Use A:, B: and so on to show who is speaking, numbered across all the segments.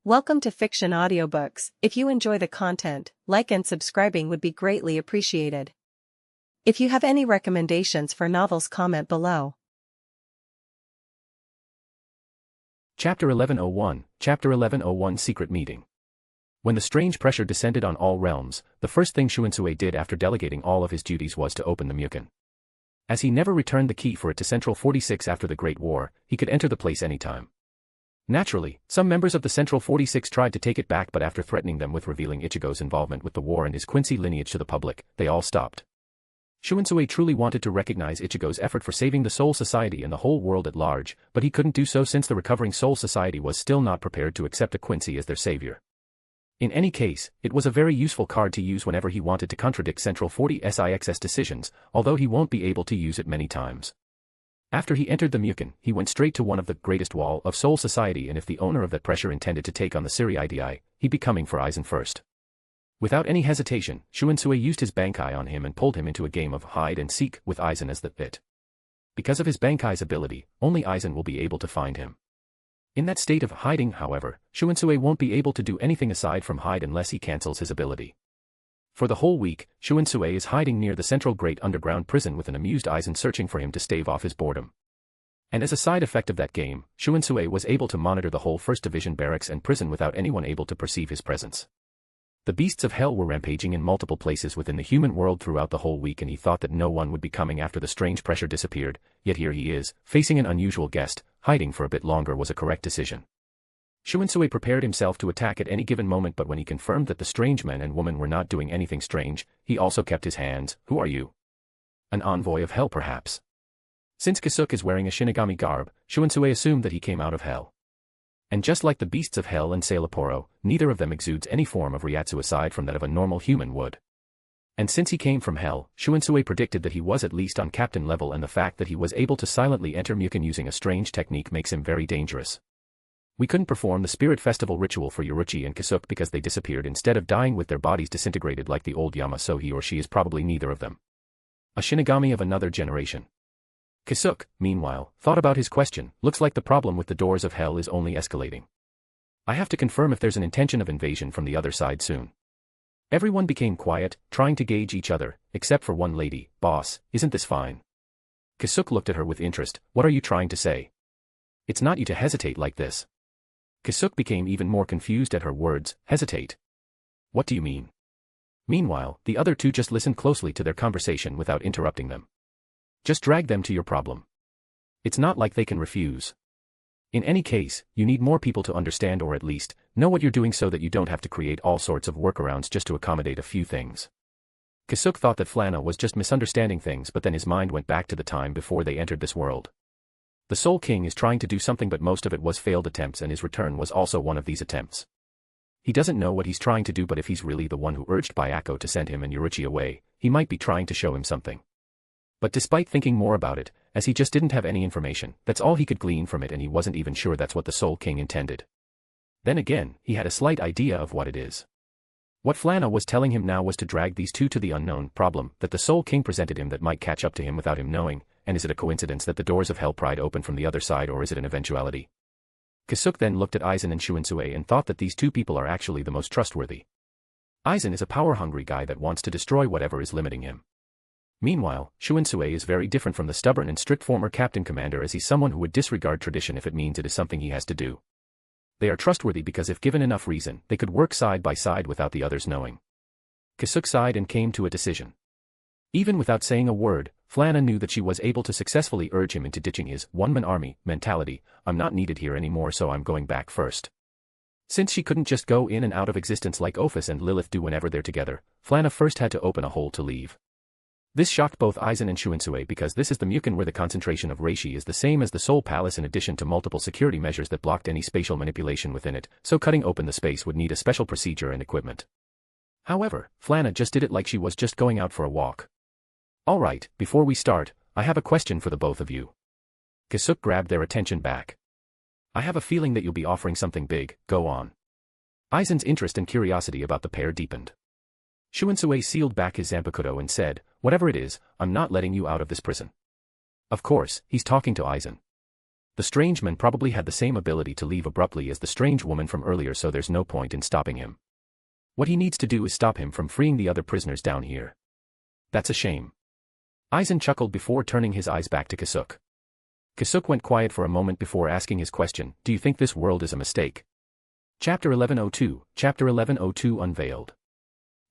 A: Welcome to Fiction Audiobooks. If you enjoy the content, like and subscribing would be greatly appreciated. If you have any recommendations for novels, comment below.
B: Chapter 1101, Chapter 1101 Secret Meeting. When the strange pressure descended on all realms, the first thing Shunsui did after delegating all of his duties was to open the Mukin. As he never returned the key for it to Central 46 after the Great War, he could enter the place anytime. Naturally, some members of the Central 46 tried to take it back, but after threatening them with revealing Ichigo's involvement with the war and his Quincy lineage to the public, they all stopped. Shunsui truly wanted to recognize Ichigo's effort for saving the Soul Society and the whole world at large, but he couldn't do so since the recovering Soul Society was still not prepared to accept a Quincy as their savior. In any case, it was a very useful card to use whenever he wanted to contradict Central 46's decisions, although he won't be able to use it many times. After he entered the Mukin, he went straight to one of the greatest wall of Soul Society, and if the owner of that pressure intended to take on the Siri, he'd be coming for Aizen first. Without any hesitation, Shunsui used his Bankai on him and pulled him into a game of hide and seek with Aizen as the bit. Because of his Bankai's ability, only Aizen will be able to find him. In that state of hiding, however, Shunsui won't be able to do anything aside from hide unless he cancels his ability. For the whole week, Shunsui is hiding near the central great underground prison with an amused Aizen searching for him to stave off his boredom. And as a side effect of that game, Shunsui was able to monitor the whole 1st Division barracks and prison without anyone able to perceive his presence. The beasts of hell were rampaging in multiple places within the human world throughout the whole week, and he thought that no one would be coming after the strange pressure disappeared, yet here he is, facing an unusual guest. Hiding for a bit longer was a correct decision. Shunsui prepared himself to attack at any given moment, but when he confirmed that the strange men and woman were not doing anything strange, he also kept his hands. Who are you? An envoy of hell, perhaps? Since Kisuke is wearing a Shinigami garb, Shunsui assumed that he came out of hell. And just like the beasts of hell and Sailaporo, neither of them exudes any form of Ryatsu aside from that of a normal human would. And since he came from hell, Shunsui predicted that he was at least on captain level, and the fact that he was able to silently enter Mukin using a strange technique makes him very dangerous. We couldn't perform the Spirit Festival ritual for Yoruichi and Kisuke because they disappeared instead of dying with their bodies disintegrated like the old Yama, so he or she is probably neither of them. A Shinigami of another generation. Kisuke, meanwhile, thought about his question. Looks like the problem with the doors of hell is only escalating. I have to confirm if there's an intention of invasion from the other side soon. Everyone became quiet, trying to gauge each other, except for one lady. Boss, isn't this fine? Kisuke looked at her with interest. What are you trying to say? It's not you to hesitate like this. Kisuke became even more confused at her words. Hesitate? What do you mean? Meanwhile, the other two just listened closely to their conversation without interrupting them. Just drag them to your problem. It's not like they can refuse. In any case, you need more people to understand, or at least, know what you're doing so that you don't have to create all sorts of workarounds just to accommodate a few things. Kisuke thought that Flana was just misunderstanding things, but then his mind went back to the time before they entered this world. The Soul King is trying to do something, but most of it was failed attempts, and his return was also one of these attempts. He doesn't know what he's trying to do, but if he's really the one who urged Bayako to send him and Yoruichi away, he might be trying to show him something. But despite thinking more about it, as he just didn't have any information, that's all he could glean from it, and he wasn't even sure that's what the Soul King intended. Then again, he had a slight idea of what it is. What Flana was telling him now was to drag these two to the unknown problem that the Soul King presented him that might catch up to him without him knowing. And is it a coincidence that the doors of hell pried open from the other side, or is it an eventuality? Kisuke then looked at Aizen and Shunsui and thought that these two people are actually the most trustworthy. Aizen is a power-hungry guy that wants to destroy whatever is limiting him. Meanwhile, Shunsui is very different from the stubborn and strict former captain commander, as he's someone who would disregard tradition if it means it is something he has to do. They are trustworthy because if given enough reason, they could work side by side without the others knowing. Kisuke sighed and came to a decision. Even without saying a word, Flana knew that she was able to successfully urge him into ditching his one-man army mentality. I'm not needed here anymore, so I'm going back first. Since she couldn't just go in and out of existence like Ophis and Lilith do whenever they're together, Flana first had to open a hole to leave. This shocked both Aizen and Shunsui because this is the Mukin where the concentration of reishi is the same as the Soul Palace, in addition to multiple security measures that blocked any spatial manipulation within it, so cutting open the space would need a special procedure and equipment. However, Flana just did it like she was just going out for a walk. Alright, before we start, I have a question for the both of you. Kisuke grabbed their attention back. I have a feeling that you'll be offering something big. Go on. Aizen's interest and curiosity about the pair deepened. Shunsui sealed back his Zanpakuto and said, whatever it is, I'm not letting you out of this prison. Of course, he's talking to Aizen. The strange man probably had the same ability to leave abruptly as the strange woman from earlier, so there's no point in stopping him. What he needs to do is stop him from freeing the other prisoners down here. That's a shame. Aizen chuckled before turning his eyes back to Kisuke. Kisuke went quiet for a moment before asking his question, do you think this world is a mistake? Chapter 1102, Chapter 1102 Unveiled.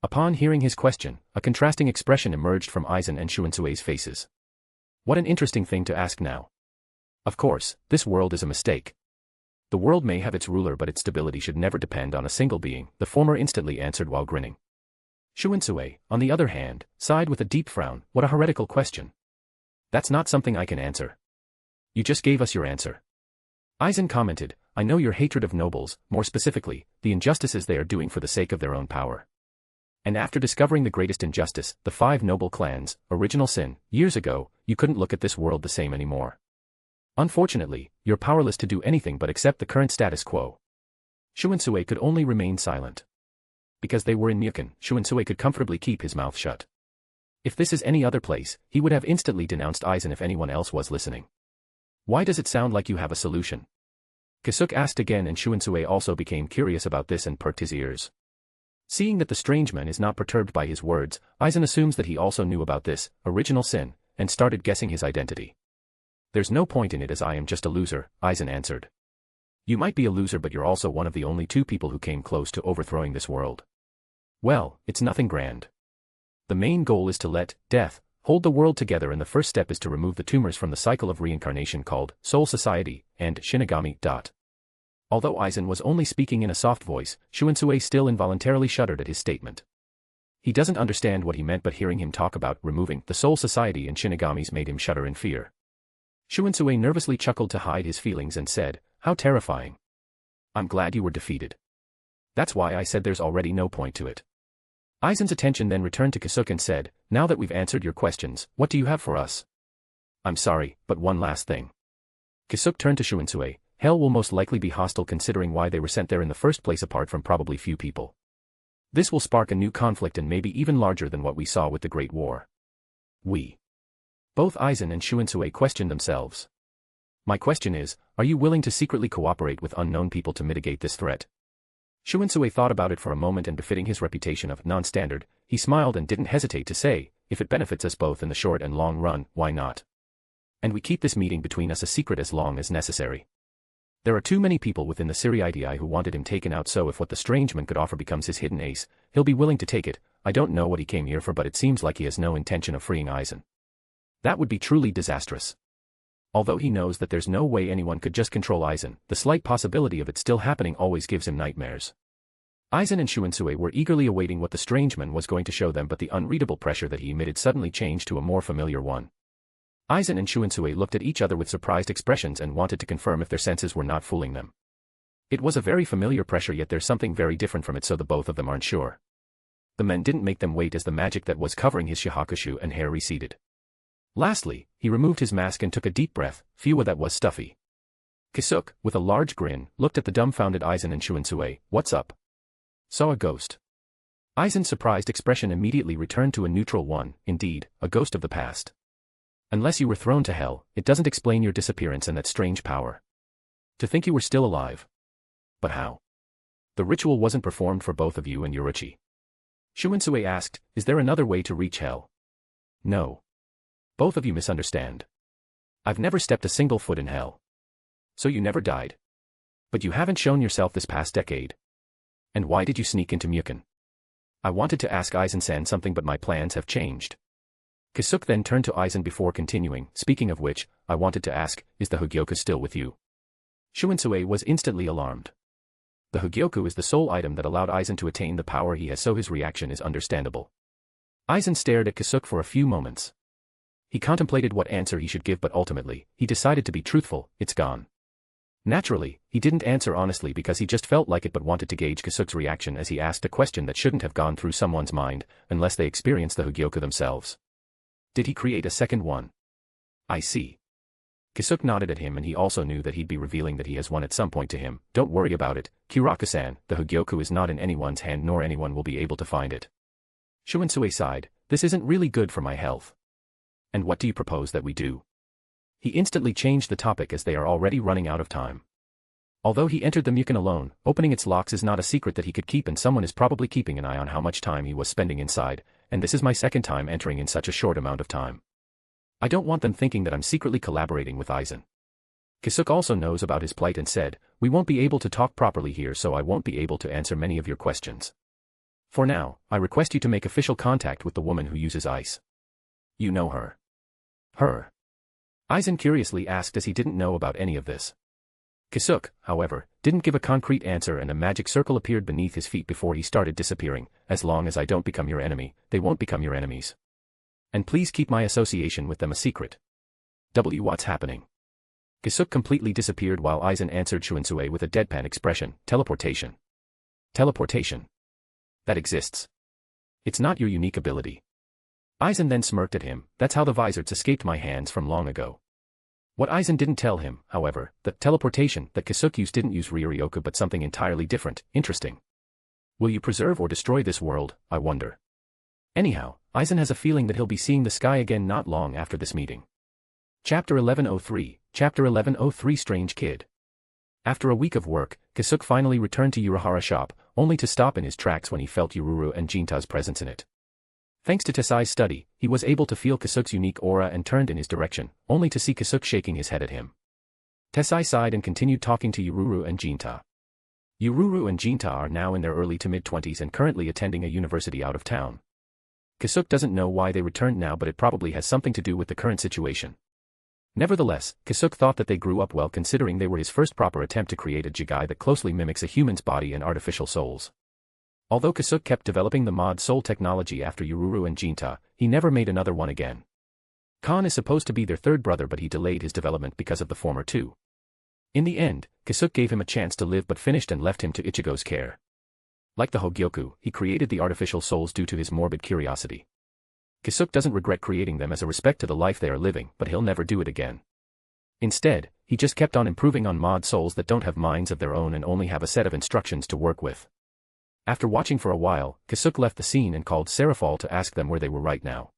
B: Upon hearing his question, a contrasting expression emerged from Aizen and Shuinsue's faces. What an interesting thing to ask now. Of course, this world is a mistake. The world may have its ruler, but its stability should never depend on a single being, the former instantly answered while grinning. Shuinsue, on the other hand, sighed with a deep frown. What a heretical question. That's not something I can answer. You just gave us your answer. Aizen commented, I know your hatred of nobles, more specifically, the injustices they are doing for the sake of their own power. And after discovering the greatest injustice, the 5 noble clans, original sin, years ago, you couldn't look at this world the same anymore. Unfortunately, you're powerless to do anything but accept the current status quo. Shuinsue could only remain silent. Because they were in Mukon, Shuinsue could comfortably keep his mouth shut. If this is any other place, he would have instantly denounced Aizen if anyone else was listening. Why does it sound like you have a solution? Kisuke asked again, and Shuinsue also became curious about this and perked his ears. Seeing that the strange man is not perturbed by his words, Aizen assumes that he also knew about this, original sin, and started guessing his identity. There's no point in it as I am just a loser, Aizen answered. You might be a loser, but you're also one of the only 2 people who came close to overthrowing this world. Well, it's nothing grand. The main goal is to let death hold the world together, and the first step is to remove the tumors from the cycle of reincarnation called Soul Society and Shinigami. Although Aizen was only speaking in a soft voice, Shuinsue still involuntarily shuddered at his statement. He doesn't understand what he meant, but hearing him talk about removing the Soul Society and Shinigamis made him shudder in fear. Shuinsue nervously chuckled to hide his feelings and said, how terrifying. I'm glad you were defeated. That's why I said there's already no point to it. Aizen's attention then returned to Kisuke and said, now that we've answered your questions, what do you have for us? I'm sorry, but one last thing. Kisuke turned to Shuinsue. Hell will most likely be hostile, considering why they were sent there in the first place, apart from probably few people. This will spark a new conflict, and maybe even larger than what we saw with the Great War. Both Aizen and Shuinsue questioned themselves. My question is, are you willing to secretly cooperate with unknown people to mitigate this threat? Shuinsue thought about it for a moment, and befitting his reputation of non-standard, he smiled and didn't hesitate to say, if it benefits us both in the short and long run, why not? And we keep this meeting between us a secret as long as necessary. There are too many people within the Siriidii who wanted him taken out, so if what the strange man could offer becomes his hidden ace, he'll be willing to take it. I don't know what he came here for, but it seems like he has no intention of freeing Aizen. That would be truly disastrous. Although he knows that there's no way anyone could just control Aizen, the slight possibility of it still happening always gives him nightmares. Aizen and Shuinsue were eagerly awaiting what the strange man was going to show them, but the unreadable pressure that he emitted suddenly changed to a more familiar one. Aizen and Shuinsue looked at each other with surprised expressions and wanted to confirm if their senses were not fooling them. It was a very familiar pressure, yet there's something very different from it, so the both of them aren't sure. The men didn't make them wait as the magic that was covering his shihakushu and hair receded. Lastly, he removed his mask and took a deep breath. Phew, that was stuffy. Kisuke, with a large grin, looked at the dumbfounded Aizen and Shuinsue. What's up? Saw a ghost. Aizen's surprised expression immediately returned to a neutral one. Indeed, a ghost of the past. Unless you were thrown to hell, it doesn't explain your disappearance and that strange power. To think you were still alive. But how? The ritual wasn't performed for both of you and Yoruichi. Shuinsue asked, is there another way to reach hell? No. Both of you misunderstand. I've never stepped a single foot in hell. So you never died. But you haven't shown yourself this past decade. And why did you sneak into Mukon? I wanted to ask Aizen-san something, but my plans have changed. Kisuke then turned to Aizen before continuing, speaking of which, I wanted to ask, is the Hogyoku still with you? Shuinsue was instantly alarmed. The Hogyoku is the sole item that allowed Aizen to attain the power he has, so his reaction is understandable. Aizen stared at Kisuke for a few moments. He contemplated what answer he should give, but ultimately, he decided to be truthful. It's gone. Naturally, he didn't answer honestly because he just felt like it, but wanted to gauge Kisuke's reaction as he asked a question that shouldn't have gone through someone's mind, unless they experienced the Hogyoku themselves. Did he create a second one? I see. Kisuke nodded at him, and he also knew that he'd be revealing that he has one at some point to him. Don't worry about it, Kiraku-san, the Hogyoku is not in anyone's hand, nor anyone will be able to find it. Shuinsue sighed, this isn't really good for my health. And what do you propose that we do? He instantly changed the topic as they are already running out of time. Although he entered the Mukin alone, opening its locks is not a secret that he could keep, and someone is probably keeping an eye on how much time he was spending inside, and this is my second time entering in such a short amount of time. I don't want them thinking that I'm secretly collaborating with Aizen. Kisuke also knows about his plight and said, "We won't be able to talk properly here, so I won't be able to answer many of your questions. For now, I request you to make official contact with the woman who uses ice. You know her." Her? Aizen curiously asked, as he didn't know about any of this. Kisuke, however, didn't give a concrete answer, and a magic circle appeared beneath his feet before he started disappearing. "As long as I don't become your enemy, they won't become your enemies. And please keep my association with them a secret." What's happening? Kisuke completely disappeared while Aizen answered Shunsui with a deadpan expression. "Teleportation. Teleportation. That exists. It's not your unique ability." Aizen then smirked at him. "That's how the Vizards escaped my hands from long ago." What Aizen didn't tell him, however, the teleportation that Kisuke used didn't use Ryuryoku but something entirely different. Interesting. Will you preserve or destroy this world, I wonder? Anyhow, Aizen has a feeling that he'll be seeing the sky again not long after this meeting. Chapter 1103, Chapter 1103 Strange Kid. After a week of work, Kisuke finally returned to Urahara shop, only to stop in his tracks when he felt Yururu and Jinta's presence in it. Thanks to Tesai's study, he was able to feel Kisuke's unique aura and turned in his direction, only to see Kisuke shaking his head at him. Tesai sighed and continued talking to Yururu and Jinta. Yururu and Jinta are now in their early to mid-20s and currently attending a university out of town. Kisuke doesn't know why they returned now, but it probably has something to do with the current situation. Nevertheless, Kisuke thought that they grew up well, considering they were his first proper attempt to create a jigai that closely mimics a human's body and artificial souls. Although Kisuke kept developing the mod soul technology after Yururu and Jinta, he never made another one again. Khan is supposed to be their third brother, but he delayed his development because of the former two. In the end, Kisuke gave him a chance to live but finished and left him to Ichigo's care. Like the Hogyoku, he created the artificial souls due to his morbid curiosity. Kisuke doesn't regret creating them as a respect to the life they are living, but he'll never do it again. Instead, he just kept on improving on mod souls that don't have minds of their own and only have a set of instructions to work with. After watching for a while, Kisuke left the scene and called Serafal to ask them where they were right now.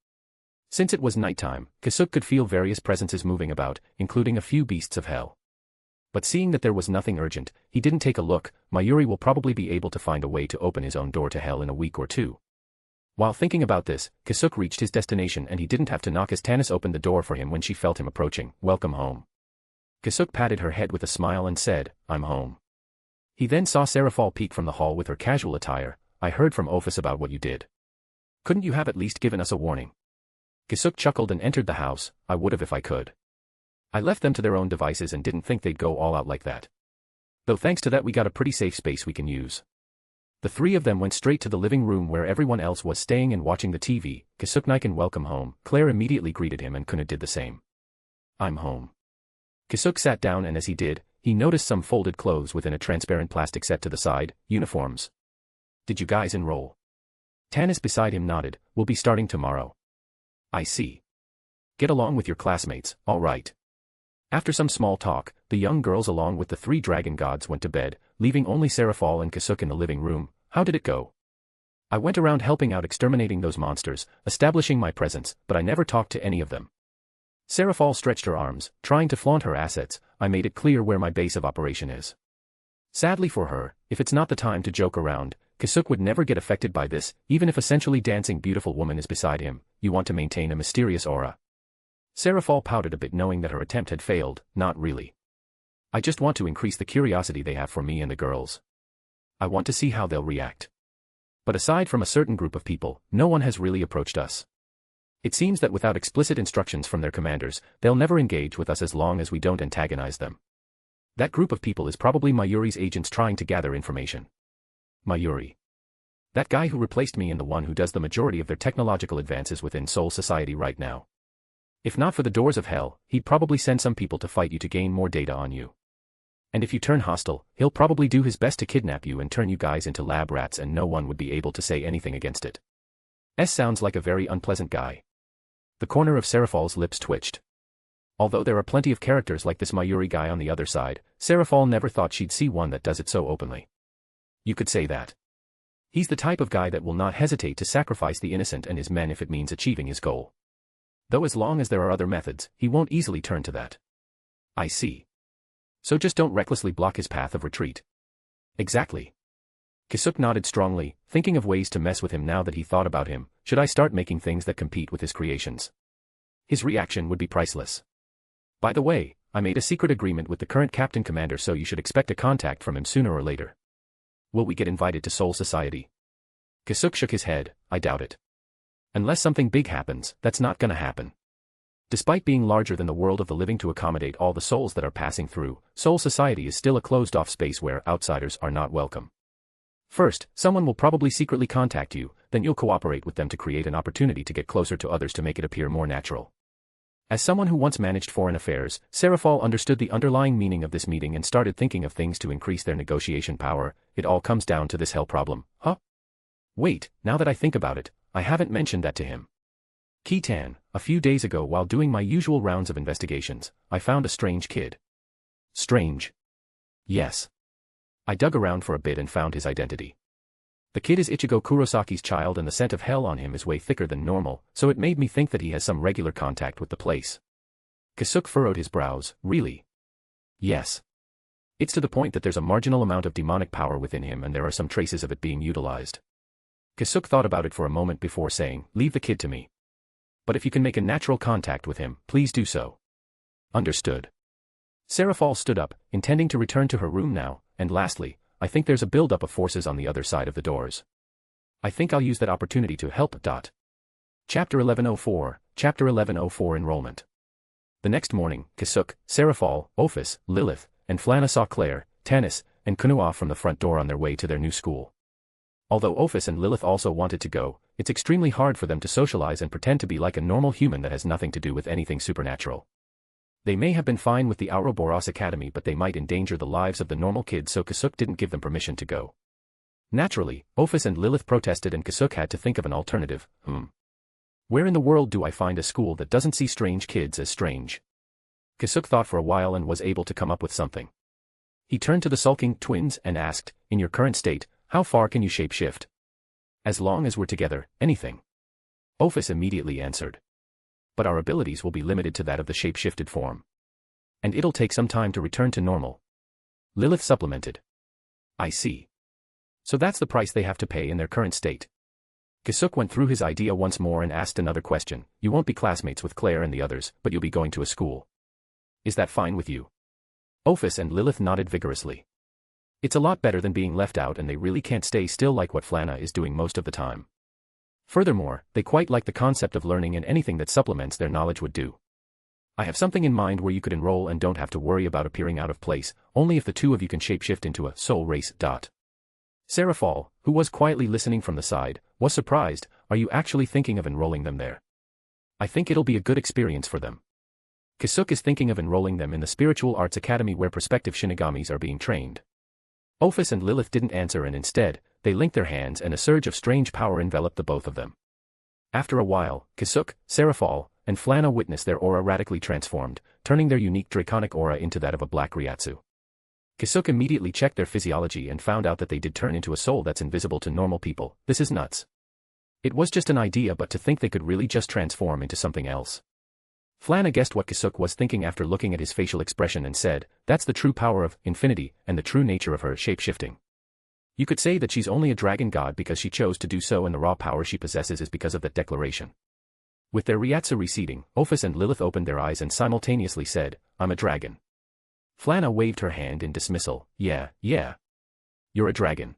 B: Since it was nighttime, Kisuke could feel various presences moving about, including a few beasts of hell. But seeing that there was nothing urgent, he didn't take a look. Mayuri will probably be able to find a way to open his own door to hell in a week or two. While thinking about this, Kisuke reached his destination and he didn't have to knock as Tanis opened the door for him when she felt him approaching. "Welcome home." Kisuke patted her head with a smile and said, "I'm home." He then saw Serafal peek from the hall with her casual attire. "I heard from Ophis about what you did. Couldn't you have at least given us a warning?" Kisuke chuckled and entered the house. "I would have if I could. I left them to their own devices and didn't think they'd go all out like that. Though thanks to that we got a pretty safe space we can use." The three of them went straight to the living room where everyone else was staying and watching the TV. Kisuke Niken, welcome home. Claire immediately greeted him and Kuna did the same. "I'm home." Kisuke sat down and as he did, he noticed some folded clothes within a transparent plastic set to the side. "Uniforms. Did you guys enroll?" Tanis beside him nodded. "We'll be starting tomorrow." "I see. Get along with your classmates, all right." After some small talk, the young girls along with the three dragon gods went to bed, leaving only Serafal and Kisuke in the living room. "How did it go?" "I went around helping out exterminating those monsters, establishing my presence, but I never talked to any of them." Serafal stretched her arms, trying to flaunt her assets. "I made it clear where my base of operation is." Sadly for her, if it's not the time to joke around, Kisuke would never get affected by this, even if a sensually dancing beautiful woman is beside him. "You want to maintain a mysterious aura." Serafal pouted a bit knowing that her attempt had failed. "Not really. I just want to increase the curiosity they have for me and the girls. I want to see how they'll react. But aside from a certain group of people, no one has really approached us. It seems that without explicit instructions from their commanders, they'll never engage with us as long as we don't antagonize them. That group of people is probably Mayuri's agents trying to gather information." "Mayuri? That guy who replaced me and the one who does the majority of their technological advances within Soul Society right now. If not for the doors of hell, he'd probably send some people to fight you to gain more data on you. And if you turn hostile, he'll probably do his best to kidnap you and turn you guys into lab rats and no one would be able to say anything against it. Sounds like a very unpleasant guy." The corner of Serafal's lips twitched. Although there are plenty of characters like this Mayuri guy on the other side, Serafal never thought she'd see one that does it so openly. You could say that. He's the type of guy that will not hesitate to sacrifice the innocent and his men if it means achieving his goal. Though as long as there are other methods, he won't easily turn to that. I see. So just don't recklessly block his path of retreat. Exactly. Kisuke nodded strongly, thinking of ways to mess with him now that he thought about him. Should I start making things that compete with his creations? His reaction would be priceless. By the way, I made a secret agreement with the current Captain Commander, so you should expect a contact from him sooner or later. Will we get invited to Soul Society? Kisuke shook his head. I doubt it. Unless something big happens, that's not gonna happen. Despite being larger than the world of the living to accommodate all the souls that are passing through, Soul Society is still a closed-off space where outsiders are not welcome. First, someone will probably secretly contact you, then you'll cooperate with them to create an opportunity to get closer to others to make it appear more natural. As someone who once managed foreign affairs, Serafal understood the underlying meaning of this meeting and started thinking of things to increase their negotiation power. It all comes down to this hell problem, huh? Wait, now that I think about it, I haven't mentioned that to him. Kitan, a few days ago while doing my usual rounds of investigations, I found a strange kid. Strange? Yes. I dug around for a bit and found his identity. The kid is Ichigo Kurosaki's child, and the scent of hell on him is way thicker than normal, so it made me think that he has some regular contact with the place. Kisuke furrowed his brows. Really? Yes. It's to the point that there's a marginal amount of demonic power within him and there are some traces of it being utilized. Kisuke thought about it for a moment before saying, leave the kid to me. But if you can make a natural contact with him, please do so. Understood. Serafal stood up, intending to return to her room now, and lastly, I think there's a build-up of forces on the other side of the doors. I think I'll use that opportunity to help. Chapter 1104, Chapter 1104 Enrollment. The next morning, Kisuke, Serafal, Ophis, Lilith, and Flana saw Claire, Tanis, and Kunua from the front door on their way to their new school. Although Ophis and Lilith also wanted to go, it's extremely hard for them to socialize and pretend to be like a normal human that has nothing to do with anything supernatural. They may have been fine with the Ouroboros Academy, but they might endanger the lives of the normal kids, so Kisuke didn't give them permission to go. Naturally, Ophis and Lilith protested and Kisuke had to think of an alternative. Where in the world do I find a school that doesn't see strange kids as strange? Kisuke thought for a while and was able to come up with something. He turned to the sulking twins and asked, in your current state, how far can you shapeshift? As long as we're together, anything. Ophis immediately answered. But our abilities will be limited to that of the shape-shifted form. And it'll take some time to return to normal. Lilith supplemented. I see. So that's the price they have to pay in their current state. Kisuke went through his idea once more and asked another question. You won't be classmates with Claire and the others, but you'll be going to a school. Is that fine with you? Ophis and Lilith nodded vigorously. It's a lot better than being left out, and they really can't stay still like what Flana is doing most of the time. Furthermore, they quite like the concept of learning, and anything that supplements their knowledge would do. I have something in mind where you could enroll and don't have to worry about appearing out of place, only if the two of you can shapeshift into a soul race. Serafal, who was quietly listening from the side, was surprised. Are you actually thinking of enrolling them there? I think it'll be a good experience for them. Kisuke is thinking of enrolling them in the Spiritual Arts Academy where prospective Shinigamis are being trained. Ophis and Lilith didn't answer, and instead, they linked their hands and a surge of strange power enveloped the both of them. After a while, Kisuke, Serafal, and Flana witnessed their aura radically transformed, turning their unique draconic aura into that of a black Ryatsu. Kisuke immediately checked their physiology and found out that they did turn into a soul that's invisible to normal people. This is nuts. It was just an idea, but to think they could really just transform into something else. Flana guessed what Kisuke was thinking after looking at his facial expression and said, that's the true power of infinity and the true nature of her shape-shifting. You could say that she's only a dragon god because she chose to do so, and the raw power she possesses is because of that declaration. With their Ryatsu receding, Ophis and Lilith opened their eyes and simultaneously said, I'm a dragon. Flana waved her hand in dismissal. Yeah. You're a dragon.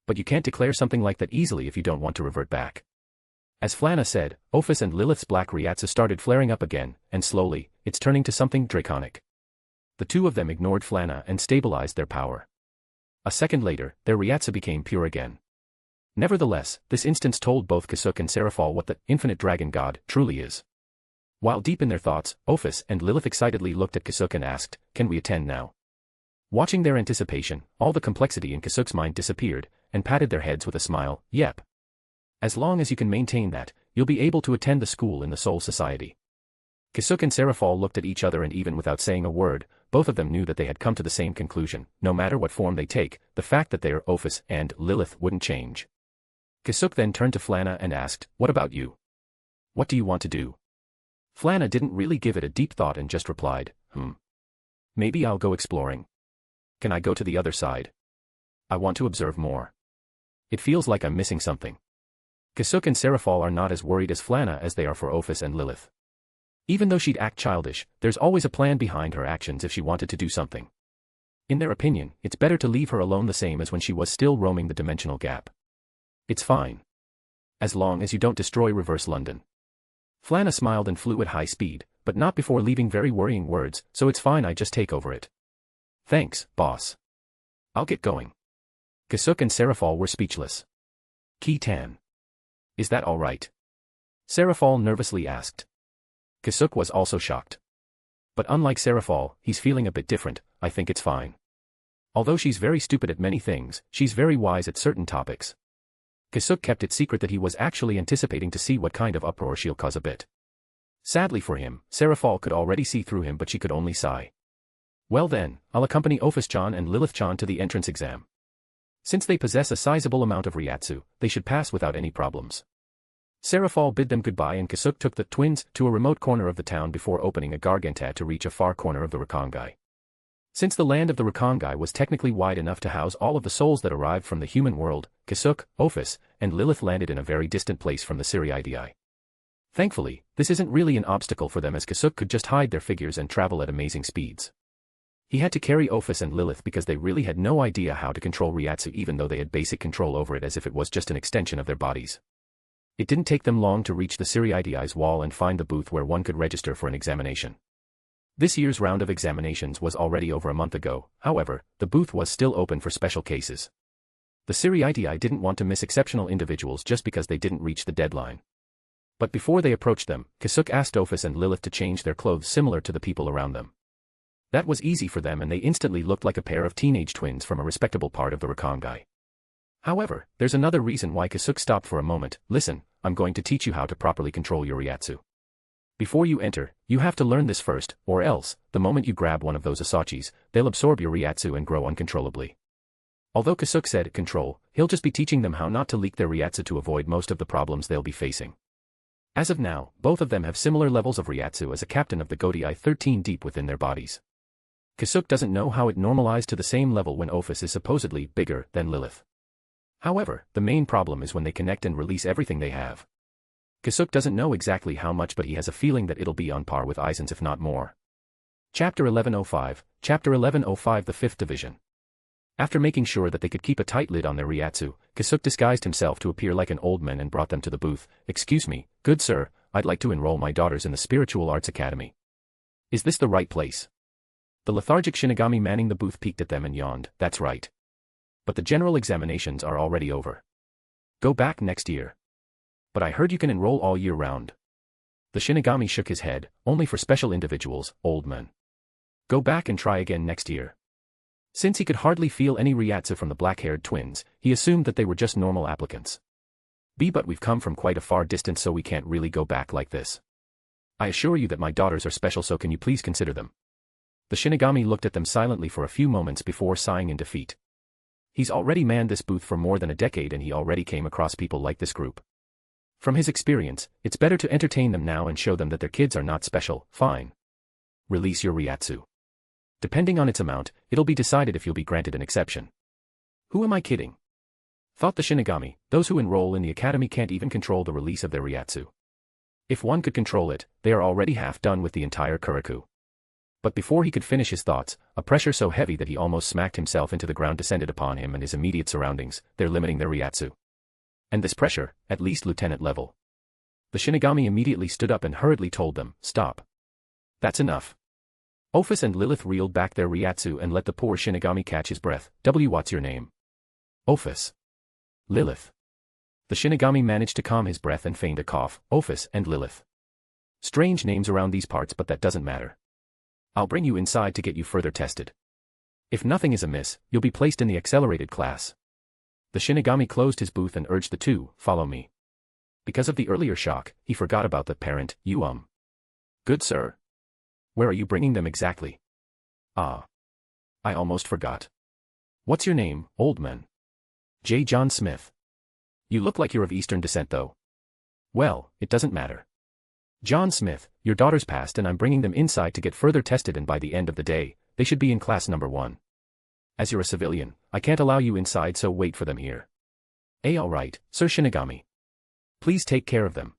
B: But you can't declare something like that easily if you don't want to revert back. As Flana said, Ophis and Lilith's black Ryatsu started flaring up again, and slowly, it's turning to something draconic. The two of them ignored Flana and stabilized their power. A second later, their Ryatsu became pure again. Nevertheless, this instance told both Kisuke and Serafal what the infinite dragon god truly is. While deep in their thoughts, Ophis and Lilith excitedly looked at Kisuke and asked, can we attend now? Watching their anticipation, all the complexity in Kisuke's mind disappeared, and patted their heads with a smile. Yep. As long as you can maintain that, you'll be able to attend the school in the Soul Society. Kisuke and Serafal looked at each other, and even without saying a word, both of them knew that they had come to the same conclusion. No matter what form they take, the fact that they are Ophis and Lilith wouldn't change. Kisuke then turned to Flana and asked, what about you? What do you want to do? Flana didn't really give it a deep thought and just replied, Maybe I'll go exploring. Can I go to the other side? I want to observe more. It feels like I'm missing something. Kisuke and Serafal are not as worried as Flana as they are for Ophis and Lilith. Even though she'd act childish, there's always a plan behind her actions if she wanted to do something. In their opinion, it's better to leave her alone the same as when she was still roaming the dimensional gap. It's fine. As long as you don't destroy Reverse London. Flana smiled and flew at high speed, but not before leaving very worrying words, so it's fine, I just take over it. Thanks, boss. I'll get going. Kisuke and Serafal were speechless. Ki-tan. Is that all right? Serafal nervously asked. Kisuke was also shocked. But unlike Serafal, he's feeling a bit different. I think it's fine. Although she's very stupid at many things, she's very wise at certain topics. Kisuke kept it secret that he was actually anticipating to see what kind of uproar she'll cause a bit. Sadly for him, Serafal could already see through him, but she could only sigh. Well then, I'll accompany Ophis-chan and Lilith-chan to the entrance exam. Since they possess a sizable amount of Ryatsu, they should pass without any problems. Serafal bid them goodbye and Kisuke took the twins to a remote corner of the town before opening a gargantat to reach a far corner of the Rakongai. Since the land of the Rakongai was technically wide enough to house all of the souls that arrived from the human world, Kisuke, Ophis, and Lilith landed in a very distant place from the Siriidii. Thankfully, this isn't really an obstacle for them as Kisuke could just hide their figures and travel at amazing speeds. He had to carry Ophis and Lilith because they really had no idea how to control Ryatsu even though they had basic control over it as if it was just an extension of their bodies. It didn't take them long to reach the Siriidii's wall and find the booth where one could register for an examination. This year's round of examinations was already over a month ago, however, the booth was still open for special cases. The Siriidii didn't want to miss exceptional individuals just because they didn't reach the deadline. But before they approached them, Kisuke asked Ophis and Lilith to change their clothes similar to the people around them. That was easy for them and they instantly looked like a pair of teenage twins from a respectable part of the Rakongai. However, there's another reason why Kisuke stopped for a moment. Listen, I'm going to teach you how to properly control your Ryatsu. Before you enter, you have to learn this first, or else, the moment you grab one of those Asachis, they'll absorb your Ryatsu and grow uncontrollably. Although Kisuke said control, he'll just be teaching them how not to leak their Ryatsu to avoid most of the problems they'll be facing. As of now, both of them have similar levels of Ryatsu as a captain of the Godii 13 deep within their bodies. Kisuke doesn't know how it normalized to the same level when Ophis is supposedly bigger than Lilith. However, the main problem is when they connect and release everything they have. Kisuke doesn't know exactly how much but he has a feeling that it'll be on par with Aizen's if not more. Chapter 1105, Chapter 1105 The 5th Division. After making sure that they could keep a tight lid on their Ryatsu, Kisuke disguised himself to appear like an old man and brought them to the booth. Excuse me, good sir, I'd like to enroll my daughters in the Spiritual Arts Academy. Is this the right place? The lethargic Shinigami manning the booth peeked at them and yawned. That's right. But the general examinations are already over. Go back next year. But I heard you can enroll all year round. The Shinigami shook his head, only for special individuals, old men. Go back and try again next year. Since he could hardly feel any Ryatsu from the black-haired twins, he assumed that they were just normal applicants. But we've come from quite a far distance so we can't really go back like this. I assure you that my daughters are special so can you please consider them. The Shinigami looked at them silently for a few moments before sighing in defeat. He's already manned this booth for more than a decade and he already came across people like this group. From his experience, it's better to entertain them now and show them that their kids are not special. Fine. Release your Ryatsu. Depending on its amount, it'll be decided if you'll be granted an exception. Who am I kidding? Thought the Shinigami, those who enroll in the academy can't even control the release of their Ryatsu. If one could control it, they are already half done with the entire Kuriku. But before he could finish his thoughts, a pressure so heavy that he almost smacked himself into the ground descended upon him and his immediate surroundings. They're limiting their Ryatsu. And this pressure, at least lieutenant level. The Shinigami immediately stood up and hurriedly told them, stop. That's enough. Ophis and Lilith reeled back their Ryatsu and let the poor Shinigami catch his breath. What's your name? Ophis. Lilith. The Shinigami managed to calm his breath and feigned a cough. Ophis and Lilith. Strange names around these parts but that doesn't matter. I'll bring you inside to get you further tested. If nothing is amiss, you'll be placed in the accelerated class. The Shinigami closed his booth and urged the two, follow me. Because of the earlier shock, he forgot about the parent, Good sir. Where are you bringing them exactly? Ah. I almost forgot. What's your name, old man? J. John Smith. You look like you're of Eastern descent though. Well, it doesn't matter. John Smith, your daughters passed and I'm bringing them inside to get further tested, and by the end of the day, they should be in class number 1. As you're a civilian, I can't allow you inside, so wait for them here. Alright, Sir Shinigami. Please take care of them.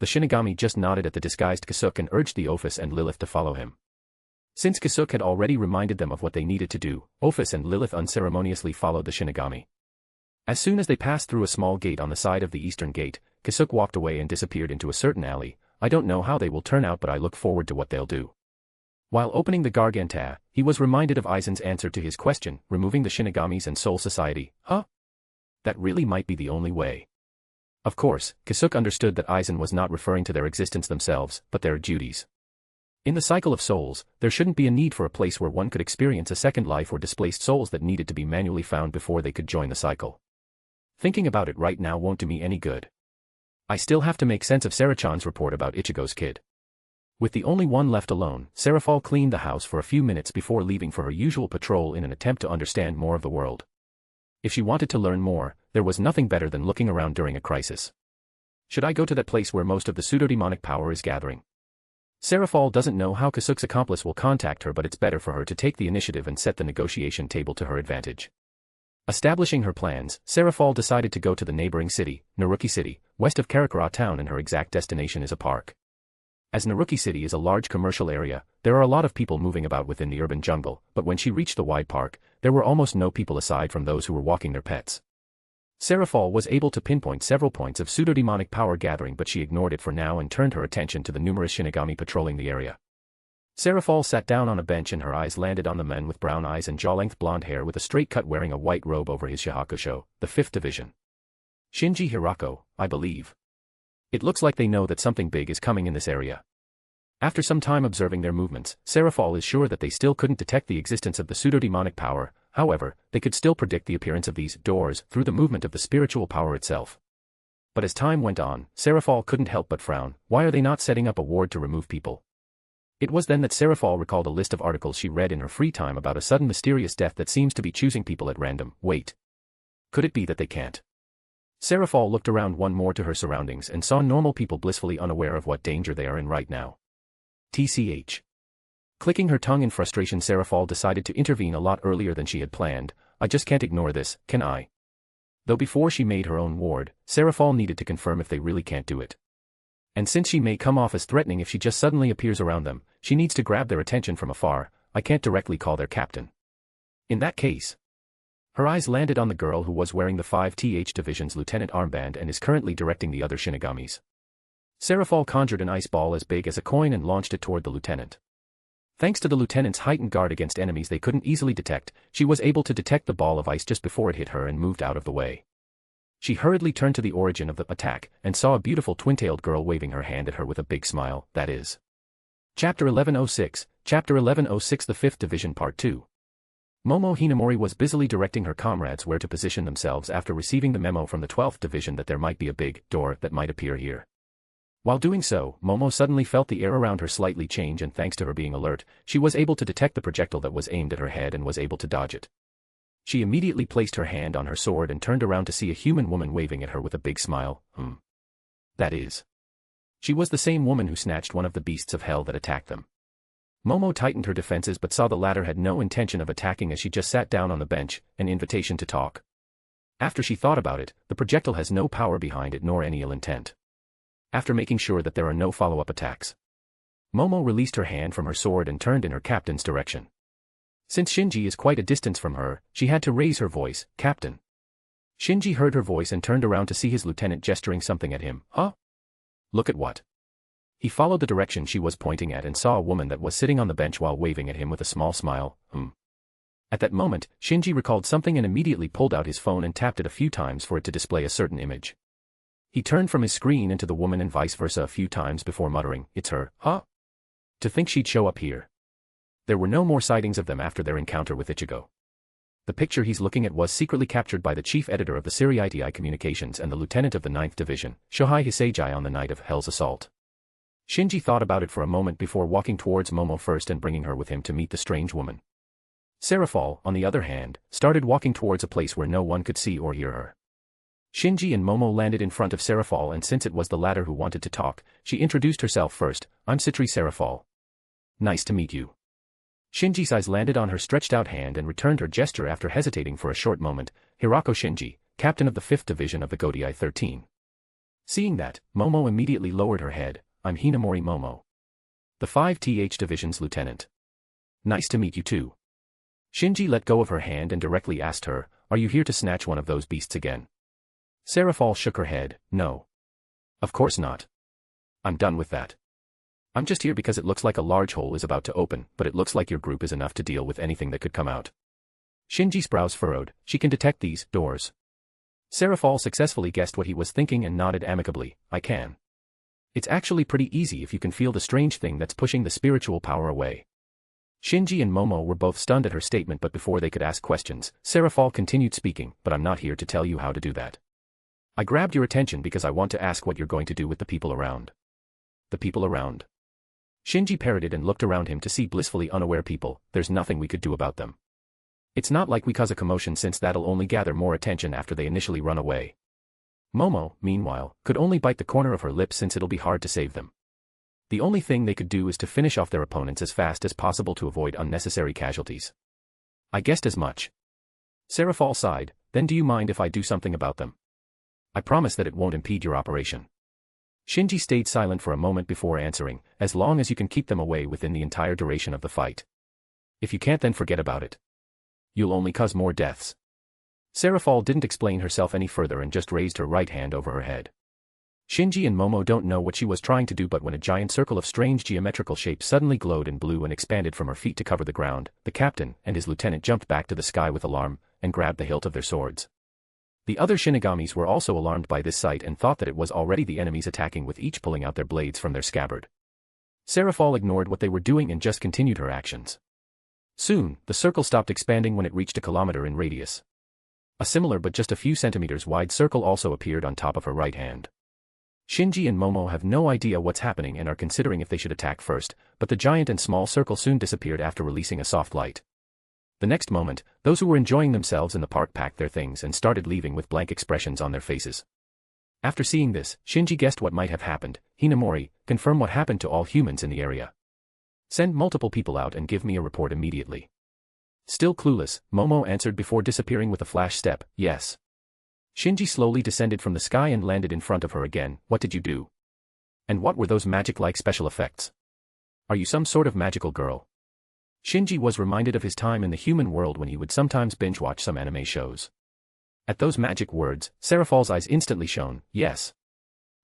B: The Shinigami just nodded at the disguised Kisuke and urged the Ophis and Lilith to follow him. Since Kisuke had already reminded them of what they needed to do, Ophis and Lilith unceremoniously followed the Shinigami. As soon as they passed through a small gate on the side of the eastern gate, Kisuke walked away and disappeared into a certain alley. I don't know how they will turn out, but I look forward to what they'll do. While opening the Garganta, he was reminded of Aizen's answer to his question, removing the Shinigamis and Soul Society. Huh? That really might be the only way. Of course, Kisuke understood that Aizen was not referring to their existence themselves, but their duties. In the cycle of souls, there shouldn't be a need for a place where one could experience a second life or displaced souls that needed to be manually found before they could join the cycle. Thinking about it right now won't do me any good. I still have to make sense of Sarah-chan's report about Ichigo's kid. With the only one left alone, Seraphol cleaned the house for a few minutes before leaving for her usual patrol in an attempt to understand more of the world. If she wanted to learn more, there was nothing better than looking around during a crisis. Should I go to that place where most of the pseudo-demonic power is gathering? Seraphol doesn't know how Kisuke's accomplice will contact her, but it's better for her to take the initiative and set the negotiation table to her advantage. Establishing her plans, Seraphol decided to go to the neighboring city, Naruki City, west of Karakura town, and her exact destination is a park. As Naruki City is a large commercial area, there are a lot of people moving about within the urban jungle, but when she reached the wide park, there were almost no people aside from those who were walking their pets. Seraphol was able to pinpoint several points of pseudo-demonic power gathering, but she ignored it for now and turned her attention to the numerous Shinigami patrolling the area. Seraphol sat down on a bench and her eyes landed on the man with brown eyes and jaw-length blonde hair with a straight cut wearing a white robe over his shahakusho, the 5th Division. Shinji Hirako, I believe. It looks like they know that something big is coming in this area. After some time observing their movements, Seraphol is sure that they still couldn't detect the existence of the pseudo-demonic power. However, they could still predict the appearance of these doors through the movement of the spiritual power itself. But as time went on, Seraphol couldn't help but frown. Why are they not setting up a ward to remove people? It was then that Seraphol recalled a list of articles she read in her free time about a sudden mysterious death that seems to be choosing people at random. Wait. Could it be that they can't? Seraphol looked around one more to her surroundings and saw normal people blissfully unaware of what danger they are in right now. TCH. Clicking her tongue in frustration, Seraphol decided to intervene a lot earlier than she had planned. I just can't ignore this, can I? Though before she made her own ward, Seraphol needed to confirm if they really can't do it. And since she may come off as threatening if she just suddenly appears around them, she needs to grab their attention from afar. I can't directly call their captain. In that case. Her eyes landed on the girl who was wearing the 5th Division's lieutenant armband and is currently directing the other Shinigamis. Seraphol conjured an ice ball as big as a coin and launched it toward the lieutenant. Thanks to the lieutenant's heightened guard against enemies they couldn't easily detect, she was able to detect the ball of ice just before it hit her and moved out of the way. She hurriedly turned to the origin of the attack and saw a beautiful twin-tailed girl waving her hand at her with a big smile. That is. Chapter 1106, Chapter 1106, the 5th Division Part 2. Momo Hinamori was busily directing her comrades where to position themselves after receiving the memo from the 12th Division that there might be a big door that might appear here. While doing so, Momo suddenly felt the air around her slightly change, and thanks to her being alert, she was able to detect the projectile that was aimed at her head and was able to dodge it. She immediately placed her hand on her sword and turned around to see a human woman waving at her with a big smile. That is. She was the same woman who snatched one of the beasts of hell that attacked them. Momo tightened her defenses but saw the latter had no intention of attacking as she just sat down on the bench, an invitation to talk. After she thought about it, the projectile has no power behind it nor any ill intent. After making sure that there are no follow-up attacks, Momo released her hand from her sword and turned in her captain's direction. Since Shinji is quite a distance from her, she had to raise her voice, Captain. Shinji heard her voice and turned around to see his lieutenant gesturing something at him. Huh? Look at what? He followed the direction she was pointing at and saw a woman that was sitting on the bench while waving at him with a small smile. At that moment, Shinji recalled something and immediately pulled out his phone and tapped it a few times for it to display a certain image. He turned from his screen into the woman and vice versa a few times before muttering, It's her, huh? To think she'd show up here. There were no more sightings of them after their encounter with Ichigo. The picture he's looking at was secretly captured by the chief editor of the Siriiti Communications and the lieutenant of the 9th Division, Shohei Hisagi, on the night of Hell's Assault. Shinji thought about it for a moment before walking towards Momo first and bringing her with him to meet the strange woman. Seraphol, on the other hand, started walking towards a place where no one could see or hear her. Shinji and Momo landed in front of Serafall, and since it was the latter who wanted to talk, she introduced herself first. I'm Citri Serafall. Nice to meet you. Shinji's eyes landed on her stretched out hand and returned her gesture after hesitating for a short moment. Hirako Shinji, captain of the 5th Division of the Godai 13. Seeing that, Momo immediately lowered her head. I'm Hinamori Momo, the 5th Division's lieutenant. Nice to meet you too. Shinji let go of her hand and directly asked her, are you here to snatch one of those beasts again? Serafall shook her head. No. Of course not. I'm done with that. I'm just here because it looks like a large hole is about to open, but it looks like your group is enough to deal with anything that could come out. Shinji's brows furrowed. She can detect these doors. Serafall successfully guessed what he was thinking and nodded amicably. I can. It's actually pretty easy if you can feel the strange thing that's pushing the spiritual power away. Shinji and Momo were both stunned at her statement, but before they could ask questions, Serafall continued speaking, but I'm not here to tell you how to do that. I grabbed your attention because I want to ask what you're going to do with the people around. The people around? Shinji parroted and looked around him to see blissfully unaware people. There's nothing we could do about them. It's not like we cause a commotion, since that'll only gather more attention after they initially run away. Momo, meanwhile, could only bite the corner of her lips since it'll be hard to save them. The only thing they could do is to finish off their opponents as fast as possible to avoid unnecessary casualties. I guessed as much. Serafall sighed. Then do you mind if I do something about them? I promise that it won't impede your operation. Shinji stayed silent for a moment before answering, as long as you can keep them away within the entire duration of the fight. If you can't, then forget about it. You'll only cause more deaths. Serafall didn't explain herself any further and just raised her right hand over her head. Shinji and Momo don't know what she was trying to do, but when a giant circle of strange geometrical shape suddenly glowed in blue and expanded from her feet to cover the ground, the captain and his lieutenant jumped back to the sky with alarm and grabbed the hilt of their swords. The other Shinigamis were also alarmed by this sight and thought that it was already the enemies attacking, with each pulling out their blades from their scabbard. Serafall ignored what they were doing and just continued her actions. Soon, the circle stopped expanding when it reached a kilometer in radius. A similar but just a few centimeters wide circle also appeared on top of her right hand. Shinji and Momo have no idea what's happening and are considering if they should attack first, but the giant and small circle soon disappeared after releasing a soft light. The next moment, those who were enjoying themselves in the park packed their things and started leaving with blank expressions on their faces. After seeing this, Shinji guessed what might have happened. Hinamori, confirm what happened to all humans in the area. Send multiple people out and give me a report immediately. Still clueless, Momo answered before disappearing with a flash step. Yes. Shinji slowly descended from the sky and landed in front of her again. What did you do? And what were those magic-like special effects? Are you some sort of magical girl? Shinji was reminded of his time in the human world when he would sometimes binge-watch some anime shows. At those magic words, Serafall's eyes instantly shone. Yes.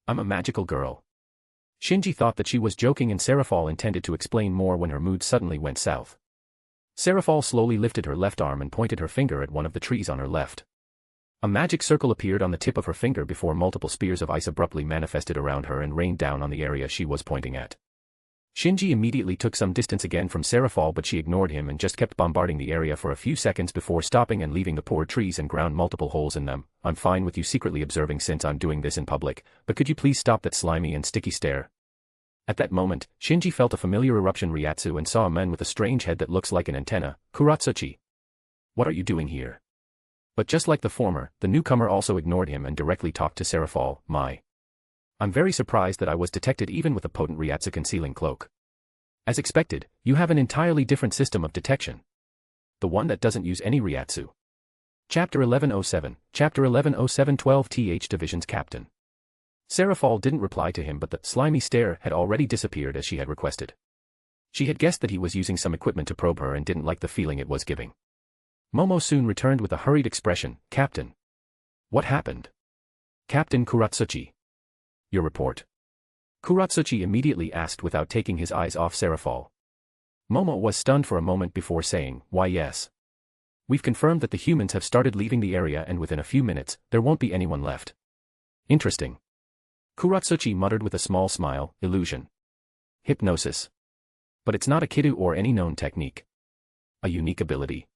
B: I'm a magical girl. Shinji thought that she was joking and Serafall intended to explain more when her mood suddenly went south. Serafall slowly lifted her left arm and pointed her finger at one of the trees on her left. A magic circle appeared on the tip of her finger before multiple spears of ice abruptly manifested around her and rained down on the area she was pointing at. Shinji immediately took some distance again from Serafall, but she ignored him and just kept bombarding the area for a few seconds before stopping and leaving the poor trees and ground multiple holes in them. I'm fine with you secretly observing since I'm doing this in public, but could you please stop that slimy and sticky stare? At that moment, Shinji felt a familiar eruption Ryatsu and saw a man with a strange head that looks like an antenna. Kuratsuchi. What are you doing here? But just like the former, the newcomer also ignored him and directly talked to Serafall. I'm very surprised that I was detected even with a potent Ryatsu concealing cloak. As expected, you have an entirely different system of detection. The one that doesn't use any Ryatsu. Chapter 1107, Chapter 1107 12th Division's Captain. Serafall didn't reply to him, but the slimy stare had already disappeared as she had requested. She had guessed that he was using some equipment to probe her and didn't like the feeling it was giving. Momo soon returned with a hurried expression. Captain. What happened? Captain Kuratsuchi. Your report. Kuratsuchi immediately asked without taking his eyes off Serafall. Momo was stunned for a moment before saying, why yes. We've confirmed that the humans have started leaving the area and within a few minutes, there won't be anyone left. Interesting. Kuratsuchi muttered with a small smile. Illusion. Hypnosis. But it's not a Kidu or any known technique. A unique ability.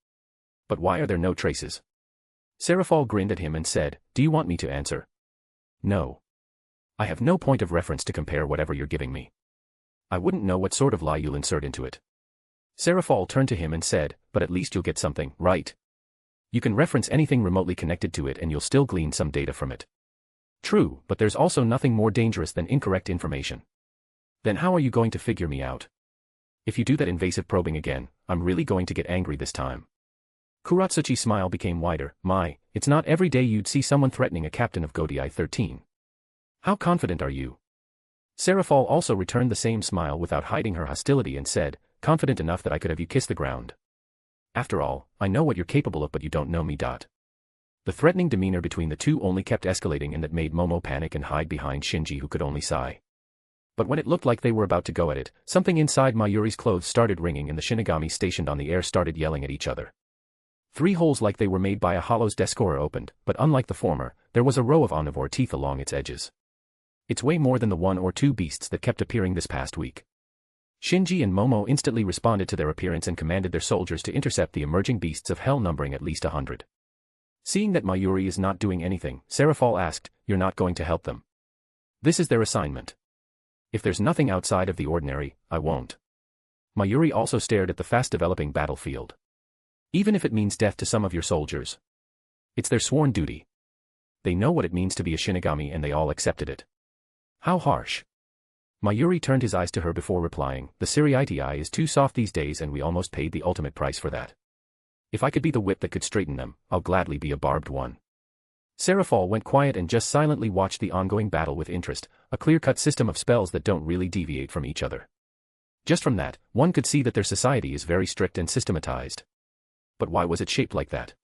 B: But why are there no traces? Serafall grinned at him and said, do you want me to answer? No. I have no point of reference to compare whatever you're giving me. I wouldn't know what sort of lie you'll insert into it. Serafall turned to him and said, but at least you'll get something, right? You can reference anything remotely connected to it and you'll still glean some data from it. True, but there's also nothing more dangerous than incorrect information. Then how are you going to figure me out? If you do that invasive probing again, I'm really going to get angry this time. Kuratsuchi's smile became wider. My, it's not every day you'd see someone threatening a captain of Godai 13. How confident are you? Serafal also returned the same smile without hiding her hostility and said, confident enough that I could have you kiss the ground. After all, I know what you're capable of but you don't know me. The threatening demeanor between the two only kept escalating and that made Momo panic and hide behind Shinji who could only sigh. But when it looked like they were about to go at it, something inside Mayuri's clothes started ringing and the Shinigami stationed on the air started yelling at each other. 3 holes like they were made by a hollow's descorer opened, but unlike the former, there was a row of omnivore teeth along its edges. It's way more than the 1 or 2 beasts that kept appearing this past week. Shinji and Momo instantly responded to their appearance and commanded their soldiers to intercept the emerging beasts of hell numbering at least 100. Seeing that Mayuri is not doing anything, Serafal asked, you're not going to help them? This is their assignment. If there's nothing outside of the ordinary, I won't. Mayuri also stared at the fast-developing battlefield. Even if it means death to some of your soldiers. It's their sworn duty. They know what it means to be a Shinigami and they all accepted it. How harsh. Mayuri turned his eyes to her before replying, the Siriiti is too soft these days and we almost paid the ultimate price for that. If I could be the whip that could straighten them, I'll gladly be a barbed one. Serafal went quiet and just silently watched the ongoing battle with interest, a clear-cut system of spells that don't really deviate from each other. Just from that, one could see that their society is very strict and systematized. But why was it shaped like that?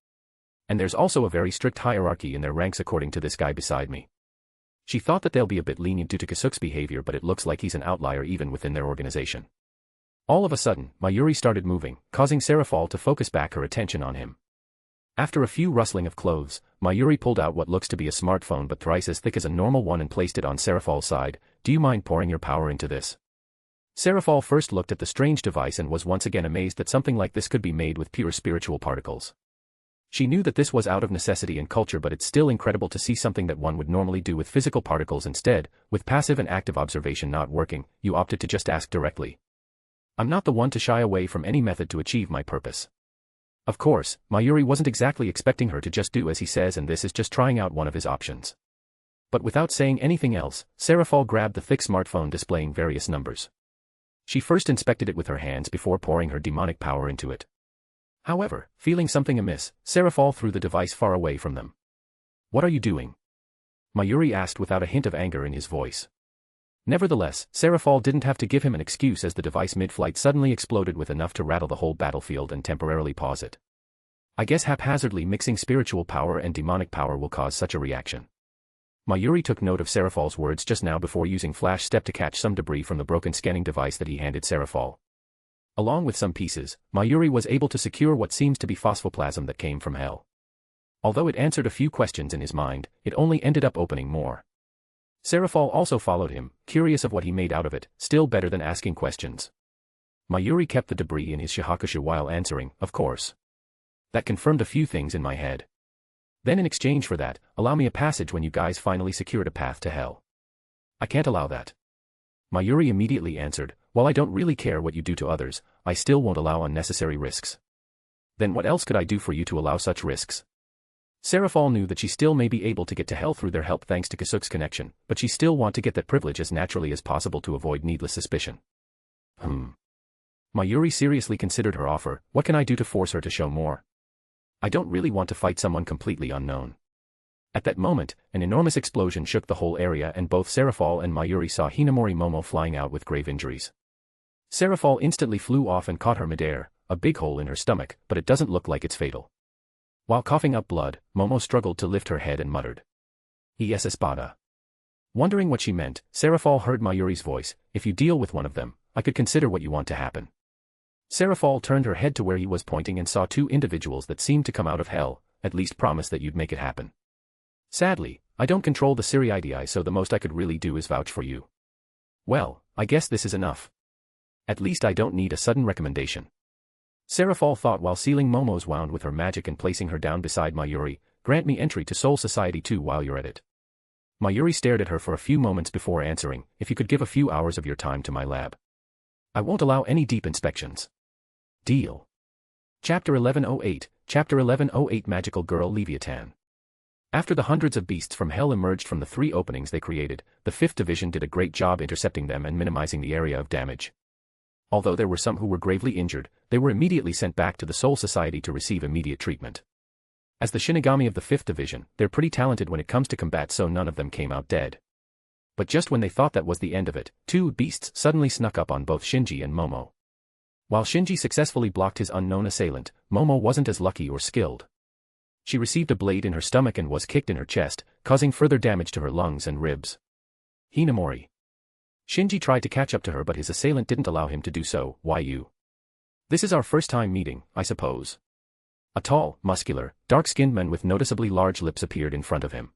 B: And there's also a very strict hierarchy in their ranks according to this guy beside me. She thought that they'll be a bit lenient due to Kisuke's behavior but it looks like he's an outlier even within their organization. All of a sudden, Mayuri started moving, causing Serafal to focus back her attention on him. After a few rustling of clothes, Mayuri pulled out what looks to be a smartphone but thrice as thick as a normal one and placed it on Serafal's side. Do you mind pouring your power into this? Serafal first looked at the strange device and was once again amazed that something like this could be made with pure spiritual particles. She knew that this was out of necessity and culture but it's still incredible to see something that one would normally do with physical particles instead, with passive and active observation not working, you opted to just ask directly. I'm not the one to shy away from any method to achieve my purpose. Of course, Mayuri wasn't exactly expecting her to just do as he says and this is just trying out one of his options. But without saying anything else, Serafal grabbed the thick smartphone displaying various numbers. She first inspected it with her hands before pouring her demonic power into it. However, feeling something amiss, Serafal threw the device far away from them. What are you doing? Mayuri asked without a hint of anger in his voice. Nevertheless, Serafal didn't have to give him an excuse as the device mid-flight suddenly exploded with enough to rattle the whole battlefield and temporarily pause it. I guess haphazardly mixing spiritual power and demonic power will cause such a reaction. Mayuri took note of Serafal's words just now before using Flash Step to catch some debris from the broken scanning device that he handed Serafal. Along with some pieces, Mayuri was able to secure what seems to be phosphoplasm that came from hell. Although it answered a few questions in his mind, it only ended up opening more. Serafal also followed him, curious of what he made out of it, still better than asking questions. Mayuri kept the debris in his shahakusha while answering, of course. That confirmed a few things in my head. Then in exchange for that, allow me a passage when you guys finally secured a path to hell. I can't allow that. Mayuri immediately answered, while I don't really care what you do to others, I still won't allow unnecessary risks. Then what else could I do for you to allow such risks? Serafal knew that she still may be able to get to hell through their help thanks to Kisuke's connection, but she still want to get that privilege as naturally as possible to avoid needless suspicion. Mayuri seriously considered her offer. What can I do to force her to show more? I don't really want to fight someone completely unknown. At that moment, an enormous explosion shook the whole area and both Serafal and Mayuri saw Hinamori Momo flying out with grave injuries. Serafal instantly flew off and caught her midair, a big hole in her stomach, but it doesn't look like it's fatal. While coughing up blood, Momo struggled to lift her head and muttered, "Es espada." Wondering what she meant, Serafal heard Mayuri's voice, "If you deal with one of them, I could consider what you want to happen." Serafal turned her head to where he was pointing and saw 2 individuals that seemed to come out of hell. At least promise that you'd make it happen. Sadly, I don't control the Siriiti, so the most I could really do is vouch for you. Well, I guess this is enough. At least I don't need a sudden recommendation. Serafal thought while sealing Momo's wound with her magic and placing her down beside Mayuri. Grant me entry to Soul Society too while you're at it. Mayuri stared at her for a few moments before answering, if you could give a few hours of your time to my lab. I won't allow any deep inspections. Deal. Chapter 1108, Chapter 1108 Magical Girl Leviathan. After the hundreds of beasts from hell emerged from the 3 openings they created, the 5th Division did a great job intercepting them and minimizing the area of damage. Although there were some who were gravely injured, they were immediately sent back to the Soul Society to receive immediate treatment. As the Shinigami of the 5th Division, they're pretty talented when it comes to combat, so none of them came out dead. But just when they thought that was the end of it, 2 beasts suddenly snuck up on both Shinji and Momo. While Shinji successfully blocked his unknown assailant, Momo wasn't as lucky or skilled. She received a blade in her stomach and was kicked in her chest, causing further damage to her lungs and ribs. Hinamori. Shinji tried to catch up to her, but his assailant didn't allow him to do so. Why you? This is our first time meeting, I suppose. A tall, muscular, dark-skinned man with noticeably large lips appeared in front of him.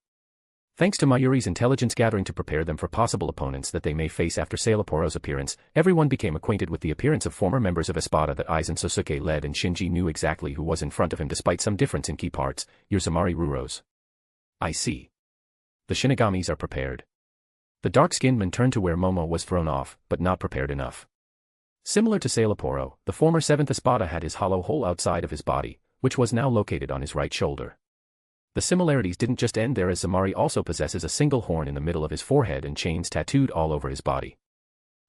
B: Thanks to Mayuri's intelligence gathering to prepare them for possible opponents that they may face after Sailaporo's appearance, everyone became acquainted with the appearance of former members of Espada that Aizen Sosuke led, and Shinji knew exactly who was in front of him despite some difference in key parts. Uzumari Ruros. I see. The Shinigamis are prepared. The dark-skinned man turned to where Momo was thrown off, but not prepared enough. Similar to Sailaporo, the former 7th Espada had his hollow hole outside of his body, which was now located on his right shoulder. The similarities didn't just end there, as Zamari also possesses a single horn in the middle of his forehead and chains tattooed all over his body.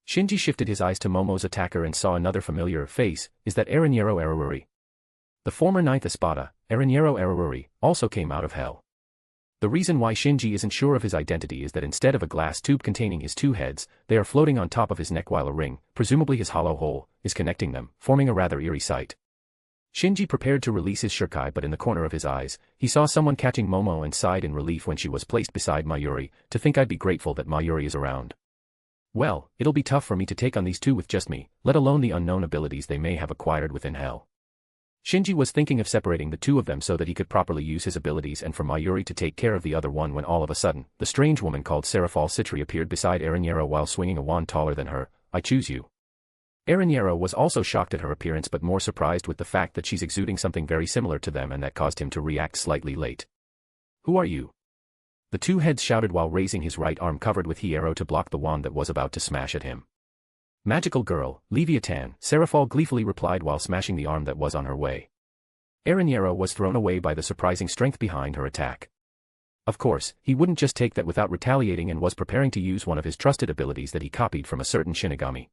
B: Shinji shifted his eyes to Momo's attacker and saw another familiar face. Is that Erinjiro Araruri? The former 9th Espada, Erinjiro Araruri, also came out of hell. The reason why Shinji isn't sure of his identity is that instead of a glass tube containing his 2 heads, they are floating on top of his neck, while a ring, presumably his hollow hole, is connecting them, forming a rather eerie sight. Shinji prepared to release his shuriken, but in the corner of his eyes, he saw someone catching Momo and sighed in relief when she was placed beside Mayuri. To think I'd be grateful that Mayuri is around. Well, it'll be tough for me to take on these 2 with just me, let alone the unknown abilities they may have acquired within hell. Shinji was thinking of separating the 2 of them so that he could properly use his abilities and for Mayuri to take care of the other one, when all of a sudden, the strange woman called Serafal Citri appeared beside Erinjiro while swinging a wand taller than her. I choose you. Erinjiro was also shocked at her appearance, but more surprised with the fact that she's exuding something very similar to them, and that caused him to react slightly late. Who are you? The 2 heads shouted while raising his right arm covered with Hiero to block the wand that was about to smash at him. Magical Girl, Leviathan, Serafal gleefully replied while smashing the arm that was on her way. Erinjiro was thrown away by the surprising strength behind her attack. Of course, he wouldn't just take that without retaliating and was preparing to use one of his trusted abilities that he copied from a certain Shinigami.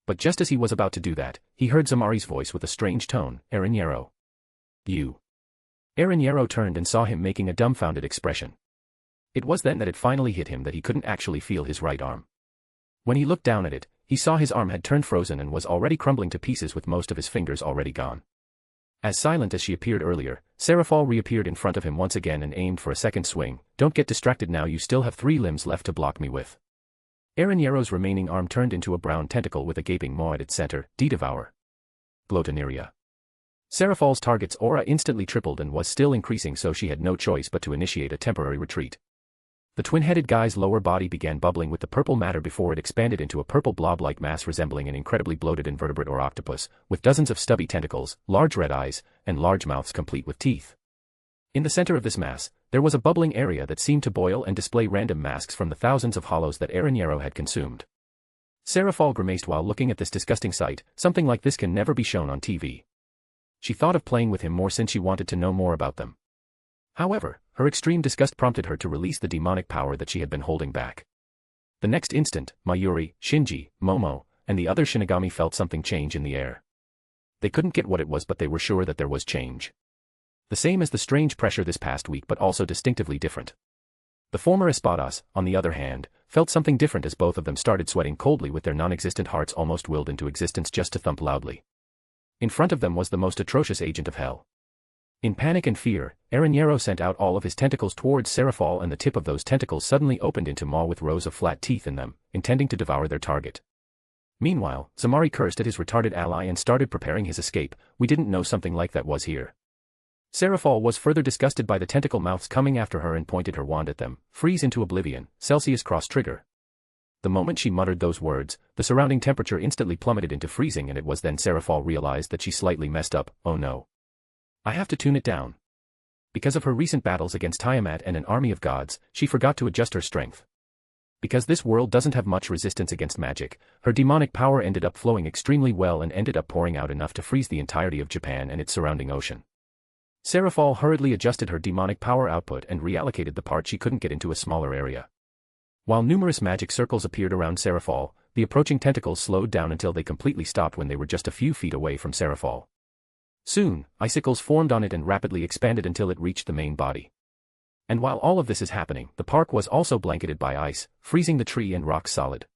B: But just as he was about to do that, he heard Zamari's voice with a strange tone. Erinjiro. You. Erinjiro turned and saw him making a dumbfounded expression. It was then that it finally hit him that he couldn't actually feel his right arm. When he looked down at it, he saw his arm had turned frozen and was already crumbling to pieces with most of his fingers already gone. As silent as she appeared earlier, Serafal reappeared in front of him once again and aimed for a second swing. Don't get distracted now, you still have 3 limbs left to block me with. Erinjiro's remaining arm turned into a brown tentacle with a gaping maw at its center. Devour. Glotoneria. Serafal's target's aura instantly tripled and was still increasing, so she had no choice but to initiate a temporary retreat. The twin-headed guy's lower body began bubbling with the purple matter before it expanded into a purple blob-like mass resembling an incredibly bloated invertebrate or octopus, with dozens of stubby tentacles, large red eyes, and large mouths complete with teeth. In the center of this mass, there was a bubbling area that seemed to boil and display random masks from the thousands of hollows that Erinjiro had consumed. Serafal grimaced while looking at this disgusting sight. Something like this can never be shown on TV. She thought of playing with him more since she wanted to know more about them. However, her extreme disgust prompted her to release the demonic power that she had been holding back. The next instant, Mayuri, Shinji, Momo, and the other Shinigami felt something change in the air. They couldn't get what it was, but they were sure that there was change. The same as the strange pressure this past week, but also distinctively different. The former Espadas, on the other hand, felt something different as both of them started sweating coldly with their non-existent hearts almost willed into existence just to thump loudly. In front of them was the most atrocious agent of hell. In panic and fear, Erinjiro sent out all of his tentacles towards Serafal, and the tip of those tentacles suddenly opened into maw with rows of flat teeth in them, intending to devour their target. Meanwhile, Zamari cursed at his retarded ally and started preparing his escape. We didn't know something like that was here. Serafal was further disgusted by the tentacle mouths coming after her and pointed her wand at them. Freeze into oblivion, Celsius cross trigger. The moment she muttered those words, the surrounding temperature instantly plummeted into freezing, and it was then Serafal realized that she slightly messed up. Oh no. I have to tune it down. Because of her recent battles against Tiamat and an army of gods, she forgot to adjust her strength. Because this world doesn't have much resistance against magic, her demonic power ended up flowing extremely well and ended up pouring out enough to freeze the entirety of Japan and its surrounding ocean. Seraphol hurriedly adjusted her demonic power output and reallocated the part she couldn't get into a smaller area. While numerous magic circles appeared around Seraphol, the approaching tentacles slowed down until they completely stopped when they were just a few feet away from Seraphol. Soon, icicles formed on it and rapidly expanded until it reached the main body. And while all of this is happening, the park was also blanketed by ice, freezing the tree and rocks solid.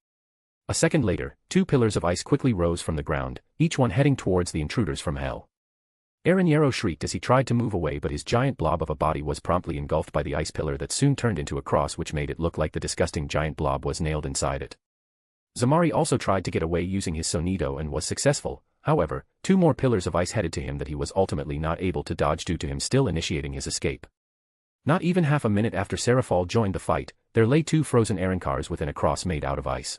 B: A second later, 2 pillars of ice quickly rose from the ground, each one heading towards the intruders from hell. Aaron Yarrow shrieked as he tried to move away, but his giant blob of a body was promptly engulfed by the ice pillar that soon turned into a cross, which made it look like the disgusting giant blob was nailed inside it. Zamari also tried to get away using his sonido and was successful. However, 2 more pillars of ice headed to him that he was ultimately not able to dodge due to him still initiating his escape. Not even half a minute after Seraphol joined the fight, there lay 2 frozen Arancars within a cross made out of ice.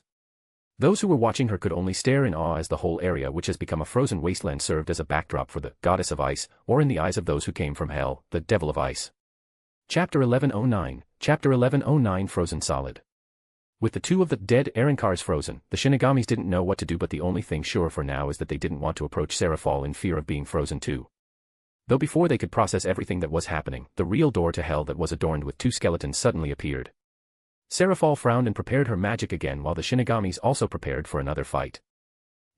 B: Those who were watching her could only stare in awe as the whole area, which has become a frozen wasteland, served as a backdrop for the goddess of ice, or in the eyes of those who came from hell, the devil of ice. Chapter 1109, Chapter 1109 Frozen Solid. With the 2 of the dead Arancars frozen, the Shinigamis didn't know what to do, but the only thing sure for now is that they didn't want to approach Seraphol in fear of being frozen too. Though before they could process everything that was happening, the real door to hell that was adorned with 2 skeletons suddenly appeared. Seraphol frowned and prepared her magic again, while the Shinigamis also prepared for another fight.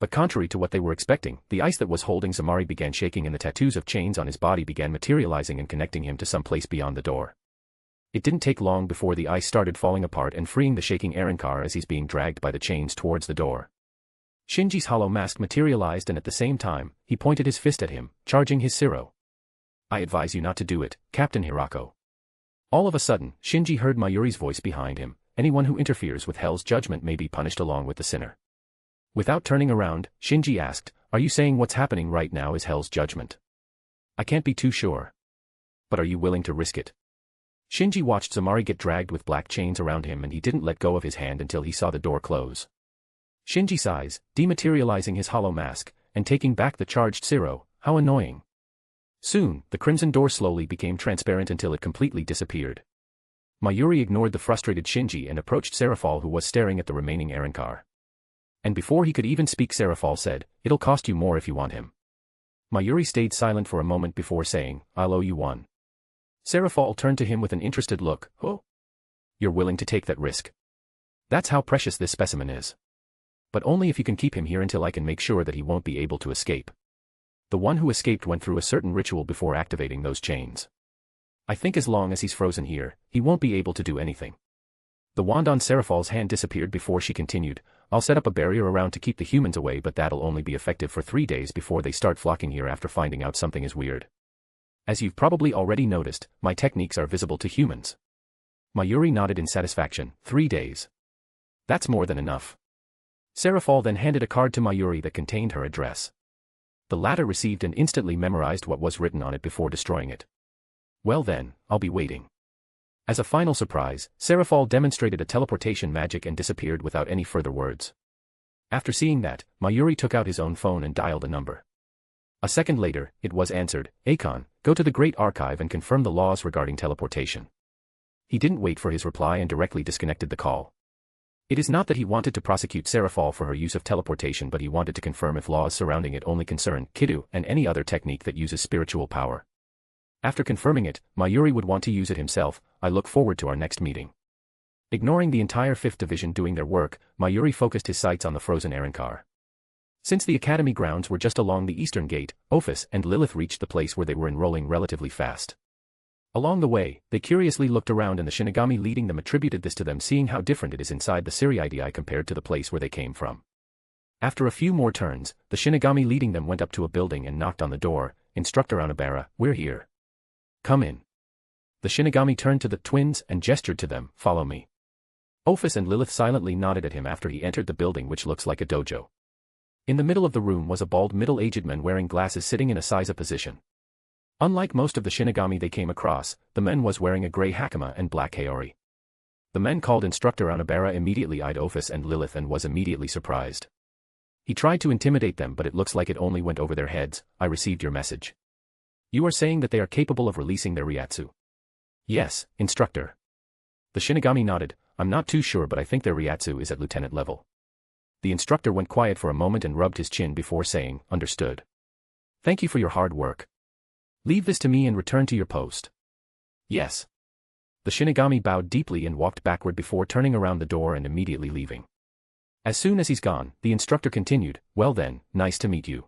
B: But contrary to what they were expecting, the ice that was holding Zamari began shaking and the tattoos of chains on his body began materializing and connecting him to some place beyond the door. It didn't take long before the ice started falling apart and freeing the shaking Arankar as he's being dragged by the chains towards the door. Shinji's hollow mask materialized, and at the same time, he pointed his fist at him, charging his Siro. "I advise you not to do it, Captain Hirako." All of a sudden, Shinji heard Mayuri's voice behind him. Anyone who interferes with hell's judgment may be punished along with the sinner. Without turning around, Shinji asked, "Are you saying what's happening right now is hell's judgment?" "I can't be too sure. But are you willing to risk it?" Shinji watched Zamari get dragged with black chains around him, and he didn't let go of his hand until he saw the door close. Shinji sighs, dematerializing his hollow mask, and taking back the charged Siro. How annoying. Soon, the crimson door slowly became transparent until it completely disappeared. Mayuri ignored the frustrated Shinji and approached Seraphol, who was staring at the remaining Arankar. And before he could even speak, Seraphol said, "It'll cost you more if you want him." Mayuri stayed silent for a moment before saying, "I'll owe you one." Seraphol turned to him with an interested look. "Oh? You're willing to take that risk? That's how precious this specimen is. But only if you can keep him here until I can make sure that he won't be able to escape. The one who escaped went through a certain ritual before activating those chains. I think as long as he's frozen here, he won't be able to do anything." The wand on Seraphol's hand disappeared before she continued, "I'll set up a barrier around to keep the humans away, but that'll only be effective for 3 days before they start flocking here after finding out something is weird. As you've probably already noticed, my techniques are visible to humans." Mayuri nodded in satisfaction. 3 days. That's more than enough. Seraphol then handed a card to Mayuri that contained her address. The latter received and instantly memorized what was written on it before destroying it. "Well then, I'll be waiting." As a final surprise, Seraphol demonstrated a teleportation magic and disappeared without any further words. After seeing that, Mayuri took out his own phone and dialed a number. A second later, it was answered. "Akon, go to the Great Archive and confirm the laws regarding teleportation." He didn't wait for his reply and directly disconnected the call. It is not that he wanted to prosecute Seraphol for her use of teleportation, but he wanted to confirm if laws surrounding it only concern Kidu and any other technique that uses spiritual power. After confirming it, Mayuri would want to use it himself. "I look forward to our next meeting." Ignoring the entire 5th Division doing their work, Mayuri focused his sights on the frozen Arankar. Since the academy grounds were just along the eastern gate, Ophis and Lilith reached the place where they were enrolling relatively fast. Along the way, they curiously looked around, and the Shinigami leading them attributed this to them seeing how different it is inside the Siriidii compared to the place where they came from. After a few more turns, the Shinigami leading them went up to a building and knocked on the door. "Instructor Onabara, we're here. Come in." The Shinigami turned to the twins and gestured to them, "Follow me." Ophis and Lilith silently nodded at him after he entered the building, which looks like a dojo. In the middle of the room was a bald middle-aged man wearing glasses sitting in a Seiza position. Unlike most of the Shinigami they came across, the man was wearing a gray hakama and black haori. The man called Instructor Onabara immediately eyed Ophis and Lilith and was immediately surprised. He tried to intimidate them, but it looks like it only went over their heads. "I received your message. You are saying that they are capable of releasing their Ryatsu?" "Yes, Instructor." The Shinigami nodded. "I'm not too sure, but I think their Ryatsu is at lieutenant level." The instructor went quiet for a moment and rubbed his chin before saying, "Understood. Thank you for your hard work." Leave this to me and return to your post. Yes. The Shinigami bowed deeply and walked backward before turning around the door and immediately leaving. As soon as he's gone, the instructor continued, well then, nice to meet you.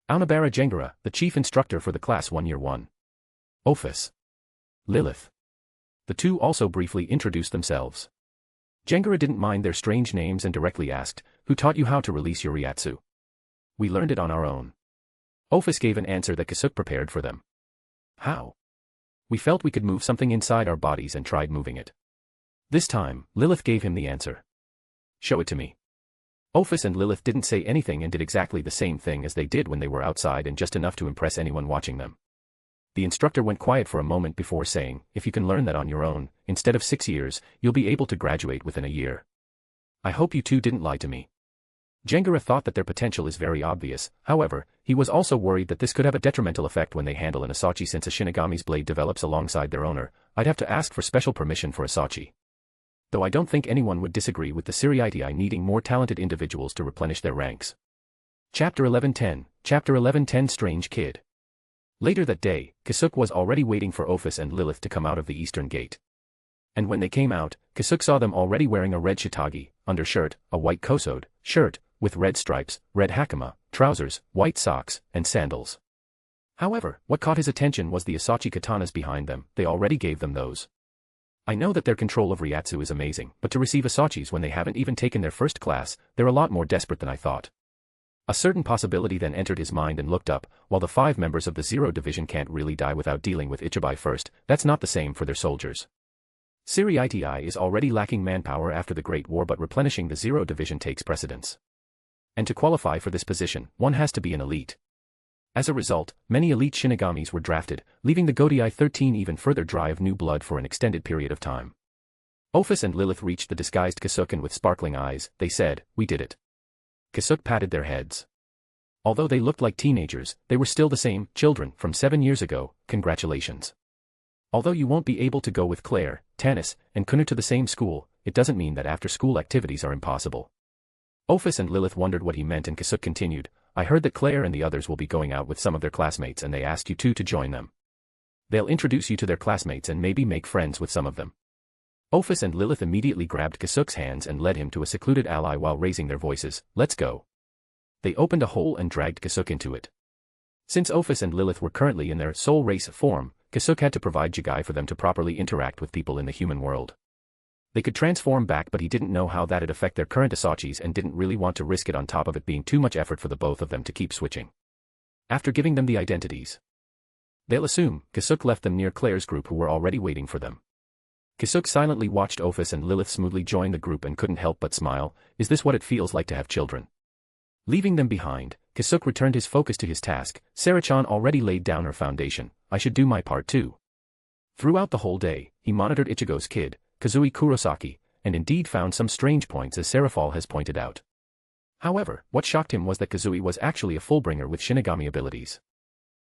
B: Aonibara Jengara, the chief instructor for the class 1 year 1. Ophis. Lilith. The two also briefly introduced themselves. Jengara didn't mind their strange names and directly asked, who taught you how to release your Ryatsu? We learned it on our own. Ophis gave an answer that Kisuke prepared for them. How? We felt we could move something inside our bodies and tried moving it. This time, Lilith gave him the answer. Show it to me. Ophis and Lilith didn't say anything and did exactly the same thing as they did when they were outside and just enough to impress anyone watching them. The instructor went quiet for a moment before saying, if you can learn that on your own, instead of 6 years, you'll be able to graduate within a year. I hope you two didn't lie to me. Jengara thought that their potential is very obvious, however, he was also worried that this could have a detrimental effect when they handle an Asachi since a Shinigami's blade develops alongside their owner. I'd have to ask for special permission for Asachi. Though I don't think anyone would disagree with the Seriitii needing more talented individuals to replenish their ranks. Chapter 1110, Chapter 1110 Strange Kid. Later that day, Kisuke was already waiting for Ophis and Lilith to come out of the eastern gate. And when they came out, Kisuke saw them already wearing a red shitage, undershirt, a white kosode, shirt, with red stripes, red hakama, trousers, white socks, and sandals. However, what caught his attention was the Asachi katanas behind them. They already gave them those. I know that their control of Ryatsu is amazing, but to receive Asachis when they haven't even taken their first class, they're a lot more desperate than I thought. A certain possibility then entered his mind and looked up. While the 5 members of the Zero Division can't really die without dealing with Ichibai first, that's not the same for their soldiers. Seriitii is already lacking manpower after the Great War, but replenishing the Zero Division takes precedence. And to qualify for this position, one has to be an elite. As a result, many elite Shinigamis were drafted, leaving the Godii 13 even further dry of new blood for an extended period of time. Ophis and Lilith reached the disguised Kisuke and with sparkling eyes, they said, we did it. Kisuke patted their heads. Although they looked like teenagers, they were still the same, children, from 7 years ago, congratulations. Although you won't be able to go with Claire, Tanis, and Kunu to the same school, it doesn't mean that after-school activities are impossible. Ophis and Lilith wondered what he meant and Kisuke continued, I heard that Claire and the others will be going out with some of their classmates and they asked you two to join them. They'll introduce you to their classmates and maybe make friends with some of them. Ophis and Lilith immediately grabbed Kisuke's hands and led him to a secluded ally while raising their voices, let's go. They opened a hole and dragged Kisuke into it. Since Ophis and Lilith were currently in their soul race form, Kisuke had to provide Jigai for them to properly interact with people in the human world. They could transform back, but he didn't know how that'd affect their current Asachis and didn't really want to risk it on top of it being too much effort for the both of them to keep switching. After giving them the identities, they'll assume, Kisuke left them near Claire's group who were already waiting for them. Kisuke silently watched Ophis and Lilith smoothly join the group and couldn't help but smile. Is this what it feels like to have children? Leaving them behind, Kisuke returned his focus to his task. Sarah-chan already laid down her foundation, I should do my part too. Throughout the whole day, he monitored Ichigo's kid, Kazui Kurosaki, and indeed found some strange points as Serafal has pointed out. However, what shocked him was that Kazui was actually a Fullbringer with Shinigami abilities.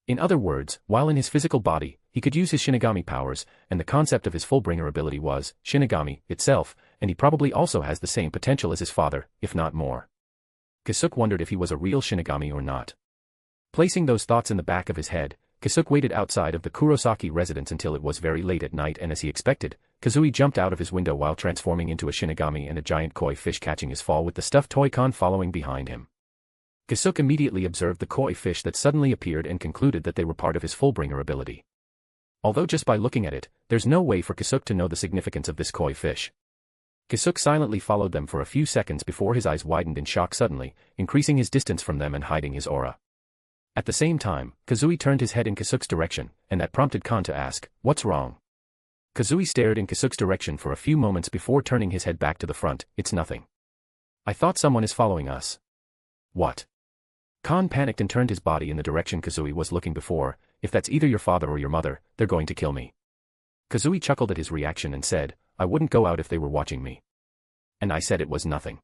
B: In other words, while in his physical body, he could use his Shinigami powers, and the concept of his Fullbringer ability was Shinigami itself, and he probably also has the same potential as his father, if not more. Kisuke wondered if he was a real Shinigami or not. Placing those thoughts in the back of his head, Kisuke waited outside of the Kurosaki residence until it was very late at night, and as he expected, Kazui jumped out of his window while transforming into a Shinigami and a giant koi fish catching his fall with the stuffed toy-con following behind him. Kisuke immediately observed the koi fish that suddenly appeared and concluded that they were part of his Fullbringer ability. Although just by looking at it, there's no way for Kisuke to know the significance of this koi fish. Kisuke silently followed them for a few seconds before his eyes widened in shock suddenly, increasing his distance from them and hiding his aura. At the same time, Kazui turned his head in Kisuke's direction, and that prompted Khan to ask, what's wrong? Kazui stared in Kisuke's direction for a few moments before turning his head back to the front, it's nothing. I thought someone is following us. What? Khan panicked and turned his body in the direction Kazui was looking before, if that's either your father or your mother, they're going to kill me. Kazui chuckled at his reaction and said, I wouldn't go out if they were watching me. And I said it was nothing.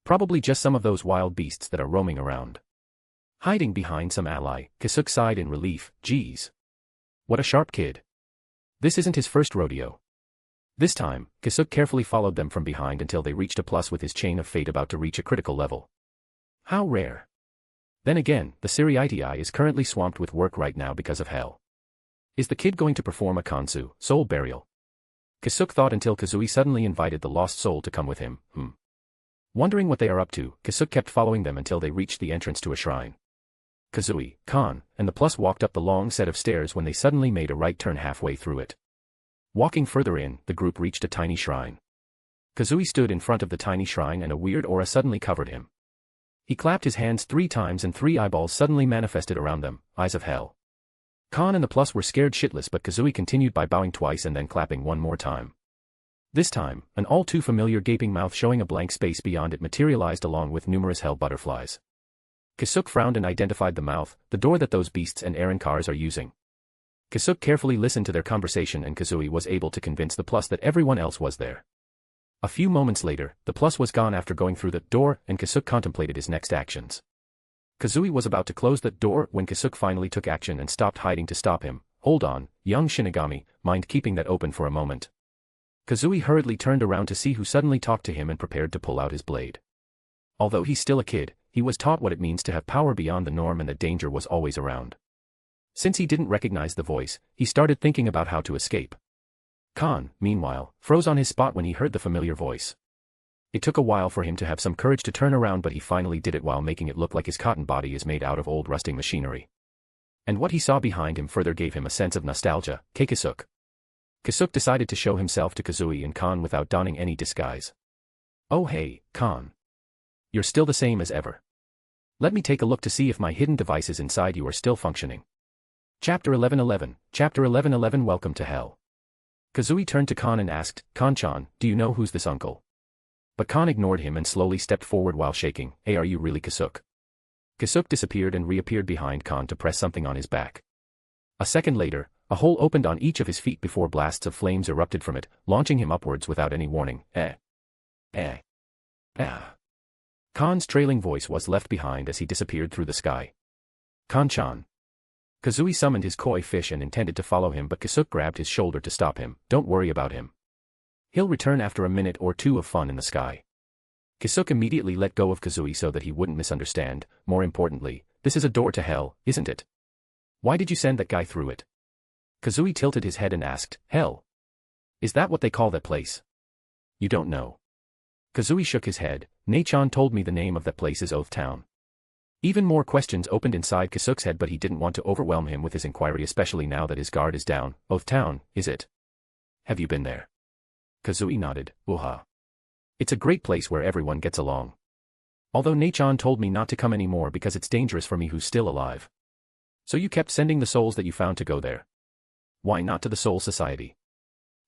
B: Probably just some of those wild beasts that are roaming around. Hiding behind some ally, Kisuke sighed in relief, geez. What a sharp kid. This isn't his first rodeo. This time, Kisuke carefully followed them from behind until they reached a plus with his chain of fate about to reach a critical level. How rare. Then again, the Siriitii is currently swamped with work right now because of hell. Is the kid going to perform a kansu, soul burial? Kisuke thought until Kazui suddenly invited the lost soul to come with him. Wondering what they are up to, Kisuke kept following them until they reached the entrance to a shrine. Kazui, Kan, and the Plus walked up the long set of stairs when they suddenly made a right turn halfway through it. Walking further in, the group reached a tiny shrine. Kazui stood in front of the tiny shrine and a weird aura suddenly covered him. He clapped his hands 3 times and 3 eyeballs suddenly manifested around them, eyes of hell. Kan and the Plus were scared shitless, but Kazui continued by bowing twice and then clapping one more time. This time, an all too familiar gaping mouth showing a blank space beyond it materialized along with numerous hell butterflies. Kisuke frowned and identified the mouth, the door that those beasts and Reincarnated are using. Kisuke carefully listened to their conversation and Kazui was able to convince the Plus that everyone else was there. A few moments later, the Plus was gone after going through the door and Kisuke contemplated his next actions. Kazui was about to close the door when Kisuke finally took action and stopped hiding to stop him. Hold on, young Shinigami, mind keeping that open for a moment. Kazui hurriedly turned around to see who suddenly talked to him and prepared to pull out his blade. Although he's still a kid, he was taught what it means to have power beyond the norm and that danger was always around. Since he didn't recognize the voice, he started thinking about how to escape. Kan, meanwhile, froze on his spot when he heard the familiar voice. It took a while for him to have some courage to turn around, but he finally did it while making it look like his cotton body is made out of old rusting machinery. And what he saw behind him further gave him a sense of nostalgia. Kisuke. Kisuke decided to show himself to Kazui and Kan without donning any disguise. Oh hey, Kan. You're still the same as ever. Let me take a look to see if my hidden devices inside you are still functioning. Chapter 1111, Chapter 1111 Welcome to Hell. Kazui turned to Kan and asked, Kan-chan, do you know who's this uncle? But Kan ignored him and slowly stepped forward while shaking. Hey, are you really Kisuke? Kisuke disappeared and reappeared behind Kan to press something on his back. A second later, a hole opened on each of his feet before blasts of flames erupted from it, launching him upwards without any warning. Kan's trailing voice was left behind as he disappeared through the sky. Kan-chan. Kazui summoned his koi fish and intended to follow him, but Kisuke grabbed his shoulder to stop him. Don't worry about him. He'll return after a minute or two of fun in the sky. Kisuke immediately let go of Kazui so that he wouldn't misunderstand. More importantly, this is a door to hell, isn't it? Why did you send that guy through it? Kazui tilted his head and asked, Hell? Is that what they call that place? You don't know. Kazui shook his head. Nei-chan told me the name of that place is Oath Town. Even more questions opened inside Kisuke's head, but he didn't want to overwhelm him with his inquiry, especially now that his guard is down. Oath Town, is it? Have you been there? Kazui nodded. It's a great place where everyone gets along. Although Nei-chan told me not to come anymore because it's dangerous for me who's still alive. So you kept sending the souls that you found to go there. Why not to the Soul Society?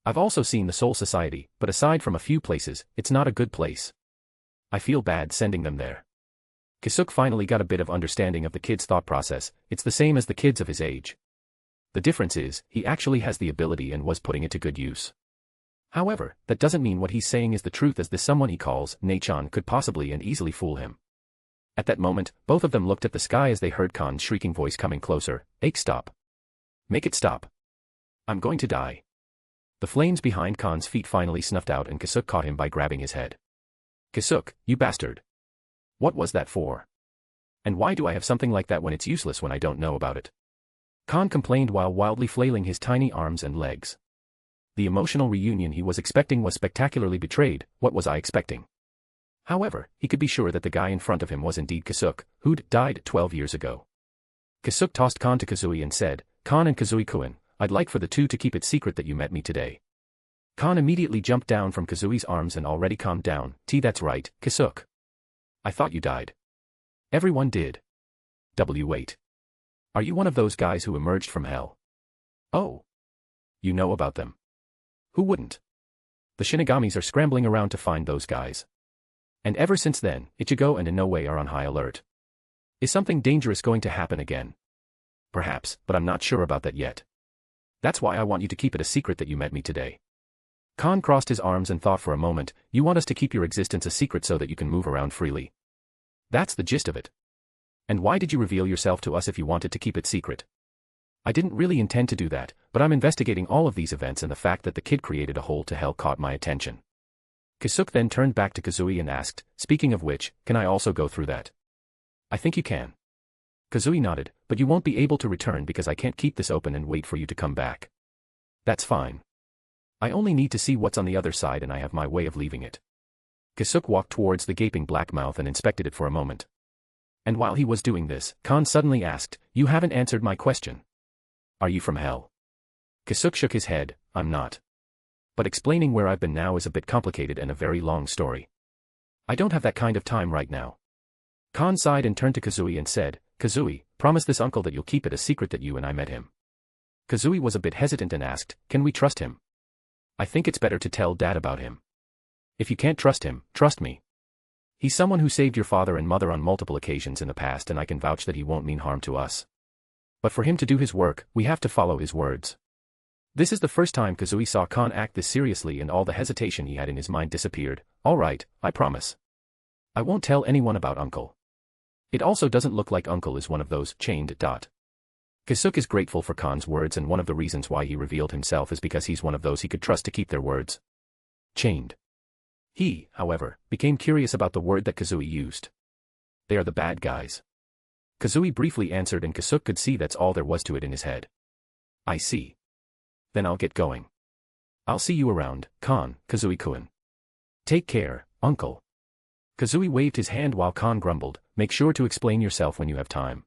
B: I've also seen the Soul Society, but aside from a few places, it's not a good place. I feel bad sending them there. Kisuke finally got a bit of understanding of the kid's thought process. It's the same as the kids of his age. The difference is, he actually has the ability and was putting it to good use. However, that doesn't mean what he's saying is the truth, as this someone he calls Nei-chan could possibly and easily fool him. At that moment, both of them looked at the sky as they heard Kan's shrieking voice coming closer. Ake, stop. Make it stop. I'm going to die. The flames behind Kan's feet finally snuffed out and Kisuke caught him by grabbing his head. Kisuke, you bastard. What was that for? And why do I have something like that when it's useless when I don't know about it? Kan complained while wildly flailing his tiny arms and legs. The emotional reunion he was expecting was spectacularly betrayed. What was I expecting? However, he could be sure that the guy in front of him was indeed Kisuke, who'd died 12 years ago. Kisuke tossed Kan to Kazui and said, Kan and Kazui-kun, I'd like for the two to keep it secret that you met me today. Kan immediately jumped down from Kazui's arms and already calmed down. That's right, Kisuke. I thought you died. Everyone did. Wait. Are you one of those guys who emerged from hell? Oh. You know about them. Who wouldn't? The Shinigamis are scrambling around to find those guys. And ever since then, Ichigo and Inoue are on high alert. Is something dangerous going to happen again? Perhaps, but I'm not sure about that yet. That's why I want you to keep it a secret that you met me today. Kan crossed his arms and thought for a moment. You want us to keep your existence a secret so that you can move around freely. That's the gist of it. And why did you reveal yourself to us if you wanted to keep it secret? I didn't really intend to do that, but I'm investigating all of these events and the fact that the kid created a hole to hell caught my attention. Kisuke then turned back to Kazui and asked, speaking of which, can I also go through that? I think you can. Kazui nodded, but you won't be able to return because I can't keep this open and wait for you to come back. That's fine. I only need to see what's on the other side and I have my way of leaving it. Kisuke walked towards the gaping black mouth and inspected it for a moment. And while he was doing this, Khan suddenly asked, "You haven't answered my question. Are you from hell?" Kisuke shook his head, "I'm not. But explaining where I've been now is a bit complicated and a very long story. I don't have that kind of time right now." Khan sighed and turned to Kazui and said, "Kazui, promise this uncle that you'll keep it a secret that you and I met him." Kazui was a bit hesitant and asked, "Can we trust him?" "I think it's better to tell Dad about him." "If you can't trust him, trust me. He's someone who saved your father and mother on multiple occasions in the past and I can vouch that he won't mean harm to us. But for him to do his work, we have to follow his words." This is the first time Kazui saw Khan act this seriously and all the hesitation he had in his mind disappeared. "All right, I promise. I won't tell anyone about Uncle. It also doesn't look like Uncle is one of those chained. Kisuke is grateful for Khan's words and one of the reasons why he revealed himself is because he's one of those he could trust to keep their words. Chained. He, however, became curious about the word that Kazui used. "They are the bad guys." Kazui briefly answered and Kisuke could see that's all there was to it in his head. "I see. Then I'll get going. I'll see you around, Khan, Kazui-kun. Take care, Uncle." Kazui waved his hand while Khan grumbled, "Make sure to explain yourself when you have time."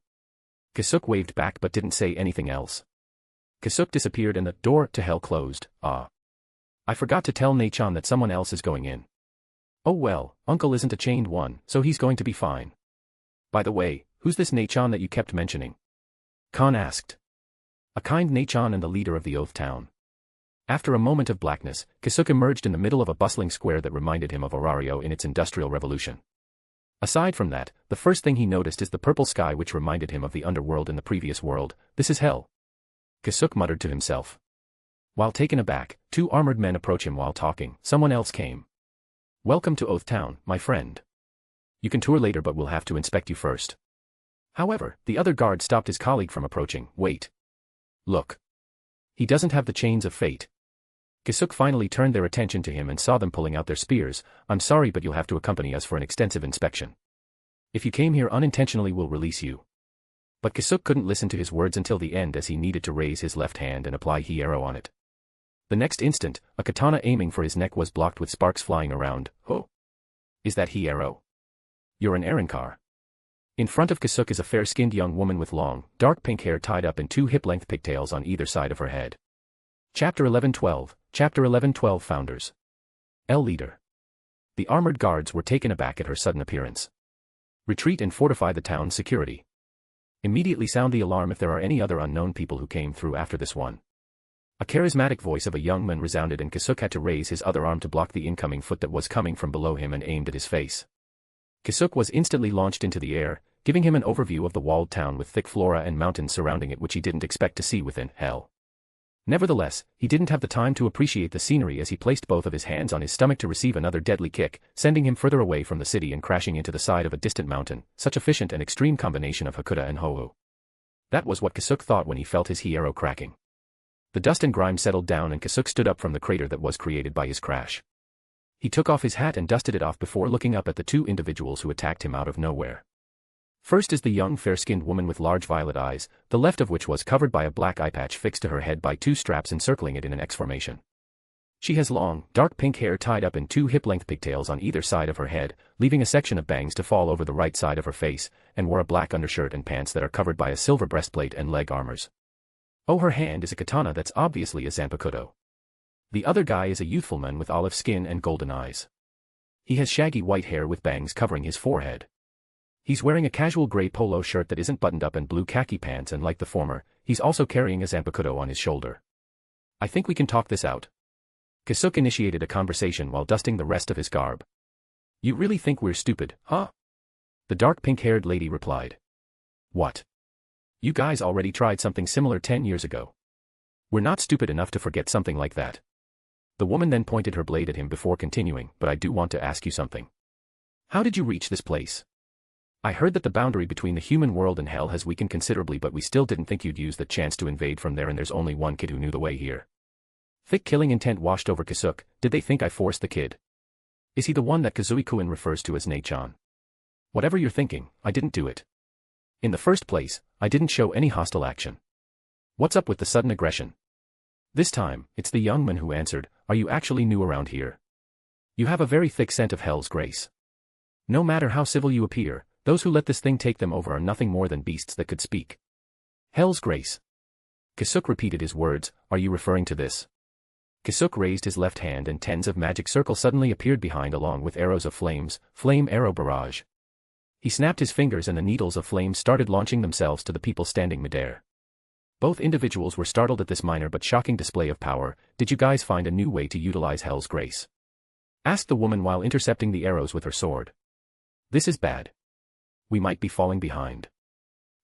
B: Kisuke waved back but didn't say anything else. Kisuke disappeared and the door to hell closed. I forgot to tell Nei-chan that someone else is going in. Oh well, Uncle isn't a chained one, so he's going to be fine. By the way, who's this Nei-chan that you kept mentioning? Khan asked. A kind Nei-chan and the leader of the Oath Town. After a moment of blackness, Kisuke emerged in the middle of a bustling square that reminded him of Orario in its industrial revolution. Aside from that, the first thing he noticed is the purple sky which reminded him of the underworld in the previous world. This is hell. Kisuke muttered to himself. While taken aback, two armored men approach him while talking. Someone else came. "Welcome to Oath Town, my friend. You can tour later but we'll have to inspect you first." However, the other guard stopped his colleague from approaching. "Wait. Look. He doesn't have the chains of fate." Kisuke finally turned their attention to him and saw them pulling out their spears. "I'm sorry but you'll have to accompany us for an extensive inspection. If you came here unintentionally we'll release you." But Kisuke couldn't listen to his words until the end as he needed to raise his left hand and apply Hiero on it. The next instant, a katana aiming for his neck was blocked with sparks flying around. "Oh. Is that Hiero? You're an Arankar." In front of Kisuke is a fair-skinned young woman with long, dark pink hair tied up in two hip-length pigtails on either side of her head. Chapter 1112, Chapter 1112 Founders. L Leader. The armored guards were taken aback at her sudden appearance. "Retreat and fortify the town's security. Immediately sound the alarm if there are any other unknown people who came through after this one." A charismatic voice of a young man resounded and Kisuke had to raise his other arm to block the incoming foot that was coming from below him and aimed at his face. Kisuke was instantly launched into the air, giving him an overview of the walled town with thick flora and mountains surrounding it which he didn't expect to see within hell. Nevertheless, he didn't have the time to appreciate the scenery as he placed both of his hands on his stomach to receive another deadly kick, sending him further away from the city and crashing into the side of a distant mountain, such efficient and extreme combination of Hakuta and Hou. That was what Kisuke thought when he felt his Hiero cracking. The dust and grime settled down and Kisuke stood up from the crater that was created by his crash. He took off his hat and dusted it off before looking up at the two individuals who attacked him out of nowhere. First is the young fair-skinned woman with large violet eyes, the left of which was covered by a black eye patch fixed to her head by two straps encircling it in an X formation. She has long, dark pink hair tied up in two hip-length pigtails on either side of her head, leaving a section of bangs to fall over the right side of her face, and wore a black undershirt and pants that are covered by a silver breastplate and leg armors. Oh, her hand is a katana that's obviously a zanpakuto. The other guy is a youthful man with olive skin and golden eyes. He has shaggy white hair with bangs covering his forehead. He's wearing a casual gray polo shirt that isn't buttoned up and blue khaki pants and like the former, he's also carrying a zanpakuto on his shoulder. "I think we can talk this out." Kisuke initiated a conversation while dusting the rest of his garb. "You really think we're stupid, huh?" The dark pink-haired lady replied. "What? You guys already tried something similar 10 years ago. We're not stupid enough to forget something like that." The woman then pointed her blade at him before continuing, "But I do want to ask you something. How did you reach this place? I heard that the boundary between the human world and hell has weakened considerably but we still didn't think you'd use the chance to invade from there and there's only one kid who knew the way here." Thick killing intent washed over Kisuke. "Did they think I forced the kid? Is he the one that Kazui-kun refers to as Nei-chan? Whatever you're thinking, I didn't do it. In the first place, I didn't show any hostile action. What's up with the sudden aggression? This time, it's the young man who answered, are you actually new around here? You have a very thick scent of hell's grace. No matter how civil you appear, those who let this thing take them over are nothing more than beasts that could speak. Hell's grace. Kisuke repeated his words, are you referring to this? Kisuke raised his left hand and tens of magic circles suddenly appeared behind along with arrows of flames, flame arrow barrage. He snapped his fingers and the needles of flame started launching themselves to the people standing midair. Both individuals were startled at this minor but shocking display of power. Did you guys find a new way to utilize hell's grace? Asked the woman while intercepting the arrows with her sword. This is bad. We might be falling behind.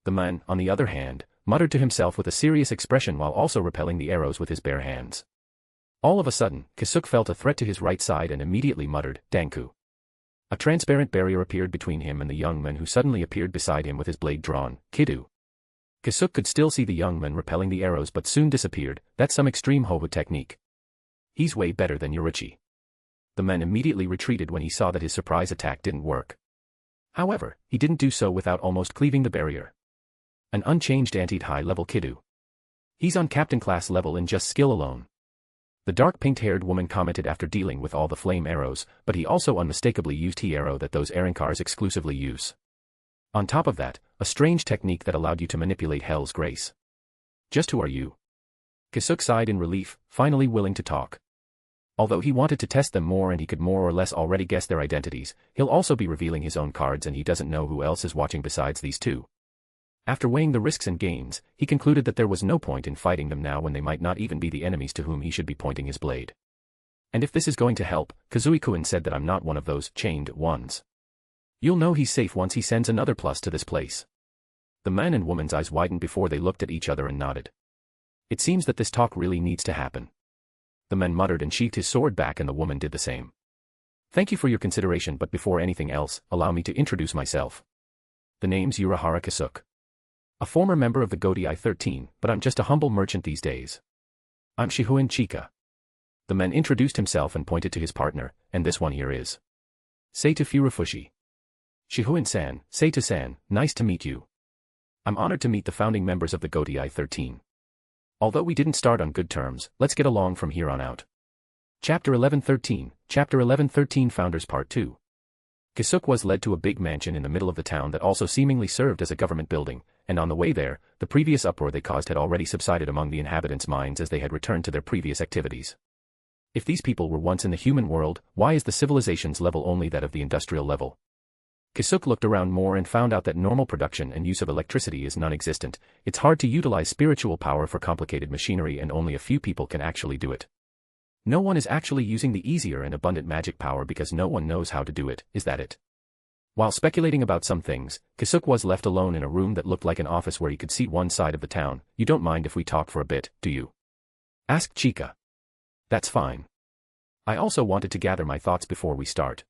B: The man, on the other hand, muttered to himself with a serious expression while also repelling the arrows with his bare hands. All of a sudden, Kisuke felt a threat to his right side and immediately muttered, Danku. A transparent barrier appeared between him and the young man who suddenly appeared beside him with his blade drawn, Kidu. Kisuke could still see the young man repelling the arrows but soon disappeared. That's some extreme Hovu technique. He's way better than Yorichi. The man immediately retreated when he saw that his surprise attack didn't work. However, he didn't do so without almost cleaving the barrier. An unchanged anti-high-level Kidu. He's on captain class level in just skill alone. The dark pink-haired woman commented after dealing with all the flame arrows, but he also unmistakably used the arrow that those Arinkars exclusively use. On top of that, a strange technique that allowed you to manipulate hell's grace. Just who are you? Kisuke sighed in relief, finally willing to talk. Although he wanted to test them more and he could more or less already guess their identities, he'll also be revealing his own cards and he doesn't know who else is watching besides these two. After weighing the risks and gains, he concluded that there was no point in fighting them now when they might not even be the enemies to whom he should be pointing his blade. And if this is going to help, Kazui-kun said that I'm not one of those chained ones. You'll know he's safe once he sends another plus to this place. The man and woman's eyes widened before they looked at each other and nodded. It seems that this talk really needs to happen. The man muttered and sheathed his sword back and the woman did the same. Thank you for your consideration, but before anything else, allow me to introduce myself. The name's Urahara Kisuke. A former member of the Godai 13, but I'm just a humble merchant these days. I'm Shihuin Chika. The man introduced himself and pointed to his partner, and this one here is Seitu Furufushi. Shihuin-san, Seitu-san, nice to meet you. I'm honored to meet the founding members of the Godai 13. Although we didn't start on good terms, let's get along from here on out. Chapter 1113 Founders Part 2. Kisuke was led to a big mansion in the middle of the town that also seemingly served as a government building, and on the way there, the previous uproar they caused had already subsided among the inhabitants' minds as they had returned to their previous activities. If these people were once in the human world, why is the civilization's level only that of the industrial level? Kisuke looked around more and found out that normal production and use of electricity is non-existent. It's hard to utilize spiritual power for complicated machinery and only a few people can actually do it. No one is actually using the easier and abundant magic power because no one knows how to do it, is that it? While speculating about some things, Kisuke was left alone in a room that looked like an office where he could see one side of the town. You don't mind if we talk for a bit, do you? Asked Chika. That's fine. I also wanted to gather my thoughts before we start.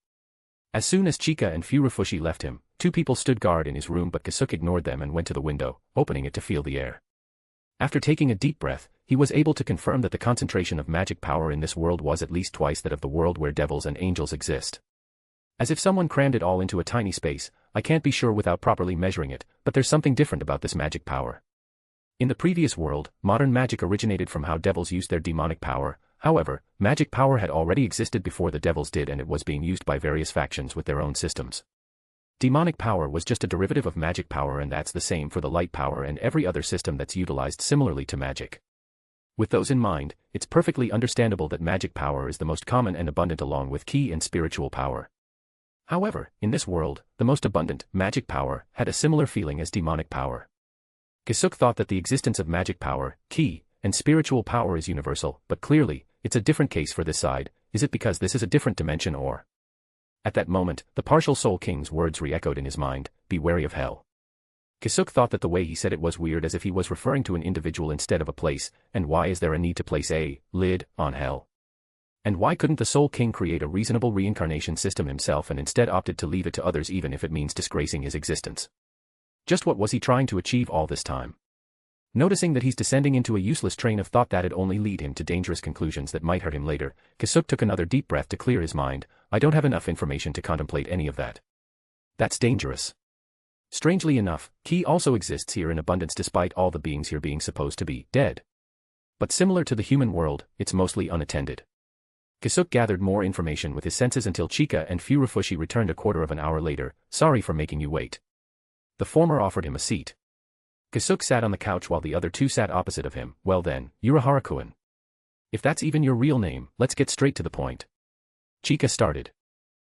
B: As soon as Chika and Furufushi left him, two people stood guard in his room but Kisuke ignored them and went to the window, opening it to feel the air. After taking a deep breath, he was able to confirm that the concentration of magic power in this world was at least twice that of the world where devils and angels exist. As if someone crammed it all into a tiny space. I can't be sure without properly measuring it, but there's something different about this magic power. In the previous world, modern magic originated from how devils used their demonic power. However, magic power had already existed before the devils did and it was being used by various factions with their own systems. Demonic power was just a derivative of magic power, and that's the same for the light power and every other system that's utilized similarly to magic. With those in mind, it's perfectly understandable that magic power is the most common and abundant along with ki and spiritual power. However, in this world, the most abundant, magic power, had a similar feeling as demonic power. Kisuke thought that the existence of magic power, ki, and spiritual power is universal, but clearly, it's a different case for this side. Is it because this is a different dimension or? At that moment, the partial Soul King's words re-echoed in his mind, be wary of hell. Kisuke thought that the way he said it was weird, as if he was referring to an individual instead of a place, and why is there a need to place a lid on hell? And why couldn't the Soul King create a reasonable reincarnation system himself and instead opted to leave it to others even if it means disgracing his existence? Just what was he trying to achieve all this time? Noticing that he's descending into a useless train of thought that'd only lead him to dangerous conclusions that might hurt him later, Kisuke took another deep breath to clear his mind. I don't have enough information to contemplate any of that. That's dangerous. Strangely enough, Ki also exists here in abundance despite all the beings here being supposed to be dead. But similar to the human world, it's mostly unattended. Kisuke gathered more information with his senses until Chika and Furufushi returned a quarter of an hour later. Sorry for making you wait. The former offered him a seat. Kisuke sat on the couch while the other two sat opposite of him. Well then, Urahara-kun. If that's even your real name, let's get straight to the point. Chika started.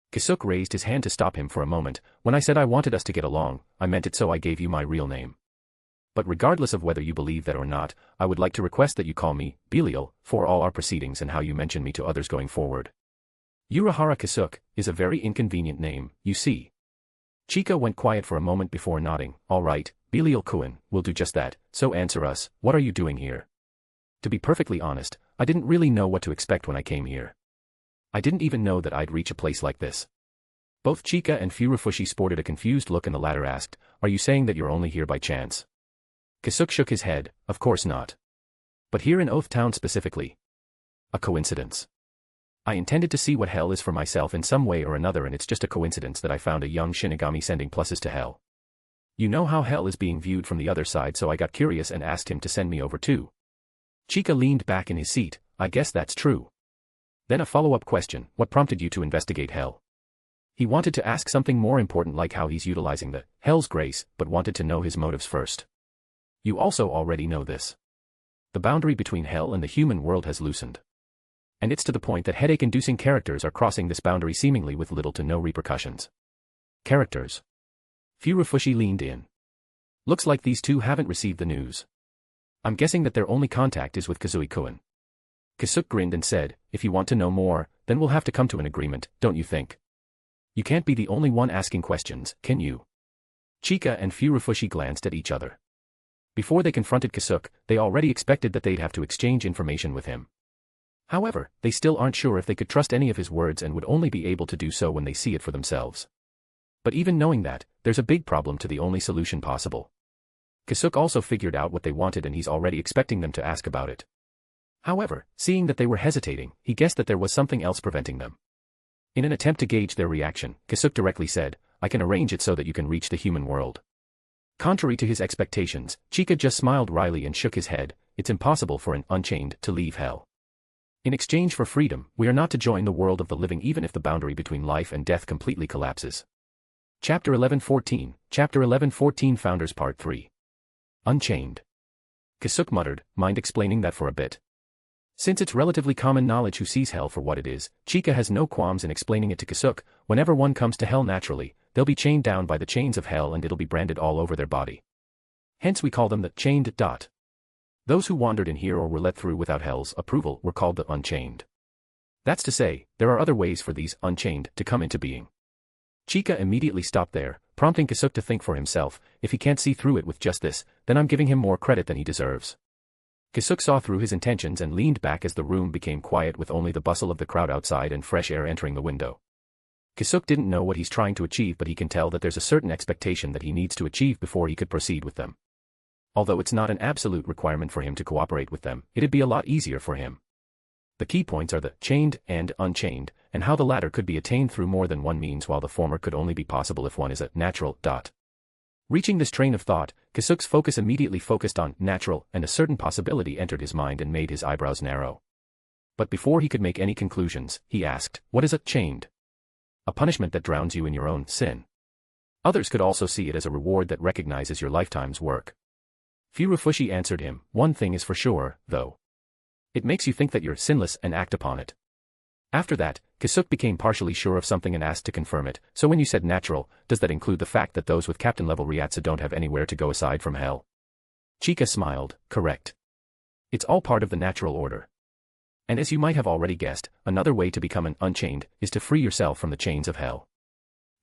B: Kisuke raised his hand to stop him for a moment. When I said I wanted us to get along, I meant it, so I gave you my real name. But regardless of whether you believe that or not, I would like to request that you call me Belial for all our proceedings and how you mention me to others going forward. Urahara Kisuke is a very inconvenient name, you see. Chika went quiet for a moment before nodding. All right, Belial-kun, we'll do just that, so answer us, what are you doing here? To be perfectly honest, I didn't really know what to expect when I came here. I didn't even know that I'd reach a place like this. Both Chika and Furufushi sported a confused look and the latter asked, are you saying that you're only here by chance? Kisuke shook his head, of course not. But here in Oath Town specifically. A coincidence. I intended to see what hell is for myself in some way or another, and it's just a coincidence that I found a young Shinigami sending pluses to hell. You know how hell is being viewed from the other side, so I got curious and asked him to send me over too. Chika leaned back in his seat. I guess that's true. Then a follow-up question, what prompted you to investigate hell? He wanted to ask something more important like how he's utilizing the hell's grace, but wanted to know his motives first. You also already know this. The boundary between hell and the human world has loosened. And it's to the point that headache-inducing characters are crossing this boundary seemingly with little to no repercussions. Characters. Furufushi leaned in. Looks like these two haven't received the news. I'm guessing that their only contact is with Kazui-kun. Kisuke grinned and said, if you want to know more, then we'll have to come to an agreement, don't you think? You can't be the only one asking questions, can you? Chika and Furufushi glanced at each other. Before they confronted Kisuke, they already expected that they'd have to exchange information with him. However, they still aren't sure if they could trust any of his words and would only be able to do so when they see it for themselves. But even knowing that, there's a big problem to the only solution possible. Kisuke also figured out what they wanted and he's already expecting them to ask about it. However, seeing that they were hesitating, he guessed that there was something else preventing them. In an attempt to gauge their reaction, Kisuke directly said, I can arrange it so that you can reach the human world. Contrary to his expectations, Chika just smiled wryly and shook his head. It's impossible for an unchained to leave hell. In exchange for freedom, we are not to join the world of the living even if the boundary between life and death completely collapses. Chapter 1114, Chapter 1114 Founders Part 3. Unchained. Kisuke muttered, mind explaining that for a bit? Since it's relatively common knowledge who sees hell for what it is, Chika has no qualms in explaining it to Kisuke. Whenever one comes to hell naturally, they'll be chained down by the chains of hell and it'll be branded all over their body. Hence we call them the chained. Those who wandered in here or were let through without hell's approval were called the unchained. That's to say, there are other ways for these unchained to come into being. Chika immediately stopped there, prompting Kisuke to think for himself, if he can't see through it with just this, then I'm giving him more credit than he deserves. Kisuke saw through his intentions and leaned back as the room became quiet with only the bustle of the crowd outside and fresh air entering the window. Kisuke didn't know what he's trying to achieve, but he can tell that there's a certain expectation that he needs to achieve before he could proceed with them. Although it's not an absolute requirement for him to cooperate with them, it'd be a lot easier for him. The key points are the chained and unchained, and how the latter could be attained through more than one means while the former could only be possible if one is a natural. Reaching this train of thought, Kisuke's focus immediately focused on natural, and a certain possibility entered his mind and made his eyebrows narrow. But before he could make any conclusions, he asked, what is a chained? A punishment that drowns you in your own sin. Others could also see it as a reward that recognizes your lifetime's work. Furufushi answered him, one thing is for sure, though. It makes you think that you're sinless and act upon it. After that, Kisuke became partially sure of something and asked to confirm it, so when you said natural, does that include the fact that those with captain-level Ryatsu don't have anywhere to go aside from hell? Chika smiled, correct. It's all part of the natural order. And as you might have already guessed, another way to become an unchained is to free yourself from the chains of hell.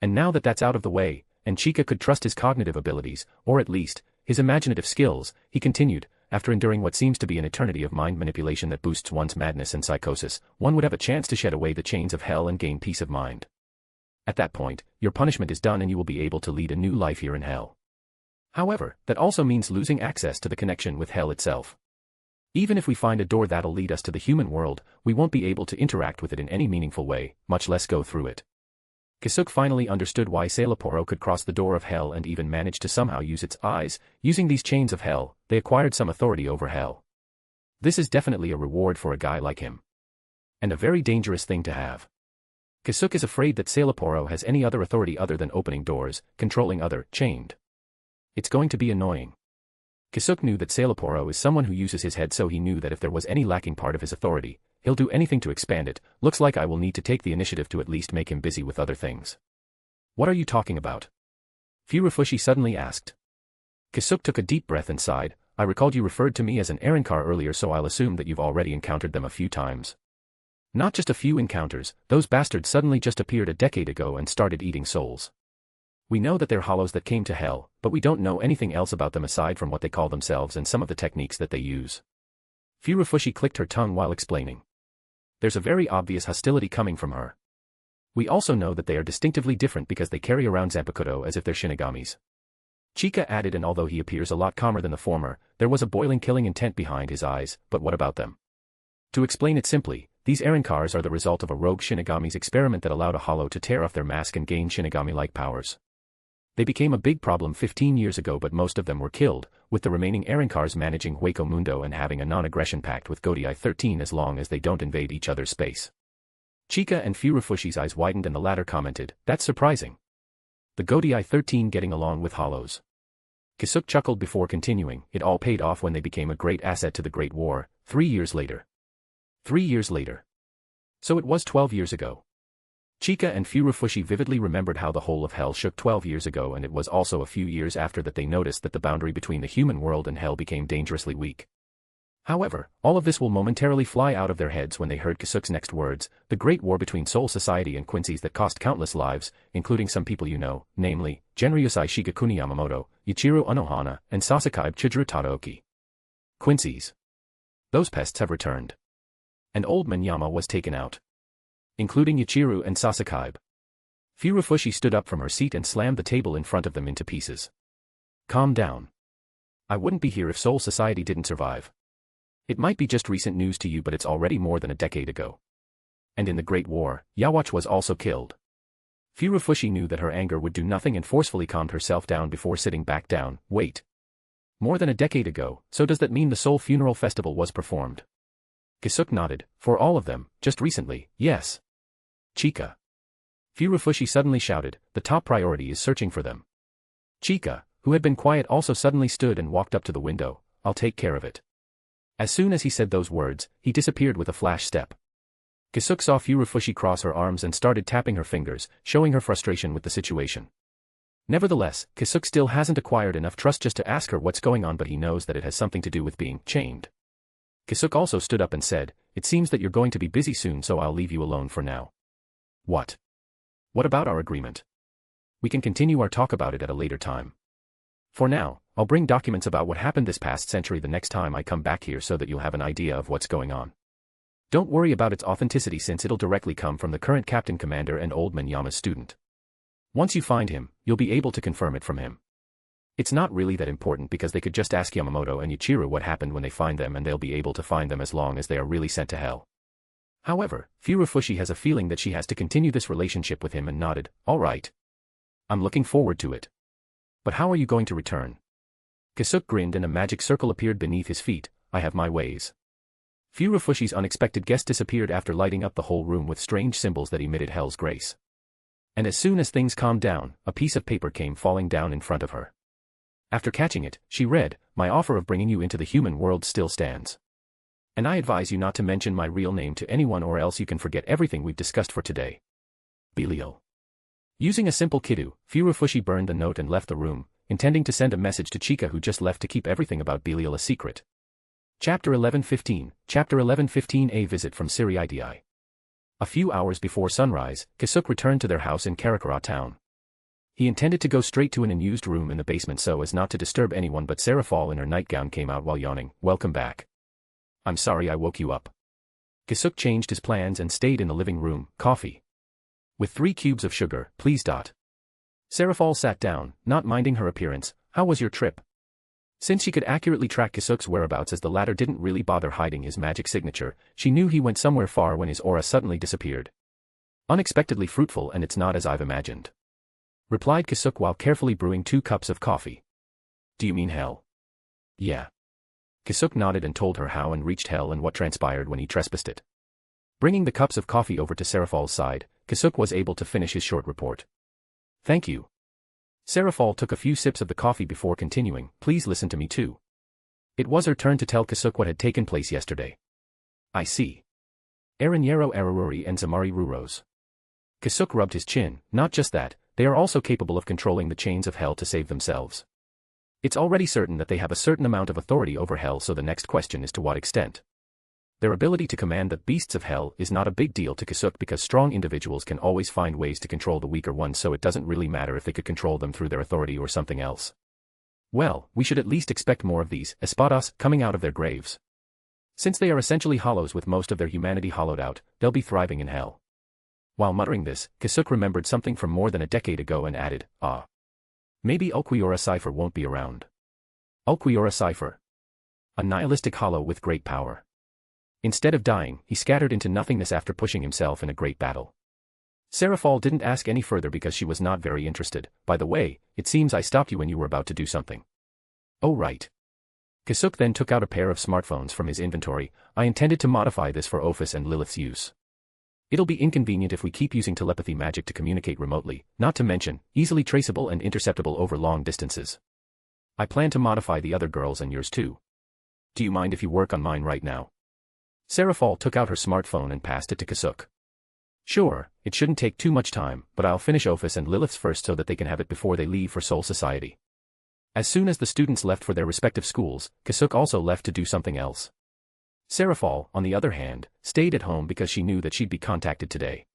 B: And now that that's out of the way, and Chika could trust his cognitive abilities, or at least, his imaginative skills, he continued, after enduring what seems to be an eternity of mind manipulation that boosts one's madness and psychosis, one would have a chance to shed away the chains of hell and gain peace of mind. At that point, your punishment is done and you will be able to lead a new life here in hell. However, that also means losing access to the connection with hell itself. Even if we find a door that'll lead us to the human world, we won't be able to interact with it in any meaningful way, much less go through it. Kisuke finally understood why Sailaporo could cross the door of hell and even manage to somehow use its eyes. Using these chains of hell, they acquired some authority over hell. This is definitely a reward for a guy like him. And a very dangerous thing to have. Kisuke is afraid that Sailaporo has any other authority other than opening doors, controlling other, chained. It's going to be annoying. Kisuke knew that Sailaporo is someone who uses his head, so he knew that if there was any lacking part of his authority, he'll do anything to expand it. Looks like I will need to take the initiative to at least make him busy with other things. What are you talking about? Furufushi suddenly asked. Kisuke took a deep breath and sighed. I recalled you referred to me as an Arrancar earlier, so I'll assume that you've already encountered them a few times. Not just a few encounters, those bastards suddenly just appeared a decade ago and started eating souls. We know that they're hollows that came to hell, but we don't know anything else about them aside from what they call themselves and some of the techniques that they use. Furufushi clicked her tongue while explaining. There's a very obvious hostility coming from her. We also know that they are distinctively different because they carry around Zanpakuto as if they're shinigamis. Chika added, and although he appears a lot calmer than the former, there was a boiling killing intent behind his eyes. But what about them? To explain it simply, these Arrancars are the result of a rogue Shinigami's experiment that allowed a hollow to tear off their mask and gain Shinigami-like powers. They became a big problem 15 years ago, but most of them were killed, with the remaining Arrancars managing Hueco Mundo and having a non-aggression pact with Godai 13 as long as they don't invade each other's space. Chika and Furufushi's eyes widened and the latter commented, that's surprising. The Godai 13 getting along with hollows. Kisuke chuckled before continuing, it all paid off when they became a great asset to the Great War, 3 years later. 3 years later. So it was 12 years ago. Chika and Furufushi vividly remembered how the whole of hell shook 12 years ago, and it was also a few years after that they noticed that the boundary between the human world and hell became dangerously weak. However, all of this will momentarily fly out of their heads when they heard Kisuke's next words, the Great War between Soul Society and Quincy's that cost countless lives, including some people you know, namely, Genryusai Shigakuni Yamamoto, Yuichiro Unohana, and Sasakaibe Chijuru Tadaoki. Quincy's. Those pests have returned. And Old Man Yama was taken out. Including Yuichiro and Sasakaibe. Furufushi stood up from her seat and slammed the table in front of them into pieces. Calm down. I wouldn't be here if Soul Society didn't survive. It might be just recent news to you, but it's already more than a decade ago. And in the Great War, Yawatch was also killed. Furufushi knew that her anger would do nothing and forcefully calmed herself down before sitting back down. Wait. More than a decade ago, so does that mean the Soul Funeral Festival was performed? Kisuke nodded, for all of them, just recently, yes. Chika. Furufushi suddenly shouted, the top priority is searching for them. Chika, who had been quiet, also suddenly stood and walked up to the window, I'll take care of it. As soon as he said those words, he disappeared with a flash step. Kisuke saw Furufushi cross her arms and started tapping her fingers, showing her frustration with the situation. Nevertheless, Kisuke still hasn't acquired enough trust just to ask her what's going on, but he knows that it has something to do with being chained. Kisuke also stood up and said, it seems that you're going to be busy soon, so I'll leave you alone for now. What? What about our agreement? We can continue our talk about it at a later time. For now, I'll bring documents about what happened this past century the next time I come back here so that you'll have an idea of what's going on. Don't worry about its authenticity since it'll directly come from the current Captain Commander and Old Man Yama's student. Once you find him, you'll be able to confirm it from him. It's not really that important because they could just ask Yamamoto and Yuichiro what happened when they find them, and they'll be able to find them as long as they are really sent to hell. However, Furufushi has a feeling that she has to continue this relationship with him and nodded, all right. I'm looking forward to it. But how are you going to return? Kisuke grinned and a magic circle appeared beneath his feet, I have my ways. Furufushi's unexpected guest disappeared after lighting up the whole room with strange symbols that emitted hell's grace. And as soon as things calmed down, a piece of paper came falling down in front of her. After catching it, she read, my offer of bringing you into the human world still stands. And I advise you not to mention my real name to anyone or else you can forget everything we've discussed for today. Belial. Using a simple kidu, Furufushi burned the note and left the room, intending to send a message to Chika, who just left, to keep everything about Belial a secret. Chapter 11:15, Chapter 11:15, A visit from Siriiti. A few hours before sunrise, Kisuke returned to their house in Karakura town. He intended to go straight to an unused room in the basement so as not to disturb anyone, but Serafal in her nightgown came out while yawning, welcome back. I'm sorry I woke you up. Kisuke changed his plans and stayed in the living room, coffee. With 3 cubes of sugar, please. Serafal sat down, not minding her appearance. How was your trip? Since she could accurately track Kisuke's whereabouts as the latter didn't really bother hiding his magic signature, she knew he went somewhere far when his aura suddenly disappeared. Unexpectedly fruitful, and it's not as I've imagined, replied Kisuke while carefully brewing 2 cups of coffee. Do you mean hell? Yeah. Kisuke nodded and told her how and reached hell and what transpired when he trespassed it. Bringing the cups of coffee over to Serafal's side, Kisuke was able to finish his short report. Thank you. Serafal took a few sips of the coffee before continuing, please listen to me too. It was her turn to tell Kisuke what had taken place yesterday. I see. Arinyero Araruri and Zamari Ruros. Kisuke rubbed his chin, not just that, they are also capable of controlling the chains of hell to save themselves. It's already certain that they have a certain amount of authority over hell, so the next question is to what extent. Their ability to command the beasts of hell is not a big deal to Kisuke because strong individuals can always find ways to control the weaker ones, so it doesn't really matter if they could control them through their authority or something else. Well, we should at least expect more of these espadas coming out of their graves. Since they are essentially hollows with most of their humanity hollowed out, they'll be thriving in hell. While muttering this, Kisuke remembered something from more than a decade ago and added, maybe Ulquiorra Cipher won't be around. Ulquiorra Cipher. A nihilistic hollow with great power. Instead of dying, he scattered into nothingness after pushing himself in a great battle. Serafal didn't ask any further because she was not very interested. By the way, it seems I stopped you when you were about to do something. Oh right. Kisuke then took out a pair of smartphones from his inventory. I intended to modify this for Ophis and Lilith's use. It'll be inconvenient if we keep using telepathy magic to communicate remotely, not to mention, easily traceable and interceptable over long distances. I plan to modify the other girls and yours too. Do you mind if you work on mine right now? Serafal took out her smartphone and passed it to Kisuke. Sure, it shouldn't take too much time, but I'll finish Ophis and Lilith's first so that they can have it before they leave for Soul Society. As soon as the students left for their respective schools, Kisuke also left to do something else. Serafal, on the other hand, stayed at home because she knew that she'd be contacted today.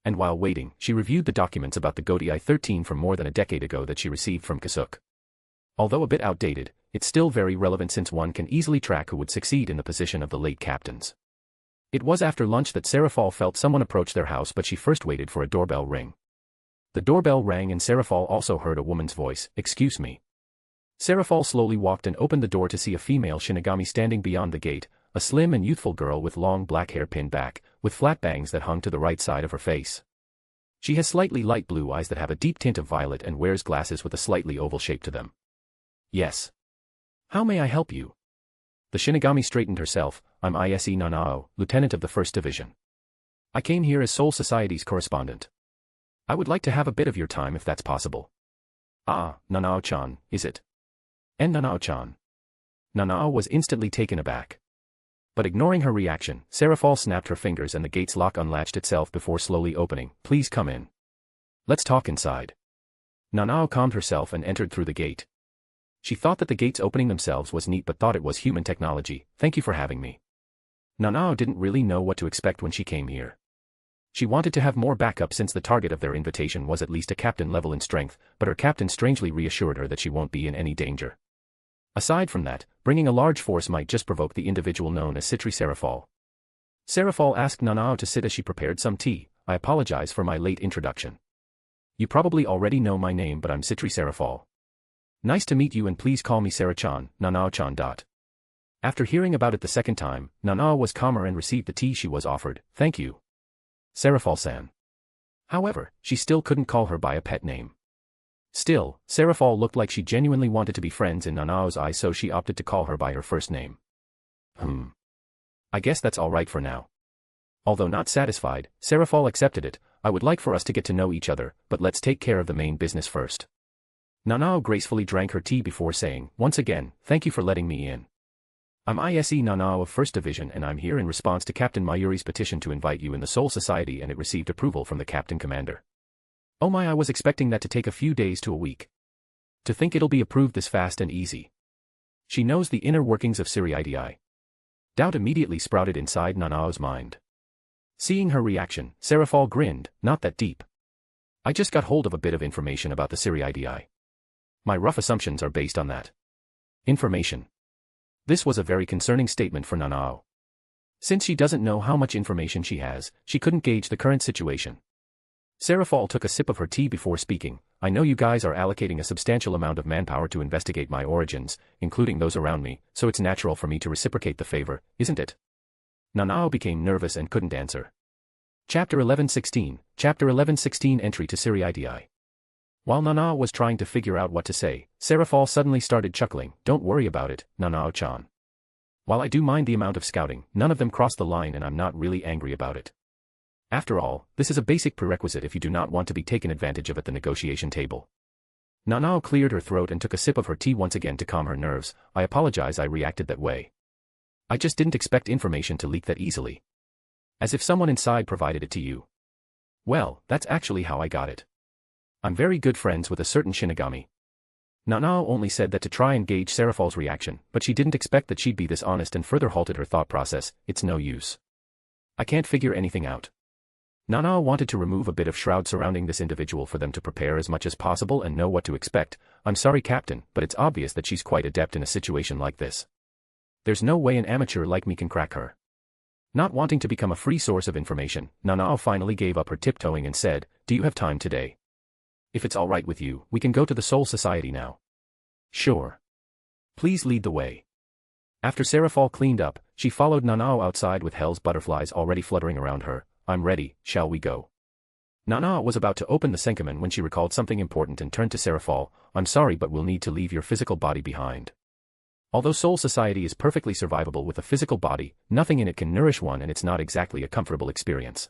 B: And while waiting, she reviewed the documents about the Goti I-13 from more than a decade ago that she received from Kisuke. Although a bit outdated, it's still very relevant since one can easily track who would succeed in the position of the late captains. It was after lunch that Serafal felt someone approach their house, but she first waited for a doorbell ring. The doorbell rang and Serafal also heard a woman's voice, "Excuse me." Serafal slowly walked and opened the door to see a female Shinigami standing beyond the gate, a slim and youthful girl with long black hair pinned back, with flat bangs that hung to the right side of her face. She has slightly light blue eyes that have a deep tint of violet and wears glasses with a slightly oval shape to them. Yes. How may I help you? The Shinigami straightened herself. I'm Ise Nanao, Lieutenant of the 1st Division. I came here as Soul Society's correspondent. I would like to have a bit of your time if that's possible. Ah, Nanao-chan, is it? And Nanao-chan. Nanao was instantly taken aback. But ignoring her reaction, Serafal snapped her fingers and the gate's lock unlatched itself before slowly opening. Please come in. Let's talk inside. Nanao calmed herself and entered through the gate. She thought that the gates opening themselves was neat but thought it was human technology. Thank you for having me. Nanao didn't really know what to expect when she came here. She wanted to have more backup since the target of their invitation was at least a captain level in strength, but her captain strangely reassured her that she won't be in any danger. Aside from that, bringing a large force might just provoke the individual known as Citri Serafal. Serafal asked Nanao to sit as she prepared some tea. I apologize for my late introduction. You probably already know my name, but I'm Citri Serafal. Nice to meet you and please call me Sarah-chan, Nanao-chan. After hearing about it the second time, Nanao was calmer and received the tea she was offered. Thank you. Serafal-san. However, she still couldn't call her by a pet name. Still, Serafal looked like she genuinely wanted to be friends in Nanao's eyes, so she opted to call her by her first name. I guess that's alright for now. Although not satisfied, Serafal accepted it. I would like for us to get to know each other, but let's take care of the main business first. Nanao gracefully drank her tea before saying, once again, thank you for letting me in. I'm Ise Nanao of 1st Division and I'm here in response to Captain Mayuri's petition to invite you in the Soul Society, and it received approval from the Captain Commander. Oh my, I was expecting that to take a few days to a week. To think it'll be approved this fast and easy. She knows the inner workings of Siriidi. Doubt immediately sprouted inside Nanao's mind. Seeing her reaction, Serafal grinned, not that deep. I just got hold of a bit of information about the Siriidi. My rough assumptions are based on that information. This was a very concerning statement for Nanao. Since she doesn't know how much information she has, she couldn't gauge the current situation. Serafal took a sip of her tea before speaking. I know you guys are allocating a substantial amount of manpower to investigate my origins, including those around me, so it's natural for me to reciprocate the favor, isn't it? Nanao became nervous and couldn't answer. Chapter 1116, Chapter 1116 Entry to Siriidi. While Nanao was trying to figure out what to say, Serafal suddenly started chuckling. Don't worry about it, Nanao-chan. While I do mind the amount of scouting, none of them crossed the line and I'm not really angry about it. After all, this is a basic prerequisite if you do not want to be taken advantage of at the negotiation table. Nanao cleared her throat and took a sip of her tea once again to calm her nerves. I apologize I reacted that way. I just didn't expect information to leak that easily. As if someone inside provided it to you. Well, that's actually how I got it. I'm very good friends with a certain Shinigami. Nanao only said that to try and gauge Serafal's reaction, but she didn't expect that she'd be this honest and further halted her thought process. It's no use. I can't figure anything out. Nanao wanted to remove a bit of shroud surrounding this individual for them to prepare as much as possible and know what to expect. I'm sorry, Captain, but it's obvious that she's quite adept in a situation like this. There's no way an amateur like me can crack her. Not wanting to become a free source of information, Nanao finally gave up her tiptoeing and said, do you have time today? If it's all right with you, we can go to the Soul Society now. Sure. Please lead the way. After Serafal cleaned up, she followed Nanao outside with Hell's butterflies already fluttering around her. I'm ready, shall we go? Nanao was about to open the Senkamen when she recalled something important and turned to Serafal. I'm sorry, but we'll need to leave your physical body behind. Although Soul Society is perfectly survivable with a physical body, nothing in it can nourish one and it's not exactly a comfortable experience.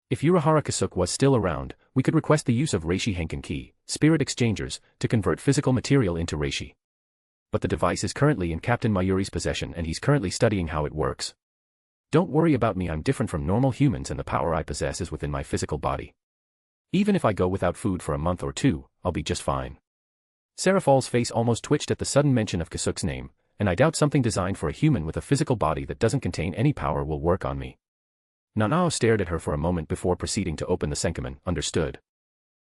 B: If Urahara Kisuke was still around, we could request the use of Reishi Henkin Key, Spirit Exchangers, to convert physical material into Reishi. But the device is currently in Captain Mayuri's possession and he's currently studying how it works. Don't worry about me, I'm different from normal humans and the power I possess is within my physical body. Even if I go without food for a month or two, I'll be just fine. Serafal's face almost twitched at the sudden mention of Kisuke's name, and I doubt something designed for a human with a physical body that doesn't contain any power will work on me. Nanao stared at her for a moment before proceeding to open the Senkamen. Understood.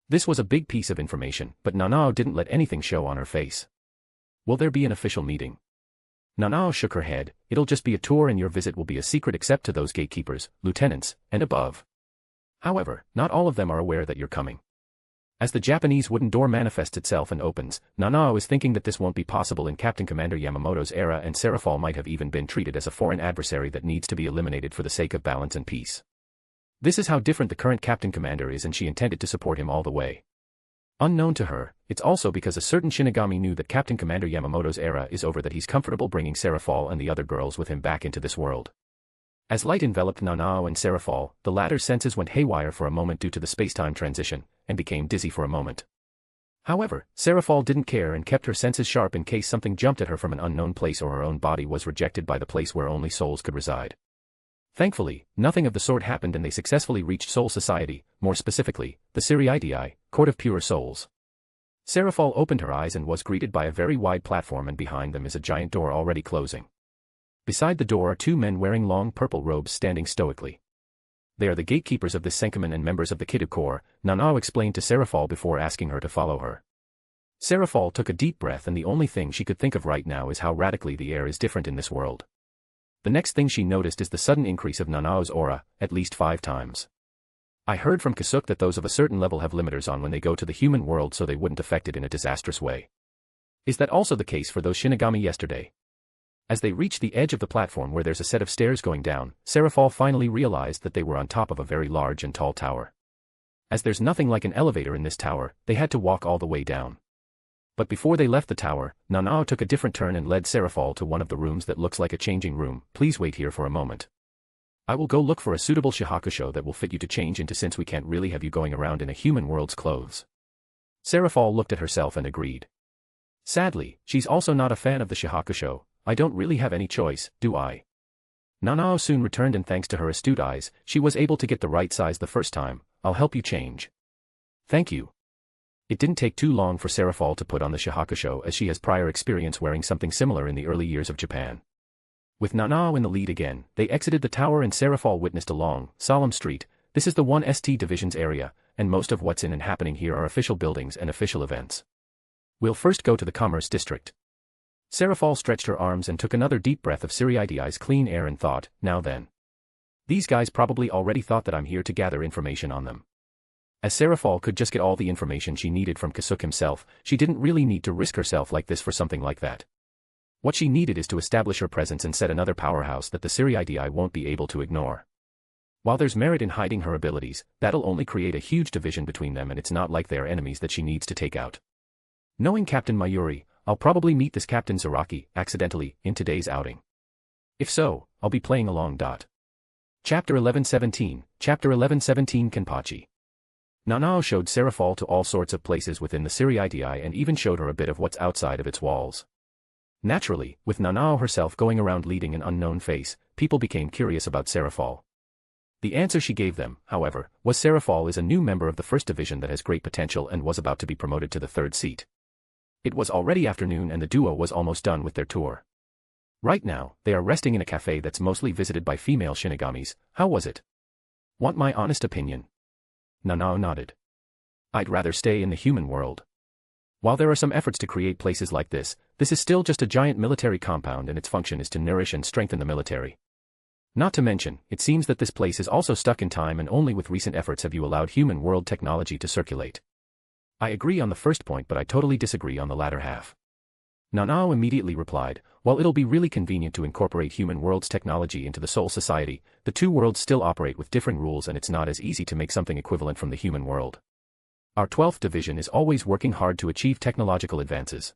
B: This was a big piece of information, but Nanao didn't let anything show on her face. Will there be an official meeting? Nanao shook her head. It'll just be a tour and your visit will be a secret except to those gatekeepers, lieutenants, and above. However, not all of them are aware that you're coming. As the Japanese wooden door manifests itself and opens, Nanao is thinking that this won't be possible in Captain Commander Yamamoto's era and Serafal might have even been treated as a foreign adversary that needs to be eliminated for the sake of balance and peace. This is how different the current Captain Commander is and she intended to support him all the way. Unknown to her, it's also because a certain Shinigami knew that Captain Commander Yamamoto's era is over that he's comfortable bringing Serafal and the other girls with him back into this world. As light enveloped Nanao and Serafal, the latter's senses went haywire for a moment due to the space-time transition, and became dizzy for a moment. However, Serafal didn't care and kept her senses sharp in case something jumped at her from an unknown place or her own body was rejected by the place where only souls could reside. Thankfully, nothing of the sort happened and they successfully reached Soul Society, more specifically, the Siriidi, Court of Pure Souls. Serafal opened her eyes and was greeted by a very wide platform and behind them is a giant door already closing. Beside the door are two men wearing long purple robes standing stoically. They are the gatekeepers of this Senkamen and members of the Kidu Corps, Nanao explained to Serafal before asking her to follow her. Serafal took a deep breath and the only thing she could think of right now is how radically the air is different in this world. The next thing she noticed is the sudden increase of Nanao's aura, at least 5 times. I heard from Kisuke that those of a certain level have limiters on when they go to the human world so they wouldn't affect it in a disastrous way. Is that also the case for those Shinigami yesterday? As they reached the edge of the platform where there's a set of stairs going down, Serafal finally realized that they were on top of a very large and tall tower. As there's nothing like an elevator in this tower, they had to walk all the way down. But before they left the tower, Nanao took a different turn and led Serafal to one of the rooms that looks like a changing room. Please wait here for a moment. I will go look for a suitable shihakusho that will fit you to change into since we can't really have you going around in a human world's clothes. Serafal looked at herself and agreed. Sadly, she's also not a fan of the shihakusho. I don't really have any choice, do I? Nanao soon returned and thanks to her astute eyes, she was able to get the right size the first time. I'll help you change. Thank you. It didn't take too long for Serafal to put on the shihakusho as she has prior experience wearing something similar in the early years of Japan. With Nanao in the lead again, they exited the tower and Serafal witnessed a long, solemn street. This is the 1st Division's area, and most of what's in and happening here are official buildings and official events. We'll first go to the Commerce District. Serafal stretched her arms and took another deep breath of Siriidi's clean air and thought, now then. These guys probably already thought that I'm here to gather information on them. As Serafal could just get all the information she needed from Kisuke himself, she didn't really need to risk herself like this for something like that. What she needed is to establish her presence and set another powerhouse that the Siriidi won't be able to ignore. While there's merit in hiding her abilities, that'll only create a huge division between them, and it's not like they are enemies that she needs to take out. Knowing Captain Mayuri, I'll probably meet this Captain Zaraki accidentally in today's outing. If so, I'll be playing along. Chapter 1117, Chapter 1117 Kenpachi. Nanao showed Serafal to all sorts of places within the Siriiti and even showed her a bit of what's outside of its walls. Naturally, with Nanao herself going around leading an unknown face, people became curious about Serafal. The answer she gave them, however, was Serafal is a new member of the 1st Division that has great potential and was about to be promoted to the 3rd seat. It was already afternoon and the duo was almost done with their tour. Right now, they are resting in a cafe that's mostly visited by female shinigamis. How was it? Want my honest opinion? Nanao nodded. I'd rather stay in the human world. While there are some efforts to create places like this is still just a giant military compound and its function is to nourish and strengthen the military. Not to mention, it seems that this place is also stuck in time and only with recent efforts have you allowed human world technology to circulate. I agree on the first point but I totally disagree on the latter half. Nanao immediately replied, while it'll be really convenient to incorporate human world's technology into the Soul Society, the two worlds still operate with differing rules and it's not as easy to make something equivalent from the human world. Our 12th Division is always working hard to achieve technological advances.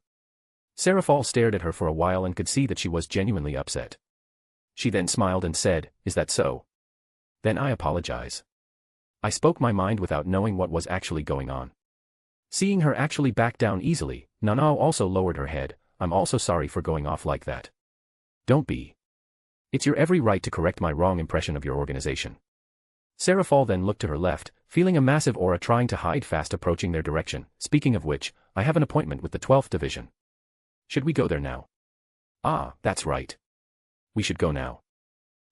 B: Serafal stared at her for a while and could see that she was genuinely upset. She then smiled and said, "Is that so? Then I apologize. I spoke my mind without knowing what was actually going on." Seeing her actually back down easily, Nanao also lowered her head. "I'm also sorry for going off like that. Don't be. It's your every right to correct my wrong impression of your organization." Serafal then looked to her left, feeling a massive aura trying to hide fast approaching their direction. "Speaking of which, I have an appointment with the 12th Division. Should we go there now?" "Ah, that's right. We should go now.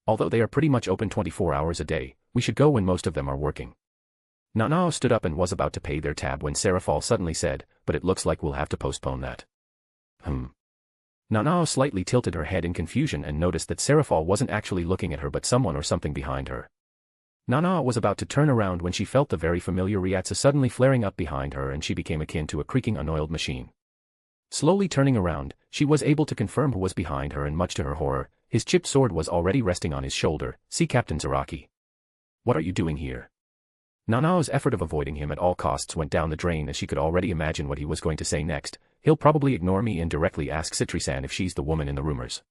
B: Although they are pretty much open 24 hours a day, we should go when most of them are working." Nanao stood up and was about to pay their tab when Serafal suddenly said, "But it looks like we'll have to postpone that." Nanao slightly tilted her head in confusion and noticed that Serafal wasn't actually looking at her but someone or something behind her. Nanao was about to turn around when she felt the very familiar Ryatsu suddenly flaring up behind her and she became akin to a creaking unoiled machine. Slowly turning around, she was able to confirm who was behind her and much to her horror, his chipped sword was already resting on his shoulder. "See Captain Zaraki. What are you doing here?" Nanao's effort of avoiding him at all costs went down the drain as she could already imagine what he was going to say next. "He'll probably ignore me and directly ask Citri-san if she's the woman in the rumors."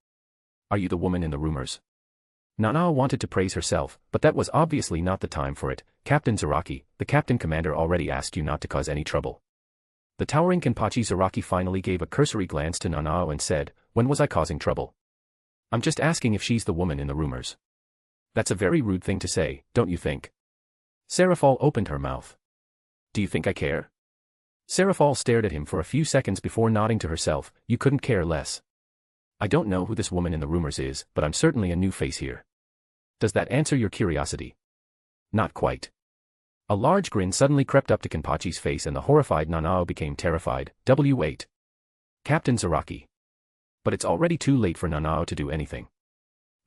B: "Are you the woman in the rumors?" Nanao wanted to praise herself, but that was obviously not the time for it. "Captain Zaraki, the captain commander already asked you not to cause any trouble." The towering Kenpachi Zaraki finally gave a cursory glance to Nanao and said, "When was I causing trouble? I'm just asking if she's the woman in the rumors." "That's a very rude thing to say, don't you think?" Serafal opened her mouth. "Do you think I care?" Serafal stared at him for a few seconds before nodding to herself. "You couldn't care less. I don't know who this woman in the rumors is, but I'm certainly a new face here. Does that answer your curiosity?" "Not quite." A large grin suddenly crept up to Kenpachi's face and the horrified Nanao became terrified. "Wait. Captain Zaraki." But it's already too late for Nanao to do anything.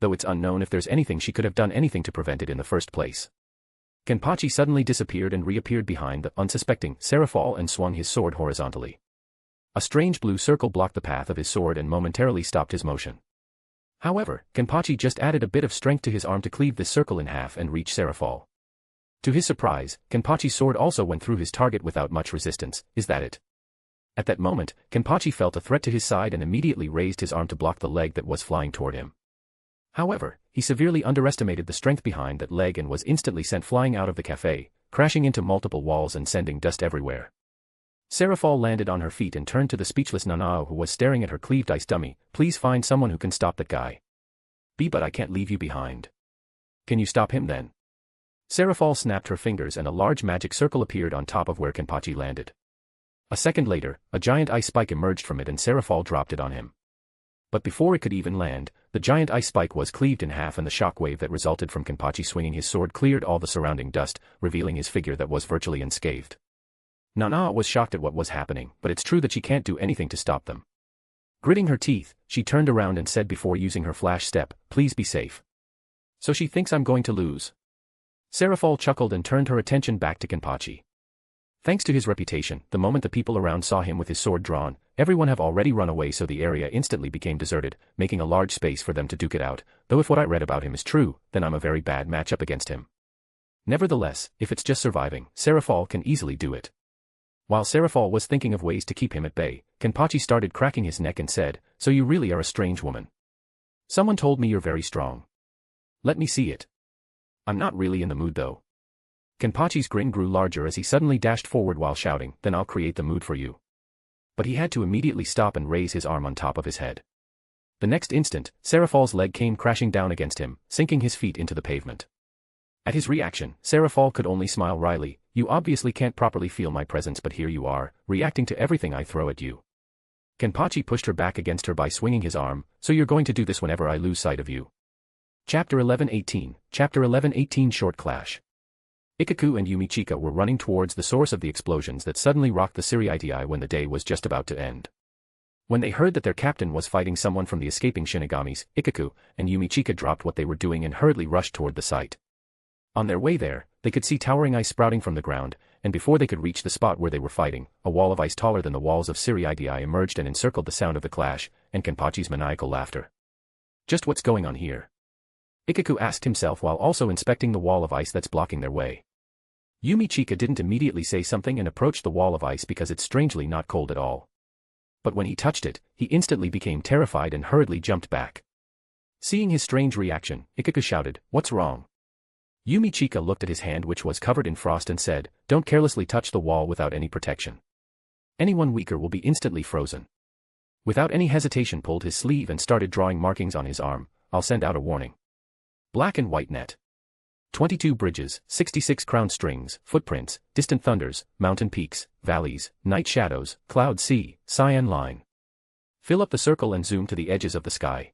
B: Though it's unknown if there's anything she could have done anything to prevent it in the first place. Kenpachi suddenly disappeared and reappeared behind the unsuspecting Serafal and swung his sword horizontally. A strange blue circle blocked the path of his sword and momentarily stopped his motion. However, Kenpachi just added a bit of strength to his arm to cleave this circle in half and reach Serafal. To his surprise, Kenpachi's sword also went through his target without much resistance. "Is that it?" At that moment, Kenpachi felt a threat to his side and immediately raised his arm to block the leg that was flying toward him. However, he severely underestimated the strength behind that leg and was instantly sent flying out of the cafe, crashing into multiple walls and sending dust everywhere. Serafal landed on her feet and turned to the speechless Nanao who was staring at her cleaved ice dummy. "Please find someone who can stop that guy." But I can't leave you behind." "Can you stop him then?" Serafal snapped her fingers and a large magic circle appeared on top of where Kenpachi landed. A second later, a giant ice spike emerged from it and Serafal dropped it on him. But before it could even land, the giant ice spike was cleaved in half and the shockwave that resulted from Kenpachi swinging his sword cleared all the surrounding dust, revealing his figure that was virtually unscathed. Nanao was shocked at what was happening, but it's true that she can't do anything to stop them. Gritting her teeth, she turned around and said before using her flash step, "Please be safe." "So she thinks I'm going to lose?" Serafal chuckled and turned her attention back to Kenpachi. Thanks to his reputation, the moment the people around saw him with his sword drawn, everyone have already run away, so the area instantly became deserted, making a large space for them to duke it out, though if what I read about him is true, then I'm a very bad matchup against him. Nevertheless, if it's just surviving, Serafal can easily do it. While Serafal was thinking of ways to keep him at bay, Kenpachi started cracking his neck and said, "So you really are a strange woman. Someone told me you're very strong. Let me see it. I'm not really in the mood though." Kenpachi's grin grew larger as he suddenly dashed forward while shouting, "Then I'll create the mood for you." But he had to immediately stop and raise his arm on top of his head. The next instant, Serafal's leg came crashing down against him, sinking his feet into the pavement. At his reaction, Serafal could only smile wryly. "You obviously can't properly feel my presence, but here you are, reacting to everything I throw at you." Kenpachi pushed her back against her by swinging his arm, "So you're going to do this whenever I lose sight of you." Chapter 11:18 Chapter 11:18 Short Clash. Ikaku and Yumichika were running towards the source of the explosions that suddenly rocked the Siriitii when the day was just about to end. When they heard that their captain was fighting someone from the escaping Shinigamis, Ikaku and Yumichika dropped what they were doing and hurriedly rushed toward the site. On their way there, they could see towering ice sprouting from the ground, and before they could reach the spot where they were fighting, a wall of ice taller than the walls of Siriitii emerged and encircled the sound of the clash, and Kenpachi's maniacal laughter. "Just what's going on here?" Ikaku asked himself while also inspecting the wall of ice that's blocking their way. Yumichika didn't immediately say something and approached the wall of ice because it's strangely not cold at all. But when he touched it, he instantly became terrified and hurriedly jumped back. Seeing his strange reaction, Ikaku shouted, "What's wrong?" Yumichika looked at his hand, which was covered in frost, and said, "Don't carelessly touch the wall without any protection. Anyone weaker will be instantly frozen." Without any hesitation pulled his sleeve and started drawing markings on his arm. "I'll send out a warning. Black and white net. 22 bridges, 66 crown strings, footprints, distant thunders, mountain peaks, valleys, night shadows, cloud sea, cyan line. Fill up the circle and zoom to the edges of the sky.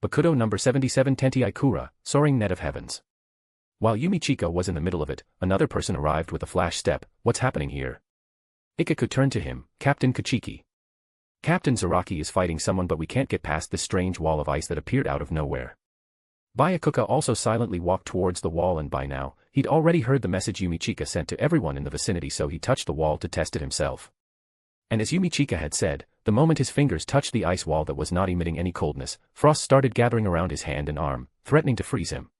B: Bakudo number 77 Tentii Kura, soaring net of heavens." While Yumichika was in the middle of it, another person arrived with a flash step. "What's happening here?" Ikaku turned to him, "Captain Kachiki. Captain Zaraki is fighting someone, but we can't get past this strange wall of ice that appeared out of nowhere." Byakuya also silently walked towards the wall, and by now, he'd already heard the message Yumichika sent to everyone in the vicinity, so he touched the wall to test it himself. And as Yumichika had said, the moment his fingers touched the ice wall that was not emitting any coldness, frost started gathering around his hand and arm, threatening to freeze him.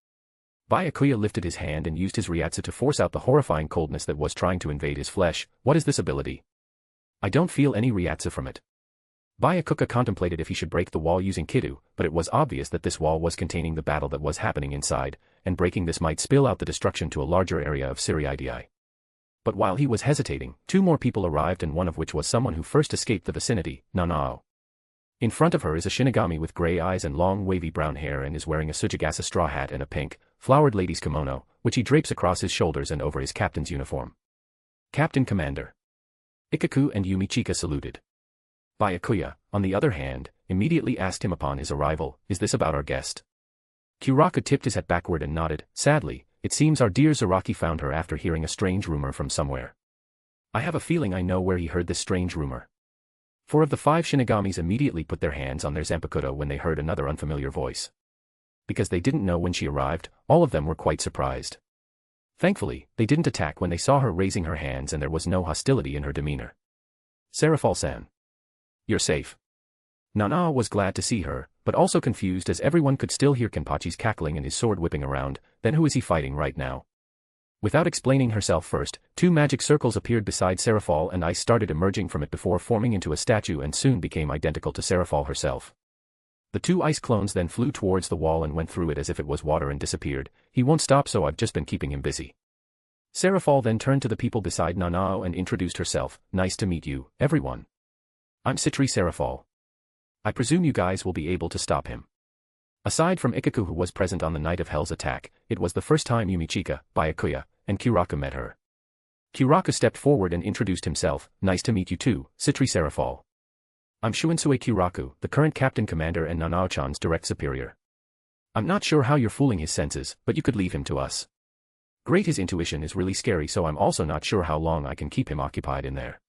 B: Byakuya lifted his hand and used his Ryatsu to force out the horrifying coldness that was trying to invade his flesh. "What is this ability? I don't feel any Ryatsu from it." Byakuya contemplated if he should break the wall using Kidu, but it was obvious that this wall was containing the battle that was happening inside, and breaking this might spill out the destruction to a larger area of Siriitii. But while he was hesitating, two more people arrived, and one of which was someone who first escaped the vicinity, Nanao. In front of her is a Shinigami with gray eyes and long wavy brown hair, and is wearing a Tsujigasa straw hat and a pink, flowered lady's kimono, which he drapes across his shoulders and over his captain's uniform. "Captain Commander." Ikaku and Yumichika saluted. Byakuya, on the other hand, immediately asked him upon his arrival, "Is this about our guest?" Kuraka tipped his hat backward and nodded. "Sadly, it seems our dear Zaraki found her after hearing a strange rumor from somewhere. I have a feeling I know where he heard this strange rumor." 4 of the 5 Shinigamis immediately put their hands on their Zanpakuto when they heard another unfamiliar voice. Because they didn't know when she arrived, all of them were quite surprised. Thankfully, they didn't attack when they saw her raising her hands, and there was no hostility in her demeanor. "Serafal-san. You're safe." Nanao was glad to see her, but also confused as everyone could still hear Kenpachi's cackling and his sword whipping around. "Then who is he fighting right now?" Without explaining herself first, 2 magic circles appeared beside Serafal, and ice started emerging from it before forming into a statue and soon became identical to Serafal herself. The 2 ice clones then flew towards the wall and went through it as if it was water and disappeared. "He won't stop, so I've just been keeping him busy." Serafal then turned to the people beside Nanao and introduced herself. "Nice to meet you, everyone. I'm Citri Serafal. I presume you guys will be able to stop him." Aside from Ikaku, who was present on the night of Hell's attack, it was the first time Yumichika, Byakuya, and Kuraka met her. Kuraka stepped forward and introduced himself. "Nice to meet you too, Citri Serafal. I'm Shunsue Kuraku, the current captain commander and Nanao-chan's direct superior. I'm not sure how you're fooling his senses, but you could leave him to us. Great, his intuition is really scary, so I'm also not sure how long I can keep him occupied in there."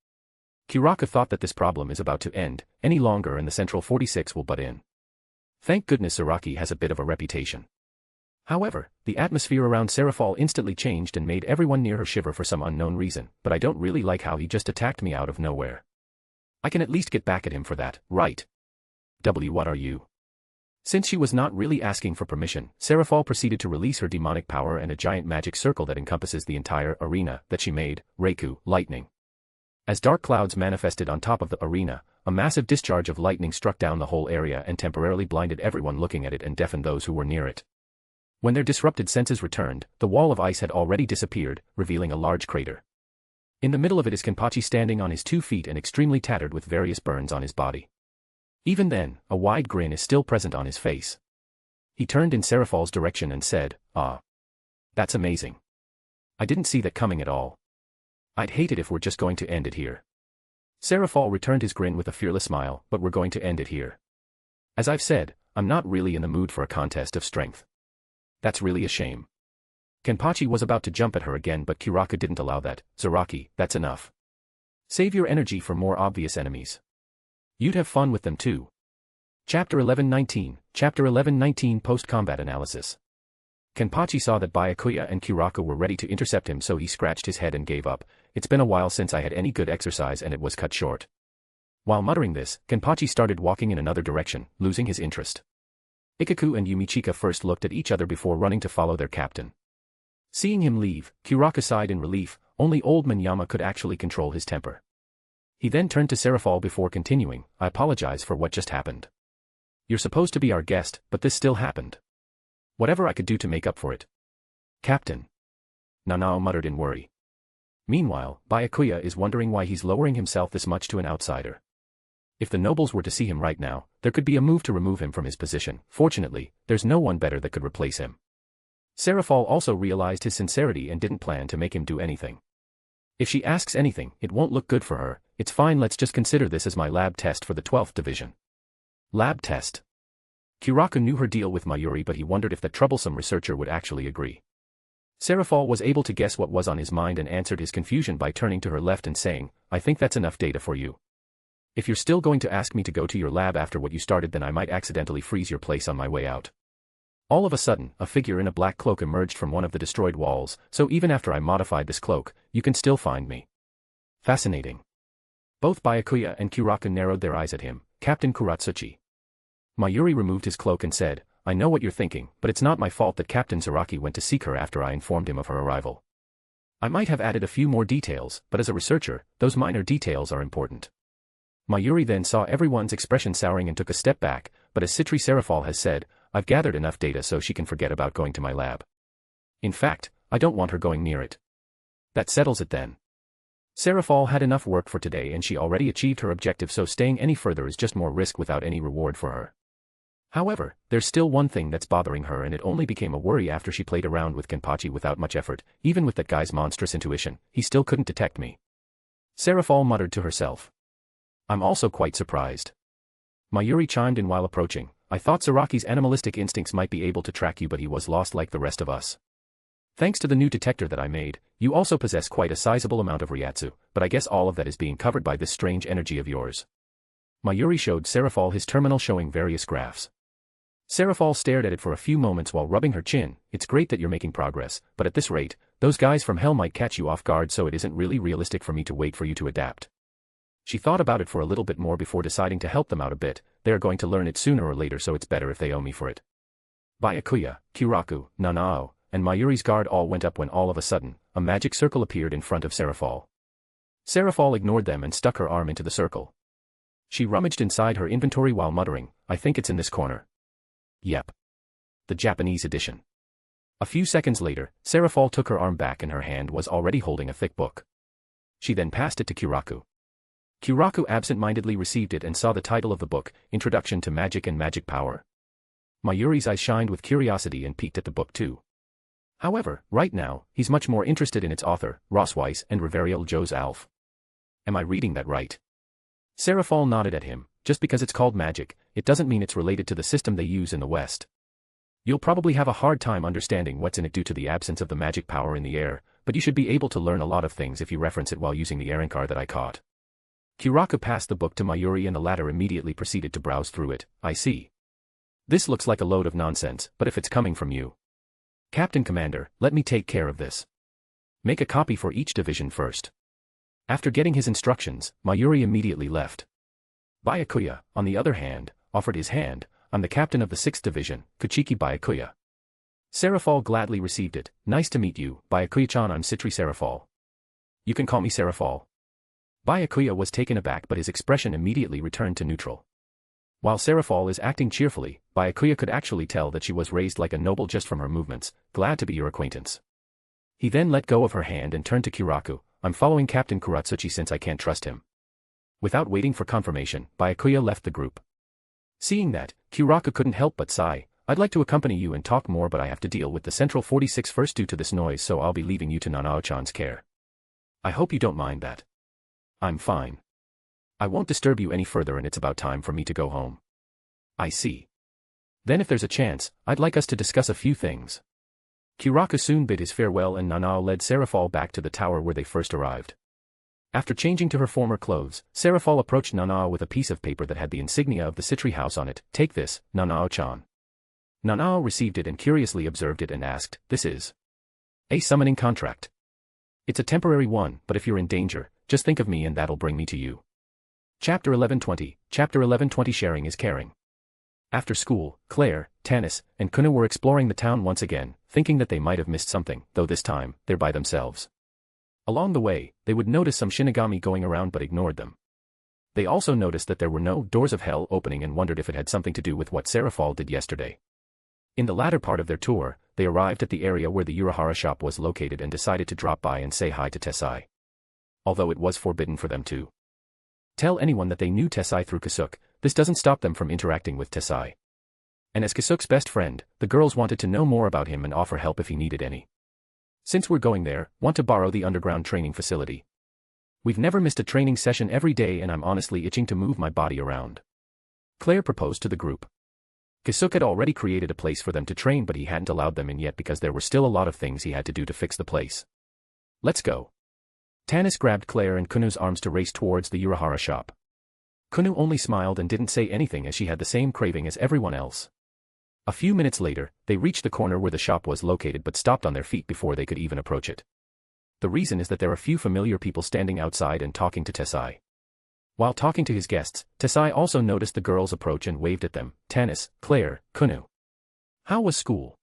B: Kuraka thought that this problem is about to end any longer and the Central 46 will butt in. Thank goodness Zaraki has a bit of a reputation. However, the atmosphere around Serafal instantly changed and made everyone near her shiver for some unknown reason, "But I don't really like how he just attacked me out of nowhere. I can at least get back at him for that, right? What are you? Since she was not really asking for permission, Seraphol proceeded to release her demonic power and a giant magic circle that encompasses the entire arena that she made, Reiku, lightning. As dark clouds manifested on top of the arena, a massive discharge of lightning struck down the whole area and temporarily blinded everyone looking at it and deafened those who were near it. When their disrupted senses returned, the wall of ice had already disappeared, revealing a large crater. In the middle of it is Kenpachi standing on his 2 feet and extremely tattered with various burns on his body. Even then, a wide grin is still present on his face. He turned in Seraphol's direction and said, "Ah. That's amazing. I didn't see that coming at all. I'd hate it if we're just going to end it here." Seraphol returned his grin with a fearless smile, "But we're going to end it here. As I've said, I'm not really in the mood for a contest of strength. That's really a shame." Kenpachi was about to jump at her again but Kuraka didn't allow that. "Zaraki, that's enough. Save your energy for more obvious enemies. You'd have fun with them too." Chapter 1119 Post-Combat Analysis. Kenpachi saw that Byakuya and Kuraka were ready to intercept him so he scratched his head and gave up. "It's been a while since I had any good exercise and it was cut short." While muttering this, Kenpachi started walking in another direction, losing his interest. Ikaku and Yumichika first looked at each other before running to follow their captain. Seeing him leave, Kuraka sighed in relief. Only old Manyama could actually control his temper. He then turned to Seraphol before continuing, "I apologize for what just happened. You're supposed to be our guest, but this still happened. Whatever I could do to make up for it." "Captain," Nanao muttered in worry. Meanwhile, Byakuya is wondering why he's lowering himself this much to an outsider. If the nobles were to see him right now, there could be a move to remove him from his position. Fortunately, there's no one better that could replace him. Seraphol also realized his sincerity and didn't plan to make him do anything. If she asks anything, it won't look good for her. "It's fine, let's just consider this as my lab test for the 12th division." Lab test. Kuraka knew her deal with Mayuri but he wondered if that troublesome researcher would actually agree. Seraphol was able to guess what was on his mind and answered his confusion by turning to her left and saying, "I think that's enough data for you. If you're still going to ask me to go to your lab after what you started then I might accidentally freeze your place on my way out." All of a sudden, a figure in a black cloak emerged from one of the destroyed walls, "So even after I modified this cloak, you can still find me." Fascinating. Both Byakuya and Kuraka narrowed their eyes at him. "Captain Kuratsuchi." Mayuri removed his cloak and said, "I know what you're thinking, but it's not my fault that Captain Zaraki went to seek her after I informed him of her arrival. I might have added a few more details, but as a researcher, those minor details are important." Mayuri then saw everyone's expression souring and took a step back, but as Citri Seraphol has said, "I've gathered enough data so she can forget about going to my lab. In fact, I don't want her going near it." "That settles it then." Seraphol had enough work for today and she already achieved her objective so staying any further is just more risk without any reward for her. However, there's still one thing that's bothering her and it only became a worry after she played around with Kenpachi without much effort. "Even with that guy's monstrous intuition, he still couldn't detect me." Seraphol muttered to herself. "I'm also quite surprised." Mayuri chimed in while approaching, "I thought Zaraki's animalistic instincts might be able to track you but he was lost like the rest of us. Thanks to the new detector that I made, you also possess quite a sizable amount of Ryatsu, but I guess all of that is being covered by this strange energy of yours." Mayuri showed Seraphol his terminal showing various graphs. Seraphol stared at it for a few moments while rubbing her chin. "It's great that you're making progress, but at this rate, those guys from hell might catch you off guard so it isn't really realistic for me to wait for you to adapt." She thought about it for a little bit more before deciding to help them out a bit. "They are going to learn it sooner or later so it's better if they owe me for it." Byakuya, Kiraku, Nanao, and Mayuri's guard all went up when all of a sudden, a magic circle appeared in front of Seraphol. Seraphol ignored them and stuck her arm into the circle. She rummaged inside her inventory while muttering, "I think it's in this corner." Yep. The Japanese edition. A few seconds later, Seraphol took her arm back and her hand was already holding a thick book. She then passed it to Kiraku. Kiraku absent-mindedly received it and saw the title of the book, Introduction to Magic and Magic Power. Mayuri's eyes shined with curiosity and peeked at the book too. However, right now, he's much more interested in its author, Ross Weiss and Reverial Joe's Alf. Am I reading that right? Seraphol nodded at him. "Just because it's called magic, it doesn't mean it's related to the system they use in the West. You'll probably have a hard time understanding what's in it due to the absence of the magic power in the air, but you should be able to learn a lot of things if you reference it while using the Arinkar that I caught." Kiraku passed the book to Mayuri and the latter immediately proceeded to browse through it. "I see. This looks like a load of nonsense, but if it's coming from you, Captain Commander, let me take care of this. Make a copy for each division first." After getting his instructions, Mayuri immediately left. Byakuya, on the other hand, offered his hand. I'm the captain of the 6th Division, Kuchiki Byakuya. Serafal gladly received it. Nice to meet you, Byakuya-chan. I'm Citri Serafal. You can call me Serafal. Byakuya was taken aback, but his expression immediately returned to neutral. While Serafal is acting cheerfully, Byakuya could actually tell that she was raised like a noble just from her movements. Glad to be your acquaintance. He then let go of her hand and turned to Kiraku. I'm following Captain Kuratsuchi since I can't trust him. Without waiting for confirmation, Byakuya left the group. Seeing that, Kiraku couldn't help but sigh. I'd like to accompany you and talk more, but I have to deal with the Central 46 first due to this noise, so I'll be leaving you to Nanao-chan's care. I hope you don't mind that. I'm fine. I won't disturb you any further, and it's about time for me to go home. I see. Then if there's a chance, I'd like us to discuss a few things. Kiraku soon bid his farewell, and Nanao led Serafal back to the tower where they first arrived. After changing to her former clothes, Serafal approached Nanao with a piece of paper that had the insignia of the Citri house on it. Take this, Nanao-chan. Nanao received it and curiously observed it and asked, this is a summoning contract. It's a temporary one, but if you're in danger, just think of me and that'll bring me to you. Chapter 1120. Chapter 1120. Sharing is caring. After school, Claire, Tanis, and Kuna were exploring the town once again, thinking that they might have missed something, though this time, they're by themselves. Along the way, they would notice some Shinigami going around but ignored them. They also noticed that there were no doors of hell opening and wondered if it had something to do with what Serafal did yesterday. In the latter part of their tour, they arrived at the area where the Urahara shop was located and decided to drop by and say hi to Tessai. Although it was forbidden for them to tell anyone that they knew Tessai through Kisuke, this doesn't stop them from interacting with Tessai. And as Kisuke's best friend, the girls wanted to know more about him and offer help if he needed any. Since we're going there, want to borrow the underground training facility. We've never missed a training session every day and I'm honestly itching to move my body around. Claire proposed to the group. Kisuke had already created a place for them to train, but he hadn't allowed them in yet because there were still a lot of things he had to do to fix the place. Let's go. Tanis grabbed Claire and Kunu's arms to race towards the Urahara shop. Kunu only smiled and didn't say anything as she had the same craving as everyone else. A few minutes later, they reached the corner where the shop was located but stopped on their feet before they could even approach it. The reason is that there are few familiar people standing outside and talking to Tessai. While talking to his guests, Tessai also noticed the girls approach and waved at them. Tanis, Claire, Kunu. How was school?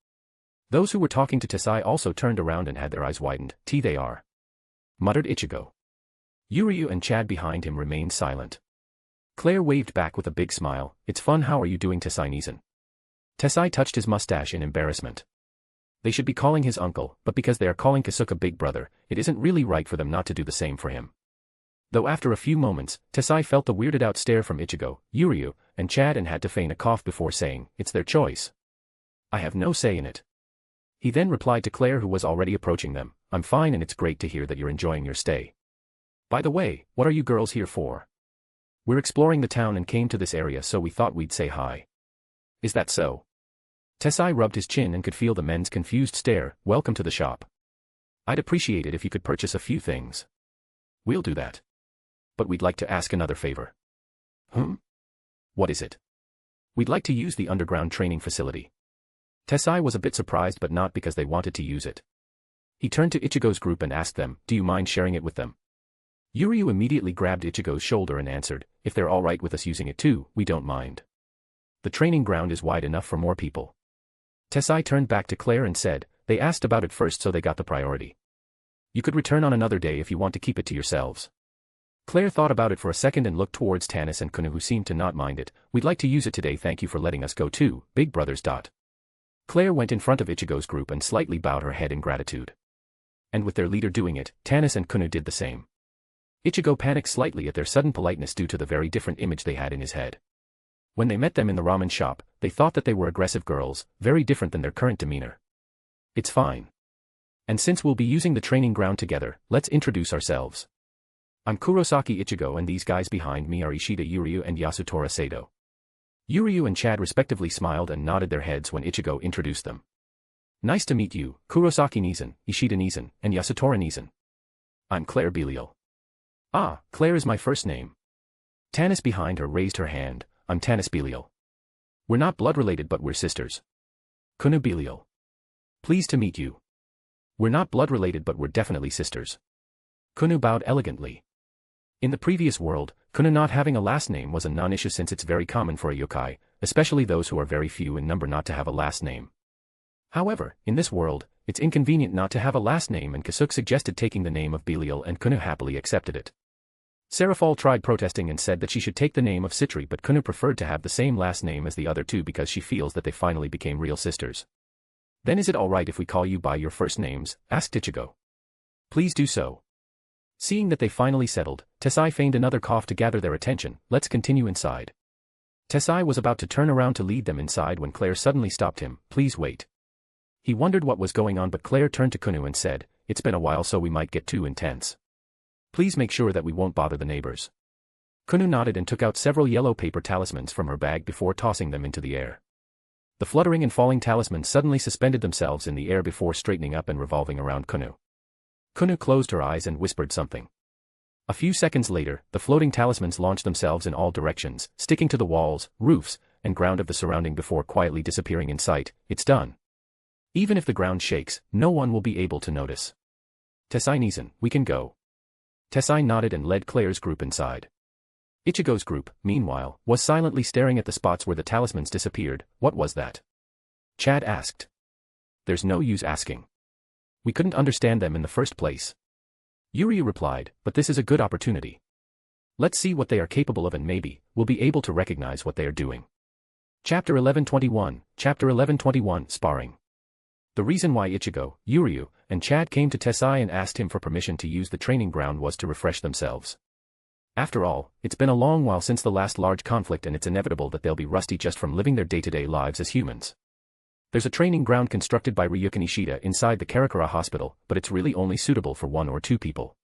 B: Those who were talking to Tessai also turned around and had their eyes widened. They are, muttered Ichigo. Yuryu and Chad behind him remained silent. Claire waved back with a big smile. It's fun. How are you doing, Tessai-Nizan? Tessai touched his mustache in embarrassment. They should be calling his uncle, but because they are calling Kisuke a big brother, it isn't really right for them not to do the same for him. Though after a few moments, Tessai felt the weirded out stare from Ichigo, Yuryu, and Chad and had to feign a cough before saying, it's their choice. I have no say in it. He then replied to Claire, who was already approaching them, I'm fine and it's great to hear that you're enjoying your stay. By the way, what are you girls here for? We're exploring the town and came to this area, so we thought we'd say hi. Is that so? Tessai rubbed his chin and could feel the men's confused stare. Welcome to the shop. I'd appreciate it if you could purchase a few things. We'll do that. But we'd like to ask another favor. What is it? We'd like to use the underground training facility. Tessai was a bit surprised, but not because they wanted to use it. He turned to Ichigo's group and asked them, do you mind sharing it with them? Yuryu immediately grabbed Ichigo's shoulder and answered, if they're alright with us using it too, we don't mind. The training ground is wide enough for more people. Tessai turned back to Claire and said, they asked about it first, so they got the priority. You could return on another day if you want to keep it to yourselves. Claire thought about it for a second and looked towards Tanis and Kunu, who seemed to not mind it. We'd like to use it today, thank you for letting us go too, big brothers. Claire went in front of Ichigo's group and slightly bowed her head in gratitude. And with their leader doing it, Tanis and Kunu did the same. Ichigo panicked slightly at their sudden politeness due to the very different image they had in his head. When they met them in the ramen shop, they thought that they were aggressive girls, very different than their current demeanor. It's fine. And since we'll be using the training ground together, let's introduce ourselves. I'm Kurosaki Ichigo and these guys behind me are Ishida Yuryu and Yasutora Sado. Yuryu and Chad respectively smiled and nodded their heads when Ichigo introduced them. Nice to meet you, Kurosaki-Nizan, Ishida-Nizan, and Yasutora-Nizan. I'm Claire Belial. Ah, Claire is my first name. Tanis behind her raised her hand. I'm Tanis Belial. We're not blood related, but we're sisters. Kunu Belial. Pleased to meet you. We're not blood related, but we're definitely sisters. Kunu bowed elegantly. In the previous world, Kuno not having a last name was a non-issue since it's very common for a yokai, especially those who are very few in number, not to have a last name. However, in this world, it's inconvenient not to have a last name, and Kisuke suggested taking the name of Belial, and Kuno happily accepted it. Serafal tried protesting and said that she should take the name of Citri, but Kuno preferred to have the same last name as the other two because she feels that they finally became real sisters. Then is it alright if we call you by your first names? Asked Ichigo. Please do so. Seeing that they finally settled, Tessai feigned another cough to gather their attention. Let's continue inside. Tessai was about to turn around to lead them inside when Claire suddenly stopped him. Please wait. He wondered what was going on, but Claire turned to Kuno and said, it's been a while, so we might get too intense. Please make sure that we won't bother the neighbors. Kuno nodded and took out several yellow paper talismans from her bag before tossing them into the air. The fluttering and falling talismans suddenly suspended themselves in the air before straightening up and revolving around Kuno. Kuno closed her eyes and whispered something. A few seconds later, the floating talismans launched themselves in all directions, sticking to the walls, roofs, and ground of the surrounding before quietly disappearing in sight. It's done. Even if the ground shakes, no one will be able to notice. Tessai Nizan, we can go. Tessai nodded and led Claire's group inside. Ichigo's group, meanwhile, was silently staring at the spots where the talismans disappeared. What was that? Chad asked. There's no use asking. We couldn't understand them in the first place. Yuri replied, but this is a good opportunity. Let's see what they are capable of and maybe we'll be able to recognize what they are doing. Chapter 1121, Sparring. The reason why Ichigo, Yuryu, and Chad came to Tessai and asked him for permission to use the training ground was to refresh themselves. After all, it's been a long while since the last large conflict, and it's inevitable that they'll be rusty just from living their day-to-day lives as humans. There's a training ground constructed by Ryukin Ishida inside the Karakura hospital, but it's really only suitable for 1 or 2 people.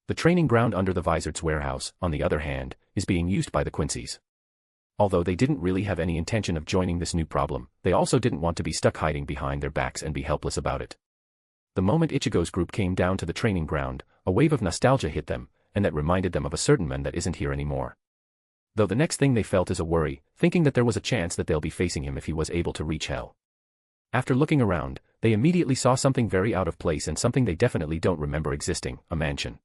B: The training ground under the Vizard's warehouse, on the other hand, is being used by the Quincy's. Although they didn't really have any intention of joining this new problem, they also didn't want to be stuck hiding behind their backs and be helpless about it. The moment Ichigo's group came down to the training ground, a wave of nostalgia hit them, and that reminded them of a certain man that isn't here anymore. Though the next thing they felt is a worry, thinking that there was a chance that they'll be facing him if he was able to reach hell. After looking around, they immediately saw something very out of place and something they definitely don't remember existing, a mansion.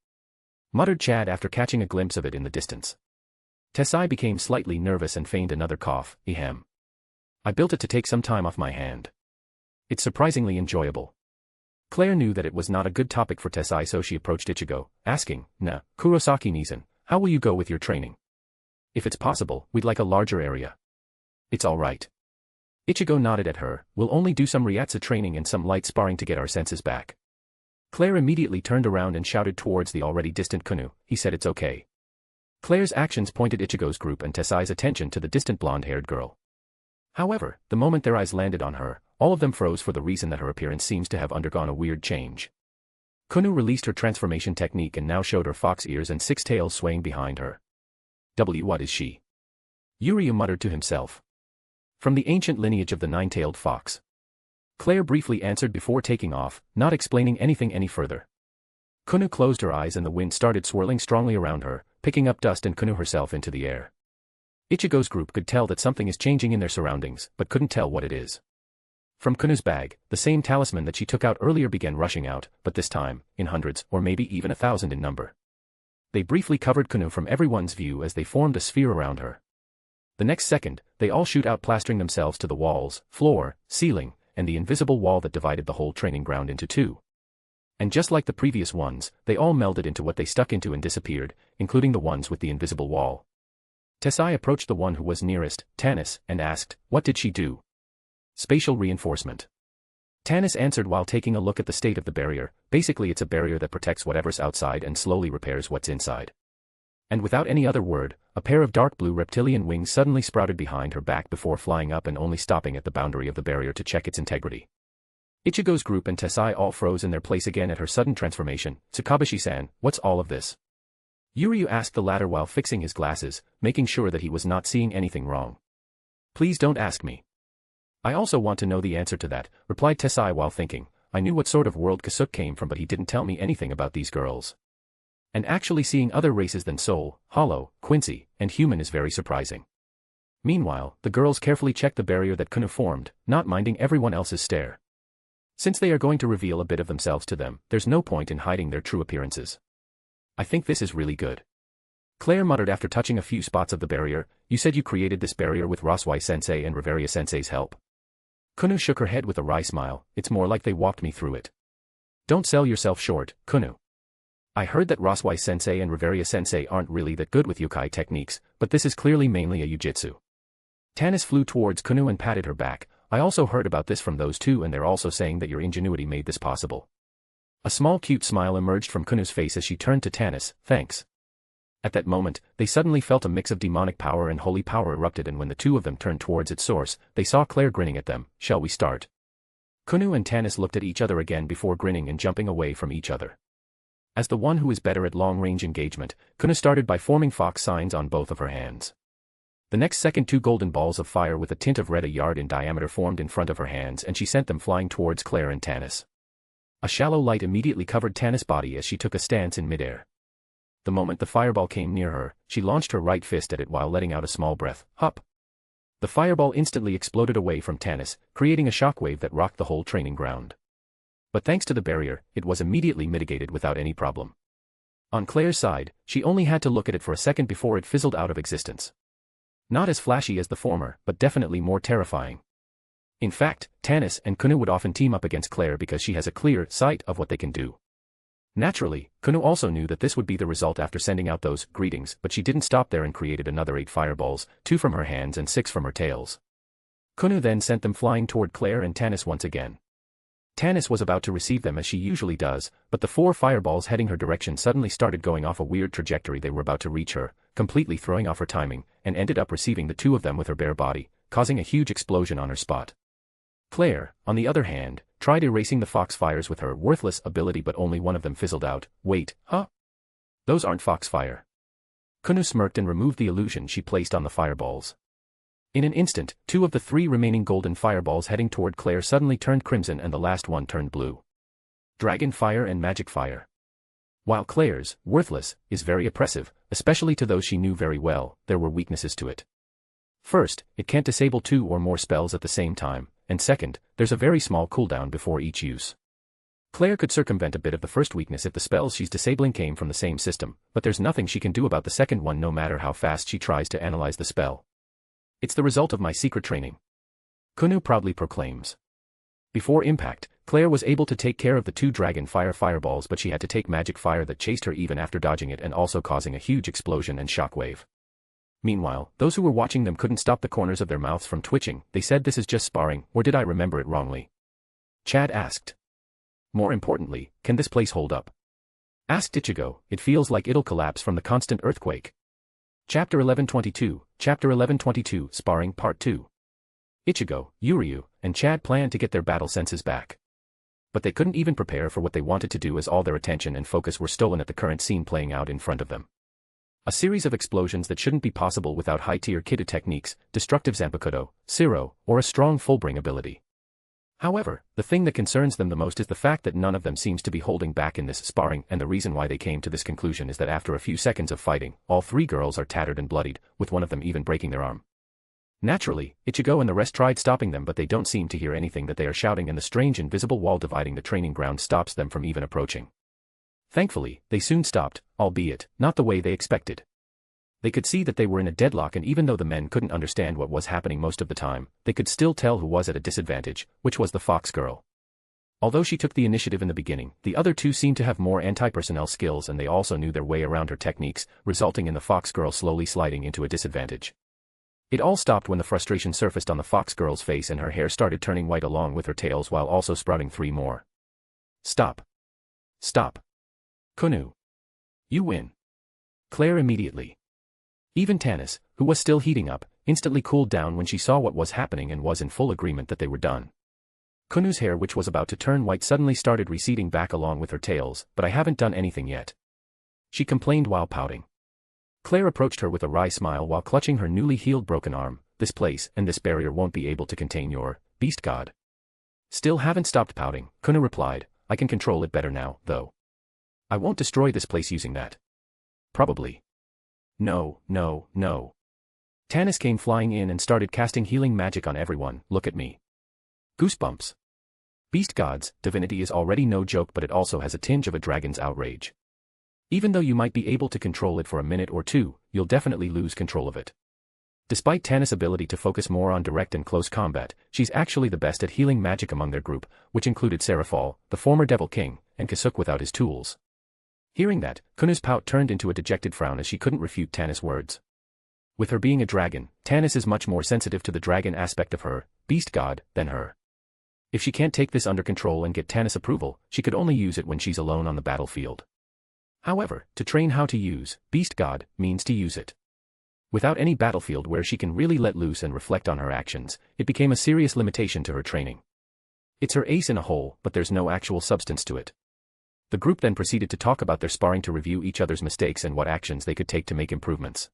B: Muttered Chad after catching a glimpse of it in the distance. Tessai became slightly nervous and feigned another cough. Ahem. I built it to take some time off my hand. It's surprisingly enjoyable. Claire knew that it was not a good topic for Tessai, so she approached Ichigo, asking, Kurosaki Nizan, how will you go with your training? If it's possible, we'd like a larger area. It's alright. Ichigo nodded at her. We'll only do some Ryatsu training and some light sparring to get our senses back. Claire immediately turned around and shouted towards the already distant Kuno. He said it's okay. Claire's actions pointed Ichigo's group and Tessai's attention to the distant blonde-haired girl. However, the moment their eyes landed on her, all of them froze for the reason that her appearance seems to have undergone a weird change. Kuno released her transformation technique and now showed her fox ears and 6 tails swaying behind her. What is she? Yuryu muttered to himself. From the ancient lineage of the 9-tailed fox. Claire briefly answered before taking off, not explaining anything any further. Kuno closed her eyes and the wind started swirling strongly around her, picking up dust and Kuno herself into the air. Ichigo's group could tell that something is changing in their surroundings, but couldn't tell what it is. From Kuno's bag, the same talisman that she took out earlier began rushing out, but this time, in hundreds or maybe even 1,000 in number. They briefly covered Kuno from everyone's view as they formed a sphere around her. The next second, they all shoot out, plastering themselves to the walls, floor, ceiling, and the invisible wall that divided the whole training ground into 2. And just like the previous ones, they all melded into what they stuck into and disappeared, including the ones with the invisible wall. Tessai approached the one who was nearest, Tanis, and asked, what did she do? Spatial reinforcement. Tanis answered while taking a look at the state of the barrier. Basically it's a barrier that protects whatever's outside and slowly repairs what's inside. And without any other word, a pair of dark blue reptilian wings suddenly sprouted behind her back before flying up and only stopping at the boundary of the barrier to check its integrity. Ichigo's group and Tessai all froze in their place again at her sudden transformation. Tsukabashi-san, what's all of this? Yuryu asked the latter while fixing his glasses, making sure that he was not seeing anything wrong. Please don't ask me. I also want to know the answer to that, replied Tessai while thinking. I knew what sort of world Kisuke came from, but he didn't tell me anything about these girls. And actually seeing other races than Soul, Hollow, Quincy, and Human is very surprising. Meanwhile, the girls carefully checked the barrier that Kuno formed, not minding everyone else's stare. Since they are going to reveal a bit of themselves to them, there's no point in hiding their true appearances. I think this is really good. Claire muttered after touching a few spots of the barrier, you said you created this barrier with Roswai-sensei and Reveria-sensei's help. Kunu shook her head with a wry smile, it's more like they walked me through it. Don't sell yourself short, Kunu. I heard that Roswai-sensei and Reveria-sensei aren't really that good with yokai techniques, but this is clearly mainly a jujitsu. Tanis flew towards Kunu and patted her back, I also heard about this from those two and they're also saying that your ingenuity made this possible. A small cute smile emerged from Kunu's face as she turned to Tanis, thanks. At that moment, they suddenly felt a mix of demonic power and holy power erupted and when the two of them turned towards its source, they saw Claire grinning at them, shall we start? Kunu and Tanis looked at each other again before grinning and jumping away from each other. As the one who is better at long-range engagement, Kunu started by forming fox signs on both of her hands. The next second 2 golden balls of fire with a tint of red a yard in diameter formed in front of her hands and she sent them flying towards Claire and Tanis. A shallow light immediately covered Tanis' body as she took a stance in midair. The moment the fireball came near her, she launched her right fist at it while letting out a small breath, hup. The fireball instantly exploded away from Tanis, creating a shockwave that rocked the whole training ground. But thanks to the barrier, it was immediately mitigated without any problem. On Claire's side, she only had to look at it for a second before it fizzled out of existence. Not as flashy as the former, but definitely more terrifying. In fact, Tanis and Kunu would often team up against Claire because she has a clear sight of what they can do. Naturally, Kunu also knew that this would be the result after sending out those greetings, but she didn't stop there and created another 8 fireballs, 2 from her hands and 6 from her tails. Kunu then sent them flying toward Claire and Tanis once again. Tanis was about to receive them as she usually does, but the 4 fireballs heading her direction suddenly started going off a weird trajectory. They were about to reach her, completely throwing off her timing, and ended up receiving the 2 of them with her bare body, causing a huge explosion on her spot. Claire, on the other hand, tried erasing the foxfires with her worthless ability but only one of them fizzled out. Wait, huh? Those aren't foxfire. Kunu smirked and removed the illusion she placed on the fireballs. In an instant, 2 of the 3 remaining golden fireballs heading toward Claire suddenly turned crimson and the last one turned blue. Dragon fire and magic fire. While Claire's, worthless, is very oppressive, especially to those she knew very well, there were weaknesses to it. First, it can't disable 2 or more spells at the same time, and second, there's a very small cooldown before each use. Claire could circumvent a bit of the first weakness if the spells she's disabling came from the same system, but there's nothing she can do about the second one no matter how fast she tries to analyze the spell. It's the result of my secret training. Kunu proudly proclaims. Before impact, Claire was able to take care of the 2 dragon fire fireballs but she had to take magic fire that chased her even after dodging it and also causing a huge explosion and shockwave. Meanwhile, those who were watching them couldn't stop the corners of their mouths from twitching. They said this is just sparring, or did I remember it wrongly? Chad asked. More importantly, can this place hold up? Asked Ichigo, it feels like it'll collapse from the constant earthquake. Chapter 1122, Sparring Part 2. Ichigo, Uryu, and Chad planned to get their battle senses back. But they couldn't even prepare for what they wanted to do as all their attention and focus were stolen at the current scene playing out in front of them. A series of explosions that shouldn't be possible without high-tier Kido techniques, destructive Zanpakuto, Siro, or a strong full-bring ability. However, the thing that concerns them the most is the fact that none of them seems to be holding back in this sparring, and the reason why they came to this conclusion is that after a few seconds of fighting, all 3 girls are tattered and bloodied, with one of them even breaking their arm. Naturally, Ichigo and the rest tried stopping them but they don't seem to hear anything that they are shouting and the strange invisible wall dividing the training ground stops them from even approaching. Thankfully, they soon stopped, albeit not the way they expected. They could see that they were in a deadlock and even though the men couldn't understand what was happening most of the time, they could still tell who was at a disadvantage, which was the fox girl. Although she took the initiative in the beginning, the other 2 seemed to have more anti-personnel skills and they also knew their way around her techniques, resulting in the fox girl slowly sliding into a disadvantage. It all stopped when the frustration surfaced on the fox girl's face and her hair started turning white along with her tails while also sprouting 3 more. Stop. Stop. Kunu. You win. Claire immediately. Even Tanis, who was still heating up, instantly cooled down when she saw what was happening and was in full agreement that they were done. Kunu's hair which was about to turn white suddenly started receding back along with her tails, but I haven't done anything yet. She complained while pouting. Claire approached her with a wry smile while clutching her newly healed broken arm. This place and this barrier won't be able to contain your beast god. Still haven't stopped pouting, Kunu replied. I can control it better now, though. I won't destroy this place using that. Probably. No. Tanis came flying in and started casting healing magic on everyone. Look at me. Goosebumps. Beast gods, divinity is already no joke but it also has a tinge of a dragon's outrage. Even though you might be able to control it for a minute or two, you'll definitely lose control of it. Despite Tannis' ability to focus more on direct and close combat, she's actually the best at healing magic among their group, which included Serafal, the former Devil King, and Kisuke without his tools. Hearing that, Kunu's pout turned into a dejected frown as she couldn't refute Tannis' words. With her being a dragon, Tannis is much more sensitive to the dragon aspect of her, beast god, than her. If she can't take this under control and get Tannis' approval, she could only use it when she's alone on the battlefield. However, to train how to use beast god means to use it. Without any battlefield where she can really let loose and reflect on her actions, it became a serious limitation to her training. It's her ace in a hole, but there's no actual substance to it. The group then proceeded to talk about their sparring to review each other's mistakes and what actions they could take to make improvements.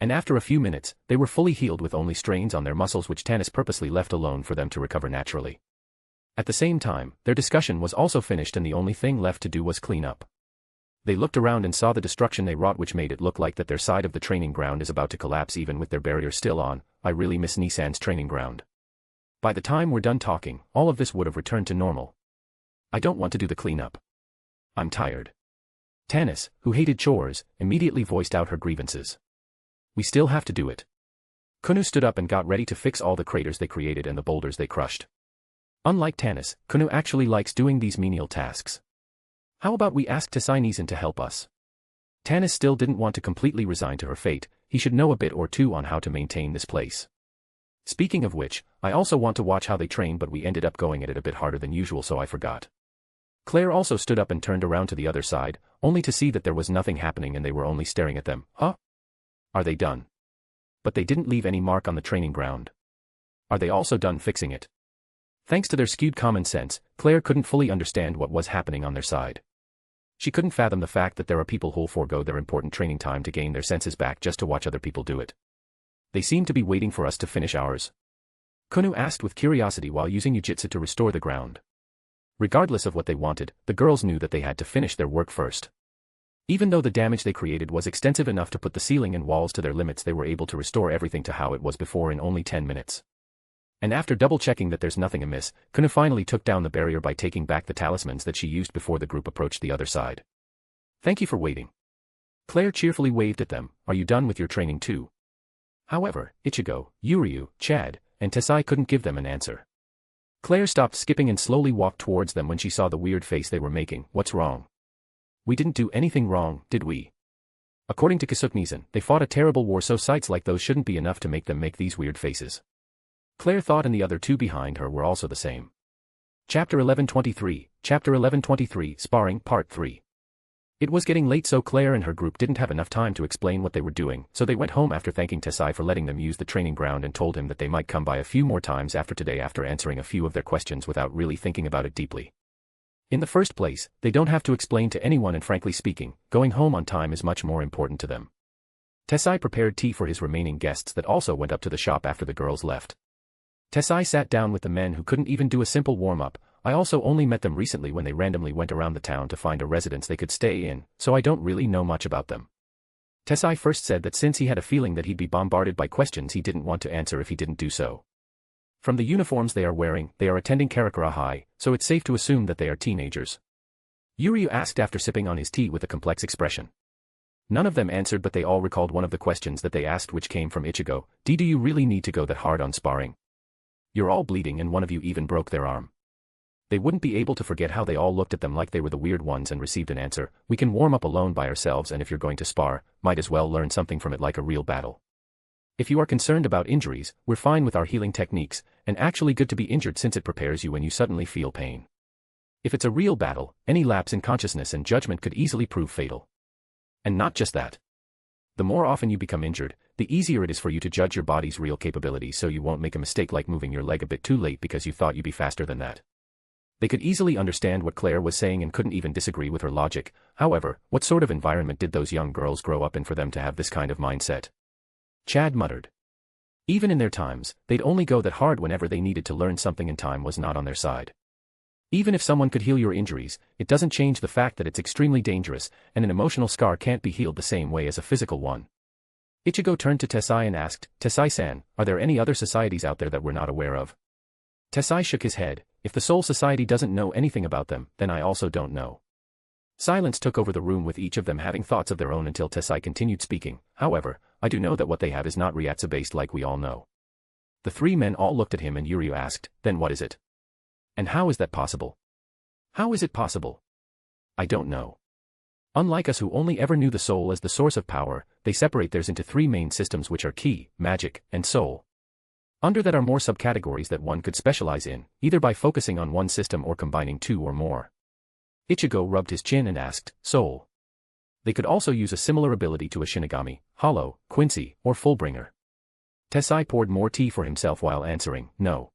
B: And after a few minutes, they were fully healed with only strains on their muscles which Tannis purposely left alone for them to recover naturally. At the same time, their discussion was also finished and the only thing left to do was clean up. They looked around and saw the destruction they wrought, which made it look like that their side of the training ground is about to collapse even with their barrier still on. I really miss Nissan's training ground. By the time we're done talking, all of this would have returned to normal. I don't want to do the cleanup. I'm tired. Tannis, who hated chores, immediately voiced out her grievances. We still have to do it. Kunu stood up and got ready to fix all the craters they created and the boulders they crushed. Unlike Tannis, Kunu actually likes doing these menial tasks. How about we ask Tesai Nisan to help us? Tannis still didn't want to completely resign to her fate, he should know a bit or two on how to maintain this place. Speaking of which, I also want to watch how they train, but we ended up going at it a bit harder than usual, so I forgot. Claire also stood up and turned around to the other side, only to see that there was nothing happening and they were only staring at them. Huh? Are they done? But they didn't leave any mark on the training ground. Are they also done fixing it? Thanks to their skewed common sense, Claire couldn't fully understand what was happening on their side. She couldn't fathom the fact that there are people who'll forego their important training time to gain their senses back just to watch other people do it. They seem to be waiting for us to finish ours. Kunu asked with curiosity while using Ujitsu to restore the ground. Regardless of what they wanted, the girls knew that they had to finish their work first. Even though the damage they created was extensive enough to put the ceiling and walls to their limits, they were able to restore everything to how it was before in only 10 minutes. And after double-checking that there's nothing amiss, Kunu finally took down the barrier by taking back the talismans that she used before the group approached the other side. Thank you for waiting. Claire cheerfully waved at them. Are you done with your training too? However, Ichigo, Uryu, Chad, and Tesai couldn't give them an answer. Claire stopped skipping and slowly walked towards them when she saw the weird face they were making. What's wrong? We didn't do anything wrong, did we? According to Kisuke Nisan, they fought a terrible war, so sights like those shouldn't be enough to make them make these weird faces. Claire thought, and the other two behind her were also the same. Chapter 1123, Sparring, Part 3. It was getting late, so Claire and her group didn't have enough time to explain what they were doing, so they went home after thanking Tesai for letting them use the training ground and told him that they might come by a few more times after today after answering a few of their questions without really thinking about it deeply. In the first place, they don't have to explain to anyone, and frankly speaking, going home on time is much more important to them. Tesai prepared tea for his remaining guests that also went up to the shop after the girls left. Tesai sat down with the men who couldn't even do a simple warm-up. I also only met them recently when they randomly went around the town to find a residence they could stay in, so I don't really know much about them. Tesai first said that since he had a feeling that he'd be bombarded by questions, he didn't want to answer if he didn't do so. From the uniforms they are wearing, they are attending Karakura High, so it's safe to assume that they are teenagers. Uryu asked after sipping on his tea with a complex expression. None of them answered, but they all recalled one of the questions that they asked, which came from Ichigo. Do you really need to go that hard on sparring? You're all bleeding and one of you even broke their arm. They wouldn't be able to forget how they all looked at them like they were the weird ones and received an answer. We can warm up alone by ourselves, and if you're going to spar, might as well learn something from it like a real battle. If you are concerned about injuries, we're fine with our healing techniques, and actually good to be injured since it prepares you when you suddenly feel pain. If it's a real battle, any lapse in consciousness and judgment could easily prove fatal. And not just that. The more often you become injured, the easier it is for you to judge your body's real capabilities, so you won't make a mistake like moving your leg a bit too late because you thought you'd be faster than that. They could easily understand what Claire was saying and couldn't even disagree with her logic. However, what sort of environment did those young girls grow up in for them to have this kind of mindset? Chad muttered. Even in their times, they'd only go that hard whenever they needed to learn something and time was not on their side. Even if someone could heal your injuries, it doesn't change the fact that it's extremely dangerous, and an emotional scar can't be healed the same way as a physical one. Ichigo turned to Tesai and asked, Tesai-san, are there any other societies out there that we're not aware of? Tesai shook his head. If the Soul Society doesn't know anything about them, then I also don't know. Silence took over the room with each of them having thoughts of their own until Tessai continued speaking. However, I do know that what they have is not Ryatsu-based like we all know. The three men all looked at him and Uryu asked, then what is it? And how is that possible? How is it possible? I don't know. Unlike us who only ever knew the soul as the source of power, they separate theirs into three main systems which are ki, magic, and soul. Under that are more subcategories that one could specialize in, either by focusing on one system or combining two or more. Ichigo rubbed his chin and asked, soul. They could also use a similar ability to a Shinigami, Hollow, Quincy, or Fullbringer. Tessai poured more tea for himself while answering, no.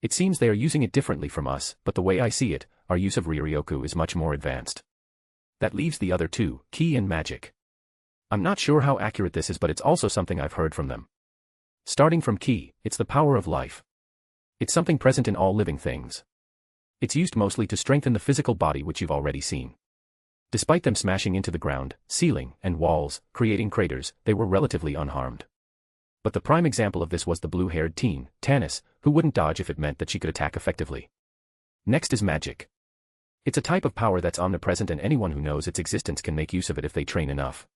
B: It seems they are using it differently from us, but the way I see it, our use of Riryoku is much more advanced. That leaves the other two, ki and magic. I'm not sure how accurate this is, but it's also something I've heard from them. Starting from ki, it's the power of life. It's something present in all living things. It's used mostly to strengthen the physical body, which you've already seen. Despite them smashing into the ground, ceiling, and walls, creating craters, they were relatively unharmed. But the prime example of this was the blue-haired teen, Tanis, who wouldn't dodge if it meant that she could attack effectively. Next is magic. It's a type of power that's omnipresent and anyone who knows its existence can make use of it if they train enough.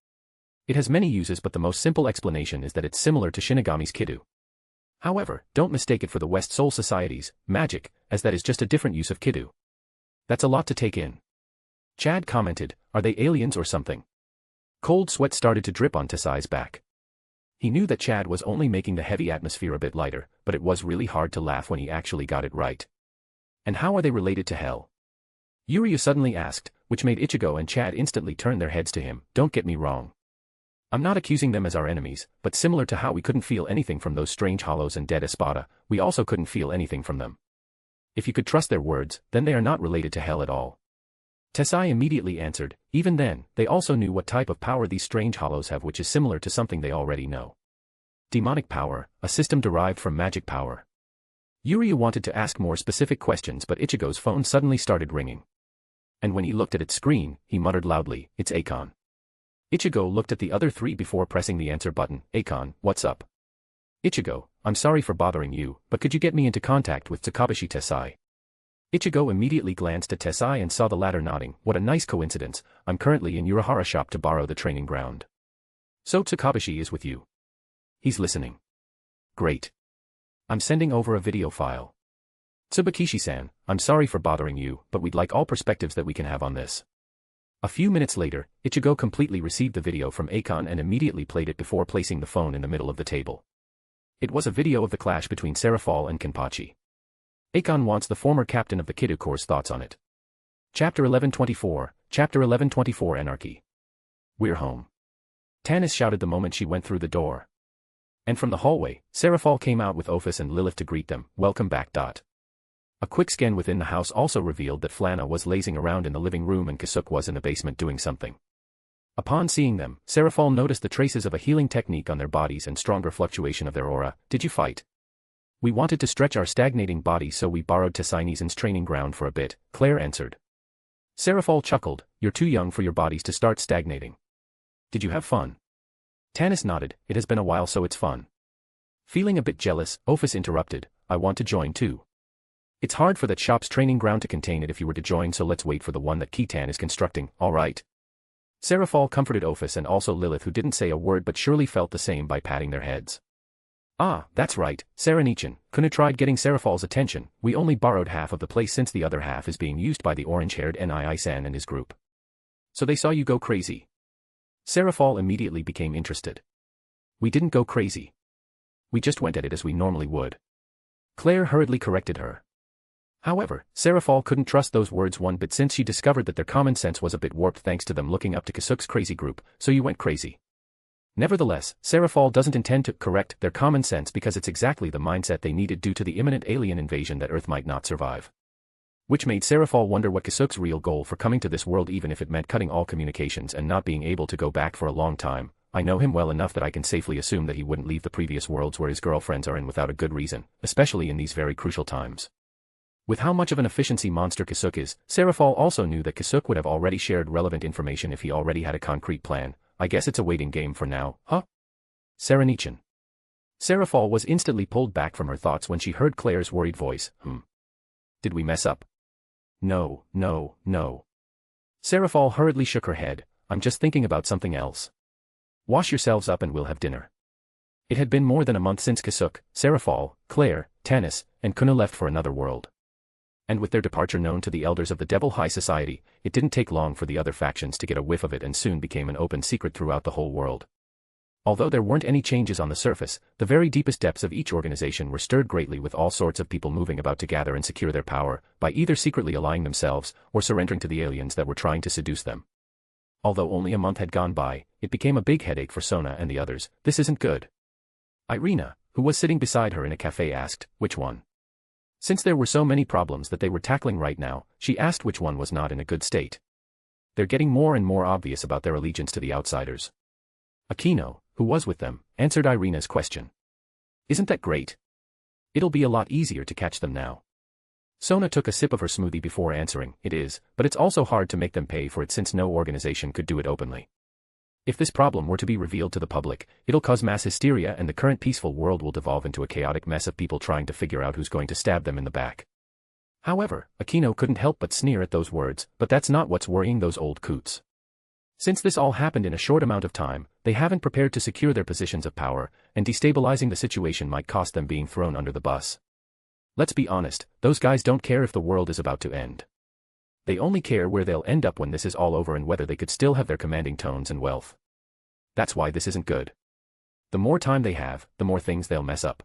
B: It has many uses, but the most simple explanation is that it's similar to Shinigami's Kidu. However, don't mistake it for the West Soul Society's magic, as that is just a different use of Kidu. That's a lot to take in. Chad commented, are they aliens or something? Cold sweat started to drip on Tessai's back. He knew that Chad was only making the heavy atmosphere a bit lighter, but it was really hard to laugh when he actually got it right. And how are they related to hell? Uryu suddenly asked, which made Ichigo and Chad instantly turn their heads to him. Don't get me wrong. I'm not accusing them as our enemies, but similar to how we couldn't feel anything from those strange hollows and dead Espada, we also couldn't feel anything from them. If you could trust their words, then they are not related to hell at all. Tessai immediately answered, even then, they also knew what type of power these strange hollows have, which is similar to something they already know. Demonic power, a system derived from magic power. Uryu wanted to ask more specific questions, but Ichigo's phone suddenly started ringing. And when he looked at its screen, he muttered loudly, it's Akon. Ichigo looked at the other three before pressing the answer button. Akon, what's up? Ichigo, I'm sorry for bothering you, but could you get me into contact with Takabashi Tessai? Ichigo immediately glanced at Tessai and saw the latter nodding. What a nice coincidence, I'm currently in Urahara shop to borrow the training ground. So Takabashi is with you. He's listening. Great. I'm sending over a video file. Tsubakishi-san, I'm sorry for bothering you, but we'd like all perspectives that we can have on this. A few minutes later, Ichigo completely received the video from Akon and immediately played it before placing the phone in the middle of the table. It was a video of the clash between Serafall and Kenpachi. Akon wants the former captain of the Kidu Corps' thoughts on it. Chapter 1124, Chapter 1124 Anarchy. We're home. Tanis shouted the moment she went through the door. And from the hallway, Serafall came out with Ophis and Lilith to greet them. Welcome back. A quick scan within the house also revealed that Flana was lazing around in the living room and Kisuke was in the basement doing something. Upon seeing them, Serafall noticed the traces of a healing technique on their bodies and stronger fluctuation of their aura. Did you fight? We wanted to stretch our stagnating bodies, so we borrowed Tessai Nizin's training ground for a bit, Claire answered. Serafall chuckled, you're too young for your bodies to start stagnating. Did you have fun? Tanis nodded, it has been a while so it's fun. Feeling a bit jealous, Ophis interrupted, I want to join too. It's hard for that shop's training ground to contain it if you were to join, so let's wait for the one that Kitan is constructing, alright. Serafall comforted Ophis and also Lilith, who didn't say a word but surely felt the same by patting their heads. Ah, that's right, Saranichan, couldn't have tried getting Serafall's attention, we only borrowed half of the place since the other half is being used by the orange-haired Nii-san and his group. So they saw you go crazy. Serafall immediately became interested. We didn't go crazy. We just went at it as we normally would. Claire hurriedly corrected her. However, Serafall couldn't trust those words one bit since she discovered that their common sense was a bit warped thanks to them looking up to Kisuke's crazy group, so you went crazy. Nevertheless, Serafall doesn't intend to correct their common sense because it's exactly the mindset they needed due to the imminent alien invasion that Earth might not survive. Which made Serafall wonder what Kisuke's real goal for coming to this world, even if it meant cutting all communications and not being able to go back for a long time. I know him well enough that I can safely assume that he wouldn't leave the previous worlds where his girlfriends are in without a good reason, especially in these very crucial times. With how much of an efficiency monster Kisuke is, Serafall also knew that Kisuke would have already shared relevant information if he already had a concrete plan. I guess it's a waiting game for now, huh? Saranichan. Serafall was instantly pulled back from her thoughts when she heard Claire's worried voice. Did we mess up? No. Seraphol hurriedly shook her head. I'm just thinking about something else. Wash yourselves up and we'll have dinner. It had been more than a month since Kisuke, Seraphol, Claire, Tanis, and Kuna left for another world. And with their departure known to the elders of the Devil High Society, it didn't take long for the other factions to get a whiff of it and soon became an open secret throughout the whole world. Although there weren't any changes on the surface, the very deepest depths of each organization were stirred greatly with all sorts of people moving about to gather and secure their power, by either secretly allying themselves, or surrendering to the aliens that were trying to seduce them. Although only a month had gone by, it became a big headache for Sona and the others. This isn't good. Irina, who was sitting beside her in a cafe, asked, which one? Since there were so many problems that they were tackling right now, she asked which one was not in a good state. They're getting more and more obvious about their allegiance to the outsiders. Aquino, who was with them, answered Irina's question. Isn't that great? It'll be a lot easier to catch them now. Sona took a sip of her smoothie before answering, it is, but it's also hard to make them pay for it since no organization could do it openly. If this problem were to be revealed to the public, it'll cause mass hysteria and the current peaceful world will devolve into a chaotic mess of people trying to figure out who's going to stab them in the back. However, Aquino couldn't help but sneer at those words, but that's not what's worrying those old coots. Since this all happened in a short amount of time, they haven't prepared to secure their positions of power, and destabilizing the situation might cost them being thrown under the bus. Let's be honest, those guys don't care if the world is about to end. They only care where they'll end up when this is all over and whether they could still have their commanding tones and wealth. That's why this isn't good. The more time they have, the more things they'll mess up.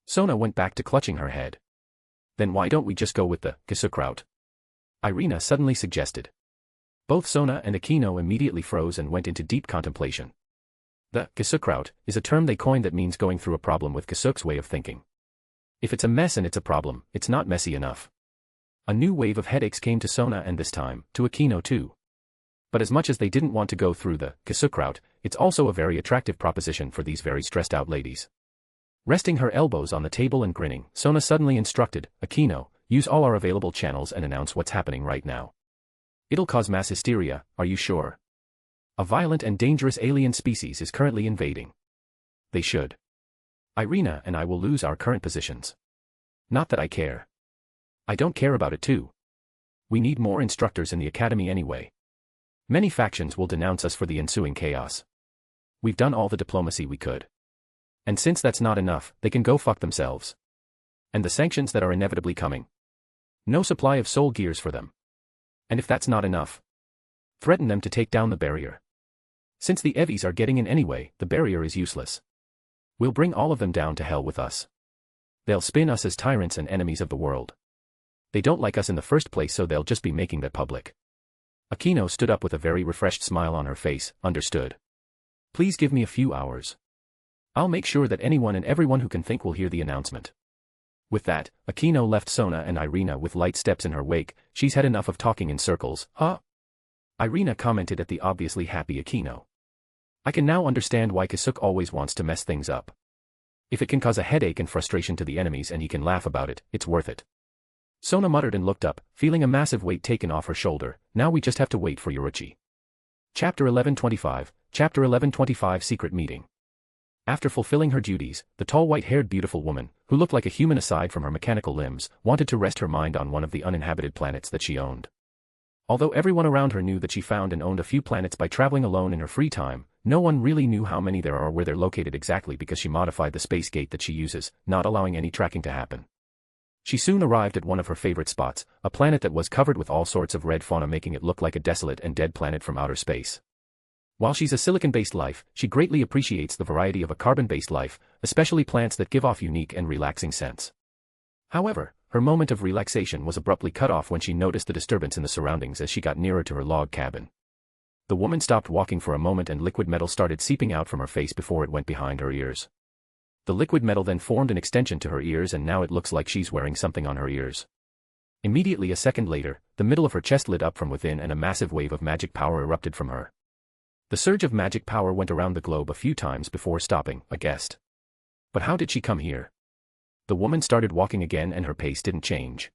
B: Sona went back to clutching her head. Then why don't we just go with the Kisuke route? Irina suddenly suggested. Both Sona and Aquino immediately froze and went into deep contemplation. The Kisuke route is a term they coined that means going through a problem with Kisuke's way of thinking. If it's a mess and it's a problem, it's not messy enough. A new wave of headaches came to Sona and this time, to Aquino too. But as much as they didn't want to go through the Kisuke route, it's also a very attractive proposition for these very stressed out ladies. Resting her elbows on the table and grinning, Sona suddenly instructed, Aquino, use all our available channels and announce what's happening right now. It'll cause mass hysteria, are you sure? A violent and dangerous alien species is currently invading. They should. Irina and I will lose our current positions. Not that I care. I don't care about it too. We need more instructors in the academy anyway. Many factions will denounce us for the ensuing chaos. We've done all the diplomacy we could. And since that's not enough, they can go fuck themselves. And the sanctions that are inevitably coming. No supply of soul gears for them. And if that's not enough, threaten them to take down the barrier. Since the Evies are getting in anyway, the barrier is useless. We'll bring all of them down to hell with us. They'll spin us as tyrants and enemies of the world. They don't like us in the first place, so they'll just be making that public. Aquino stood up with a very refreshed smile on her face. Understood. Please give me a few hours. I'll make sure that anyone and everyone who can think will hear the announcement. With that, Aquino left Sona and Irina with light steps in her wake. She's had enough of talking in circles, huh? Irina commented at the obviously happy Aquino. I can now understand why Kisuke always wants to mess things up. If it can cause a headache and frustration to the enemies and he can laugh about it, it's worth it. Sona muttered and looked up, feeling a massive weight taken off her shoulder. Now we just have to wait for Yoruchi. Chapter 1125, Chapter 1125 Secret Meeting. After fulfilling her duties, the tall white-haired beautiful woman, who looked like a human aside from her mechanical limbs, wanted to rest her mind on one of the uninhabited planets that she owned. Although everyone around her knew that she found and owned a few planets by traveling alone in her free time, no one really knew how many there are or where they're located exactly because she modified the space gate that she uses, not allowing any tracking to happen. She soon arrived at one of her favorite spots, a planet that was covered with all sorts of red fauna, making it look like a desolate and dead planet from outer space. While she's a silicon-based life, she greatly appreciates the variety of a carbon-based life, especially plants that give off unique and relaxing scents. However, her moment of relaxation was abruptly cut off when she noticed the disturbance in the surroundings as she got nearer to her log cabin. The woman stopped walking for a moment and liquid metal started seeping out from her face before it went behind her ears. The liquid metal then formed an extension to her ears and now it looks like she's wearing something on her ears. Immediately a second later, the middle of her chest lit up from within and a massive wave of magic power erupted from her. The surge of magic power went around the globe a few times before stopping, aghast. But how did she come here? The woman started walking again and her pace didn't change.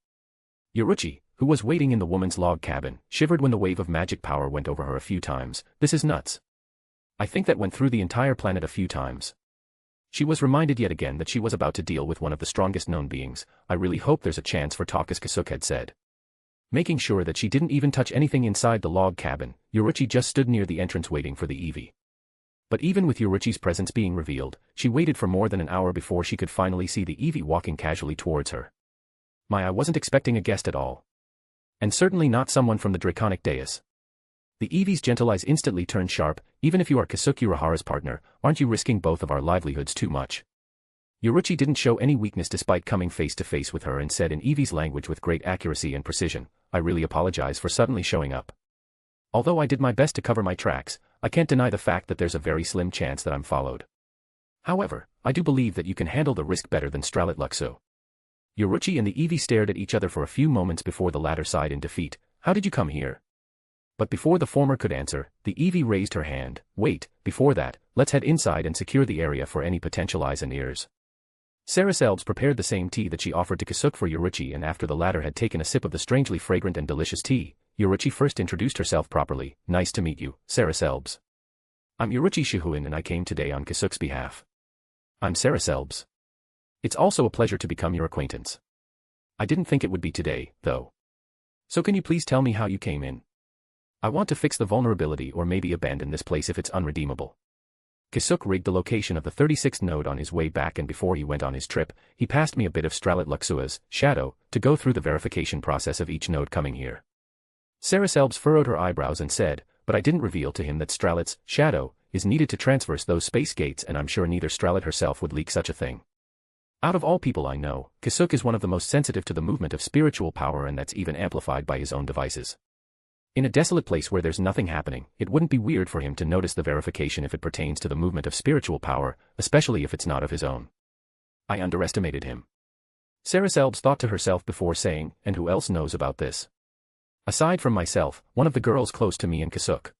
B: Yoruchi, who was waiting in the woman's log cabin, shivered when the wave of magic power went over her a few times. This is nuts. I think that went through the entire planet a few times. She was reminded yet again that she was about to deal with one of the strongest known beings. I really hope there's a chance for talk, as Kisuke had said. Making sure that she didn't even touch anything inside the log cabin, Yoruichi just stood near the entrance waiting for the Eevee. But even with Yoruichi's presence being revealed, she waited for more than an hour before she could finally see the Eevee walking casually towards her. I wasn't expecting a guest at all. And certainly not someone from the draconic dais. The Eevee's gentle eyes instantly turned sharp. Even if you are Kisuke Urahara's partner, aren't you risking both of our livelihoods too much? Yoruichi didn't show any weakness despite coming face to face with her and said in Eevee's language with great accuracy and precision, I really apologize for suddenly showing up. Although I did my best to cover my tracks, I can't deny the fact that there's a very slim chance that I'm followed. However, I do believe that you can handle the risk better than Stralit Luxo. Yoruichi and the Eevee stared at each other for a few moments before the latter sighed in defeat. How did you come here? But before the former could answer, the Eevee raised her hand. Wait, before that, let's head inside and secure the area for any potential eyes and ears. Saraselbs prepared the same tea that she offered to Kisuke for Yoruichi, and after the latter had taken a sip of the strangely fragrant and delicious tea, Yoruichi first introduced herself properly. Nice to meet you, Saraselbs. I'm Yoruichi Shihuin and I came today on Kisuke's behalf. I'm Saraselbs. It's also a pleasure to become your acquaintance. I didn't think it would be today, though. So can you please tell me how you came in? I want to fix the vulnerability or maybe abandon this place if it's unredeemable. Kisuke rigged the location of the 36th node on his way back, and before he went on his trip, he passed me a bit of Stralit Luxua's shadow to go through the verification process of each node coming here. Saraselbs furrowed her eyebrows and said, but I didn't reveal to him that Stralit's shadow is needed to transverse those space gates, and I'm sure neither Stralit herself would leak such a thing. Out of all people I know, Kisuke is one of the most sensitive to the movement of spiritual power, and that's even amplified by his own devices. In a desolate place where there's nothing happening, it wouldn't be weird for him to notice the verification if it pertains to the movement of spiritual power, especially if it's not of his own. I underestimated him. Saraselbs thought to herself before saying, and who else knows about this? Aside from myself, one of the girls close to me and Kisuke.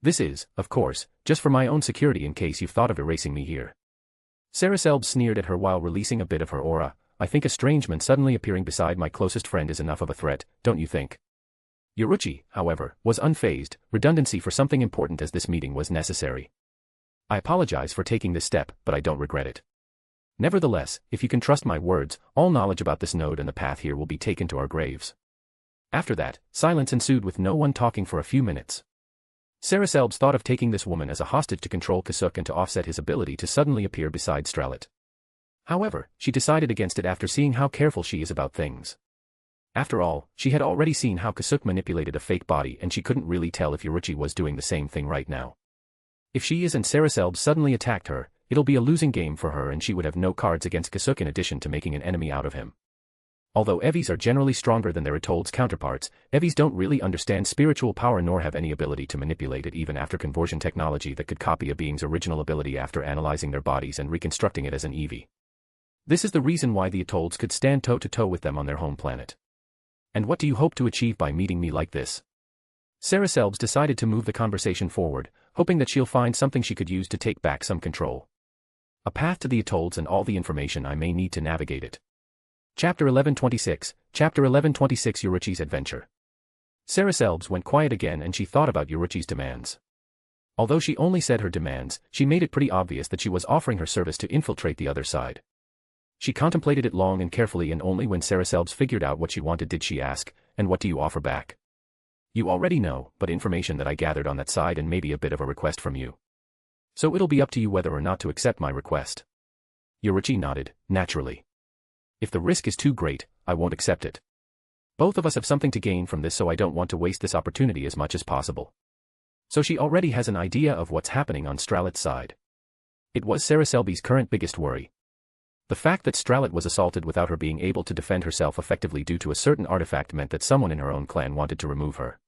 B: This is, of course, just for my own security in case you've thought of erasing me here. Saraselbs sneered at her while releasing a bit of her aura. I think estrangement suddenly appearing beside my closest friend is enough of a threat, don't you think? Yoruichi, however, was unfazed. Redundancy for something important as this meeting was necessary. I apologize for taking this step, but I don't regret it. Nevertheless, if you can trust my words, all knowledge about this node and the path here will be taken to our graves. After that, silence ensued with no one talking for a few minutes. Saraselbs thought of taking this woman as a hostage to control Kisuke and to offset his ability to suddenly appear beside Stralit. However, she decided against it after seeing how careful she is about things. After all, she had already seen how Kisuke manipulated a fake body, and she couldn't really tell if Yoruichi was doing the same thing right now. If she is and Saraselbs suddenly attacked her, it'll be a losing game for her and she would have no cards against Kisuke in addition to making an enemy out of him. Although Eevees are generally stronger than their Atold's counterparts, Eevees don't really understand spiritual power nor have any ability to manipulate it even after conversion technology that could copy a being's original ability after analyzing their bodies and reconstructing it as an Eevee. This is the reason why the Atolds could stand toe-to-toe with them on their home planet. And what do you hope to achieve by meeting me like this? Saraselbs decided to move the conversation forward, hoping that she'll find something she could use to take back some control. A path to the Atolds and all the information I may need to navigate it. Chapter 1126, Chapter 1126 Yoruichi's Adventure. Saraselbs went quiet again and she thought about Yoruichi's demands. Although she only said her demands, she made it pretty obvious that she was offering her service to infiltrate the other side. She contemplated it long and carefully, and only when Saraselbs figured out what she wanted did she ask, and what do you offer back? You already know, but information that I gathered on that side and maybe a bit of a request from you. So it'll be up to you whether or not to accept my request. Yoruichi nodded, naturally. If the risk is too great, I won't accept it. Both of us have something to gain from this, so I don't want to waste this opportunity as much as possible. So she already has an idea of what's happening on Stralit's side. It was Saraselbs' current biggest worry. The fact that Stralit was assaulted without her being able to defend herself effectively due to a certain artifact meant that someone in her own clan wanted to remove her.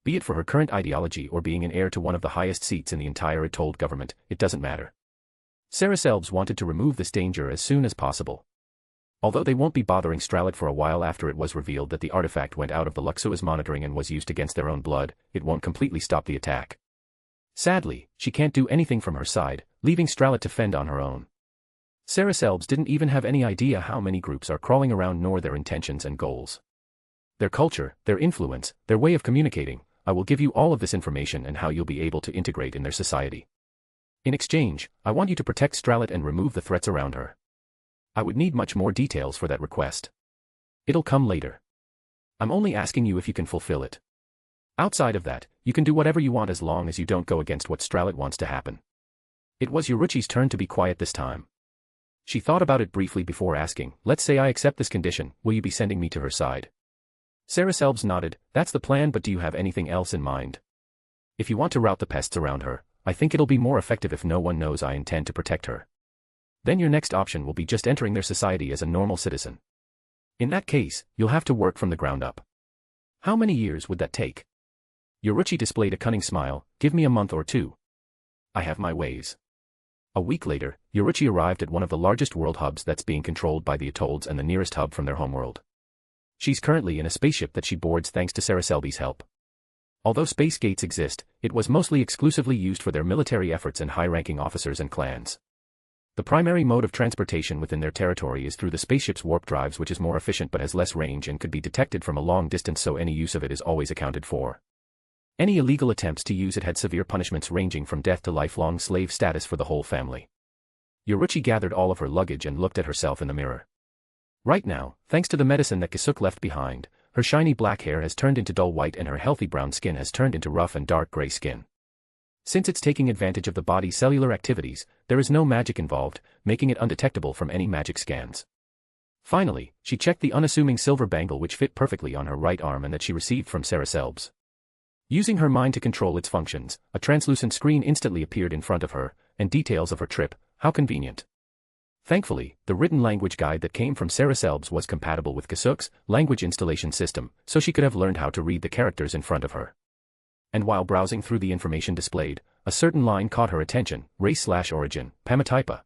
B: Be it for her current ideology or being an heir to one of the highest seats in the entire Atold government, it doesn't matter. Saraselbs wanted to remove this danger as soon as possible. Although they won't be bothering Stralit for a while after it was revealed that the artifact went out of the Luxua's monitoring and was used against their own blood, it won't completely stop the attack. Sadly, she can't do anything from her side, leaving Stralit to fend on her own. Saraselbs didn't even have any idea how many groups are crawling around nor their intentions and goals. Their culture, their influence, their way of communicating. I will give you all of this information and how you'll be able to integrate in their society. In exchange, I want you to protect Stralit and remove the threats around her. I would need much more details for that request. It'll come later. I'm only asking you if you can fulfill it. Outside of that, you can do whatever you want as long as you don't go against what Stralit wants to happen. It was Yoruchi's turn to be quiet this time. She thought about it briefly before asking, let's say I accept this condition, will you be sending me to her side? Saraselbs nodded, that's the plan, but do you have anything else in mind? If you want to rout the pests around her, I think it'll be more effective if no one knows I intend to protect her. Then your next option will be just entering their society as a normal citizen. In that case, you'll have to work from the ground up. How many years would that take? Yoruchi displayed a cunning smile, give me a month or two. I have my ways. A week later, Yoruchi arrived at one of the largest world hubs that's being controlled by the Atolls and the nearest hub from their homeworld. She's currently in a spaceship that she boards thanks to Saraselbi's help. Although space gates exist, it was mostly exclusively used for their military efforts and high-ranking officers and clans. The primary mode of transportation within their territory is through the spaceship's warp drives, which is more efficient but has less range and could be detected from a long distance, so any use of it is always accounted for. Any illegal attempts to use it had severe punishments ranging from death to lifelong slave status for the whole family. Yoruchi gathered all of her luggage and looked at herself in the mirror. Right now, thanks to the medicine that Kisuke left behind, her shiny black hair has turned into dull white and her healthy brown skin has turned into rough and dark gray skin. Since it's taking advantage of the body's cellular activities, there is no magic involved, making it undetectable from any magic scans. Finally, she checked the unassuming silver bangle which fit perfectly on her right arm and that she received from Saraselbs. Using her mind to control its functions, a translucent screen instantly appeared in front of her, and details of her trip, how convenient. Thankfully, the written language guide that came from Saraselbs was compatible with Kisuke's language installation system, so she could have learned how to read the characters in front of her. And while browsing through the information displayed, a certain line caught her attention, race/origin, Pamataipa.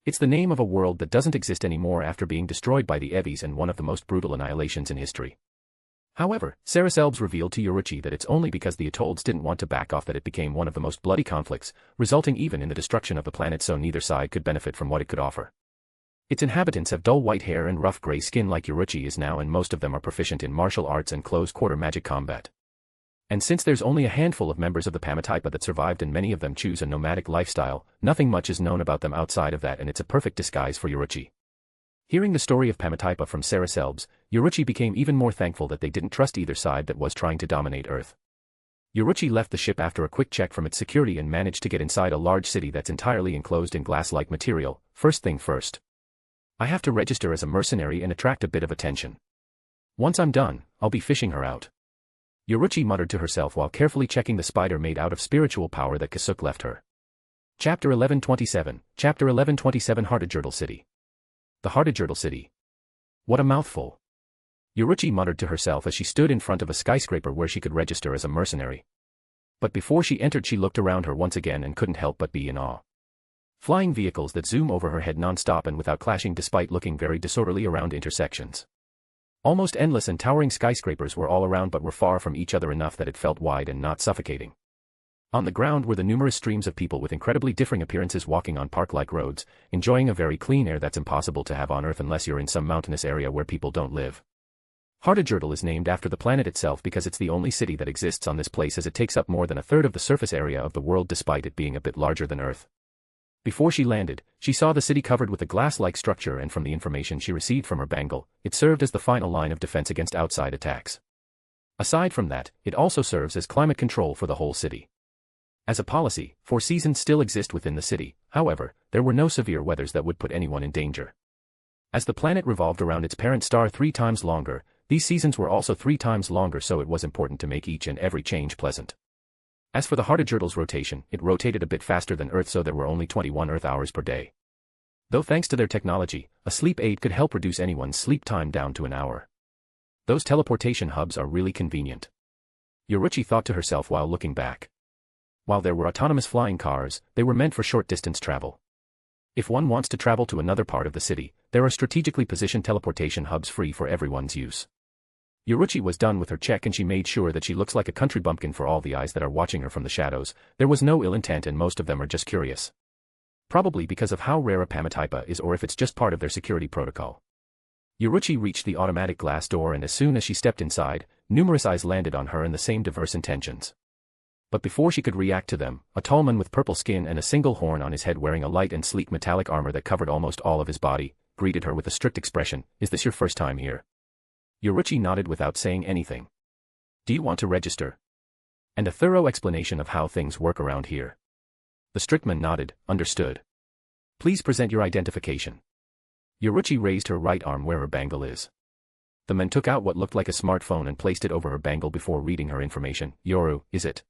B: It's the name of a world that doesn't exist anymore after being destroyed by the Evis and one of the most brutal annihilations in history. However, Saraselbs revealed to Yoruchi that it's only because the Atolls didn't want to back off that it became one of the most bloody conflicts, resulting even in the destruction of the planet, so neither side could benefit from what it could offer. Its inhabitants have dull white hair and rough gray skin like Yoruchi is now, and most of them are proficient in martial arts and close-quarter magic combat. And since there's only a handful of members of the Pamataipa that survived and many of them choose a nomadic lifestyle, nothing much is known about them outside of that, and it's a perfect disguise for Yoruchi. Hearing the story of Pamataipa from Saraselbs, Yoruchi became even more thankful that they didn't trust either side that was trying to dominate Earth. Yoruchi left the ship after a quick check from its security and managed to get inside a large city that's entirely enclosed in glass-like material. First thing first. I have to register as a mercenary and attract a bit of attention. Once I'm done, I'll be fishing her out. Yoruchi muttered to herself while carefully checking the spider made out of spiritual power that Kisuke left her. Chapter 1127, Chapter 1127 Heartedgirdle City. The Heartedgirdle City. What a mouthful. Yoruchi muttered to herself as she stood in front of a skyscraper where she could register as a mercenary. But before she entered, she looked around her once again and couldn't help but be in awe. Flying vehicles that zoom over her head non-stop and without clashing despite looking very disorderly around intersections. Almost endless and towering skyscrapers were all around but were far from each other enough that it felt wide and not suffocating. On the ground were the numerous streams of people with incredibly differing appearances walking on park-like roads, enjoying a very clean air that's impossible to have on Earth unless you're in some mountainous area where people don't live. Heartedgirdle is named after the planet itself because it's the only city that exists on this place, as it takes up more than a third of the surface area of the world despite it being a bit larger than Earth. Before she landed, she saw the city covered with a glass-like structure, and from the information she received from her bangle, it served as the final line of defense against outside attacks. Aside from that, it also serves as climate control for the whole city. As a policy, 4 seasons still exist within the city, however, there were no severe weathers that would put anyone in danger. As the planet revolved around its parent star 3 times longer, these seasons were also 3 times longer, so it was important to make each and every change pleasant. As for the Heartedgirdle's rotation, it rotated a bit faster than Earth, so there were only 21 Earth hours per day. Though thanks to their technology, a sleep aid could help reduce anyone's sleep time down to an hour. Those teleportation hubs are really convenient. Yoruchi thought to herself while looking back. While there were autonomous flying cars, they were meant for short-distance travel. If one wants to travel to another part of the city, there are strategically positioned teleportation hubs free for everyone's use. Yoruchi was done with her check and she made sure that she looks like a country bumpkin for all the eyes that are watching her from the shadows. There was no ill intent and most of them are just curious. Probably because of how rare a Pamataipa is, or if it's just part of their security protocol. Yoruchi reached the automatic glass door, and as soon as she stepped inside, numerous eyes landed on her in the same diverse intentions. But before she could react to them, a tall man with purple skin and a single horn on his head wearing a light and sleek metallic armor that covered almost all of his body, greeted her with a strict expression. Is this your first time here? Yoruchi nodded without saying anything. Do you want to register? And a thorough explanation of how things work around here. The strict man nodded, understood. Please present your identification. Yoruchi raised her right arm where her bangle is. The man took out what looked like a smartphone and placed it over her bangle before reading her information. Yoru, is it?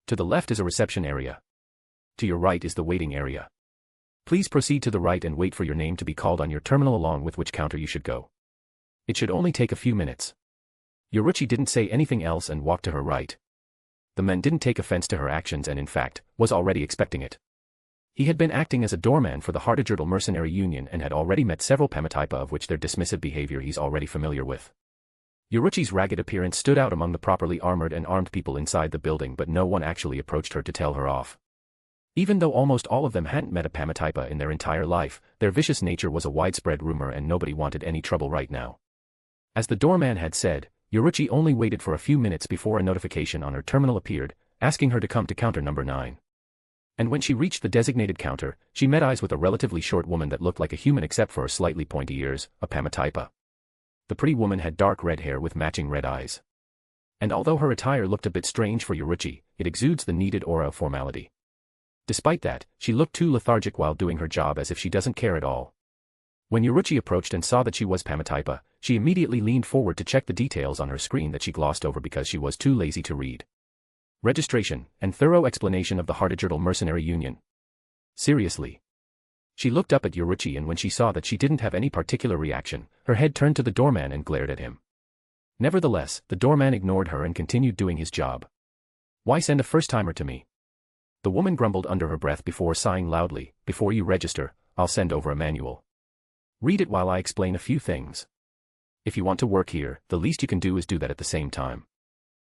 B: To the left is a reception area. To your right is the waiting area. Please proceed to the right and wait for your name to be called on your terminal along with which counter you should go. It should only take a few minutes. Yoruchi didn't say anything else and walked to her right. The man didn't take offense to her actions and in fact, was already expecting it. He had been acting as a doorman for the Hardajurtal Mercenary Union and had already met several Pamatypa of which their dismissive behavior he's already familiar with. Yoruchi's ragged appearance stood out among the properly armored and armed people inside the building, but no one actually approached her to tell her off. Even though almost all of them hadn't met a Pamatypa in their entire life, their vicious nature was a widespread rumor and nobody wanted any trouble right now. As the doorman had said, Yoruchi only waited for a few minutes before a notification on her terminal appeared, asking her to come to counter number 9. And when she reached the designated counter, she met eyes with a relatively short woman that looked like a human except for her slightly pointy ears, a Pamatypa. The pretty woman had dark red hair with matching red eyes. And although her attire looked a bit strange for Yoruchi, it exudes the needed aura of formality. Despite that, she looked too lethargic while doing her job as if she doesn't care at all. When Yoruchi approached and saw that she was Pamatypa, she immediately leaned forward to check the details on her screen that she glossed over because she was too lazy to read. Registration, and thorough explanation of the Hardajurtal Mercenary Union. Seriously. She looked up at Yoruchi and when she saw that she didn't have any particular reaction, her head turned to the doorman and glared at him. Nevertheless, the doorman ignored her and continued doing his job. Why send a first-timer to me? The woman grumbled under her breath before sighing loudly, before you register, I'll send over a manual. Read it while I explain a few things. If you want to work here, the least you can do is do that at the same time.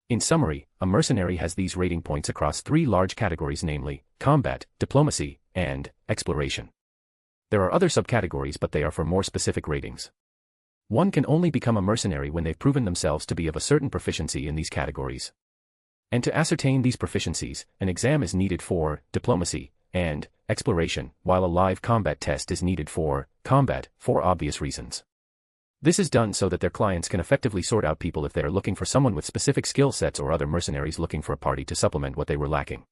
B: In summary, a mercenary has these rating points across 3 large categories, namely, combat, diplomacy, and exploration. There are other subcategories but they are for more specific ratings. One can only become a mercenary when they've proven themselves to be of a certain proficiency in these categories. And to ascertain these proficiencies, an exam is needed for diplomacy and exploration, while a live combat test is needed for combat, for obvious reasons. This is done so that their clients can effectively sort out people if they are looking for someone with specific skill sets or other mercenaries looking for a party to supplement what they were lacking.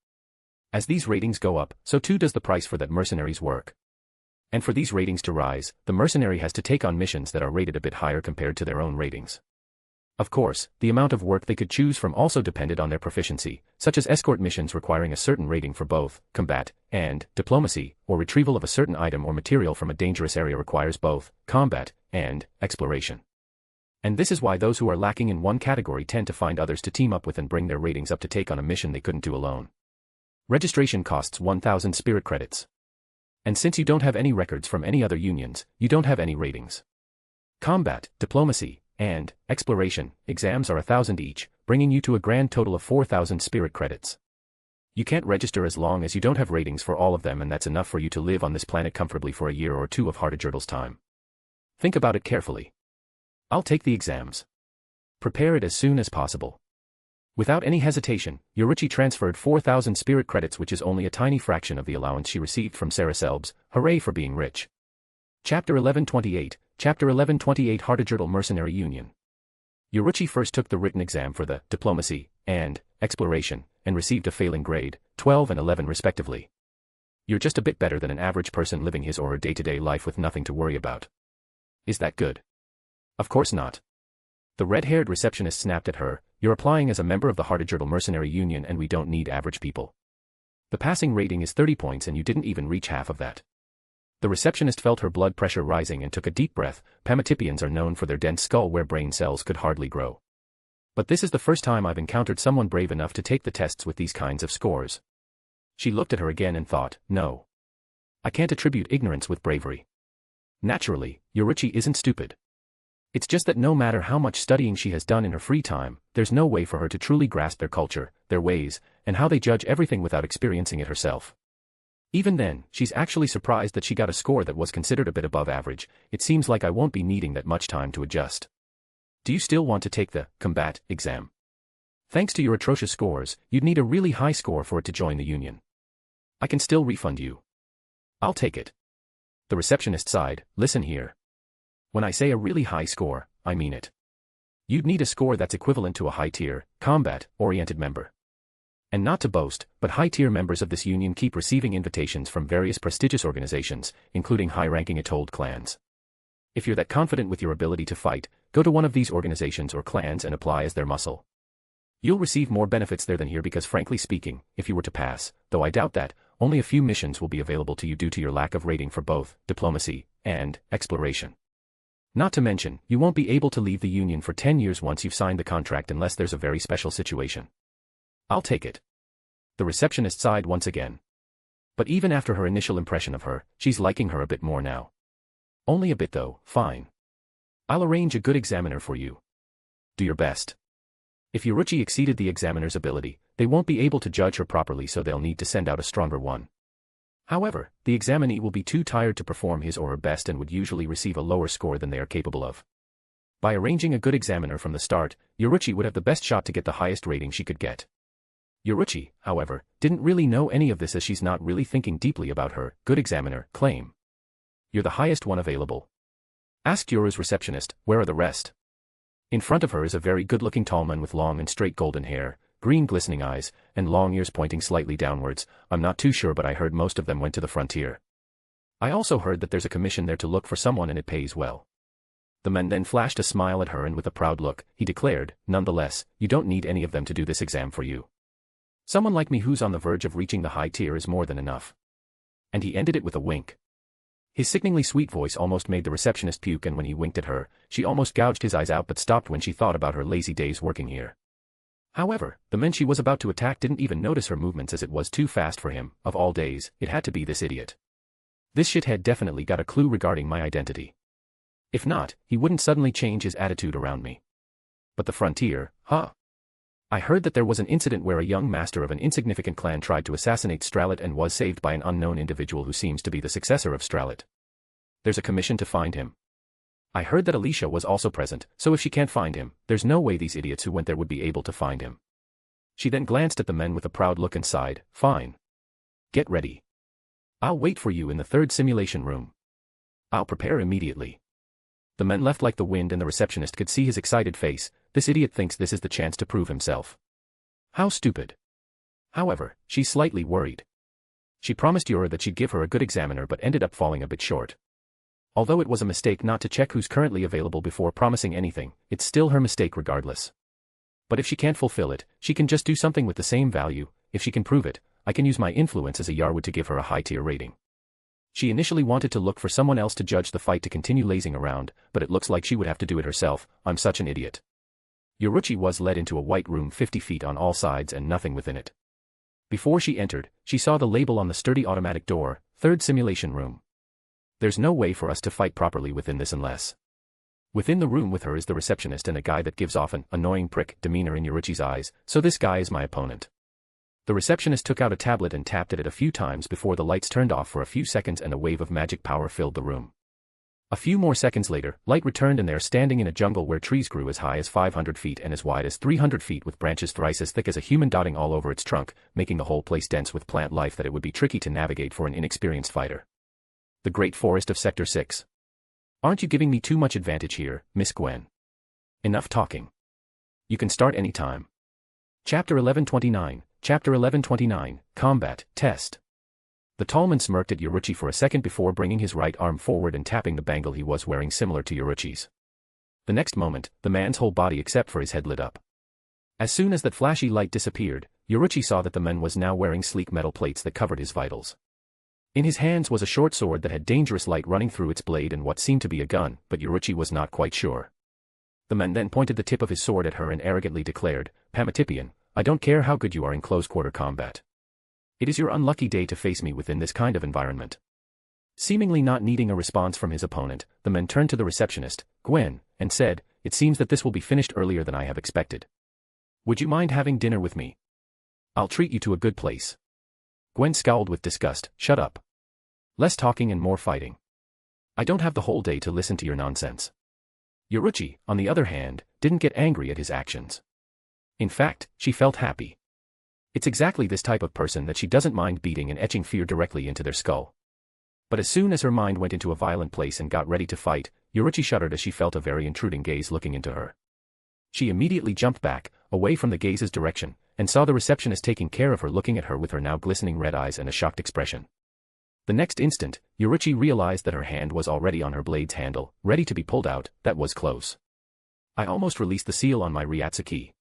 B: As these ratings go up, so too does the price for that mercenary's work. And for these ratings to rise, the mercenary has to take on missions that are rated a bit higher compared to their own ratings. Of course, the amount of work they could choose from also depended on their proficiency, such as escort missions requiring a certain rating for both combat and diplomacy, or retrieval of a certain item or material from a dangerous area requires both combat and exploration. And this is why those who are lacking in one category tend to find others to team up with and bring their ratings up to take on a mission they couldn't do alone. Registration costs 1,000 spirit credits. And since you don't have any records from any other unions, you don't have any ratings. Combat, diplomacy, and exploration exams are 1,000 each, bringing you to a grand total of 4,000 spirit credits. You can't register as long as you don't have ratings for all of them, and that's enough for you to live on this planet comfortably for a year or two of Hardajurtal's time. Think about it carefully. I'll take the exams. Prepare it as soon as possible. Without any hesitation, Yoruchi transferred 4,000 spirit credits, which is only a tiny fraction of the allowance she received from Sarah Selbs. Hooray for being rich. Chapter 1128, Chapter 1128 Hardajurtal Mercenary Union. Yoruchi first took the written exam for the diplomacy and exploration, and received a failing grade, 12 and 11 respectively. You're just a bit better than an average person living his or her day-to-day life with nothing to worry about. Is that good? Of course not. The red-haired receptionist snapped at her, you're applying as a member of the Hardajurtal Mercenary Union and we don't need average people. The passing rating is 30 points and you didn't even reach half of that. The receptionist felt her blood pressure rising and took a deep breath. Pamatypians are known for their dense skull where brain cells could hardly grow. But this is the first time I've encountered someone brave enough to take the tests with these kinds of scores. She looked at her again and thought, no. I can't attribute ignorance with bravery. Naturally, Yoruchi isn't stupid. It's just that no matter how much studying she has done in her free time, there's no way for her to truly grasp their culture, their ways, and how they judge everything without experiencing it herself. Even then, she's actually surprised that she got a score that was considered a bit above average. It seems like I won't be needing that much time to adjust. Do you still want to take the combat exam? Thanks to your atrocious scores, you'd need a really high score for it to join the union. I can still refund you. I'll take it. The receptionist sighed, listen here. When I say a really high score, I mean it. You'd need a score that's equivalent to a high-tier, combat-oriented member. And not to boast, but high-tier members of this union keep receiving invitations from various prestigious organizations, including high-ranking Atolled clans. If you're that confident with your ability to fight, go to one of these organizations or clans and apply as their muscle. You'll receive more benefits there than here because frankly speaking, if you were to pass, though I doubt that, only a few missions will be available to you due to your lack of rating for both diplomacy and exploration. Not to mention, you won't be able to leave the union for 10 years once you've signed the contract unless there's a very special situation. I'll take it. The receptionist sighed once again. But even after her initial impression of her, she's liking her a bit more now. Only a bit though, fine. I'll arrange a good examiner for you. Do your best. If Yoruchi exceeded the examiner's ability, they won't be able to judge her properly, so they'll need to send out a stronger one. However, the examinee will be too tired to perform his or her best and would usually receive a lower score than they are capable of. By arranging a good examiner from the start, Yoruchi would have the best shot to get the highest rating she could get. Yoruchi, however, didn't really know any of this as she's not really thinking deeply about her good examiner claim. You're the highest one available. Asked Yoru's receptionist, where are the rest? In front of her is a very good-looking tall man with long and straight golden hair, green glistening eyes, and long ears pointing slightly downwards. I'm not too sure, but I heard most of them went to the frontier. I also heard that there's a commission there to look for someone and it pays well. The man then flashed a smile at her and with a proud look, he declared, nonetheless, you don't need any of them to do this exam for you. Someone like me who's on the verge of reaching the high tier is more than enough. And he ended it with a wink. His sickeningly sweet voice almost made the receptionist puke, and when he winked at her, she almost gouged his eyes out but stopped when she thought about her lazy days working here. However, the men she was about to attack didn't even notice her movements as it was too fast for him. Of all days, it had to be this idiot. This shithead definitely got a clue regarding my identity. If not, he wouldn't suddenly change his attitude around me. But the frontier, huh? I heard that there was an incident where a young master of an insignificant clan tried to assassinate Stralit and was saved by an unknown individual who seems to be the successor of Stralit. There's a commission to find him. I heard that Alicia was also present, so if she can't find him, there's no way these idiots who went there would be able to find him. She then glanced at the men with a proud look and sighed, fine. Get ready. I'll wait for you in the third simulation room. I'll prepare immediately. The men left like the wind and the receptionist could see his excited face. This idiot thinks this is the chance to prove himself. How stupid. However, she's slightly worried. She promised Yura that she'd give her a good examiner but ended up falling a bit short. Although it was a mistake not to check who's currently available before promising anything, it's still her mistake regardless. But if she can't fulfill it, she can just do something with the same value. If she can prove it, I can use my influence as a Yarwood to give her a high-tier rating. She initially wanted to look for someone else to judge the fight to continue lazing around, but it looks like she would have to do it herself. I'm such an idiot. Yoruchi was led into a white room 50 feet on all sides and nothing within it. Before she entered, she saw the label on the sturdy automatic door, third simulation room. There's no way for us to fight properly within this unless. Within the room with her is the receptionist and a guy that gives off an annoying prick demeanor in Yoruchi's eyes, so this guy is my opponent. The receptionist took out a tablet and tapped at it a few times before the lights turned off for a few seconds and a wave of magic power filled the room. A few more seconds later, light returned and they're standing in a jungle where trees grew as high as 500 feet and as wide as 300 feet with branches thrice as thick as a human dotting all over its trunk, making the whole place dense with plant life that it would be tricky to navigate for an inexperienced fighter. The Great Forest of Sector 6. Aren't you giving me too much advantage here, Miss Gwen? Enough talking. You can start any time. Chapter 1129, Chapter 1129, Combat, Test. The tallman smirked at Yoruchi for a second before bringing his right arm forward and tapping the bangle he was wearing similar to Yoruchi's. The next moment, the man's whole body except for his head lit up. As soon as that flashy light disappeared, Yoruchi saw that the man was now wearing sleek metal plates that covered his vitals. In his hands was a short sword that had dangerous light running through its blade and what seemed to be a gun, but Yoruchi was not quite sure. The man then pointed the tip of his sword at her and arrogantly declared, Pamatipian, I don't care how good you are in close-quarter combat. It is your unlucky day to face me within this kind of environment. Seemingly not needing a response from his opponent, the man turned to the receptionist, Gwen, and said, it seems that this will be finished earlier than I have expected. Would you mind having dinner with me? I'll treat you to a good place. Gwen scowled with disgust, shut up. Less talking and more fighting. I don't have the whole day to listen to your nonsense. Yoruchi, on the other hand, didn't get angry at his actions. In fact, she felt happy. It's exactly this type of person that she doesn't mind beating and etching fear directly into their skull. But as soon as her mind went into a violent place and got ready to fight, Yoruchi shuddered as she felt a very intruding gaze looking into her. She immediately jumped back, away from the gaze's direction, and saw the receptionist taking care of her looking at her with her now glistening red eyes and a shocked expression. The next instant, Yuruchi realized that her hand was already on her blade's handle, ready to be pulled out. That was close. I almost released the seal on my Ryatsuki.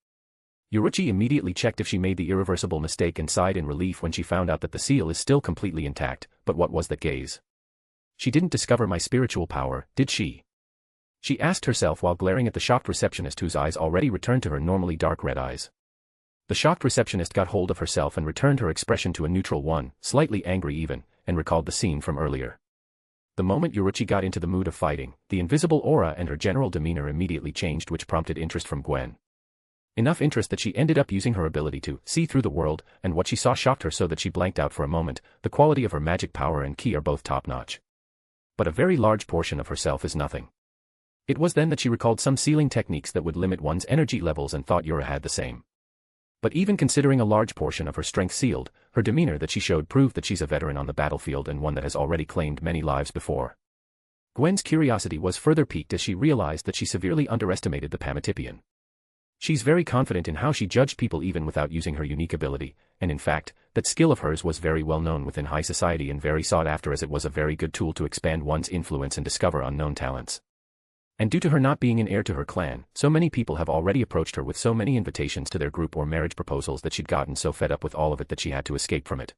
B: Yuruchi immediately checked if she made the irreversible mistake and sighed in relief when she found out that the seal is still completely intact. But what was that gaze? She didn't discover my spiritual power, did she? She asked herself while glaring at the shocked receptionist whose eyes already returned to her normally dark red eyes. The shocked receptionist got hold of herself and returned her expression to a neutral one, slightly angry even, and recalled the scene from earlier. The moment Yuruchi got into the mood of fighting, the invisible aura and her general demeanor immediately changed, which prompted interest from Gwen. Enough interest that she ended up using her ability to see through the world, and what she saw shocked her so that she blanked out for a moment. The quality of her magic power and ki are both top-notch. But a very large portion of herself is nothing. It was then that she recalled some sealing techniques that would limit one's energy levels and thought Yura had the same. But even considering a large portion of her strength sealed, her demeanor that she showed proved that she's a veteran on the battlefield and one that has already claimed many lives before. Gwen's curiosity was further piqued as she realized that she severely underestimated the Pamatipian. She's very confident in how she judged people even without using her unique ability, and in fact, that skill of hers was very well known within high society and very sought after, as it was a very good tool to expand one's influence and discover unknown talents. And due to her not being an heir to her clan, so many people have already approached her with so many invitations to their group or marriage proposals that she'd gotten so fed up with all of it that she had to escape from it.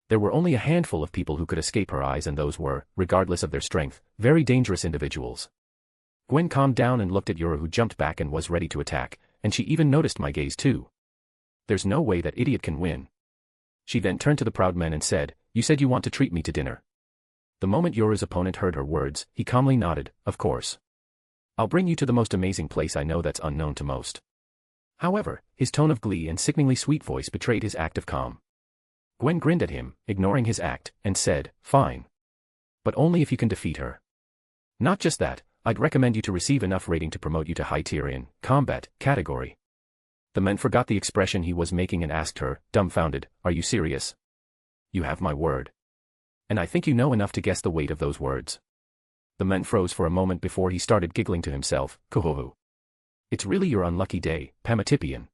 B: There were only a handful of people who could escape her eyes, and those were, regardless of their strength, very dangerous individuals. Gwen calmed down and looked at Yura, who jumped back and was ready to attack, and she even noticed my gaze too. There's no way that idiot can win. She then turned to the proud men and said, "You said you want to treat me to dinner." The moment Yura's opponent heard her words, he calmly nodded, "Of course. I'll bring you to the most amazing place I know that's unknown to most." However, his tone of glee and sickeningly sweet voice betrayed his act of calm. Gwen grinned at him, ignoring his act, and said, "Fine. But only if you can defeat her. Not just that, I'd recommend you to receive enough rating to promote you to high tier in combat category." The men forgot the expression he was making and asked her, dumbfounded, "Are you serious?" "You have my word. And I think you know enough to guess the weight of those words." The men froze for a moment before he started giggling to himself, "Kuhohu. It's really your unlucky day, Pamatipian.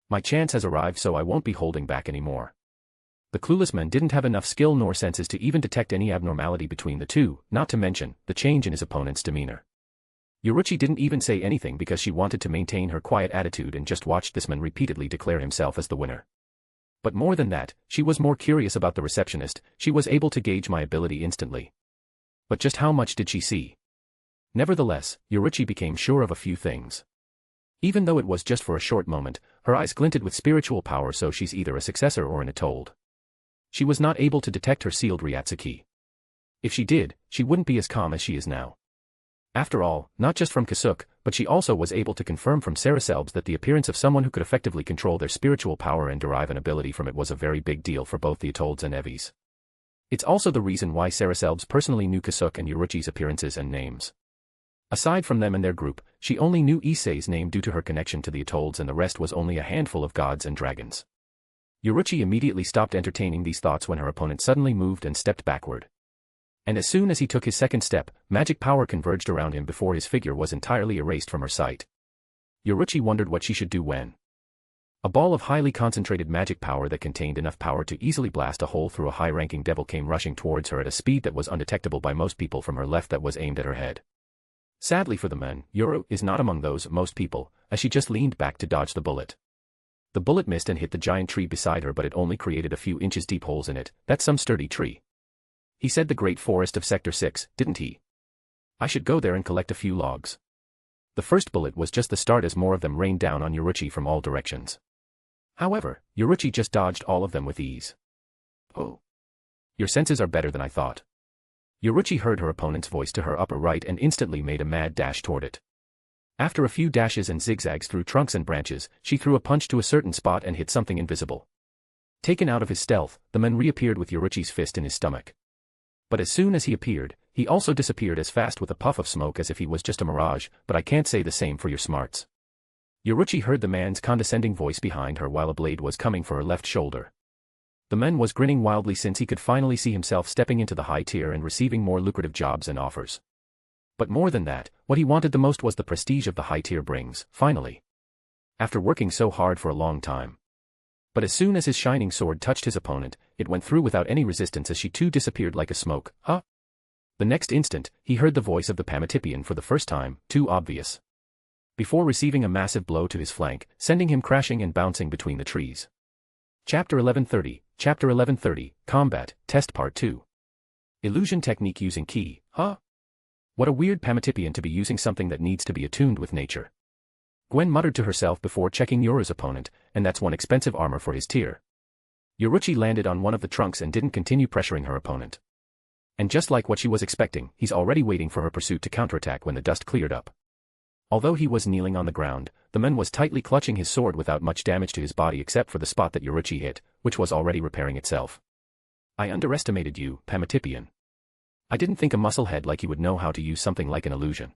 B: My chance has arrived, so I won't be holding back anymore." The clueless men didn't have enough skill nor senses to even detect any abnormality between the two, not to mention the change in his opponent's demeanor. Yuruchi didn't even say anything because she wanted to maintain her quiet attitude and just watched this man repeatedly declare himself as the winner. But more than that, she was more curious about the receptionist. She was able to gauge my ability instantly. But just how much did she see? Nevertheless, Yuruchi became sure of a few things. Even though it was just for a short moment, her eyes glinted with spiritual power, so she's either a successor or an atolled. She was not able to detect her sealed Ryatsuki. If she did, she wouldn't be as calm as she is now. After all, not just from Kisuke, but she also was able to confirm from Saracelbs that the appearance of someone who could effectively control their spiritual power and derive an ability from it was a very big deal for both the Atolds and Evis. It's also the reason why Saracelbs personally knew Kisuke and Yuruchi's appearances and names. Aside from them and their group, she only knew Issei's name due to her connection to the Atolds, and the rest was only a handful of gods and dragons. Yuruchi immediately stopped entertaining these thoughts when her opponent suddenly moved and stepped backward. And as soon as he took his second step, magic power converged around him before his figure was entirely erased from her sight. Yuruchi wondered what she should do when a ball of highly concentrated magic power that contained enough power to easily blast a hole through a high-ranking devil came rushing towards her at a speed that was undetectable by most people from her left that was aimed at her head. Sadly for the men, Yuru is not among those most people, as she just leaned back to dodge the bullet. The bullet missed and hit the giant tree beside her, but it only created a few inches deep holes in it. "That's some sturdy tree. He said the Great Forest of Sector 6, didn't he? I should go there and collect a few logs." The first bullet was just the start as more of them rained down on Yuruchi from all directions. However, Yuruchi just dodged all of them with ease. "Oh. Your senses are better than I thought." Yuruchi heard her opponent's voice to her upper right and instantly made a mad dash toward it. After a few dashes and zigzags through trunks and branches, she threw a punch to a certain spot and hit something invisible. Taken out of his stealth, the man reappeared with Yuruchi's fist in his stomach. But as soon as he appeared, he also disappeared as fast with a puff of smoke as if he was just a mirage. "But I can't say the same for your smarts." Yuruchi heard the man's condescending voice behind her while a blade was coming for her left shoulder. The man was grinning wildly since he could finally see himself stepping into the high tier and receiving more lucrative jobs and offers. But more than that, what he wanted the most was the prestige of the high tier brings, finally. After working so hard for a long time. But as soon as his shining sword touched his opponent, it went through without any resistance as she too disappeared like a smoke. Huh? The next instant, he heard the voice of the Pamatipian for the first time, too obvious. Before receiving a massive blow to his flank, sending him crashing and bouncing between the trees. Chapter 1130, Combat, Test Part 2. Illusion technique using ki, huh? What a weird Pamatipian to be using something that needs to be attuned with nature. Gwen muttered to herself before checking Yura's opponent, and that's one expensive armor for his tier. Yoruchi landed on one of the trunks and didn't continue pressuring her opponent. And just like what she was expecting, he's already waiting for her pursuit to counterattack when the dust cleared up. Although he was kneeling on the ground, the man was tightly clutching his sword without much damage to his body except for the spot that Yoruchi hit, which was already repairing itself. I underestimated you, Pamatipian. I didn't think a musclehead like you would know how to use something like an illusion.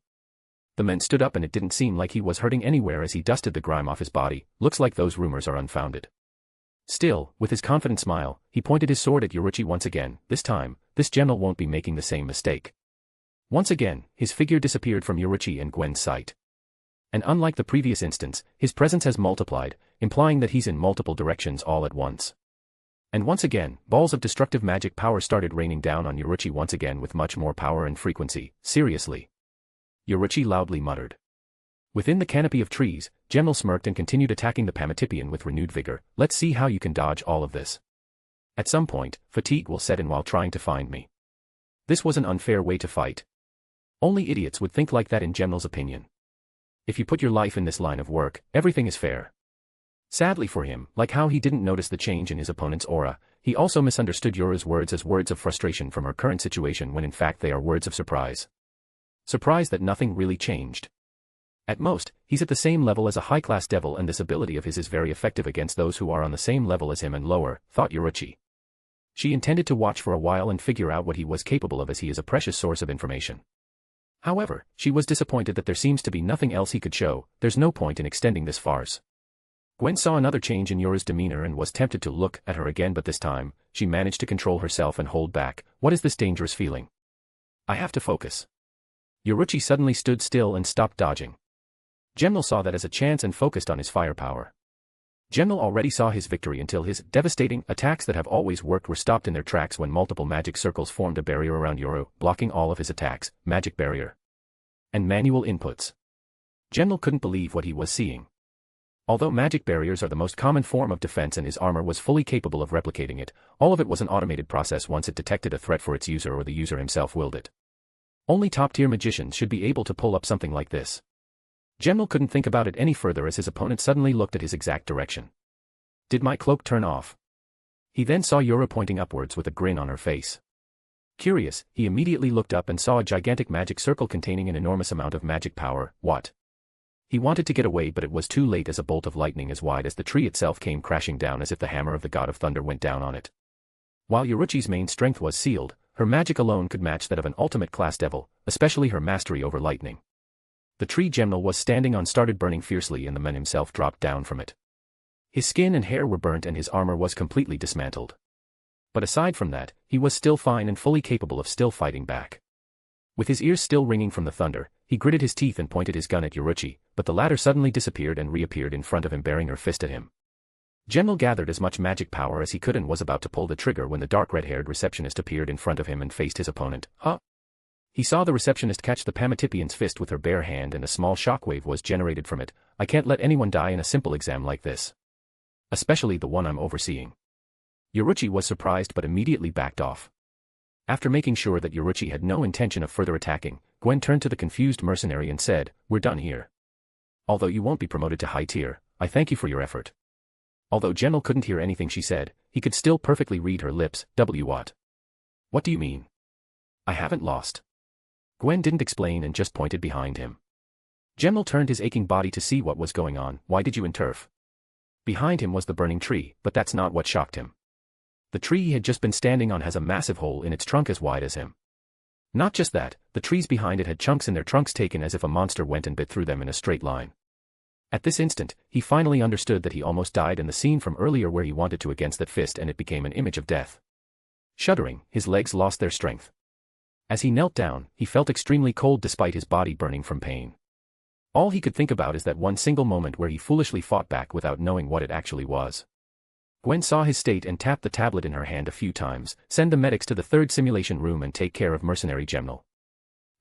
B: The man stood up and it didn't seem like he was hurting anywhere as he dusted the grime off his body. Looks like those rumors are unfounded. Still, with his confident smile, he pointed his sword at Yoruchi once again. This time, this general won't be making the same mistake. Once again, his figure disappeared from Yoruchi and Gwen's sight. And unlike the previous instance, his presence has multiplied, implying that he's in multiple directions all at once. And once again, balls of destructive magic power started raining down on Yoruchi once again with much more power and frequency. Seriously? Yoruchi loudly muttered. Within the canopy of trees, General smirked and continued attacking the Pamatipian with renewed vigor. Let's see how you can dodge all of this. At some point, fatigue will set in while trying to find me. This was an unfair way to fight. Only idiots would think like that in General's opinion. If you put your life in this line of work, everything is fair. Sadly for him, like how he didn't notice the change in his opponent's aura, he also misunderstood Yura's words as words of frustration from her current situation when in fact they are words of surprise. Surprise that nothing really changed. At most, he's at the same level as a high-class devil and this ability of his is very effective against those who are on the same level as him and lower, thought Yoruchi. She intended to watch for a while and figure out what he was capable of as he is a precious source of information. However, she was disappointed that there seems to be nothing else he could show. There's no point in extending this farce. Gwen saw another change in Yura's demeanor and was tempted to look at her again, but this time, she managed to control herself and hold back. What is this dangerous feeling? I have to focus. Yoruchi suddenly stood still and stopped dodging. General saw that as a chance and focused on his firepower. General already saw his victory until his devastating attacks that have always worked were stopped in their tracks when multiple magic circles formed a barrier around Yoru, blocking all of his attacks, magic barrier, and manual inputs. General couldn't believe what he was seeing. Although magic barriers are the most common form of defense and his armor was fully capable of replicating it, all of it was an automated process once it detected a threat for its user or the user himself willed it. Only top-tier magicians should be able to pull up something like this. General couldn't think about it any further as his opponent suddenly looked at his exact direction. Did my cloak turn off? He then saw Yura pointing upwards with a grin on her face. Curious, he immediately looked up and saw a gigantic magic circle containing an enormous amount of magic power. What? He wanted to get away, but it was too late as a bolt of lightning as wide as the tree itself came crashing down as if the hammer of the god of thunder went down on it. While Yoruchi's main strength was sealed, her magic alone could match that of an ultimate class devil, especially her mastery over lightning. The tree general was standing on started burning fiercely and the man himself dropped down from it. His skin and hair were burnt and his armor was completely dismantled. But aside from that, he was still fine and fully capable of still fighting back. With his ears still ringing from the thunder, he gritted his teeth and pointed his gun at Yoruchi, but the latter suddenly disappeared and reappeared in front of him bearing her fist at him. General gathered as much magic power as he could and was about to pull the trigger when the dark red-haired receptionist appeared in front of him and faced his opponent. Huh? He saw the receptionist catch the Pamatipian's fist with her bare hand and a small shockwave was generated from it. I can't let anyone die in a simple exam like this. Especially the one I'm overseeing. Yoruchi was surprised but immediately backed off. After making sure that Yoruchi had no intention of further attacking, Gwen turned to the confused mercenary and said, "We're done here. Although you won't be promoted to high tier, I thank you for your effort." Although General couldn't hear anything she said, he could still perfectly read her lips. What? What do you mean? I haven't lost. Gwen didn't explain and just pointed behind him. General turned his aching body to see what was going on. Why did you interf? Behind him was the burning tree, but that's not what shocked him. The tree he had just been standing on has a massive hole in its trunk as wide as him. Not just that, the trees behind it had chunks in their trunks taken as if a monster went and bit through them in a straight line. At this instant, he finally understood that he almost died in the scene from earlier where he wanted to against that fist and it became an image of death. Shuddering, his legs lost their strength. As he knelt down, he felt extremely cold despite his body burning from pain. All he could think about is that one single moment where he foolishly fought back without knowing what it actually was. Gwen saw his state and tapped the tablet in her hand a few times. Send the medics to the third simulation room and take care of mercenary Gemnal.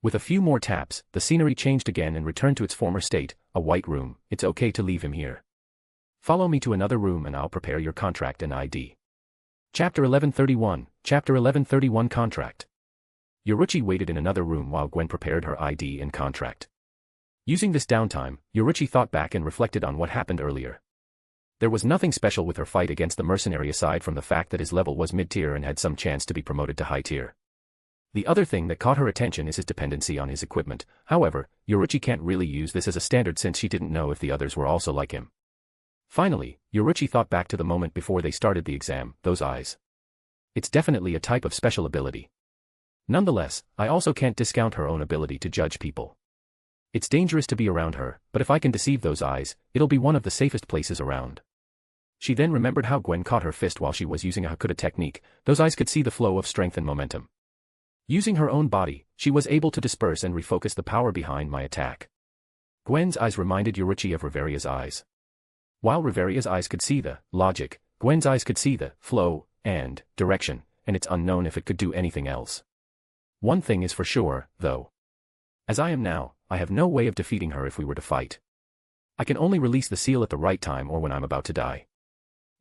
B: With a few more taps, the scenery changed again and returned to its former state, a white room. It's okay to leave him here. Follow me to another room and I'll prepare your contract and ID. Chapter 1131, Chapter 1131 Contract. Yoruchi waited in another room while Gwen prepared her ID and contract. Using this downtime, Yoruchi thought back and reflected on what happened earlier. There was nothing special with her fight against the mercenary aside from the fact that his level was mid-tier and had some chance to be promoted to high tier. The other thing that caught her attention is his dependency on his equipment. However, Yoruchi can't really use this as a standard since she didn't know if the others were also like him. Finally, Yoruchi thought back to the moment before they started the exam, those eyes. It's definitely a type of special ability. Nonetheless, I also can't discount her own ability to judge people. It's dangerous to be around her, but if I can deceive those eyes, it'll be one of the safest places around. She then remembered how Gwen caught her fist while she was using a Hakuda technique. Those eyes could see the flow of strength and momentum. Using her own body, she was able to disperse and refocus the power behind my attack. Gwen's eyes reminded Yoruchi of Riveria's eyes. While Riveria's eyes could see the logic, Gwen's eyes could see the flow and direction, and it's unknown if it could do anything else. One thing is for sure, though. As I am now, I have no way of defeating her if we were to fight. I can only release the seal at the right time or when I'm about to die.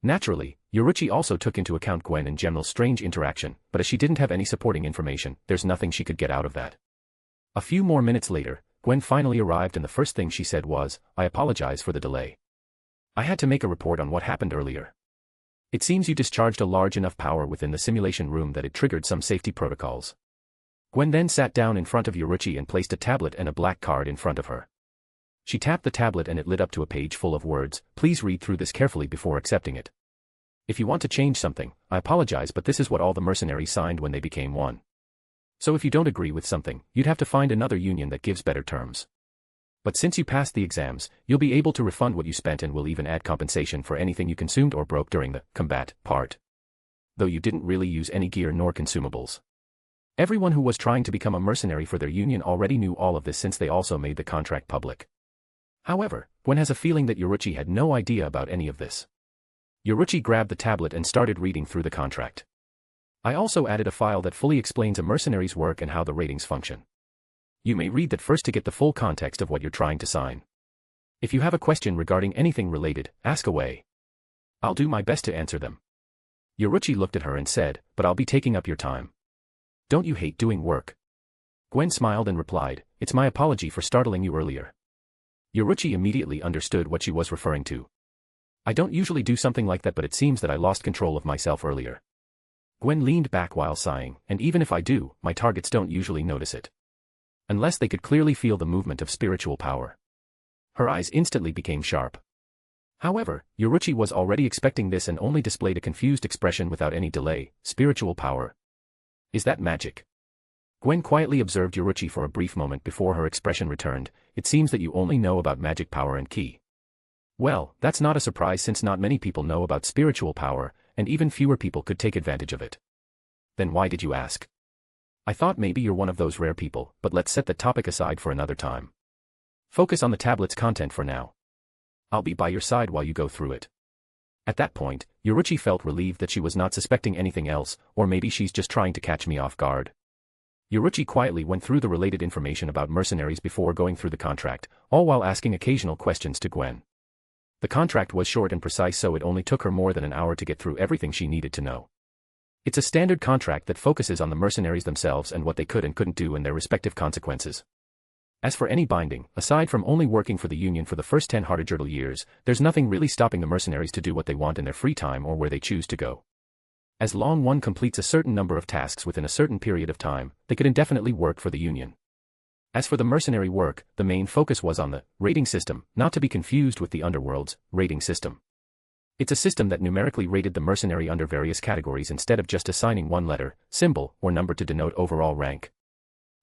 B: Naturally, Yoruchi also took into account Gwen and Gemnal's strange interaction, but as she didn't have any supporting information, there's nothing she could get out of that. A few more minutes later, Gwen finally arrived and the first thing she said was, "I apologize for the delay. I had to make a report on what happened earlier. It seems you discharged a large enough power within the simulation room that it triggered some safety protocols." Gwen then sat down in front of Yoruchi and placed a tablet and a black card in front of her. She tapped the tablet and it lit up to a page full of words. "Please read through this carefully before accepting it. If you want to change something, I apologize, but this is what all the mercenaries signed when they became one. So if you don't agree with something, you'd have to find another union that gives better terms. But since you passed the exams, you'll be able to refund what you spent and will even add compensation for anything you consumed or broke during the combat part. Though you didn't really use any gear nor consumables. Everyone who was trying to become a mercenary for their union already knew all of this since they also made the contract public." However, Gwen has a feeling that Yoruchi had no idea about any of this. Yoruchi grabbed the tablet and started reading through the contract. "I also added a file that fully explains a mercenary's work and how the ratings function. You may read that first to get the full context of what you're trying to sign. If you have a question regarding anything related, ask away. I'll do my best to answer them." Yoruchi looked at her and said, "But I'll be taking up your time. Don't you hate doing work?" Gwen smiled and replied, "It's my apology for startling you earlier." Yoruchi immediately understood what she was referring to. "I don't usually do something like that, but it seems that I lost control of myself earlier." Gwen leaned back while sighing, "And even if I do, my targets don't usually notice it. Unless they could clearly feel the movement of spiritual power." Her eyes instantly became sharp. However, Yoruchi was already expecting this and only displayed a confused expression without any delay. "Spiritual power? Is that magic?" Gwen quietly observed Yoruchi for a brief moment before her expression returned. "It seems that you only know about magic power and ki." Well, that's not a surprise since not many people know about spiritual power, and even fewer people could take advantage of it. "Then why did you ask?" "I thought maybe you're one of those rare people, but let's set the topic aside for another time. Focus on the tablet's content for now. I'll be by your side while you go through it." At that point, Yoruchi felt relieved that she was not suspecting anything else, or maybe she's just trying to catch me off guard. Yoruchi quietly went through the related information about mercenaries before going through the contract, all while asking occasional questions to Gwen. The contract was short and precise, so it only took her more than an hour to get through everything she needed to know. It's a standard contract that focuses on the mercenaries themselves and what they could and couldn't do and their respective consequences. As for any binding, aside from only working for the Union for the first 10 Hardajurdal years, there's nothing really stopping the mercenaries to do what they want in their free time or where they choose to go. As long one completes a certain number of tasks within a certain period of time, they could indefinitely work for the Union. As for the mercenary work, the main focus was on the rating system, not to be confused with the Underworld's rating system. It's a system that numerically rated the mercenary under various categories instead of just assigning one letter, symbol, or number to denote overall rank.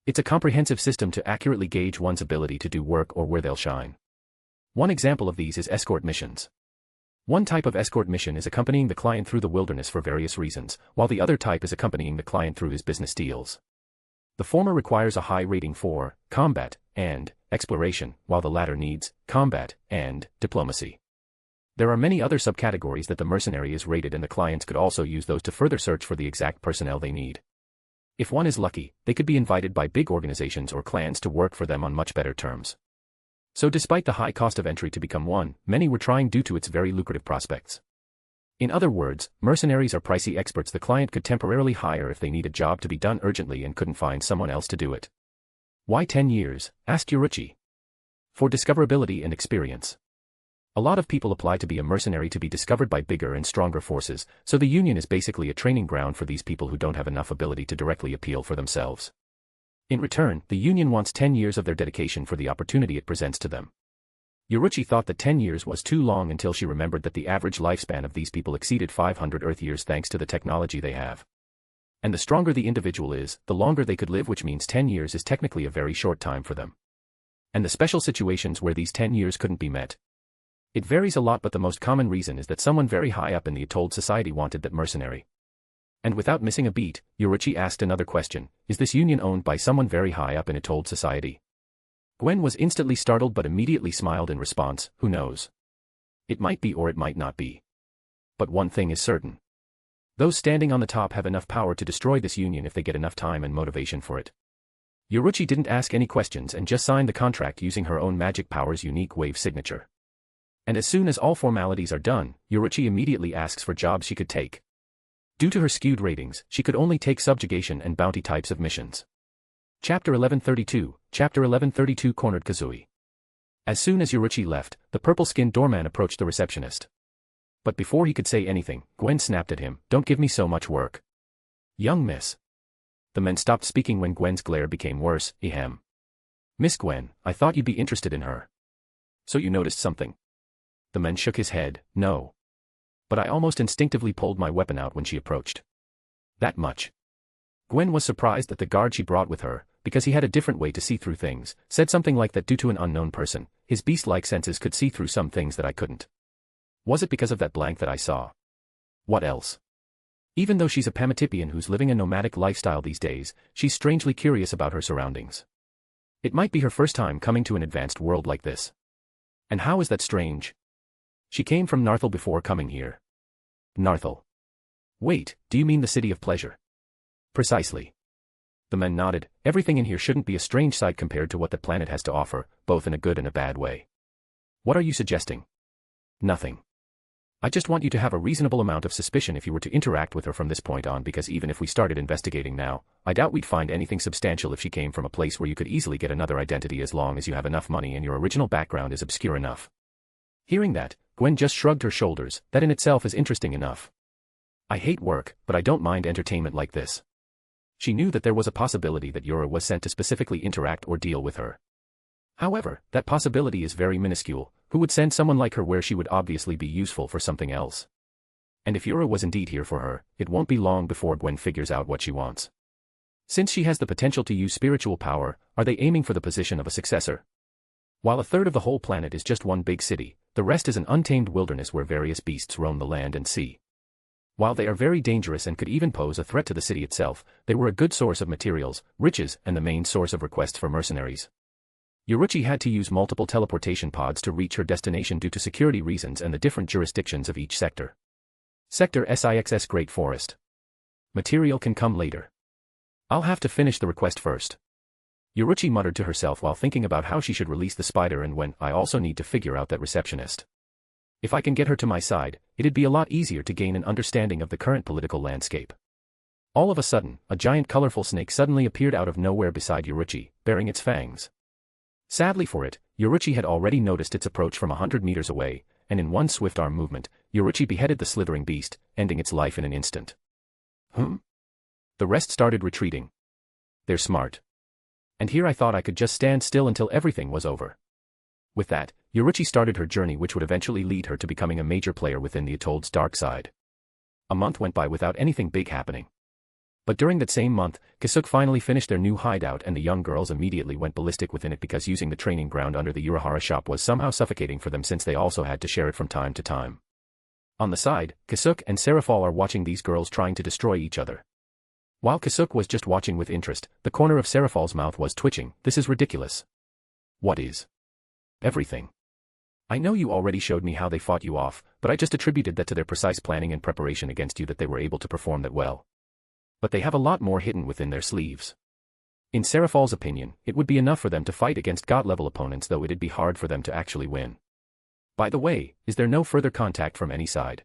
B: It's a comprehensive system to accurately gauge one's ability to do work or where they'll shine. One example of these is escort missions. One type of escort mission is accompanying the client through the wilderness for various reasons, while the other type is accompanying the client through his business deals. The former requires a high rating for combat and exploration, while the latter needs combat and diplomacy. There are many other subcategories that the mercenary is rated, and the clients could also use those to further search for the exact personnel they need. If one is lucky, they could be invited by big organizations or clans to work for them on much better terms. So despite the high cost of entry to become one, many were trying due to its very lucrative prospects. In other words, mercenaries are pricey experts the client could temporarily hire if they need a job to be done urgently and couldn't find someone else to do it. Why 10 years? Asked Uruchi. For discoverability and experience. A lot of people apply to be a mercenary to be discovered by bigger and stronger forces, so the Union is basically a training ground for these people who don't have enough ability to directly appeal for themselves. In return, the Union wants 10 years of their dedication for the opportunity it presents to them. Uruchi thought that 10 years was too long until she remembered that the average lifespan of these people exceeded 500 Earth years thanks to the technology they have. And the stronger the individual is, the longer they could live, which means 10 years is technically a very short time for them. And the special situations where these 10 years couldn't be met. It varies a lot, but the most common reason is that someone very high up in the Atolled society wanted that mercenary. And without missing a beat, Uruchi asked another question: is this Union owned by someone very high up in Atolled society? Gwen was instantly startled but immediately smiled in response: who knows? It might be or it might not be. But one thing is certain. Those standing on the top have enough power to destroy this Union if they get enough time and motivation for it. Uruchi didn't ask any questions and just signed the contract using her own magic power's unique wave signature. And as soon as all formalities are done, Uruchi immediately asks for jobs she could take. Due to her skewed ratings, she could only take subjugation and bounty types of missions. Chapter 1132 cornered Kazui. As soon as Uruchi left, the purple-skinned doorman approached the receptionist. But before he could say anything, Gwen snapped at him: don't give me so much work. Young miss. The men stopped speaking when Gwen's glare became worse. Ahem. Miss Gwen, I thought you'd be interested in her. So you noticed something? The man shook his head. No. But I almost instinctively pulled my weapon out when she approached. That much. Gwen was surprised that the guard she brought with her, because he had a different way to see through things, said something like that due to an unknown person, his beast-like senses could see through some things that I couldn't. Was it because of that blank that I saw? What else? Even though she's a Pamatipian who's living a nomadic lifestyle these days, she's strangely curious about her surroundings. It might be her first time coming to an advanced world like this. And how is that strange? She came from Narthal before coming here. Narthal. Wait, do you mean the city of pleasure? Precisely. The men nodded. Everything in here shouldn't be a strange sight compared to what the planet has to offer, both in a good and a bad way. What are you suggesting? Nothing. I just want you to have a reasonable amount of suspicion if you were to interact with her from this point on, because even if we started investigating now, I doubt we'd find anything substantial if she came from a place where you could easily get another identity as long as you have enough money and your original background is obscure enough. Hearing that, Gwen just shrugged her shoulders. That in itself is interesting enough. I hate work, but I don't mind entertainment like this. She knew that there was a possibility that Yura was sent to specifically interact or deal with her. However, that possibility is very minuscule. Who would send someone like her where she would obviously be useful for something else? And if Yura was indeed here for her, it won't be long before Gwen figures out what she wants. Since she has the potential to use spiritual power, are they aiming for the position of a successor? While a third of the whole planet is just one big city, the rest is an untamed wilderness where various beasts roam the land and sea. While they are very dangerous and could even pose a threat to the city itself, they were a good source of materials, riches, and the main source of requests for mercenaries. Uruchi had to use multiple teleportation pods to reach her destination due to security reasons and the different jurisdictions of each sector. Sector SIXS Great Forest. Material can come later. I'll have to finish the request first. Uruchi muttered to herself while thinking about how she should release the spider, and when I also need to figure out that receptionist. If I can get her to my side, it'd be a lot easier to gain an understanding of the current political landscape. All of a sudden, a giant colorful snake suddenly appeared out of nowhere beside Uruchi, bearing its fangs. Sadly for it, Uruchi had already noticed its approach from 100 meters away, and in one swift arm movement, Uruchi beheaded the slithering beast, ending its life in an instant. The rest started retreating. They're smart. And here I thought I could just stand still until everything was over. With that, Uruchi started her journey, which would eventually lead her to becoming a major player within the Atoll's dark side. A month went by without anything big happening. But during that same month, Kisuke finally finished their new hideout, and the young girls immediately went ballistic within it because using the training ground under the Urahara shop was somehow suffocating for them since they also had to share it from time to time. On the side, Kisuke and Serafal are watching these girls trying to destroy each other. While Kisuke was just watching with interest, the corner of Serafal's mouth was twitching. This is ridiculous. What is? Everything. I know you already showed me how they fought you off, but I just attributed that to their precise planning and preparation against you that they were able to perform that well. But they have a lot more hidden within their sleeves. In Serafal's opinion, it would be enough for them to fight against god-level opponents, though it'd be hard for them to actually win. By the way, is there no further contact from any side?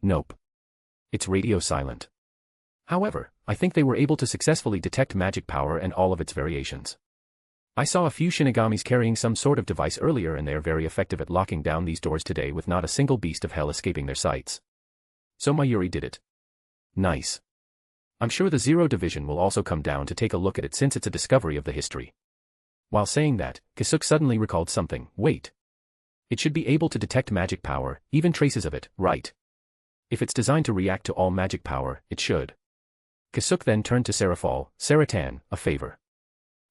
B: Nope. It's radio silent. However, I think they were able to successfully detect magic power and all of its variations. I saw a few Shinigamis carrying some sort of device earlier, and they are very effective at locking down these doors today with not a single beast of hell escaping their sights. So Mayuri did it. Nice. I'm sure the Zero Division will also come down to take a look at it since it's a discovery of the history. While saying that, Kisuke suddenly recalled something. Wait. It should be able to detect magic power, even traces of it, right? If it's designed to react to all magic power, it should. Kisuke then turned to Serafal. Saratan, a favor.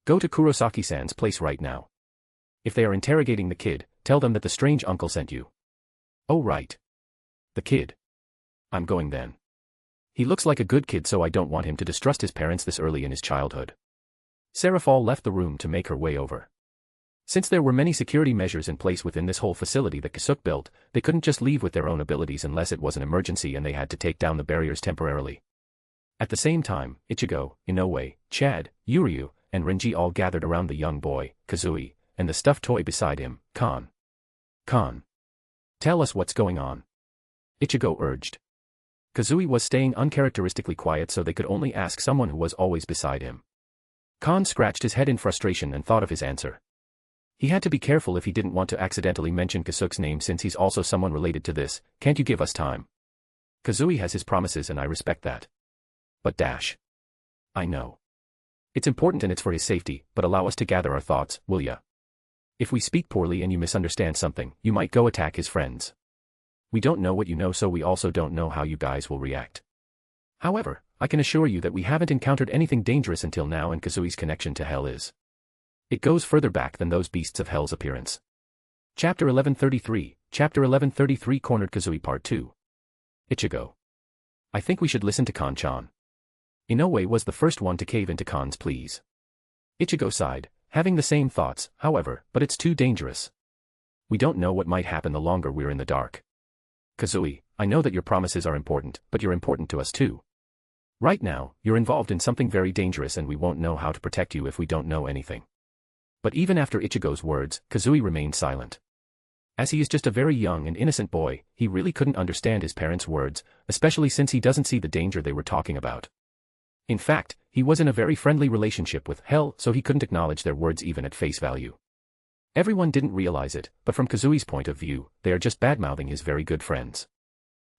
B: Go to Kurosaki-san's place right now. If they are interrogating the kid, tell them that the strange uncle sent you. Oh right. The kid. I'm going then. He looks like a good kid, so I don't want him to distrust his parents this early in his childhood. Serafal left the room to make her way over. Since there were many security measures in place within this whole facility that Kisuke built, they couldn't just leave with their own abilities unless it was an emergency and they had to take down the barriers temporarily. At the same time, Ichigo, Inoue, Chad, Yuryu, and Renji all gathered around the young boy, Kazui, and the stuffed toy beside him, Kan. Kan. Tell us what's going on. Ichigo urged. Kazui was staying uncharacteristically quiet, so they could only ask someone who was always beside him. Kan scratched his head in frustration and thought of his answer. He had to be careful if he didn't want to accidentally mention Kisuke's name since he's also someone related to this. Can't you give us time? Kazui has his promises and I respect that. But dash. I know. It's important and it's for his safety, but allow us to gather our thoughts, will ya? If we speak poorly and you misunderstand something, you might go attack his friends. We don't know what you know, so we also don't know how you guys will react. However, I can assure you that we haven't encountered anything dangerous until now, and Kazui's connection to hell is. It goes further back than those beasts of hell's appearance. Chapter 1133, Chapter 1133 Cornered Kazui Part 2. Ichigo. I think we should listen to Kan-chan. Inoue was the first one to cave into Kan's pleas. Ichigo sighed, having the same thoughts, however, but it's too dangerous. We don't know what might happen the longer we're in the dark. Kazui, I know that your promises are important, but you're important to us too. Right now, you're involved in something very dangerous and we won't know how to protect you if we don't know anything. But even after Ichigo's words, Kazui remained silent. As he is just a very young and innocent boy, he really couldn't understand his parents' words, especially since he doesn't see the danger they were talking about. In fact, he was in a very friendly relationship with hell, so he couldn't acknowledge their words even at face value. Everyone didn't realize it, but from Kazui's point of view, they are just bad-mouthing his very good friends.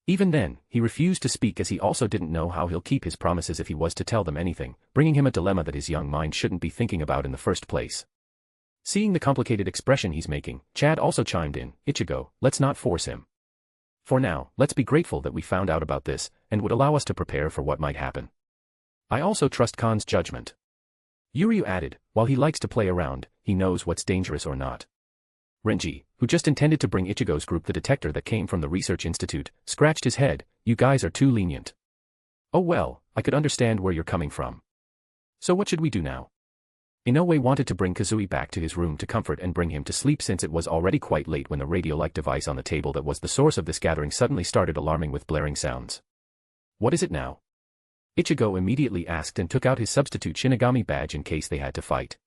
B: Even then, he refused to speak as he also didn't know how he'll keep his promises if he was to tell them anything, bringing him a dilemma that his young mind shouldn't be thinking about in the first place. Seeing the complicated expression he's making, Chad also chimed in, Ichigo, let's not force him. For now, let's be grateful that we found out about this, and would allow us to prepare for what might happen. I also trust Kan's judgment. Yuryu added, while he likes to play around, he knows what's dangerous or not. Renji, who just intended to bring Ichigo's group the detector that came from the research institute, scratched his head, you guys are too lenient. Oh well, I could understand where you're coming from. So what should we do now? Inoue wanted to bring Kazui back to his room to comfort and bring him to sleep since it was already quite late when the radio-like device on the table that was the source of this gathering suddenly started alarming with blaring sounds. What is it now? Ichigo immediately asked and took out his substitute Shinigami badge in case they had to fight.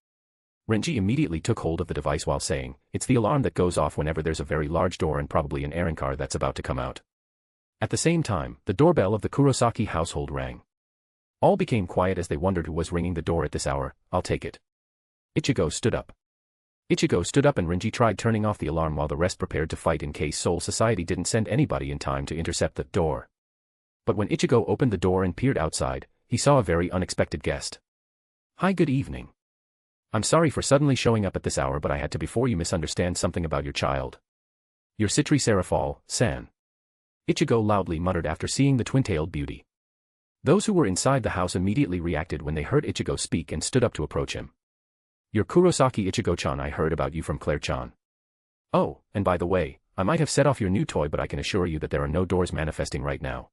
B: Renji immediately took hold of the device while saying, it's the alarm that goes off whenever there's a very large door and probably an errand car that's about to come out. At the same time, the doorbell of the Kurosaki household rang. All became quiet as they wondered who was ringing the door at this hour. I'll take it. Ichigo stood up. Ichigo stood up and Renji tried turning off the alarm while the rest prepared to fight in case Soul Society didn't send anybody in time to intercept the door. But when Ichigo opened the door and peered outside, he saw a very unexpected guest. Hi, good evening. I'm sorry for suddenly showing up at this hour, but I had to before you misunderstand something about your child. Your Citri Serafal-san. Ichigo loudly muttered after seeing the twin-tailed beauty. Those who were inside the house immediately reacted when they heard Ichigo speak and stood up to approach him. Your Kurosaki Ichigo-chan, I heard about you from Claire-chan. Oh, and by the way, I might have set off your new toy, but I can assure you that there are no doors manifesting right now.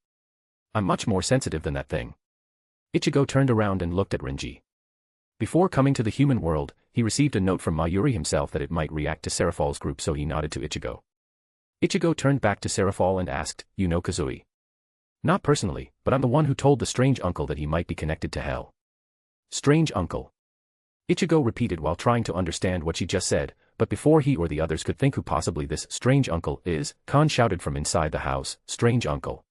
B: I'm much more sensitive than that thing. Ichigo turned around and looked at Renji. Before coming to the human world, he received a note from Mayuri himself that it might react to Seraphul's group, so he nodded to Ichigo. Ichigo turned back to Seraphul and asked, "You know Kazui?" "Not personally, but I'm the one who told the strange uncle that he might be connected to hell." "Strange uncle?" Ichigo repeated while trying to understand what she just said, but before he or the others could think who possibly this strange uncle is, Khan shouted from inside the house, "Strange uncle."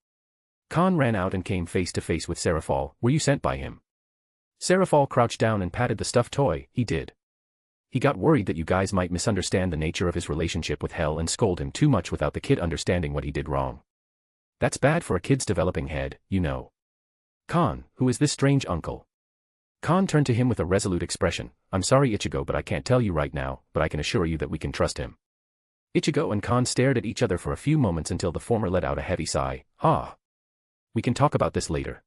B: Khan ran out and came face to face with Seraphul. "Were you sent by him?" Seraphul crouched down and patted the stuffed toy. "He did. He got worried that you guys might misunderstand the nature of his relationship with hell and scold him too much without the kid understanding what he did wrong. That's bad for a kid's developing head, you know." "Khan, who is this strange uncle?" Khan turned to him with a resolute expression. "I'm sorry Ichigo, but I can't tell you right now, but I can assure you that we can trust him." Ichigo and Khan stared at each other for a few moments until the former let out a heavy sigh. "Ah. We can talk about this later."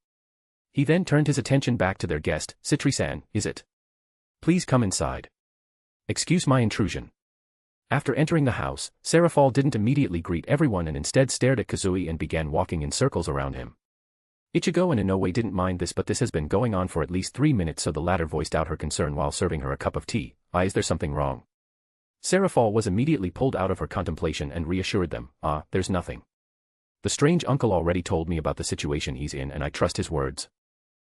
B: He then turned his attention back to their guest. "Citri-san, is it? Please come inside." "Excuse my intrusion." After entering the house, Seraphul didn't immediately greet everyone and instead stared at Kazui and began walking in circles around him. Ichigo and Inoue didn't mind this, but this has been going on for at least 3 minutes, so the latter voiced out her concern while serving her a cup of tea. "Is there something wrong?" Seraphul was immediately pulled out of her contemplation and reassured them. There's nothing. The strange uncle already told me about the situation he's in and I trust his words.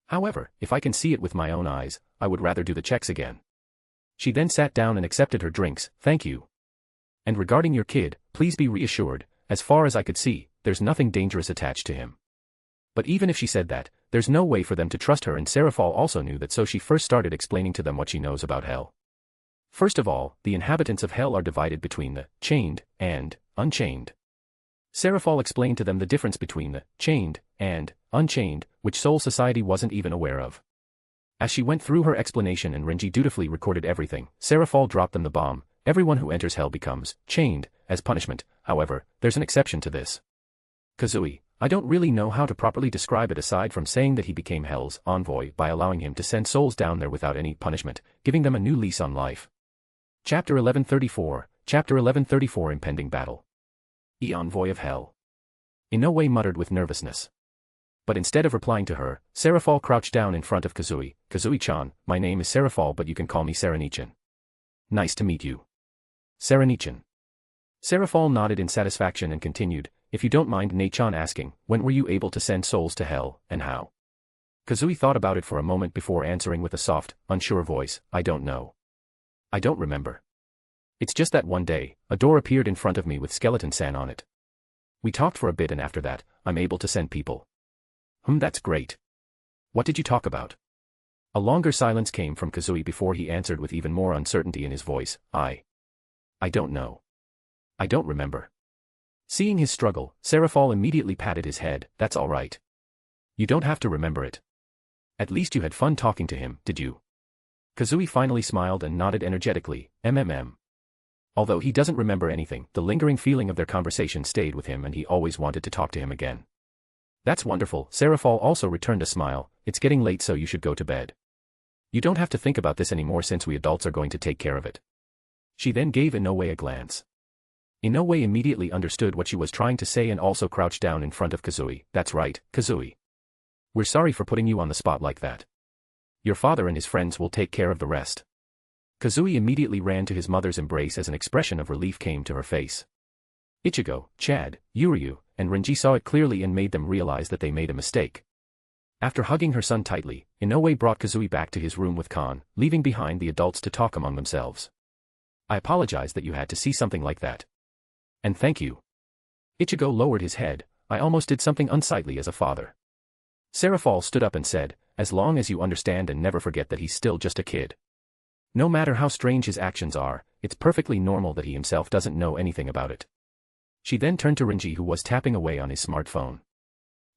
B: However, if I can see it with my own eyes, I would rather do the checks again." She then sat down and accepted her drinks. "Thank you. And regarding your kid, please be reassured, as far as I could see, there's nothing dangerous attached to him." But even if she said that, there's no way for them to trust her, and Seraphul also knew that, so she first started explaining to them what she knows about hell. First of all, the inhabitants of hell are divided between the chained and unchained. Seraphul explained to them the difference between the chained and unchained, which Soul Society wasn't even aware of. As she went through her explanation and Renji dutifully recorded everything, Seraphul dropped them the bomb. Everyone who enters hell becomes chained as punishment. However, there's an exception to this. Kazui, I don't really know how to properly describe it aside from saying that he became hell's envoy by allowing him to send souls down there without any punishment, giving them a new lease on life. Chapter 1134, Chapter 1134 Impending Battle. The Envoy of Hell. Inoue muttered with nervousness. But instead of replying to her, Seraphul crouched down in front of Kazui. "Kazui-chan, my name is Seraphul, but you can call me Saranichan." "Nice to meet you." "Saranichan." Seraphul nodded in satisfaction and continued, "If you don't mind Nei-chan asking, when were you able to send souls to hell, and how?" Kazui thought about it for a moment before answering with a soft, unsure voice, "I don't know. I don't remember. It's just that one day, a door appeared in front of me with Skeleton-san on it. We talked for a bit and after that, I'm able to send people." That's great. What did you talk about?" A longer silence came from Kazui before he answered with even more uncertainty in his voice, I don't know. I don't remember." Seeing his struggle, Seraphul immediately patted his head. "That's all right. You don't have to remember it. At least you had fun talking to him, did you?" Kazui finally smiled and nodded energetically, "MMM. Although he doesn't remember anything, the lingering feeling of their conversation stayed with him and he always wanted to talk to him again." "That's wonderful." Seraphul also returned a smile. "It's getting late, so you should go to bed. You don't have to think about this anymore since we adults are going to take care of it." She then gave Inoue a glance. Inoue immediately understood what she was trying to say and also crouched down in front of Kazui. "That's right, Kazui. We're sorry for putting you on the spot like that. Your father and his friends will take care of the rest." Kazui immediately ran to his mother's embrace as an expression of relief came to her face. Ichigo, Chad, Uryu, and Renji saw it clearly and made them realize that they made a mistake. After hugging her son tightly, Inoue brought Kazui back to his room with Khan, leaving behind the adults to talk among themselves. "I apologize that you had to see something like that. And thank you." Ichigo lowered his head. "I almost did something unsightly as a father." Seraphul stood up and said, "As long as you understand and never forget that he's still just a kid. No matter how strange his actions are, it's perfectly normal that he himself doesn't know anything about it." She then turned to Renji, who was tapping away on his smartphone.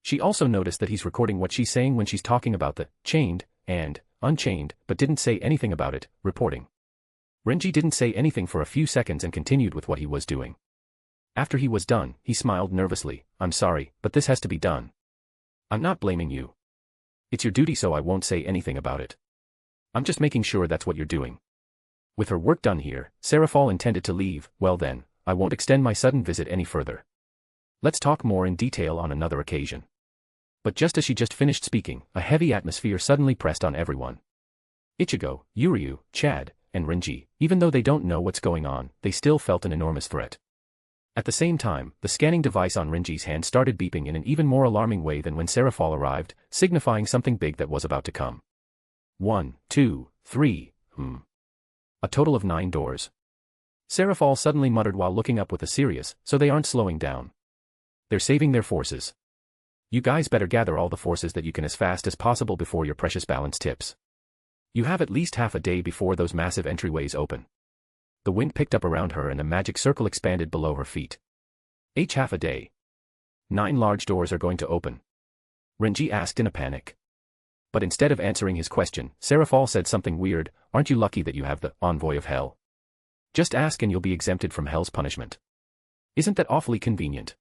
B: She also noticed that he's recording what she's saying when she's talking about the chained and unchained, but didn't say anything about it, reporting. Renji didn't say anything for a few seconds and continued with what he was doing. After he was done, he smiled nervously. "I'm sorry, but this has to be done. I'm not blaming you. It's your duty, so I won't say anything about it. I'm just making sure that's what you're doing." With her work done here, Seraphul intended to leave. "Well then, I won't extend my sudden visit any further. Let's talk more in detail on another occasion." But just as she just finished speaking, a heavy atmosphere suddenly pressed on everyone. Ichigo, Uryu, Chad, and Renji, even though they don't know what's going on, they still felt an enormous threat. At the same time, the scanning device on Renji's hand started beeping in an even more alarming way than when Serafall arrived, signifying something big that was about to come. 1, 2, 3, A total of 9 doors. Serafall suddenly muttered while looking up with a serious, so they aren't slowing down. They're saving their forces. You guys better gather all the forces that you can as fast as possible before your precious balance tips. You have at least half a day before those massive entryways open. The wind picked up around her and a magic circle expanded below her feet. Half a day. 9 large doors are going to open. Renji asked in a panic. But instead of answering his question, Serafall said something weird. Aren't you lucky that you have the envoy of hell? Just ask and you'll be exempted from hell's punishment. Isn't that awfully convenient?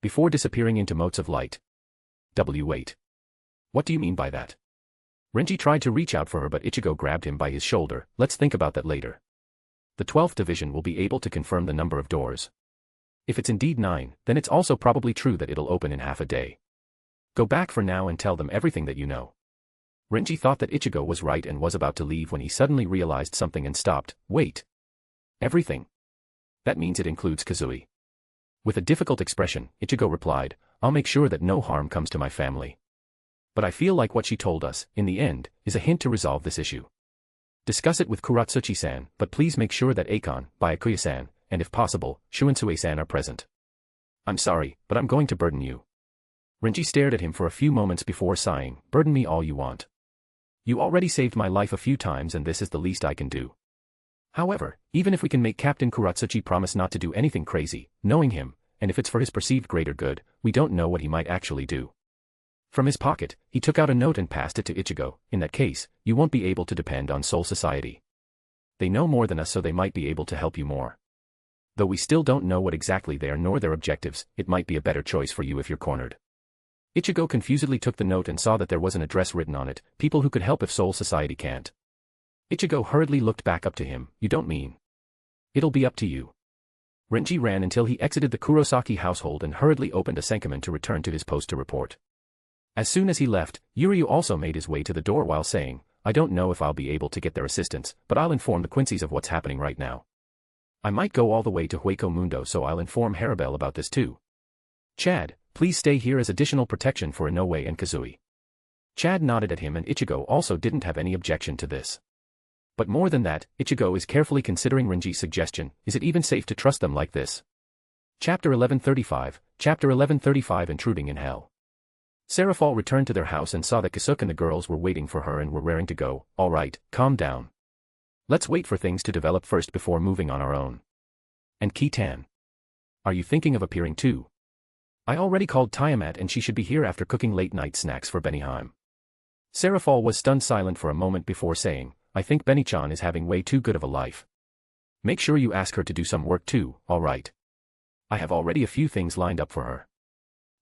B: Before disappearing into motes of light. Wait. What do you mean by that? Renji tried to reach out for her but Ichigo grabbed him by his shoulder. Let's think about that later. The 12th division will be able to confirm the number of doors. If it's indeed 9, then it's also probably true that it'll open in half a day. Go back for now and tell them everything that you know. Renji thought that Ichigo was right and was about to leave when he suddenly realized something and stopped. Wait. Everything? That means it includes Kazui. With a difficult expression, Ichigo replied, I'll make sure that no harm comes to my family. But I feel like what she told us, in the end, is a hint to resolve this issue. Discuss it with Kuratsuchi-san, but please make sure that Akon, Byakuya-san, and if possible, Shunsui-san are present. I'm sorry, but I'm going to burden you. Renji stared at him for a few moments before sighing, burden me all you want. You already saved my life a few times and this is the least I can do. However, even if we can make Captain Kuratsuchi promise not to do anything crazy, knowing him, and if it's for his perceived greater good, we don't know what he might actually do. From his pocket, he took out a note and passed it to Ichigo. In that case, you won't be able to depend on Soul Society. They know more than us so they might be able to help you more. Though we still don't know what exactly they are nor their objectives, it might be a better choice for you if you're cornered. Ichigo confusedly took the note and saw that there was an address written on it, people who could help if Soul Society can't. Ichigo hurriedly looked back up to him, you don't mean. It'll be up to you. Renji ran until he exited the Kurosaki household and hurriedly opened a Senkaman to return to his post to report. As soon as he left, Uryu also made his way to the door while saying, I don't know if I'll be able to get their assistance, but I'll inform the Quincy's of what's happening right now. I might go all the way to Hueco Mundo so I'll inform Harabel about this too. Chad, please stay here as additional protection for Inoue and Kazui. Chad nodded at him and Ichigo also didn't have any objection to this. But more than that, Ichigo is carefully considering Renji's suggestion, is it even safe to trust them like this? Chapter 1135 Intruding in Hell. Serafall returned to their house and saw that Kisuke and the girls were waiting for her and were raring to go. All right, calm down. Let's wait for things to develop first before moving on our own. And Kitan. Are you thinking of appearing too? I already called Tiamat and she should be here after cooking late-night snacks for Benihime. Serafall was stunned silent for a moment before saying, I think Beni-chan is having way too good of a life. Make sure you ask her to do some work too, alright. I have already a few things lined up for her.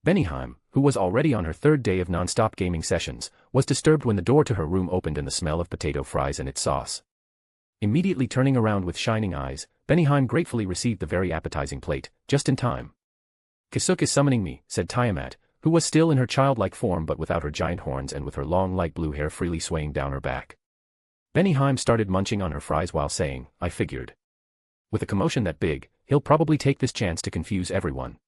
B: Benihime, who was already on her 3rd day of non-stop gaming sessions, was disturbed when the door to her room opened and the smell of potato fries and its sauce. Immediately turning around with shining eyes, Benihime gratefully received the very appetizing plate, just in time. Kisuke is summoning me, said Tiamat, who was still in her childlike form but without her giant horns and with her long light blue hair freely swaying down her back. Benihime started munching on her fries while saying, I figured. With a commotion that big, he'll probably take this chance to confuse everyone.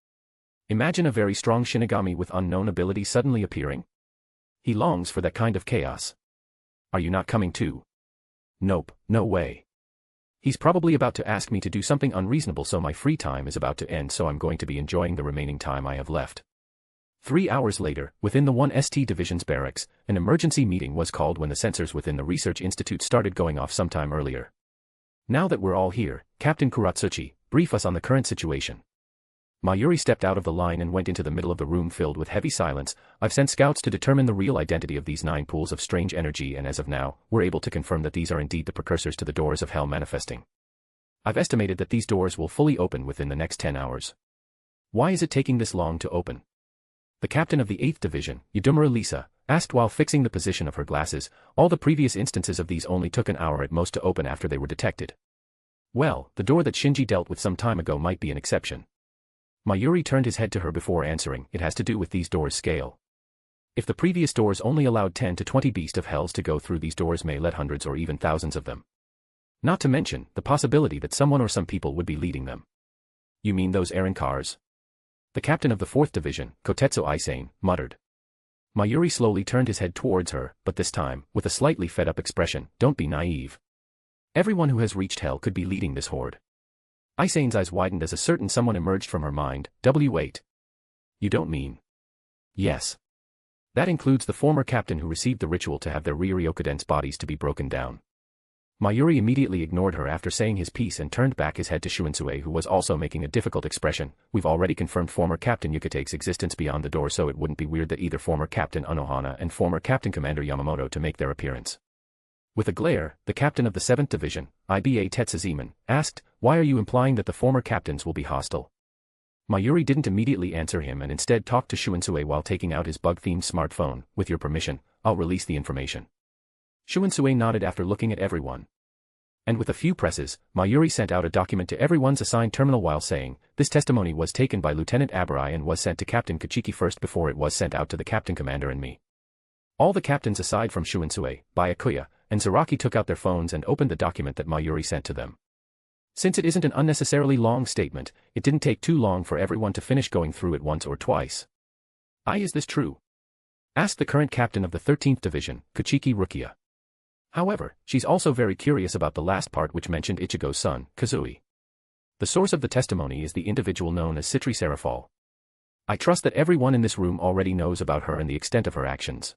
B: Imagine a very strong Shinigami with unknown ability suddenly appearing. He longs for that kind of chaos. Are you not coming too? Nope, no way. He's probably about to ask me to do something unreasonable so my free time is about to end so I'm going to be enjoying the remaining time I have left. 3 hours later, within the 1ST Division's barracks, an emergency meeting was called when the sensors within the Research Institute started going off sometime earlier. Now that we're all here, Captain Kuratsuchi, brief us on the current situation. Mayuri stepped out of the line and went into the middle of the room filled with heavy silence. I've sent scouts to determine the real identity of these 9 pools of strange energy and as of now, we're able to confirm that these are indeed the precursors to the doors of hell manifesting. I've estimated that these doors will fully open within the next 10 hours. Why is it taking this long to open? The captain of the 8th Division, Yudumura Lisa, asked while fixing the position of her glasses. All the previous instances of these only took an hour at most to open after they were detected. Well, the door that Shinji dealt with some time ago might be an exception. Mayuri turned his head to her before answering, it has to do with these doors' scale. If the previous doors only allowed 10 to 20 beasts of hells to go through, these doors may let hundreds or even thousands of them. Not to mention the possibility that someone or some people would be leading them. You mean those Aaron cars? The captain of the 4th Division, Kotetsu Aisane, muttered. Mayuri slowly turned his head towards her, but this time, with a slightly fed-up expression. Don't be naive. Everyone who has reached hell could be leading this horde. Aisane's eyes widened as a certain someone emerged from her mind. Wait. You don't mean? Yes. That includes the former captain who received the ritual to have their Ryoryokuden's bodies to be broken down. Mayuri immediately ignored her after saying his piece and turned back his head to Shunsue, who was also making a difficult expression. We've already confirmed former Captain Yukate's existence beyond the door, so it wouldn't be weird that either former Captain Unohana and former Captain Commander Yamamoto to make their appearance. With a glare, the captain of the 7th Division, Iba Tetsuzeman, asked, why are you implying that the former captains will be hostile? Mayuri didn't immediately answer him and instead talked to Shunsue while taking out his bug-themed smartphone. With your permission, I'll release the information. Shunsue nodded after looking at everyone. And with a few presses, Mayuri sent out a document to everyone's assigned terminal while saying, this testimony was taken by Lieutenant Abarai and was sent to Captain Kachiki first before it was sent out to the Captain Commander and me. All the captains aside from Shunsue, Byakuya, and Zaraki took out their phones and opened the document that Mayuri sent to them. Since it isn't an unnecessarily long statement, it didn't take too long for everyone to finish going through it once or twice. Is this true? Asked the current captain of the 13th Division, Kachiki Rukia. However, she's also very curious about the last part which mentioned Ichigo's son, Kazui. The source of the testimony is the individual known as Citri Serafal. I trust that everyone in this room already knows about her and the extent of her actions.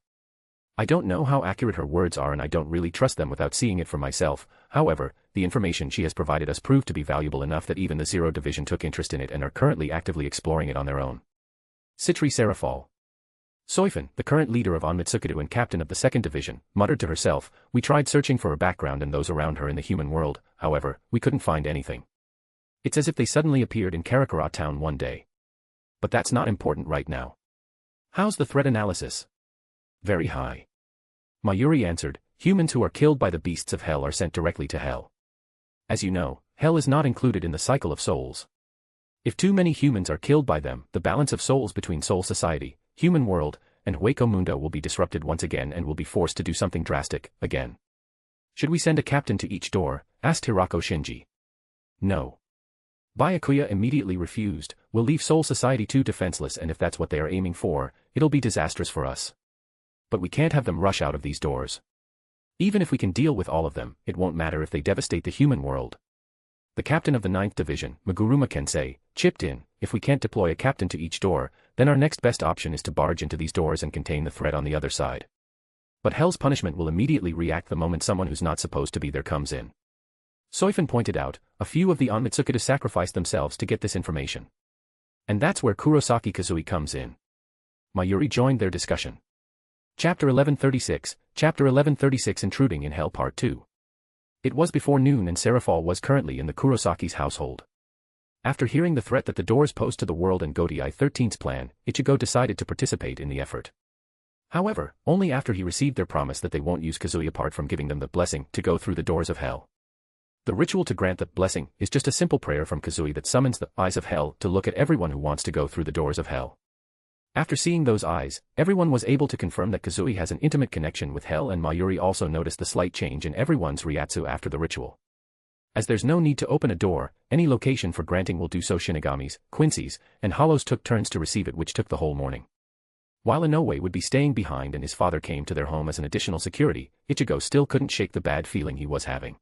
B: I don't know how accurate her words are and I don't really trust them without seeing it for myself. However, the information she has provided us proved to be valuable enough that even the 0 Division took interest in it and are currently actively exploring it on their own. Citri Serafal. Soifun, the current leader of Onmitsukido and captain of the 2nd Division, muttered to herself, we tried searching for her background and those around her in the human world, however, we couldn't find anything. It's as if they suddenly appeared in Karakura town one day. But that's not important right now. How's the threat analysis? Very high. Mayuri answered, humans who are killed by the beasts of hell are sent directly to hell. As you know, hell is not included in the cycle of souls. If too many humans are killed by them, the balance of souls between Soul Society, Human World, and Hueco Mundo will be disrupted once again and will be forced to do something drastic, again. Should we send a captain to each door? Asked Hirako Shinji. No. Byakuya immediately refused, we'll leave Soul Society too defenseless and if that's what they are aiming for, it'll be disastrous for us. But we can't have them rush out of these doors. Even if we can deal with all of them, it won't matter if they devastate the human world. The captain of the 9th Division, Maguruma Kensei, chipped in, if we can't deploy a captain to each door, then our next best option is to barge into these doors and contain the threat on the other side. But hell's punishment will immediately react the moment someone who's not supposed to be there comes in. Soifun pointed out, a few of the Onmitsukido sacrificed themselves to get this information. And that's where Kurosaki Kazui comes in. Mayuri joined their discussion. Chapter 1136 Intruding in Hell Part 2. It was before noon and Serafal was currently in the Kurosaki's household. After hearing the threat that the doors posed to the world and Goti I-13's plan, Ichigo decided to participate in the effort. However, only after he received their promise that they won't use Kazui apart from giving them the blessing to go through the doors of hell. The ritual to grant the blessing is just a simple prayer from Kazui that summons the eyes of hell to look at everyone who wants to go through the doors of hell. After seeing those eyes, everyone was able to confirm that Kazui has an intimate connection with hell and Mayuri also noticed the slight change in everyone's ryatsu after the ritual. As there's no need to open a door, any location for granting will do so. Shinigamis, Quincy's, and Hollows took turns to receive it, which took the whole morning. While Inoue would be staying behind and his father came to their home as an additional security, Ichigo still couldn't shake the bad feeling he was having.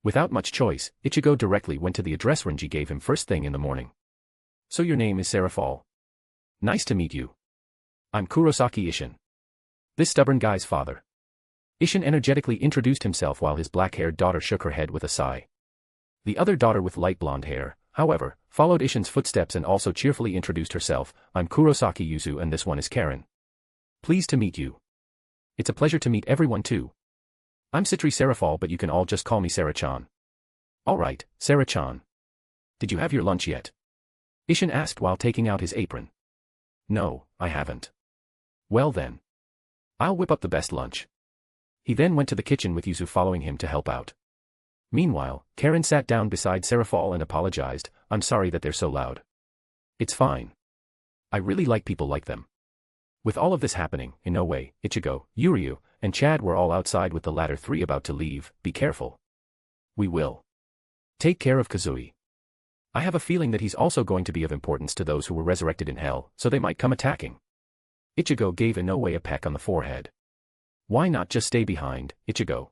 B: Without much choice, Ichigo directly went to the address Renji gave him first thing in the morning. So your name is Serafal. Nice to meet you. I'm Kurosaki Ishin. This stubborn guy's father. Ishin energetically introduced himself while his black-haired daughter shook her head with a sigh. The other daughter with light blonde hair, however, followed Ishin's footsteps and also cheerfully introduced herself. I'm Kurosaki Yuzu and this one is Karen. Pleased to meet you. It's a pleasure to meet everyone too. I'm Citri Serafal but you can all just call me Sarah-chan. Alright, Sarah-chan. Did you have your lunch yet? Ishin asked while taking out his apron. No, I haven't. Well then. I'll whip up the best lunch. He then went to the kitchen with Yuzu following him to help out. Meanwhile, Karen sat down beside Serafal and apologized, I'm sorry that they're so loud. It's fine. I really like people like them. With all of this happening, Inoue, Ichigo, Uryu, and Chad were all outside with the latter three about to leave. Be careful. We will take care of Kazui. I have a feeling that he's also going to be of importance to those who were resurrected in hell, so they might come attacking. Ichigo gave Inoue a peck on the forehead. Why not just stay behind, Ichigo?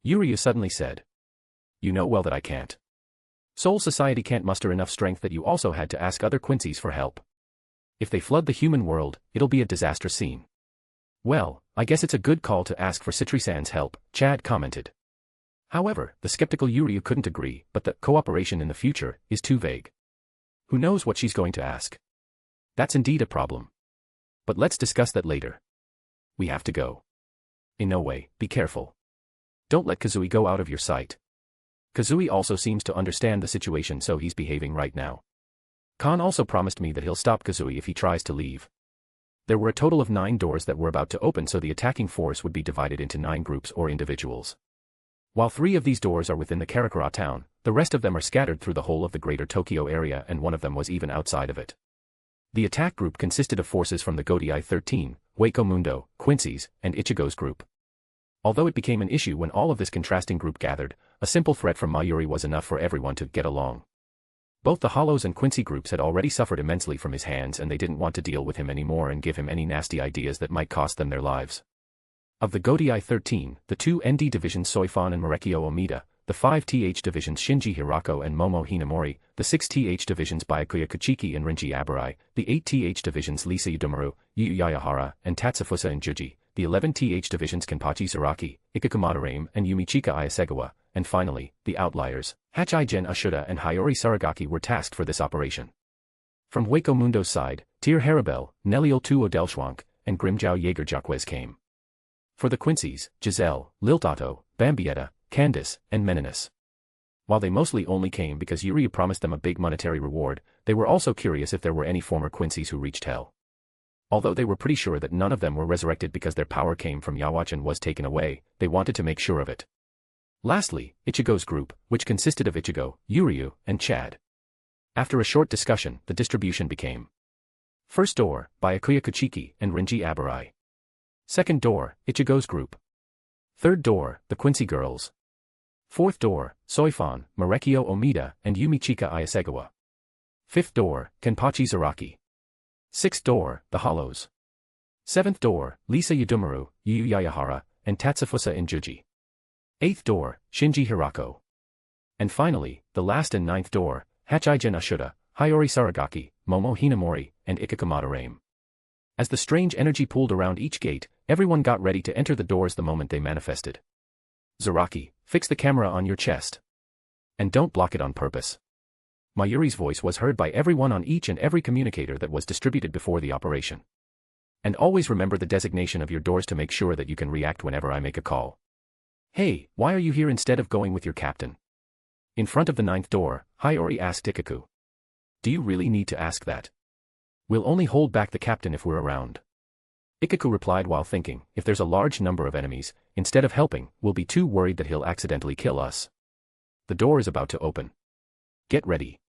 B: Uryu suddenly said. You know well that I can't. Soul Society can't muster enough strength that you also had to ask other Quincy's for help. If they flood the human world, it'll be a disaster scene. Well, I guess it's a good call to ask for Citri-san's help, Chad commented. However, the skeptical Uryu couldn't agree, but the cooperation in the future is too vague. Who knows what she's going to ask? That's indeed a problem. But let's discuss that later. We have to go. Inoue, be careful. Don't let Kazui go out of your sight. Kazui also seems to understand the situation, so he's behaving right now. Khan also promised me that he'll stop Kazui if he tries to leave. There were a total of 9 doors that were about to open, so the attacking force would be divided into 9 groups or individuals. While 3 of these doors are within the Karakura town, the rest of them are scattered through the whole of the greater Tokyo area, and one of them was even outside of it. The attack group consisted of forces from the Godai 13, Hueco Mundo, Quincy's, and Ichigo's group. Although it became an issue when all of this contrasting group gathered, a simple threat from Mayuri was enough for everyone to get along. Both the Hollows and Quincy groups had already suffered immensely from his hands, and they didn't want to deal with him anymore and give him any nasty ideas that might cost them their lives. Of the Godai 13, the 2 ND divisions Soifon and Marekio Omida, the 5 TH divisions Shinji Hirako and Momo Hinamori, the 6 TH divisions Byakuya Kuchiki and Rinji Abarai, the 8 TH divisions Lisa Yudomaru, Yu Yayahara, and Tatsufusa and Juji, the 11 TH divisions Kenpachi Zaraki, Ikakumadarame and Yumichika Ayasegawa, and finally, the outliers, Hachigen Ashuda and Hayori Saragaki were tasked for this operation. From Hueco Mundo's side, Tyr Harabel, Neliel Tu Odelschwank, and Grimjao Jaeger Jaquez came. For the Quincy's, Giselle, Liltato, Bambietta, Candice, and Meninas. While they mostly only came because Uryu promised them a big monetary reward, they were also curious if there were any former Quincy's who reached hell. Although they were pretty sure that none of them were resurrected because their power came from Yawach and was taken away, they wanted to make sure of it. Lastly, Ichigo's group, which consisted of Ichigo, Uryu, and Chad. After a short discussion, the distribution became: first door, Byakuya Kuchiki and Rinji Abarai. Second door, Ichigo's group. Third door, the Quincy girls. Fourth door, Soifon, Marekio Omida, and Yumichika Ayasegawa. Fifth door, Kenpachi Zaraki. Sixth door, the Hollows. Seventh door, Lisa Yudomaru, Yu Yayahara, and Tatsufusa Injuji. Eighth door, Shinji Hirako. And finally, the last and ninth door, Hachigen Ashuda, Hayori Saragaki, Momo Hinamori, and Ikakumadarame. As the strange energy pooled around each gate, everyone got ready to enter the doors the moment they manifested. Zaraki, fix the camera on your chest. And don't block it on purpose. Mayuri's voice was heard by everyone on each and every communicator that was distributed before the operation. And always remember the designation of your doors to make sure that you can react whenever I make a call. Hey, why are you here instead of going with your captain? In front of the ninth door, Hayori asked Ikaku. Do you really need to ask that? We'll only hold back the captain if we're around. Ikaku replied while thinking, if there's a large number of enemies, instead of helping, we'll be too worried that he'll accidentally kill us. The door is about to open. Get ready.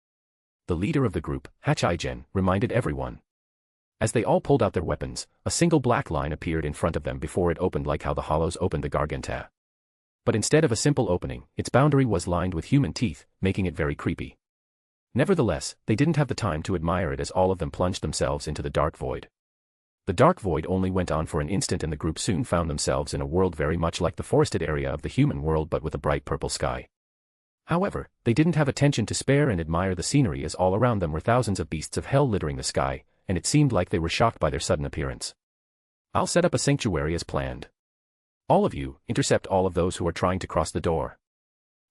B: The leader of the group, Hachigen, reminded everyone. As they all pulled out their weapons, a single black line appeared in front of them before it opened like how the Hollows opened the Garganta. But instead of a simple opening, its boundary was lined with human teeth, making it very creepy. Nevertheless, they didn't have the time to admire it as all of them plunged themselves into the dark void. The dark void only went on for an instant and the group soon found themselves in a world very much like the forested area of the human world but with a bright purple sky. However, they didn't have attention to spare and admire the scenery as all around them were thousands of beasts of hell littering the sky, and it seemed like they were shocked by their sudden appearance. I'll set up a sanctuary as planned. All of you, intercept all of those who are trying to cross the door.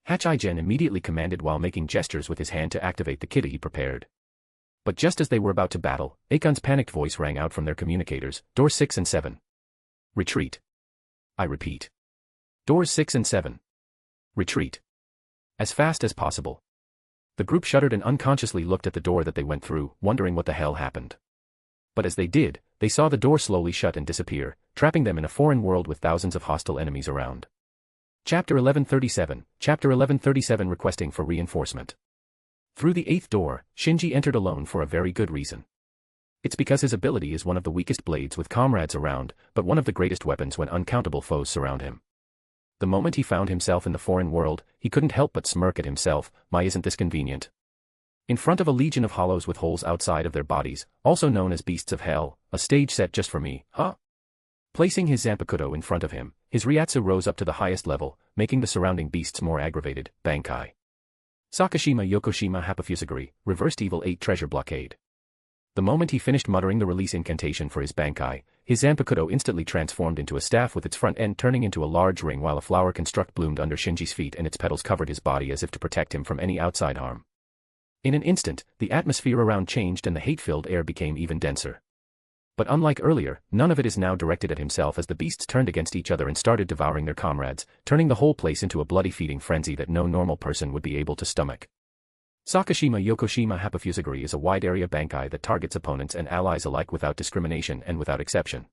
B: Hachigen immediately commanded while making gestures with his hand to activate the kit he prepared. But just as they were about to battle, Akon's panicked voice rang out from their communicators, Doors 6 and 7. Retreat. I repeat. Doors 6 and 7. Retreat. As fast as possible. The group shuddered and unconsciously looked at the door that they went through, wondering what the hell happened. But as they did, they saw the door slowly shut and disappear, trapping them in a foreign world with thousands of hostile enemies around. Chapter 1137, Chapter 1137 Requesting for Reinforcement. Through the eighth door, Shinji entered alone for a very good reason. It's because his ability is one of the weakest blades with comrades around, but one of the greatest weapons when uncountable foes surround him. The moment he found himself in the foreign world, he couldn't help but smirk at himself. My, isn't this convenient? In front of a legion of hollows with holes outside of their bodies, also known as beasts of hell, a stage set just for me, huh? Placing his Zanpakuto in front of him, his Ryatsu rose up to the highest level, making the surrounding beasts more aggravated. Bankai. Sakashima Yokoshima Hapafusaguri, Reversed Evil 8 Treasure Blockade. The moment he finished muttering the release incantation for his Bankai, his Zanpakuto instantly transformed into a staff with its front end turning into a large ring while a flower construct bloomed under Shinji's feet and its petals covered his body as if to protect him from any outside harm. In an instant, the atmosphere around changed and the hate-filled air became even denser. But unlike earlier, none of it is now directed at himself as the beasts turned against each other and started devouring their comrades, turning the whole place into a bloody feeding frenzy that no normal person would be able to stomach. Sakashima Yokoshima Hapafusaguri is a wide-area Bankai that targets opponents and allies alike without discrimination and without exception.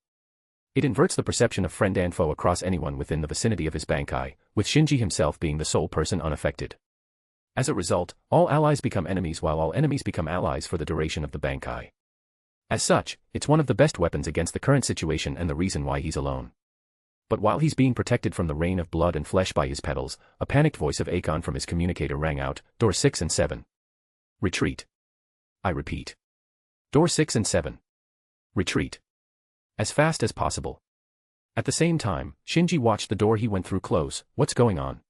B: It inverts the perception of friend and foe across anyone within the vicinity of his Bankai, with Shinji himself being the sole person unaffected. As a result, all allies become enemies while all enemies become allies for the duration of the Bankai. As such, it's one of the best weapons against the current situation and the reason why he's alone. But while he's being protected from the rain of blood and flesh by his petals, a panicked voice of Akon from his communicator rang out, Door 6 and 7. Retreat. I repeat. Door 6 and 7. Retreat. As fast as possible. At the same time, Shinji watched the door he went through close. What's going on?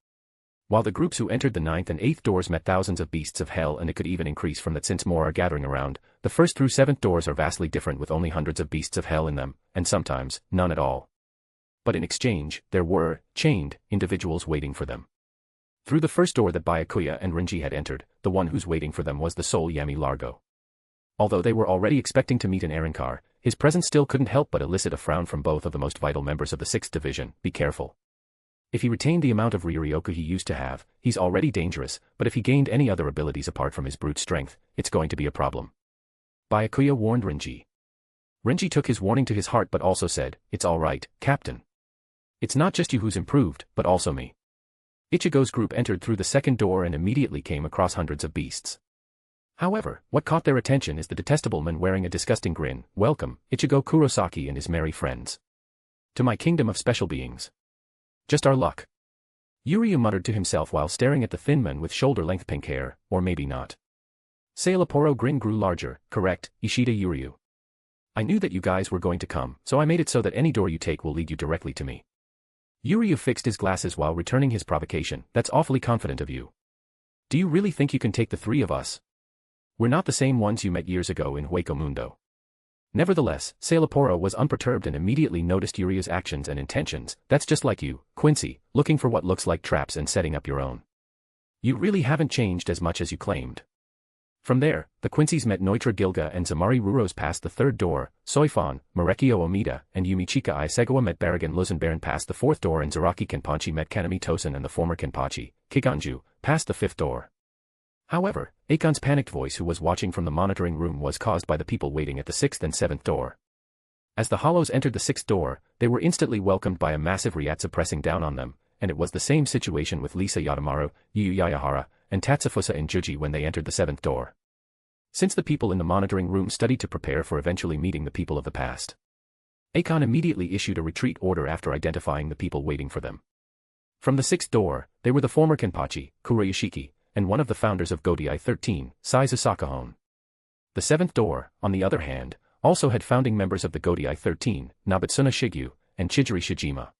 B: While the groups who entered the 9th and 8th doors met thousands of beasts of hell, and it could even increase from that since more are gathering around, the 1st through 7th doors are vastly different with only hundreds of beasts of hell in them, and sometimes, none at all. But in exchange, there were, chained, individuals waiting for them. Through the first door that Byakuya and Renji had entered, the one who's waiting for them was the sole Yami Largo. Although they were already expecting to meet an Arankar, his presence still couldn't help but elicit a frown from both of the most vital members of the 6th Division. Be careful. If he retained the amount of Ryuryoku he used to have, he's already dangerous, but if he gained any other abilities apart from his brute strength, it's going to be a problem. Byakuya warned Renji. Renji took his warning to his heart but also said, It's all right, Captain. It's not just you who's improved, but also me. Ichigo's group entered through the 2nd door and immediately came across hundreds of beasts. However, what caught their attention is the detestable man wearing a disgusting grin. Welcome, Ichigo Kurosaki and his merry friends. To my kingdom of special beings. Just our luck. Yuryu muttered to himself while staring at the thin man with shoulder-length pink hair, or maybe not. Sailaporo grin grew larger. Correct, Ishida Yuryu. I knew that you guys were going to come, so I made it so that any door you take will lead you directly to me. Yuryu fixed his glasses while returning his provocation. That's awfully confident of you. Do you really think you can take the 3 of us? We're not the same ones you met years ago in Hueco Mundo. Nevertheless, Sailaporo was unperturbed and immediately noticed Yuryu's actions and intentions. That's just like you, Quincy, looking for what looks like traps and setting up your own. You really haven't changed as much as you claimed. From there, the Quincy's met Noitra Gilga and Zamari Ruros past the 3rd door, Soifon, Marekio Omida, and Yumichika Isegawa met Baragan Luzenbaron past the 4th door and Zaraki Kenpachi met Kanami Tosen and the former Kenpachi, Kiganju, past the 5th door. However, Akon's panicked voice who was watching from the monitoring room was caused by the people waiting at the 6th and 7th door. As the hollows entered the 6th door, they were instantly welcomed by a massive Ryatsu pressing down on them, and it was the same situation with Lisa Yatamaru, Yu Yayahara, and Tatsufusa and Juji when they entered the 7th door. Since the people in the monitoring room studied to prepare for eventually meeting the people of the past, Akon immediately issued a retreat order after identifying the people waiting for them. From the 6th door, they were the former Kenpachi, Kuroyoshiki, and one of the founders of Godai 13, Saizu Sakahon. The 7th door, on the other hand, also had founding members of the Godai 13, Nabitsuna Shigyu, and Chijiri Shijima.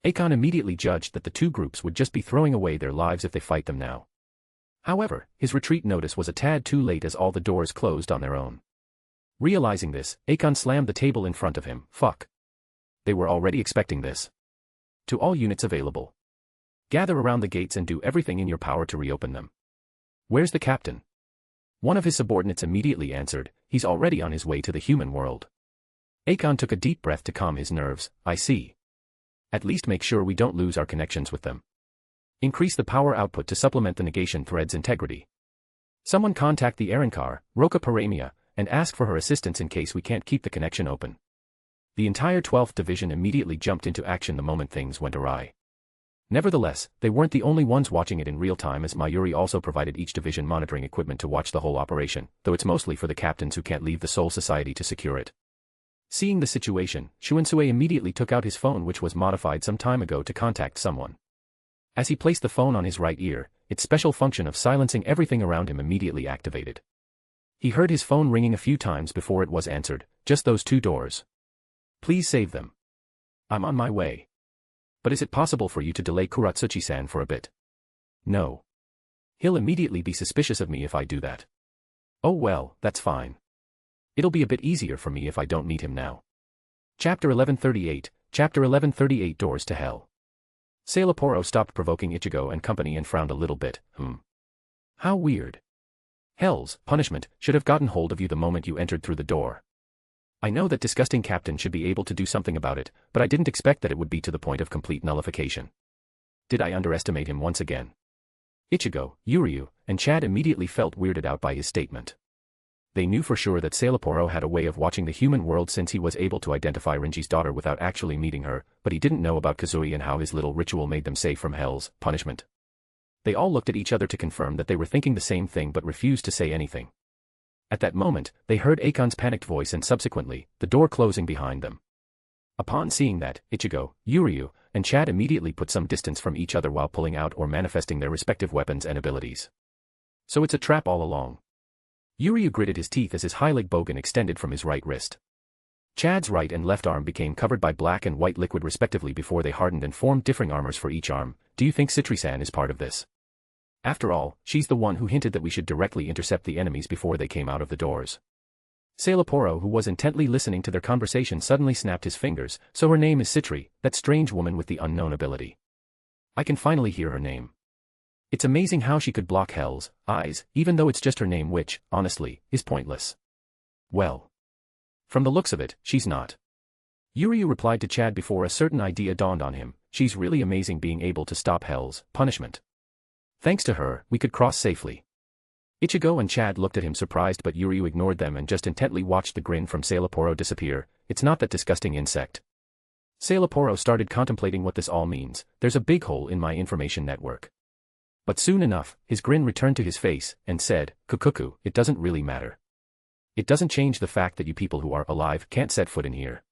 B: Akon immediately judged that the 2 groups would just be throwing away their lives if they fight them now. However, his retreat notice was a tad too late as all the doors closed on their own. Realizing this, Akon slammed the table in front of him. Fuck. They were already expecting this. To all units available. Gather around the gates and do everything in your power to reopen them. Where's the captain? One of his subordinates immediately answered, he's already on his way to the human world. Akon took a deep breath to calm his nerves. I see. At least make sure we don't lose our connections with them. Increase the power output to supplement the negation thread's integrity. Someone contact the Arankar, Roka Paramia, and ask for her assistance in case we can't keep the connection open. The entire 12th Division immediately jumped into action the moment things went awry. Nevertheless, they weren't the only ones watching it in real time, as Mayuri also provided each division monitoring equipment to watch the whole operation, though it's mostly for the captains who can't leave the Soul Society to secure it. Seeing the situation, Shunsui immediately took out his phone, which was modified some time ago to contact someone. As he placed the phone on his right ear, its special function of silencing everything around him immediately activated. He heard his phone ringing a few times before it was answered. Just those 2 doors. Please save them. I'm on my way. But is it possible for you to delay Kuratsuchi-san for a bit? No. He'll immediately be suspicious of me if I do that. Oh well, that's fine. It'll be a bit easier for me if I don't need him now. Chapter 1138, Chapter 1138 Doors to Hell. Sailaporo stopped provoking Ichigo and company and frowned a little bit. How weird. Hell's punishment should have gotten hold of you the moment you entered through the door. I know that disgusting captain should be able to do something about it, but I didn't expect that it would be to the point of complete nullification. Did I underestimate him once again? Ichigo, Uryu, and Chad immediately felt weirded out by his statement. They knew for sure that Sailaporo had a way of watching the human world since he was able to identify Rinji's daughter without actually meeting her, but he didn't know about Kazui and how his little ritual made them safe from Hell's punishment. They all looked at each other to confirm that they were thinking the same thing but refused to say anything. At that moment, they heard Akon's panicked voice and subsequently, the door closing behind them. Upon seeing that, Ichigo, Uryu, and Chad immediately put some distance from each other while pulling out or manifesting their respective weapons and abilities. So it's a trap all along. Uryu gritted his teeth as his high leg bogan extended from his right wrist. Chad's right and left arm became covered by black and white liquid respectively before they hardened and formed differing armors for each arm. Do you think Citri-san is part of this? After all, she's the one who hinted that we should directly intercept the enemies before they came out of the doors. Sailaporo, who was intently listening to their conversation, suddenly snapped his fingers. So her name is Citri, that strange woman with the unknown ability. I can finally hear her name. It's amazing how she could block Hell's eyes, even though it's just her name, which, honestly, is pointless. Well. From the looks of it, she's not. Uryu replied to Chad before a certain idea dawned on him. She's really amazing, being able to stop Hell's punishment. Thanks to her, we could cross safely. Ichigo and Chad looked at him surprised, but Uryu ignored them and just intently watched the grin from Sailaporo disappear. It's not that disgusting insect. Sailaporo started contemplating what this all means. There's a big hole in my information network. But soon enough, his grin returned to his face, and said, Kukuku, it doesn't really matter. It doesn't change the fact that you people who are alive can't set foot in here.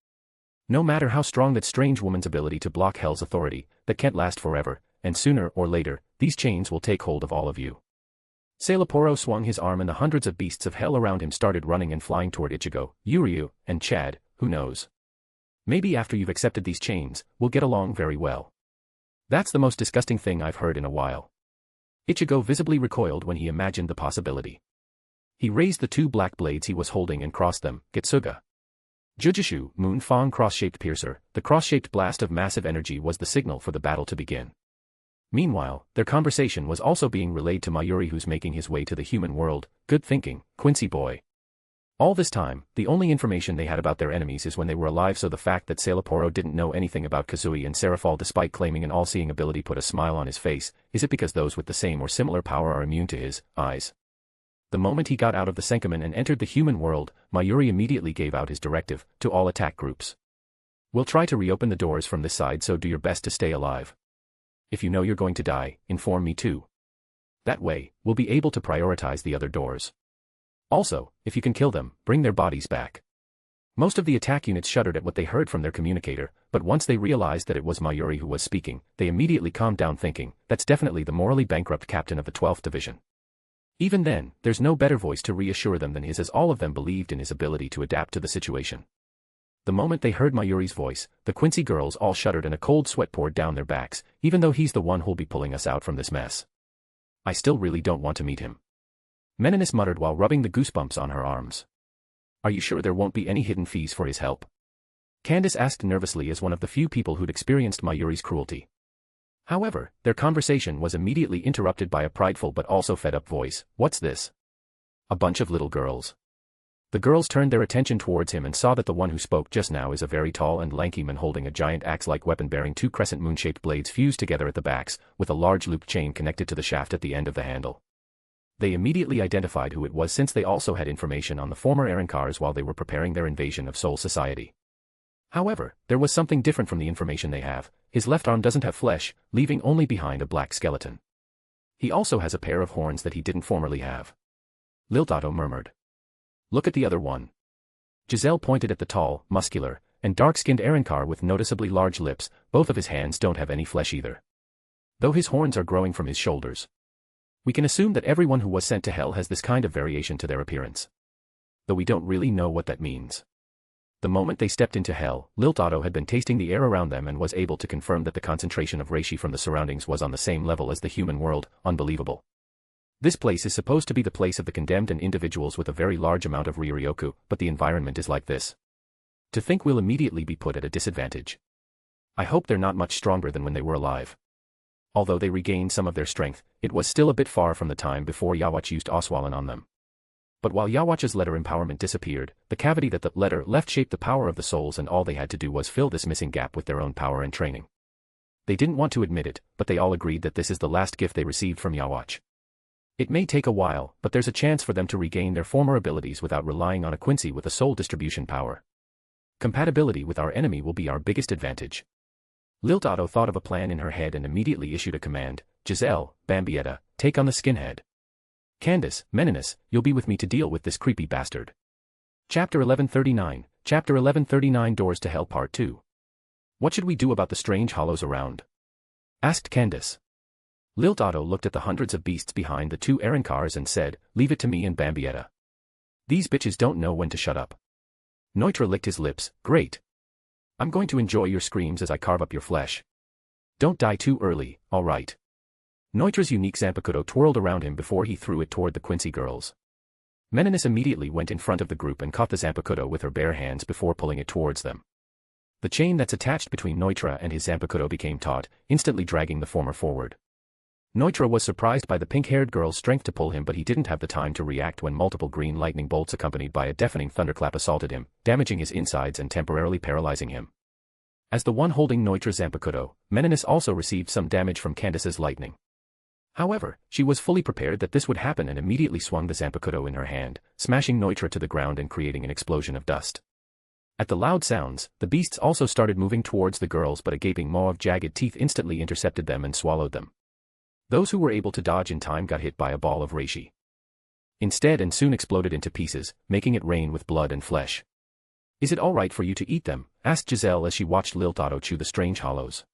B: No matter how strong that strange woman's ability to block Hell's authority, that can't last forever, and sooner or later, these chains will take hold of all of you. Sailaporo swung his arm and the hundreds of beasts of hell around him started running and flying toward Ichigo, Uryu, and Chad. Who knows? Maybe after you've accepted these chains, we'll get along very well. That's the most disgusting thing I've heard in a while. Ichigo visibly recoiled when he imagined the possibility. He raised the 2 black blades he was holding and crossed them. Getsuga. Jujutsu, Moon Fang cross-shaped piercer. The cross-shaped blast of massive energy was the signal for the battle to begin. Meanwhile, their conversation was also being relayed to Mayuri, who's making his way to the human world. Good thinking, Quincy boy. All this time, the only information they had about their enemies is when they were alive, so the fact that Sailaporo didn't know anything about Kazui and Serafal despite claiming an all-seeing ability put a smile on his face. Is it because those with the same or similar power are immune to his eyes? The moment he got out of the Senkaman and entered the human world, Mayuri immediately gave out his directive to all attack groups. We'll try to reopen the doors from this side, so do your best to stay alive. If you know you're going to die, inform me too. That way, we'll be able to prioritize the other doors. Also, if you can kill them, bring their bodies back. Most of the attack units shuddered at what they heard from their communicator, but once they realized that it was Mayuri who was speaking, they immediately calmed down, thinking, that's definitely the morally bankrupt captain of the 12th Division. Even then, there's no better voice to reassure them than his, as all of them believed in his ability to adapt to the situation. The moment they heard Mayuri's voice, the Quincy girls all shuddered and a cold sweat poured down their backs, even though he's the one who'll be pulling us out from this mess. I still really don't want to meet him. Meninis muttered while rubbing the goosebumps on her arms. Are you sure there won't be any hidden fees for his help? Candace asked nervously, as one of the few people who'd experienced Mayuri's cruelty. However, their conversation was immediately interrupted by a prideful but also fed-up voice. What's this? A bunch of little girls. The girls turned their attention towards him and saw that the one who spoke just now is a very tall and lanky man holding a giant axe-like weapon bearing 2 crescent moon-shaped blades fused together at the backs, with a large looped chain connected to the shaft at the end of the handle. They immediately identified who it was, since they also had information on the former Arankars while they were preparing their invasion of Soul Society. However, there was something different from the information they have. His left arm doesn't have flesh, leaving only behind a black skeleton. He also has a pair of horns that he didn't formerly have. Liltato murmured. Look at the other one. Giselle pointed at the tall, muscular, and dark-skinned Arrancar with noticeably large lips. Both of his hands don't have any flesh either, though his horns are growing from his shoulders. We can assume that everyone who was sent to hell has this kind of variation to their appearance, though we don't really know what that means. The moment they stepped into hell, Liltato had been tasting the air around them and was able to confirm that the concentration of reishi from the surroundings was on the same level as the human world. Unbelievable. This place is supposed to be the place of the condemned and individuals with a very large amount of Ryoryoku, but the environment is like this. To think we'll immediately be put at a disadvantage. I hope they're not much stronger than when they were alive. Although they regained some of their strength, it was still a bit far from the time before Yawach used Oswalin on them. But while Yawach's letter empowerment disappeared, the cavity that the letter left shaped the power of the souls, and all they had to do was fill this missing gap with their own power and training. They didn't want to admit it, but they all agreed that this is the last gift they received from Yawach. It may take a while, but there's a chance for them to regain their former abilities without relying on a Quincy with a soul distribution power. Compatibility with our enemy will be our biggest advantage. Liltato thought of a plan in her head and immediately issued a command. Giselle, Bambietta, take on the skinhead. Candace, Meninas, you'll be with me to deal with this creepy bastard. Chapter 1139, Chapter 1139 Doors to Hell Part 2. What should we do about the strange hollows around? Asked Candace. Liltato looked at the hundreds of beasts behind the two Arrancars and said, leave it to me and Bambietta. These bitches don't know when to shut up. Neutra licked his lips. Great. I'm going to enjoy your screams as I carve up your flesh. Don't die too early, alright. Neutra's unique Zanpakuto twirled around him before he threw it toward the Quincy girls. Meninas immediately went in front of the group and caught the Zanpakuto with her bare hands before pulling it towards them. The chain that's attached between Neutra and his Zanpakuto became taut, instantly dragging the former forward. Neutra was surprised by the pink-haired girl's strength to pull him, but he didn't have the time to react when multiple green lightning bolts accompanied by a deafening thunderclap assaulted him, damaging his insides and temporarily paralyzing him. As the one holding Neutra's Zanpakuto, Meninas also received some damage from Candace's lightning. However, she was fully prepared that this would happen and immediately swung the Zanpakuto in her hand, smashing Neutra to the ground and creating an explosion of dust. At the loud sounds, the beasts also started moving towards the girls, but a gaping maw of jagged teeth instantly intercepted them and swallowed them. Those who were able to dodge in time got hit by a ball of reishi instead and soon exploded into pieces, making it rain with blood and flesh. Is it alright for you to eat them? Asked Giselle as she watched Liltato chew the strange hollows.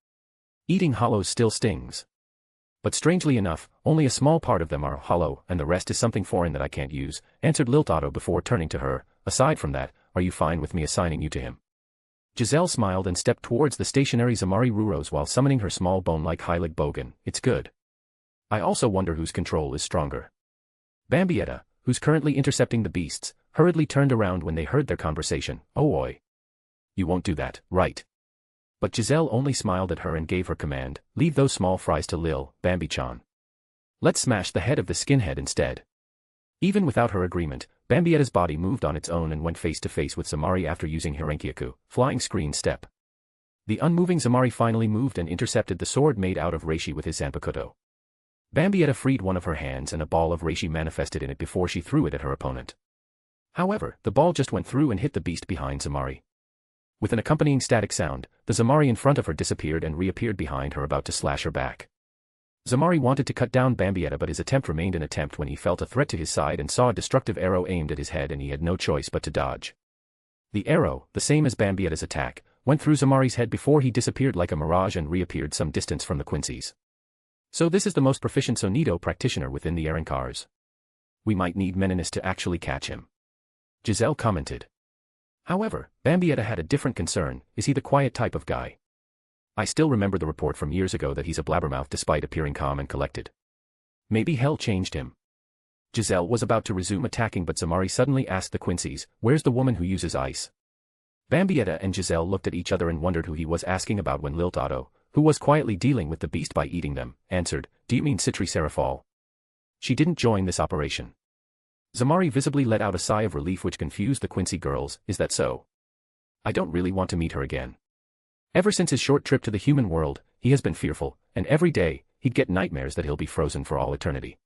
B: Eating hollows still stings. But strangely enough, only a small part of them are hollow and the rest is something foreign that I can't use, answered Liltato before turning to her. Aside from that, are you fine with me assigning you to him? Giselle smiled and stepped towards the stationary Zamari Ruros while summoning her small bone-like Hylig Bogan. It's good. I also wonder whose control is stronger. Bambietta, who's currently intercepting the beasts, hurriedly turned around when they heard their conversation. Oh oi. You won't do that, right? But Giselle only smiled at her and gave her command, leave those small fries to Lil, Bambi-chan. Let's smash the head of the skinhead instead. Even without her agreement, Bambietta's body moved on its own and went face to face with Zamari after using Hirenkyaku, flying screen step. The unmoving Zamari finally moved and intercepted the sword made out of reishi with his Zanpakuto. Bambietta freed one of her hands and a ball of reishi manifested in it before she threw it at her opponent. However, the ball just went through and hit the beast behind Zamari. With an accompanying static sound, the Zamari in front of her disappeared and reappeared behind her, about to slash her back. Zamari wanted to cut down Bambietta, but his attempt remained an attempt when he felt a threat to his side and saw a destructive arrow aimed at his head, and he had no choice but to dodge. The arrow, the same as Bambietta's attack, went through Zamari's head before he disappeared like a mirage and reappeared some distance from the Quincy's. So this is the most proficient Sonido practitioner within the Arrancars. We might need Meninas to actually catch him. Giselle commented. However, Bambietta had a different concern. Is he the quiet type of guy? I still remember the report from years ago that he's a blabbermouth despite appearing calm and collected. Maybe hell changed him. Giselle was about to resume attacking, but Zamari suddenly asked the Quincy's, where's the woman who uses ice? Bambietta and Giselle looked at each other and wondered who he was asking about when Liltato, who was quietly dealing with the beast by eating them, answered, do you mean Citri Serafal? She didn't join this operation. Zamari visibly let out a sigh of relief which confused the Quincy girls. Is that so? I don't really want to meet her again. Ever since his short trip to the human world, he has been fearful, and every day, he'd get nightmares that he'll be frozen for all eternity.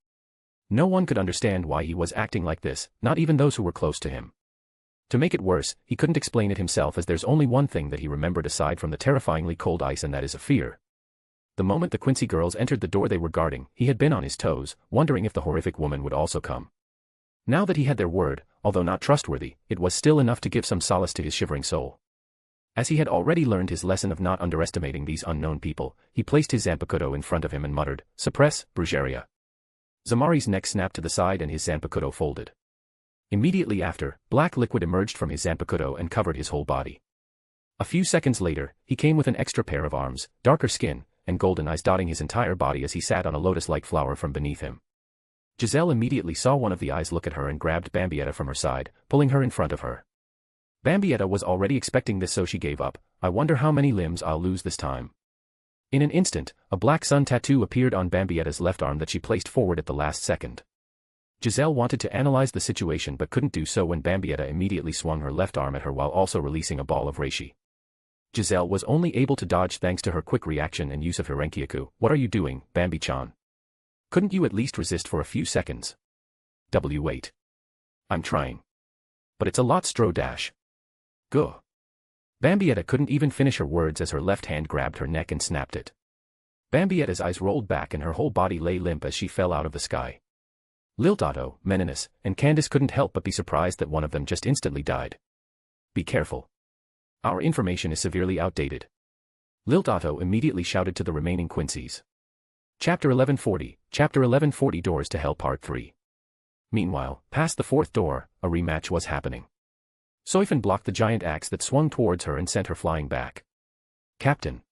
B: No one could understand why he was acting like this, not even those who were close to him. To make it worse, he couldn't explain it himself as there's only one thing that he remembered aside from the terrifyingly cold ice, and that is a fear. The moment the Quincy girls entered the door they were guarding, he had been on his toes, wondering if the horrific woman would also come. Now that he had their word, although not trustworthy, it was still enough to give some solace to his shivering soul. As he had already learned his lesson of not underestimating these unknown people, he placed his Zanpakuto in front of him and muttered, "Suppress, Brujeria." Zamari's neck snapped to the side and his Zanpakuto folded. Immediately after, black liquid emerged from his Zanpakuto and covered his whole body. A few seconds later, he came with an extra pair of arms, darker skin, and golden eyes dotting his entire body as he sat on a lotus-like flower from beneath him. Giselle immediately saw one of the eyes look at her and grabbed Bambietta from her side, pulling her in front of her. Bambietta was already expecting this, so she gave up. "I wonder how many limbs I'll lose this time." In an instant, a black sun tattoo appeared on Bambietta's left arm that she placed forward at the last second. Giselle wanted to analyze the situation but couldn't do so when Bambietta immediately swung her left arm at her while also releasing a ball of reishi. Giselle was only able to dodge thanks to her quick reaction and use of her Renkyaku. "What are you doing, Bambi-chan? Couldn't you at least resist for a few seconds?" "Wait. I'm trying. But it's a lot dash. Go." Bambietta couldn't even finish her words as her left hand grabbed her neck and snapped it. Bambietta's eyes rolled back and her whole body lay limp as she fell out of the sky. Liltato, Meninas, and Candace couldn't help but be surprised that one of them just instantly died. "Be careful. Our information is severely outdated." Liltato immediately shouted to the remaining Quincy's. Chapter 1140 Doors to Hell Part 3. Meanwhile, past the fourth door, a rematch was happening. Soifin blocked the giant axe that swung towards her and sent her flying back. "Captain!"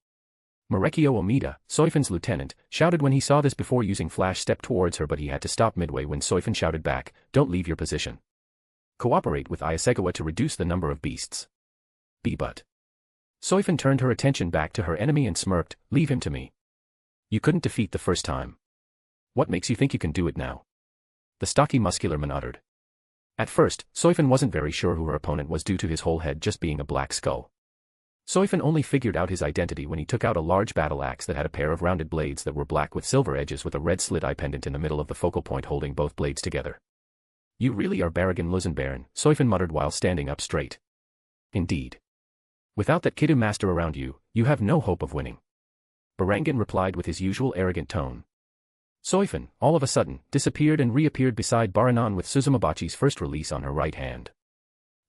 B: Marekio Omida, Soifin's lieutenant, shouted when he saw this before using flash step towards her, but he had to stop midway when Soifin shouted back, "Don't leave your position. Cooperate with Ayasegawa to reduce the number of beasts." But. Soifin turned her attention back to her enemy and smirked, "Leave him to me. You couldn't defeat the first time. What makes you think you can do it now?" The stocky muscular man uttered. At first, Soifin wasn't very sure who her opponent was due to his whole head just being a black skull. Soifin only figured out his identity when he took out a large battle axe that had a pair of rounded blades that were black with silver edges with a red slit eye pendant in the middle of the focal point holding both blades together. "You really are Barragan Luzenbaron," Soifin muttered while standing up straight. "Indeed. Without that Kidu master around you, you have no hope of winning." Barangan replied with his usual arrogant tone. Soifin, all of a sudden, disappeared and reappeared beside Baranan with Suzumabachi's first release on her right hand.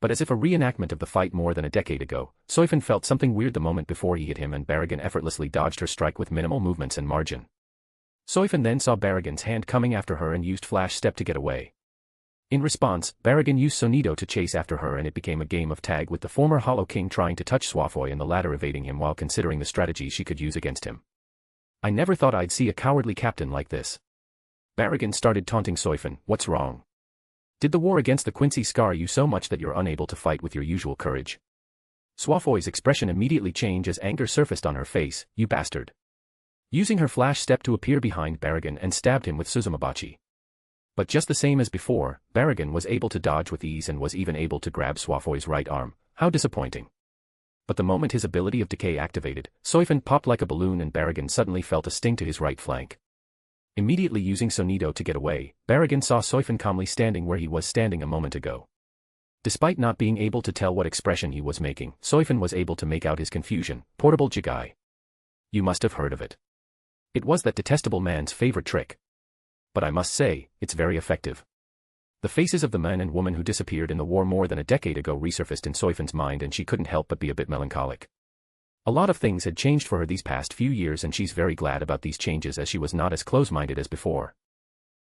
B: But as if a reenactment of the fight more than a decade ago, Soifin felt something weird the moment before he hit him and Barragan effortlessly dodged her strike with minimal movements and margin. Soifin then saw Barragan's hand coming after her and used flash step to get away. In response, Barragan used Sonido to chase after her and it became a game of tag with the former Hollow King trying to touch Swafoy and the latter evading him while considering the strategies she could use against him. "I never thought I'd see a cowardly captain like this." Barragan started taunting Soifin, "What's wrong? Did the war against the Quincy scar you so much that you're unable to fight with your usual courage?" Swafoy's expression immediately changed as anger surfaced on her face, "You bastard." Using her flash step to appear behind Barragan and stabbed him with Suzumabachi. But just the same as before, Barragan was able to dodge with ease and was even able to grab Swafoy's right arm. How disappointing. But the moment his ability of decay activated, Soifin popped like a balloon and Barragan suddenly felt a sting to his right flank. Immediately using Sonido to get away, Barragan saw Soifin calmly standing where he was standing a moment ago. Despite not being able to tell what expression he was making, Soifin was able to make out his confusion. "Portable Jigai. You must have heard of it. It was that detestable man's favorite trick. But I must say, it's very effective." The faces of the man and woman who disappeared in the war more than a decade ago resurfaced in Soifin's mind and she couldn't help but be a bit melancholic. A lot of things had changed for her these past few years and she's very glad about these changes as she was not as close-minded as before.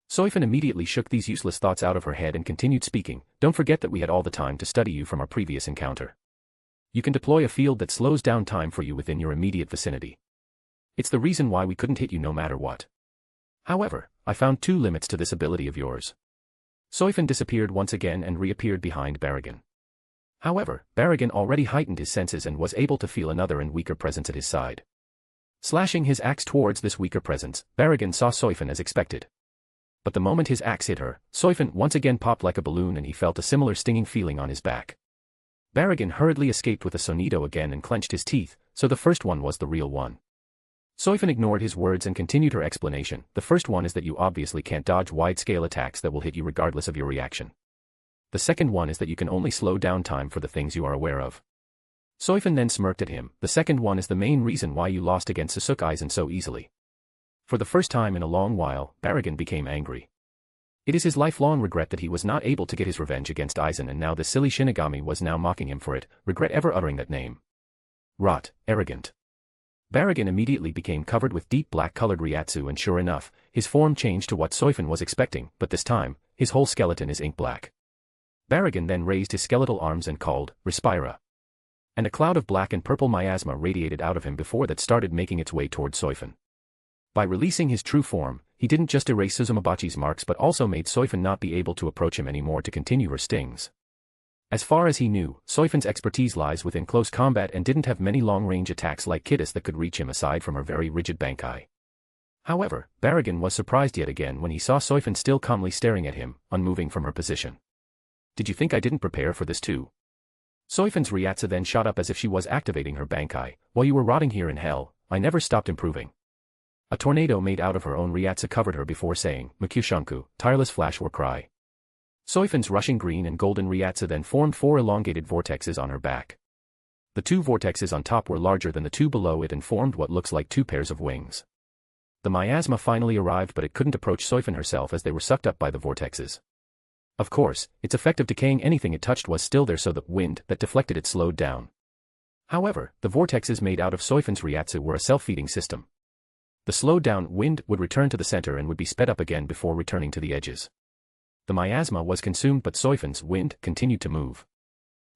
B: Soifin immediately shook these useless thoughts out of her head and continued speaking, "Don't forget that we had all the time to study you from our previous encounter. You can deploy a field that slows down time for you within your immediate vicinity. It's the reason why we couldn't hit you no matter what. However, I found 2 limits to this ability of yours." Soifin disappeared once again and reappeared behind Barragan. However, Barragan already heightened his senses and was able to feel another and weaker presence at his side. Slashing his axe towards this weaker presence, Barragan saw Soifin as expected. But the moment his axe hit her, Soifin once again popped like a balloon and he felt a similar stinging feeling on his back. Barragan hurriedly escaped with a Sonido again and clenched his teeth, so the first one was the real one. Soifin ignored his words and continued her explanation. "The first one is that you obviously can't dodge wide-scale attacks that will hit you regardless of your reaction. The second one is that you can only slow down time for the things you are aware of. Soifin then smirked at him. The second one is the main reason why you lost against Sasuke Aizen so easily. For the first time in a long while, Baragon became angry. It is his lifelong regret that he was not able to get his revenge against Aizen, and now the silly Shinigami was now mocking him for it, regret ever uttering that name. Rot, arrogant. Baragon immediately became covered with deep black-colored Ryatsu, and sure enough, his form changed to what Soifin was expecting, but this time, his whole skeleton is ink black. Baragon then raised his skeletal arms and called, Respira. And a cloud of black and purple miasma radiated out of him before that started making its way toward Soifin. By releasing his true form, he didn't just erase Suzumabachi's marks but also made Soifin not be able to approach him anymore to continue her stings. As far as he knew, Soifin's expertise lies within close combat and didn't have many long-range attacks like Kidus that could reach him aside from her very rigid Bankai. However, Baragon was surprised yet again when he saw Soifin still calmly staring at him, unmoving from her position. Did you think I didn't prepare for this too? Soifin's Ryatsu then shot up as if she was activating her Bankai. While you were rotting here in hell, I never stopped improving. A tornado made out of her own Ryatsu covered her before saying, Makushanku, tireless flash war cry. Soifin's rushing green and golden Ryatsu then formed 4 elongated vortexes on her back. The 2 vortexes on top were larger than the 2 below it and formed what looks like 2 pairs of wings. The miasma finally arrived, but it couldn't approach Soifin herself as they were sucked up by the vortexes. Of course, its effect of decaying anything it touched was still there, so the wind that deflected it slowed down. However, the vortexes made out of Soifin's Ryatsu were a self-feeding system. The slowed-down wind would return to the center and would be sped up again before returning to the edges. The miasma was consumed, but Soifin's wind continued to move.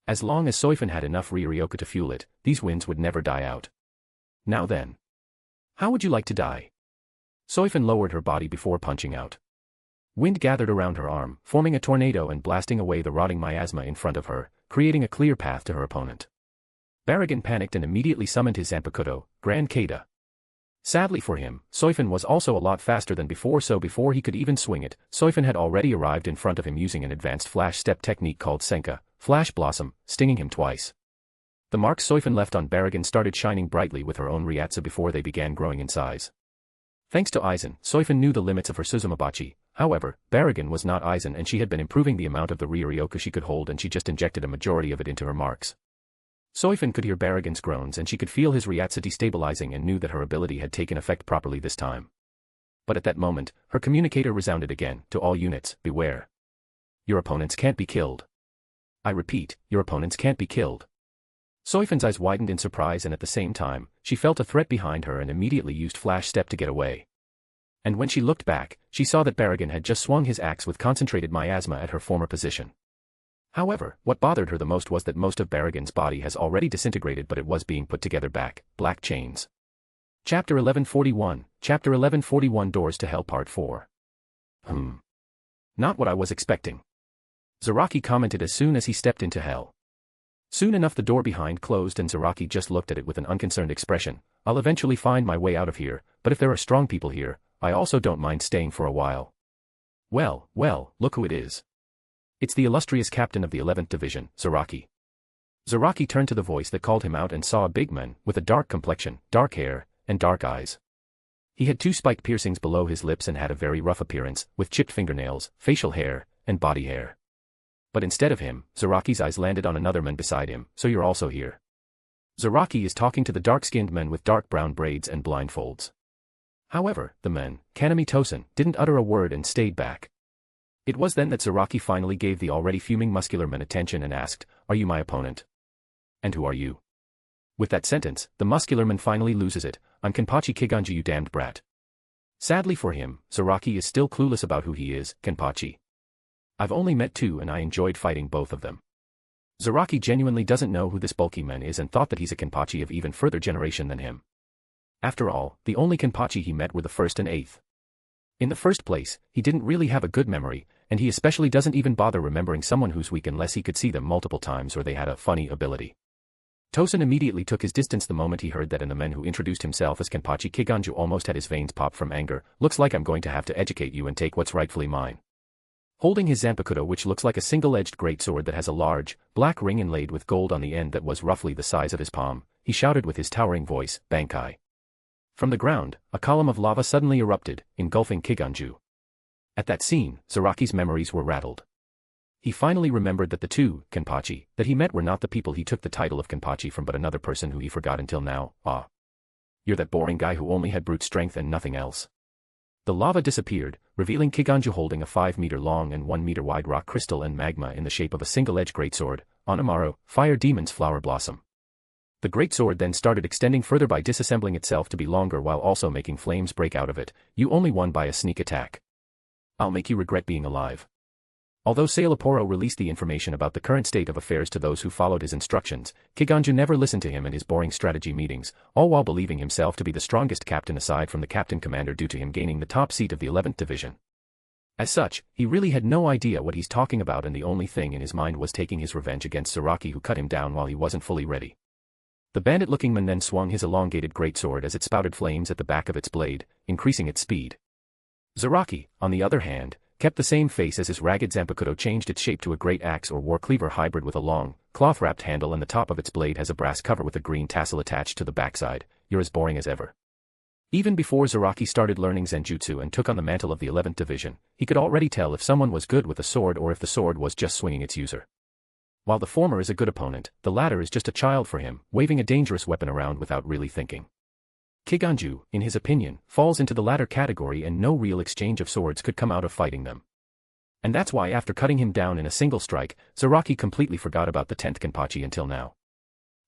B: As long as Soifin had enough Ryoryoku to fuel it, these winds would never die out. Now then. How would you like to die? Soifin lowered her body before punching out. Wind gathered around her arm, forming a tornado and blasting away the rotting miasma in front of her, creating a clear path to her opponent. Baragon panicked and immediately summoned his Zanpakuto, Grand Kata. Sadly for him, Soifin was also a lot faster than before, so before he could even swing it, Soifin had already arrived in front of him using an advanced flash step technique called Senka, Flash Blossom, stinging him twice. The marks Soifin left on Baragon started shining brightly with her own Ryatsu before they began growing in size. Thanks to Aizen, Soifin knew the limits of her Suzumabachi. However, Baragon was not Aizen, and she had been improving the amount of the Ryoryoku she could hold, and she just injected a majority of it into her marks. Soifin could hear Baragon's groans and she could feel his Ryatsu destabilizing and knew that her ability had taken effect properly this time. But at that moment, her communicator resounded again, to all units, beware. Your opponents can't be killed. I repeat, your opponents can't be killed. Soifin's eyes widened in surprise, and at the same time, she felt a threat behind her and immediately used Flash Step to get away. And when she looked back, she saw that Baragon had just swung his axe with concentrated miasma at her former position. However, what bothered her the most was that most of Baragon's body has already disintegrated, but it was being put together back. Black Chains. Chapter 1141, Chapter 1141 Doors to Hell Part 4. Not what I was expecting. Zaraki commented as soon as he stepped into hell. Soon enough the door behind closed and Zaraki just looked at it with an unconcerned expression. I'll eventually find my way out of here, but if there are strong people here, I also don't mind staying for a while. Well, look who it is. It's the illustrious captain of the 11th Division, Zaraki. Zaraki turned to the voice that called him out and saw a big man, with a dark complexion, dark hair, and dark eyes. He had 2 spiked piercings below his lips and had a very rough appearance, with chipped fingernails, facial hair, and body hair. But instead of him, Zaraki's eyes landed on another man beside him. So you're also here. Zaraki is talking to the dark-skinned man with dark brown braids and blindfolds. However, the man, Kanami Tosen, didn't utter a word and stayed back. It was then that Zaraki finally gave the already fuming muscular man attention and asked, "Are you my opponent? And who are you?" With that sentence, the muscular man finally loses it. "I'm Kenpachi Kiganji, you damned brat." Sadly for him, Zaraki is still clueless about who he is. Kenpachi. I've only met 2 and I enjoyed fighting both of them. Zaraki genuinely doesn't know who this bulky man is and thought that he's a Kenpachi of even further generation than him. After all, the only Kenpachi he met were the 1st and 8th. In the first place, he didn't really have a good memory, and he especially doesn't even bother remembering someone who's weak unless he could see them multiple times or they had a funny ability. Tosen immediately took his distance the moment he heard that, and the man who introduced himself as Kenpachi Kiganju almost had his veins pop from anger. "Looks like I'm going to have to educate you and take what's rightfully mine." Holding his Zanpakuto, which looks like a single-edged greatsword that has a large, black ring inlaid with gold on the end that was roughly the size of his palm, he shouted with his towering voice, "Bankai." From the ground, a column of lava suddenly erupted, engulfing Kiganju. At that scene, Zaraki's memories were rattled. He finally remembered that the two, Kenpachi, that he met were not the people he took the title of Kenpachi from but another person who he forgot until now. Ah. You're that boring guy who only had brute strength and nothing else. The lava disappeared, revealing Kiganju holding a 5-meter-long and 1-meter-wide rock crystal and magma in the shape of a single-edged greatsword, Onamaru, Fire Demon's Flower Blossom. The greatsword then started extending further by disassembling itself to be longer while also making flames break out of it. You only won by a sneak attack. I'll make you regret being alive. Although Sailaporo released the information about the current state of affairs to those who followed his instructions, Kiganju never listened to him in his boring strategy meetings, all while believing himself to be the strongest captain aside from the captain commander due to him gaining the top seat of the 11th Division. As such, he really had no idea what he's talking about and the only thing in his mind was taking his revenge against Zaraki who cut him down while he wasn't fully ready. The bandit-looking man then swung his elongated greatsword as it spouted flames at the back of its blade, increasing its speed. Zaraki, on the other hand, kept the same face as his ragged Zanpakuto changed its shape to a great axe or war cleaver hybrid with a long, cloth-wrapped handle and the top of its blade has a brass cover with a green tassel attached to the backside. You're as boring as ever. Even before Zaraki started learning Zenjutsu and took on the mantle of the 11th Division, he could already tell if someone was good with a sword or if the sword was just swinging its user. While the former is a good opponent, the latter is just a child for him, waving a dangerous weapon around without really thinking. Kiganju, in his opinion, falls into the latter category and no real exchange of swords could come out of fighting them. And that's why after cutting him down in a single strike, Zaraki completely forgot about the 10th Kenpachi until now.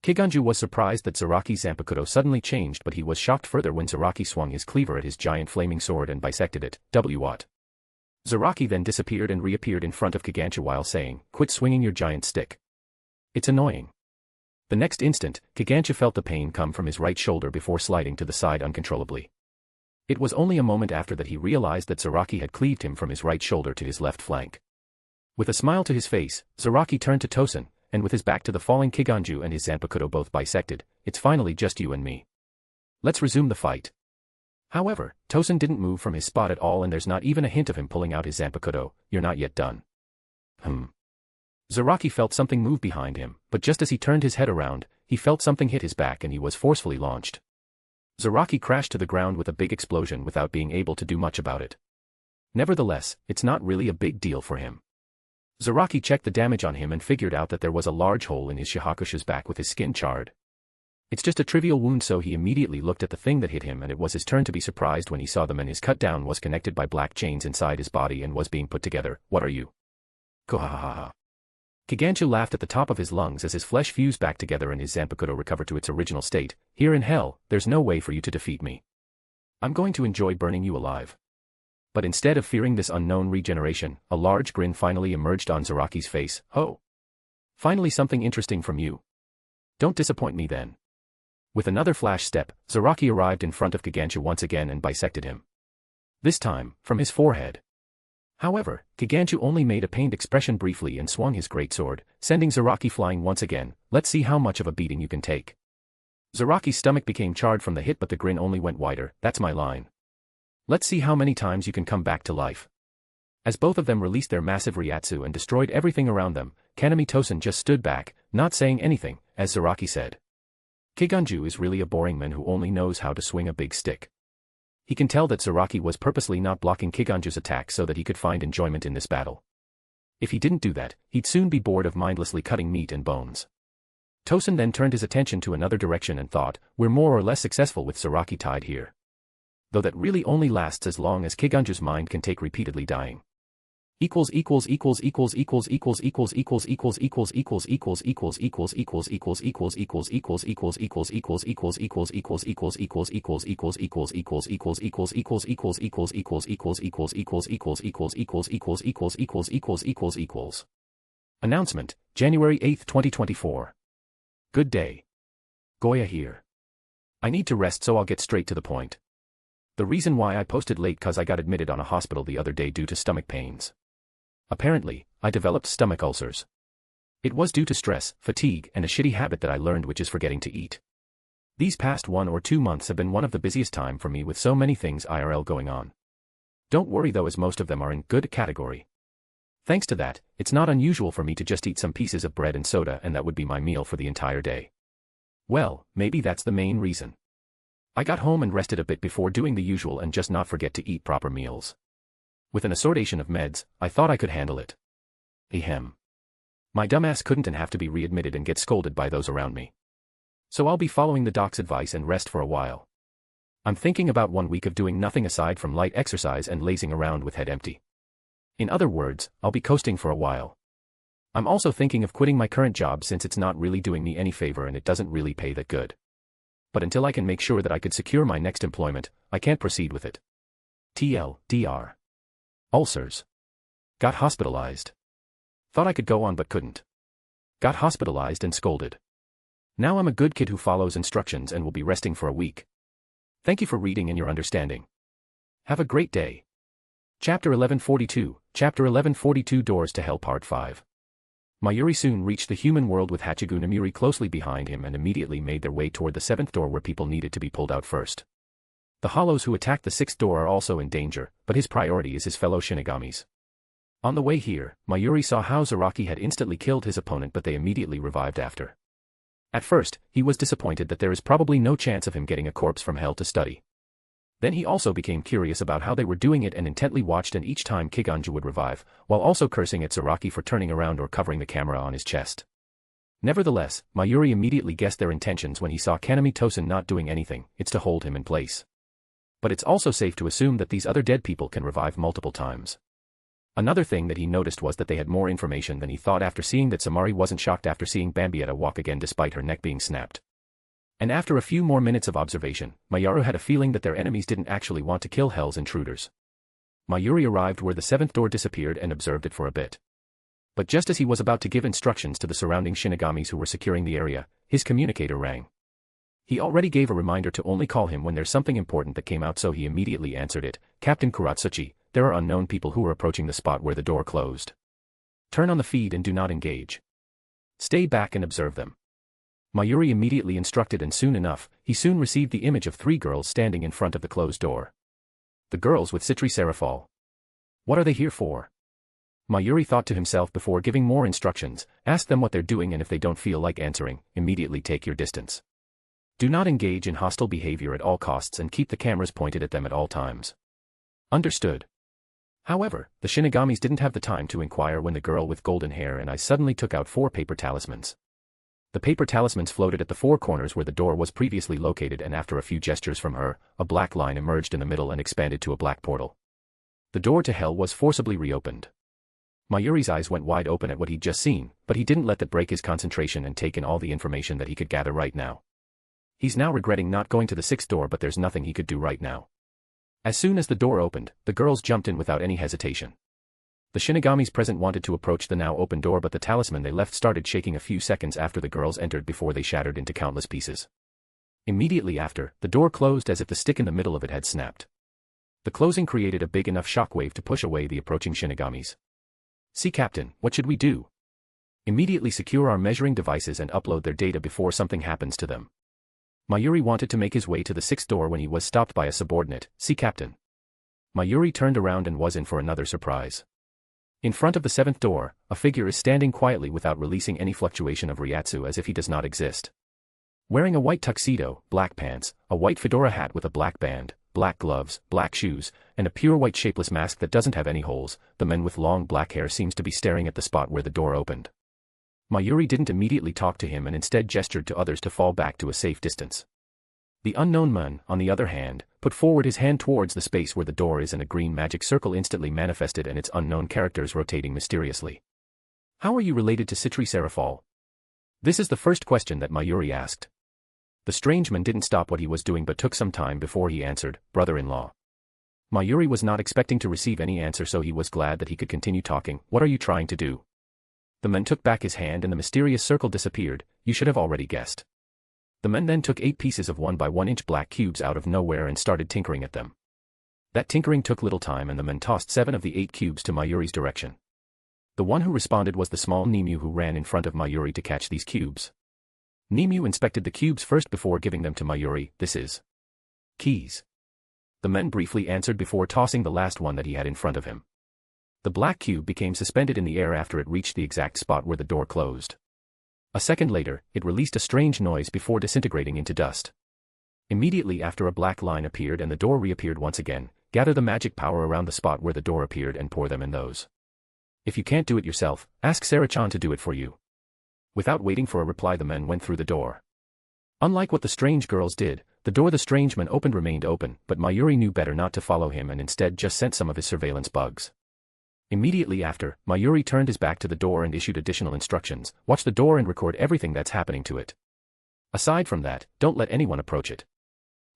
B: Kiganju was surprised that Zaraki's Zanpakuto suddenly changed but he was shocked further when Zaraki swung his cleaver at his giant flaming sword and bisected it. What? Zaraki then disappeared and reappeared in front of Kiganju while saying, "Quit swinging your giant stick. It's annoying." The next instant, Kiganju felt the pain come from his right shoulder before sliding to the side uncontrollably. It was only a moment after that he realized that Zaraki had cleaved him from his right shoulder to his left flank. With a smile to his face, Zaraki turned to Tosen, and with his back to the falling Kiganju and his Zanpakuto both bisected, "It's finally just you and me. Let's resume the fight." However, Tosen didn't move from his spot at all and there's not even a hint of him pulling out his Zanpakuto. "You're not yet done." Zaraki felt something move behind him, but just as he turned his head around, he felt something hit his back and he was forcefully launched. Zaraki crashed to the ground with a big explosion without being able to do much about it. Nevertheless, it's not really a big deal for him. Zaraki checked the damage on him and figured out that there was a large hole in his Shihakusha's back with his skin charred. It's just a trivial wound, so he immediately looked at the thing that hit him and it was his turn to be surprised when he saw the man his cut down was connected by black chains inside his body and was being put together. "What are you?" "Kohahaha." Kiganju laughed at the top of his lungs as his flesh fused back together and his Zanpakuto recovered to its original state. "Here in hell, there's no way for you to defeat me. I'm going to enjoy burning you alive." But instead of fearing this unknown regeneration, a large grin finally emerged on Zaraki's face. "Oh. Finally something interesting from you. Don't disappoint me then." With another flash step, Zaraki arrived in front of Kiganju once again and bisected him. This time, from his forehead. However, Kiganju only made a pained expression briefly and swung his greatsword, sending Zaraki flying once again. "Let's see how much of a beating you can take." Zaraki's stomach became charred from the hit but the grin only went wider. "That's my line. Let's see how many times you can come back to life." As both of them released their massive Ryatsu and destroyed everything around them, Kanami Tosen just stood back, not saying anything, as Zaraki said. Kiganju is really a boring man who only knows how to swing a big stick. He can tell that Zaraki was purposely not blocking Kiganju's attack so that he could find enjoyment in this battle. If he didn't do that, he'd soon be bored of mindlessly cutting meat and bones. Tosen then turned his attention to another direction and thought, "We're more or less successful with Zaraki tied here. Though that really only lasts as long as Kiganju's mind can take repeatedly dying." Announcement, January 8, 2024. Good day. Goya here. I need to rest so I'll get straight to the point. The reason why I posted late cause I got admitted on a hospital the other day due to stomach pains. Apparently, I developed stomach ulcers. It was due to stress, fatigue, and a shitty habit that I learned, which is forgetting to eat. These past 1 or 2 months have been one of the busiest time for me with so many things IRL going on. Don't worry though, as most of them are in good category. Thanks to that, it's not unusual for me to just eat some pieces of bread and soda and that would be my meal for the entire day. Well, maybe that's the main reason. I got home and rested a bit before doing the usual and just not forget to eat proper meals. With an assortation of meds, I thought I could handle it. Ahem. My dumbass couldn't and have to be readmitted and get scolded by those around me. So I'll be following the doc's advice and rest for a while. I'm thinking about 1 week of doing nothing aside from light exercise and lazing around with head empty. In other words, I'll be coasting for a while. I'm also thinking of quitting my current job since it's not really doing me any favor and it doesn't really pay that good. But until I can make sure that I could secure my next employment, I can't proceed with it. TLDR. Ulcers. Got hospitalized. Thought I could go on but couldn't. Got hospitalized and scolded. Now I'm a good kid who follows instructions and will be resting for a week. Thank you for reading and your understanding. Have a great day. Chapter 1142, Chapter 1142 Doors to Hell Part 5. Mayuri soon reached the human world with Hachigo Namiri closely behind him and immediately made their way toward the 7th door where people needed to be pulled out first. The hollows who attacked the 6th door are also in danger, but his priority is his fellow Shinigamis. On the way here, Mayuri saw how Zaraki had instantly killed his opponent but they immediately revived after. At first, he was disappointed that there is probably no chance of him getting a corpse from hell to study. Then he also became curious about how they were doing it and intently watched and each time Kiganju would revive, while also cursing at Zaraki for turning around or covering the camera on his chest. Nevertheless, Mayuri immediately guessed their intentions when he saw Kanami Tosen not doing anything, it's to hold him in place. But it's also safe to assume that these other dead people can revive multiple times. Another thing that he noticed was that they had more information than he thought after seeing that Samari wasn't shocked after seeing Bambietta walk again despite her neck being snapped. And after a few more minutes of observation, Mayuri had a feeling that their enemies didn't actually want to kill Hell's intruders. Mayuri arrived where the 7th door disappeared and observed it for a bit. But just as he was about to give instructions to the surrounding Shinigamis who were securing the area, his communicator rang. He already gave a reminder to only call him when there's something important that came out, so he immediately answered it. Captain Kuratsuchi, there are unknown people who are approaching the spot where the door closed. Turn on the feed and do not engage. Stay back and observe them. Mayuri immediately instructed and soon enough, he soon received the image of 3 girls standing in front of the closed door. The girls with Citri Serafal. What are they here for? Mayuri thought to himself before giving more instructions. Ask them what they're doing and if they don't feel like answering, immediately take your distance. Do not engage in hostile behavior at all costs and keep the cameras pointed at them at all times. Understood. However, the Shinigamis didn't have the time to inquire when the girl with golden hair and eyes suddenly took out 4 paper talismans. The paper talismans floated at the 4 corners where the door was previously located, and after a few gestures from her, a black line emerged in the middle and expanded to a black portal. The door to hell was forcibly reopened. Mayuri's eyes went wide open at what he'd just seen, but he didn't let that break his concentration and take in all the information that he could gather right now. He's now regretting not going to the 6th door, but there's nothing he could do right now. As soon as the door opened, the girls jumped in without any hesitation. The Shinigamis present wanted to approach the now open door, but the talisman they left started shaking a few seconds after the girls entered before they shattered into countless pieces. Immediately after, the door closed as if the stick in the middle of it had snapped. The closing created a big enough shockwave to push away the approaching Shinigamis. See, Captain, what should we do? Immediately secure our measuring devices and upload their data before something happens to them. Mayuri wanted to make his way to the 6th door when he was stopped by a subordinate. See, Captain. Mayuri turned around and was in for another surprise. In front of the 7th door, a figure is standing quietly without releasing any fluctuation of Ryatsu, as if he does not exist. Wearing a white tuxedo, black pants, a white fedora hat with a black band, black gloves, black shoes, and a pure white shapeless mask that doesn't have any holes, the man with long black hair seems to be staring at the spot where the door opened. Mayuri didn't immediately talk to him and instead gestured to others to fall back to a safe distance. The unknown man, on the other hand, put forward his hand towards the space where the door is, and a green magic circle instantly manifested and its unknown characters rotating mysteriously. How are you related to Citri Serafal? This is the first question that Mayuri asked. The strange man didn't stop what he was doing but took some time before he answered, brother-in-law. Mayuri was not expecting to receive any answer, so he was glad that he could continue talking. What are you trying to do? The man took back his hand and the mysterious circle disappeared. You should have already guessed. The man then took 8 pieces of 1 by 1 inch black cubes out of nowhere and started tinkering at them. That tinkering took little time and the man tossed 7 of the 8 cubes to Mayuri's direction. The one who responded was the small Nimue, who ran in front of Mayuri to catch these cubes. Nimue inspected the cubes first before giving them to Mayuri. This is keys. The man briefly answered before tossing the last one that he had in front of him. The black cube became suspended in the air after it reached the exact spot where the door closed. A second later, it released a strange noise before disintegrating into dust. Immediately after, a black line appeared and the door reappeared once again. Gather the magic power around the spot where the door appeared and pour them in those. If you can't do it yourself, ask Sarah-chan to do it for you. Without waiting for a reply, the men went through the door. Unlike what the strange girls did, the door the strange man opened remained open, but Mayuri knew better not to follow him and instead just sent some of his surveillance bugs. Immediately after, Mayuri turned his back to the door and issued additional instructions: watch the door and record everything that's happening to it. Aside from that, don't let anyone approach it.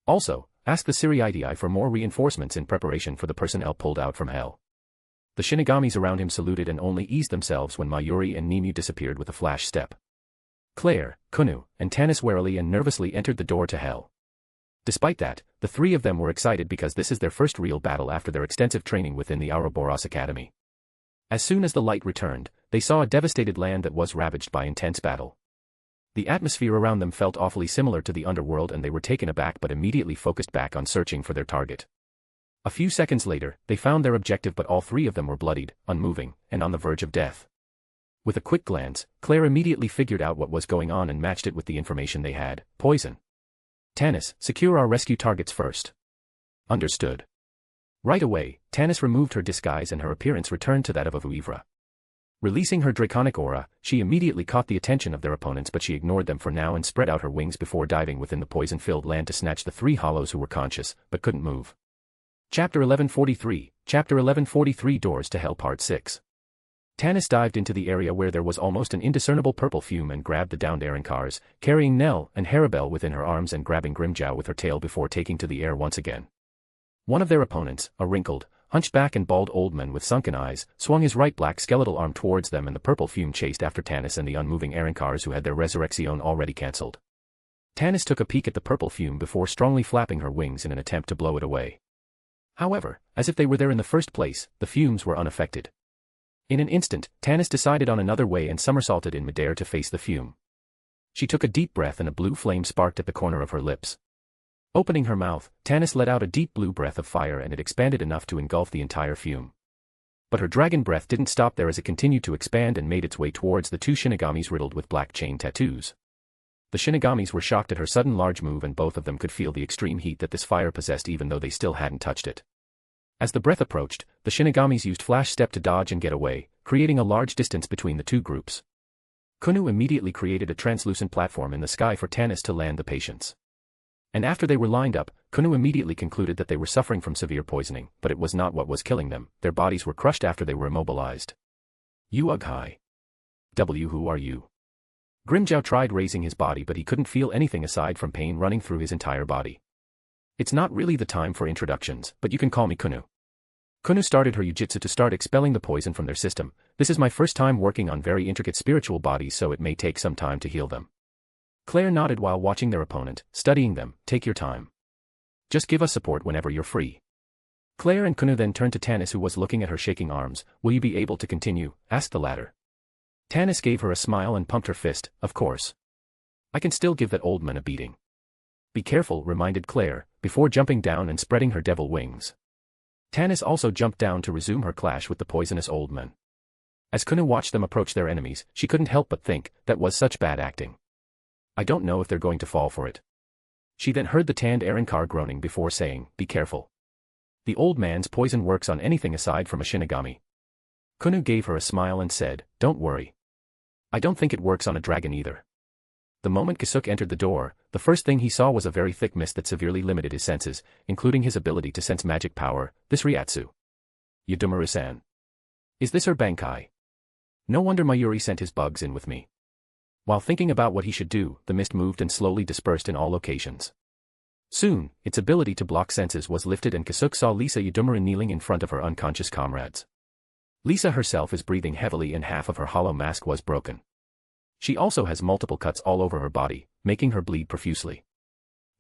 B: Also, ask the Siriidii for more reinforcements in preparation for the personnel pulled out from hell. The Shinigamis around him saluted and only eased themselves when Mayuri and Nemu disappeared with a flash step. Claire, Kunu, and Tanis warily and nervously entered the door to hell. Despite that, the three of them were excited because this is their first real battle after their extensive training within the Ouroboros Academy. As soon as the light returned, they saw a devastated land that was ravaged by intense battle. The atmosphere around them felt awfully similar to the underworld and they were taken aback but immediately focused back on searching for their target. A few seconds later, they found their objective, but all three of them were bloodied, unmoving, and on the verge of death. With a quick glance, Claire immediately figured out what was going on and matched it with the information they had: poison. Tanis, secure our rescue targets first. Understood. Right away, Tanis removed her disguise and her appearance returned to that of a Vuivra. Releasing her draconic aura, she immediately caught the attention of their opponents, but she ignored them for now and spread out her wings before diving within the poison-filled land to snatch the three hollows who were conscious, but couldn't move. Chapter 1143, Chapter 1143 Doors to Hell Part 6. Tanis dived into the area where there was almost an indiscernible purple fume and grabbed the downed Erincars, carrying Nell and Harabel within her arms and grabbing Grimjow with her tail before taking to the air once again. One of their opponents, a wrinkled, hunchback and bald old man with sunken eyes, swung his right black skeletal arm towards them and the purple fume chased after Tanis and the unmoving Erincars who had their resurrection already cancelled. Tanis took a peek at the purple fume before strongly flapping her wings in an attempt to blow it away. However, as if they were there in the first place, the fumes were unaffected. In an instant, Tanis decided on another way and somersaulted in midair to face the fume. She took a deep breath and a blue flame sparked at the corner of her lips. Opening her mouth, Tanis let out a deep blue breath of fire and it expanded enough to engulf the entire fume. But her dragon breath didn't stop there as it continued to expand and made its way towards the two Shinigamis riddled with black chain tattoos. The Shinigamis were shocked at her sudden large move and both of them could feel the extreme heat that this fire possessed even though they still hadn't touched it. As the breath approached, the Shinigamis used flash step to dodge and get away, creating a large distance between the two groups. Kunu immediately created a translucent platform in the sky for Tanis to land the patients. And after they were lined up, Kunu immediately concluded that they were suffering from severe poisoning, but it was not what was killing them. Their bodies were crushed after they were immobilized. Ughai. Who are you? Grimjow tried raising his body but he couldn't feel anything aside from pain running through his entire body. It's not really the time for introductions, but you can call me Kunu. Kunu started her Ujitsu to start expelling the poison from their system. This is my first time working on very intricate spiritual bodies, so it may take some time to heal them. Claire nodded while watching their opponent, studying them. Take your time. Just give us support whenever you're free. Claire and Kunu then turned to Tanis, who was looking at her shaking arms. Will you be able to continue? Asked the latter. Tanis gave her a smile and pumped her fist. Of course. I can still give that old man a beating. Be careful, reminded Claire, before jumping down and spreading her devil wings. Tanis also jumped down to resume her clash with the poisonous old man. As Kunu watched them approach their enemies, she couldn't help but think, that was such bad acting. I don't know if they're going to fall for it. She then heard the tanned Erinkar groaning before saying, be careful. The old man's poison works on anything aside from a Shinigami. Kunu gave her a smile and said, don't worry. I don't think it works on a dragon either. The moment Kisuke entered the door, the first thing he saw was a very thick mist that severely limited his senses, including his ability to sense magic power. This Ryatsu. Yudamaru-san. Is this her Bankai? No wonder Mayuri sent his bugs in with me. While thinking about what he should do, the mist moved and slowly dispersed in all locations. Soon, its ability to block senses was lifted and Kisuke saw Lisa Yudamaru kneeling in front of her unconscious comrades. Lisa herself is breathing heavily and half of her hollow mask was broken. She also has multiple cuts all over her body, making her bleed profusely.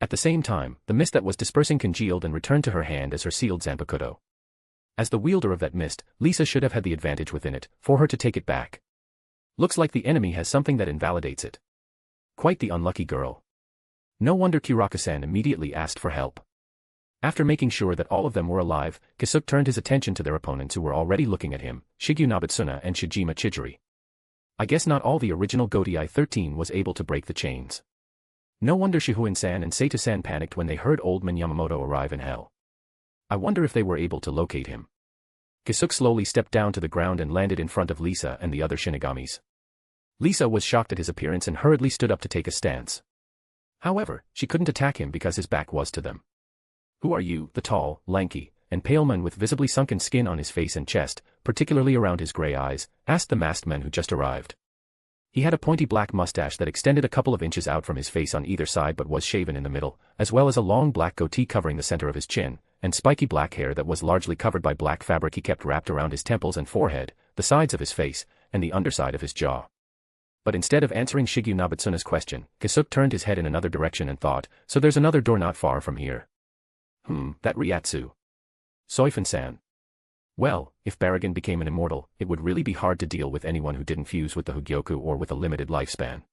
B: At the same time, the mist that was dispersing congealed and returned to her hand as her sealed Zanpakuto. As the wielder of that mist, Lisa should have had the advantage within it, for her to take it back. Looks like the enemy has something that invalidates it. Quite the unlucky girl. No wonder Kuraka-san immediately asked for help. After making sure that all of them were alive, Kisuke turned his attention to their opponents who were already looking at him, Shigyu Nobitsuna and Shijima Chijiri. I guess not all the original Godai 13 was able to break the chains. No wonder Shihuin-san and Sato-san panicked when they heard Old Man Yamamoto arrive in hell. I wonder if they were able to locate him. Kisuke slowly stepped down to the ground and landed in front of Lisa and the other Shinigamis. Lisa was shocked at his appearance and hurriedly stood up to take a stance. However, she couldn't attack him because his back was to them. "Who are you?" The tall, lanky, and pale man with visibly sunken skin on his face and chest, particularly around his gray eyes, asked the masked man who just arrived. He had a pointy black mustache that extended a couple of inches out from his face on either side but was shaven in the middle, as well as a long black goatee covering the center of his chin, and spiky black hair that was largely covered by black fabric he kept wrapped around his temples and forehead, the sides of his face, and the underside of his jaw. But instead of answering Shigyu Nobutsuna's question, Kisuke turned his head in another direction and thought, "So there's another door not far from here. That Ryatsu. Soifun-san. Well, if Baragon became an immortal, it would really be hard to deal with anyone who didn't fuse with the Hogyoku or with a limited lifespan."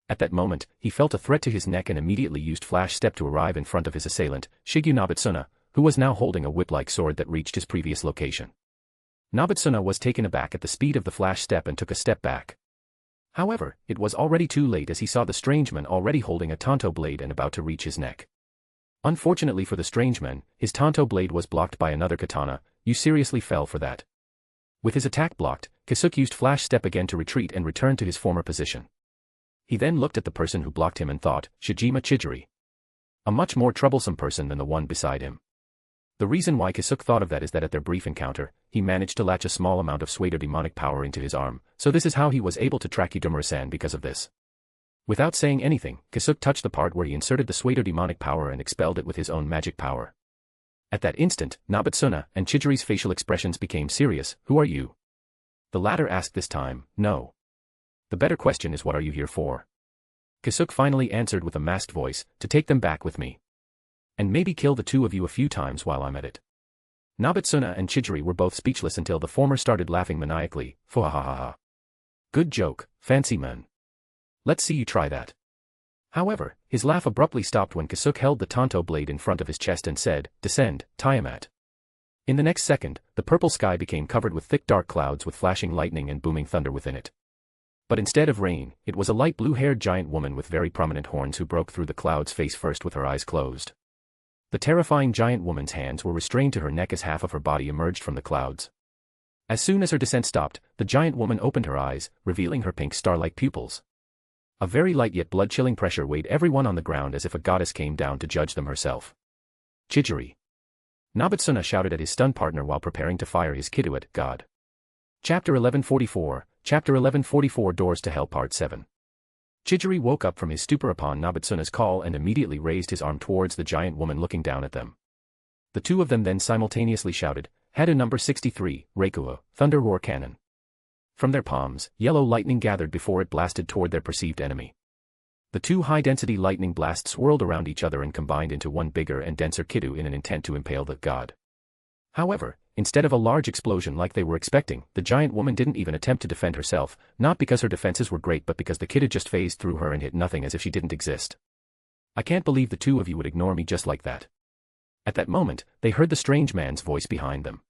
B: At that moment, he felt a threat to his neck and immediately used Flash Step to arrive in front of his assailant, Shigyu Nobutsuna, who was now holding a whip-like sword that reached his previous location. Nobutsuna was taken aback at the speed of the Flash Step and took a step back. However, it was already too late as he saw the strangeman already holding a Tanto blade and about to reach his neck. Unfortunately for the strangeman, his Tanto blade was blocked by another katana. "You seriously fell for that?" With his attack blocked, Kisuke used Flash Step again to retreat and return to his former position. He then looked at the person who blocked him and thought, Shijima Chijiri. A much more troublesome person than the one beside him. The reason why Kisuke thought of that is that at their brief encounter, he managed to latch a small amount of Suido demonic power into his arm, so this is how he was able to track Idamura-san because of this. Without saying anything, Kisuke touched the part where he inserted the Suido demonic power and expelled it with his own magic power. At that instant, Nobutsuna and Chijiri's facial expressions became serious. "Who are you?" The latter asked this time. "No. The better question is what are you here for?" Kisuke finally answered with a masked voice, "To take them back with me. And maybe kill the two of you a few times while I'm at it." Nobutsuna and Chijiri were both speechless until the former started laughing maniacally. "Fuhahaha. Good joke, fancy man. Let's see you try that." However, his laugh abruptly stopped when Kisuke held the Tanto blade in front of his chest and said, "Descend, Tiamat." In the next second, the purple sky became covered with thick dark clouds with flashing lightning and booming thunder within it. But instead of rain, it was a light blue-haired giant woman with very prominent horns who broke through the clouds face first with her eyes closed. The terrifying giant woman's hands were restrained to her neck as half of her body emerged from the clouds. As soon as her descent stopped, the giant woman opened her eyes, revealing her pink star-like pupils. A very light yet blood-chilling pressure weighed everyone on the ground as if a goddess came down to judge them herself. "Chijiri." Nobutsuna shouted at his stunned partner while preparing to fire his Kiduet, God. Chapter 1144 Doors to Hell Part 7. Chijiri woke up from his stupor upon Nobutsuna's call and immediately raised his arm towards the giant woman looking down at them. The two of them then simultaneously shouted, "Hadu number 63, Reikuo, Thunder Roar Cannon." From their palms, yellow lightning gathered before it blasted toward their perceived enemy. The two high-density lightning blasts swirled around each other and combined into one bigger and denser Kidu in an intent to impale the god. However, instead of a large explosion like they were expecting, the giant woman didn't even attempt to defend herself, not because her defenses were great but because the Kidu just phased through her and hit nothing as if she didn't exist. "I can't believe the two of you would ignore me just like that." At that moment, they heard the strange man's voice behind them.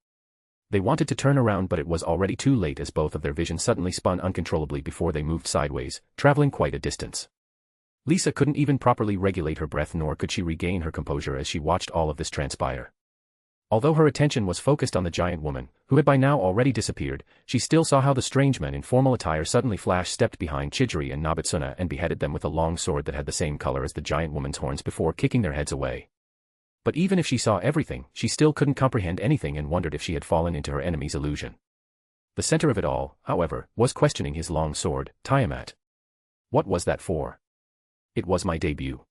B: They wanted to turn around but it was already too late as both of their vision suddenly spun uncontrollably before they moved sideways, traveling quite a distance. Lisa couldn't even properly regulate her breath nor could she regain her composure as she watched all of this transpire. Although her attention was focused on the giant woman, who had by now already disappeared, she still saw how the strange man in formal attire suddenly stepped behind Chijiri and Nobutsuna and beheaded them with a long sword that had the same color as the giant woman's horns before kicking their heads away. But even if she saw everything, she still couldn't comprehend anything and wondered if she had fallen into her enemy's illusion. The center of it all, however, was questioning his long sword, Tiamat. What was that for? It was my debut.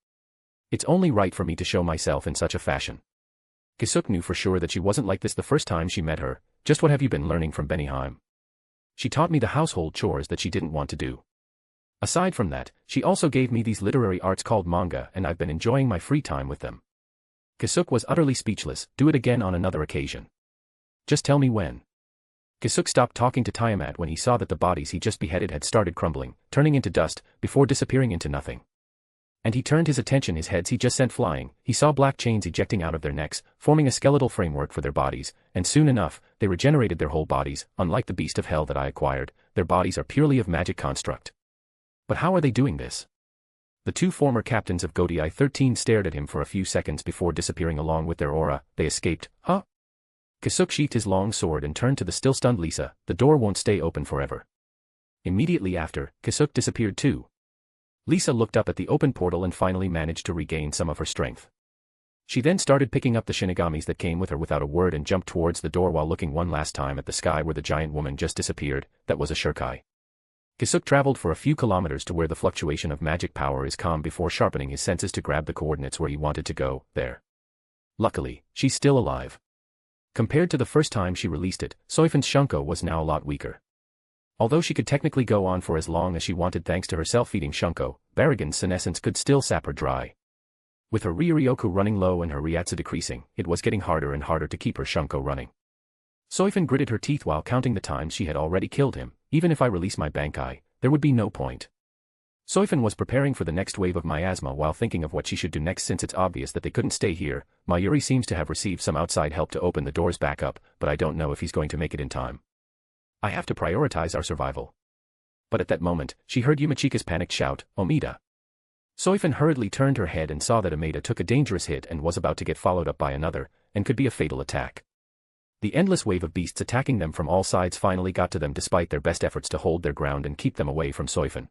B: It's only right for me to show myself in such a fashion. Kisuke knew for sure that she wasn't like this the first time she met her. Just what have you been learning from Benihime? She taught me the household chores that she didn't want to do. Aside from that, she also gave me these literary arts called manga and I've been enjoying my free time with them. Kisuke was utterly speechless. Do it again on another occasion. Just tell me when. Kisuke stopped talking to Tiamat when he saw that the bodies he just beheaded had started crumbling, turning into dust, before disappearing into nothing. And he turned his attention his heads he just sent flying, he saw black chains ejecting out of their necks, forming a skeletal framework for their bodies, and soon enough, they regenerated their whole bodies. Unlike the beast of hell that I acquired, their bodies are purely of magic construct. But how are they doing this? The two former captains of Godii 13 stared at him for a few seconds before disappearing along with their aura. They escaped, huh? Kisuke sheathed his long sword and turned to the still-stunned Lisa. "The door won't stay open forever." Immediately after, Kisuke disappeared too. Lisa looked up at the open portal and finally managed to regain some of her strength. She then started picking up the shinigamis that came with her without a word and jumped towards the door while looking one last time at the sky where the giant woman just disappeared. That was a shurikai. Kisuke traveled for a few kilometers to where the fluctuation of magic power is calm before sharpening his senses to grab the coordinates where he wanted to go. There. Luckily, she's still alive. Compared to the first time she released it, Soifan's Shunko was now a lot weaker. Although she could technically go on for as long as she wanted thanks to her self-feeding Shunko, Baragon's senescence could still sap her dry. With her Ryuryoku running low and her Ryatsu decreasing, it was getting harder and harder to keep her Shunko running. Soifan gritted her teeth while counting the times she had already killed him. Even if I release my Bankai, there would be no point. Soifan was preparing for the next wave of miasma while thinking of what she should do next since it's obvious that they couldn't stay here. Mayuri seems to have received some outside help to open the doors back up, but I don't know if he's going to make it in time. I have to prioritize our survival. But at that moment, she heard Yumichika's panicked shout, "Omida." Soifan hurriedly turned her head and saw that Omida took a dangerous hit and was about to get followed up by another, and could be a fatal attack. The endless wave of beasts attacking them from all sides finally got to them despite their best efforts to hold their ground and keep them away from Soifan.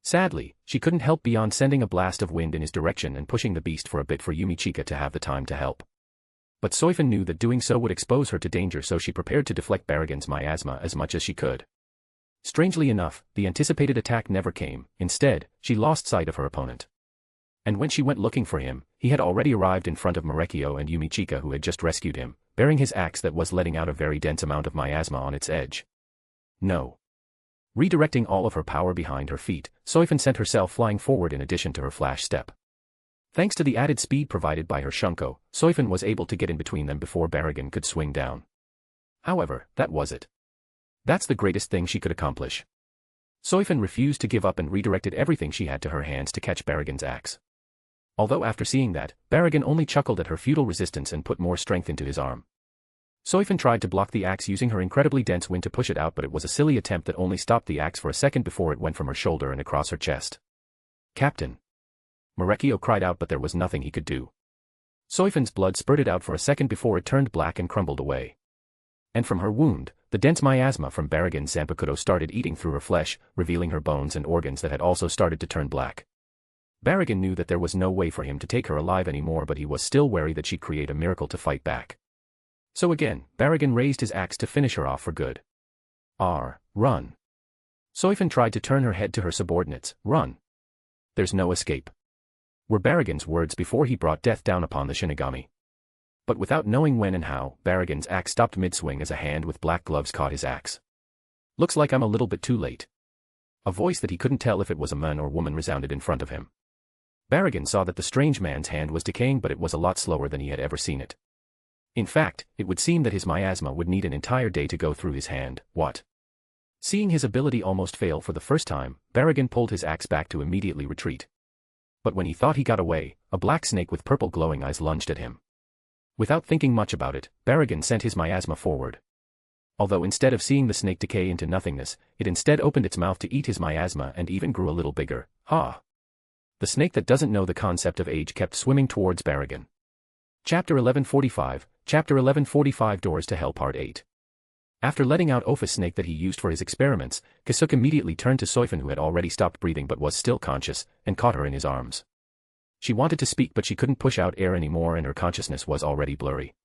B: Sadly, she couldn't help beyond sending a blast of wind in his direction and pushing the beast for a bit for Yumichika to have the time to help. But Soifan knew that doing so would expose her to danger, so she prepared to deflect Baragon's miasma as much as she could. Strangely enough, the anticipated attack never came. Instead, she lost sight of her opponent. And when she went looking for him, he had already arrived in front of Marekio and Yumichika, who had just rescued him, bearing his axe that was letting out a very dense amount of miasma on its edge. No. Redirecting all of her power behind her feet, Soifan sent herself flying forward in addition to her flash step. Thanks to the added speed provided by her Shunko, Soifan was able to get in between them before Baragon could swing down. However, that was it. That's the greatest thing she could accomplish. Soifan refused to give up and redirected everything she had to her hands to catch Baragon's axe. Although after seeing that, Baragon only chuckled at her futile resistance and put more strength into his arm. Soifan tried to block the axe using her incredibly dense wind to push it out, but it was a silly attempt that only stopped the axe for a second before it went from her shoulder and across her chest. "Captain!" Marekio cried out, but there was nothing he could do. Soifan's blood spurted out for a second before it turned black and crumbled away. And from her wound, the dense miasma from Baragon's Zanpakuto started eating through her flesh, revealing her bones and organs that had also started to turn black. Baragon knew that there was no way for him to take her alive anymore, but he was still wary that she'd create a miracle to fight back. So again, Baragon raised his axe to finish her off for good. Run. Soifan tried to turn her head to her subordinates. "Run. There's no escape," were Baragon's words before he brought death down upon the Shinigami. But without knowing when and how, Baragon's axe stopped mid-swing as a hand with black gloves caught his axe. "Looks like I'm a little bit too late." A voice that he couldn't tell if it was a man or woman resounded in front of him. Baragon saw that the strange man's hand was decaying, but it was a lot slower than he had ever seen it. In fact, it would seem that his miasma would need an entire day to go through his hand. What? Seeing his ability almost fail for the first time, Baragon pulled his axe back to immediately retreat. But when he thought he got away, a black snake with purple glowing eyes lunged at him. Without thinking much about it, Baragon sent his miasma forward. Although instead of seeing the snake decay into nothingness, it instead opened its mouth to eat his miasma and even grew a little bigger. Ha! The snake that doesn't know the concept of age kept swimming towards Baragon. Chapter 1145, Chapter 1145 Doors to Hell Part 8. After letting out Opha's snake that he used for his experiments, Kisuke immediately turned to Soifan, who had already stopped breathing but was still conscious, and caught her in his arms. She wanted to speak, but she couldn't push out air anymore and her consciousness was already blurry.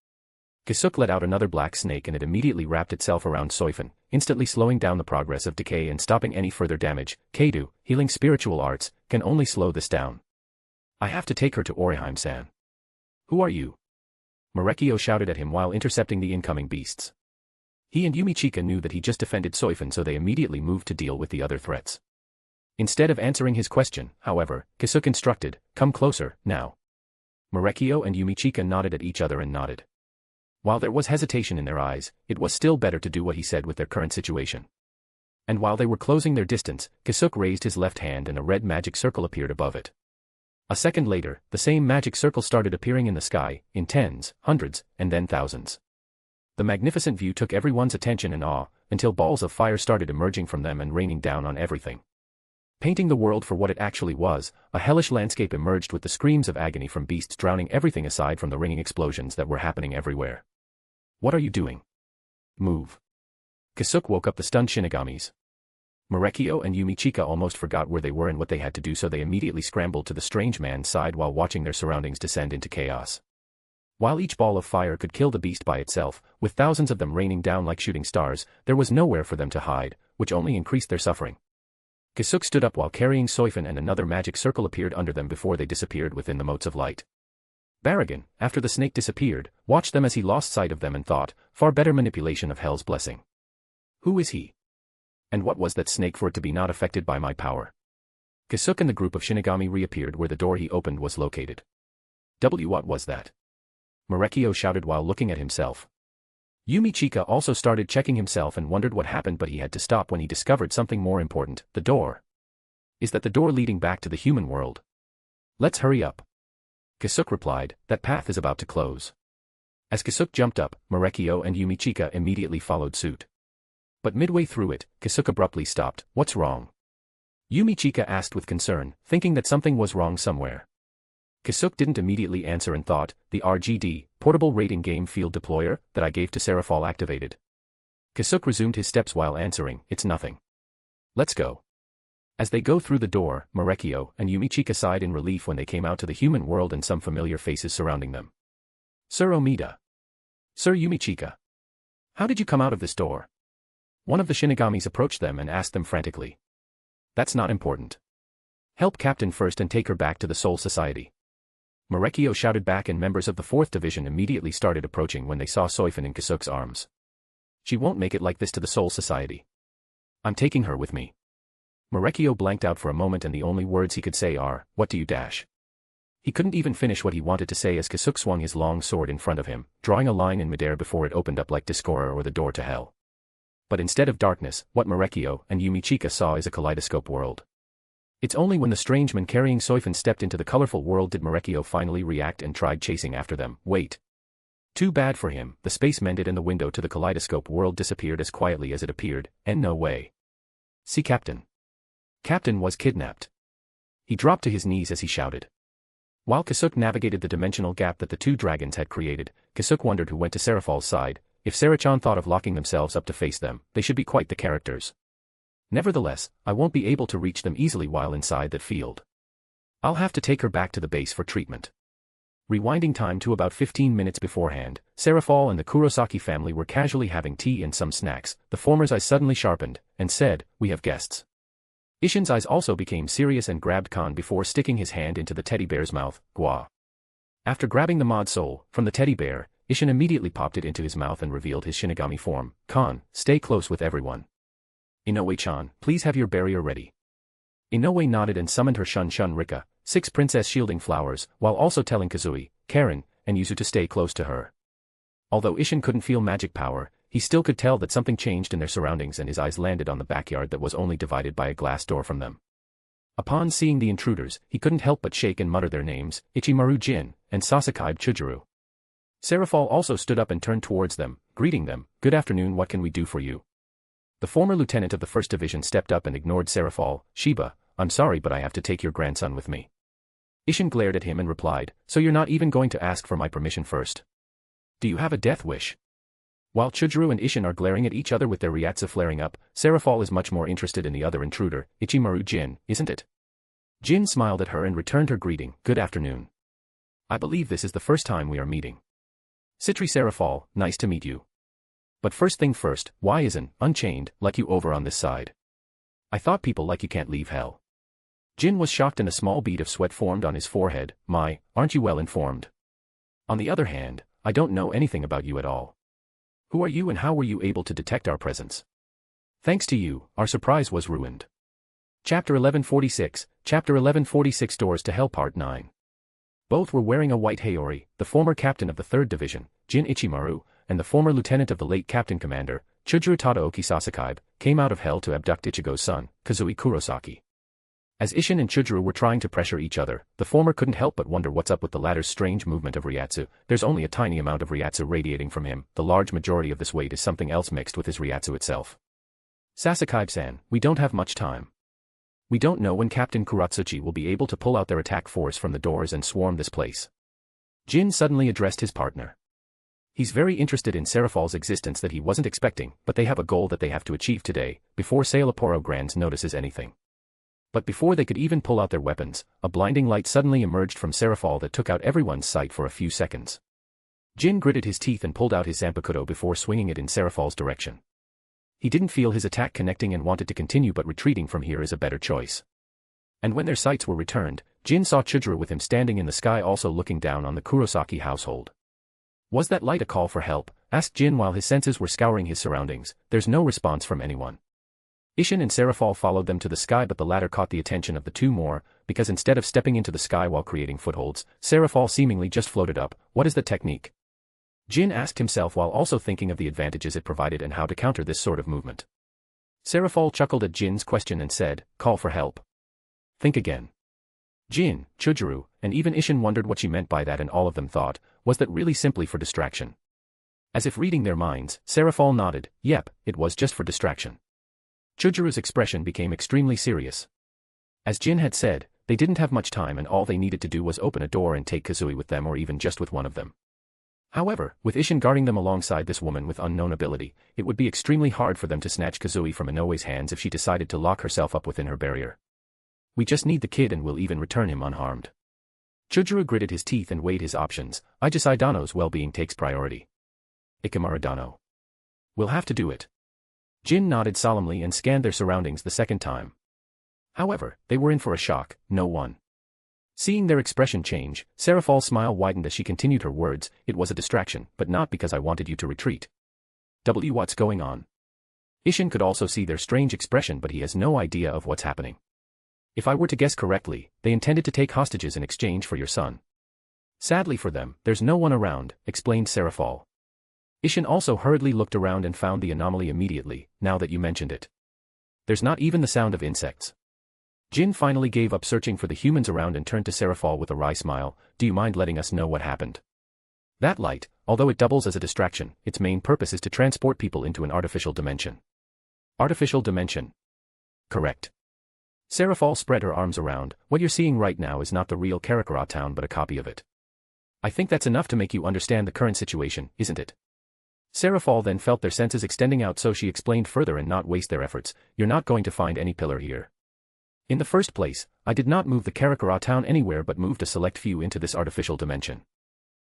B: Kisuke let out another black snake and it immediately wrapped itself around Soifan, instantly slowing down the progress of decay and stopping any further damage. Keidu, healing spiritual arts, can only slow this down. I have to take her to Orihime-san. Who are you? Marekio shouted at him while intercepting the incoming beasts. He and Yumichika knew that he just defended Soifan, so they immediately moved to deal with the other threats. Instead of answering his question, however, Kisuke instructed, "Come closer, now." Marekio and Yumichika nodded at each other and nodded. While there was hesitation in their eyes, it was still better to do what he said with their current situation. And while they were closing their distance, Kisuke raised his left hand and a red magic circle appeared above it. A second later, the same magic circle started appearing in the sky, in tens, hundreds, and then thousands. The magnificent view took everyone's attention and awe, until balls of fire started emerging from them and raining down on everything. Painting the world for what it actually was, a hellish landscape emerged with the screams of agony from beasts drowning everything aside from the ringing explosions that were happening everywhere. What are you doing? Move. Kisuke woke up the stunned Shinigamis. Marekio and Yumichika almost forgot where they were and what they had to do, so they immediately scrambled to the strange man's side while watching their surroundings descend into chaos. While each ball of fire could kill the beast by itself, with thousands of them raining down like shooting stars, there was nowhere for them to hide, which only increased their suffering. Kisuke stood up while carrying Soifin, and another magic circle appeared under them before they disappeared within the motes of light. Baragan, after the snake disappeared, watched them as he lost sight of them and thought, far better manipulation of hell's blessing. Who is he? And what was that snake for it to be not affected by my power? Kisuke and the group of Shinigami reappeared where the door he opened was located. What was that? Marekio shouted while looking at himself. Yumichika also started checking himself and wondered what happened, but he had to stop when he discovered something more important. The door. Is that the door leading back to the human world? Let's hurry up. Kisuke replied, that path is about to close. As Kisuke jumped up, Marekio and Yumichika immediately followed suit. But midway through it, Kisuke abruptly stopped. What's wrong? Yumichika asked with concern, thinking that something was wrong somewhere. Kisuke didn't immediately answer and thought, the RGD, portable rating game field deployer, that I gave to Serafall activated. Kisuke resumed his steps while answering, it's nothing. Let's go. As they go through the door, Marekio and Yumichika sighed in relief when they came out to the human world and some familiar faces surrounding them. Sir Omida. Sir Yumichika. How did you come out of this door? One of the Shinigamis approached them and asked them frantically. That's not important. Help Captain first and take her back to the Soul Society. Marekio shouted back, and members of the 4th Division immediately started approaching when they saw Soifin in Kisuke's arms. She won't make it like this to the Soul Society. I'm taking her with me. Marekio blanked out for a moment, and the only words he could say are, what do you dash? He couldn't even finish what he wanted to say as Kisuke swung his long sword in front of him, drawing a line in midair before it opened up like Discorer or the door to hell. But instead of darkness, what Marekio and Yumichika saw is a kaleidoscope world. It's only when the strange man carrying Soifin stepped into the colorful world did Marekio finally react and tried chasing after them. Wait. Too bad for him, the space mended and the window to the kaleidoscope world disappeared as quietly as it appeared, and no way. See Captain. Captain was kidnapped. He dropped to his knees as he shouted. While Kisuke navigated the dimensional gap that the two dragons had created, Kisuke wondered who went to Serafall's side. If Sarachan thought of locking themselves up to face them, they should be quite the characters. Nevertheless, I won't be able to reach them easily while inside that field. I'll have to take her back to the base for treatment. Rewinding time to about 15 minutes beforehand, Serafall and the Kurosaki family were casually having tea and some snacks. The former's eyes suddenly sharpened, and said, we have guests. Ishin's eyes also became serious and grabbed Khan before sticking his hand into the teddy bear's mouth. Gua. After grabbing the mod soul from the teddy bear, Ishin immediately popped it into his mouth and revealed his Shinigami form. Khan, stay close with everyone. Inoue-chan, please have your barrier ready. Inoue nodded and summoned her Shun Rika, 6 princess shielding flowers, while also telling Kazui, Karen, and Yuzu to stay close to her. Although Ishin couldn't feel magic power, he still could tell that something changed in their surroundings, and his eyes landed on the backyard that was only divided by a glass door from them. Upon seeing the intruders, he couldn't help but shake and mutter their names, Ichimaru Jin, and Sasakaibe Chujuru. Serafall also stood up and turned towards them, greeting them, good afternoon, what can we do for you? The former lieutenant of the 1st Division stepped up and ignored Serafall. Shiba, I'm sorry but I have to take your grandson with me. Ishin glared at him and replied, so you're not even going to ask for my permission first? Do you have a death wish? While Chujuru and Ishin are glaring at each other with their Ryatsu flaring up, Serafall is much more interested in the other intruder, Ichimaru Jin, isn't it? Jin smiled at her and returned her greeting, good afternoon. I believe this is the first time we are meeting. Citri Serafall, nice to meet you. But first thing first, why isn't Unchained like you over on this side? I thought people like you can't leave hell. Jin was shocked and a small bead of sweat formed on his forehead. Aren't you well informed? On the other hand, I don't know anything about you at all. Who are you and how were you able to detect our presence? Thanks to you, our surprise was ruined. Chapter 1146, Chapter 1146 Doors to Hell Part 9. Both were wearing a white Haori, the former captain of the 3rd Division, Jin Ichimaru, and the former lieutenant of the late Captain Commander, Chujuru Tadaoki Sasakaibe, came out of hell to abduct Ichigo's son, Kazui Kurosaki. As Ishin and Chujuru were trying to pressure each other, the former couldn't help but wonder what's up with the latter's strange movement of Ryatsu. There's only a tiny amount of Ryatsu radiating from him, the large majority of this weight is something else mixed with his Ryatsu itself. Sasakaibe-san, we don't have much time. We don't know when Captain Kuratsuchi will be able to pull out their attack force from the doors and swarm this place. Jin suddenly addressed his partner. He's very interested in Serafal's existence that he wasn't expecting, but they have a goal that they have to achieve today, before Sailaporo Grands notices anything. But before they could even pull out their weapons, a blinding light suddenly emerged from Serafal that took out everyone's sight for a few seconds. Jin gritted his teeth and pulled out his Zanpakuto before swinging it in Serafal's direction. He didn't feel his attack connecting and wanted to continue, but retreating from here is a better choice. And when their sights were returned, Jin saw Chujuru with him standing in the sky, also looking down on the Kurosaki household. Was that light a call for help? Asked Jin while his senses were scouring his surroundings. There's no response from anyone. Ishin and Serafal followed them to the sky, but the latter caught the attention of the two more, because instead of stepping into the sky while creating footholds, Serafal seemingly just floated up. What is the technique? Jin asked himself while also thinking of the advantages it provided and how to counter this sort of movement. Serafal chuckled at Jin's question and said, call for help. Think again. Jin, Chujuru, and even Ishin wondered what she meant by that, and all of them thought, was that really simply for distraction? As if reading their minds, Serafal nodded, yep, it was just for distraction. Chujuru's expression became extremely serious. As Jin had said, they didn't have much time and all they needed to do was open a door and take Kazui with them, or even just with one of them. However, with Ishin guarding them alongside this woman with unknown ability, it would be extremely hard for them to snatch Kazui from Inoue's hands if she decided to lock herself up within her barrier. We just need the kid and we'll even return him unharmed. Chujuru gritted his teeth and weighed his options. Ijusai Dano's well-being takes priority. Ikimura Dano. We'll have to do it. Jin nodded solemnly and scanned their surroundings the second time. However, they were in for a shock. No one. Seeing their expression change, Serafal's smile widened as she continued her words. It was a distraction, but not because I wanted you to retreat. What's going on? Ishin could also see their strange expression, but he has no idea of what's happening. If I were to guess correctly, they intended to take hostages in exchange for your son. Sadly for them, there's no one around, explained Serafal. Ishin also hurriedly looked around and found the anomaly immediately, now that you mentioned it. There's not even the sound of insects. Jin finally gave up searching for the humans around and turned to Serafal with a wry smile. Do you mind letting us know what happened? That light, although it doubles as a distraction, its main purpose is to transport people into an artificial dimension. Artificial dimension. Correct. Serafal spread her arms around. What you're seeing right now is not the real Karakura town but a copy of it. I think that's enough to make you understand the current situation, isn't it? Serafal then felt their senses extending out, so she explained further and not waste their efforts. You're not going to find any pillar here. In the first place, I did not move the Karakura town anywhere but moved a select few into this artificial dimension.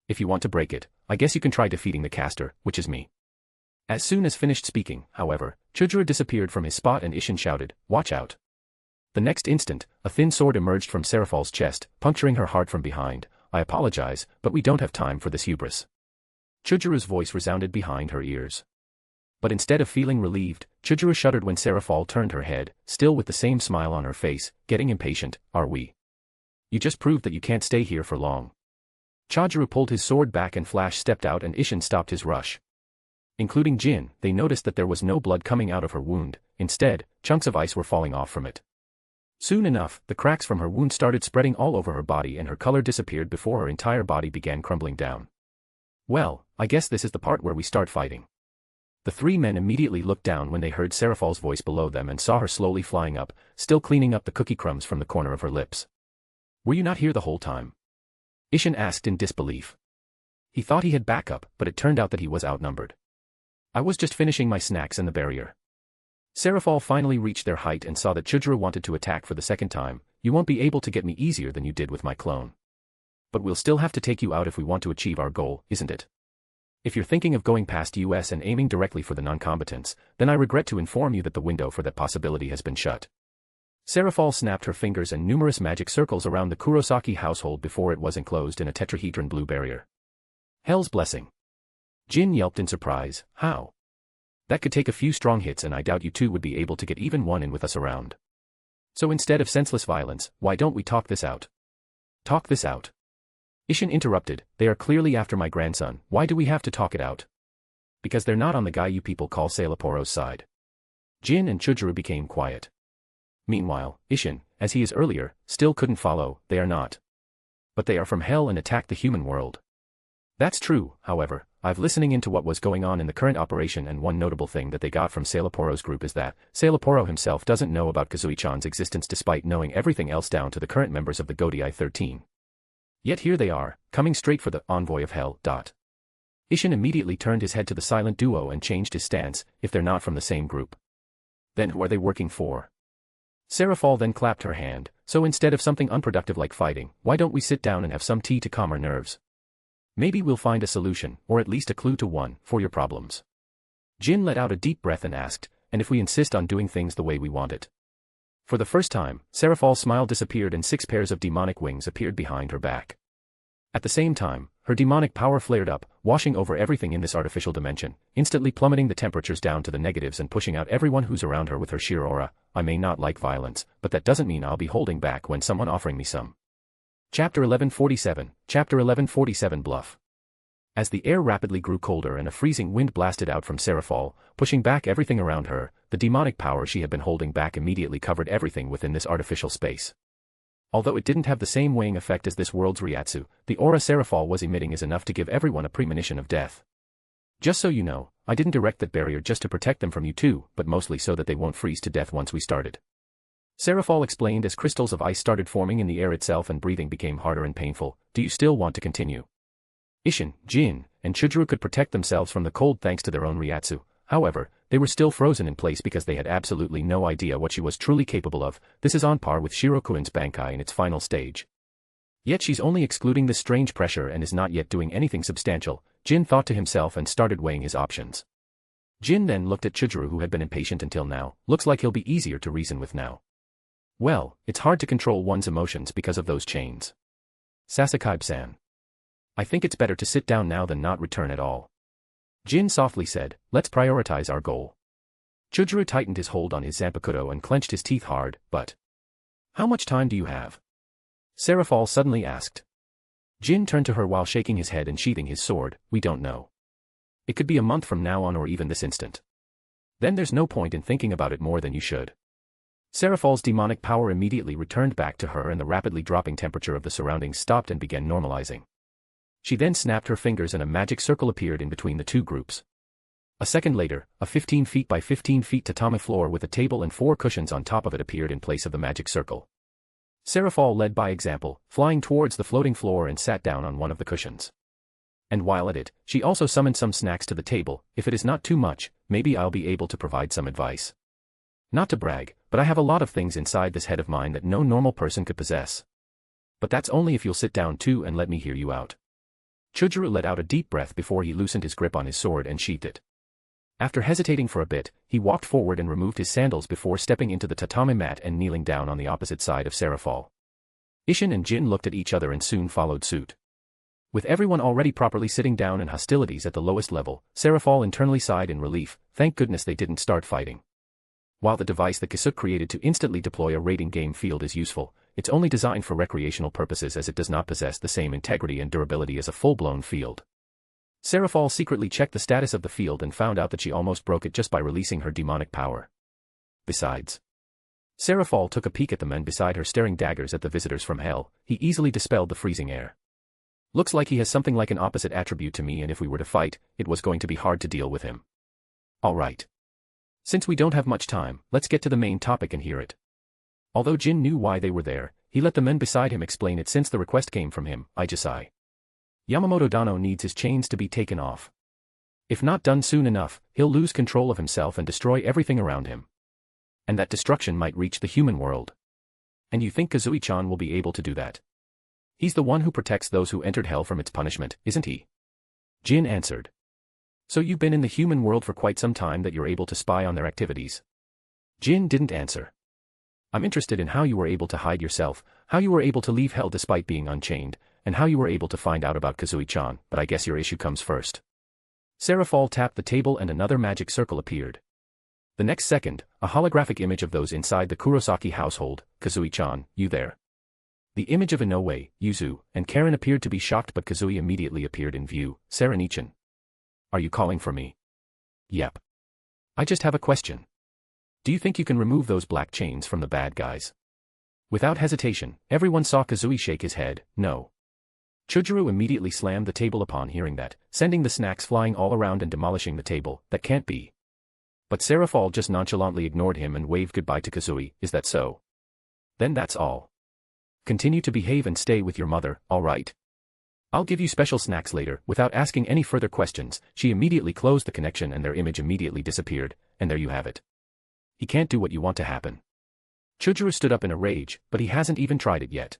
B: If you want to break it, I guess you can try defeating the caster, which is me. As soon as finished speaking, however, Chujuru disappeared from his spot and Ishin shouted, watch out. The next instant, a thin sword emerged from Serafal's chest, puncturing her heart from behind. I apologize, but we don't have time for this hubris. Chujuru's voice resounded behind her ears. But instead of feeling relieved, Chujuru shuddered when Serafal turned her head, still with the same smile on her face, getting impatient. Are we? You just proved that you can't stay here for long. Chujuru pulled his sword back and Flash stepped out and Ishin stopped his rush. Including Jin, they noticed that there was no blood coming out of her wound. Instead, chunks of ice were falling off from it. Soon enough, the cracks from her wound started spreading all over her body and her color disappeared before her entire body began crumbling down. Well, I guess this is the part where we start fighting. The three men immediately looked down when they heard Serafal's voice below them and saw her slowly flying up, still cleaning up the cookie crumbs from the corner of her lips. Were you not here the whole time? Ishin asked in disbelief. He thought he had backup, but it turned out that he was outnumbered. I was just finishing my snacks in the barrier. Serafal finally reached their height and saw that Chujuru wanted to attack for the second time. You won't be able to get me easier than you did with my clone. But we'll still have to take you out if we want to achieve our goal, isn't it? If you're thinking of going past US and aiming directly for the non-combatants, then I regret to inform you that the window for that possibility has been shut. Serafal snapped her fingers and numerous magic circles around the Kurosaki household before it was enclosed in a tetrahedron blue barrier. Hell's blessing. Jin yelped in surprise. How? That could take a few strong hits and I doubt you two would be able to get even one in with us around. So instead of senseless violence, why don't we talk this out? Talk this out? Ishin interrupted, they are clearly after my grandson, why do we have to talk it out? Because they're not on the guy you people call Sailaporo's side. Jin and Chujuru became quiet. Meanwhile, Ishin, as he is earlier, still couldn't follow. They are not. But they are from hell and attack the human world. That's true, however. I've listening into what was going on in the current operation, and one notable thing that they got from Sailaporo's group is that Sailaporo himself doesn't know about Kazui-chan's existence despite knowing everything else down to the current members of the Godii 13. Yet here they are, coming straight for the envoy of hell. Ishin immediately turned his head to the silent duo and changed his stance, if they're not from the same group. Then who are they working for? Seraphol then clapped her hand, so instead of something unproductive like fighting, why don't we sit down and have some tea to calm our nerves? Maybe we'll find a solution, or at least a clue to one, for your problems. Jin let out a deep breath and asked, and if we insist on doing things the way we want it? For the first time, Seraphol's smile disappeared and 6 pairs of demonic wings appeared behind her back. At the same time, her demonic power flared up, washing over everything in this artificial dimension, instantly plummeting the temperatures down to the negatives and pushing out everyone who's around her with her sheer aura. I may not like violence, but that doesn't mean I'll be holding back when someone offering me some. Chapter 1147, Chapter 1147 Bluff. As the air rapidly grew colder and a freezing wind blasted out from Seraphol, pushing back everything around her, the demonic power she had been holding back immediately covered everything within this artificial space. Although it didn't have the same weighing effect as this world's Ryatsu, the aura Seraphol was emitting is enough to give everyone a premonition of death. Just so you know, I didn't erect that barrier just to protect them from you too, but mostly so that they won't freeze to death once we started. Seraphol explained as crystals of ice started forming in the air itself and breathing became harder and painful. Do you still want to continue? Ishin, Jin, and Chujuru could protect themselves from the cold thanks to their own Ryatsu. However, they were still frozen in place because they had absolutely no idea what she was truly capable of. This is on par with Shirokuin's Bankai in its final stage. Yet she's only excluding this strange pressure and is not yet doing anything substantial, Jin thought to himself and started weighing his options. Jin then looked at Chujuru, who had been impatient until now. Looks like he'll be easier to reason with now. Well, it's hard to control one's emotions because of those chains. Sasakai-san. I think it's better to sit down now than not return at all. Jin softly said, let's prioritize our goal. Chujuru tightened his hold on his Zanpakuto and clenched his teeth hard, but... How much time do you have? Seraphol suddenly asked. Jin turned to her while shaking his head and sheathing his sword. We don't know. It could be a month from now on or even this instant. Then there's no point in thinking about it more than you should. Seraphol's demonic power immediately returned back to her and the rapidly dropping temperature of the surroundings stopped and began normalizing. She then snapped her fingers and a magic circle appeared in between the two groups. A second later, a 15 feet by 15 feet tatami floor with a table and 4 cushions on top of it appeared in place of the magic circle. Seraphol led by example, flying towards the floating floor and sat down on one of the cushions. And while at it, she also summoned some snacks to the table. If it is not too much, maybe I'll be able to provide some advice. Not to brag, but I have a lot of things inside this head of mine that no normal person could possess. But that's only if you'll sit down too and let me hear you out. Chujuru let out a deep breath before he loosened his grip on his sword and sheathed it. After hesitating for a bit, he walked forward and removed his sandals before stepping into the tatami mat and kneeling down on the opposite side of Seraphol. Ishin and Jin looked at each other and soon followed suit. With everyone already properly sitting down and hostilities at the lowest level, Seraphol internally sighed in relief. Thank goodness they didn't start fighting. While the device that Kisuke created to instantly deploy a raiding game field is useful, it's only designed for recreational purposes as it does not possess the same integrity and durability as a full-blown field. Seraphol secretly checked the status of the field and found out that she almost broke it just by releasing her demonic power. Besides, Seraphol took a peek at the men beside her staring daggers at the visitors from hell. He easily dispelled the freezing air. Looks like he has something like an opposite attribute to me, and if we were to fight, it was going to be hard to deal with him. Alright. Since we don't have much time, let's get to the main topic and hear it. Although Jin knew why they were there, he let the men beside him explain it since the request came from him. Ijasai. Yamamoto Dano needs his chains to be taken off. If not done soon enough, he'll lose control of himself and destroy everything around him. And that destruction might reach the human world. And you think Kazui-chan will be able to do that? He's the one who protects those who entered hell from its punishment, isn't he? Jin answered. So you've been in the human world for quite some time that you're able to spy on their activities? Jin didn't answer. I'm interested in how you were able to hide yourself, how you were able to leave hell despite being unchained, and how you were able to find out about Kazui-chan, but I guess your issue comes first. Seraphol tapped the table and another magic circle appeared. The next second, a holographic image of those inside the Kurosaki household. Kazui-chan, you there? The image of Inoue, Yuzu, and Karen appeared to be shocked, but Kazui immediately appeared in view. Saranichi. Are you calling for me? Yep. I just have a question. Do you think you can remove those black chains from the bad guys? Without hesitation, everyone saw Kazui shake his head. No. Chujuru immediately slammed the table upon hearing that, sending the snacks flying all around and demolishing the table. That can't be. But Seraphol just nonchalantly ignored him and waved goodbye to Kazui. Is that so? Then that's all. Continue to behave and stay with your mother, all right? I'll give you special snacks later. Without asking any further questions, she immediately closed the connection and their image immediately disappeared, and there you have it. He can't do what you want to happen. Chujuru stood up in a rage, but he hasn't even tried it yet.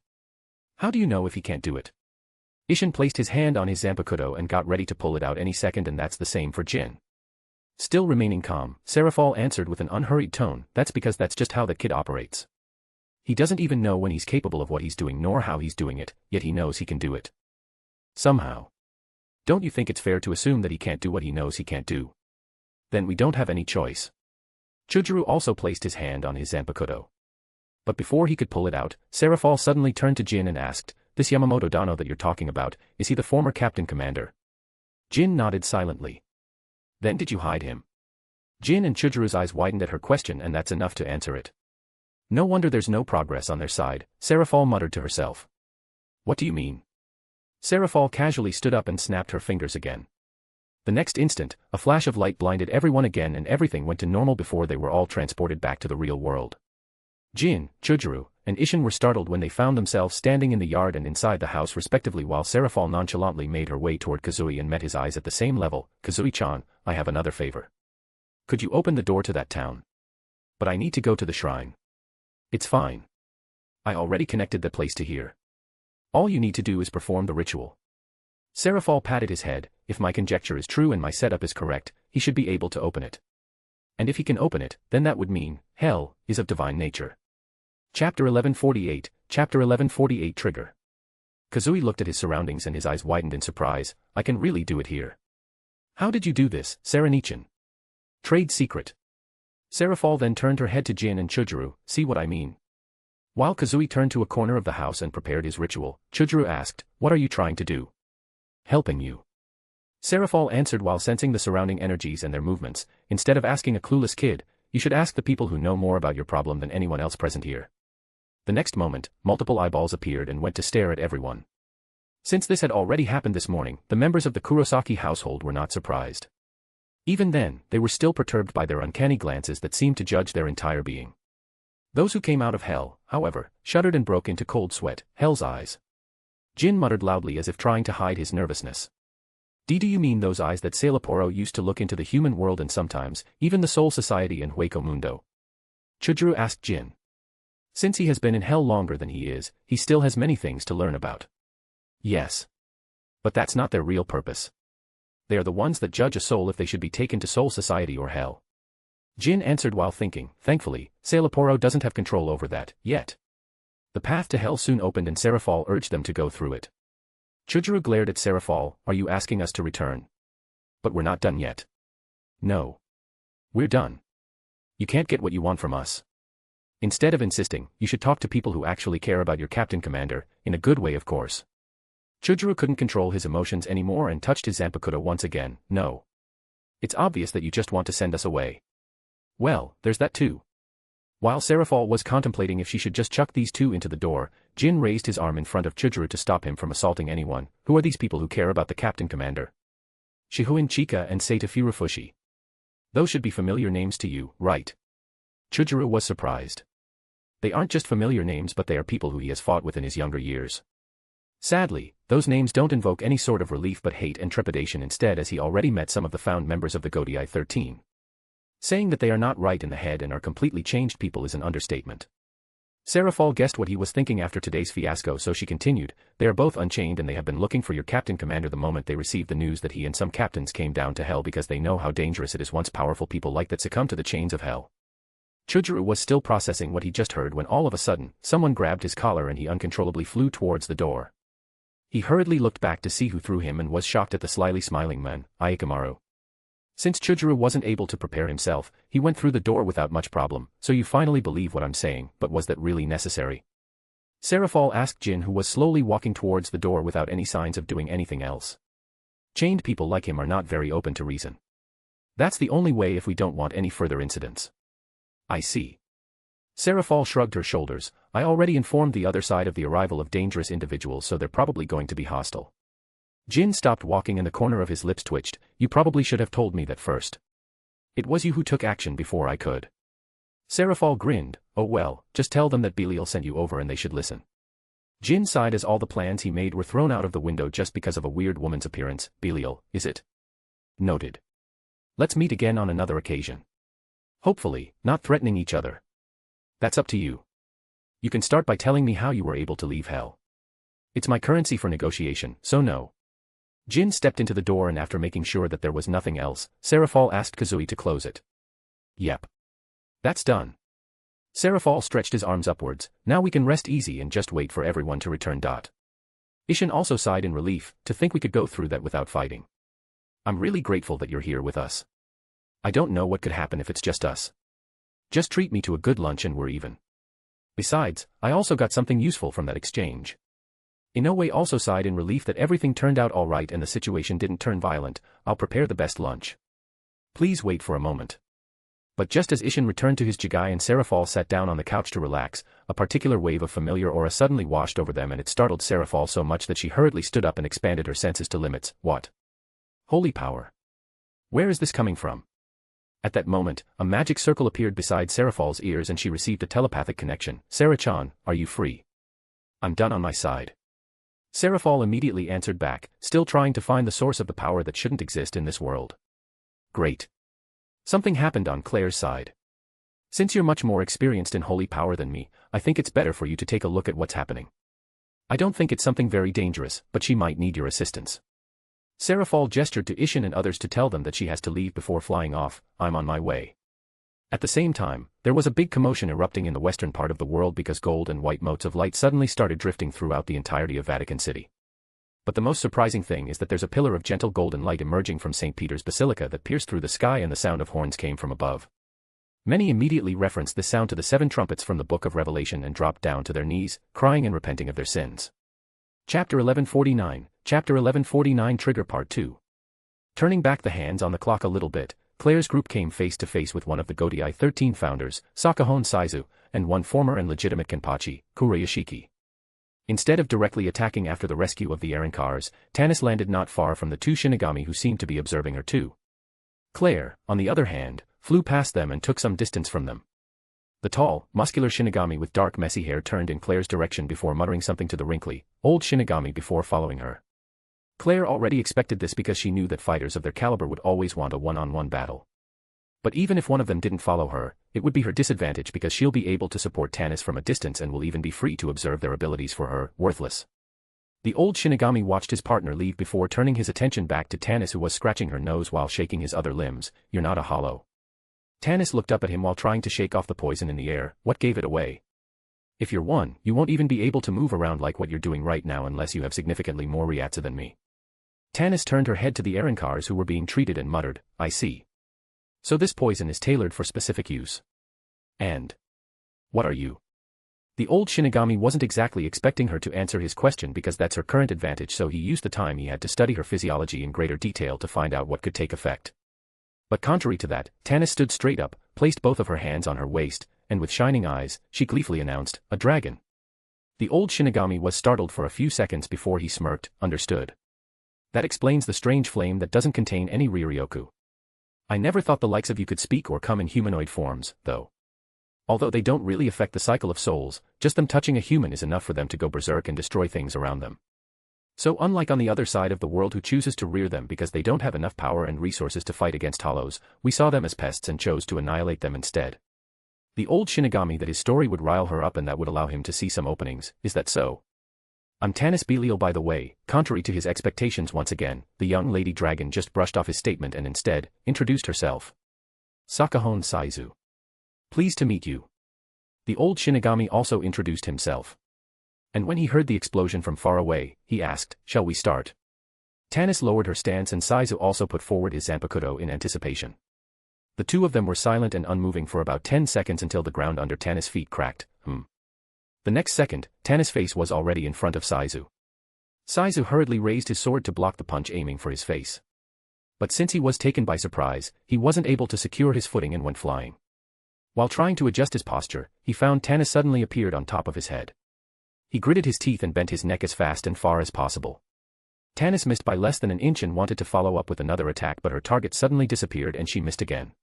B: How do you know if he can't do it? Ishin placed his hand on his Zanpakuto and got ready to pull it out any second, and that's the same for Jin. Still remaining calm, Serafal answered with an unhurried tone, that's because that's just how the kid operates. He doesn't even know when he's capable of what he's doing nor how he's doing it, yet he knows he can do it. Somehow. Don't you think it's fair to assume that he can't do what he knows he can't do? Then we don't have any choice. Chujuru also placed his hand on his Zanpakuto. But before he could pull it out, Serafal suddenly turned to Jin and asked, this Yamamoto Dano that you're talking about, is he the former captain commander? Jin nodded silently. Then did you hide him? Jin and Chujuru's eyes widened at her question, and that's enough to answer it. No wonder there's no progress on their side, Serafal muttered to herself. What do you mean? Serafal casually stood up and snapped her fingers again. The next instant, a flash of light blinded everyone again and everything went to normal before they were all transported back to the real world. Jin, Chujuru, and Ishin were startled when they found themselves standing in the yard and inside the house respectively, while Serafal nonchalantly made her way toward Kazui and met his eyes at the same level. Kazui-chan, I have another favor. Could you open the door to that town? But I need to go to the shrine. It's fine. I already connected the place to here. All you need to do is perform the ritual. Serafal patted his head. If my conjecture is true and my setup is correct, he should be able to open it. And if he can open it, then that would mean, hell, is of divine nature. Chapter 1148, Chapter 1148 Trigger. Kazui looked at his surroundings and his eyes widened in surprise. I can really do it here. How did you do this, Saranichan? Trade secret. Serafal then turned her head to Jin and Chujuru, see what I mean? While Kazui turned to a corner of the house and prepared his ritual, Chujuru asked, what are you trying to do? Helping you. Serafal answered while sensing the surrounding energies and their movements. Instead of asking a clueless kid, you should ask the people who know more about your problem than anyone else present here. The next moment, multiple eyeballs appeared and went to stare at everyone. Since this had already happened this morning, the members of the Kurosaki household were not surprised. Even then, they were still perturbed by their uncanny glances that seemed to judge their entire being. Those who came out of hell, however, shuddered and broke into cold sweat. Hell's eyes. Jin muttered loudly as if trying to hide his nervousness. Do you mean those eyes that Sailaporo used to look into the human world and sometimes, even the Soul Society and Hueco Mundo? Chujuru asked Jin. Since he has been in hell longer than he is, he still has many things to learn about. Yes. But that's not their real purpose. They are the ones that judge a soul if they should be taken to Soul Society or hell. Jin answered while thinking, thankfully, Sailaporo doesn't have control over that, yet. The path to hell soon opened and Serafal urged them to go through it. Chujuru glared at Serafal, are you asking us to return? But we're not done yet. No. We're done. You can't get what you want from us. Instead of insisting, you should talk to people who actually care about your captain commander, in a good way of course. Chujuru couldn't control his emotions anymore and touched his Zanpakuto once again, no. It's obvious that you just want to send us away. Well, there's that too. While Serafal was contemplating if she should just chuck these two into the door, Jin raised his arm in front of Chujuru to stop him from assaulting anyone. Who are these people who care about the captain commander? Shihuin Chika and Seita Furufushi. Those should be familiar names to you, right? Chujuru was surprised. They aren't just familiar names, but they are people who he has fought with in his younger years. Sadly, those names don't invoke any sort of relief but hate and trepidation instead, as he already met some of the found members of the Godii 13. Saying that they are not right in the head and are completely changed people is an understatement. Serafal guessed what he was thinking after today's fiasco, so she continued, they are both unchained and they have been looking for your captain commander the moment they received the news that he and some captains came down to hell because they know how dangerous it is once powerful people like that succumb to the chains of hell. Chujuru was still processing what he just heard when all of a sudden, someone grabbed his collar and he uncontrollably flew towards the door. He hurriedly looked back to see who threw him and was shocked at the slyly smiling man, Ayakamaru. Since Chujuru wasn't able to prepare himself, he went through the door without much problem. So you finally believe what I'm saying, but was that really necessary? Serafal asked Jin, who was slowly walking towards the door without any signs of doing anything else. Chained people like him are not very open to reason. That's the only way if we don't want any further incidents. I see. Serafal shrugged her shoulders. I already informed the other side of the arrival of dangerous individuals, so they're probably going to be hostile. Jin stopped walking and the corner of his lips twitched. You probably should have told me that first. It was you who took action before I could. Serafal grinned. Oh well, just tell them that Belial sent you over and they should listen. Jin sighed as all the plans he made were thrown out of the window just because of a weird woman's appearance. Belial, is it? Noted. Let's meet again on another occasion. Hopefully, not threatening each other. That's up to you. You can start by telling me how you were able to leave hell. It's my currency for negotiation, so no. Jin stepped into the door and after making sure that there was nothing else, Serafal asked Kazui to close it. Yep. That's done. Serafal stretched his arms upwards. Now we can rest easy and just wait for everyone to return. Ishin also sighed in relief, to think we could go through that without fighting. I'm really grateful that you're here with us. I don't know what could happen if it's just us. Just treat me to a good lunch and we're even. Besides, I also got something useful from that exchange. Inoue also sighed in relief that everything turned out alright and the situation didn't turn violent. I'll prepare the best lunch. Please wait for a moment. But just as Ishin returned to his jigai and Serafal sat down on the couch to relax, a particular wave of familiar aura suddenly washed over them and it startled Serafal so much that she hurriedly stood up and expanded her senses to limits. What? Holy power. Where is this coming from? At that moment, a magic circle appeared beside Serafal's ears and she received a telepathic connection. Sarah-chan, are you free? I'm done on my side. Serafal immediately answered back, still trying to find the source of the power that shouldn't exist in this world. Great. Something happened on Claire's side. Since you're much more experienced in holy power than me, I think it's better for you to take a look at what's happening. I don't think it's something very dangerous, but she might need your assistance. Serafal gestured to Ishin and others to tell them that she has to leave before flying off. I'm on my way. At the same time, there was a big commotion erupting in the western part of the world because gold and white motes of light suddenly started drifting throughout the entirety of Vatican City. But the most surprising thing is that there's a pillar of gentle golden light emerging from St. Peter's Basilica that pierced through the sky and the sound of horns came from above. Many immediately referenced this sound to the 7 trumpets from the Book of Revelation and dropped down to their knees, crying and repenting of their sins. Chapter 1149 Trigger Part 2. Turning back the hands on the clock a little bit, Claire's group came face to face with one of the Godai 13 founders, Sakahon Saizu, and one former and legitimate Kenpachi, Kurayashiki. Instead of directly attacking after the rescue of the Arankars, Tanis landed not far from the 2 Shinigami who seemed to be observing her too. Claire, on the other hand, flew past them and took some distance from them. The tall, muscular Shinigami with dark messy hair turned in Claire's direction before muttering something to the wrinkly, old Shinigami before following her. Claire already expected this because she knew that fighters of their caliber would always want a one-on-one battle. But even if one of them didn't follow her, it would be her disadvantage because she'll be able to support Tanis from a distance and will even be free to observe their abilities for her, worthless. The old Shinigami watched his partner leave before turning his attention back to Tanis who was scratching her nose while shaking his other limbs. You're not a hollow. Tanis looked up at him while trying to shake off the poison in the air. What gave it away? If you're one, you won't even be able to move around like what you're doing right now unless you have significantly more Ryatsu than me. Tanis turned her head to the Arankars who were being treated and muttered, I see. So this poison is tailored for specific use. And what are you? The old Shinigami wasn't exactly expecting her to answer his question because that's her current advantage, so he used the time he had to study her physiology in greater detail to find out what could take effect. But contrary to that, Tanis stood straight up, placed both of her hands on her waist, and with shining eyes, she gleefully announced, a dragon. The old Shinigami was startled for a few seconds before he smirked, understood. That explains the strange flame that doesn't contain any Riryoku. I never thought the likes of you could speak or come in humanoid forms, though. Although they don't really affect the cycle of souls, just them touching a human is enough for them to go berserk and destroy things around them. So unlike on the other side of the world who chooses to rear them because they don't have enough power and resources to fight against hollows, we saw them as pests and chose to annihilate them instead. The old Shinigami that his story would rile her up and that would allow him to see some openings, is that so? I'm Tanis Belial by the way. Contrary to his expectations once again, the young lady dragon just brushed off his statement and instead, introduced herself. Sakahon Saizu. Pleased to meet you. The old Shinigami also introduced himself. And when he heard the explosion from far away, he asked, shall we start? Tanis lowered her stance and Saizu also put forward his Zanpakuto in anticipation. The two of them were silent and unmoving for about 10 seconds until the ground under Tanis' feet cracked. The next second, Tanis' face was already in front of Saizu. Saizu hurriedly raised his sword to block the punch aiming for his face. But since he was taken by surprise, he wasn't able to secure his footing and went flying. While trying to adjust his posture, he found Tanis suddenly appeared on top of his head. He gritted his teeth and bent his neck as fast and far as possible. Tanis missed by less than an inch and wanted to follow up with another attack, but her target suddenly disappeared and she missed again.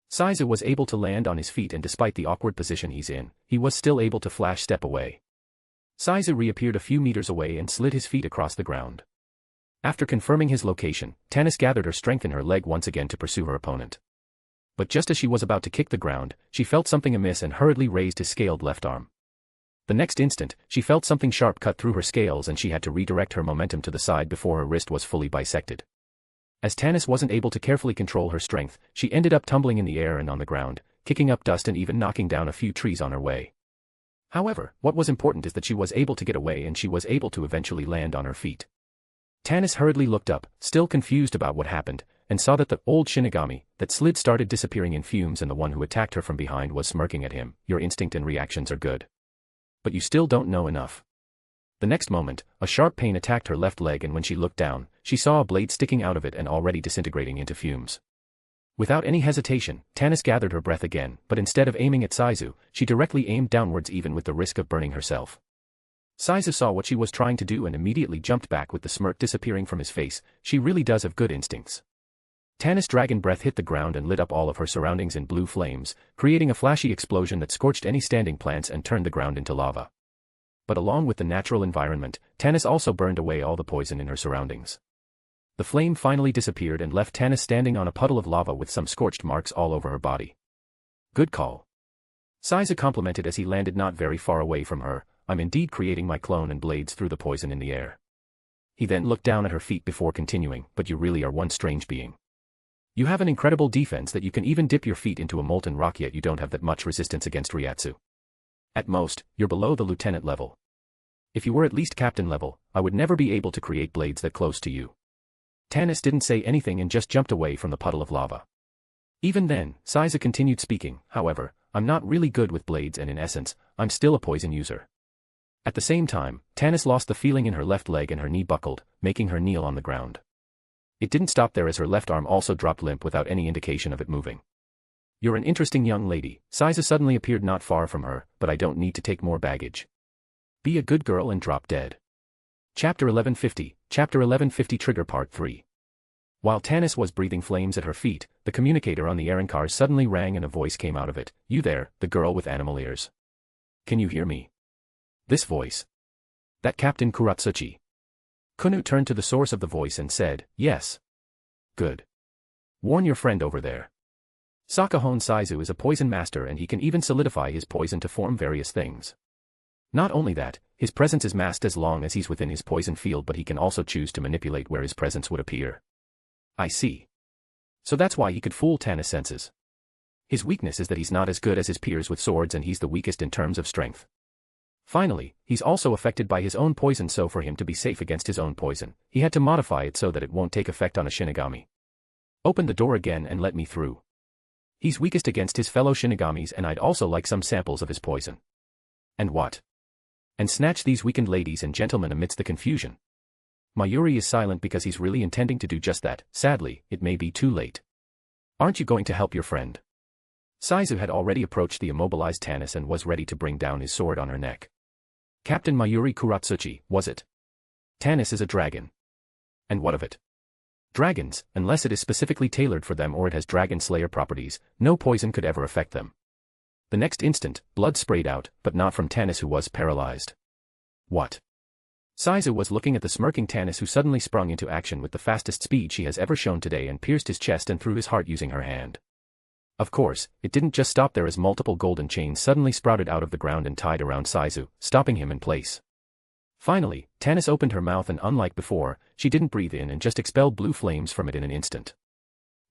B: Saizu was able to land on his feet and despite the awkward position he's in, he was still able to flash step away. Saizu reappeared a few meters away and slid his feet across the ground. After confirming his location, Tanis gathered her strength in her leg once again to pursue her opponent. But just as she was about to kick the ground, she felt something amiss and hurriedly raised his scaled left arm. The next instant, she felt something sharp cut through her scales and she had to redirect her momentum to the side before her wrist was fully bisected. As Tanis wasn't able to carefully control her strength, she ended up tumbling in the air and on the ground, kicking up dust and even knocking down a few trees on her way. However, what was important is that she was able to get away and she was able to eventually land on her feet. Tanis hurriedly looked up, still confused about what happened, and saw that the old Shinigami that slid started disappearing in fumes and the one who attacked her from behind was smirking at him. Your instinct and reactions are good. But you still don't know enough. The next moment, a sharp pain attacked her left leg and when she looked down, she saw a blade sticking out of it and already disintegrating into fumes. Without any hesitation, Tanis gathered her breath again, but instead of aiming at Saizu, she directly aimed downwards even with the risk of burning herself. Saizu saw what she was trying to do and immediately jumped back with the smirk disappearing from his face. She really does have good instincts. Tanis' dragon breath hit the ground and lit up all of her surroundings in blue flames, creating a flashy explosion that scorched any standing plants and turned the ground into lava. But along with the natural environment, Tanis also burned away all the poison in her surroundings. The flame finally disappeared and left Tanis standing on a puddle of lava with some scorched marks all over her body. Good call. Saizu complimented as he landed not very far away from her. I'm indeed creating my clone and blades through the poison in the air. He then looked down at her feet before continuing, but you really are one strange being. You have an incredible defense that you can even dip your feet into a molten rock yet you don't have that much resistance against Ryatsu. At most, you're below the lieutenant level. If you were at least captain level, I would never be able to create blades that close to you. Tanis didn't say anything and just jumped away from the puddle of lava. Even then, Saizu continued speaking, however, I'm not really good with blades and in essence, I'm still a poison user. At the same time, Tanis lost the feeling in her left leg and her knee buckled, making her kneel on the ground. It didn't stop there as her left arm also dropped limp without any indication of it moving. You're an interesting young lady. Saizu suddenly appeared not far from her, but I don't need to take more baggage. Be a good girl and drop dead. Chapter 1150 Trigger Part 3. While Tanis was breathing flames at her feet, the communicator on the Aaron suddenly rang and a voice came out of it. You there, the girl with animal ears. Can you hear me? This voice. That Captain Kuratsuchi. Kunu turned to the source of the voice and said, yes. Good. Warn your friend over there. Sakahon Saizu is a poison master and he can even solidify his poison to form various things. Not only that, his presence is masked as long as he's within his poison field but he can also choose to manipulate where his presence would appear. I see. So that's why he could fool Tanis' senses. His weakness is that he's not as good as his peers with swords and he's the weakest in terms of strength. Finally, he's also affected by his own poison so for him to be safe against his own poison, he had to modify it so that it won't take effect on a Shinigami. Open the door again and let me through. He's weakest against his fellow Shinigamis and I'd also like some samples of his poison. And what? And snatch these weakened ladies and gentlemen amidst the confusion. Mayuri is silent because he's really intending to do just that. Sadly, it may be too late. Aren't you going to help your friend? Saizu had already approached the immobilized Tanis and was ready to bring down his sword on her neck. Captain Mayuri Kuratsuchi, was it? Tanis is a dragon. And what of it? Dragons, unless it is specifically tailored for them or it has dragon slayer properties, no poison could ever affect them. The next instant, blood sprayed out, but not from Tanis who was paralyzed. What? Saizu was looking at the smirking Tanis who suddenly sprung into action with the fastest speed she has ever shown today and pierced his chest and through his heart using her hand. Of course, it didn't just stop there as multiple golden chains suddenly sprouted out of the ground and tied around Saizu, stopping him in place. Finally, Tanis opened her mouth and unlike before, she didn't breathe in and just expelled blue flames from it in an instant.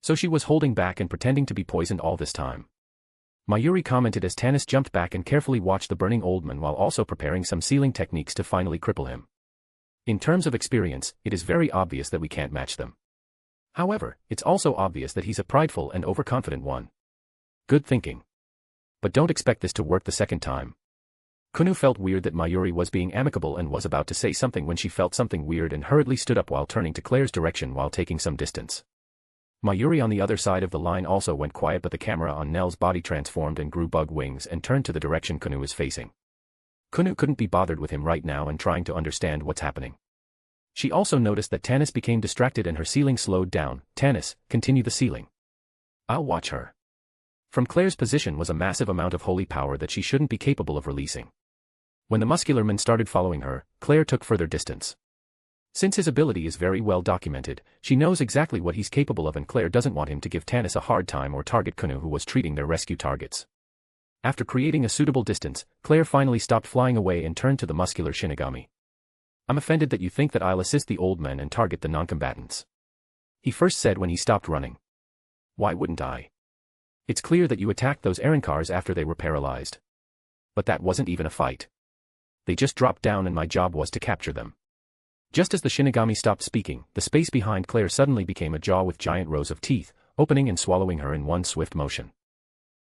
B: So she was holding back and pretending to be poisoned all this time. Mayuri commented as Tanis jumped back and carefully watched the burning old man while also preparing some sealing techniques to finally cripple him. In terms of experience, it is very obvious that we can't match them. However, it's also obvious that he's a prideful and overconfident one. Good thinking. But don't expect this to work the second time. Kunu felt weird that Mayuri was being amicable and was about to say something when she felt something weird and hurriedly stood up while turning to Claire's direction while taking some distance. Mayuri on the other side of the line also went quiet but the camera on Nell's body transformed and grew bug wings and turned to the direction Kunu was facing. Kunu couldn't be bothered with him right now and trying to understand what's happening. She also noticed that Tanis became distracted and her sealing slowed down. Tanis, continue the sealing. I'll watch her. From Claire's position was a massive amount of holy power that she shouldn't be capable of releasing. When the muscular man started following her, Claire took further distance. Since his ability is very well documented, she knows exactly what he's capable of, and Claire doesn't want him to give Tanis a hard time or target Kunu, who was treating their rescue targets. After creating a suitable distance, Claire finally stopped flying away and turned to the muscular Shinigami. "I'm offended that you think that I'll assist the old men and target the non-combatants," he first said when he stopped running. "Why wouldn't I? It's clear that you attacked those Arancars after they were paralyzed. But that wasn't even a fight. They just dropped down and my job was to capture them." Just as the Shinigami stopped speaking, the space behind Claire suddenly became a jaw with giant rows of teeth, opening and swallowing her in one swift motion.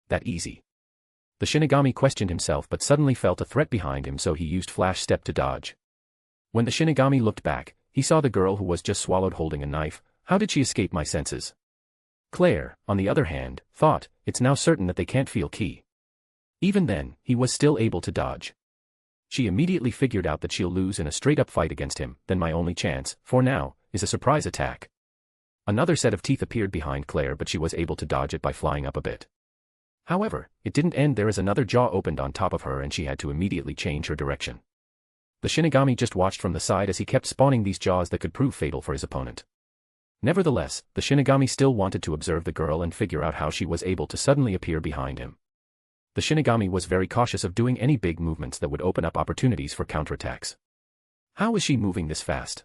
B: That easy? The Shinigami questioned himself, but suddenly felt a threat behind him, so he used Flash Step to dodge. When the Shinigami looked back, he saw the girl who was just swallowed holding a knife. How did she escape my senses? Claire, on the other hand, thought, it's now certain that they can't feel ki. Even then, he was still able to dodge. She immediately figured out that she'll lose in a straight-up fight against him. Then my only chance, for now, is a surprise attack. Another set of teeth appeared behind Claire, but she was able to dodge it by flying up a bit. However, it didn't end there, as another jaw opened on top of her and she had to immediately change her direction. The Shinigami just watched from the side as he kept spawning these jaws that could prove fatal for his opponent. Nevertheless, the Shinigami still wanted to observe the girl and figure out how she was able to suddenly appear behind him. The Shinigami was very cautious of doing any big movements that would open up opportunities for counterattacks. How is she moving this fast?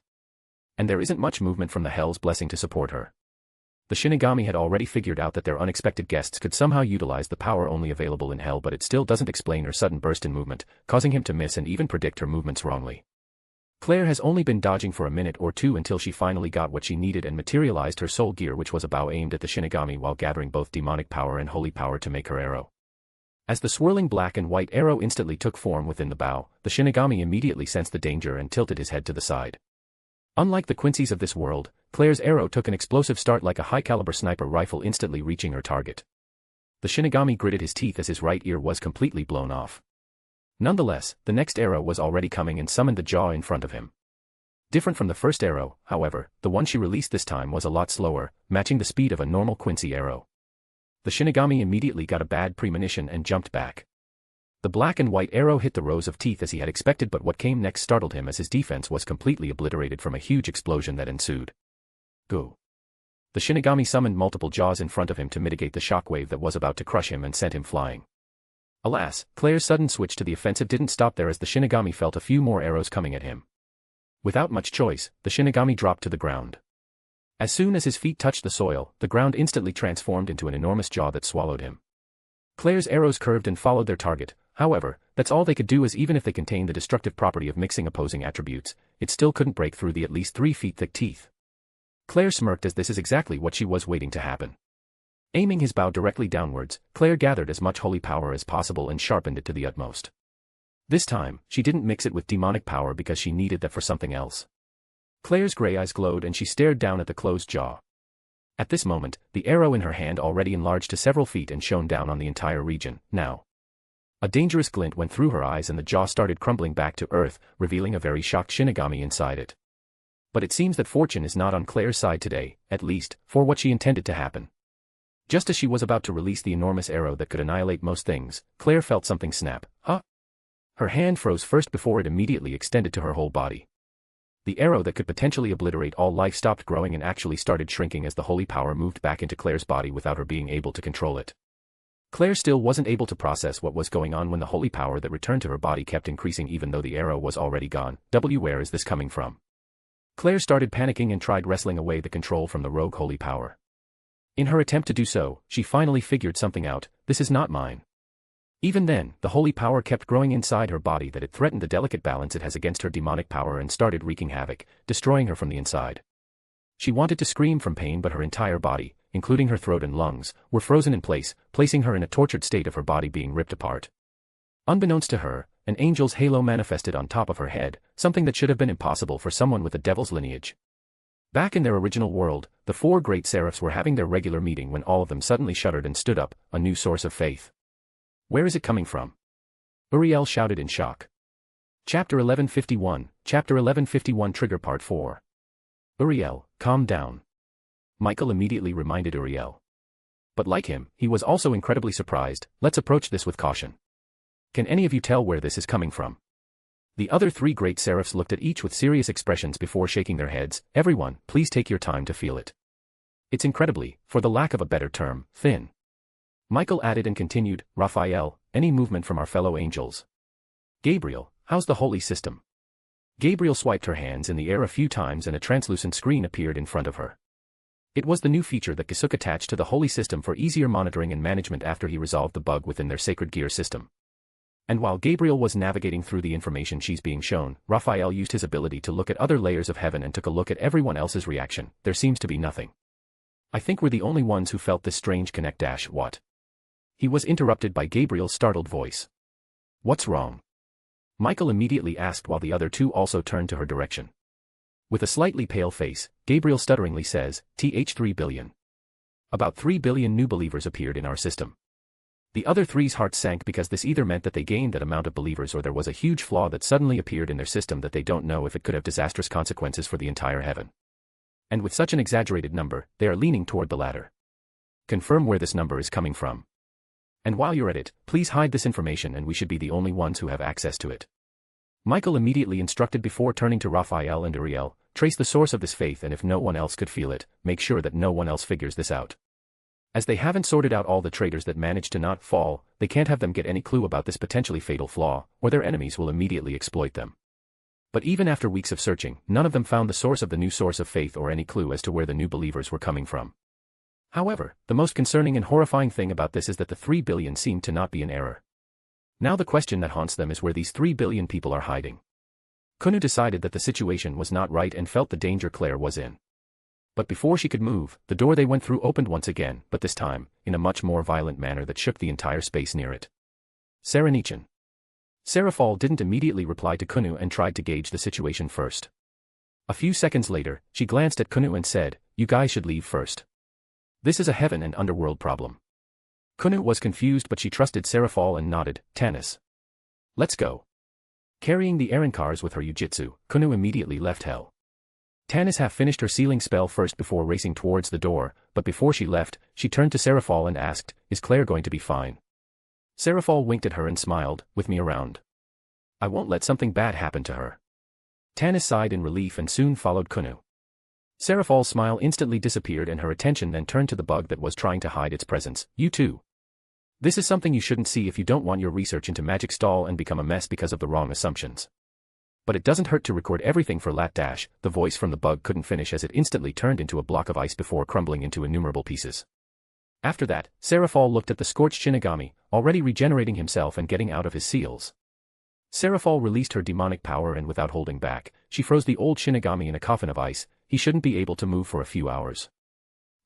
B: And there isn't much movement from the Hell's Blessing to support her. The Shinigami had already figured out that their unexpected guests could somehow utilize the power only available in Hell, but it still doesn't explain her sudden burst in movement, causing him to miss and even predict her movements wrongly. Claire has only been dodging for a minute or two until she finally got what she needed and materialized her soul gear, which was a bow aimed at the Shinigami while gathering both demonic power and holy power to make her arrow. As the swirling black and white arrow instantly took form within the bow, the Shinigami immediately sensed the danger and tilted his head to the side. Unlike the Quincy's of this world, Claire's arrow took an explosive start like a high-caliber sniper rifle, instantly reaching her target. The Shinigami gritted his teeth as his right ear was completely blown off. Nonetheless, the next arrow was already coming and summoned the jaw in front of him. Different from the first arrow, however, the one she released this time was a lot slower, matching the speed of a normal Quincy arrow. The Shinigami immediately got a bad premonition and jumped back. The black and white arrow hit the rows of teeth as he had expected, but what came next startled him as his defense was completely obliterated from a huge explosion that ensued. Go. The Shinigami summoned multiple jaws in front of him to mitigate the shockwave that was about to crush him and sent him flying. Alas, Claire's sudden switch to the offensive didn't stop there as the Shinigami felt a few more arrows coming at him. Without much choice, the Shinigami dropped to the ground. As soon as his feet touched the soil, the ground instantly transformed into an enormous jaw that swallowed him. Claire's arrows curved and followed their target. However, that's all they could do, as even if they contained the destructive property of mixing opposing attributes, it still couldn't break through the at least 3 feet thick teeth. Claire smirked as this is exactly what she was waiting to happen. Aiming his bow directly downwards, Claire gathered as much holy power as possible and sharpened it to the utmost. This time, she didn't mix it with demonic power because she needed that for something else. Claire's gray eyes glowed and she stared down at the closed jaw. At this moment, the arrow in her hand already enlarged to several feet and shone down on the entire region. Now, a dangerous glint went through her eyes and the jaw started crumbling back to earth, revealing a very shocked Shinigami inside it. But it seems that fortune is not on Claire's side today, at least, for what she intended to happen. Just as she was about to release the enormous arrow that could annihilate most things, Claire felt something snap. Huh? Her hand froze first before it immediately extended to her whole body. The arrow that could potentially obliterate all life stopped growing and actually started shrinking as the holy power moved back into Claire's body without her being able to control it. Claire still wasn't able to process what was going on when the holy power that returned to her body kept increasing even though the arrow was already gone. Where is this coming from? Claire started panicking and tried wrestling away the control from the rogue holy power. In her attempt to do so, she finally figured something out. This is not mine. Even then, the holy power kept growing inside her body that it threatened the delicate balance it has against her demonic power and started wreaking havoc, destroying her from the inside. She wanted to scream from pain, but her entire body, including her throat and lungs, were frozen in place, placing her in a tortured state of her body being ripped apart. Unbeknownst to her, an angel's halo manifested on top of her head, something that should have been impossible for someone with a devil's lineage. Back in their original world, the 4 great seraphs were having their regular meeting when all of them suddenly shuddered and stood up, a new source of faith. Where is it coming from? Uriel shouted in shock. Chapter 1151, Chapter 1151 Trigger Part 4. Uriel, calm down. Michael immediately reminded Uriel. But like him, he was also incredibly surprised. Let's approach this with caution. Can any of you tell where this is coming from? The other three great seraphs looked at each with serious expressions before shaking their heads. Everyone, please take your time to feel it. It's incredibly, for the lack of a better term, thin. Michael added and continued, Raphael, any movement from our fellow angels? Gabriel, how's the holy system? Gabriel swiped her hands in the air a few times and a translucent screen appeared in front of her. It was the new feature that Kisuke attached to the holy system for easier monitoring and management after he resolved the bug within their sacred gear system. And while Gabriel was navigating through the information she's being shown, Raphael used his ability to look at other layers of heaven and took a look at everyone else's reaction. There seems to be nothing. I think we're the only ones who felt this strange connect. What? He was interrupted by Gabriel's startled voice. What's wrong? Michael immediately asked while the other two also turned to her direction. With a slightly pale face, Gabriel stutteringly says, 3 billion. About 3 billion new believers appeared in our system. The other three's hearts sank because this either meant that they gained that amount of believers or there was a huge flaw that suddenly appeared in their system that they don't know if it could have disastrous consequences for the entire heaven. And with such an exaggerated number, they are leaning toward the latter. Confirm where this number is coming from. And while you're at it, please hide this information and we should be the only ones who have access to it. Michael immediately instructed before turning to Raphael and Uriel, trace the source of this faith and if no one else could feel it, make sure that no one else figures this out. As they haven't sorted out all the traitors that managed to not fall, they can't have them get any clue about this potentially fatal flaw, or their enemies will immediately exploit them. But even after weeks of searching, none of them found the source of the new source of faith or any clue as to where the new believers were coming from. However, the most concerning and horrifying thing about this is that the 3 billion seemed to not be in error. Now the question that haunts them is where these 3 billion people are hiding. Kunu decided that the situation was not right and felt the danger Claire was in. But before she could move, the door they went through opened once again, but this time, in a much more violent manner that shook the entire space near it. Serenichin. Seraphal didn't immediately reply to Kunu and tried to gauge the situation first. A few seconds later, she glanced at Kunu and said, you guys should leave first. This is a heaven and underworld problem. Kunu was confused but she trusted Seraphal and nodded, Tanis. Let's go. Carrying the Aaron cars with her Ujitsu, Kunu immediately left hell. Tanis half finished her sealing spell first before racing towards the door, but before she left, she turned to Seraphal and asked, is Claire going to be fine? Seraphal winked at her and smiled, with me around. I won't let something bad happen to her. Tanis sighed in relief and soon followed Kunu. Seraphal's smile instantly disappeared and her attention then turned to the bug that was trying to hide its presence. You too. This is something you shouldn't see if you don't want your research into magic stall and become a mess because of the wrong assumptions. But it doesn't hurt to record everything for lat dash. The voice from the bug couldn't finish as it instantly turned into a block of ice before crumbling into innumerable pieces. After that, Seraphal looked at the scorched Shinigami, already regenerating himself and getting out of his seals. Seraphal released her demonic power and without holding back, she froze the old Shinigami in a coffin of ice. He shouldn't be able to move for a few hours.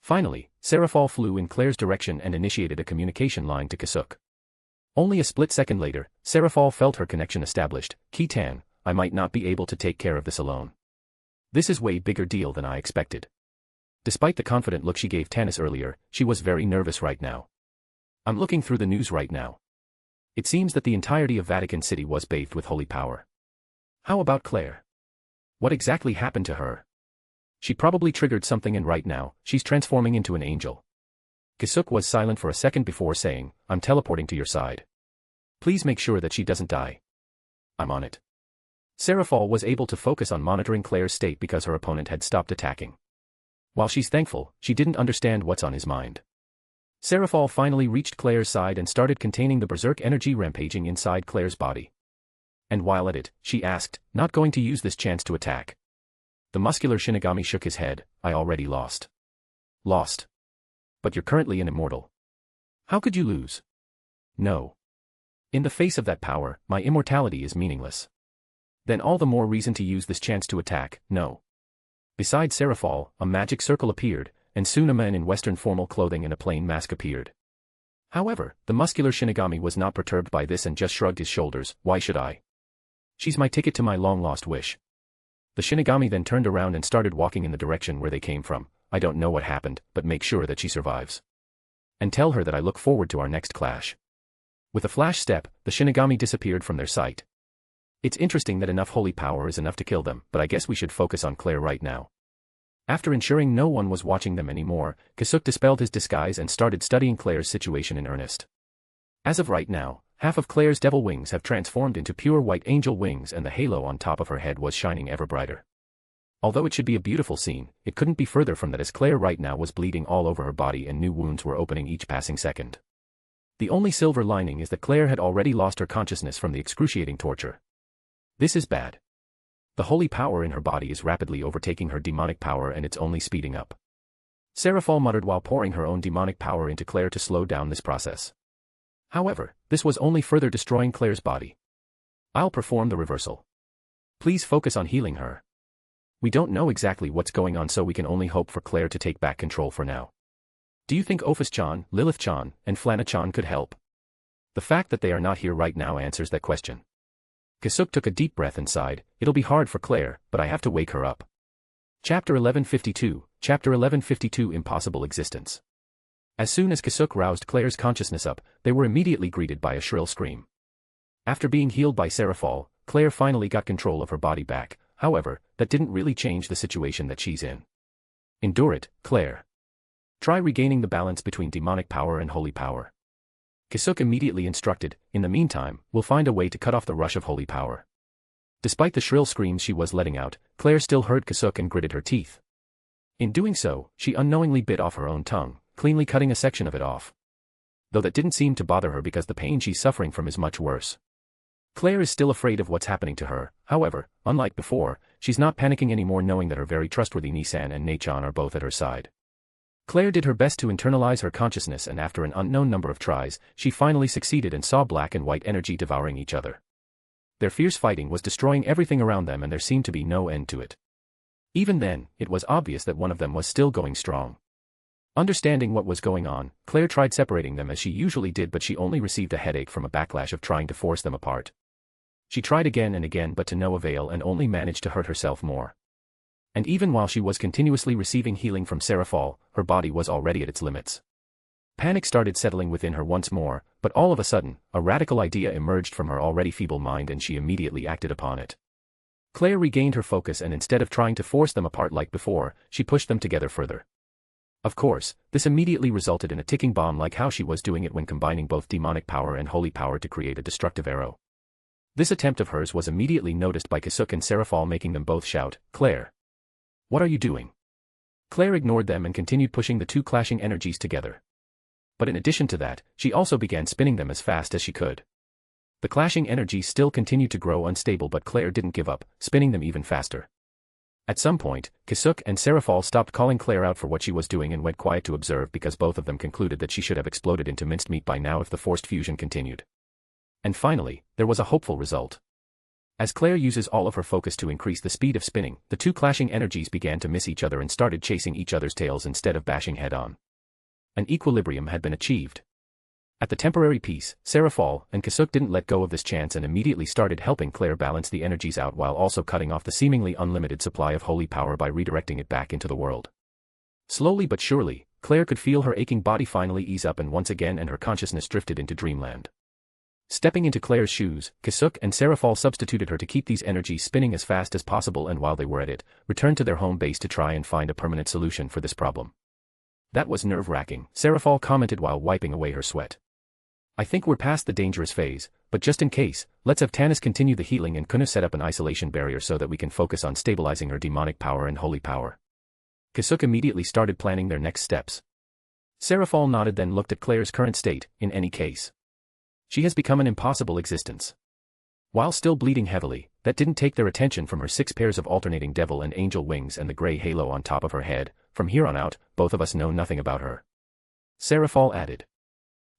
B: Finally, Seraphal flew in Claire's direction and initiated a communication line to Kisuke. Only a split second later, Seraphal felt her connection established. Kitan, I might not be able to take care of this alone. This is way bigger deal than I expected. Despite the confident look she gave Tanis earlier, she was very nervous right now. I'm looking through the news right now. It seems that the entirety of Vatican City was bathed with holy power. How about Claire? What exactly happened to her? She probably triggered something and right now, she's transforming into an angel. Kisuke was silent for a second before saying, I'm teleporting to your side. Please make sure that she doesn't die. I'm on it. Seraphal was able to focus on monitoring Claire's state because her opponent had stopped attacking. While she's thankful, she didn't understand what's on his mind. Seraphal finally reached Claire's side and started containing the berserk energy rampaging inside Claire's body. And while at it, she asked, not going to use this chance to attack. The muscular Shinigami shook his head, I already lost. Lost. But you're currently an immortal. How could you lose? No. In the face of that power, my immortality is meaningless. Then all the more reason to use this chance to attack, no. Beside Seraphal, a magic circle appeared, and soon a man in Western formal clothing and a plain mask appeared. However, the muscular Shinigami was not perturbed by this and just shrugged his shoulders, why should I? She's my ticket to my long-lost wish. The Shinigami then turned around and started walking in the direction where they came from. I don't know what happened, but make sure that she survives. And tell her that I look forward to our next clash. With a flash step, the Shinigami disappeared from their sight. It's interesting that enough holy power is enough to kill them, but I guess we should focus on Claire right now. After ensuring no one was watching them anymore, Kisuke dispelled his disguise and started studying Claire's situation in earnest. As of right now, half of Claire's devil wings have transformed into pure white angel wings and the halo on top of her head was shining ever brighter. Although it should be a beautiful scene, it couldn't be further from that as Claire right now was bleeding all over her body and new wounds were opening each passing second. The only silver lining is that Claire had already lost her consciousness from the excruciating torture. This is bad. The holy power in her body is rapidly overtaking her demonic power and it's only speeding up. Seraphol muttered while pouring her own demonic power into Claire to slow down this process. However, this was only further destroying Claire's body. I'll perform the reversal. Please focus on healing her. We don't know exactly what's going on so we can only hope for Claire to take back control for now. Do you think Ophis-chan, Lilith-chan, and Flana-chan could help? The fact that they are not here right now answers that question. Kisuke took a deep breath and sighed, it'll be hard for Claire, but I have to wake her up. Chapter 1152, Chapter 1152 Impossible Existence. As soon as Kisuke roused Claire's consciousness up, they were immediately greeted by a shrill scream. After being healed by Seraphol, Claire finally got control of her body back, however, that didn't really change the situation that she's in. Endure it, Claire. Try regaining the balance between demonic power and holy power. Kisuke immediately instructed, in the meantime, we'll find a way to cut off the rush of holy power. Despite the shrill screams she was letting out, Claire still heard Kisuke and gritted her teeth. In doing so, she unknowingly bit off her own tongue, cleanly cutting a section of it off. Though that didn't seem to bother her because the pain she's suffering from is much worse. Claire is still afraid of what's happening to her, however, unlike before, she's not panicking anymore knowing that her very trustworthy Nisan and Nechan are both at her side. Claire did her best to internalize her consciousness and after an unknown number of tries, she finally succeeded and saw black and white energy devouring each other. Their fierce fighting was destroying everything around them and there seemed to be no end to it. Even then, it was obvious that one of them was still going strong. Understanding what was going on, Claire tried separating them as she usually did but she only received a headache from a backlash of trying to force them apart. She tried again and again but to no avail and only managed to hurt herself more. And even while she was continuously receiving healing from Seraphol, her body was already at its limits. Panic started settling within her once more, but all of a sudden, a radical idea emerged from her already feeble mind and she immediately acted upon it. Claire regained her focus and instead of trying to force them apart like before, she pushed them together further. Of course, this immediately resulted in a ticking bomb like how she was doing it when combining both demonic power and holy power to create a destructive arrow. This attempt of hers was immediately noticed by Kisuke and Seraphol making them both shout, Claire! What are you doing? Claire ignored them and continued pushing the two clashing energies together. But in addition to that, she also began spinning them as fast as she could. The clashing energies still continued to grow unstable but Claire didn't give up, spinning them even faster. At some point, Kisuke and Seraphol stopped calling Claire out for what she was doing and went quiet to observe because both of them concluded that she should have exploded into minced meat by now if the forced fusion continued. And finally, there was a hopeful result. As Claire uses all of her focus to increase the speed of spinning, the two clashing energies began to miss each other and started chasing each other's tails instead of bashing head-on. An equilibrium had been achieved. At the temporary peace, Seraphol and Kisuke didn't let go of this chance and immediately started helping Claire balance the energies out while also cutting off the seemingly unlimited supply of holy power by redirecting it back into the world. Slowly but surely, Claire could feel her aching body finally ease up and once again and her consciousness drifted into dreamland. Stepping into Claire's shoes, Kisuke and Seraphol substituted her to keep these energies spinning as fast as possible and while they were at it, returned to their home base to try and find a permanent solution for this problem. That was nerve-wracking, Seraphol commented while wiping away her sweat. I think we're past the dangerous phase, but just in case, let's have Tanis continue the healing and Kuno set up an isolation barrier so that we can focus on stabilizing her demonic power and holy power. Kisuke immediately started planning their next steps. Seraphol nodded then looked at Claire's current state, in any case. She has become an impossible existence. While still bleeding heavily, that didn't take their attention from her 6 pairs of alternating devil and angel wings and the gray halo on top of her head. From here on out, both of us know nothing about her. Seraphol added.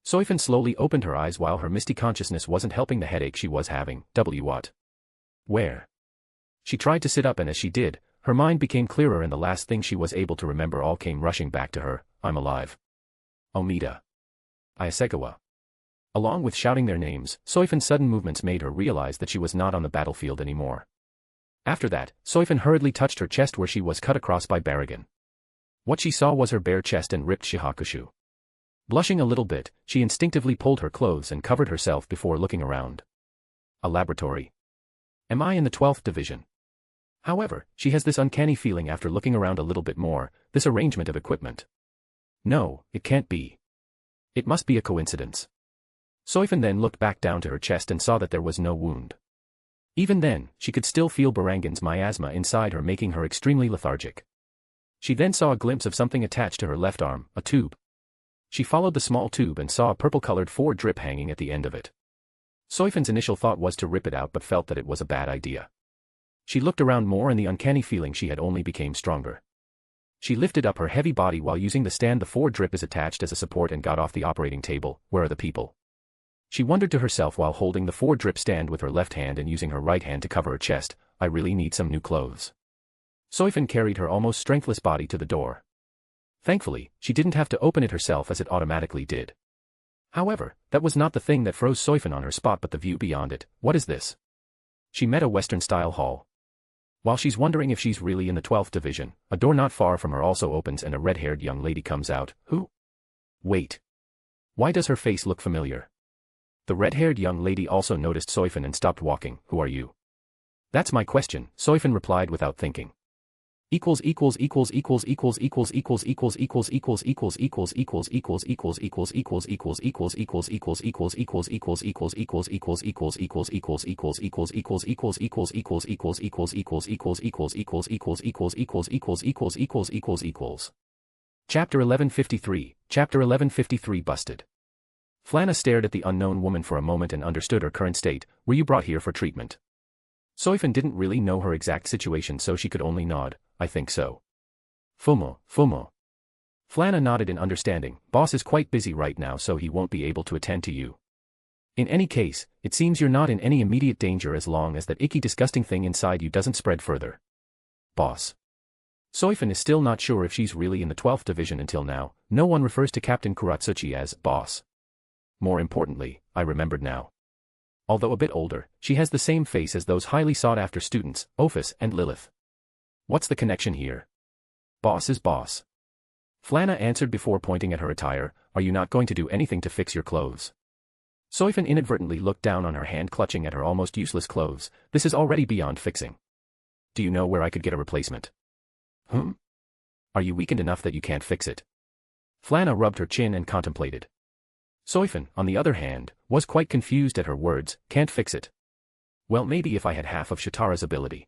B: Soifan slowly opened her eyes while her misty consciousness wasn't helping the headache she was having. What? Where? She tried to sit up and as she did, her mind became clearer and the last thing she was able to remember all came rushing back to her. I'm alive. Omida. Ayasegawa. Along with shouting their names, Soifan's sudden movements made her realize that she was not on the battlefield anymore. After that, Soifan hurriedly touched her chest where she was cut across by Baragon. What she saw was her bare chest and ripped shihakushu. Blushing a little bit, she instinctively pulled her clothes and covered herself before looking around. A laboratory. Am I in the 12th division? However, she has this uncanny feeling after looking around a little bit more, this arrangement of equipment. No, it can't be. It must be a coincidence. Soifan then looked back down to her chest and saw that there was no wound. Even then, she could still feel Barangan's miasma inside her making her extremely lethargic. She then saw a glimpse of something attached to her left arm, a tube. She followed the small tube and saw a purple-colored drip hanging at the end of it. Soifan's initial thought was to rip it out but felt that it was a bad idea. She looked around more and the uncanny feeling she had only became stronger. She lifted up her heavy body while using the stand the drip is attached as a support and got off the operating table. Where are the people? She wondered to herself while holding the drip stand with her left hand and using her right hand to cover her chest. I really need some new clothes. Soifan carried her almost strengthless body to the door. Thankfully, she didn't have to open it herself as it automatically did. However, that was not the thing that froze Soifan on her spot but the view beyond it. What is this? She met a Western-style hall. While she's wondering if she's really in the 12th division, a door not far from her also opens and a red-haired young lady comes out. Who? Wait. Why does her face look familiar? The red-haired young lady also noticed Soifan and stopped walking. Who are you? That's my question, Soifan replied without thinking. Chapter 1153, Chapter 1153 Busted. Flana stared at the unknown woman for a moment and understood her current state. Were you brought here for treatment? Soifan didn't really know her exact situation so she could only nod. I think so. Fumo. Flana nodded in understanding. Boss is quite busy right now so he won't be able to attend to you. In any case, it seems you're not in any immediate danger as long as that icky disgusting thing inside you doesn't spread further. Boss. Soifan is still not sure if she's really in the 12th division until now. No one refers to Captain Kuratsuchi as boss. More importantly, I remembered now. Although a bit older, she has the same face as those highly sought-after students, Ophis and Lilith. What's the connection here? Boss is boss. Flana answered before pointing at her attire. Are you not going to do anything to fix your clothes? Soifan inadvertently looked down on her hand clutching at her almost useless clothes. This is already beyond fixing. Do you know where I could get a replacement? Are you weakened enough that you can't fix it? Flana rubbed her chin and contemplated. Soifan, on the other hand, was quite confused at her words. Can't fix it. Well, maybe if I had half of Shitara's ability.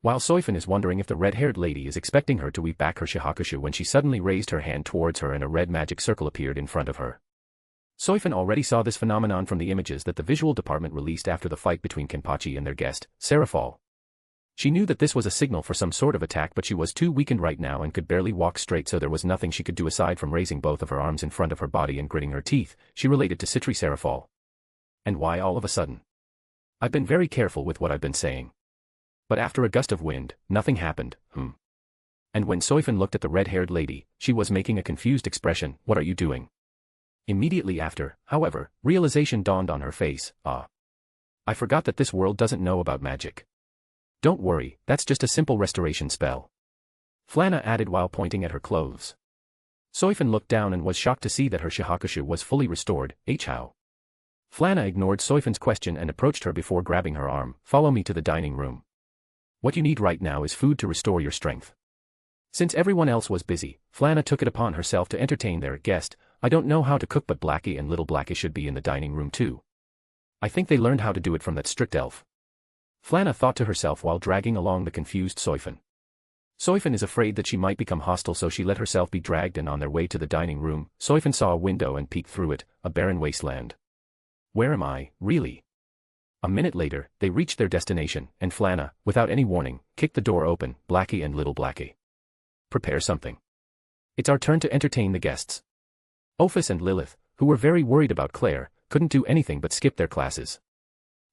B: While Soifan is wondering if the red-haired lady is expecting her to weave back her shihakushu when she suddenly raised her hand towards her and a red magic circle appeared in front of her. Soifan already saw this phenomenon from the images that the visual department released after the fight between Kenpachi and their guest, Serafal. She knew that this was a signal for some sort of attack but she was too weakened right now and could barely walk straight so there was nothing she could do aside from raising both of her arms in front of her body and gritting her teeth. She related to Citri Serafal. And why all of a sudden? I've been very careful with what I've been saying. But after a gust of wind, nothing happened. And when Soifan looked at the red-haired lady, she was making a confused expression. What are you doing? Immediately after, however, realization dawned on her face. I forgot that this world doesn't know about magic. Don't worry, that's just a simple restoration spell. Flana added while pointing at her clothes. Soifan looked down and was shocked to see that her shihakushu was fully restored. How? Flana ignored Soifan's question and approached her before grabbing her arm. Follow me to the dining room. What you need right now is food to restore your strength. Since everyone else was busy, Flana took it upon herself to entertain their guest. I don't know how to cook but Blackie and little Blackie should be in the dining room too. I think they learned how to do it from that strict elf. Flana thought to herself while dragging along the confused Soifan. Soifan is afraid that she might become hostile so she let herself be dragged and on their way to the dining room, Soifan saw a window and peeked through it, a barren wasteland. Where am I, really? A minute later, they reached their destination, and Flana, without any warning, kicked the door open. Blackie and little Blackie. Prepare something. It's our turn to entertain the guests. Ophis and Lilith, who were very worried about Claire, couldn't do anything but skip their classes.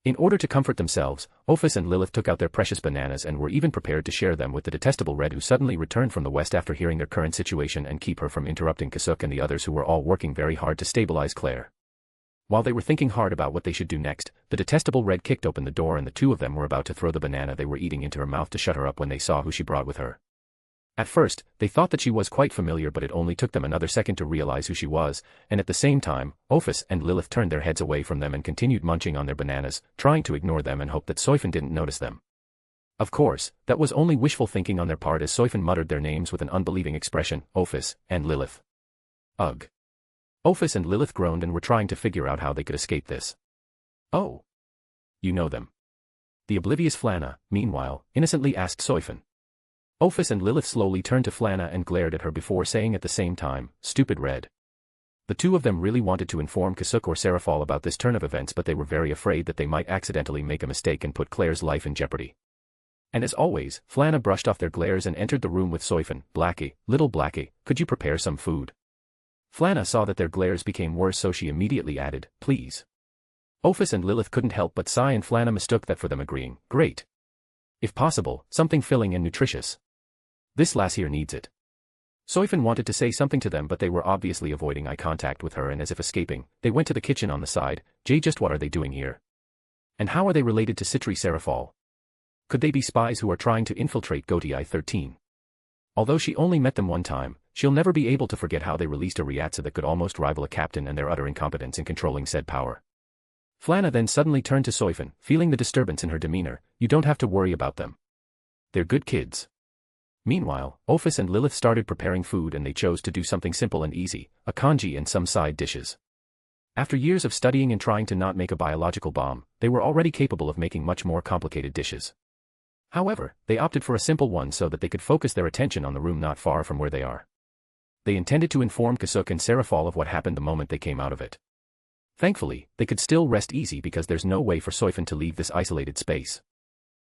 B: In order to comfort themselves, Ophis and Lilith took out their precious bananas and were even prepared to share them with the detestable Red who suddenly returned from the west after hearing their current situation and keep her from interrupting Kisuke and the others who were all working very hard to stabilize Claire. While they were thinking hard about what they should do next, the detestable Red kicked open the door and the two of them were about to throw the banana they were eating into her mouth to shut her up when they saw who she brought with her. At first, they thought that she was quite familiar but it only took them another second to realize who she was, and at the same time, Ophis and Lilith turned their heads away from them and continued munching on their bananas, trying to ignore them and hope that Soifan didn't notice them. Of course, that was only wishful thinking on their part as Soifan muttered their names with an unbelieving expression, Ophis and Lilith. Ugh. Ophis and Lilith groaned and were trying to figure out how they could escape this. Oh. You know them. The oblivious Flana, meanwhile, innocently asked Soifin. Ophis and Lilith slowly turned to Flana and glared at her before saying at the same time, "Stupid red." The two of them really wanted to inform Kisuke or Serafal about this turn of events, but they were very afraid that they might accidentally make a mistake and put Claire's life in jeopardy. And as always, Flana brushed off their glares and entered the room with Soifin. "Blackie, little Blackie, could you prepare some food?" Flana saw that their glares became worse, so she immediately added, "Please." Ophis and Lilith couldn't help but sigh, and Flana mistook that for them agreeing, "Great. If possible, something filling and nutritious. This lass here needs it." Soifin wanted to say something to them, but they were obviously avoiding eye contact with her, and as if escaping, they went to the kitchen on the side. "Jay, just what are they doing here? And how are they related to Citri Serafal? Could they be spies who are trying to infiltrate Goti 13? Although she only met them one time, she'll never be able to forget how they released a Ryatsa that could almost rival a captain and their utter incompetence in controlling said power. Flana then suddenly turned to Soifin, feeling the disturbance in her demeanor. "You don't have to worry about them. They're good kids." Meanwhile, Ophis and Lilith started preparing food, and they chose to do something simple and easy, a congee and some side dishes. After years of studying and trying to not make a biological bomb, they were already capable of making much more complicated dishes. However, they opted for a simple one so that they could focus their attention on the room not far from where they are. They intended to inform Kisuke and Serafal of what happened the moment they came out of it. Thankfully, they could still rest easy because there's no way for Soifin to leave this isolated space.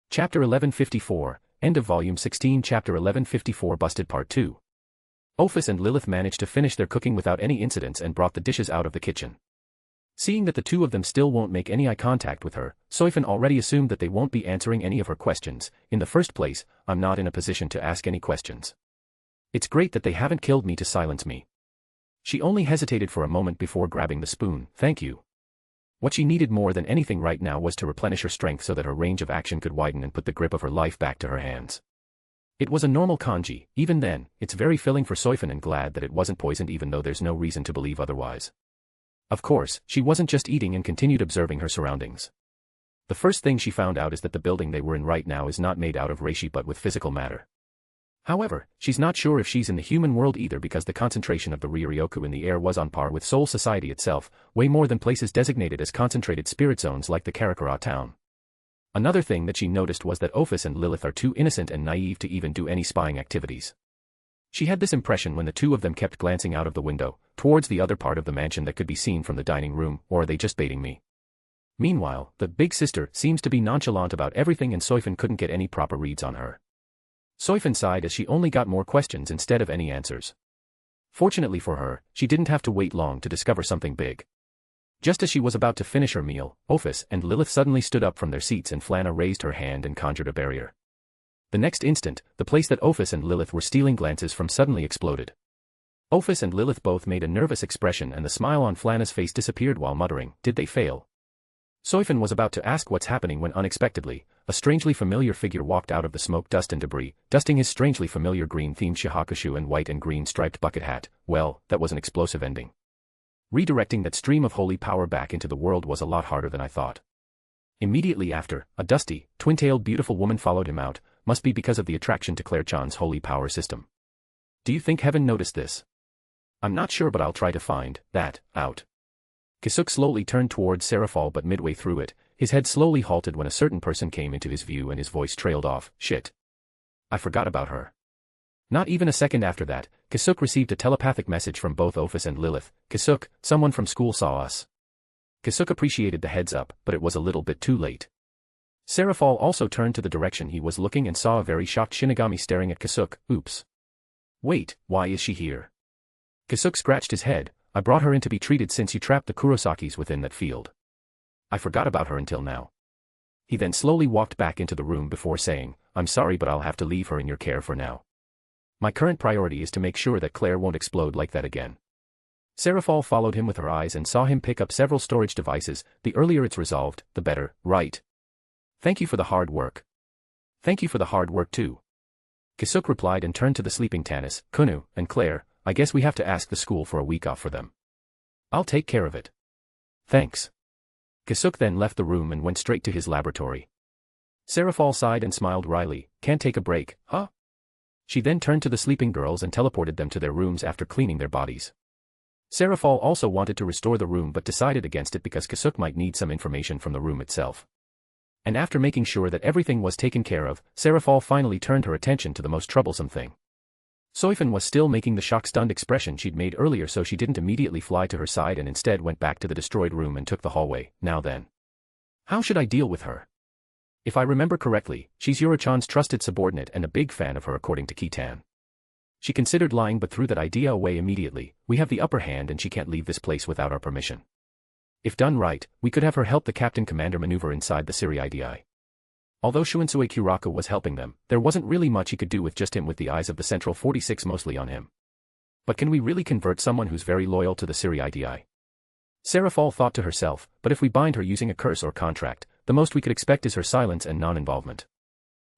B: Chapter 1154, End of Volume 16. Chapter 1154 Busted Part 2. Ophis and Lilith managed to finish their cooking without any incidents and brought the dishes out of the kitchen. Seeing that the two of them still won't make any eye contact with her, Soifin already assumed that they won't be answering any of her questions. "In the first place, I'm not in a position to ask any questions. It's great that they haven't killed me to silence me." She only hesitated for a moment before grabbing the spoon. "Thank you." What she needed more than anything right now was to replenish her strength so that her range of action could widen and put the grip of her life back to her hands. It was a normal congee. Even then, it's very filling for Soifin, and glad that it wasn't poisoned, even though there's no reason to believe otherwise. Of course, she wasn't just eating and continued observing her surroundings. The first thing she found out is that the building they were in right now is not made out of reishi but with physical matter. However, she's not sure if she's in the human world either, because the concentration of the Ryoryoku in the air was on par with Soul Society itself, way more than places designated as concentrated spirit zones like the Karakura town. Another thing that she noticed was that Ophis and Lilith are too innocent and naive to even do any spying activities. She had this impression when the two of them kept glancing out of the window, towards the other part of the mansion that could be seen from the dining room. Or are they just baiting me? Meanwhile, the big sister seems to be nonchalant about everything, and Soifin couldn't get any proper reads on her. Soifin sighed as she only got more questions instead of any answers. Fortunately for her, she didn't have to wait long to discover something big. Just as she was about to finish her meal, Ophis and Lilith suddenly stood up from their seats, and Flana raised her hand and conjured a barrier. The next instant, the place that Ophis and Lilith were stealing glances from suddenly exploded. Ophis and Lilith both made a nervous expression, and the smile on Flana's face disappeared while muttering, "Did they fail?" Soifin was about to ask what's happening when unexpectedly, a strangely familiar figure walked out of the smoke, dust and debris, dusting his strangely familiar green-themed shihakushu and white and green striped bucket hat. Well, that was an explosive ending. Redirecting that stream of holy power back into the world was a lot harder than I thought. Immediately after, a dusty, twin-tailed beautiful woman followed him out, must be because of the attraction to Claire-chan's holy power system. Do you think heaven noticed this? I'm not sure, but I'll try to find that out. Kisuke slowly turned towards Serafal, but midway through it, his head slowly halted when a certain person came into his view and his voice trailed off. "Shit. I forgot about her." Not even a second after that, Kisuke received a telepathic message from both Ophis and Lilith. "Kisuke, someone from school saw us." Kisuke appreciated the heads up, but it was a little bit too late. Serafal also turned to the direction he was looking and saw a very shocked Shinigami staring at Kisuke. "Oops. Wait, why is she here?" Kisuke scratched his head. "I brought her in to be treated since you trapped the Kurosakis within that field. I forgot about her until now." He then slowly walked back into the room before saying, "I'm sorry, but I'll have to leave her in your care for now. My current priority is to make sure that Claire won't explode like that again." Serafal followed him with her eyes and saw him pick up several storage devices. "The earlier it's resolved, the better, right? Thank you for the hard work." "Thank you for the hard work too." Kisuke replied and turned to the sleeping Tanis, Kunu, and Claire. "I guess we have to ask the school for a week off for them." "I'll take care of it." "Thanks." Kisuke then left the room and went straight to his laboratory. Serafal sighed and smiled wryly. "Can't take a break, huh?" She then turned to the sleeping girls and teleported them to their rooms after cleaning their bodies. Serafal also wanted to restore the room but decided against it because Kisuke might need some information from the room itself. And after making sure that everything was taken care of, Serafal finally turned her attention to the most troublesome thing. Soifan was still making the shock-stunned expression she'd made earlier, so she didn't immediately fly to her side and instead went back to the destroyed room and took the hallway. Now then. How should I deal with her? If I remember correctly, she's Yura-chan's trusted subordinate and a big fan of her according to Kitan. She considered lying but threw that idea away immediately. We have the upper hand and she can't leave this place without our permission. If done right, we could have her help the Captain Commander maneuver inside the Siri. Although Shunsui Kuraka was helping them, there wasn't really much he could do with just him, with the eyes of the Central 46 mostly on him. But can we really convert someone who's very loyal to the Siri? Serafal thought to herself, but if we bind her using a curse or contract, the most we could expect is her silence and non-involvement.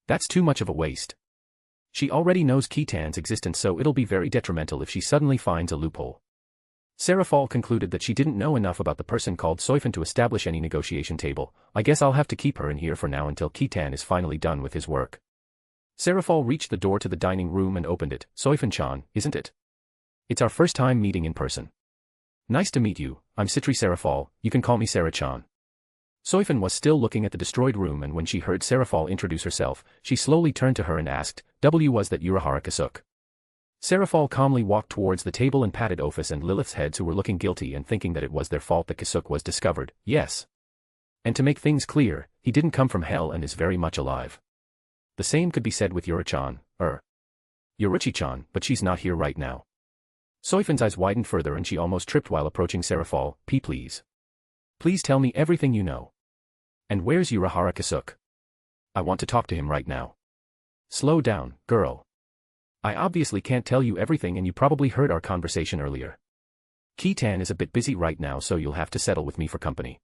B: That's too much of a waste. She already knows Kitan's existence, so it'll be very detrimental if she suddenly finds a loophole. Serafal concluded that she didn't know enough about the person called Soifan to establish any negotiation table. I guess I'll have to keep her in here for now until Kitan is finally done with his work. Serafal reached the door to the dining room and opened it. Soifan-chan, isn't it? It's our first time meeting in person. Nice to meet you, I'm Citri Serafal, you can call me Sarah-chan. Soifan was still looking at the destroyed room, and when she heard Serafal introduce herself, she slowly turned to her and asked, was that Urahara Kisuke? Serafal calmly walked towards the table and patted Ophis and Lilith's heads, who were looking guilty and thinking that it was their fault that Kisuke was discovered. Yes. And to make things clear, he didn't come from hell and is very much alive. The same could be said with Yura-chan, Yuruchi-chan, but she's not here right now. Soifan's eyes widened further and she almost tripped while approaching Serafal. Please. Please tell me everything you know. And where's Urahara Kisuke? I want to talk to him right now. Slow down, girl. I obviously can't tell you everything and you probably heard our conversation earlier. Kitan is a bit busy right now, so you'll have to settle with me for company.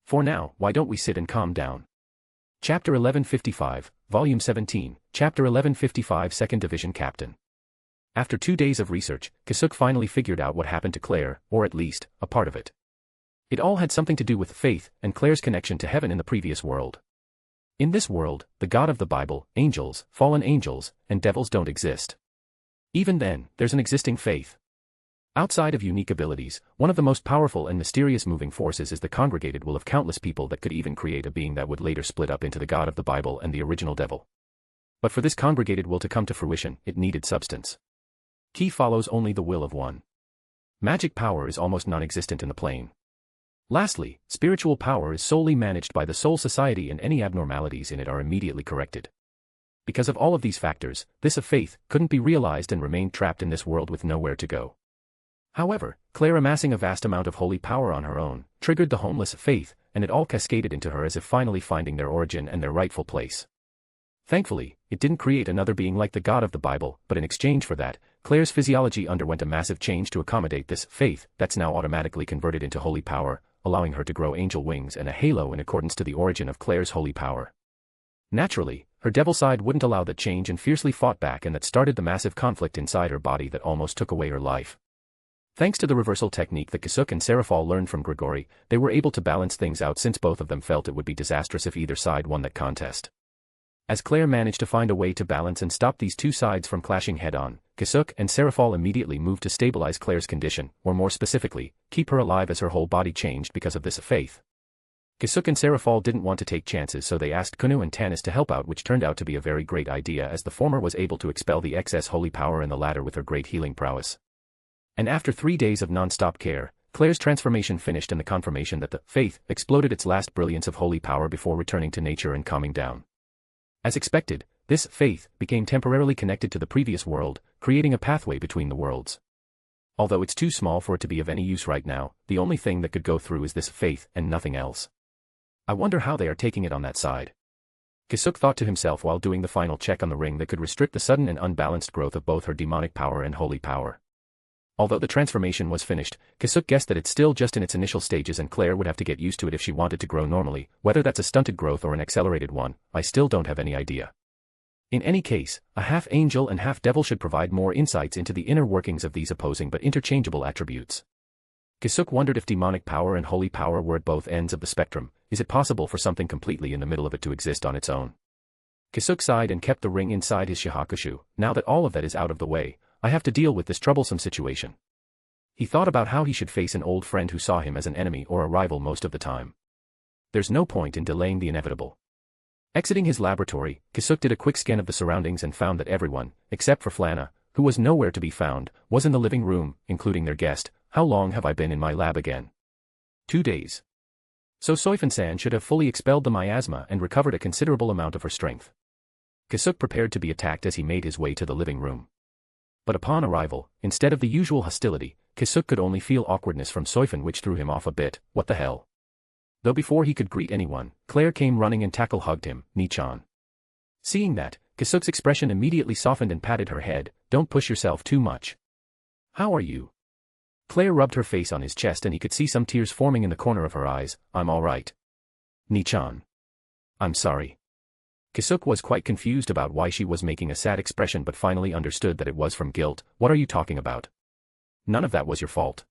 B: For now, why don't we sit and calm down? Chapter 1155, Volume 17, Chapter 1155, 2nd Division Captain. After 2 days of research, Kisuke finally figured out what happened to Claire, or at least, a part of it. It all had something to do with faith and Claire's connection to heaven in the previous world. In this world, the God of the Bible, angels, fallen angels, and devils don't exist. Even then, there's an existing faith. Outside of unique abilities, one of the most powerful and mysterious moving forces is the congregated will of countless people that could even create a being that would later split up into the God of the Bible and the original devil. But for this congregated will to come to fruition, it needed substance. Ki follows only the will of one. Magic power is almost non-existent in the plane. Lastly, spiritual power is solely managed by the Soul Society and any abnormalities in it are immediately corrected. Because of all of these factors, this of faith couldn't be realized and remained trapped in this world with nowhere to go. However, Claire amassing a vast amount of holy power on her own, triggered the homeless faith, and it all cascaded into her as if finally finding their origin and their rightful place. Thankfully, it didn't create another being like the God of the Bible, but in exchange for that, Claire's physiology underwent a massive change to accommodate this faith that's now automatically converted into holy power, allowing her to grow angel wings and a halo in accordance to the origin of Claire's holy power. Naturally, her devil side wouldn't allow that change and fiercely fought back, and that started the massive conflict inside her body that almost took away her life. Thanks to the reversal technique that Kisuke and Serafal learned from Grigori, they were able to balance things out since both of them felt it would be disastrous if either side won that contest. As Claire managed to find a way to balance and stop these two sides from clashing head-on, Kisuke and Serafal immediately moved to stabilize Claire's condition, or more specifically, keep her alive as her whole body changed because of this faith. Kisuke and Serafal didn't want to take chances, so they asked Kunu and Tanis to help out, which turned out to be a very great idea as the former was able to expel the excess holy power and the latter with her great healing prowess. And after 3 days of non-stop care, Claire's transformation finished and the confirmation that the faith exploded its last brilliance of holy power before returning to nature and calming down. As expected, this faith became temporarily connected to the previous world, creating a pathway between the worlds. Although it's too small for it to be of any use right now, the only thing that could go through is this faith and nothing else. I wonder how they are taking it on that side. Kisuke thought to himself while doing the final check on the ring that could restrict the sudden and unbalanced growth of both her demonic power and holy power. Although the transformation was finished, Kisuke guessed that it's still just in its initial stages and Claire would have to get used to it if she wanted to grow normally. Whether that's a stunted growth or an accelerated one, I still don't have any idea. In any case, a half angel and half devil should provide more insights into the inner workings of these opposing but interchangeable attributes. Kisuke wondered if demonic power and holy power were at both ends of the spectrum. Is it possible for something completely in the middle of it to exist on its own? Kisuke sighed and kept the ring inside his shihakushu. Now that all of that is out of the way, I have to deal with this troublesome situation. He thought about how he should face an old friend who saw him as an enemy or a rival most of the time. There's no point in delaying the inevitable. Exiting his laboratory, Kisuke did a quick scan of the surroundings and found that everyone, except for Flana, who was nowhere to be found, was in the living room, including their guest. How long have I been in my lab again? 2 days. So Soifan-san should have fully expelled the miasma and recovered a considerable amount of her strength. Kisuke prepared to be attacked as he made his way to the living room. But upon arrival, instead of the usual hostility, Kisuke could only feel awkwardness from Soifan, which threw him off a bit. What the hell? Though before he could greet anyone, Claire came running and hugged him. Ni-chan. Seeing that, Kisuke's expression immediately softened and patted her head. Don't push yourself too much. How are you? Claire rubbed her face on his chest and he could see some tears forming in the corner of her eyes. I'm all right. Ni-chan. I'm sorry. Kisuke was quite confused about why she was making a sad expression but finally understood that it was from guilt. What are you talking about? None of that was your fault.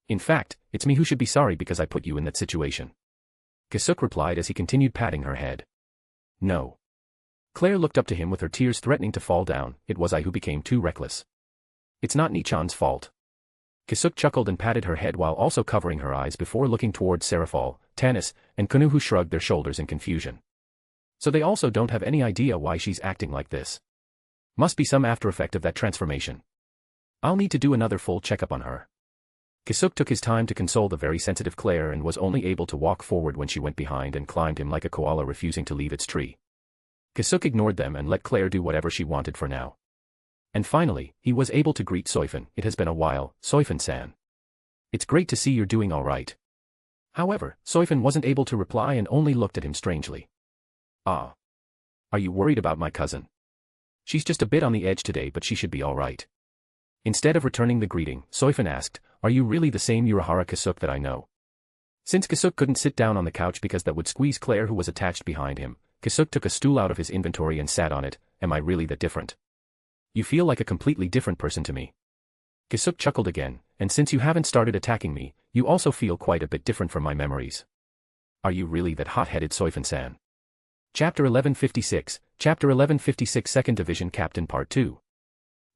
B: In fact, it's me who should be sorry because I put you in that situation. Kisuke replied as he continued patting her head. No. Claire looked up to him with her tears threatening to fall down. It was I who became too reckless. It's not Ni-chan's fault. Kisuke chuckled and patted her head while also covering her eyes before looking towards Serafal, Tanis, and Kunu, who shrugged their shoulders in confusion. So they also don't have any idea why she's acting like this. Must be some after effect of that transformation. I'll need to do another full checkup on her. Kisuke took his time to console the very sensitive Claire and was only able to walk forward when she went behind and climbed him like a koala refusing to leave its tree. Kisuke ignored them and let Claire do whatever she wanted for now. And finally, he was able to greet Soifan. It has been a while, Soifan-san. It's great to see you're doing all right. However, Soifan wasn't able to reply and only looked at him strangely. Ah. Are you worried about my cousin? She's just a bit on the edge today, but she should be all right. Instead of returning the greeting, Soifan asked, are you really the same Urahara Kisuke that I know? Since Kisuke couldn't sit down on the couch because that would squeeze Claire, who was attached behind him, Kisuke took a stool out of his inventory and sat on it. Am I really that different? You feel like a completely different person to me. Kisuke chuckled again, and since you haven't started attacking me, you also feel quite a bit different from my memories. Are you really that hot-headed, Soifan-san? Chapter 1156, Chapter 1156, 2nd Division Captain Part 2.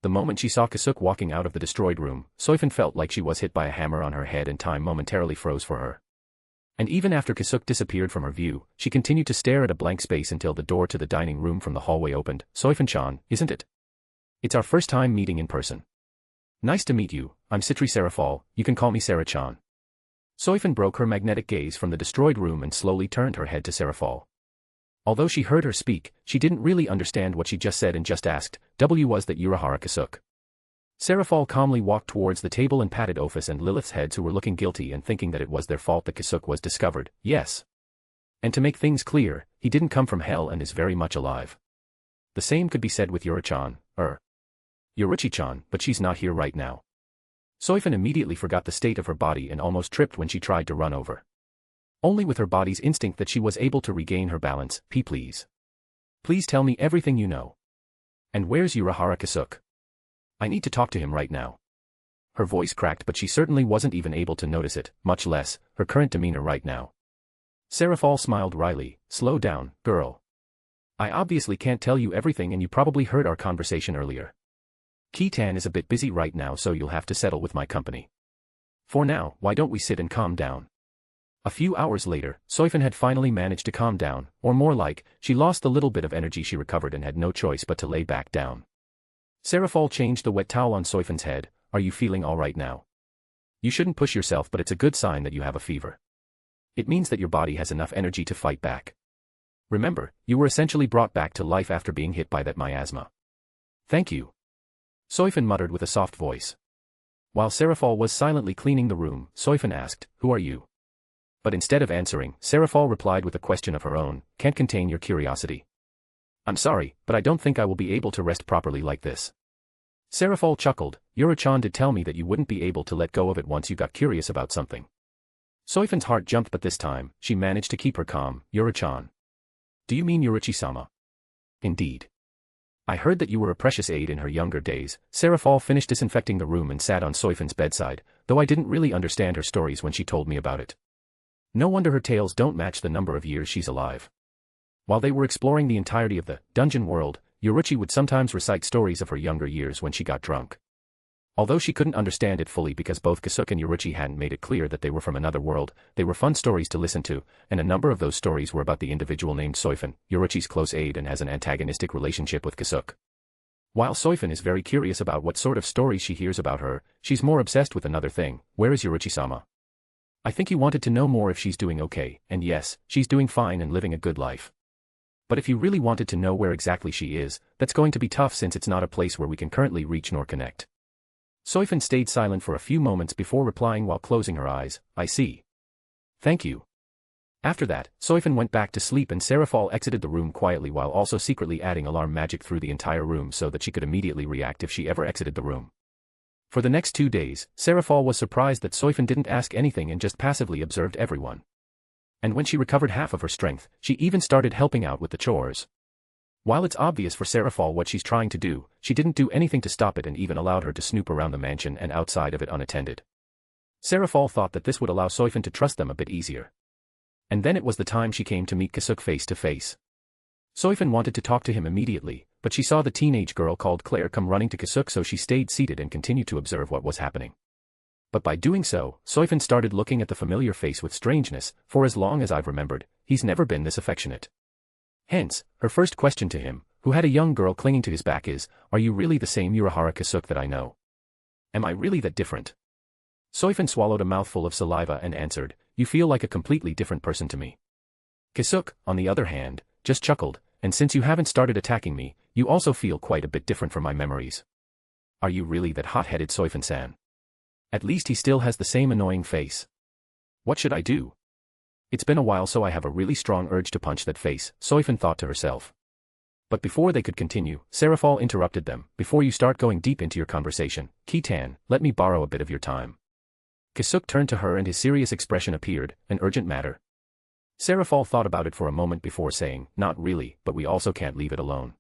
B: The moment she saw Kisuke walking out of the destroyed room, Soifan felt like she was hit by a hammer on her head and time momentarily froze for her. And even after Kisuke disappeared from her view, she continued to stare at a blank space until the door to the dining room from the hallway opened. Soifan-chan, isn't it? It's our first time meeting in person. Nice to meet you, I'm Citri Serafal, you can call me Sarah-chan. Soifan broke her magnetic gaze from the destroyed room and slowly turned her head to Serafal. Although she heard her speak, she didn't really understand what she just said and just asked, was that Urahara Kisuke? Serafal calmly walked towards the table and patted Ophis and Lilith's heads, who were looking guilty and thinking that it was their fault that Kisuke was discovered. Yes. And to make things clear, he didn't come from hell and is very much alive. The same could be said with Yura-chan, Yoruchi-chan, but she's not here right now. Soifan immediately forgot the state of her body and almost tripped when she tried to run over. Only with her body's instinct that she was able to regain her balance. Please. Please tell me everything you know. And where's Urahara Kisuke? I need to talk to him right now. Her voice cracked, but she certainly wasn't even able to notice it, much less her current demeanor right now. Serafal smiled wryly. Slow down, girl. I obviously can't tell you everything and you probably heard our conversation earlier. Kitan is a bit busy right now, so you'll have to settle with my company. For now, why don't we sit and calm down? A few hours later, Soifan had finally managed to calm down, or more like, she lost the little bit of energy she recovered and had no choice but to lay back down. Serafal changed the wet towel on Soifan's head. Are you feeling all right now? You shouldn't push yourself, but it's a good sign that you have a fever. It means that your body has enough energy to fight back. Remember, you were essentially brought back to life after being hit by that miasma. Thank you. Soifan muttered with a soft voice. While Serafal was silently cleaning the room, Soifan asked, who are you? But instead of answering, Serafal replied with a question of her own. Can't contain your curiosity. I'm sorry, but I don't think I will be able to rest properly like this. Serafal chuckled. Yura-chan did tell me that you wouldn't be able to let go of it once you got curious about something. Soifan's heart jumped, but this time, she managed to keep her calm. Yura-chan. Do you mean Yoruchi-sama? Indeed. I heard that you were a precious aid in her younger days. Serafal finished disinfecting the room and sat on Soifan's bedside, though I didn't really understand her stories when she told me about it. No wonder her tales don't match the number of years she's alive. While they were exploring the entirety of the dungeon world, Yoruchi would sometimes recite stories of her younger years when she got drunk. Although she couldn't understand it fully because both Kisuke and Yoruichi hadn't made it clear that they were from another world, they were fun stories to listen to, and a number of those stories were about the individual named Soifun, Yoruichi's close aide and has an antagonistic relationship with Kisuke. While Soifun is very curious about what sort of stories she hears about her, she's more obsessed with another thing. Where is Yoruichi-sama? I think you wanted to know more if she's doing okay, and yes, she's doing fine and living a good life. But if you really wanted to know where exactly she is, that's going to be tough since it's not a place where we can currently reach nor connect. Soifun stayed silent for a few moments before replying while closing her eyes. I see. Thank you. After that, Soifun went back to sleep and Serafal exited the room quietly while also secretly adding alarm magic through the entire room so that she could immediately react if she ever exited the room. For the next 2 days, Serafal was surprised that Soifun didn't ask anything and just passively observed everyone. And when she recovered half of her strength, she even started helping out with the chores. While it's obvious for Serafal what she's trying to do, she didn't do anything to stop it and even allowed her to snoop around the mansion and outside of it unattended. Serafal thought that this would allow Soifun to trust them a bit easier. And then it was the time she came to meet Kisuke face to face. Soifun wanted to talk to him immediately, but she saw the teenage girl called Claire come running to Kisuke, so she stayed seated and continued to observe what was happening. But by doing so, Soifun started looking at the familiar face with strangeness. For as long as I've remembered, he's never been this affectionate. Hence, her first question to him, who had a young girl clinging to his back, is, are you really the same Urahara Kisuke that I know? Am I really that different? Soifun swallowed a mouthful of saliva and answered, you feel like a completely different person to me. Kisuke, on the other hand, just chuckled, and since you haven't started attacking me, you also feel quite a bit different from my memories. Are you really that hot-headed, Soifun-san? At least he still has the same annoying face. What should I do? It's been a while, so I have a really strong urge to punch that face, Soifun thought to herself. But before they could continue, Serafal interrupted them. Before you start going deep into your conversation, Kitan, let me borrow a bit of your time. Kisuke turned to her and his serious expression appeared. An urgent matter? Serafal thought about it for a moment before saying, not really, but we also can't leave it alone.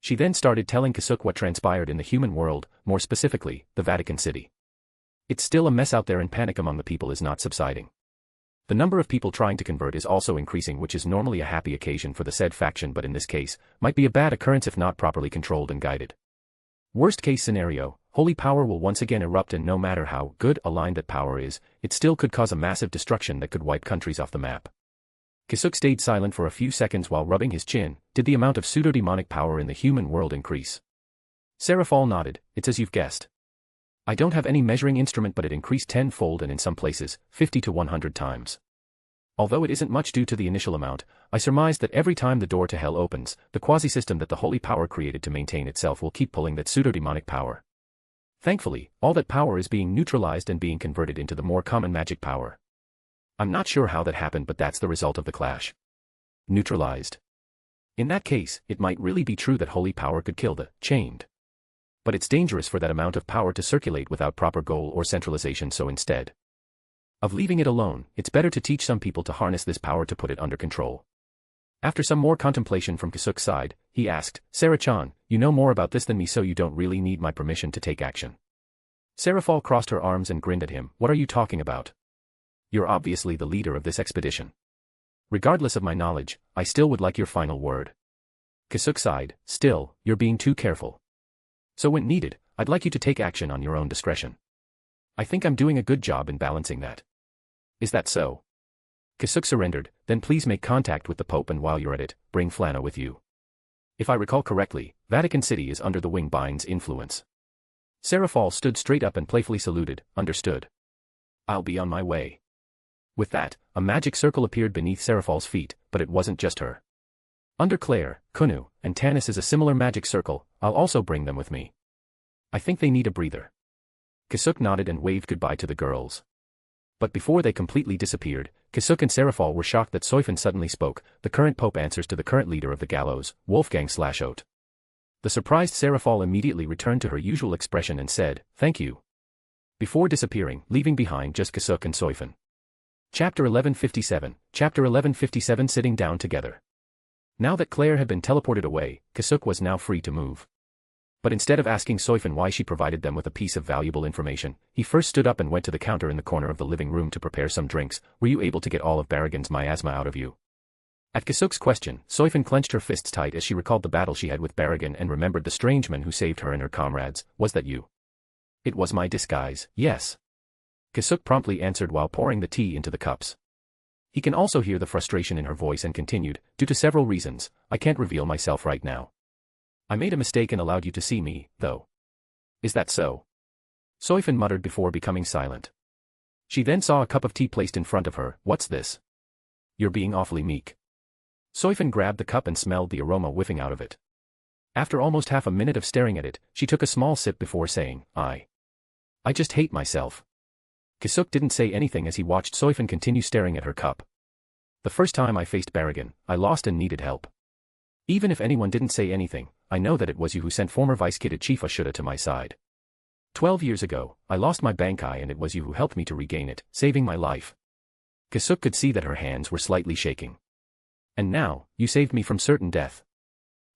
B: She then started telling Kisuke what transpired in the human world, more specifically, the Vatican City. It's still a mess out there and panic among the people is not subsiding. The number of people trying to convert is also increasing, which is normally a happy occasion for the said faction, but in this case, might be a bad occurrence if not properly controlled and guided. Worst case scenario, holy power will once again erupt, and no matter how good aligned that power is, it still could cause a massive destruction that could wipe countries off the map. Kisuke stayed silent for a few seconds while rubbing his chin. Did the amount of pseudo-demonic power in the human world increase? Serafal nodded. It's as you've guessed. I don't have any measuring instrument, but it increased tenfold and in some places, 50 to 100 times. Although it isn't much due to the initial amount, I surmise that every time the door to hell opens, the quasi-system that the holy power created to maintain itself will keep pulling that pseudo-demonic power. Thankfully, all that power is being neutralized and being converted into the more common magic power. I'm not sure how that happened, but that's the result of the clash. Neutralized. In that case, it might really be true that holy power could kill the chained. But it's dangerous for that amount of power to circulate without proper goal or centralization, so instead of leaving it alone, it's better to teach some people to harness this power to put it under control. After some more contemplation from Kisuke's side, he asked, Sarah-chan, you know more about this than me, so you don't really need my permission to take action. Serafal crossed her arms and grinned at him. What are you talking about? You're obviously the leader of this expedition. Regardless of my knowledge, I still would like your final word. Kisuke sighed. Still, you're being too careful. So when needed, I'd like you to take action on your own discretion. I think I'm doing a good job in balancing that. Is that so? Kisuke surrendered. Then please make contact with the Pope, and while you're at it, bring Flana with you. If I recall correctly, Vatican City is under the Wing Bind's influence. Serafal stood straight up and playfully saluted. Understood. I'll be on my way. With that, a magic circle appeared beneath Serafal's feet, but it wasn't just her. Under Claire, Kunu, and Tanis is a similar magic circle. I'll also bring them with me. I think they need a breather. Kisuke nodded and waved goodbye to the girls. But before they completely disappeared, Kisuke and Serafal were shocked that Soifun suddenly spoke. The current pope answers to the current leader of the gallows, Wolfgang/Oat. The surprised Serafal immediately returned to her usual expression and said, thank you. Before disappearing, leaving behind just Kisuke and Soifun. Chapter 1157. Chapter 1157. Sitting down together. Now that Claire had been teleported away, Kisuke was now free to move. But instead of asking Soifun why she provided them with a piece of valuable information, he first stood up and went to the counter in the corner of the living room to prepare some drinks. Were you able to get all of Barragan's miasma out of you? At Kisuke's question, Soifun clenched her fists tight as she recalled the battle she had with Barragan and remembered the strange man who saved her and her comrades. Was that you? It was my disguise, yes. Kisuke promptly answered while pouring the tea into the cups. He can also hear the frustration in her voice and continued, due to several reasons, I can't reveal myself right now. I made a mistake and allowed you to see me, though. Is that so? Soifin muttered before becoming silent. She then saw a cup of tea placed in front of her. What's this? You're being awfully meek. Soifin grabbed the cup and smelled the aroma whiffing out of it. After almost half a minute of staring at it, she took a small sip before saying, I just hate myself. Kisuke didn't say anything as he watched Soifin continue staring at her cup. The first time I faced Barragan, I lost and needed help. Even if anyone didn't say anything, I know that it was you who sent former Vice Kid Chief Ashuda to my side. 12 years ago, I lost my Bankai and it was you who helped me to regain it, saving my life. Kisuke could see that her hands were slightly shaking. And now, you saved me from certain death.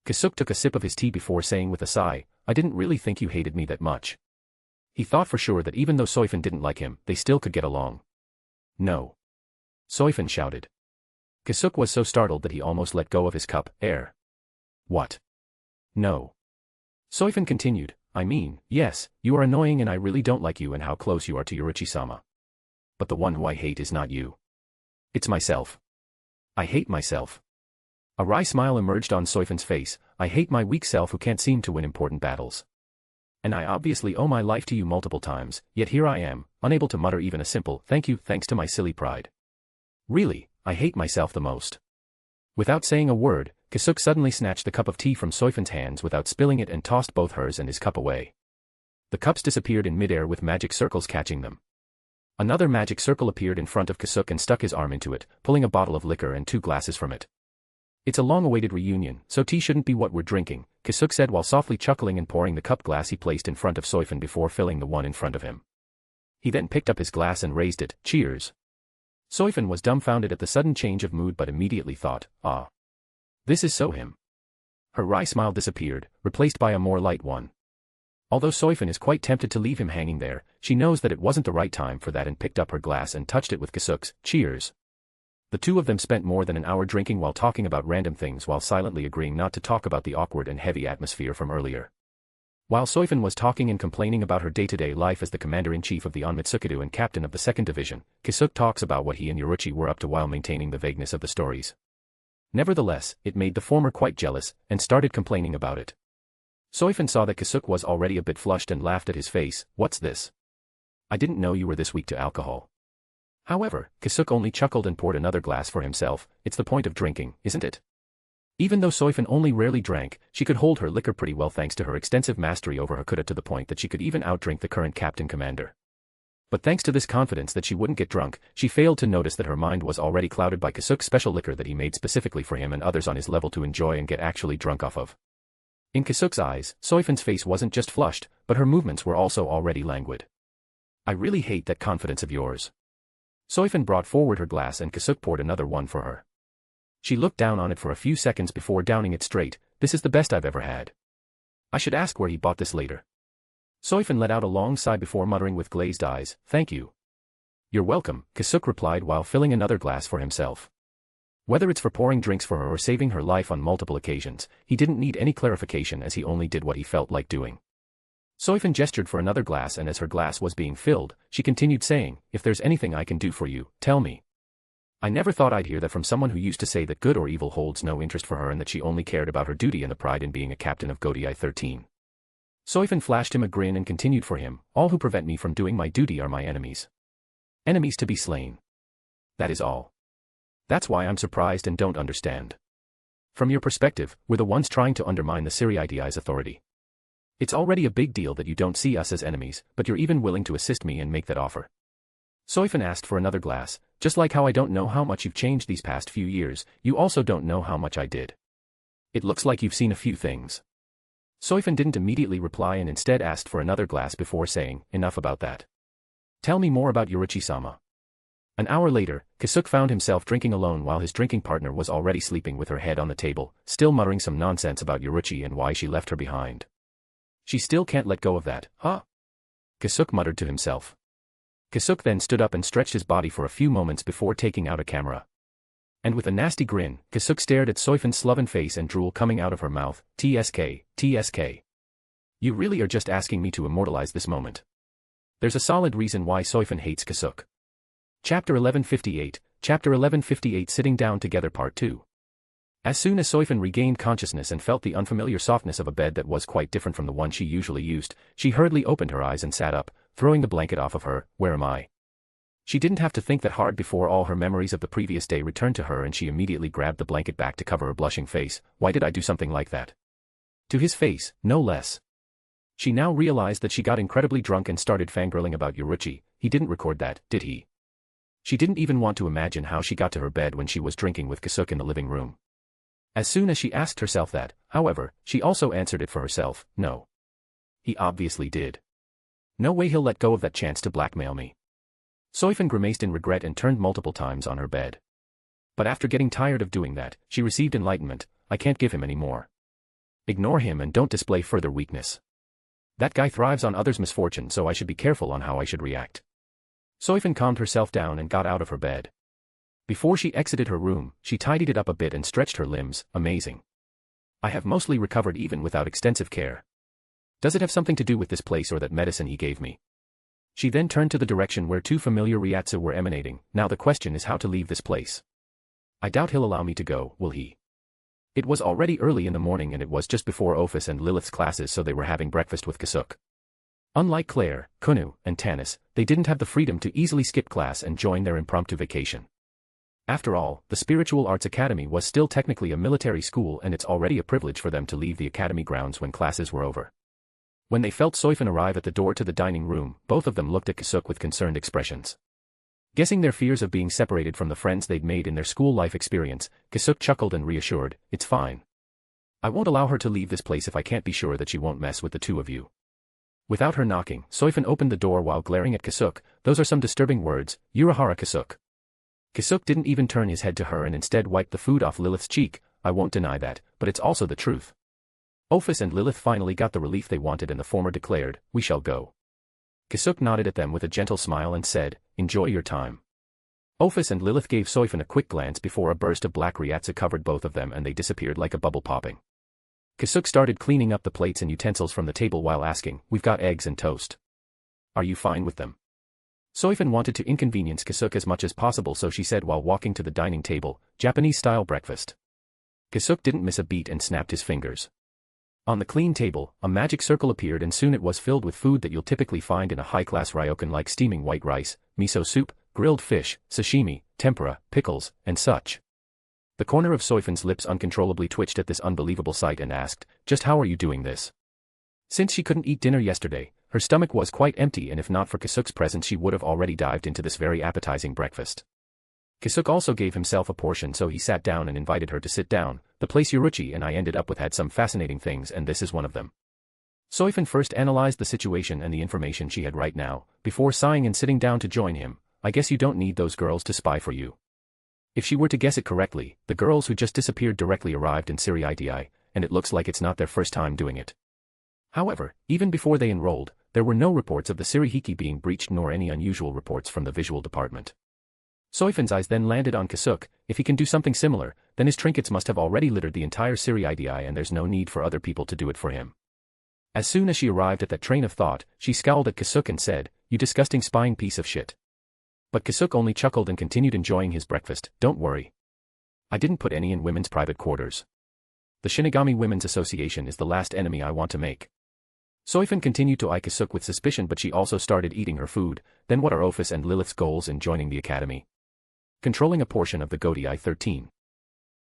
B: Kisuke took a sip of his tea before saying with a sigh, I didn't really think you hated me that much. He thought for sure that even though Soifin didn't like him, they still could get along. No. Soifin shouted. Kisuke was so startled that he almost let go of his cup. What? No. Soifin continued, I mean, yes, you are annoying and I really don't like you and how close you are to Yorichi-sama. But the one who I hate is not you. It's myself. I hate myself. A wry smile emerged on Soifin's face. I hate my weak self who can't seem to win important battles. And I obviously owe my life to you multiple times, yet here I am, unable to mutter even a simple thank you thanks to my silly pride. Really, I hate myself the most. Without saying a word, Kisuke suddenly snatched the cup of tea from Soifin's hands without spilling it and tossed both hers and his cup away. The cups disappeared in midair with magic circles catching them. Another magic circle appeared in front of Kisuke and stuck his arm into it, pulling a bottle of liquor and 2 glasses from it. It's a long-awaited reunion, so tea shouldn't be what we're drinking, Kisuke said while softly chuckling and pouring the cup glass he placed in front of Soifin before filling the one in front of him. He then picked up his glass and raised it. Cheers. Soifin was dumbfounded at the sudden change of mood but immediately thought, ah. This is so him. Her wry smile disappeared, replaced by a more light one. Although Soifin is quite tempted to leave him hanging there, she knows that it wasn't the right time for that and picked up her glass and touched it with Kisuke's. Cheers. The two of them spent more than an hour drinking while talking about random things while silently agreeing not to talk about the awkward and heavy atmosphere from earlier. While Soifin was talking and complaining about her day-to-day life as the commander-in-chief of the Onmitsukido and captain of the 2nd Division, Kisuke talks about what he and Yorichi were up to while maintaining the vagueness of the stories. Nevertheless, it made the former quite jealous, and started complaining about it. Soifin saw that Kisuke was already a bit flushed and laughed at his face. What's this? I didn't know you were this weak to alcohol. However, Kisuke only chuckled and poured another glass for himself. It's the point of drinking, isn't it? Even though Soifin only rarely drank, she could hold her liquor pretty well thanks to her extensive mastery over Hakuda to the point that she could even outdrink the current captain commander. But thanks to this confidence that she wouldn't get drunk, she failed to notice that her mind was already clouded by Kisuke's special liquor that he made specifically for him and others on his level to enjoy and get actually drunk off of. In Kisuke's eyes, Soifin's face wasn't just flushed, but her movements were also already languid. I really hate that confidence of yours. Soifin brought forward her glass and Kisuke poured another one for her. She looked down on it for a few seconds before downing it straight. This is the best I've ever had. I should ask where he bought this later. Soifin let out a long sigh before muttering with glazed eyes, thank you. You're welcome, Kisuke replied while filling another glass for himself. Whether it's for pouring drinks for her or saving her life on multiple occasions, he didn't need any clarification as he only did what he felt like doing. Soifin gestured for another glass and as her glass was being filled, she continued saying, if there's anything I can do for you, tell me. I never thought I'd hear that from someone who used to say that good or evil holds no interest for her and that she only cared about her duty and the pride in being a captain of Godii 13. Soifin flashed him a grin and continued for him, all who prevent me from doing my duty are my enemies. Enemies to be slain. That is all. That's why I'm surprised and don't understand. From your perspective, we're the ones trying to undermine the Siriidi's authority. It's already a big deal that you don't see us as enemies, but you're even willing to assist me and make that offer. Soifin asked for another glass, just like how I don't know how much you've changed these past few years, you also don't know how much I did. It looks like you've seen a few things. Soifin didn't immediately reply and instead asked for another glass before saying, enough about that. Tell me more about Yorichi-sama. An hour later, Kisuke found himself drinking alone while his drinking partner was already sleeping with her head on the table, still muttering some nonsense about Yorichi and why she left her behind. She still can't let go of that, huh? Kisuke muttered to himself. Kisuke then stood up and stretched his body for a few moments before taking out a camera. And with a nasty grin, Kisuke stared at Soifin's sloven face and drool coming out of her mouth. TSK, TSK. You really are just asking me to immortalize this moment. There's a solid reason why Soifan hates Kisuke. Chapter 1158 Sitting Down Together Part 2. As soon as Soifan regained consciousness and felt the unfamiliar softness of a bed that was quite different from the one she usually used, she hurriedly opened her eyes and sat up, throwing the blanket off of her. Where am I? She didn't have to think that hard before all her memories of the previous day returned to her and she immediately grabbed the blanket back to cover her blushing face. Why did I do something like that? To his face, no less. She now realized that she got incredibly drunk and started fangirling about Yoruchi. He didn't record that, did he? She didn't even want to imagine how she got to her bed when she was drinking with Kisuke in the living room. As soon as she asked herself that, however, she also answered it for herself. No. He obviously did. No way he'll let go of that chance to blackmail me. Soifan grimaced in regret and turned multiple times on her bed. But after getting tired of doing that, she received enlightenment. I can't give him any more. Ignore him and don't display further weakness. That guy thrives on others' misfortune, so I should be careful on how I should react. Soifan calmed herself down and got out of her bed. Before she exited her room, she tidied it up a bit and stretched her limbs. Amazing. I have mostly recovered even without extensive care. Does it have something to do with this place or that medicine he gave me? She then turned to the direction where two familiar Ryatsu were emanating. Now the question is how to leave this place. I doubt he'll allow me to go, will he? It was already early in the morning and it was just before Ophis and Lilith's classes, so they were having breakfast with Kisuke. Unlike Claire, Kunu, and Tanis, they didn't have the freedom to easily skip class and join their impromptu vacation. After all, the Spiritual Arts Academy was still technically a military school and it's already a privilege for them to leave the academy grounds when classes were over. When they felt Soifan arrive at the door to the dining room, both of them looked at Kisuke with concerned expressions. Guessing their fears of being separated from the friends they'd made in their school life experience, Kisuke chuckled and reassured, "It's fine. I won't allow her to leave this place if I can't be sure that she won't mess with the two of you." Without her knocking, Soifan opened the door while glaring at Kisuke. Those are some disturbing words, Urahara Kisuke. Kisuke didn't even turn his head to her and instead wiped the food off Lilith's cheek. I won't deny that, but it's also the truth. Ophis and Lilith finally got the relief they wanted and the former declared, "We shall go." Kisuke nodded at them with a gentle smile and said, "Enjoy your time." Ophis and Lilith gave Soifan a quick glance before a burst of black Ryatsu covered both of them and they disappeared like a bubble popping. Kisuke started cleaning up the plates and utensils from the table while asking, "We've got eggs and toast. Are you fine with them?" Soifan wanted to inconvenience Kisuke as much as possible, so she said while walking to the dining table, "Japanese-style breakfast." Kisuke didn't miss a beat and snapped his fingers. On the clean table, a magic circle appeared and soon it was filled with food that you'll typically find in a high-class ryokan like steaming white rice, miso soup, grilled fish, sashimi, tempura, pickles, and such. The corner of Soifan's lips uncontrollably twitched at this unbelievable sight and asked, "Just how are you doing this?" Since she couldn't eat dinner yesterday, her stomach was quite empty and if not for Kisuke's presence she would have already dived into this very appetizing breakfast. Kisuke also gave himself a portion, so he sat down and invited her to sit down. The place Yoruchi and I ended up with had some fascinating things and this is one of them. Soifan first analyzed the situation and the information she had right now, before sighing and sitting down to join him. "I guess you don't need those girls to spy for you." If she were to guess it correctly, the girls who just disappeared directly arrived in Siri-IDI, and it looks like it's not their first time doing it. However, even before they enrolled, there were no reports of the Sirihiki being breached nor any unusual reports from the visual department. Soifan's eyes then landed on Kisuke. If he can do something similar, then his trinkets must have already littered the entire Siri-IDI and there's no need for other people to do it for him. As soon as she arrived at that train of thought, she scowled at Kisuke and said, "You disgusting spying piece of shit." But Kisuke only chuckled and continued enjoying his breakfast. "Don't worry. I didn't put any in women's private quarters. The Shinigami Women's Association is the last enemy I want to make." Soifan continued to eye Kisuke with suspicion, but she also started eating her food. Then what are Ophis and Lilith's goals in joining the academy? Controlling a portion of the Godii 13.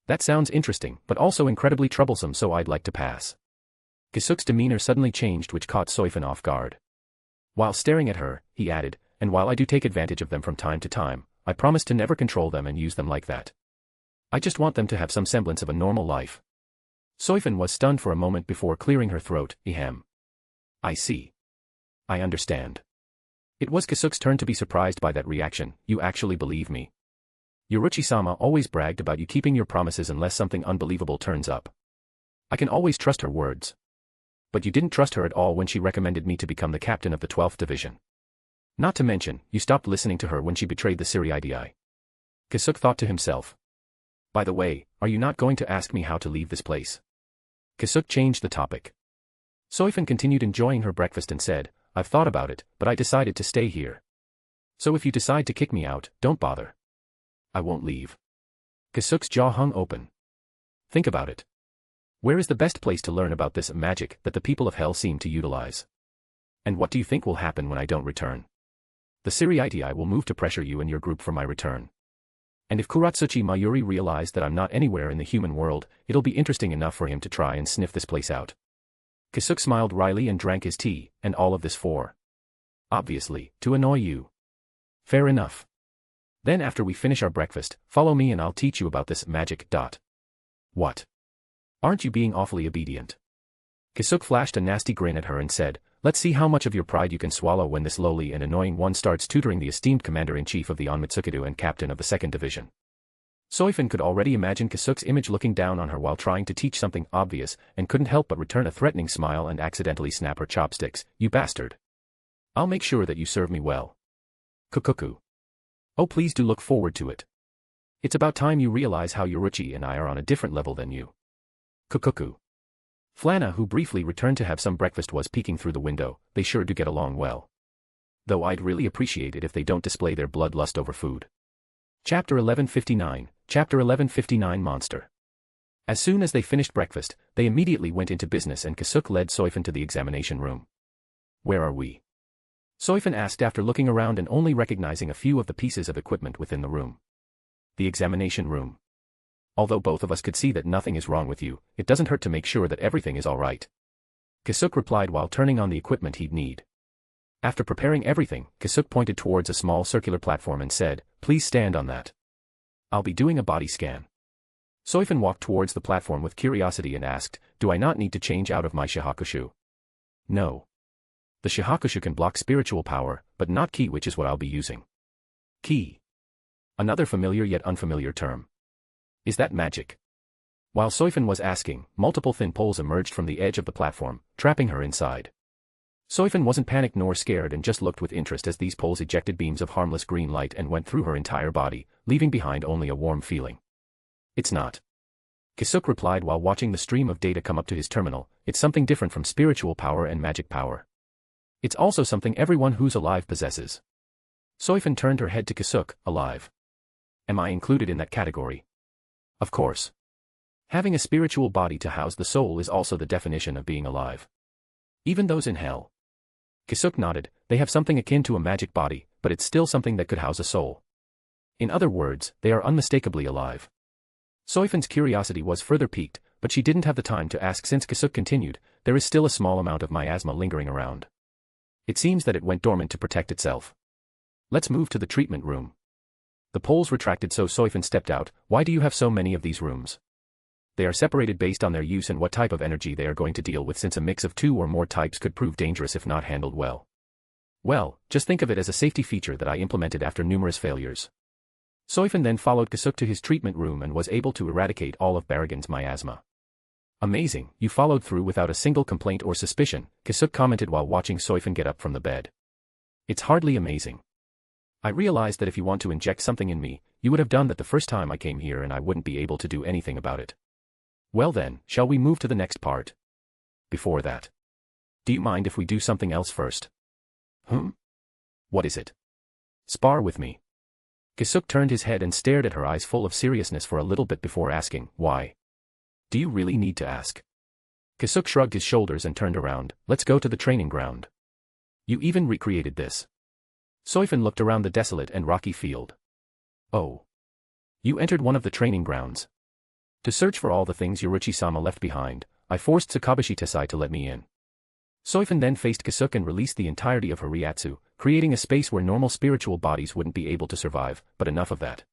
B: That sounds interesting, but also incredibly troublesome, so I'd like to pass. Kisuke's demeanor suddenly changed, which caught Soifan off guard. While staring at her, he added, "And while I do take advantage of them from time to time, I promise to never control them and use them like that. I just want them to have some semblance of a normal life." Soifan was stunned for a moment before clearing her throat. "Ahem. I see. I understand." It was Kisuke's turn to be surprised by that reaction. "You actually believe me? Yoruchi-sama always bragged about you keeping your promises unless something unbelievable turns up. I can always trust her words. But you didn't trust her at all when she recommended me to become the captain of the 12th Division. Not to mention, you stopped listening to her when she betrayed the Siri-IDI." Kisuke thought to himself. "By the way, are you not going to ask me how to leave this place?" Kisuke changed the topic. Soifan continued enjoying her breakfast and said, I've thought about it, but I decided to stay here. So if you decide to kick me out, don't bother. I won't leave. Kisuke's jaw hung open. Think about it. Where is the best place to learn about this magic that the people of hell seem to utilize? And what do you think will happen when I don't return? The Siriitii will move to pressure you and your group for my return. And if Kuratsuchi Mayuri realized that I'm not anywhere in the human world, it'll be interesting enough for him to try and sniff this place out. Kisuke smiled wryly and drank his tea, and all of this for? Obviously, to annoy you. Fair enough. Then after we finish our breakfast, follow me and I'll teach you about this magic. What? Aren't you being awfully obedient? Kisuke flashed a nasty grin at her and said, let's see how much of your pride you can swallow when this lowly and annoying one starts tutoring the esteemed commander-in-chief of the Onmitsukido and captain of the 2nd Division. Soifin could already imagine Kisuke's image looking down on her while trying to teach something obvious, and couldn't help but return a threatening smile and accidentally snap her chopsticks. You bastard. I'll make sure that you serve me well. Kukuku. Oh, please do look forward to it. It's about time you realize how Yoruichi and I are on a different level than you. Kukuku. Flana, who briefly returned to have some breakfast, was peeking through the window. They sure do get along well. Though I'd really appreciate it if they don't display their bloodlust over food. Chapter 1159, Chapter 1159 Monster. As soon as they finished breakfast, they immediately went into business and Kisuke led Soifin to the examination room. Where are we? Soifin asked after looking around and only recognizing a few of the pieces of equipment within the room. The examination room. Although both of us could see that nothing is wrong with you, it doesn't hurt to make sure that everything is all right. Kisuke replied while turning on the equipment he'd need. After preparing everything, Kisuke pointed towards a small circular platform and said, please stand on that. I'll be doing a body scan. Soifin walked towards the platform with curiosity and asked, do I not need to change out of my Shihakushu? No. The Shihakushu can block spiritual power, but not ki, which is what I'll be using. Ki. Another familiar yet unfamiliar term. Is that magic? While Soifin was asking, multiple thin poles emerged from the edge of the platform, trapping her inside. Soifin wasn't panicked nor scared and just looked with interest as these poles ejected beams of harmless green light and went through her entire body, leaving behind only a warm feeling. It's not. Kisuke replied while watching the stream of data come up to his terminal. It's something different from spiritual power and magic power. It's also something everyone who's alive possesses. Soifin turned her head to Kisuke. Alive. Am I included in that category? Of course. Having a spiritual body to house the soul is also the definition of being alive. Even those in hell. Kisuke nodded. They have something akin to a magic body, but it's still something that could house a soul. In other words, they are unmistakably alive. Soifin's curiosity was further piqued, but she didn't have the time to ask since Kisuke continued, there is still a small amount of miasma lingering around. It seems that it went dormant to protect itself. Let's move to the treatment room. The poles retracted so Soifin stepped out. Why do you have so many of these rooms? They are separated based on their use and what type of energy they are going to deal with, since a mix of two or more types could prove dangerous if not handled well. Well, just think of it as a safety feature that I implemented after numerous failures. Soifin then followed Kisuke to his treatment room and was able to eradicate all of Baragon's miasma. Amazing, you followed through without a single complaint or suspicion, Kisuke commented while watching Soifin get up from the bed. It's hardly amazing. I realized that if you want to inject something in me, you would have done that the first time I came here and I wouldn't be able to do anything about it. Well then, shall we move to the next part? Before that. Do you mind if we do something else first? What is it? Spar with me. Kisuke turned his head and stared at her, eyes full of seriousness for a little bit before asking, why? Do you really need to ask? Kisuke shrugged his shoulders and turned around. Let's go to the training ground. You even recreated this. Soifin looked around the desolate and rocky field. Oh. You entered one of the training grounds. To search for all the things Yoruichi-sama left behind, I forced Tsukabashii Tesai to let me in. Soifin then faced Kisuke and released the entirety of her Ryatsu, creating a space where normal spiritual bodies wouldn't be able to survive, but enough of that.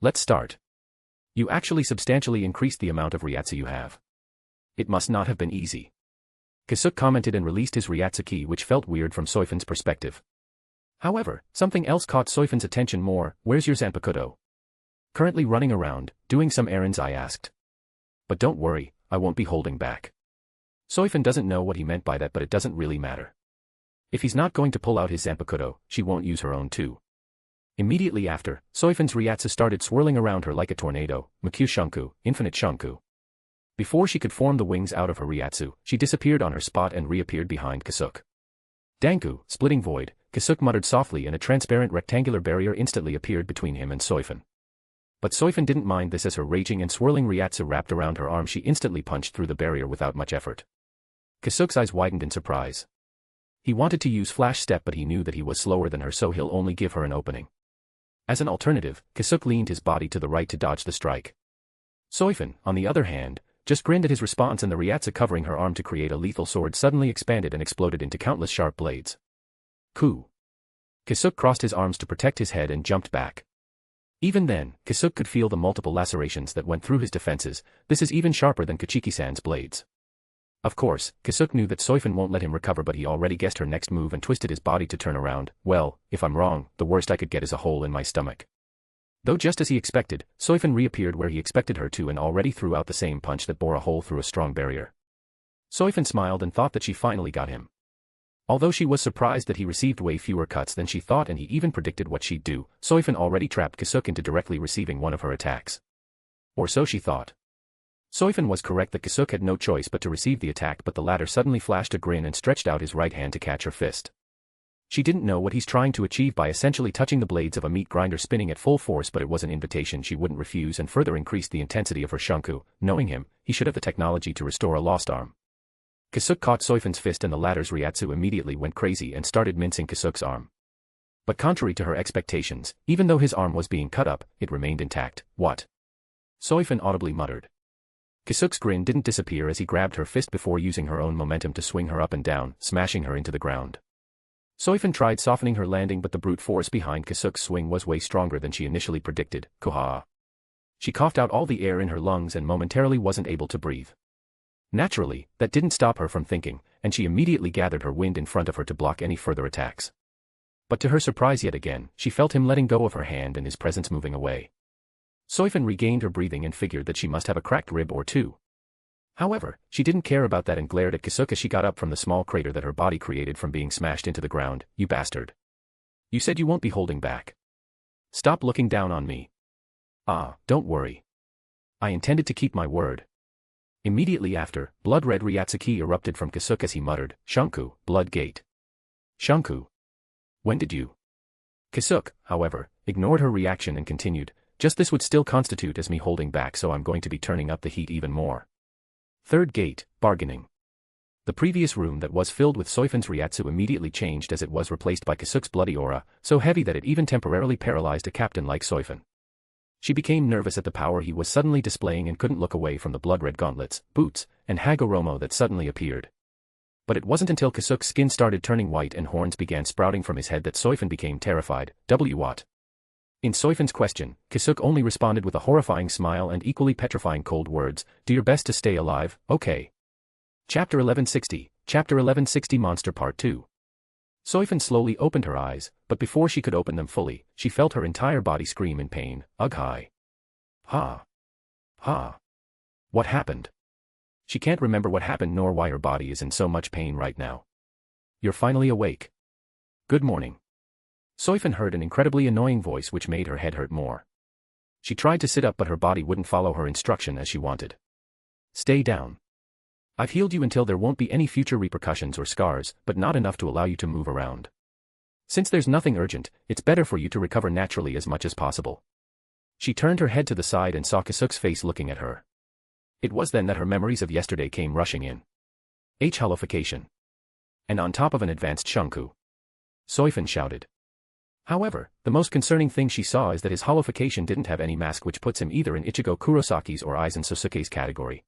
B: Let's start. You actually substantially increased the amount of Ryatsu you have. It must not have been easy. Kisuke commented and released his Ryatsu ki, which felt weird from Soifin's perspective. However, something else caught Soifin's attention more. Where's your Zanpakuto? Currently running around, doing some errands, I asked. But don't worry, I won't be holding back. Soifin doesn't know what he meant by that, but it doesn't really matter. If he's not going to pull out his Zanpakuto, she won't use her own too. Immediately after, Soifin's Ryatsu started swirling around her like a tornado. Makyu Shunku, Infinite Shunku. Before she could form the wings out of her Ryatsu, she disappeared on her spot and reappeared behind Kisuke. Danku, splitting void, Kisuke muttered softly and a transparent rectangular barrier instantly appeared between him and Soifin. But Soifin didn't mind this as her raging and swirling Ryatsu wrapped around her arm. She instantly punched through the barrier without much effort. Kisuke's eyes widened in surprise. He wanted to use Flash Step but he knew that he was slower than her so he'll only give her an opening. As an alternative, Kisuke leaned his body to the right to dodge the strike. Soifin, on the other hand, just grinned at his response and the Ryatsu covering her arm to create a lethal sword suddenly expanded and exploded into countless sharp blades. Ku. Kisuke crossed his arms to protect his head and jumped back. Even then, Kisuke could feel the multiple lacerations that went through his defenses. This is even sharper than Kuchiki-san's blades. Of course, Kisuke knew that Soifin won't let him recover but he already guessed her next move and twisted his body to turn around. Well, if I'm wrong, the worst I could get is a hole in my stomach. Though just as he expected, Soifin reappeared where he expected her to and already threw out the same punch that bore a hole through a strong barrier. Soifin smiled and thought that she finally got him. Although she was surprised that he received way fewer cuts than she thought and he even predicted what she'd do, Soifin already trapped Kisuke into directly receiving one of her attacks. Or so she thought. Soifin was correct that Kisuke had no choice but to receive the attack but the latter suddenly flashed a grin and stretched out his right hand to catch her fist. She didn't know what he's trying to achieve by essentially touching the blades of a meat grinder spinning at full force but it was an invitation she wouldn't refuse and further increased the intensity of her shunku. Knowing him, he should have the technology to restore a lost arm. Kisuke caught Soifin's fist and the latter's Ryatsu immediately went crazy and started mincing Kisuke's arm. But contrary to her expectations, even though his arm was being cut up, it remained intact. What? Soifin audibly muttered. Kisuke's grin didn't disappear as he grabbed her fist before using her own momentum to swing her up and down, smashing her into the ground. Soifin tried softening her landing but the brute force behind Kisuke's swing was way stronger than she initially predicted. Koha. She coughed out all the air in her lungs and momentarily wasn't able to breathe. Naturally, that didn't stop her from thinking, and she immediately gathered her wind in front of her to block any further attacks. But to her surprise yet again, she felt him letting go of her hand and his presence moving away. Soifin regained her breathing and figured that she must have a cracked rib or two. However, she didn't care about that and glared at Kisuke as she got up from the small crater that her body created from being smashed into the ground. You bastard. You said you won't be holding back. Stop looking down on me. Ah, don't worry. I intended to keep my word. Immediately after, blood-red Ryatsuki erupted from Kisuke as he muttered, Shunku, blood gate. Shunku. When did you? Kisuke, however, ignored her reaction and continued, just this would still constitute as me holding back so I'm going to be turning up the heat even more. Third gate, bargaining. The previous room that was filled with Soifin's Ryatsu immediately changed as it was replaced by Kisuke's bloody aura, so heavy that it even temporarily paralyzed a captain like Soifin. She became nervous at the power he was suddenly displaying and couldn't look away from the blood-red gauntlets, boots, and Hagoromo that suddenly appeared. But it wasn't until Kisuke's skin started turning white and horns began sprouting from his head that Soifin became terrified. What? In Soifin's question, Kisuke only responded with a horrifying smile and equally petrifying cold words, do your best to stay alive, okay. Chapter 1160 Monster Part 2. Soifin slowly opened her eyes, but before she could open them fully, she felt her entire body scream in pain. Ugh hi. Ha. Ha. What happened? She can't remember what happened nor why her body is in so much pain right now. You're finally awake. Good morning. Soifin heard an incredibly annoying voice which made her head hurt more. She tried to sit up but her body wouldn't follow her instruction as she wanted. Stay down. I've healed you until there won't be any future repercussions or scars, but not enough to allow you to move around. Since there's nothing urgent, it's better for you to recover naturally as much as possible. She turned her head to the side and saw Kisuke's face looking at her. It was then that her memories of yesterday came rushing in. Holification. And on top of an advanced shunku. Soifin shouted. However, the most concerning thing she saw is that his holification didn't have any mask which puts him either in Ichigo Kurosaki's or Aizen Sosuke's category.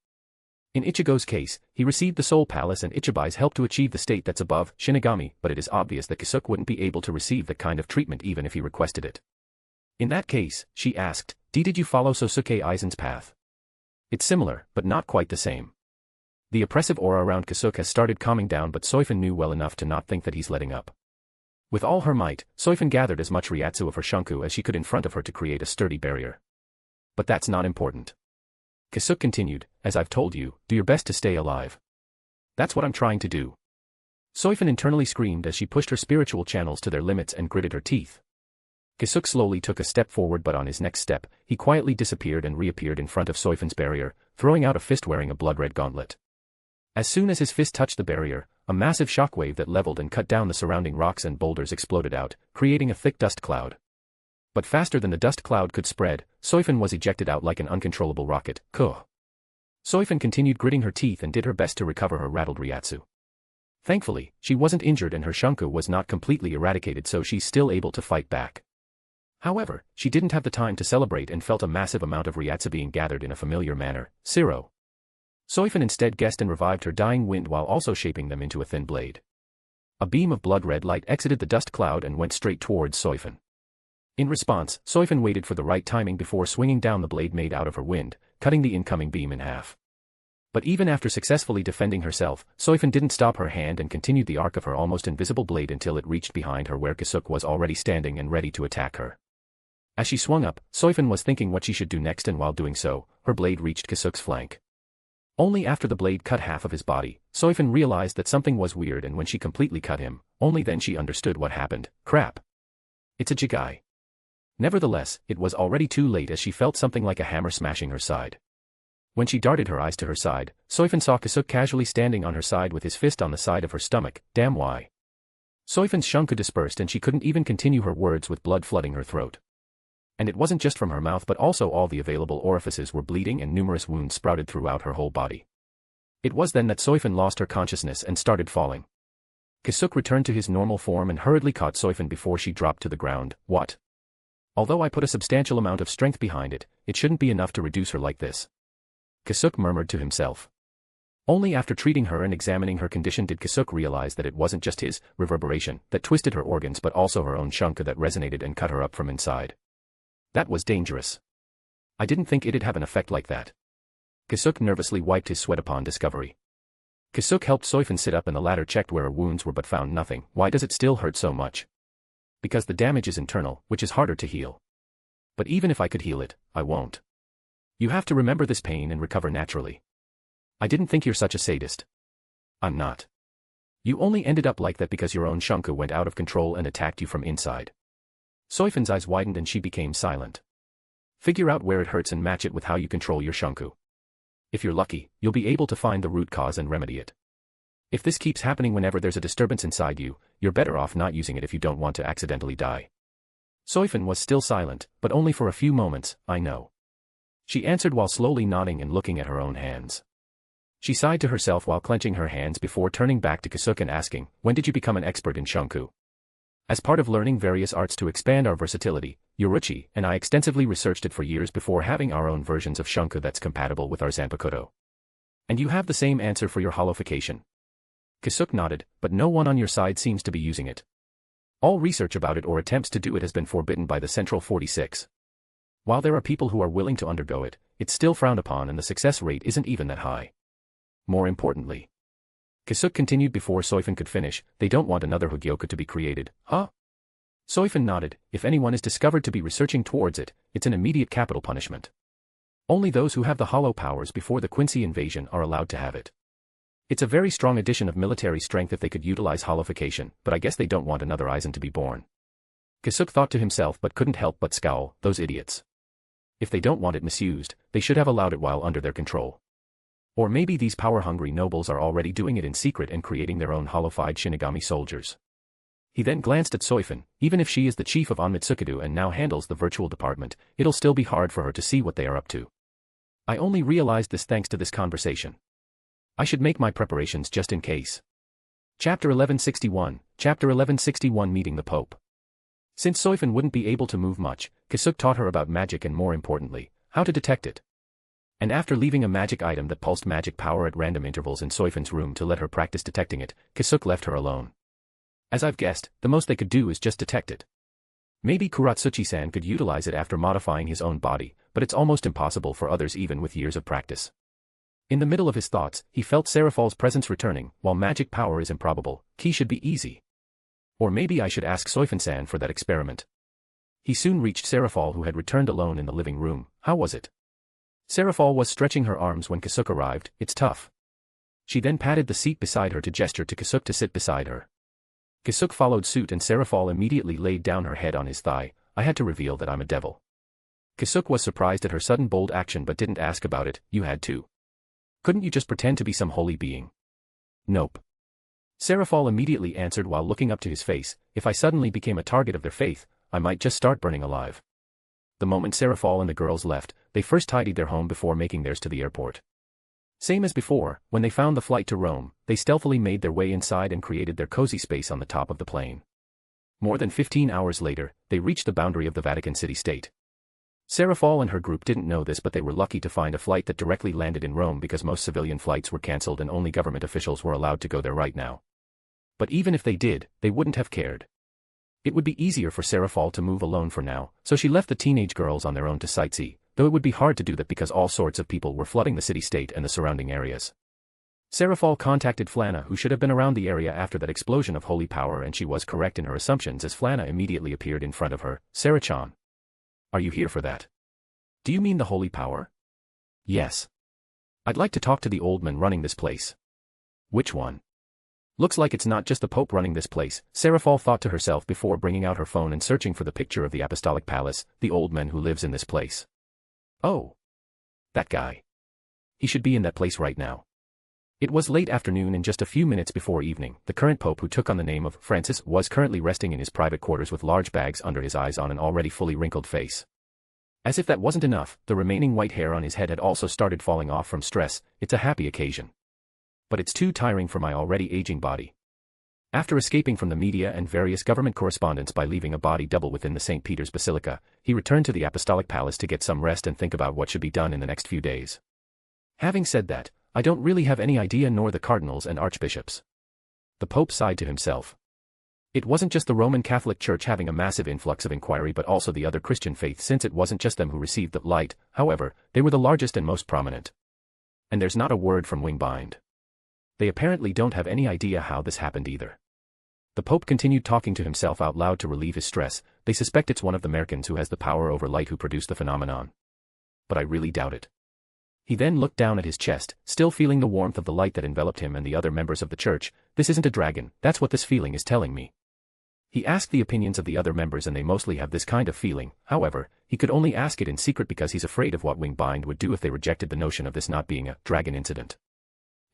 B: In Ichigo's case, he received the Soul Palace and Ichibi's help to achieve the state that's above Shinigami, but it is obvious that Kisuke wouldn't be able to receive that kind of treatment even if he requested it. In that case, she asked, did you follow Sosuke Aizen's path? It's similar, but not quite the same. The oppressive aura around Kisuke has started calming down but Soifin knew well enough to not think that he's letting up. With all her might, Soifin gathered as much Ryatsu of her shunku as she could in front of her to create a sturdy barrier. But that's not important. Kisuke continued, as I've told you, do your best to stay alive. That's what I'm trying to do. Soifin internally screamed as she pushed her spiritual channels to their limits and gritted her teeth. Kisuke slowly took a step forward but on his next step, he quietly disappeared and reappeared in front of Soifin's barrier, throwing out a fist wearing a blood-red gauntlet. As soon as his fist touched the barrier, a massive shockwave that leveled and cut down the surrounding rocks and boulders exploded out, creating a thick dust cloud. But faster than the dust cloud could spread, Soifin was ejected out like an uncontrollable rocket. Kuh. Soifin continued gritting her teeth and did her best to recover her rattled Ryatsu. Thankfully, she wasn't injured and her shunku was not completely eradicated, so she's still able to fight back. However, she didn't have the time to celebrate and felt a massive amount of Ryatsu being gathered in a familiar manner. Zero. Soifin instead guessed and revived her dying wind while also shaping them into a thin blade. A beam of blood-red light exited the dust cloud and went straight towards Soifin. In response, Soifin waited for the right timing before swinging down the blade made out of her wind, cutting the incoming beam in half. But even after successfully defending herself, Soifin didn't stop her hand and continued the arc of her almost invisible blade until it reached behind her where Kisuke was already standing and ready to attack her. As she swung up, Soifin was thinking what she should do next, and while doing so, her blade reached Kisuke's flank. Only after the blade cut half of his body, Soifin realized that something was weird, and when she completely cut him, only then she understood what happened. Crap. It's a jigai. Nevertheless, it was already too late as she felt something like a hammer smashing her side. When she darted her eyes to her side, Soifin saw Kisuke casually standing on her side with his fist on the side of her stomach. Damn, why? Soifin's shunku dispersed and she couldn't even continue her words with blood flooding her throat. And it wasn't just from her mouth, but also all the available orifices were bleeding and numerous wounds sprouted throughout her whole body. It was then that Soifin lost her consciousness and started falling. Kisuke returned to his normal form and hurriedly caught Soifin before she dropped to the ground. What? Although I put a substantial amount of strength behind it, it shouldn't be enough to reduce her like this. Kisuke murmured to himself. Only after treating her and examining her condition did Kisuke realize that it wasn't just his reverberation that twisted her organs, but also her own shunku that resonated and cut her up from inside. That was dangerous. I didn't think it'd have an effect like that. Kisuke nervously wiped his sweat upon discovery. Kisuke helped Soifin sit up and the latter checked where her wounds were but found nothing. Why does it still hurt so much? Because the damage is internal, which is harder to heal. But even if I could heal it, I won't. You have to remember this pain and recover naturally. I didn't think you're such a sadist. I'm not. You only ended up like that because your own shunku went out of control and attacked you from inside. Soifin's eyes widened and she became silent. Figure out where it hurts and match it with how you control your shunku. If you're lucky, you'll be able to find the root cause and remedy it. If this keeps happening whenever there's a disturbance inside you, you're better off not using it if you don't want to accidentally die. Soifin was still silent, but only for a few moments. I know. She answered while slowly nodding and looking at her own hands. She sighed to herself while clenching her hands before turning back to Kisuke and asking, when did you become an expert in shunku? As part of learning various arts to expand our versatility, Yoruichi and I extensively researched it for years before having our own versions of shunku that's compatible with our Zanpakuto. And you have the same answer for your holofication. Kisuke nodded, but no one on your side seems to be using it. All research about it or attempts to do it has been forbidden by the Central 46. While there are people who are willing to undergo it, it's still frowned upon and the success rate isn't even that high. More importantly, Kisuke continued before Soifin could finish, they don't want another Hogyoku to be created, huh? Soifin nodded, if anyone is discovered to be researching towards it, it's an immediate capital punishment. Only those who have the hollow powers before the Quincy invasion are allowed to have it. It's a very strong addition of military strength if they could utilize holofication, but I guess they don't want another Aizen to be born. Kisuke thought to himself but couldn't help but scowl, those idiots. If they don't want it misused, they should have allowed it while under their control. Or maybe these power-hungry nobles are already doing it in secret and creating their own holofied Shinigami soldiers. He then glanced at Soifin, even if she is the chief of Onmitsukido and now handles the virtual department, it'll still be hard for her to see what they are up to. I only realized this thanks to this conversation. I should make my preparations just in case. Chapter 1161, Chapter 1161 Meeting the Pope. Since Soifin wouldn't be able to move much, Kisuke taught her about magic and more importantly, how to detect it. And after leaving a magic item that pulsed magic power at random intervals in Soifin's room to let her practice detecting it, Kisuke left her alone. As I've guessed, the most they could do is just detect it. Maybe Kuratsuchi-san could utilize it after modifying his own body, but it's almost impossible for others even with years of practice. In the middle of his thoughts, he felt Serafal's presence returning. While magic power is improbable, Ki should be easy. Or maybe I should ask Soifin-san for that experiment. He soon reached Serafal, who had returned alone in the living room. How was it? Serafal was stretching her arms when Kisuke arrived. It's tough. She then patted the seat beside her to gesture to Kisuke to sit beside her. Kisuke followed suit and Serafal immediately laid down her head on his thigh. I had to reveal that I'm a devil. Kisuke was surprised at her sudden bold action but didn't ask about it. You had to. Couldn't you just pretend to be some holy being? Nope. Seraphol immediately answered while looking up to his face, if I suddenly became a target of their faith, I might just start burning alive. The moment Seraphol and the girls left, they first tidied their home before making theirs to the airport. Same as before, when they found the flight to Rome, they stealthily made their way inside and created their cozy space on the top of the plane. More than 15 hours later, they reached the boundary of the Vatican City-State. Seraphol and her group didn't know this, but they were lucky to find a flight that directly landed in Rome because most civilian flights were cancelled and only government officials were allowed to go there right now. But even if they did, they wouldn't have cared. It would be easier for Seraphol to move alone for now, so she left the teenage girls on their own to sightsee, though it would be hard to do that because all sorts of people were flooding the city-state and the surrounding areas. Seraphol contacted Flanna, who should have been around the area after that explosion of holy power, and she was correct in her assumptions as Flanna immediately appeared in front of her. Sarah-chan. Are you here for that? Do you mean the holy power? Yes. I'd like to talk to the old man running this place. Which one? Looks like it's not just the Pope running this place, Seraphol thought to herself before bringing out her phone and searching for the picture of the Apostolic Palace, the old man who lives in this place. Oh. That guy. He should be in that place right now. It was late afternoon and just a few minutes before evening. The current Pope, who took on the name of Francis, was currently resting in his private quarters with large bags under his eyes on an already fully wrinkled face. As if that wasn't enough, the remaining white hair on his head had also started falling off from stress. It's a happy occasion. But it's too tiring for my already aging body. After escaping from the media and various government correspondence by leaving a body double within the St. Peter's Basilica, he returned to the Apostolic Palace to get some rest and think about what should be done in the next few days. Having said that, I don't really have any idea, nor the cardinals and archbishops. The Pope sighed to himself. It wasn't just the Roman Catholic Church having a massive influx of inquiry, but also the other Christian faiths, since it wasn't just them who received the light. However, they were the largest and most prominent. And there's not a word from Wingbind. They apparently don't have any idea how this happened either. The Pope continued talking to himself out loud to relieve his stress. They suspect it's one of the Americans who has the power over light who produced the phenomenon. But I really doubt it. He then looked down at his chest, still feeling the warmth of the light that enveloped him and the other members of the church. This isn't a dragon, that's what this feeling is telling me. He asked the opinions of the other members and they mostly have this kind of feeling. However, he could only ask it in secret because he's afraid of what Wingbind would do if they rejected the notion of this not being a dragon incident.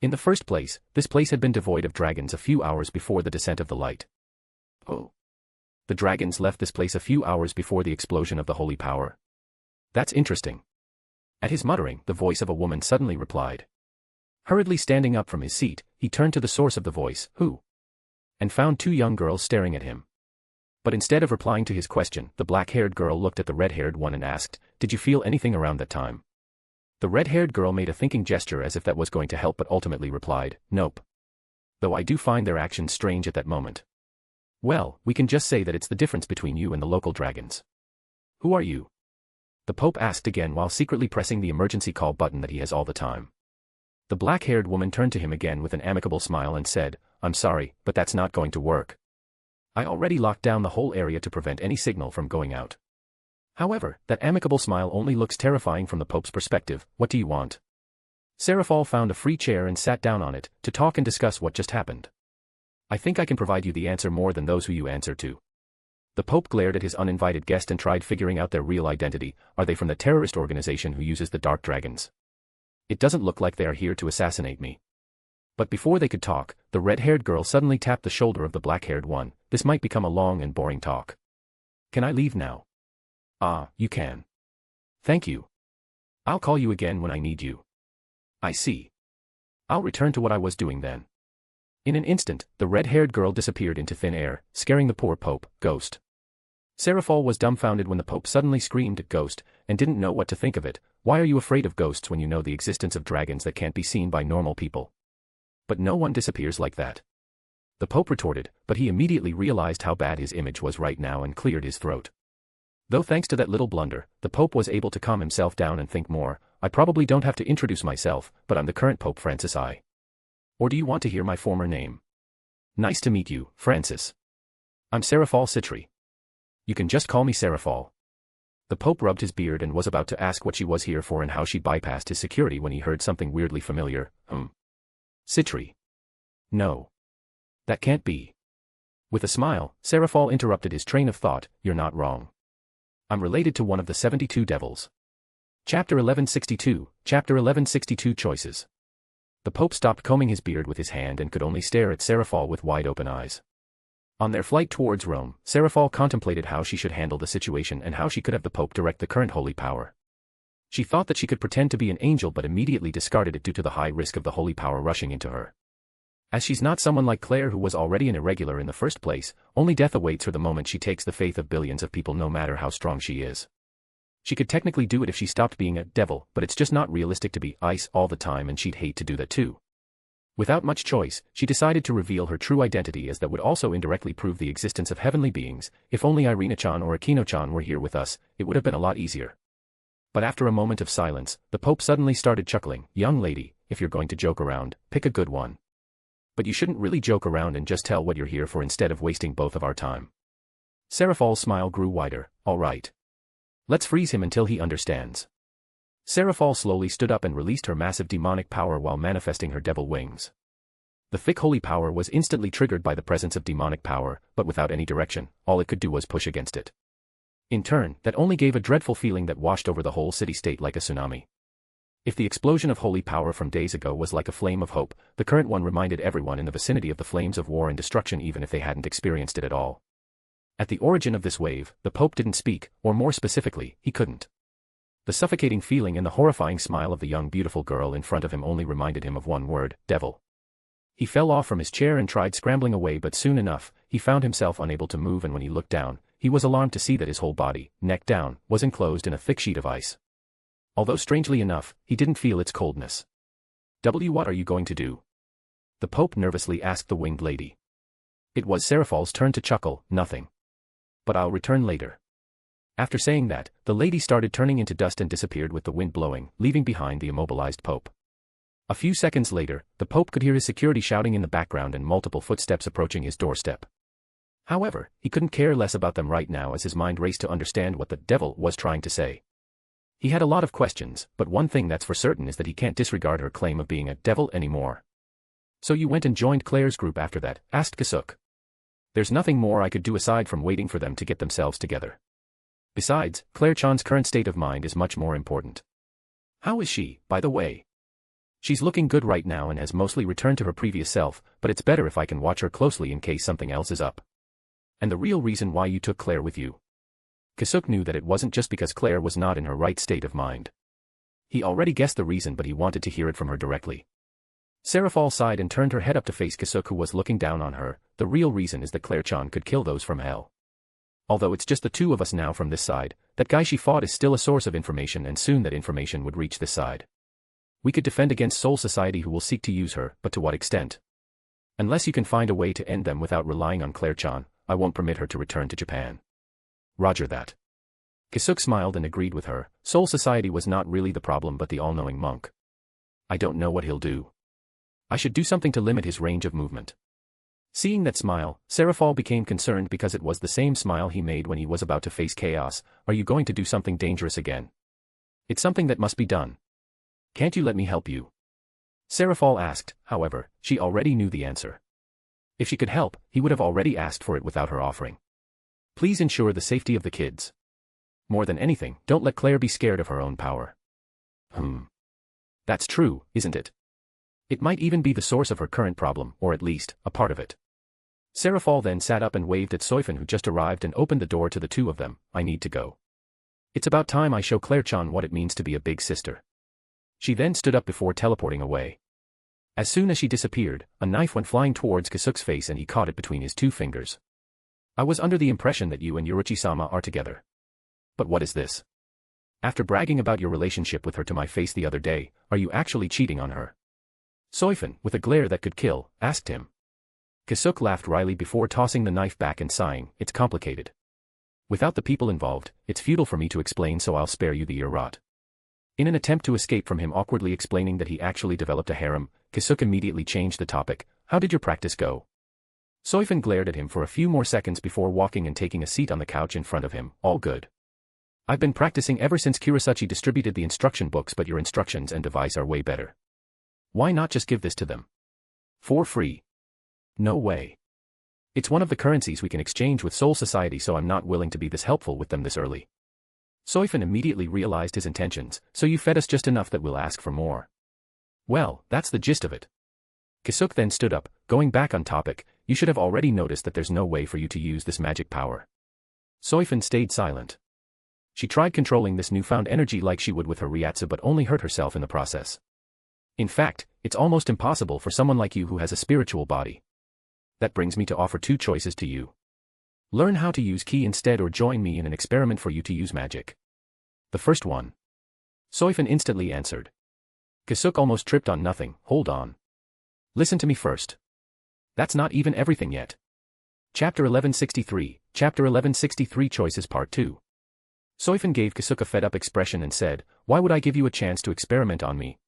B: In the first place, this place had been devoid of dragons a few hours before the descent of the light. Oh. The dragons left this place a few hours before the explosion of the holy power. That's interesting. At his muttering, the voice of a woman suddenly replied. Hurriedly standing up from his seat, he turned to the source of the voice, who? And found two young girls staring at him. But instead of replying to his question, the black-haired girl looked at the red-haired one and asked, Did you feel anything around that time? The red-haired girl made a thinking gesture as if that was going to help, but ultimately replied, Nope. Though I do find their actions strange at that moment. Well, we can just say that it's the difference between you and the local dragons. Who are you? The Pope asked again while secretly pressing the emergency call button that he has all the time. The black-haired woman turned to him again with an amicable smile and said, I'm sorry, but that's not going to work. I already locked down the whole area to prevent any signal from going out. However, that amicable smile only looks terrifying from the Pope's perspective. What do you want? Seraphol found a free chair and sat down on it, to talk and discuss what just happened. I think I can provide you the answer more than those who you answer to. The Pope glared at his uninvited guest and tried figuring out their real identity. Are they from the terrorist organization who uses the dark dragons? It doesn't look like they are here to assassinate me. But before they could talk, the red-haired girl suddenly tapped the shoulder of the black-haired one. This might become a long and boring talk. Can I leave now? Ah, you can. Thank you. I'll call you again when I need you. I see. I'll return to what I was doing then. In an instant, the red-haired girl disappeared into thin air, scaring the poor Pope. Ghost. Seraphol was dumbfounded when the Pope suddenly screamed ghost, and didn't know what to think of it. Why are you afraid of ghosts when you know the existence of dragons that can't be seen by normal people? But no one disappears like that. The Pope retorted, but he immediately realized how bad his image was right now and cleared his throat. Though thanks to that little blunder, the Pope was able to calm himself down and think more. I probably don't have to introduce myself, but I'm the current Pope Francis I. Or do you want to hear my former name? Nice to meet you, Francis. I'm Seraphol Citri. You can just call me Seraphol. The Pope rubbed his beard and was about to ask what she was here for and how she bypassed his security when he heard something weirdly familiar. Citri. No. That can't be. With a smile, Seraphol interrupted his train of thought. You're not wrong. I'm related to one of the 72 devils. Chapter 1162, Chapter 1162 Choices. The Pope stopped combing his beard with his hand and could only stare at Serafal with wide-open eyes. On their flight towards Rome, Serafal contemplated how she should handle the situation and how she could have the Pope direct the current holy power. She thought that she could pretend to be an angel but immediately discarded it due to the high risk of the holy power rushing into her. As she's not someone like Claire who was already an irregular in the first place, only death awaits her the moment she takes the faith of billions of people no matter how strong she is. She could technically do it if she stopped being a devil, but it's just not realistic to be ice all the time and she'd hate to do that too. Without much choice, she decided to reveal her true identity as that would also indirectly prove the existence of heavenly beings. If only Irina-chan or Akino-chan were here with us, it would have been a lot easier. But after a moment of silence, the Pope suddenly started chuckling. Young lady, if you're going to joke around, pick a good one. But you shouldn't really joke around and just tell what you're here for instead of wasting both of our time. Serafal's smile grew wider. All right. Let's freeze him until he understands. Serafal slowly stood up and released her massive demonic power while manifesting her devil wings. The thick holy power was instantly triggered by the presence of demonic power, but without any direction, all it could do was push against it. In turn, that only gave a dreadful feeling that washed over the whole city-state like a tsunami. If the explosion of holy power from days ago was like a flame of hope, the current one reminded everyone in the vicinity of the flames of war and destruction even if they hadn't experienced it at all. At the origin of this wave, the Pope didn't speak, or more specifically, he couldn't. The suffocating feeling and the horrifying smile of the young beautiful girl in front of him only reminded him of one word: devil. He fell off from his chair and tried scrambling away, but soon enough, he found himself unable to move, and when he looked down, he was alarmed to see that his whole body, neck down, was enclosed in a thick sheet of ice. Although strangely enough, he didn't feel its coldness. What are you going to do? The Pope nervously asked the winged lady. It was Serafal's turn to chuckle. Nothing. But I'll return later. After saying that, the lady started turning into dust and disappeared with the wind blowing, leaving behind the immobilized Pope. A few seconds later, the Pope could hear his security shouting in the background and multiple footsteps approaching his doorstep. However, he couldn't care less about them right now as his mind raced to understand what the devil was trying to say. He had a lot of questions, but one thing that's for certain is that he can't disregard her claim of being a devil anymore. So you went and joined Claire's group after that? Asked Kisuke. There's nothing more I could do aside from waiting for them to get themselves together. Besides, Claire-chan's current state of mind is much more important. How is she, by the way? She's looking good right now and has mostly returned to her previous self, but it's better if I can watch her closely in case something else is up. And the real reason why you took Claire with you? Kisuke knew that it wasn't just because Claire was not in her right state of mind. He already guessed the reason, but he wanted to hear it from her directly. Serafal sighed and turned her head up to face Kisuke, who was looking down on her. The real reason is that Claire-chan could kill those from hell. Although it's just the two of us now from this side, that guy she fought is still a source of information, and soon that information would reach this side. We could defend against Soul Society who will seek to use her, but to what extent? Unless you can find a way to end them without relying on Claire-chan, I won't permit her to return to Japan. Roger that. Kisuke smiled and agreed with her. Soul Society was not really the problem but the all-knowing monk. I don't know what he'll do. I should do something to limit his range of movement. Seeing that smile, Serafal became concerned because it was the same smile he made when he was about to face chaos. Are you going to do something dangerous again? It's something that must be done. Can't you let me help you? Serafal asked. However, she already knew the answer. If she could help, he would have already asked for it without her offering. Please ensure the safety of the kids. More than anything, don't let Claire be scared of her own power. That's true, isn't it? It might even be the source of her current problem, or at least, a part of it. Serafal then sat up and waved at Soifan, who just arrived, and opened the door to the two of them. I need to go. It's about time I show Claire-chan what it means to be a big sister. She then stood up before teleporting away. As soon as she disappeared, a knife went flying towards Kisuke's face and he caught it between his two fingers. I was under the impression that you and Yuruchi-sama are together. But what is this? After bragging about your relationship with her to my face the other day, are you actually cheating on her? Soifan, with a glare that could kill, asked him. Kisuke laughed wryly before tossing the knife back and sighing. It's complicated. Without the people involved, it's futile for me to explain, so I'll spare you the ear rot. In an attempt to escape from him awkwardly explaining that he actually developed a harem, Kisuke immediately changed the topic. How did your practice go? Soifan glared at him for a few more seconds before walking and taking a seat on the couch in front of him. All good. I've been practicing ever since Kurasachi distributed the instruction books, but your instructions and device are way better. Why not just give this to them? For free? No way. It's one of the currencies we can exchange with Soul Society, so I'm not willing to be this helpful with them this early. Soifan immediately realized his intentions. So you fed us just enough that we'll ask for more. Well, that's the gist of it. Kisuke then stood up, going back on topic. You should have already noticed that there's no way for you to use this magic power. Soifin stayed silent. She tried controlling this newfound energy like she would with her Ryatsu but only hurt herself in the process. In fact, it's almost impossible for someone like you who has a spiritual body. That brings me to offer two choices to you. Learn how to use ki instead or join me in an experiment for you to use magic. The first one. Soifin instantly answered. Kisuke almost tripped on nothing. Hold on. Listen to me first. That's not even everything yet. Chapter 1163, Chapter 1163 Choices Part 2. Soifin gave Kisuke a fed-up expression and said, "Why would I give you a chance to experiment on me?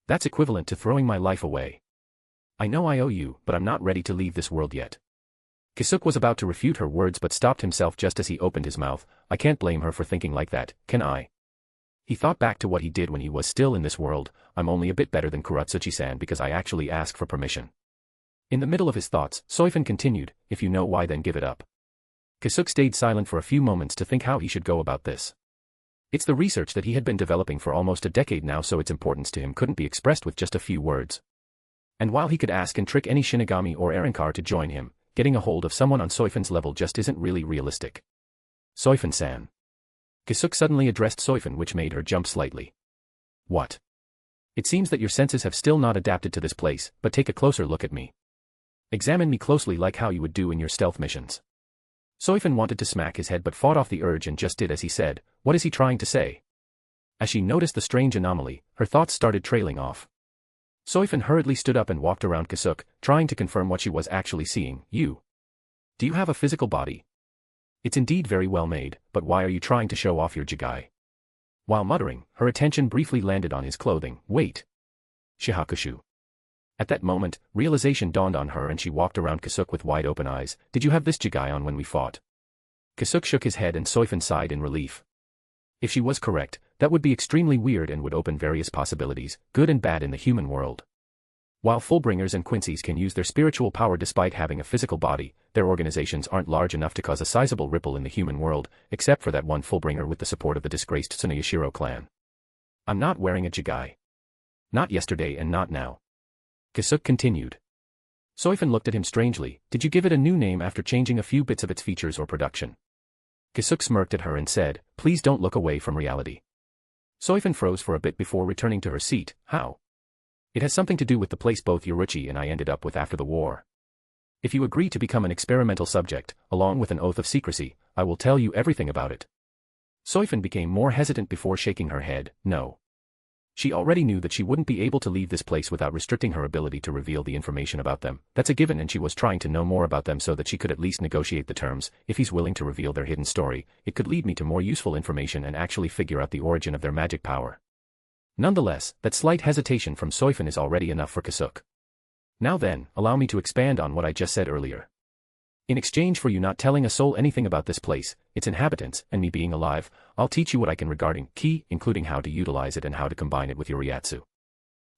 B: That's equivalent to throwing my life away. I know I owe you, but I'm not ready to leave this world yet." Kisuke was about to refute her words but stopped himself just as he opened his mouth. I can't blame her for thinking like that, can I? He thought back to what he did when he was still in this world. I'm only a bit better than Kuratsuchi-san because I actually asked for permission. In the middle of his thoughts, Soifin continued, "If you know why, then give it up." Kisuke stayed silent for a few moments to think how he should go about this. It's the research that he had been developing for almost a decade now, so its importance to him couldn't be expressed with just a few words. And while he could ask and trick any Shinigami or Arankar to join him, getting a hold of someone on Soifin's level just isn't really realistic. "Soifin-san." Kisuke suddenly addressed Soifin, which made her jump slightly. "What? It seems that your senses have still not adapted to this place, but take a closer look at me. Examine me closely like how you would do in your stealth missions." Soifin wanted to smack his head but fought off the urge and just did as he said. What is he trying to say? As she noticed the strange anomaly, her thoughts started trailing off. Soifin hurriedly stood up and walked around Kisuke, trying to confirm what she was actually seeing. Do you have a physical body? It's indeed very well made, but why are you trying to show off your jigai? While muttering, her attention briefly landed on his clothing. Wait. Shihakushu. At that moment, realization dawned on her and she walked around Kisuke with wide open eyes. Did you have this jigai on when we fought? Kisuke shook his head and Soifin sighed in relief. If she was correct, that would be extremely weird and would open various possibilities, good and bad in the human world. While Fullbringers and Quincy's can use their spiritual power despite having a physical body, their organizations aren't large enough to cause a sizable ripple in the human world, except for that one Fullbringer with the support of the disgraced Tsuneyashiro clan. I'm not wearing a jigai. Not yesterday and not now. Kisuke continued. Soifin looked at him strangely. Did you give it a new name after changing a few bits of its features or production? Kisuke smirked at her and said, please don't look away from reality. Soifin froze for a bit before returning to her seat. How? It has something to do with the place both Yoruichi and I ended up with after the war. If you agree to become an experimental subject, along with an oath of secrecy, I will tell you everything about it. Soifin became more hesitant before shaking her head. No. She already knew that she wouldn't be able to leave this place without restricting her ability to reveal the information about them. That's a given, and she was trying to know more about them so that she could at least negotiate the terms. If he's willing to reveal their hidden story, it could lead me to more useful information and actually figure out the origin of their magic power. Nonetheless, that slight hesitation from Soifin is already enough for Kisuke. Now then, allow me to expand on what I just said earlier. In exchange for you not telling a soul anything about this place, its inhabitants, and me being alive, I'll teach you what I can regarding ki, including how to utilize it and how to combine it with your Ryatsu.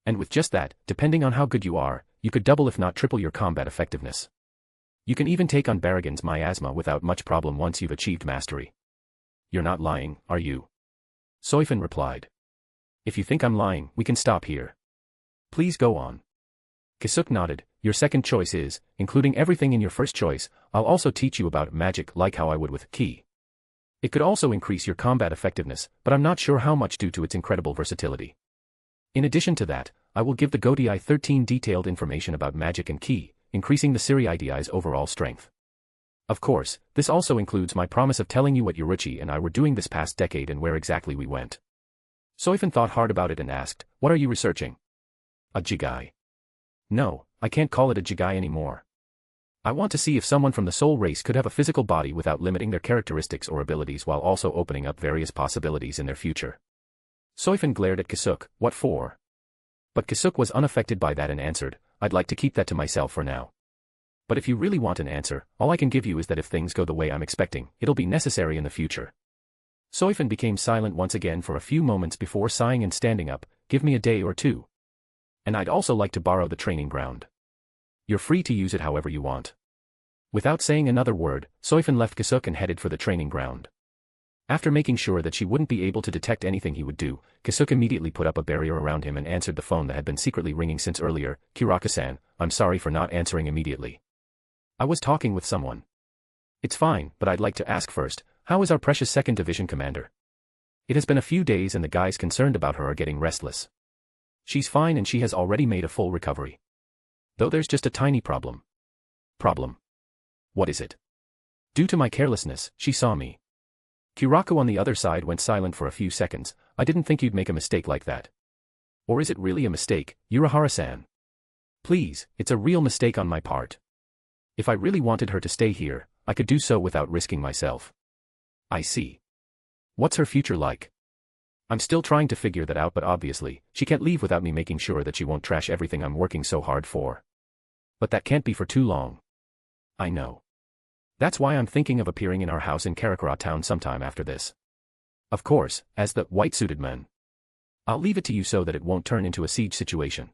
B: And with just that, depending on how good you are, you could double if not triple your combat effectiveness. You can even take on Baragon's miasma without much problem once you've achieved mastery. You're not lying, are you? Soifin replied. If you think I'm lying, we can stop here. Please go on. Kisuke nodded. Your second choice is, including everything in your first choice, I'll also teach you about magic like how I would with ki. It could also increase your combat effectiveness, but I'm not sure how much due to its incredible versatility. In addition to that, I will give the Godii 13 detailed information about magic and ki, increasing the Siriidi's overall strength. Of course, this also includes my promise of telling you what Yoruichi and I were doing this past decade and where exactly we went. Soifin thought hard about it and asked, what are you researching? A jigai. No, I can't call it a jigai anymore. I want to see if someone from the soul race could have a physical body without limiting their characteristics or abilities while also opening up various possibilities in their future. Soifin glared at Kisuke, what for? But Kisuke was unaffected by that and answered, I'd like to keep that to myself for now. But if you really want an answer, all I can give you is that if things go the way I'm expecting, it'll be necessary in the future. Soifin became silent once again for a few moments before sighing and standing up, give me a day or two. And I'd also like to borrow the training ground. You're free to use it however you want. Without saying another word, Soifin left Kisuke and headed for the training ground. After making sure that she wouldn't be able to detect anything he would do, Kisuke immediately put up a barrier around him and answered the phone that had been secretly ringing since earlier. Kuraka-san, I'm sorry for not answering immediately. I was talking with someone. It's fine, but I'd like to ask first, how is our precious 2nd Division commander? It has been a few days and the guys concerned about her are getting restless. She's fine and she has already made a full recovery. Though there's just a tiny problem. Problem? What is it? Due to my carelessness, she saw me. Kurako on the other side went silent for a few seconds. I didn't think you'd make a mistake like that. Or is it really a mistake, Urahara-san? Please, it's a real mistake on my part. If I really wanted her to stay here, I could do so without risking myself. I see. What's her future like? I'm still trying to figure that out, but obviously, she can't leave without me making sure that she won't trash everything I'm working so hard for. But that can't be for too long. I know. That's why I'm thinking of appearing in our house in Karakura town sometime after this. Of course, as the white-suited men. I'll leave it to you so that it won't turn into a siege situation.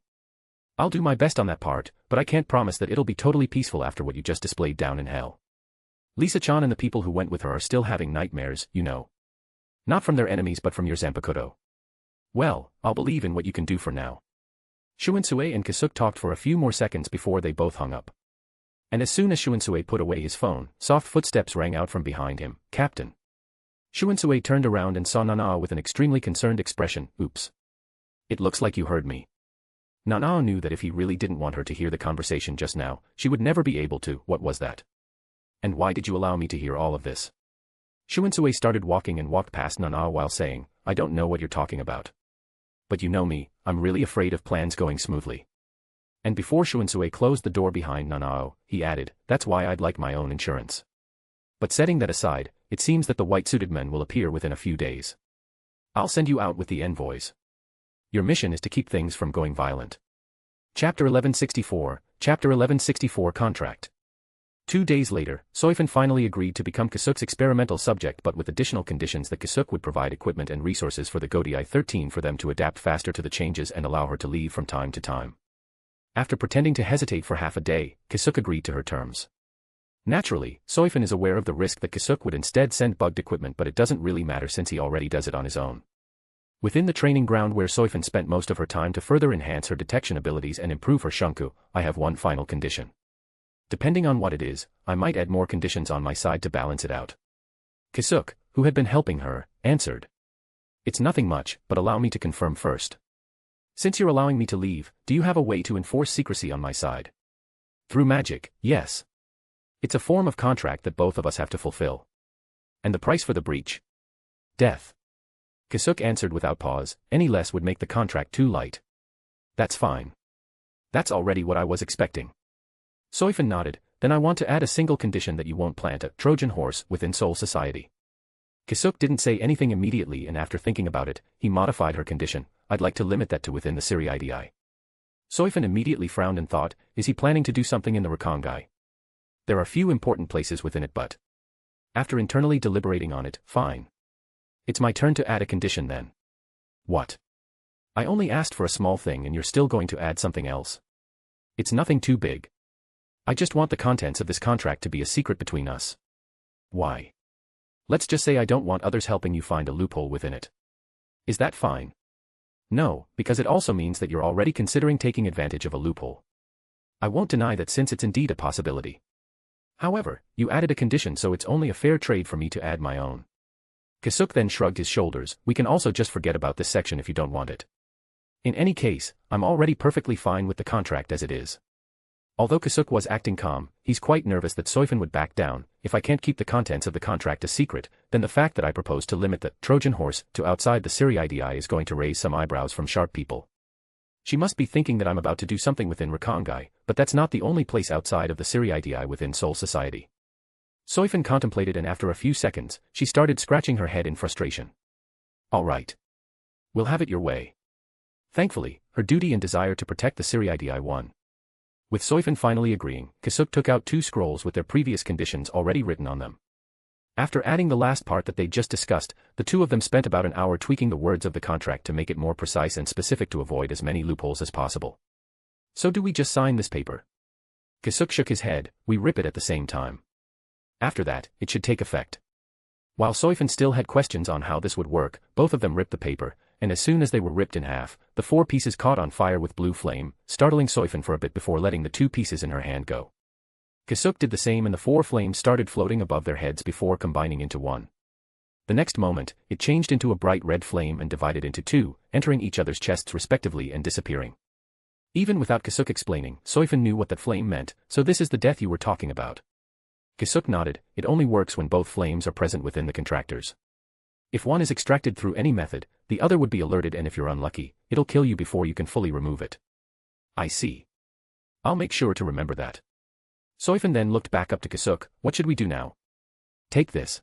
B: I'll do my best on that part, but I can't promise that it'll be totally peaceful after what you just displayed down in hell. Lisa-chan and the people who went with her are still having nightmares, you know. Not from their enemies but from your Zanpakuto. Well, I'll believe in what you can do for now. Shunsui and Kisuke talked for a few more seconds before they both hung up. And as soon as Shunsui put away his phone, soft footsteps rang out from behind him. Captain. Shunsui turned around and saw Nanao with an extremely concerned expression. Oops. It looks like you heard me. Nanao knew that if he really didn't want her to hear the conversation just now, she would never be able to. What was that? And why did you allow me to hear all of this? Shunsui started walking and walked past Nanao while saying, I don't know what you're talking about. But you know me, I'm really afraid of plans going smoothly. And before Shunsui closed the door behind Nanao, he added, that's why I'd like my own insurance. But setting that aside, it seems that the white-suited men will appear within a few days. I'll send you out with the envoys. Your mission is to keep things from going violent. Chapter 1164, Chapter 1164 Contract. 2 days later, Soifun finally agreed to become Kisuke's experimental subject but with additional conditions that Kisuke would provide equipment and resources for the Godi I-13 for them to adapt faster to the changes and allow her to leave from time to time. After pretending to hesitate for half a day, Kisuke agreed to her terms. Naturally, Soifun is aware of the risk that Kisuke would instead send bugged equipment, but it doesn't really matter since he already does it on his own. Within the training ground where Soifun spent most of her time to further enhance her detection abilities and improve her shunku, I have one final condition. Depending on what it is, I might add more conditions on my side to balance it out. Kisuke, who had been helping her, answered. It's nothing much, but allow me to confirm first. Since you're allowing me to leave, do you have a way to enforce secrecy on my side? Through magic, yes. It's a form of contract that both of us have to fulfill. And the price for the breach? Death. Kisuke answered without pause, any less would make the contract too light. That's fine. That's already what I was expecting. Soifun nodded, then I want to add a single condition that you won't plant a Trojan horse within Soul Society. Kisuke didn't say anything immediately, and after thinking about it, he modified her condition. I'd like to limit that to within the Siriidii. Soifun immediately frowned and thought, is he planning to do something in the Rakongai? There are few important places within it, but after internally deliberating on it, fine. It's my turn to add a condition then. What? I only asked for a small thing and you're still going to add something else. It's nothing too big. I just want the contents of this contract to be a secret between us. Why? Let's just say I don't want others helping you find a loophole within it. Is that fine? No, because it also means that you're already considering taking advantage of a loophole. I won't deny that since it's indeed a possibility. However, you added a condition, so it's only a fair trade for me to add my own. Kisuke then shrugged his shoulders. We can also just forget about this section if you don't want it. In any case, I'm already perfectly fine with the contract as it is. Although Kisuke was acting calm, he's quite nervous that Soifun would back down. If I can't keep the contents of the contract a secret, then the fact that I propose to limit the Trojan horse to outside the Siriidii is going to raise some eyebrows from sharp people. She must be thinking that I'm about to do something within Rakongai, but that's not the only place outside of the Siriidii within Soul Society. Soifun contemplated, and after a few seconds, she started scratching her head in frustration. All right. We'll have it your way. Thankfully, her duty and desire to protect the Siriidii won. With Soifun finally agreeing, Kisuke took out 2 scrolls with their previous conditions already written on them. After adding the last part that they'd just discussed, the two of them spent about an hour tweaking the words of the contract to make it more precise and specific to avoid as many loopholes as possible. So do we just sign this paper? Kisuke shook his head. We rip it at the same time. After that, it should take effect. While Soifan still had questions on how this would work, both of them ripped the paper, and as soon as they were ripped in half, the 4 pieces caught on fire with blue flame, startling Soifan for a bit before letting the 2 pieces in her hand go. Kisuke did the same and the 4 flames started floating above their heads before combining into one. The next moment, it changed into a bright red flame and divided into 2, entering each other's chests respectively and disappearing. Even without Kisuke explaining, Soifan knew what that flame meant, so this is the death you were talking about. Kisuke nodded. It only works when both flames are present within the contractors. If one is extracted through any method, the other would be alerted, and if you're unlucky, it'll kill you before you can fully remove it. I see. I'll make sure to remember that. Soifan then looked back up to Kisuke. What should we do now? Take this.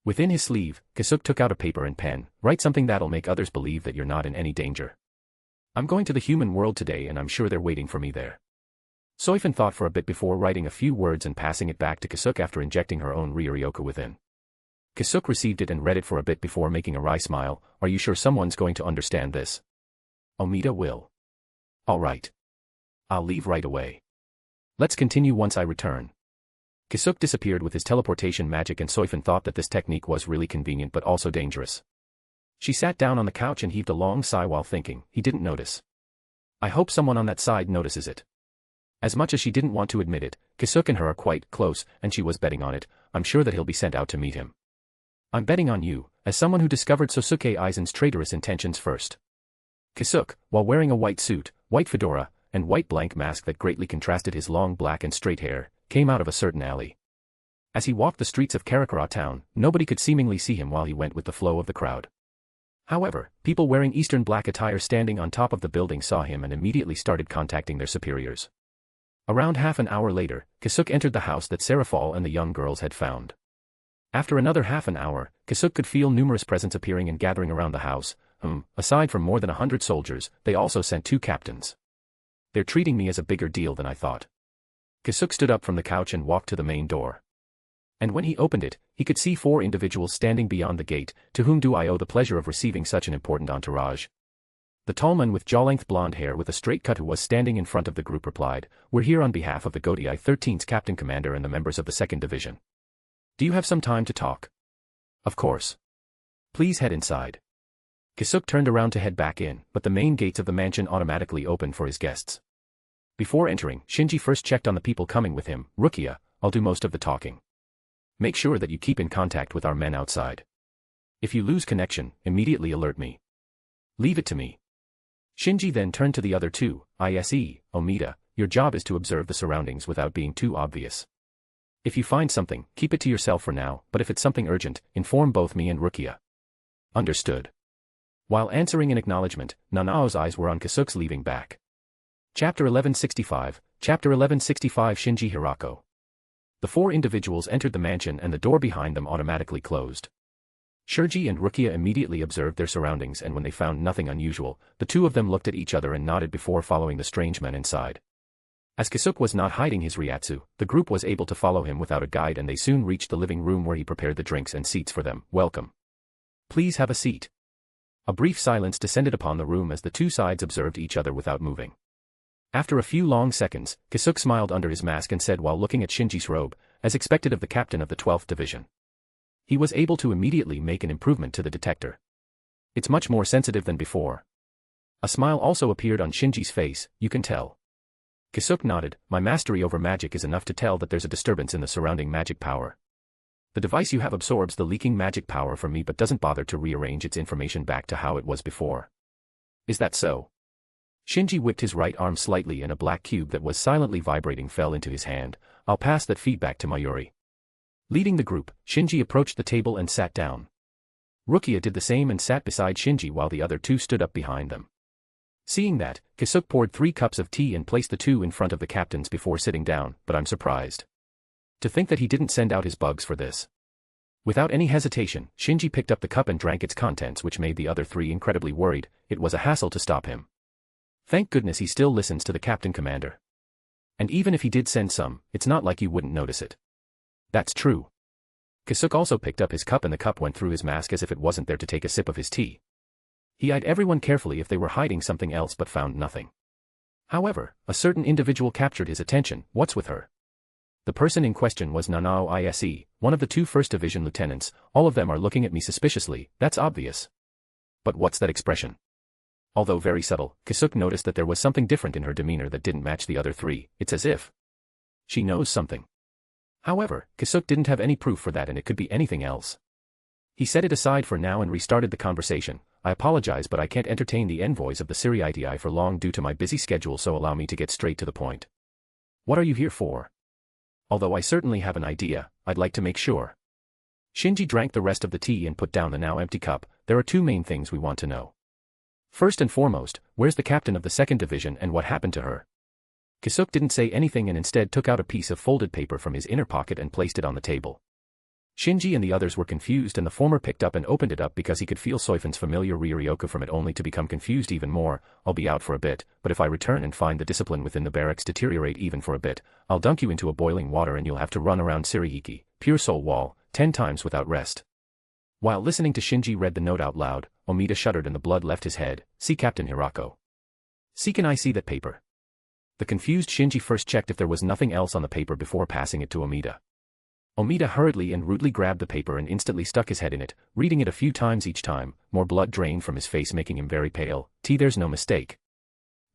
B: Within his sleeve, Kisuke took out a paper and pen. Write something that'll make others believe that you're not in any danger. I'm going to the human world today and I'm sure they're waiting for me there. Soifan thought for a bit before writing a few words and passing it back to Kisuke after injecting her own Ryoryoku within. Kisuke received it and read it for a bit before making a wry smile. Are you sure someone's going to understand this? Omida will. All right. I'll leave right away. Let's continue once I return. Kisuke disappeared with his teleportation magic and Soifan thought that this technique was really convenient but also dangerous. She sat down on the couch and heaved a long sigh while thinking. He didn't notice. I hope someone on that side notices it. As much as she didn't want to admit it, Kisuke and her are quite close, and she was betting on it. I'm sure that he'll be sent out to meet him. I'm betting on you, as someone who discovered Sosuke Aizen's traitorous intentions first. Kisuke, while wearing a white suit, white fedora, and white blank mask that greatly contrasted his long black and straight hair, came out of a certain alley. As he walked the streets of Karakura town, nobody could seemingly see him while he went with the flow of the crowd. However, people wearing Eastern black attire standing on top of the building saw him and immediately started contacting their superiors. Around half an hour later, Kisuke entered the house that Serafal and the young girls had found. After another half an hour, Kisuke could feel numerous presents appearing and gathering around the house. Aside from more than 100 soldiers, they also sent 2 captains. They're treating me as a bigger deal than I thought. Kisuke stood up from the couch and walked to the main door. And when he opened it, he could see 4 individuals standing beyond the gate. To whom do I owe the pleasure of receiving such an important entourage? The tall man with jaw-length blonde hair with a straight cut who was standing in front of the group replied, We're here on behalf of the Godii 13's Captain Commander and the members of the 2nd Division. Do you have some time to talk? Of course. Please head inside. Kisuke turned around to head back in, but the main gates of the mansion automatically opened for his guests. Before entering, Shinji first checked on the people coming with him. Rukia, I'll do most of the talking. Make sure that you keep in contact with our men outside. If you lose connection, immediately alert me. Leave it to me. Shinji then turned to the other 2, Omida, your job is to observe the surroundings without being too obvious. If you find something, keep it to yourself for now, but if it's something urgent, inform both me and Rukia. Understood. While answering in acknowledgement, Nanao's eyes were on Kisuke's leaving back. Chapter 1165, Chapter 1165 Shinji Hirako. The 4 individuals entered the mansion and the door behind them automatically closed. Shinji and Rukia immediately observed their surroundings and when they found nothing unusual, the 2 of them looked at each other and nodded before following the strange man inside. As Kisuke was not hiding his Ryatsu, the group was able to follow him without a guide and they soon reached the living room where he prepared the drinks and seats for them. Welcome. Please have a seat. A brief silence descended upon the room as the 2 sides observed each other without moving. After a few long seconds, Kisuke smiled under his mask and said while looking at Shinji's robe, as expected of the captain of the 12th Division. He was able to immediately make an improvement to the detector. It's much more sensitive than before. A smile also appeared on Shinji's face, you can tell. Kisuke nodded, my mastery over magic is enough to tell that there's a disturbance in the surrounding magic power. The device you have absorbs the leaking magic power from me but doesn't bother to rearrange its information back to how it was before. Is that so? Shinji whipped his right arm slightly and a black cube that was silently vibrating fell into his hand. I'll pass that feedback to Mayuri. Leading the group, Shinji approached the table and sat down. Rukia did the same and sat beside Shinji while the other 2 stood up behind them. Seeing that, Kisuke poured 3 cups of tea and placed the 2 in front of the captains before sitting down, but I'm surprised. To think that he didn't send out his bugs for this. Without any hesitation, Shinji picked up the cup and drank its contents which made the other 3 incredibly worried. It was a hassle to stop him. Thank goodness he still listens to the Captain Commander. And even if he did send some, it's not like you wouldn't notice it. That's true. Kisuke also picked up his cup and the cup went through his mask as if it wasn't there to take a sip of his tea. He eyed everyone carefully if they were hiding something else but found nothing. However, a certain individual captured his attention. What's with her? The person in question was Nanao Ise, one of the 2 1st Division lieutenants. All of them are looking at me suspiciously, that's obvious. But what's that expression? Although very subtle, Kisuke noticed that there was something different in her demeanor that didn't match the other 3, it's as if she knows something. However, Kisuke didn't have any proof for that and it could be anything else. He set it aside for now and restarted the conversation. I apologize but I can't entertain the envoys of the Siriiti for long due to my busy schedule, so allow me to get straight to the point. What are you here for? Although I certainly have an idea, I'd like to make sure. Shinji drank the rest of the tea and put down the now empty cup. There are 2 main things we want to know. First and foremost, where's the captain of the 2nd Division and what happened to her? Kisuke didn't say anything and instead took out a piece of folded paper from his inner pocket and placed it on the table. Shinji and the others were confused and the former picked up and opened it up because he could feel Soifan's familiar Ryuryoku from it, only to become confused even more. I'll be out for a bit, but if I return and find the discipline within the barracks deteriorate even for a bit, I'll dunk you into a boiling water and you'll have to run around Sirihiki, pure soul wall, 10 times without rest. While listening to Shinji read the note out loud, Omida shuddered and the blood left his head. See Captain Hirako. See, can I see that paper? The confused Shinji first checked if there was nothing else on the paper before passing it to Omida. Omida hurriedly and rudely grabbed the paper and instantly stuck his head in it, reading it a few times each time. More blood drained from his face, making him very pale. There's no mistake.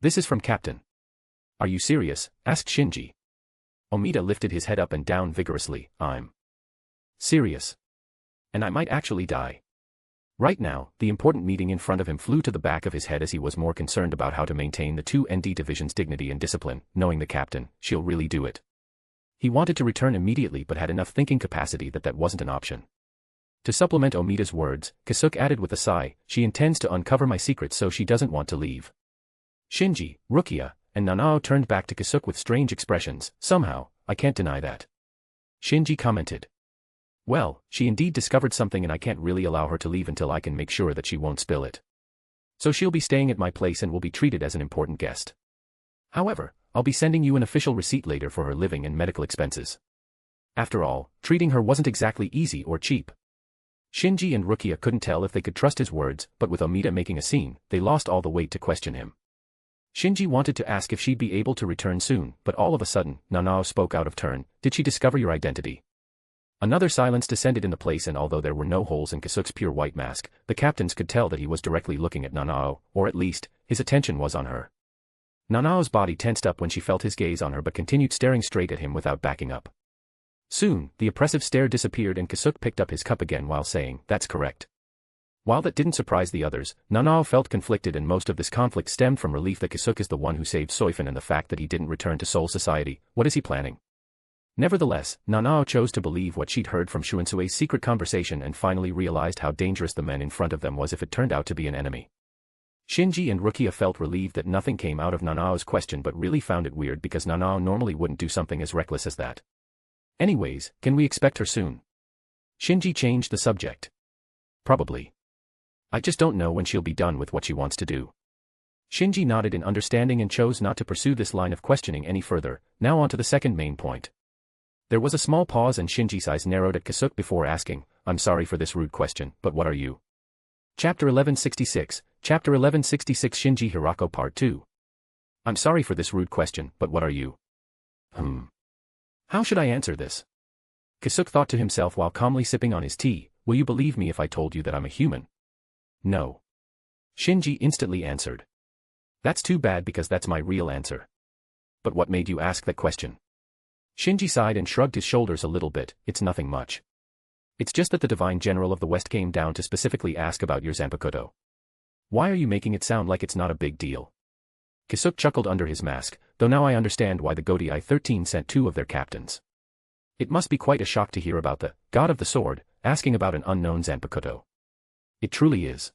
B: This is from Captain. Are you serious? Asked Shinji. Omida lifted his head up and down vigorously. I'm serious. And I might actually die. Right now, the important meeting in front of him flew to the back of his head as he was more concerned about how to maintain the 2 ND divisions' dignity and discipline. Knowing the captain, she'll really do it. He wanted to return immediately but had enough thinking capacity that wasn't an option. To supplement Omida's words, Kisuke added with a sigh, she intends to uncover my secrets so she doesn't want to leave. Shinji, Rukia, and Nanao turned back to Kisuke with strange expressions. Somehow, I can't deny that. Shinji commented. Well, she indeed discovered something and I can't really allow her to leave until I can make sure that she won't spill it. So she'll be staying at my place and will be treated as an important guest. However, I'll be sending you an official receipt later for her living and medical expenses. After all, treating her wasn't exactly easy or cheap. Shinji and Rukia couldn't tell if they could trust his words, but with Omida making a scene, they lost all the weight to question him. Shinji wanted to ask if she'd be able to return soon, but all of a sudden, Nanao spoke out of turn. Did she discover your identity? Another silence descended in the place, and although there were no holes in Kisuke's pure white mask, the captains could tell that he was directly looking at Nanao, or at least, his attention was on her. Nanao's body tensed up when she felt his gaze on her but continued staring straight at him without backing up. Soon, the oppressive stare disappeared and Kisuke picked up his cup again while saying, "That's correct." While that didn't surprise the others, Nanao felt conflicted, and most of this conflict stemmed from relief that Kisuke is the one who saved Soifan and the fact that he didn't return to Soul Society. What is he planning? Nevertheless, Nanao chose to believe what she'd heard from Shuinsue's secret conversation and finally realized how dangerous the man in front of them was if it turned out to be an enemy. Shinji and Rukia felt relieved that nothing came out of Nanao's question but really found it weird because Nanao normally wouldn't do something as reckless as that. Anyways, can we expect her soon? Shinji changed the subject. Probably. I just don't know when she'll be done with what she wants to do. Shinji nodded in understanding and chose not to pursue this line of questioning any further. Now on to the second main point. There was a small pause and Shinji's eyes narrowed at Kisuke before asking, "I'm sorry for this rude question, but what are you?" Chapter 1166, Chapter 1166 Shinji Hirako Part 2. I'm sorry for this rude question, but what are you? How should I answer this? Kisuke thought to himself while calmly sipping on his tea. Will you believe me if I told you that I'm a human? No. Shinji instantly answered. That's too bad because that's my real answer. But what made you ask that question? Shinji sighed and shrugged his shoulders a little bit. It's nothing much. It's just that the Divine General of the West came down to specifically ask about your Zanpakuto. Why are you making it sound like it's not a big deal? Kisuke chuckled under his mask, though now I understand why the Godi I-13 sent 2 of their captains. It must be quite a shock to hear about the God of the Sword asking about an unknown Zanpakuto. It truly is.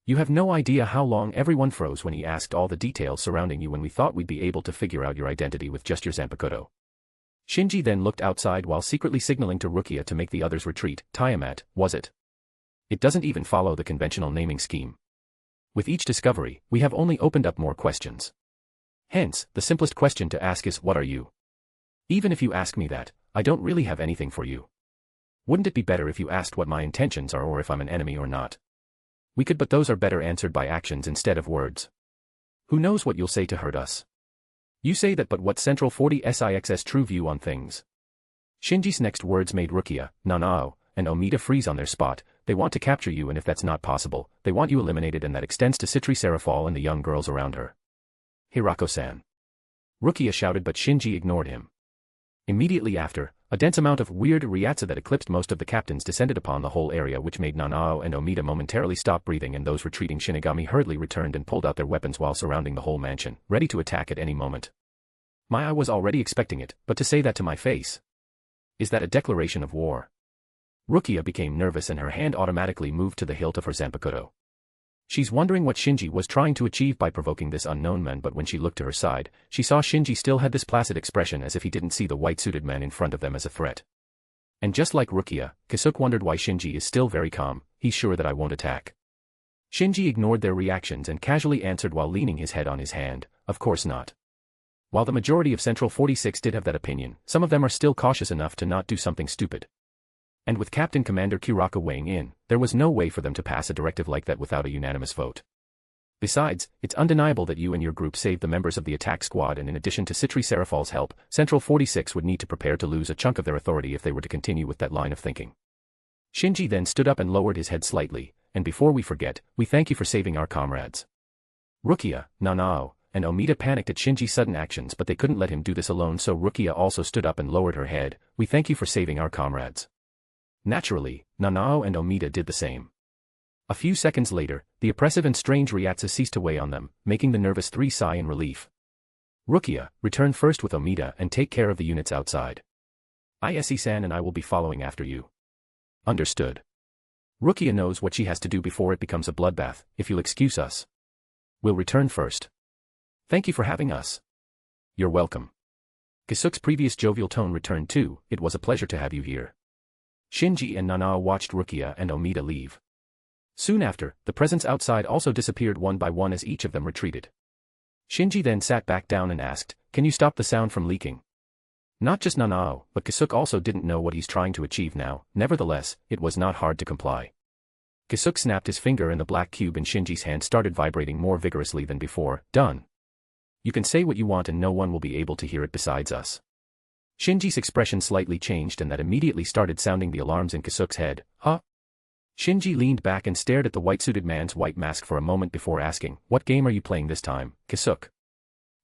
B: You have no idea how long everyone froze when he asked all the details surrounding you when we thought we'd be able to figure out your identity with just your Zanpakuto. Shinji then looked outside while secretly signaling to Rukia to make the others retreat. Tiamat, was it? It doesn't even follow the conventional naming scheme. With each discovery, we have only opened up more questions. Hence, the simplest question to ask is, what are you? Even if you ask me that, I don't really have anything for you. Wouldn't it be better if you asked what my intentions are or if I'm an enemy or not? We could, but those are better answered by actions instead of words. Who knows what you'll say to hurt us? You say that, but what's Central 40SIX's true view on things? Shinji's next words made Rukia, Nanao, and Omida freeze on their spot. They want to capture you, and if that's not possible, they want you eliminated, and that extends to Citri Serafal and the young girls around her. Hirako-san. Rukia shouted, but Shinji ignored him. Immediately after, a dense amount of weird ryatsu that eclipsed most of the captains descended upon the whole area, which made Nanao and Omida momentarily stop breathing, and those retreating Shinigami hurriedly returned and pulled out their weapons while surrounding the whole mansion, ready to attack at any moment. I was already expecting it, but to say that to my face. Is that a declaration of war? Rukia became nervous and her hand automatically moved to the hilt of her Zanpakuto. She's wondering what Shinji was trying to achieve by provoking this unknown man, but when she looked to her side, she saw Shinji still had this placid expression, as if he didn't see the white-suited man in front of them as a threat. And just like Rukia, Kisuke wondered why Shinji is still very calm. He's sure that I won't attack. Shinji ignored their reactions and casually answered while leaning his head on his hand, of course not. While the majority of Central 46 did have that opinion, some of them are still cautious enough to not do something stupid. And with Captain Commander Kuraka weighing in, there was no way for them to pass a directive like that without a unanimous vote. Besides, it's undeniable that you and your group saved the members of the attack squad, and in addition to Citri Serafal's help, Central 46 would need to prepare to lose a chunk of their authority if they were to continue with that line of thinking. Shinji then stood up and lowered his head slightly, and before we forget, we thank you for saving our comrades. Rukia, Nanao, and Omida panicked at Shinji's sudden actions, but they couldn't let him do this alone, so Rukia also stood up and lowered her head. We thank you for saving our comrades. Naturally, Nanao and Omida did the same. A few seconds later, the oppressive and strange ryatsu ceased to weigh on them, making the nervous three sigh in relief. Rukia, return first with Omida and take care of the units outside. Ise-san and I will be following after you. Understood. Rukia knows what she has to do before it becomes a bloodbath. If you'll excuse us, we'll return first. Thank you for having us. You're welcome. Kisuke's previous jovial tone returned too. It was a pleasure to have you here. Shinji and Nanao watched Rukia and Omida leave. Soon after, the presents outside also disappeared one by one as each of them retreated. Shinji then sat back down and asked, "Can you stop the sound from leaking?" Not just Nanao, but Kisuke also didn't know what he's trying to achieve now. Nevertheless, it was not hard to comply. Kisuke snapped his finger and the black cube in Shinji's hand started vibrating more vigorously than before. Done. You can say what you want and no one will be able to hear it besides us. Shinji's expression slightly changed and that immediately started sounding the alarms in Kisuke's head. Huh? Shinji leaned back and stared at the white-suited man's white mask for a moment before asking, "What game are you playing this time, Kisuke?"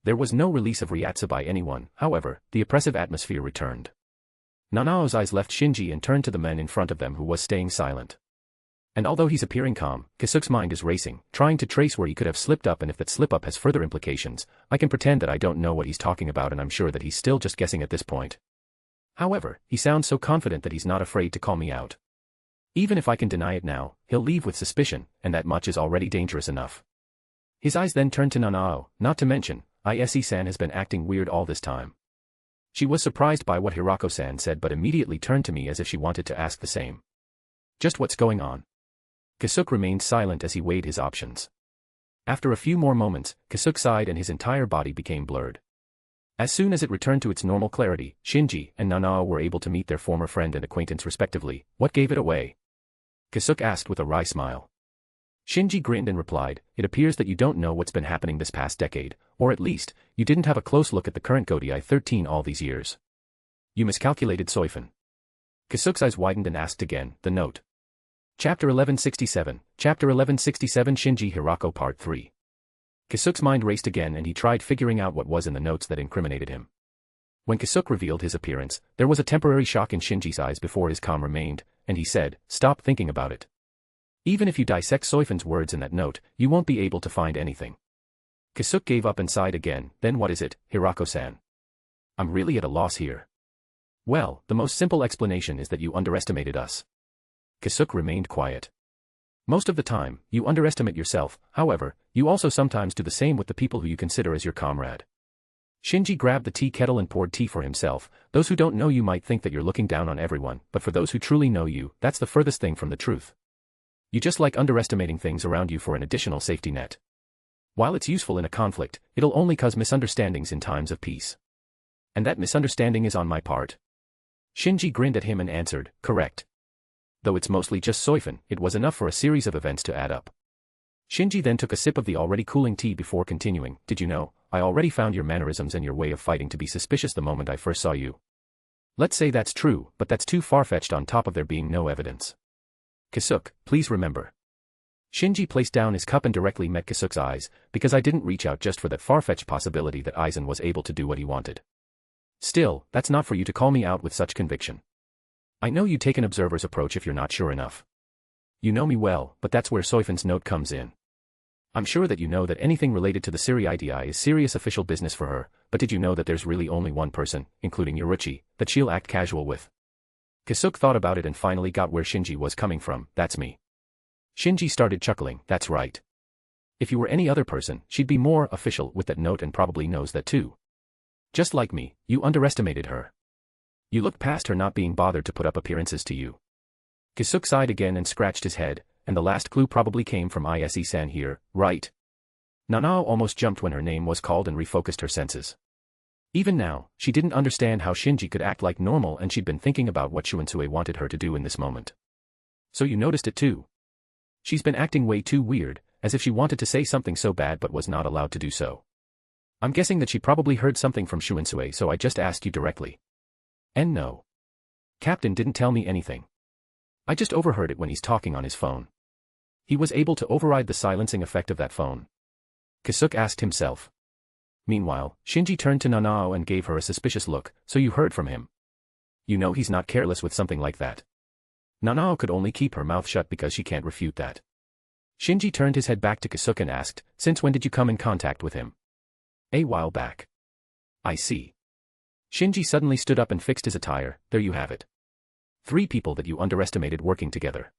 B: There was no release of ryatsu by anyone, however, the oppressive atmosphere returned. Nanao's eyes left Shinji and turned to the man in front of them who was staying silent. And although he's appearing calm, Kisuke's mind is racing, trying to trace where he could have slipped up, and if that slip-up has further implications, I can pretend that I don't know what he's talking about, and I'm sure that he's still just guessing at this point. However, he sounds so confident that he's not afraid to call me out. Even if I can deny it now, he'll leave with suspicion, and that much is already dangerous enough. His eyes then turned to Nanao, not to mention, Ise-san has been acting weird all this time. She was surprised by what Hirako-san said but immediately turned to me as if she wanted to ask the same. Just what's going on? Kisuke remained silent as he weighed his options. After a few more moments, Kisuke sighed and his entire body became blurred. As soon as it returned to its normal clarity, Shinji and Nanao were able to meet their former friend and acquaintance respectively. What gave it away? Kisuke asked with a wry smile. Shinji grinned and replied, "It appears that you don't know what's been happening this past decade, or at least, you didn't have a close look at the current Godi 13 all these years. You miscalculated Soifun." Kisuke's eyes widened and asked again, "The note." Chapter 1167, Chapter 1167 Shinji Hirako Part 3. Kisuke's mind raced again and he tried figuring out what was in the notes that incriminated him. When Kisuke revealed his appearance, there was a temporary shock in Shinji's eyes before his calm remained, and he said, "Stop thinking about it. Even if you dissect Soifun's words in that note, you won't be able to find anything." Kisuke gave up and sighed again. "Then what is it, Hirako-san? I'm really at a loss here." "Well, the most simple explanation is that you underestimated us." Kisuke remained quiet. "Most of the time, you underestimate yourself, however, you also sometimes do the same with the people who you consider as your comrade." Shinji grabbed the tea kettle and poured tea for himself. "Those who don't know you might think that you're looking down on everyone, but for those who truly know you, that's the furthest thing from the truth. You just like underestimating things around you for an additional safety net. While it's useful in a conflict, it'll only cause misunderstandings in times of peace. And that misunderstanding is on my part." Shinji grinned at him and answered, "Correct. Though it's mostly just Soifun, it was enough for a series of events to add up." Shinji then took a sip of the already cooling tea before continuing, "Did you know, I already found your mannerisms and your way of fighting to be suspicious the moment I first saw you." Let's say that's true, but that's too far-fetched on top of there being no evidence. Kisuke, please remember. Shinji placed down his cup and directly met Kisuke's eyes, because I didn't reach out just for that far-fetched possibility that Aizen was able to do what he wanted. Still, that's not for you to call me out with such conviction. I know you take an observer's approach if you're not sure enough. You know me well, but that's where Soifan's note comes in. I'm sure that you know that anything related to the Siri-IDI is serious official business for her, but did you know that there's really only one person, including Yoruchi, that she'll act casual with? Kisuke thought about it and finally got where Shinji was coming from. That's me. Shinji started chuckling. That's right. If you were any other person, she'd be more official with that note and probably knows that too. Just like me, you underestimated her. You looked past her not being bothered to put up appearances to you. Kisuke sighed again and scratched his head, and the last clue probably came from Ise-san here, right? Nanao almost jumped when her name was called and refocused her senses. Even now, she didn't understand how Shinji could act like normal, and she'd been thinking about what Shunsue wanted her to do in this moment. So you noticed it too? She's been acting way too weird, as if she wanted to say something so bad but was not allowed to do so. I'm guessing that she probably heard something from Shunsue, so I just asked you directly. And no. Captain didn't tell me anything. I just overheard it when he's talking on his phone. He was able to override the silencing effect of that phone. Kisuke asked himself. Meanwhile, Shinji turned to Nanao and gave her a suspicious look. So you heard from him. You know he's not careless with something like that. Nanao could only keep her mouth shut because she can't refute that. Shinji turned his head back to Kisuke and asked, since when did you come in contact with him? A while back. I see. Shinji suddenly stood up and fixed his attire. There you have it. 3 people that you underestimated working together.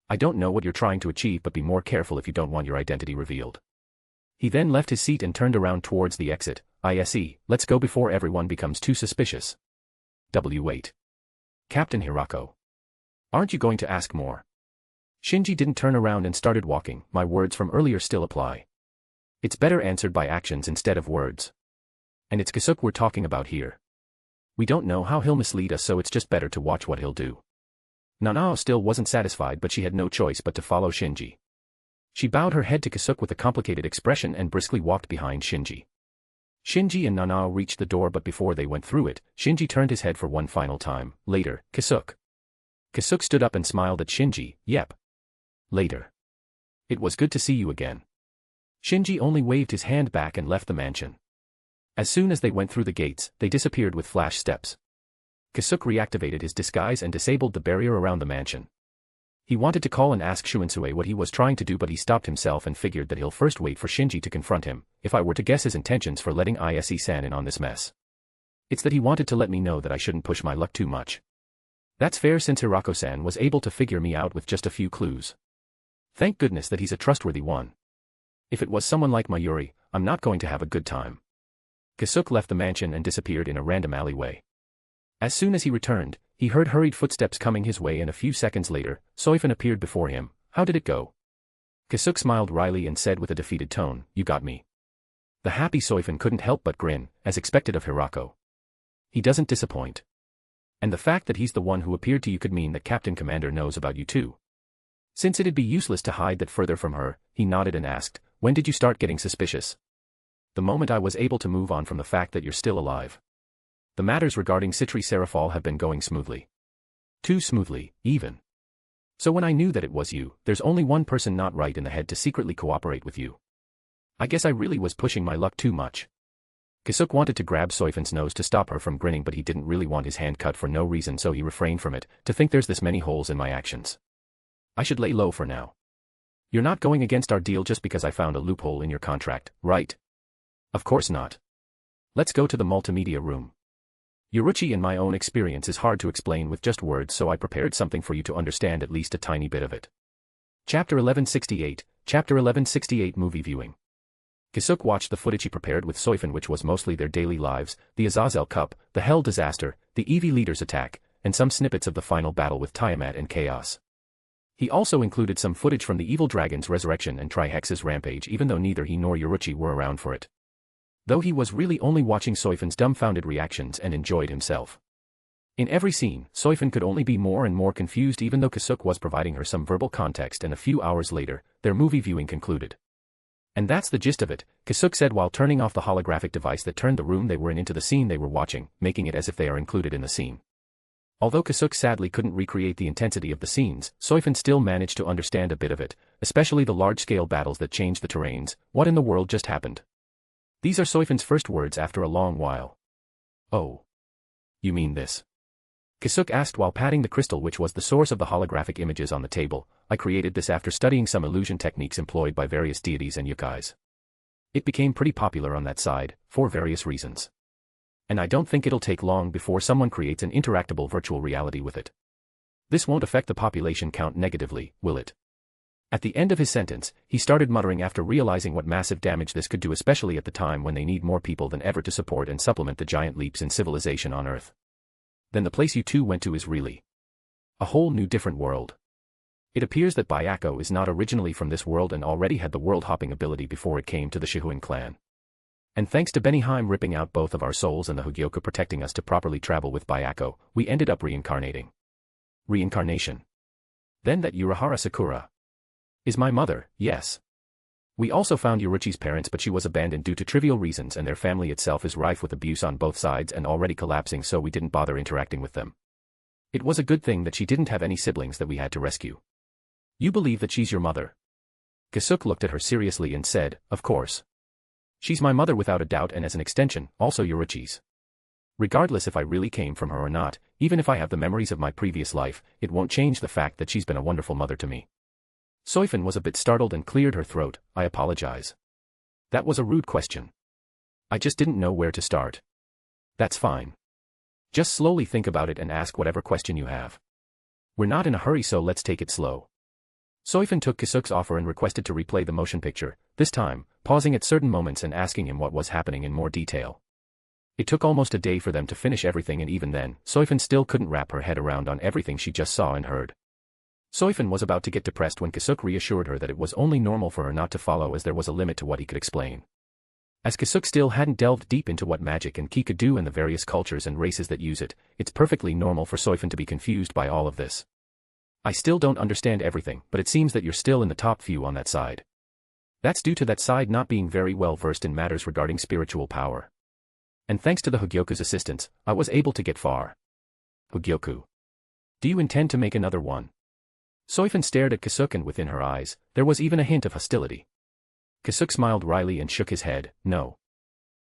B: I don't know what you're trying to achieve, but be more careful if you don't want your identity revealed. He then left his seat and turned around towards the exit. ISE, let's go before everyone becomes too suspicious. Wait. Captain Hirako. Aren't you going to ask more? Shinji didn't turn around and started walking. My words from earlier still apply. It's better answered by actions instead of words. And it's Kisuke we're talking about here. We don't know how he'll mislead us, so it's just better to watch what he'll do. Nanao still wasn't satisfied, but she had no choice but to follow Shinji. She bowed her head to Kisuke with a complicated expression and briskly walked behind Shinji. Shinji and Nanao reached the door, but before they went through it, Shinji turned his head for one final time. Later, Kisuke. Kisuke stood up and smiled at Shinji. Yep. Later. It was good to see you again. Shinji only waved his hand back and left the mansion. As soon as they went through the gates, they disappeared with flash steps. Kisuke reactivated his disguise and disabled the barrier around the mansion. He wanted to call and ask Shunsue what he was trying to do, but he stopped himself and figured that he'll first wait for Shinji to confront him. If I were to guess his intentions for letting Ise-san in on this mess, it's that he wanted to let me know that I shouldn't push my luck too much. That's fair, since Hirako-san was able to figure me out with just a few clues. Thank goodness that he's a trustworthy one. If it was someone like Mayuri, I'm not going to have a good time. Kisuke left the mansion and disappeared in a random alleyway. As soon as he returned, he heard hurried footsteps coming his way, and a few seconds later, Soifan appeared before him. How did it go? Kisuke smiled wryly and said with a defeated tone, you got me. The happy Soifan couldn't help but grin, as expected of Hirako. He doesn't disappoint. And the fact that he's the one who appeared to you could mean that Captain Commander knows about you too. Since it'd be useless to hide that further from her, he nodded and asked, when did you start getting suspicious? The moment I was able to move on from the fact that you're still alive. The matters regarding Citri Serafal have been going smoothly. Too smoothly, even. So when I knew that it was you, there's only one person not right in the head to secretly cooperate with you. I guess I really was pushing my luck too much. Kisuke wanted to grab Soifan's nose to stop her from grinning, but he didn't really want his hand cut for no reason, so he refrained from it. To think there's this many holes in my actions. I should lay low for now. You're not going against our deal just because I found a loophole in your contract, right? Of course not. Let's go to the multimedia room. Yoruchi, in my own experience, is hard to explain with just words, so I prepared something for you to understand at least a tiny bit of it. Chapter 1168, Chapter 1168 Movie Viewing. Kisuke watched the footage he prepared with Soifan, which was mostly their daily lives, the Azazel Cup, the Hell Disaster, the Eevee Leader's attack, and some snippets of the final battle with Tiamat and Chaos. He also included some footage from the Evil Dragon's resurrection and Trihex's rampage, even though neither he nor Yoruchi were around for it. Though he was really only watching Soifan's dumbfounded reactions and enjoyed himself. In every scene, Soifan could only be more and more confused, even though Kisuke was providing her some verbal context, and a few hours later, their movie viewing concluded. And that's the gist of it, Kisuke said while turning off the holographic device that turned the room they were in into the scene they were watching, making it as if they are included in the scene. Although Kisuke sadly couldn't recreate the intensity of the scenes, Soifin still managed to understand a bit of it, especially the large-scale battles that changed the terrains. What in the world just happened? These are Soifin's first words after a long while. Oh. You mean this? Kisuke asked while patting the crystal which was the source of the holographic images on the table. I created this after studying some illusion techniques employed by various deities and yokais. It became pretty popular on that side, for various reasons. And I don't think it'll take long before someone creates an interactable virtual reality with it. This won't affect the population count negatively, will it? At the end of his sentence, he started muttering after realizing what massive damage this could do, especially at the time when they need more people than ever to support and supplement the giant leaps in civilization on Earth. Then the place you two went to is really a whole new different world. It appears that Byako is not originally from this world and already had the world-hopping ability before it came to the Shihuin clan. And thanks to Beniheim ripping out both of our souls and the Hogyoku protecting us to properly travel with Byako, we ended up reincarnating. Reincarnation. Then that Urahara Sakura is my mother, yes. We also found Yoruchi's parents, but she was abandoned due to trivial reasons, and their family itself is rife with abuse on both sides and already collapsing, so we didn't bother interacting with them. It was a good thing that she didn't have any siblings that we had to rescue. You believe that she's your mother? Kisuke looked at her seriously and said, of course. She's my mother without a doubt, and as an extension, also Yoruchi's. Regardless if I really came from her or not, even if I have the memories of my previous life, it won't change the fact that she's been a wonderful mother to me. Soifin was a bit startled and cleared her throat. I apologize. That was a rude question. I just didn't know where to start. That's fine. Just slowly think about it and ask whatever question you have. We're not in a hurry, so let's take it slow. Soifin took Kisuke's offer and requested to replay the motion picture, this time, pausing at certain moments and asking him what was happening in more detail. It took almost a day for them to finish everything, and even then, Soifin still couldn't wrap her head around on everything she just saw and heard. Soifin was about to get depressed when Kisuke reassured her that it was only normal for her not to follow, as there was a limit to what he could explain. As Kisuke still hadn't delved deep into what magic and ki could do and the various cultures and races that use it, it's perfectly normal for Soifin to be confused by all of this. I still don't understand everything, but it seems that you're still in the top few on that side. That's due to that side not being very well versed in matters regarding spiritual power. And thanks to the Hogyoku's assistance, I was able to get far. Hogyoku. Do you intend to make another one? Soifin stared at Kisuke, and within her eyes, there was even a hint of hostility. Kisuke smiled wryly and shook his head, no.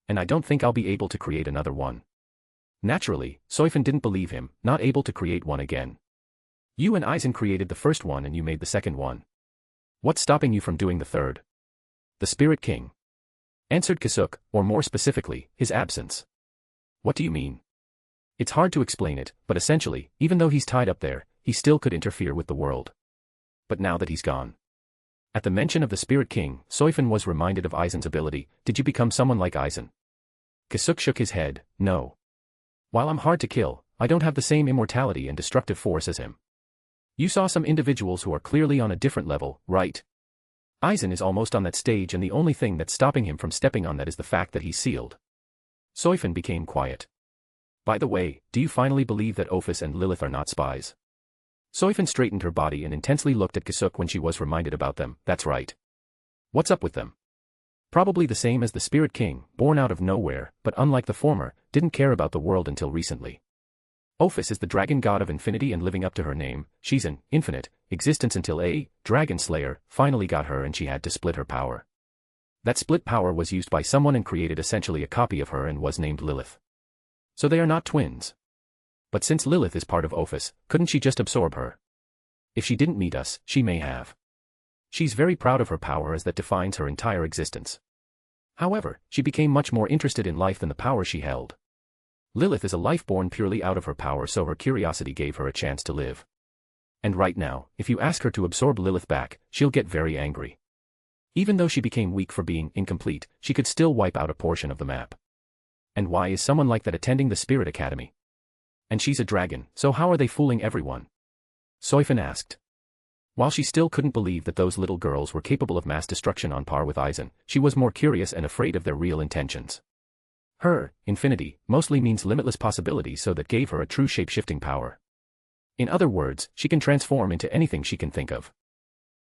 B: And I don't think I'll be able to create another one. Naturally, Soifin didn't believe him, not able to create one again. You and Aizen created the first one and you made the second one. What's stopping you from doing the third? The Spirit King. Answered Kisuke, or more specifically, his absence. What do you mean? It's hard to explain it, but essentially, even though he's tied up there, he still could interfere with the world. But now that he's gone. At the mention of the Spirit King, Soifin was reminded of Aizen's ability. Did you become someone like Aizen? Kisuke shook his head, no. While I'm hard to kill, I don't have the same immortality and destructive force as him. You saw some individuals who are clearly on a different level, right? Aizen is almost on that stage, and the only thing that's stopping him from stepping on that is the fact that he's sealed. Soifin became quiet. By the way, do you finally believe that Ophis and Lilith are not spies? Soifin straightened her body and intensely looked at Kisuke when she was reminded about them. That's right. What's up with them? Probably the same as the Spirit King, born out of nowhere, but unlike the former, didn't care about the world until recently. Ophis is the dragon god of infinity, and living up to her name, she's an infinite existence until a dragon slayer finally got her and she had to split her power. That split power was used by someone and created essentially a copy of her and was named Lilith. So they are not twins. But since Lilith is part of Ophis, couldn't she just absorb her? If she didn't meet us, she may have. She's very proud of her power, as that defines her entire existence. However, she became much more interested in life than the power she held. Lilith is a life born purely out of her power, so her curiosity gave her a chance to live. And right now, if you ask her to absorb Lilith back, she'll get very angry. Even though she became weak for being incomplete, she could still wipe out a portion of the map. And why is someone like that attending the Spirit Academy? And she's a dragon, so how are they fooling everyone? Soifin asked. While she still couldn't believe that those little girls were capable of mass destruction on par with Aizen, she was more curious and afraid of their real intentions. Her infinity mostly means limitless possibilities, so that gave her a true shape-shifting power. In other words, she can transform into anything she can think of.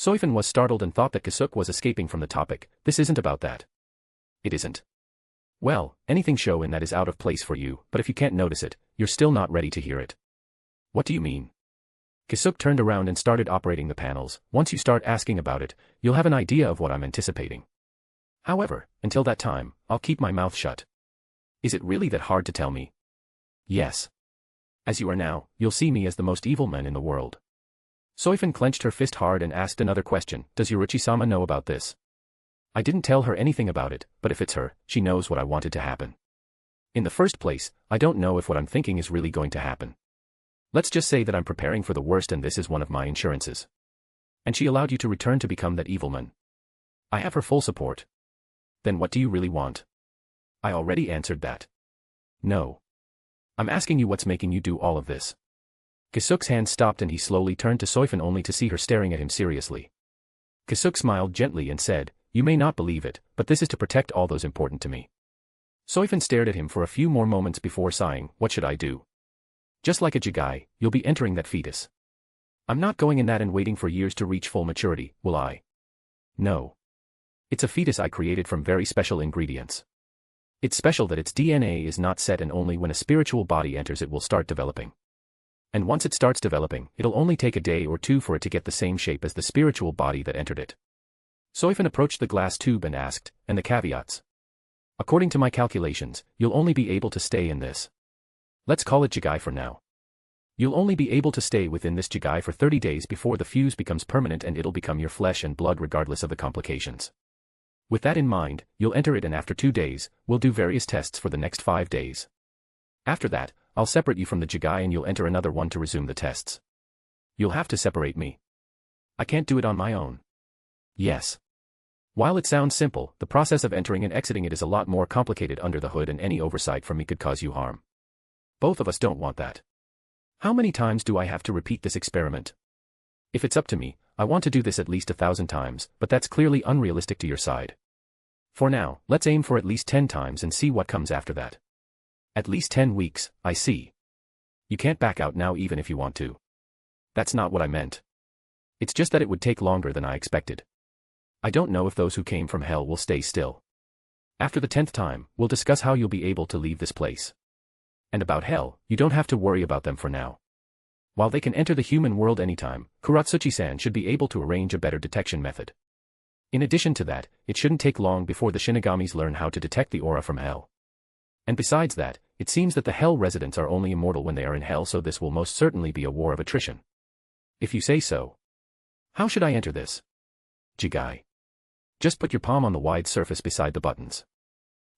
B: Soifan was startled and thought that Kisuke was escaping from the topic. This isn't about that. It isn't. Well, anything show in that is out of place for you, but if you can't notice it, you're still not ready to hear it. What do you mean? Kisuke turned around and started operating the panels. Once you start asking about it, you'll have an idea of what I'm anticipating. However, until that time, I'll keep my mouth shut. Is it really that hard to tell me? Yes. As you are now, you'll see me as the most evil man in the world. Soifan clenched her fist hard and asked another question. Does Yoruchi-sama know about this? I didn't tell her anything about it, but if it's her, she knows what I wanted to happen. In the first place, I don't know if what I'm thinking is really going to happen. Let's just say that I'm preparing for the worst and this is one of my insurances. And she allowed you to return to become that evil man. I have her full support. Then what do you really want? I already answered that. No. I'm asking you what's making you do all of this. Kisuke's hand stopped and he slowly turned to Soifan only to see her staring at him seriously. Kisuke smiled gently and said, you may not believe it, but this is to protect all those important to me. Soifan stared at him for a few more moments before sighing, what should I do? Just like a Jigai, you'll be entering that fetus. I'm not going in that and waiting for years to reach full maturity, will I? No. It's a fetus I created from very special ingredients. It's special that its DNA is not set and only when a spiritual body enters it will start developing. And once it starts developing, it'll only take a day or two for it to get the same shape as the spiritual body that entered it. Soifan approached the glass tube and asked, and the caveats? According to my calculations, you'll only be able to stay in this. Let's call it Jigai for now. You'll only be able to stay within this Jigai for 30 days before the fuse becomes permanent and it'll become your flesh and blood regardless of the complications. With that in mind, you'll enter it and after 2 days, we'll do various tests for the next 5 days. After that, I'll separate you from the Jigai and you'll enter another one to resume the tests. You'll have to separate me. I can't do it on my own. Yes. While it sounds simple, the process of entering and exiting it is a lot more complicated under the hood and any oversight from me could cause you harm. Both of us don't want that. How many times do I have to repeat this experiment? If it's up to me, I want to do this at least 1,000 times, but that's clearly unrealistic to your side. For now, let's aim for at least 10 times and see what comes after that. At least 10 weeks, I see. You can't back out now even if you want to. That's not what I meant. It's just that it would take longer than I expected. I don't know if those who came from hell will stay still. After the 10th time, we'll discuss how you'll be able to leave this place. And about hell, you don't have to worry about them for now. While they can enter the human world anytime, Kuratsuchi-san should be able to arrange a better detection method. In addition to that, it shouldn't take long before the Shinigamis learn how to detect the aura from hell. And besides that, it seems that the hell residents are only immortal when they are in hell, so this will most certainly be a war of attrition. If you say so. How should I enter this? Jigai. Just put your palm on the wide surface beside the buttons.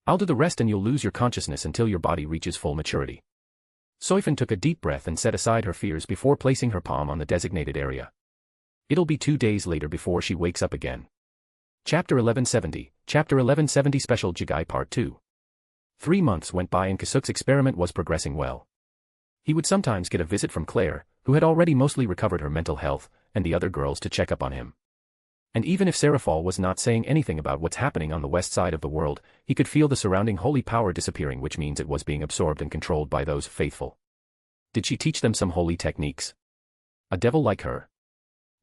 B: I'll do the rest and you'll lose your consciousness until your body reaches full maturity. Soifan took a deep breath and set aside her fears before placing her palm on the designated area. It'll be 2 days later before she wakes up again. Chapter 1170, Chapter 1170 Special Jigai Part 2. 3 months went by and Kisuke's experiment was progressing well. He would sometimes get a visit from Claire, who had already mostly recovered her mental health, and the other girls to check up on him. And even if Serafal was not saying anything about what's happening on the west side of the world, he could feel the surrounding holy power disappearing, which means it was being absorbed and controlled by those faithful. Did she teach them some holy techniques? A devil like her?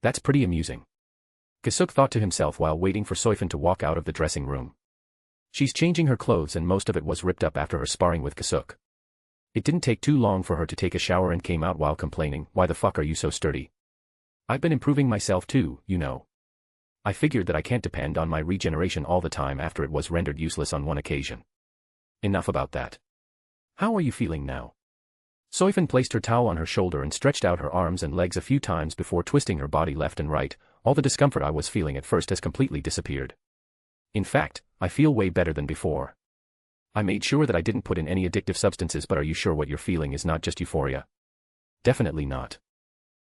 B: That's pretty amusing. Kisuke thought to himself while waiting for Soifan to walk out of the dressing room. She's changing her clothes and most of it was ripped up after her sparring with Kisuke. It didn't take too long for her to take a shower and came out while complaining, "Why the fuck are you so sturdy? I've been improving myself too, you know. I figured that I can't depend on my regeneration all the time after it was rendered useless on one occasion. Enough about that. How are you feeling now?" Soifan placed her towel on her shoulder and stretched out her arms and legs a few times before twisting her body left and right. All the discomfort I was feeling at first has completely disappeared. In fact, I feel way better than before. I made sure that I didn't put in any addictive substances, but are you sure what you're feeling is not just euphoria? Definitely not.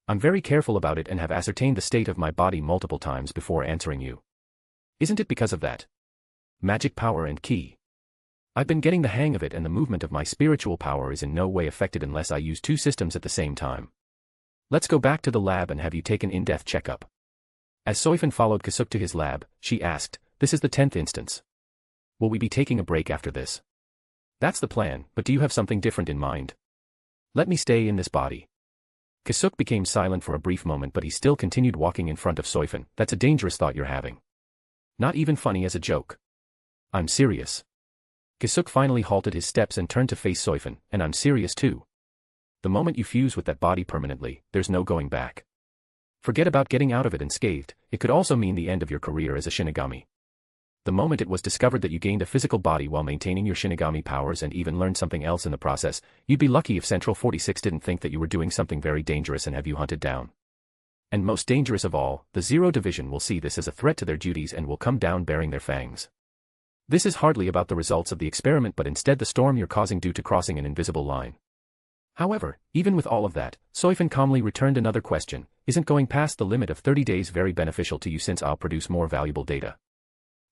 B: I'm very careful about it and have ascertained the state of my body multiple times before answering you. Isn't it because of that magic power and ki? I've been getting the hang of it and the movement of my spiritual power is in no way affected unless I use 2 systems at the same time. Let's go back to the lab and have you take an in-depth checkup. As Soifan followed Kisuke to his lab, she asked, "This is the 10th instance. Will we be taking a break after this?" "That's the plan, but do you have something different in mind?" "Let me stay in this body. Kisuke became silent for a brief moment, but he still continued walking in front of Soifin. That's a dangerous thought you're having. Not even funny as a joke. I'm serious. Kisuke finally halted his steps and turned to face Soifin, and I'm serious too. The moment you fuse with that body permanently, there's no going back. Forget about getting out of it unscathed, it could also mean the end of your career as a Shinigami. The moment it was discovered that you gained a physical body while maintaining your Shinigami powers and even learned something else in the process, you'd be lucky if Central 46 didn't think that you were doing something very dangerous and have you hunted down. And most dangerous of all, the Zero Division will see this as a threat to their duties and will come down bearing their fangs. This is hardly about the results of the experiment but instead the storm you're causing due to crossing an invisible line. However, even with all of that, Soifin calmly returned another question, isn't going past the limit of 30 days very beneficial to you since I'll produce more valuable data?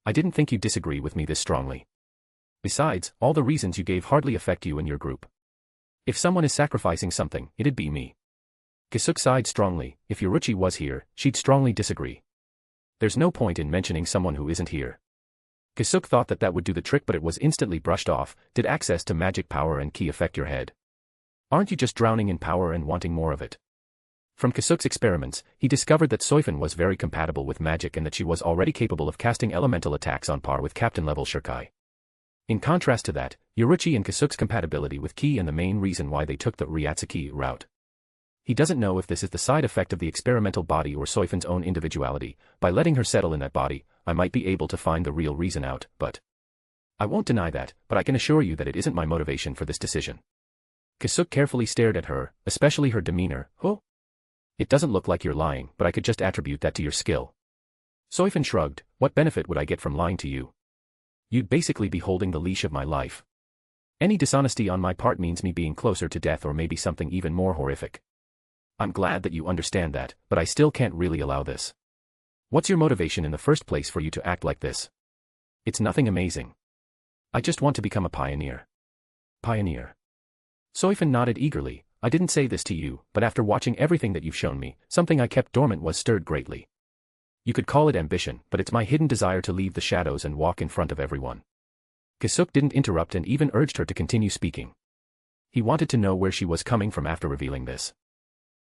B: I didn't think you'd disagree with me this strongly. Besides, all the reasons you gave hardly affect you and your group. If someone is sacrificing something, it'd be me. Kisuke sighed strongly. If Yoruchi was here, she'd strongly disagree. There's no point in mentioning someone who isn't here. Kisuke thought that would do the trick but it was instantly brushed off. Did access to magic power and ki affect your head? Aren't you just drowning in power and wanting more of it? From Kisuke's experiments, he discovered that Soifin was very compatible with magic and that she was already capable of casting elemental attacks on par with captain-level Shirkai. In contrast to that, Yoruchi and Kisuke's compatibility with ki and the main reason why they took the Ryatsuki route. He doesn't know if this is the side effect of the experimental body or Soifin's own individuality. By letting her settle in that body, I might be able to find the real reason out, but I won't deny that, but I can assure you that it isn't my motivation for this decision. Kisuke carefully stared at her, especially her demeanor. Oh? It doesn't look like you're lying, but I could just attribute that to your skill. Soifin shrugged. What benefit would I get from lying to you? You'd basically be holding the leash of my life. Any dishonesty on my part means me being closer to death or maybe something even more horrific. I'm glad that you understand that, but I still can't really allow this. What's your motivation in the first place for you to act like this? It's nothing amazing. I just want to become a pioneer. Pioneer. Soifin nodded eagerly. I didn't say this to you, but after watching everything that you've shown me, something I kept dormant was stirred greatly. You could call it ambition, but it's my hidden desire to leave the shadows and walk in front of everyone. Kisuke didn't interrupt and even urged her to continue speaking. He wanted to know where she was coming from after revealing this.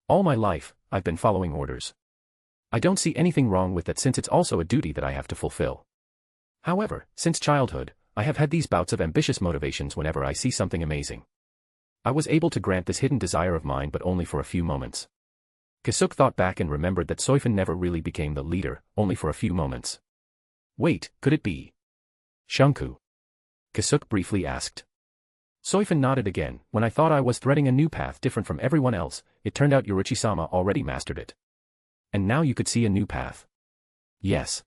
B: All my life, I've been following orders. I don't see anything wrong with that since it's also a duty that I have to fulfill. However, since childhood, I have had these bouts of ambitious motivations whenever I see something amazing. I was able to grant this hidden desire of mine but only for a few moments. Kisuke thought back and remembered that Soifin never really became the leader, only for a few moments. Wait, could it be Shunku? Kisuke briefly asked. Soifin nodded again. When I thought I was threading a new path different from everyone else, it turned out Yoruchi-sama already mastered it. And now you could see a new path. Yes.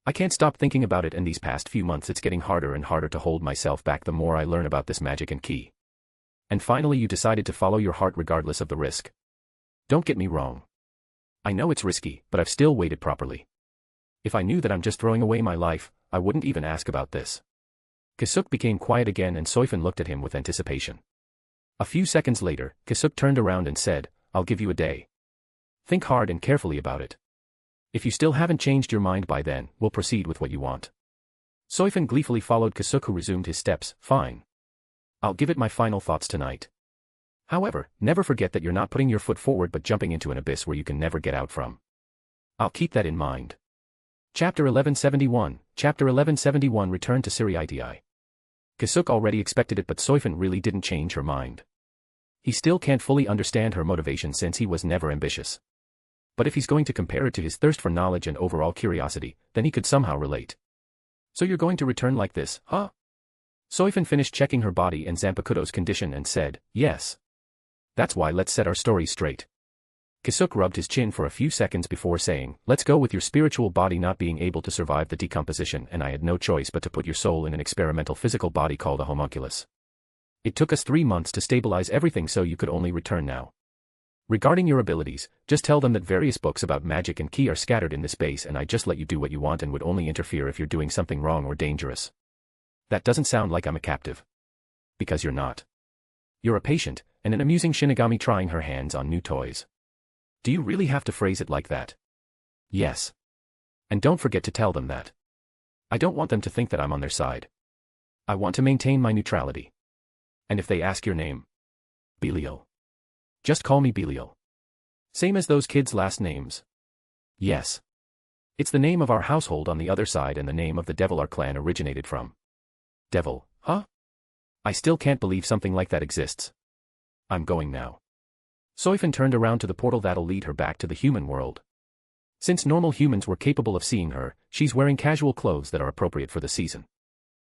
B: I can't stop thinking about it and these past few months it's getting harder and harder to hold myself back the more I learn about this magic and ki. And finally you decided to follow your heart regardless of the risk. Don't get me wrong. I know it's risky, but I've still waited properly. If I knew that I'm just throwing away my life, I wouldn't even ask about this. Kisuke became quiet again and Soifin looked at him with anticipation. A few seconds later, Kisuke turned around and said, I'll give you a day. Think hard and carefully about it. If you still haven't changed your mind by then, we'll proceed with what you want. Soifin gleefully followed Kisuke who resumed his steps. Fine. I'll give it my final thoughts tonight. However, never forget that you're not putting your foot forward but jumping into an abyss where you can never get out from. I'll keep that in mind. Chapter 1171, Chapter 1171 Return to Siriiti. Kisuke already expected it but Soifin really didn't change her mind. He still can't fully understand her motivation since he was never ambitious. But if he's going to compare it to his thirst for knowledge and overall curiosity, then he could somehow relate. So you're going to return like this, huh? Soifin finished checking her body and Zanpakuto's condition and said, yes. That's why let's set our stories straight. Kisuke rubbed his chin for a few seconds before saying, let's go with your spiritual body not being able to survive the decomposition and I had no choice but to put your soul in an experimental physical body called a homunculus. It took us 3 months to stabilize everything so you could only return now. Regarding your abilities, just tell them that various books about magic and ki are scattered in this base and I just let you do what you want and would only interfere if you're doing something wrong or dangerous. That doesn't sound like I'm a captive. Because you're not. You're a patient, and an amusing Shinigami trying her hands on new toys. Do you really have to phrase it like that? Yes. And don't forget to tell them that. I don't want them to think that I'm on their side. I want to maintain my neutrality. And if they ask your name? Belial. Just call me Belial. Same as those kids' last names. Yes. It's the name of our household on the other side and the name of the devil our clan originated from. Devil, huh? I still can't believe something like that exists. I'm going now. Soifan turned around to the portal that'll lead her back to the human world. Since normal humans were capable of seeing her, she's wearing casual clothes that are appropriate for the season.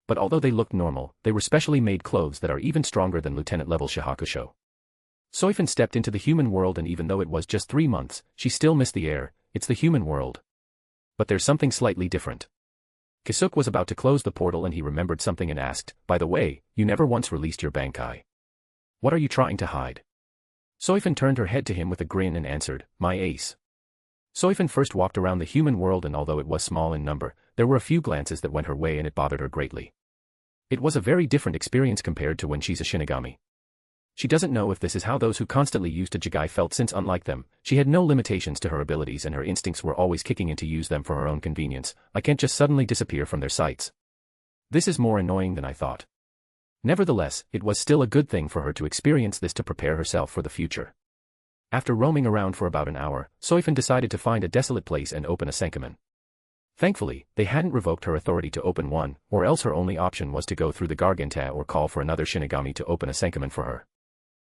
B: But although they looked normal, they were specially made clothes that are even stronger than lieutenant-level Shihakusho. Soifan stepped into the human world, and even though it was just 3 months, she still missed the air. It's the human world. But there's something slightly different. Kisuke was about to close the portal and he remembered something and asked, "By the way, you never once released your Bankai. What are you trying to hide?" Soifan turned her head to him with a grin and answered, "My ace." Soifan first walked around the human world, and although it was small in number, there were a few glances that went her way and it bothered her greatly. It was a very different experience compared to when she's a Shinigami. She doesn't know if this is how those who constantly used a Jigai felt, since unlike them, she had no limitations to her abilities and her instincts were always kicking in to use them for her own convenience. I can't just suddenly disappear from their sights. This is more annoying than I thought. Nevertheless, it was still a good thing for her to experience this to prepare herself for the future. After roaming around for about an hour, Soifan decided to find a desolate place and open a Senkamen. Thankfully, they hadn't revoked her authority to open one, or else her only option was to go through the Garganta or call for another Shinigami to open a Senkamen for her.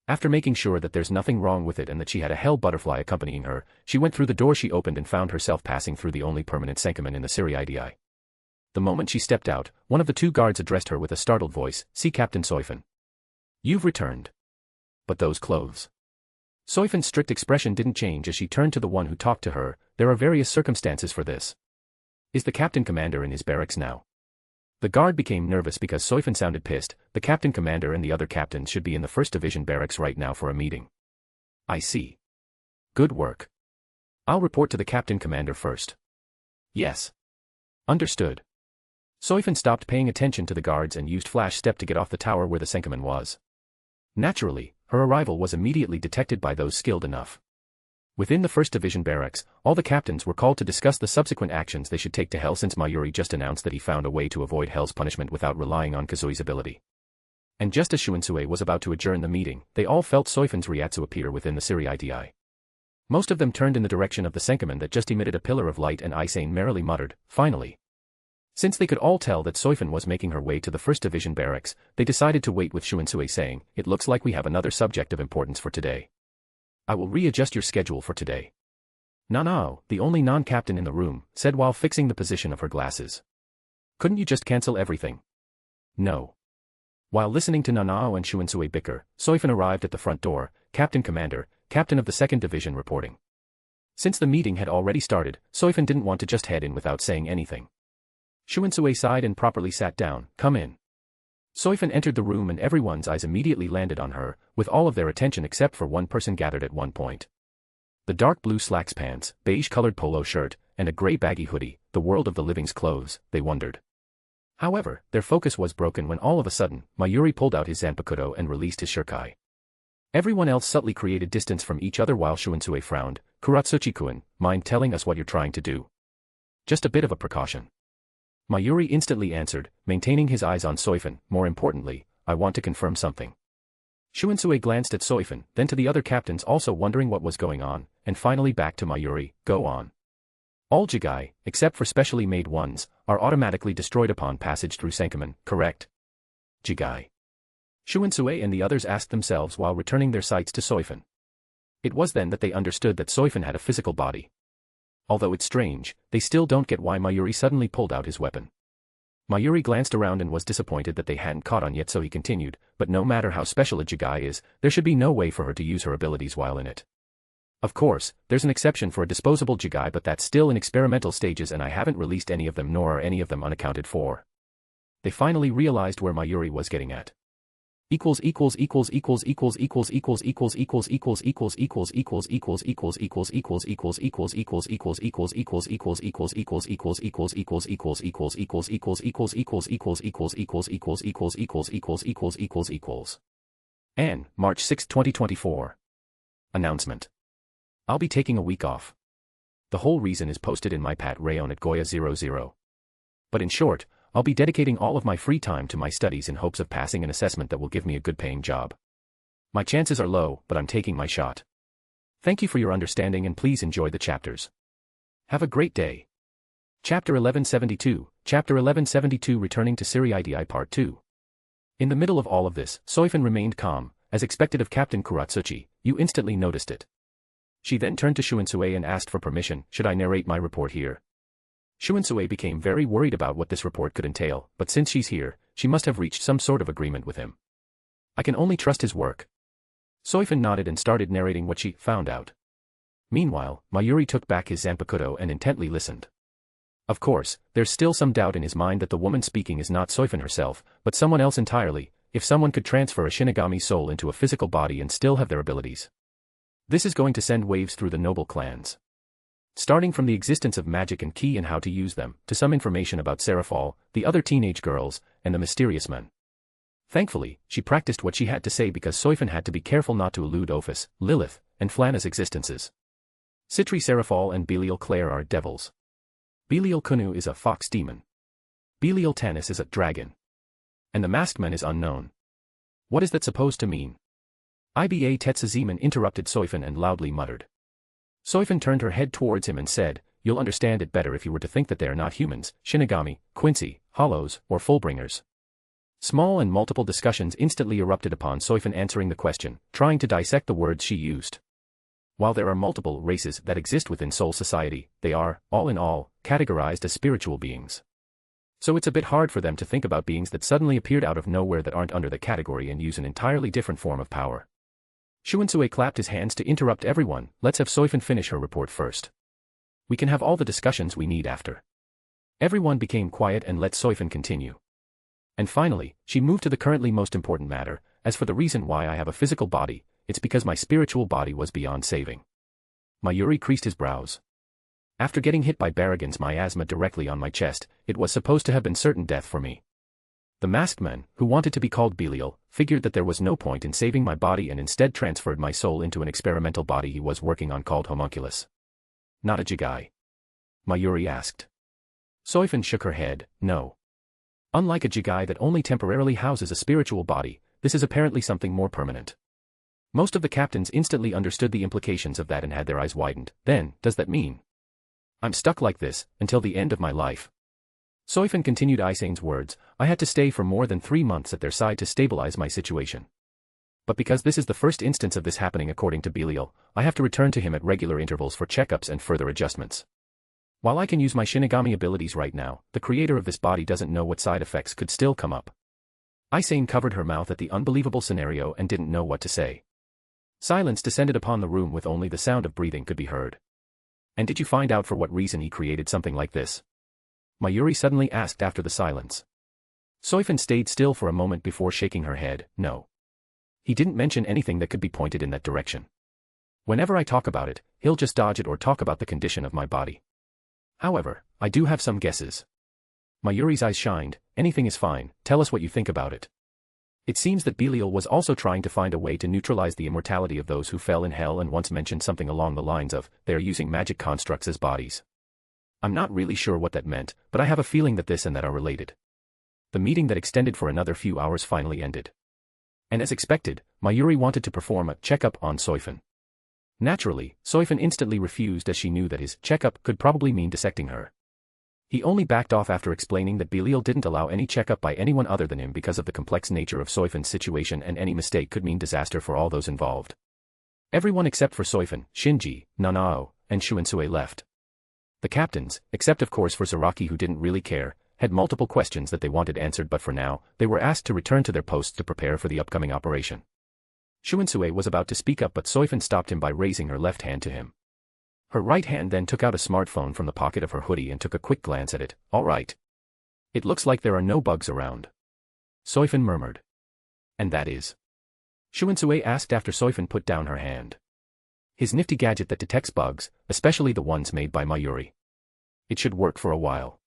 B: After making sure that there's nothing wrong with it and that she had a hell butterfly accompanying her, she went through the door she opened and found herself passing through the only permanent Senkamen in the Siriidi. The moment she stepped out, one of the 2 guards addressed her with a startled voice, "See Captain Soifan. You've returned. But those clothes." Soifan's strict expression didn't change as she turned to the one who talked to her. "There are various circumstances for this. Is the captain commander in his barracks now?" The guard became nervous because Soifan sounded pissed. "The captain commander and the other captains should be in the 1st Division barracks right now for a meeting." "I see. Good work. I'll report to the captain commander first." "Yes. Understood." Soifan stopped paying attention to the guards and used Flash Step to get off the tower where the Senkamen was. Naturally, her arrival was immediately detected by those skilled enough. Within the 1st Division barracks, all the captains were called to discuss the subsequent actions they should take to Hell, since Mayuri just announced that he found a way to avoid Hell's punishment without relying on Kazui's ability. And just as Shunsui was about to adjourn the meeting, they all felt Soifan's Ryatsu appear within the Siriidi. Most of them turned in the direction of the Senkamen that just emitted a pillar of light, and Isane merrily muttered, "Finally." Since they could all tell that Soifan was making her way to the 1st Division barracks, they decided to wait, with Shunsui saying, "It looks like we have another subject of importance for today. I will readjust your schedule for today." Nanao, the only non-captain in the room, said while fixing the position of her glasses. "Couldn't you just cancel everything?" "No." While listening to Nanao and Shunsui bicker, Soifan arrived at the front door. "Captain Commander, Captain of the 2nd Division reporting." Since the meeting had already started, Soifan didn't want to just head in without saying anything. Shunsui sighed and properly sat down. "Come in." Soifan entered the room and everyone's eyes immediately landed on her, with all of their attention except for one person gathered at one point. The dark blue slacks pants, beige-colored polo shirt, and a gray baggy hoodie, the world of the living's clothes, they wondered. However, their focus was broken when all of a sudden, Mayuri pulled out his Zanpakuto and released his shuriken. Everyone else subtly created distance from each other while Shunsui frowned. "Kuratsuchi-kun, mind telling us what you're trying to do?" "Just a bit of a precaution." Mayuri instantly answered, maintaining his eyes on Soifan. "More importantly, I want to confirm something." Shunsui glanced at Soifan, then to the other captains, also wondering what was going on, and finally back to Mayuri. "Go on." "All Jigai, except for specially made ones, are automatically destroyed upon passage through Senkamen, correct?" "Jigai?" Shunsui and the others asked themselves while returning their sights to Soifan. It was then that they understood that Soifan had a physical body. Although it's strange, they still don't get why Mayuri suddenly pulled out his weapon. Mayuri glanced around and was disappointed that they hadn't caught on yet, so he continued, "But no matter how special a Jigai is, there should be no way for her to use her abilities while in it. Of course, there's an exception for a disposable Jigai, but that's still in experimental stages and I haven't released any of them, nor are any of them unaccounted for." They finally realized where Mayuri was getting at. And March 6, 2024. Announcement. I'll be taking a week off. The whole reason is posted in my Pat Rayon at Goya 00. But in short, I'll be dedicating all of my free time to my studies in hopes of passing an assessment that will give me a good paying job. My chances are low, but I'm taking my shot. Thank you for your understanding and please enjoy the chapters. Have a great day. Chapter 1172, Chapter 1172 Returning to Siriidi Part 2. In the middle of all of this, Soifin remained calm, as expected of Captain Kuratsuchi. You instantly noticed it. She then turned to Shunsui and asked for permission. Should I narrate my report here? Shunsui became very worried about what this report could entail, but since she's here, she must have reached some sort of agreement with him. I can only trust his work. Soifin nodded and started narrating what she found out. Meanwhile, Mayuri took back his zanpakuto and intently listened. Of course, there's still some doubt in his mind that the woman speaking is not Soifin herself, but someone else entirely, if someone could transfer a Shinigami soul into a physical body and still have their abilities. This is going to send waves through the noble clans. Starting from the existence of magic and ki and how to use them, to some information about Serafal, the other teenage girls, and the mysterious men. Thankfully, she practiced what she had to say because Soifin had to be careful not to elude Ophis, Lilith, and Flana's existences. Citri Serafal and Belial Clare are devils. Belial Kunu is a fox demon. Belial Tanis is a dragon. And the masked man is unknown. What is that supposed to mean? Iba Tetsuzeman interrupted Soifin and loudly muttered. Soifin turned her head towards him and said, you'll understand it better if you were to think that they are not humans, Shinigami, Quincy, Hollows, or Fullbringers. Small and multiple discussions instantly erupted upon Soifin answering the question, trying to dissect the words she used. While there are multiple races that exist within Soul Society, they are, all in all, categorized as spiritual beings. So it's a bit hard for them to think about beings that suddenly appeared out of nowhere that aren't under the category and use an entirely different form of power. Shunsui clapped his hands to interrupt everyone. Let's have Soifin finish her report first. We can have all the discussions we need after. Everyone became quiet and let Soifin continue. And finally, she moved to the currently most important matter. As for the reason why I have a physical body, it's because my spiritual body was beyond saving. Mayuri creased his brows. After getting hit by Barragan's miasma directly on my chest, it was supposed to have been certain death for me. The masked man, who wanted to be called Belial, figured that there was no point in saving my body and instead transferred my soul into an experimental body he was working on called Homunculus. Not a Jigai? Mayuri asked. Soifin shook her head, no. Unlike a Jigai that only temporarily houses a spiritual body, this is apparently something more permanent. Most of the captains instantly understood the implications of that and had their eyes widened. Then, does that mean I'm stuck like this until the end of my life? Soifin continued Isane's words. I had to stay for more than 3 months at their side to stabilize my situation. But because this is the first instance of this happening according to Belial, I have to return to him at regular intervals for checkups and further adjustments. While I can use my Shinigami abilities right now, the creator of this body doesn't know what side effects could still come up. Isane covered her mouth at the unbelievable scenario and didn't know what to say. Silence descended upon the room with only the sound of breathing could be heard. And did you find out for what reason he created something like this? Mayuri suddenly asked after the silence. Soifin stayed still for a moment before shaking her head, no. He didn't mention anything that could be pointed in that direction. Whenever I talk about it, he'll just dodge it or talk about the condition of my body. However, I do have some guesses. Mayuri's eyes shined. Anything is fine, tell us what you think about it. It seems that Belial was also trying to find a way to neutralize the immortality of those who fell in hell and once mentioned something along the lines of, they are using magic constructs as bodies. I'm not really sure what that meant, but I have a feeling that this and that are related. The meeting that extended for another few hours finally ended. And as expected, Mayuri wanted to perform a checkup on Soifin. Naturally, Soifin instantly refused as she knew that his checkup could probably mean dissecting her. He only backed off after explaining that Belial didn't allow any checkup by anyone other than him because of the complex nature of Soifin's situation and any mistake could mean disaster for all those involved. Everyone except for Soifin, Shinji, Nanao, and Shunsui left. The captains, except of course for Zaraki who didn't really care, had multiple questions that they wanted answered but for now, they were asked to return to their posts to prepare for the upcoming operation. Shunsui was about to speak up but Soifin stopped him by raising her left hand to him. Her right hand then took out a smartphone from the pocket of her hoodie and took a quick glance at it. All right. It looks like there are no bugs around. Soifin murmured. And that is? Shunsui asked after Soifin put down her hand. His nifty gadget that detects bugs, especially the ones made by Mayuri. It should work for a while.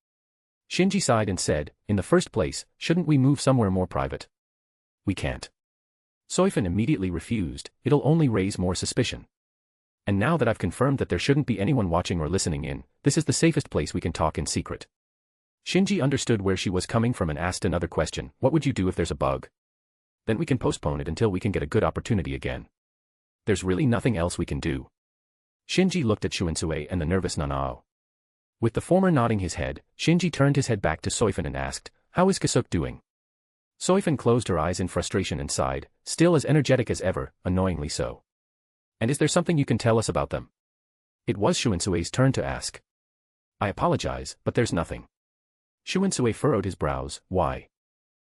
B: Shinji sighed and said, in the first place, shouldn't we move somewhere more private? We can't. Soifin immediately refused, it'll only raise more suspicion. And now that I've confirmed that there shouldn't be anyone watching or listening in, this is the safest place we can talk in secret. Shinji understood where she was coming from and asked another question, what would you do if there's a bug? Then we can postpone it until we can get a good opportunity again. There's really nothing else we can do. Shinji looked at Shunsui and the nervous Nanao. With the former nodding his head, Shinji turned his head back to Soifun and asked, "How is Kisuke doing?" Soifun closed her eyes in frustration and sighed, still as energetic as ever, annoyingly so. "And is there something you can tell us about them?" It was Shuinsue's turn to ask. "I apologize, but there's nothing." Shuinsue furrowed his brows, "Why?"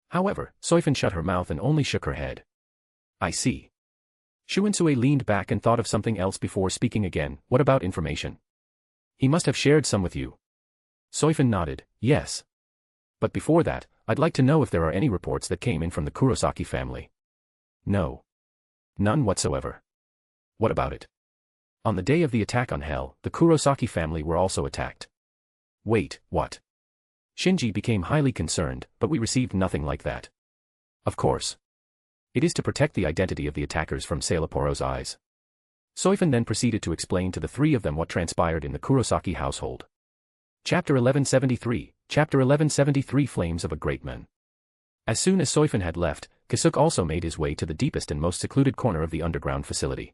B: However, Soifun shut her mouth and only shook her head. "I see." Shuinsue leaned back and thought of something else before speaking again. "What about information? He must have shared some with you." Soifun nodded, "Yes. But before that, I'd like to know if there are any reports that came in from the Kurosaki family." "No. None whatsoever." "What about it?" "On the day of the attack on Hell, the Kurosaki family were also attacked." "Wait, what?" Shinji became highly concerned, "But we received nothing like that." "Of course. It is to protect the identity of the attackers from Sailaporo's eyes." Soifun then proceeded to explain to the three of them what transpired in the Kurosaki household. Chapter 1173, Chapter 1173 Flames of a Great Man. As soon as Soifun had left, Kisuke also made his way to the deepest and most secluded corner of the underground facility.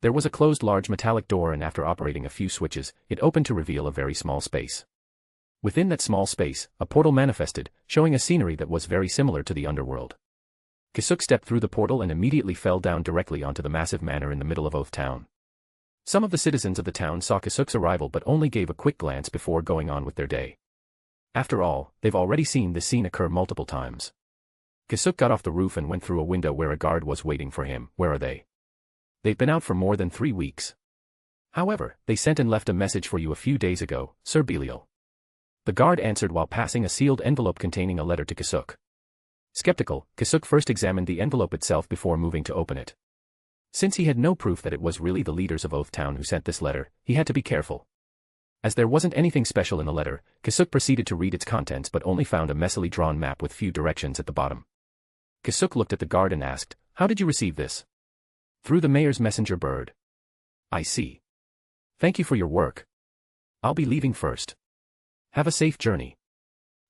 B: There was a closed large metallic door, and after operating a few switches, it opened to reveal a very small space. Within that small space, a portal manifested, showing a scenery that was very similar to the underworld. Kisuke stepped through the portal and immediately fell down directly onto the massive manor in the middle of Oath Town. Some of the citizens of the town saw Kisuke's arrival but only gave a quick glance before going on with their day. After all, they've already seen this scene occur multiple times. Kisuke got off the roof and went through a window where a guard was waiting for him. "Where are they?" "They've been out for more than 3 weeks. However, they sent and left a message for you a few days ago, Sir Belial." The guard answered while passing a sealed envelope containing a letter to Kisuke. Skeptical, Kisuke first examined the envelope itself before moving to open it. Since he had no proof that it was really the leaders of Oath Town who sent this letter, he had to be careful. As there wasn't anything special in the letter, Kisuke proceeded to read its contents but only found a messily drawn map with few directions at the bottom. Kisuke looked at the guard and asked, "How did you receive this?" "Through the mayor's messenger bird." "I see. Thank you for your work. I'll be leaving first. Have a safe journey."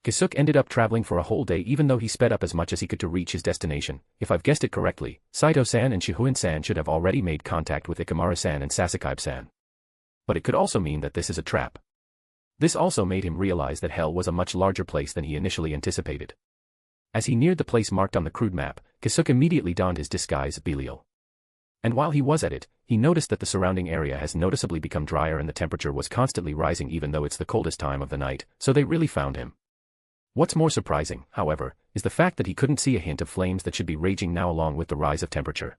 B: Kisuke ended up traveling for a whole day even though he sped up as much as he could to reach his destination. If I've guessed it correctly, Saito-san and Shihuin-san should have already made contact with Ikamaru-san and Sasakaibe-san. But it could also mean that this is a trap. This also made him realize that Hell was a much larger place than he initially anticipated. As he neared the place marked on the crude map, Kisuke immediately donned his disguise Belial. And while he was at it, he noticed that the surrounding area has noticeably become drier and the temperature was constantly rising even though it's the coldest time of the night, so they really found him. What's more surprising, however, is the fact that he couldn't see a hint of flames that should be raging now along with the rise of temperature.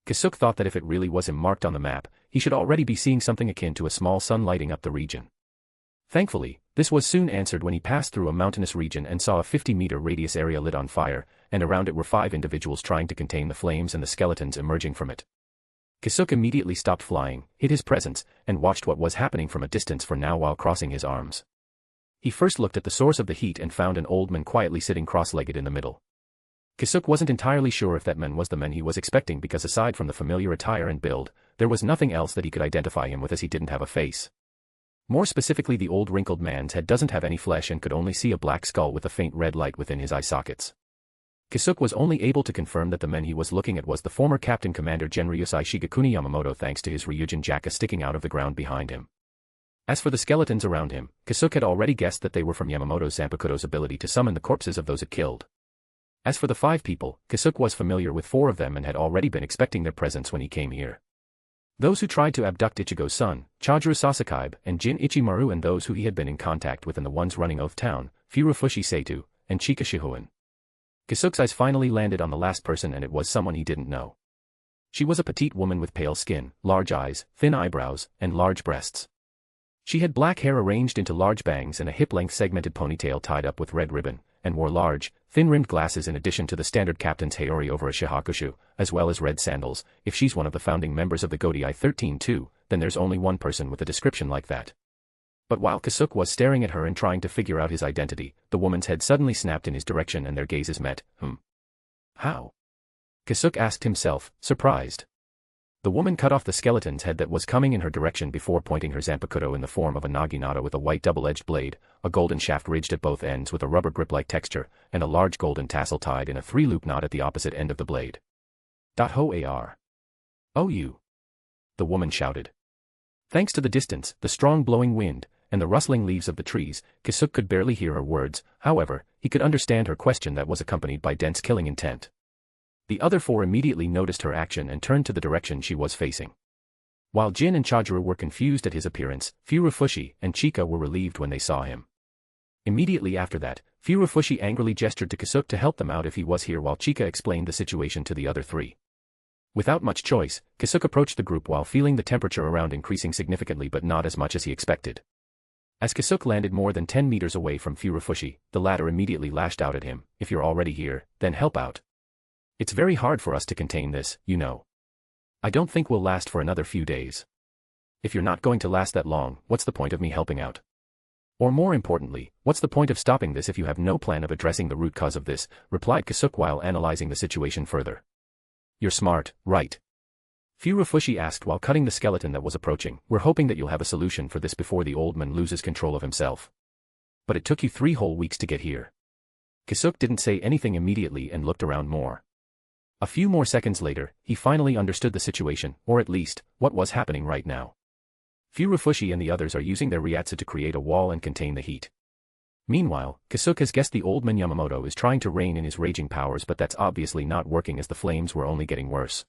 B: Kisuke thought that if it really was him marked on the map, he should already be seeing something akin to a small sun lighting up the region. Thankfully, this was soon answered when he passed through a mountainous region and saw a 50-meter radius area lit on fire, and around it were 5 individuals trying to contain the flames and the skeletons emerging from it. Kisuke immediately stopped flying, hid his presence, and watched what was happening from a distance for now while crossing his arms. He first looked at the source of the heat and found an old man quietly sitting cross-legged in the middle. Kisuke wasn't entirely sure if that man was the man he was expecting because aside from the familiar attire and build, there was nothing else that he could identify him with as he didn't have a face. More specifically, the old wrinkled man's head doesn't have any flesh and could only see a black skull with a faint red light within his eye sockets. Kisuke was only able to confirm that the man he was looking at was the former Captain Commander Genryusai Shigekuni Yamamoto thanks to his Ryujin Jaka sticking out of the ground behind him. As for the skeletons around him, Kisuke had already guessed that they were from Yamamoto's Zanpakuto's ability to summon the corpses of those it killed. As for the 5 people, Kisuke was familiar with 4 of them and had already been expecting their presence when he came here. Those who tried to abduct Ichigo's son, Chajuru Sasakaibe, and Jin Ichimaru, and those who he had been in contact with and the ones running Oath Town, Furufushi Seitu, and Chika Shihuin. Kisuke's eyes finally landed on the last person, and it was someone he didn't know. She was a petite woman with pale skin, large eyes, thin eyebrows, and large breasts. She had black hair arranged into large bangs and a hip-length segmented ponytail tied up with red ribbon, and wore large, thin-rimmed glasses in addition to the standard captain's haori over a shihakushu, as well as red sandals. If she's one of the founding members of the Godai 13 too, then there's only one person with a description like that. But while Kisuke was staring at her and trying to figure out his identity, the woman's head suddenly snapped in his direction and their gazes met. How? Kisuke asked himself, surprised. The woman cut off the skeleton's head that was coming in her direction before pointing her Zanpakuto in the form of a naginata with a white double-edged blade, a golden shaft ridged at both ends with a rubber grip-like texture, and a large golden tassel tied in a 3-loop knot at the opposite end of the blade. Ho ar. Oh you! The woman shouted. Thanks to the distance, the strong blowing wind, and the rustling leaves of the trees, Kisuke could barely hear her words. However, he could understand her question that was accompanied by dense killing intent. The other four immediately noticed her action and turned to the direction she was facing. While Jin and Chajuru were confused at his appearance, Furufushi and Chika were relieved when they saw him. Immediately after that, Furufushi angrily gestured to Kisuke to help them out if he was here while Chika explained the situation to the other three. Without much choice, Kisuke approached the group while feeling the temperature around increasing significantly but not as much as he expected. As Kisuke landed more than 10 meters away from Furufushi, the latter immediately lashed out at him. "If you're already here, then help out. It's very hard for us to contain this, you know. I don't think we'll last for another few days. If you're not going to last that long, what's the point of me helping out? Or more importantly, what's the point of stopping this if you have no plan of addressing the root cause of this?" replied Kisuke while analyzing the situation further. "You're smart, right?" Furufushi asked while cutting the skeleton that was approaching. "We're hoping that you'll have a solution for this before the old man loses control of himself. But it took you 3 whole weeks to get here." Kisuke didn't say anything immediately and looked around more. A few more seconds later, he finally understood the situation, or at least, what was happening right now. Furufushi and the others are using their Ryatsu to create a wall and contain the heat. Meanwhile, Kisuke has guessed the old man Yamamoto is trying to rein in his raging powers, but that's obviously not working as the flames were only getting worse.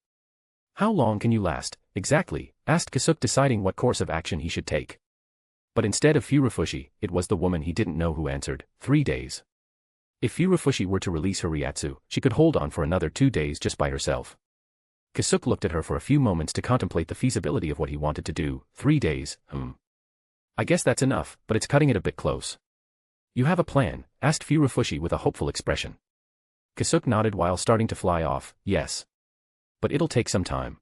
B: "How long can you last, exactly?" asked Kisuke, deciding what course of action he should take. But instead of Furufushi, it was the woman he didn't know who answered. 3 days. If Furufushi were to release her Ryatsu, she could hold on for another 2 days just by herself. Kisuke looked at her for a few moments to contemplate the feasibility of what he wanted to do. 3 days, I guess that's enough, but it's cutting it a bit close. "You have a plan?" asked Furufushi with a hopeful expression. Kisuke nodded while starting to fly off. "Yes. But it'll take some time.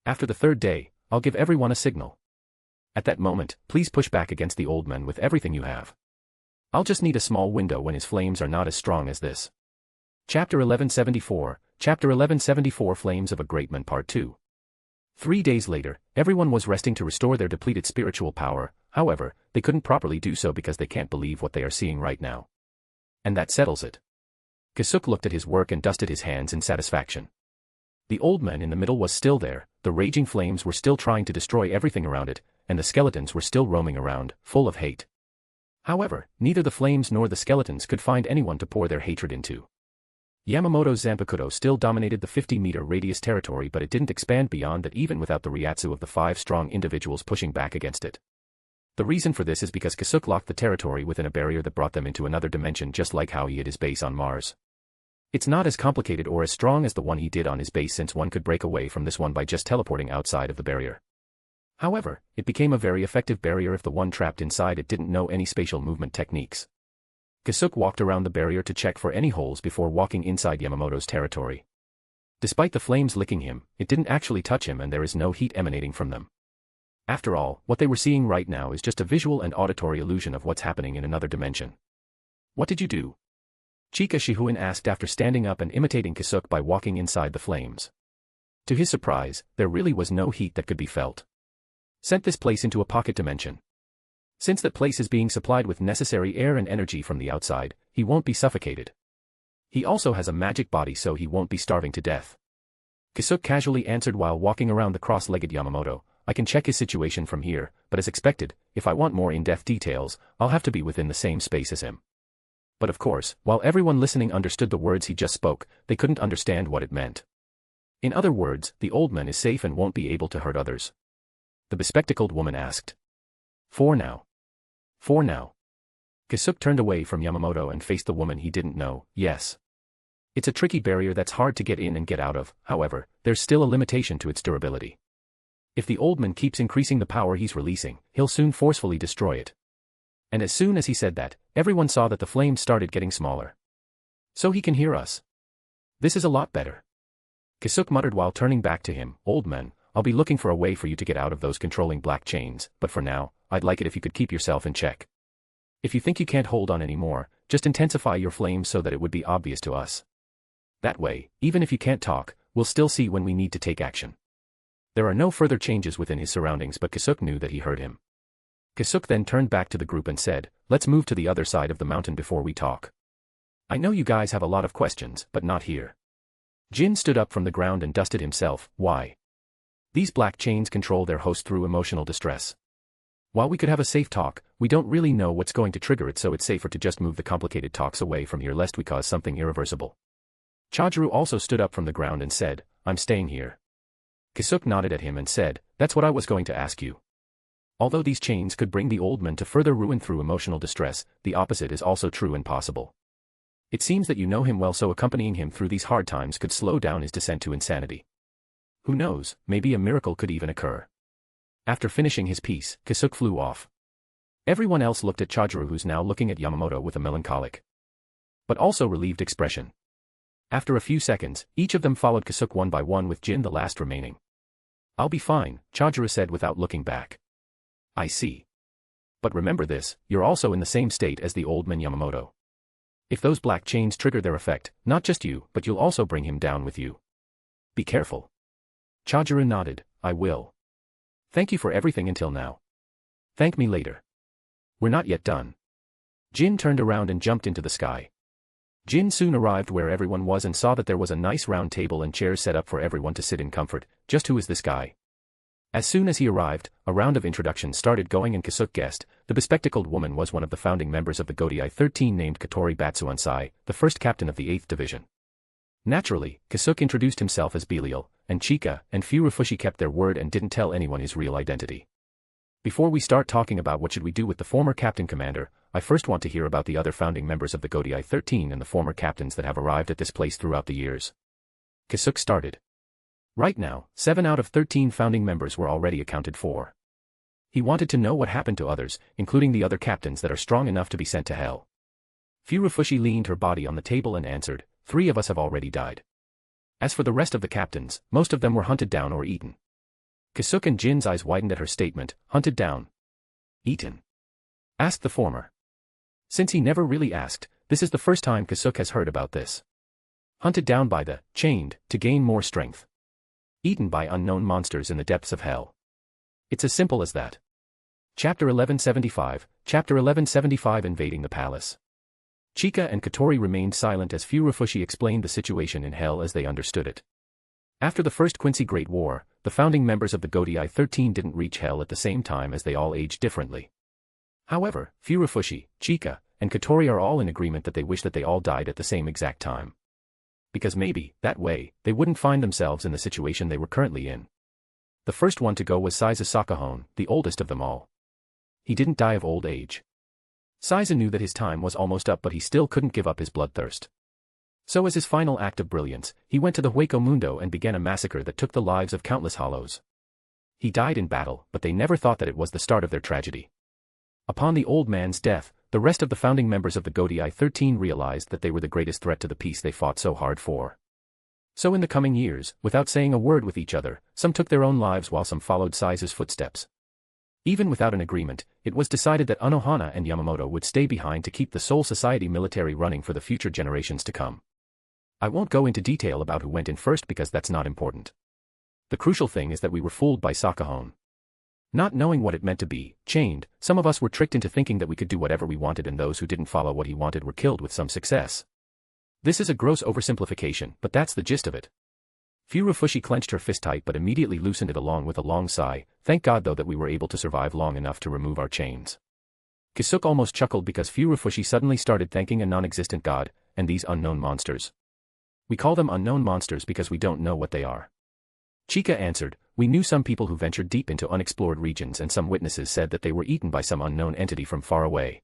B: After the 3rd day, I'll give everyone a signal. At that moment, please push back against the old man with everything you have. I'll just need a small window when his flames are not as strong as this." Chapter 1174, Chapter 1174 Flames of a Great Man Part 2. 3 days later, everyone was resting to restore their depleted spiritual power. However, they couldn't properly do so because they can't believe what they are seeing right now. And that settles it. Kisuke looked at his work and dusted his hands in satisfaction. The old man in the middle was still there, the raging flames were still trying to destroy everything around it, and the skeletons were still roaming around, full of hate. However, neither the flames nor the skeletons could find anyone to pour their hatred into. Yamamoto's Zanpakuto still dominated the 50-meter radius territory, but it didn't expand beyond that even without the Ryatsu of the 5 strong individuals pushing back against it. The reason for this is because Kisuke locked the territory within a barrier that brought them into another dimension, just like how he hid his base on Mars. It's not as complicated or as strong as the one he did on his base, since one could break away from this one by just teleporting outside of the barrier. However, it became a very effective barrier if the one trapped inside it didn't know any spatial movement techniques. Kisuke walked around the barrier to check for any holes before walking inside Yamamoto's territory. Despite the flames licking him, it didn't actually touch him and there is no heat emanating from them. After all, what they were seeing right now is just a visual and auditory illusion of what's happening in another dimension. "What did you do?" Chika Shihuin asked after standing up and imitating Kisuke by walking inside the flames. To his surprise, there really was no heat that could be felt. "Sent this place into a pocket dimension. Since that place is being supplied with necessary air and energy from the outside, he won't be suffocated. He also has a magic body, so he won't be starving to death." Kisuke casually answered while walking around the cross-legged Yamamoto. "I can check his situation from here, but as expected, if I want more in-depth details, I'll have to be within the same space as him." But of course, while everyone listening understood the words he just spoke, they couldn't understand what it meant. In other words, the old man is safe and won't be able to hurt others. The bespectacled woman asked. For now. Kisuke turned away from Yamamoto and faced the woman he didn't know. "Yes. It's a tricky barrier that's hard to get in and get out of, however, there's still a limitation to its durability. If the old man keeps increasing the power he's releasing, he'll soon forcefully destroy it." And as soon as he said that, everyone saw that the flames started getting smaller. "So he can hear us. This is a lot better." Kisuke muttered while turning back to him. "Old man, I'll be looking for a way for you to get out of those controlling black chains, but for now, I'd like it if you could keep yourself in check. If you think you can't hold on anymore, just intensify your flames so that it would be obvious to us. That way, even if you can't talk, we'll still see when we need to take action." There are no further changes within his surroundings, but Kisuke knew that he heard him. Kisuke then turned back to the group and said, "Let's move to the other side of the mountain before we talk. I know you guys have a lot of questions, but not here." Jin stood up from the ground and dusted himself. "Why?" These black chains control their host through emotional distress. While we could have a safe talk, we don't really know what's going to trigger it, so it's safer to just move the complicated talks away from here lest we cause something irreversible. Chajuru also stood up from the ground and said, I'm staying here. Kisuke nodded at him and said, that's what I was going to ask you. Although these chains could bring the old man to further ruin through emotional distress, the opposite is also true and possible. It seems that you know him well, so accompanying him through these hard times could slow down his descent to insanity. Who knows, maybe a miracle could even occur. After finishing his piece, Kisuke flew off. Everyone else looked at Chajuru, who's now looking at Yamamoto with a melancholic but also relieved expression. After a few seconds, each of them followed Kisuke one by one, with Jin the last remaining. I'll be fine, Chajuru said without looking back. I see. But remember this, you're also in the same state as the old man Yamamoto. If those black chains trigger their effect, not just you, but you'll also bring him down with you. Be careful. Chajuru nodded, I will. Thank you for everything until now. Thank me later. We're not yet done. Jin turned around and jumped into the sky. Jin soon arrived where everyone was and saw that there was a nice round table and chairs set up for everyone to sit in comfort. Just who is this guy? As soon as he arrived, a round of introductions started going and Kisuke guessed. The bespectacled woman was one of the founding members of the Godai 13 named Katori Batsuansai, the first captain of the 8th Division. Naturally, Kisuke introduced himself as Belial, and Chika and Furufushi kept their word and didn't tell anyone his real identity. Before we start talking about what should we do with the former captain commander, I first want to hear about the other founding members of the Godai 13 and the former captains that have arrived at this place throughout the years. Kisuke started. Right now, 7 out of 13 founding members were already accounted for. He wanted to know what happened to others, including the other captains that are strong enough to be sent to hell. Furufushi leaned her body on the table and answered, 3 of us have already died. As for the rest of the captains, most of them were hunted down or eaten. Kisuke and Jin's eyes widened at her statement, hunted down. Eaten? Asked the former. Since he never really asked, this is the first time Kisuke has heard about this. Hunted down by the chained to gain more strength. Eaten by unknown monsters in the depths of hell. It's as simple as that. Chapter 1175, Chapter 1175 Invading the Palace. Chika and Katori remained silent as Furufushi explained the situation in hell as they understood it. After the First Quincy Great War, the founding members of the Godai 13 didn't reach hell at the same time as they all aged differently. However, Furufushi, Chika, and Katori are all in agreement that they wish that they all died at the same exact time. Because maybe, that way, they wouldn't find themselves in the situation they were currently in. The first one to go was Saiza Sakahone, the oldest of them all. He didn't die of old age. Saiza knew that his time was almost up, but he still couldn't give up his bloodthirst. So as his final act of brilliance, he went to the Hueco Mundo and began a massacre that took the lives of countless hollows. He died in battle, but they never thought that it was the start of their tragedy. Upon the old man's death, the rest of the founding members of the Godai 13 realized that they were the greatest threat to the peace they fought so hard for. So in the coming years, without saying a word with each other, some took their own lives while some followed Saiza's footsteps. Even without an agreement, it was decided that Unohana and Yamamoto would stay behind to keep the Soul Society military running for the future generations to come. I won't go into detail about who went in first because that's not important. The crucial thing is that we were fooled by Sakahone. Not knowing what it meant to be chained, some of us were tricked into thinking that we could do whatever we wanted, and those who didn't follow what he wanted were killed with some success. This is a gross oversimplification, but that's the gist of it. Furufushi clenched her fist tight but immediately loosened it along with a long sigh. Thank God though that we were able to survive long enough to remove our chains. Kisuke almost chuckled because Furufushi suddenly started thanking a non-existent god, and these unknown monsters. We call them unknown monsters because we don't know what they are. Chika answered, we knew some people who ventured deep into unexplored regions, and some witnesses said that they were eaten by some unknown entity from far away.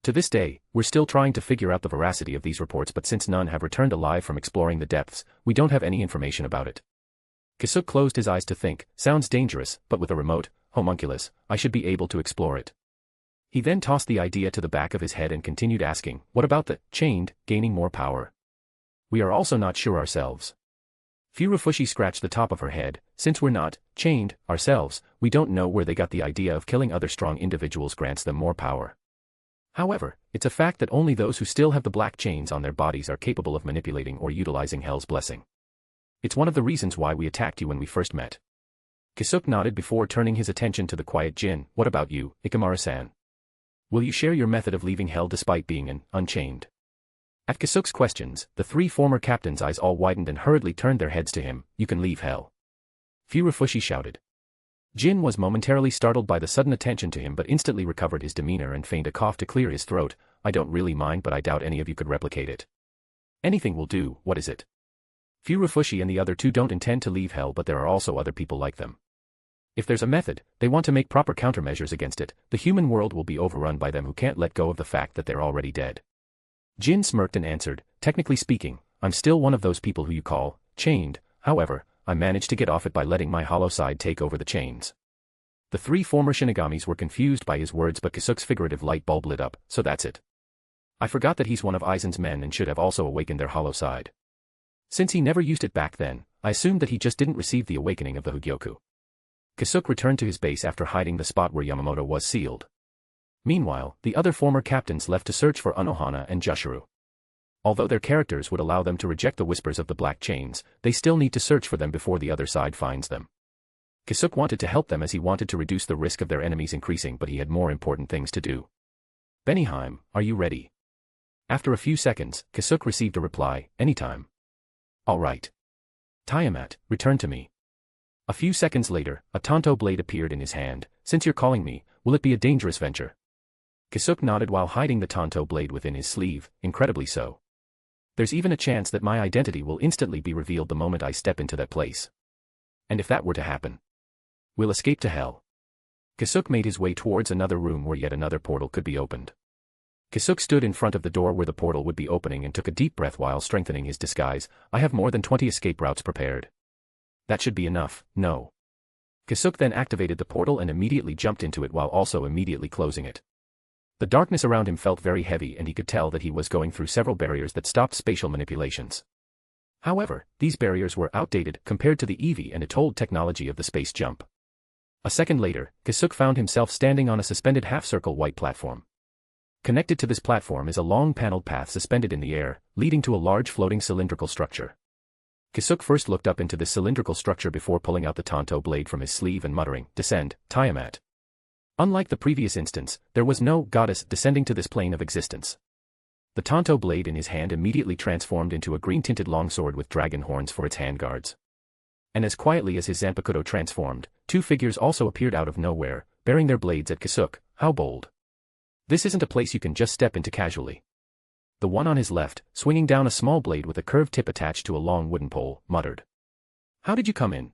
B: To this day, we're still trying to figure out the veracity of these reports, but since none have returned alive from exploring the depths, we don't have any information about it. Kisuke closed his eyes to think, sounds dangerous, but with a remote homunculus, I should be able to explore it. He then tossed the idea to the back of his head and continued asking, what about the chained gaining more power? We are also not sure ourselves. Furufushi scratched the top of her head, since we're not chained ourselves, we don't know where they got the idea of killing other strong individuals grants them more power. However, it's a fact that only those who still have the black chains on their bodies are capable of manipulating or utilizing Hell's blessing. It's one of the reasons why we attacked you when we first met. Kisuke nodded before turning his attention to the quiet Jin. What about you, Ikamaru-san? Will you share your method of leaving Hell despite being unchained? At Kisuke's questions, the 3 former captains' eyes all widened and hurriedly turned their heads to him. You can leave Hell. Furufushi shouted. Jin was momentarily startled by the sudden attention to him but instantly recovered his demeanor and feigned a cough to clear his throat. I don't really mind, but I doubt any of you could replicate it. Anything will do. What is it? Furufushi and the other two don't intend to leave hell, but there are also other people like them. If there's a method, they want to make proper countermeasures against it. The human world will be overrun by them who can't let go of the fact that they're already dead. Jin smirked and answered, technically speaking, I'm still one of those people who you call chained. However, I managed to get off it by letting my hollow side take over the chains. The three former Shinigamis were confused by his words, but Kisuke's figurative light bulb lit up. So that's it. I forgot that he's one of Aizen's men and should have also awakened their hollow side. Since he never used it back then, I assumed that he just didn't receive the awakening of the Hogyoku. Kisuke returned to his base after hiding the spot where Yamamoto was sealed. Meanwhile, the other former captains left to search for Unohana and Jushiro. Although their characters would allow them to reject the whispers of the black chains, they still need to search for them before the other side finds them. Kisuke wanted to help them as he wanted to reduce the risk of their enemies increasing, but he had more important things to do. Benihime, are you ready? After a few seconds, Kisuke received a reply, anytime. All right. Tiamat, return to me. A few seconds later, a Tanto blade appeared in his hand. Since you're calling me, will it be a dangerous venture? Kisuke nodded while hiding the Tanto blade within his sleeve, incredibly so. There's even a chance that my identity will instantly be revealed the moment I step into that place. And if that were to happen, we'll escape to hell. Kisuke made his way towards another room where yet another portal could be opened. Kisuke stood in front of the door where the portal would be opening and took a deep breath while strengthening his disguise. I have more than 20 escape routes prepared. That should be enough, no. Kisuke then activated the portal and immediately jumped into it while also immediately closing it. The darkness around him felt very heavy and he could tell that he was going through several barriers that stopped spatial manipulations. However, these barriers were outdated compared to the EV and etold technology of the space jump. A second later, Kisuke found himself standing on a suspended half-circle white platform. Connected to this platform is a long paneled path suspended in the air, leading to a large floating cylindrical structure. Kisuke first looked up into this cylindrical structure before pulling out the Tanto blade from his sleeve and muttering, "Descend, Tiamat." Unlike the previous instance, there was no goddess descending to this plane of existence. The Tanto blade in his hand immediately transformed into a green-tinted longsword with dragon horns for its handguards. And as quietly as his Zanpakuto transformed, two figures also appeared out of nowhere, bearing their blades at Kisuke. How bold. This isn't a place you can just step into casually. The one on his left, swinging down a small blade with a curved tip attached to a long wooden pole, muttered. How did you come in?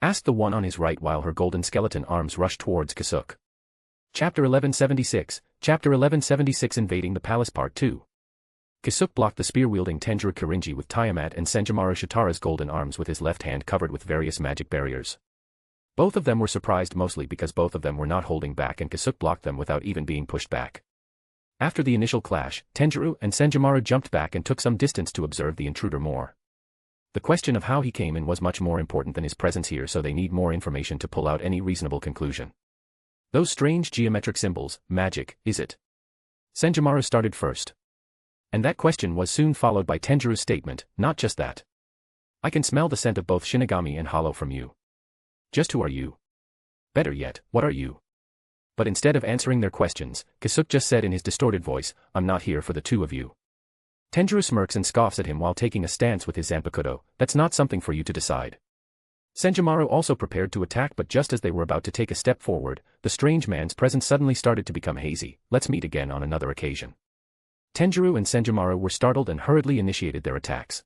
B: Asked the one on his right while her golden skeleton arms rushed towards Kisuke. Chapter 1176, Chapter 1176 Invading the Palace Part 2. Kisuke blocked the spear-wielding Tenjiro Kirinji with Tiamat and Senjumaru Shitara's golden arms with his left hand covered with various magic barriers. Both of them were surprised mostly because both of them were not holding back and Kisuke blocked them without even being pushed back. After the initial clash, Tenjiro and Senjumaru jumped back and took some distance to observe the intruder more. The question of how he came in was much more important than his presence here, so they need more information to pull out any reasonable conclusion. Those strange geometric symbols, magic, is it? Senjumaru started first. And that question was soon followed by Tenjiro's statement, not just that. I can smell the scent of both Shinigami and Hollow from you. Just who are you? Better yet, what are you? But instead of answering their questions, Kisuke just said in his distorted voice, I'm not here for the two of you. Tenjiro smirks and scoffs at him while taking a stance with his Zanpakuto. That's not something for you to decide. Senjumaru also prepared to attack, but just as they were about to take a step forward, the strange man's presence suddenly started to become hazy. Let's meet again on another occasion. Tenjiro and Senjumaru were startled and hurriedly initiated their attacks.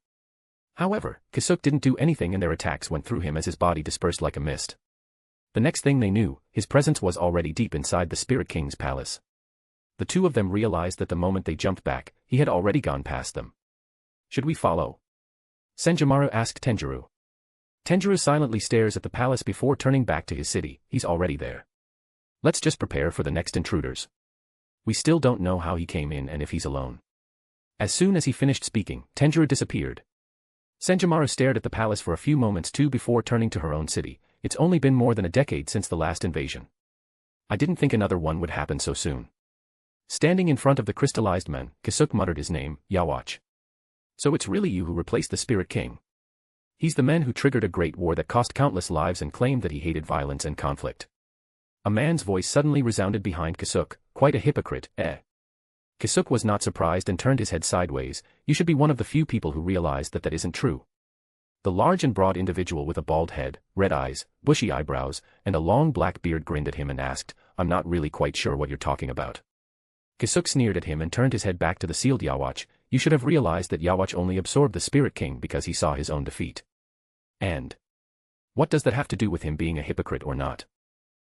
B: However, Kisuke didn't do anything and their attacks went through him as his body dispersed like a mist. The next thing they knew, his presence was already deep inside the Spirit King's palace. The two of them realized that the moment they jumped back, he had already gone past them. Should we follow? Senjumaru asked Tenjiro. Tenjiro silently stares at the palace before turning back to his city. He's already there. Let's just prepare for the next intruders. We still don't know how he came in and if he's alone. As soon as he finished speaking, Tenjiro disappeared. Senjumaru stared at the palace for a few moments too before turning to her own city. It's only been more than a decade since the last invasion. I didn't think another one would happen so soon. Standing in front of the crystallized man, Kisuke muttered his name, Yawatch. So it's really you who replaced the Spirit King. He's the man who triggered a great war that cost countless lives and claimed that he hated violence and conflict. A man's voice suddenly resounded behind Kisuke, quite a hypocrite, eh? Kisuke was not surprised and turned his head sideways. You should be one of the few people who realize that that isn't true. The large and broad individual with a bald head, red eyes, bushy eyebrows, and a long black beard grinned at him and asked, "I'm not really quite sure what you're talking about." Kisuke sneered at him and turned his head back to the sealed Yawatch. "You should have realized that Yawatch only absorbed the Spirit King because he saw his own defeat. And what does that have to do with him being a hypocrite or not?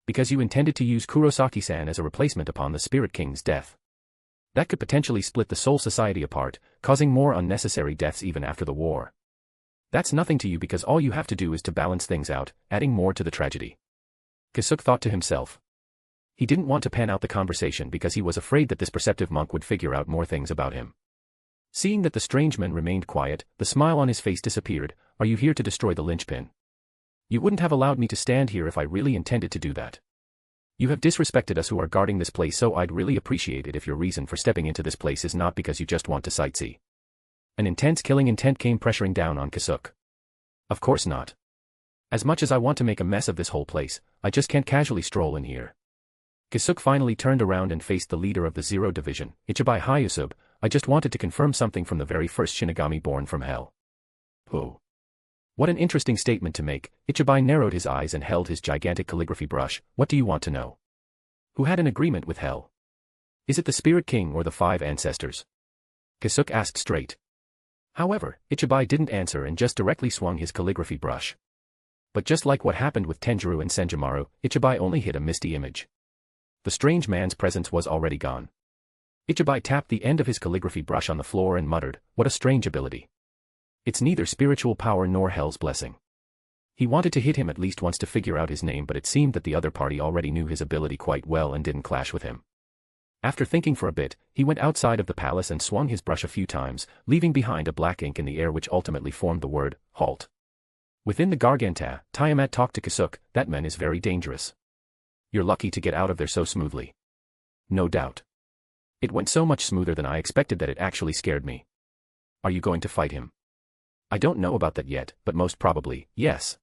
B: Because you intended to use Kurosaki-san as a replacement upon the Spirit King's death. That could potentially split the Soul Society apart, causing more unnecessary deaths even after the war. That's nothing to you because all you have to do is to balance things out, adding more to the tragedy." Kisuke thought to himself. He didn't want to pan out the conversation because he was afraid that this perceptive monk would figure out more things about him. Seeing that the strange man remained quiet, the smile on his face disappeared. "Are you here to destroy the linchpin? You wouldn't have allowed me to stand here if I really intended to do that. You have disrespected us who are guarding this place, so I'd really appreciate it if your reason for stepping into this place is not because you just want to sightsee." An intense killing intent came pressuring down on Kisuke. "Of course not. As much as I want to make a mess of this whole place, I just can't casually stroll in here." Kisuke finally turned around and faced the leader of the Zero Division, Ichibai Hyusub. "I just wanted to confirm something from the very first Shinigami born from hell." "Oh. What an interesting statement to make." Ichibai narrowed his eyes and held his gigantic calligraphy brush. "What do you want to know? Who had an agreement with hell? Is it the Spirit King or the 5 ancestors?" Kisuke asked straight. However, Ichibai didn't answer and just directly swung his calligraphy brush. But just like what happened with Tenjiro and Senjimaru, Ichibai only hit a misty image. The strange man's presence was already gone. Ichibai tapped the end of his calligraphy brush on the floor and muttered, "What a strange ability. It's neither spiritual power nor hell's blessing." He wanted to hit him at least once to figure out his name, but it seemed that the other party already knew his ability quite well and didn't clash with him. After thinking for a bit, he went outside of the palace and swung his brush a few times, leaving behind a black ink in the air which ultimately formed the word, "Halt." Within the Garganta, Tiamat talked to Kisuke. "That man is very dangerous. You're lucky to get out of there so smoothly." "No doubt. It went so much smoother than I expected that it actually scared me." "Are you going to fight him?" "I don't know about that yet, but most probably, yes."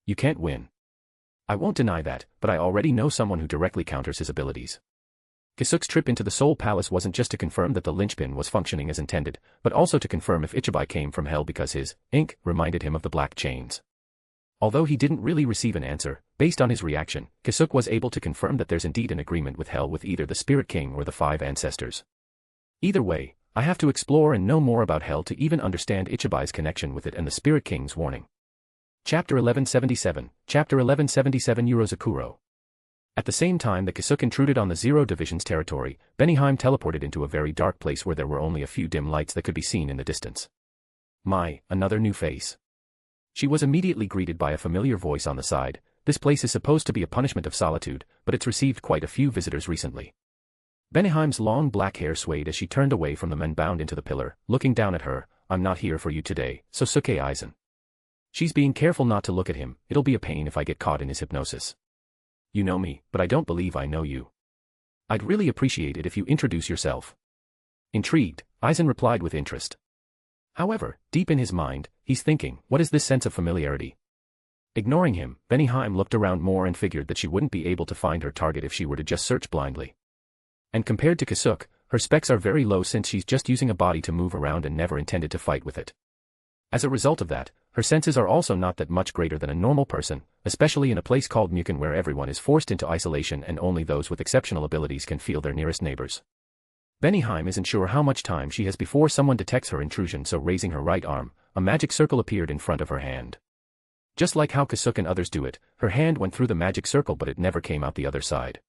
B: "You can't win." "I won't deny that, but I already know someone who directly counters his abilities." Kisuke's trip into the Soul Palace wasn't just to confirm that the linchpin was functioning as intended, but also to confirm if Ichibai came from hell because his ink reminded him of the black chains. Although he didn't really receive an answer, based on his reaction, Kisuke was able to confirm that there's indeed an agreement with hell with either the Spirit King or the 5 ancestors. Either way, I have to explore and know more about hell to even understand Ichibai's connection with it and the Spirit King's warning. Chapter 1177, Chapter 1177 Urozakuro. At the same time that Kisuke intruded on the Zero Division's territory, Beniheim teleported into a very dark place where there were only a few dim lights that could be seen in the distance. "My, another new face." She was immediately greeted by a familiar voice on the side. "This place is supposed to be a punishment of solitude, but it's received quite a few visitors recently." Beniheim's long black hair swayed as she turned away from the men bound into the pillar, looking down at her. "I'm not here for you today, Sosuke Aizen." She's being careful not to look at him. "It'll be a pain if I get caught in his hypnosis. You know me, but I don't believe I know you. I'd really appreciate it if you introduce yourself." Intrigued, Aizen replied with interest. However, deep in his mind, he's thinking, what is this sense of familiarity? Ignoring him, Beniheim looked around more and figured that she wouldn't be able to find her target if she were to just search blindly. And compared to Kisuke, her specs are very low since she's just using a body to move around and never intended to fight with it. As a result of that, her senses are also not that much greater than a normal person, especially in a place called Muken where everyone is forced into isolation and only those with exceptional abilities can feel their nearest neighbors. Beniheim isn't sure how much time she has before someone detects her intrusion, so raising her right arm, a magic circle appeared in front of her hand. Just like how Kisuke and others do it, her hand went through the magic circle but it never came out the other side.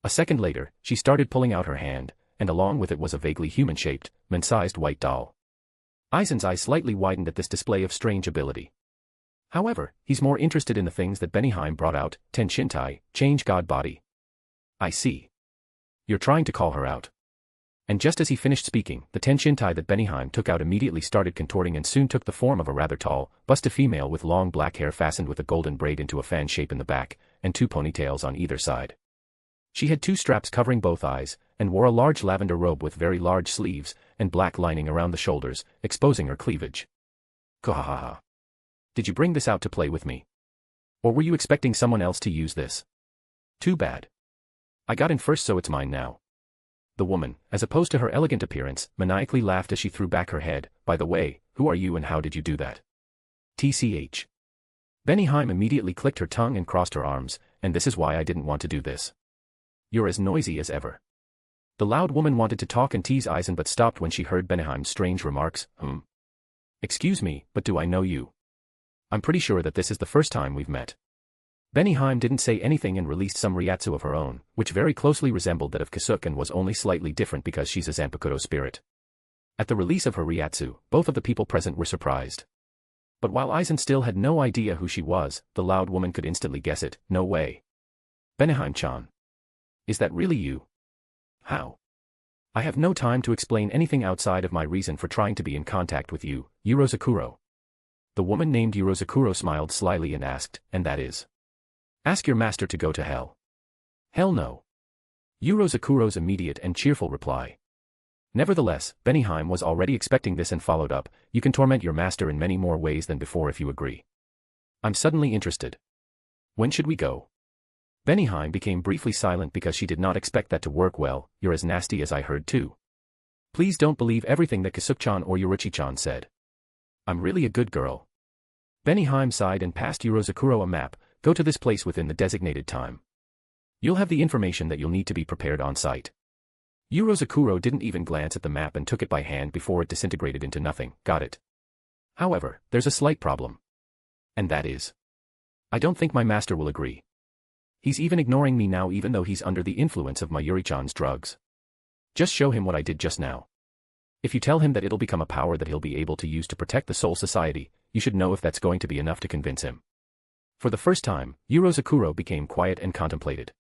B: A second later, she started pulling out her hand, and along with it was a vaguely human-shaped, man-sized white doll. Aizen's eyes slightly widened at this display of strange ability. However, he's more interested in the things that Beniheim brought out. Tenshintai, change god body. "I see. You're trying to call her out." And just as he finished speaking, the Tenshintai that Beniheim took out immediately started contorting and soon took the form of a rather tall, busty female with long black hair fastened with a golden braid into a fan shape in the back, and 2 ponytails on either side. She had 2 straps covering both eyes, and wore a large lavender robe with very large sleeves, and black lining around the shoulders, exposing her cleavage. "Kahaha. Did you bring this out to play with me? Or were you expecting someone else to use this? Too bad. I got in first, so it's mine now." The woman, as opposed to her elegant appearance, maniacally laughed as she threw back her head. "By the way, who are you and how did you do that?" TCH. Benihime immediately clicked her tongue and crossed her arms, and this is why I didn't want to do this. You're as noisy as ever. The loud woman wanted to talk and tease Eisen but stopped when she heard Benihime's strange remarks. Excuse me, but do I know you? I'm pretty sure that this is the first time we've met. Benihime didn't say anything and released some Ryatsu of her own, which very closely resembled that of Kisuke and was only slightly different because she's a Zanpakuto spirit. At the release of her Ryatsu, both of the people present were surprised. But while Eisen still had no idea who she was, the loud woman could instantly guess it. No way. Benihime-chan. Is that really you? How? I have no time to explain anything outside of my reason for trying to be in contact with you, Urozakuro. The woman named Urozakuro smiled slyly and asked, and that is? Ask your master to go to hell. Hell no. Urozakuro's immediate and cheerful reply. Nevertheless, Benihime was already expecting this and followed up, you can torment your master in many more ways than before if you agree. I'm suddenly interested. When should we go? Benihime became briefly silent because she did not expect that to work well. You're as nasty as I heard too. Please don't believe everything that Kisuke-chan or Yoruichi-chan said. I'm really a good girl. Benihime sighed and passed Urozakuro a map. Go to this place within the designated time. You'll have the information that you'll need to be prepared on site. Urozakuro didn't even glance at the map and took it by hand before it disintegrated into nothing. Got it. However, there's a slight problem. And that is, I don't think my master will agree. He's even ignoring me now even though he's under the influence of Mayuri-chan's drugs. Just show him what I did just now. If you tell him that it'll become a power that he'll be able to use to protect the Soul Society, you should know if that's going to be enough to convince him. For the first time, Urozakuro became quiet and contemplated.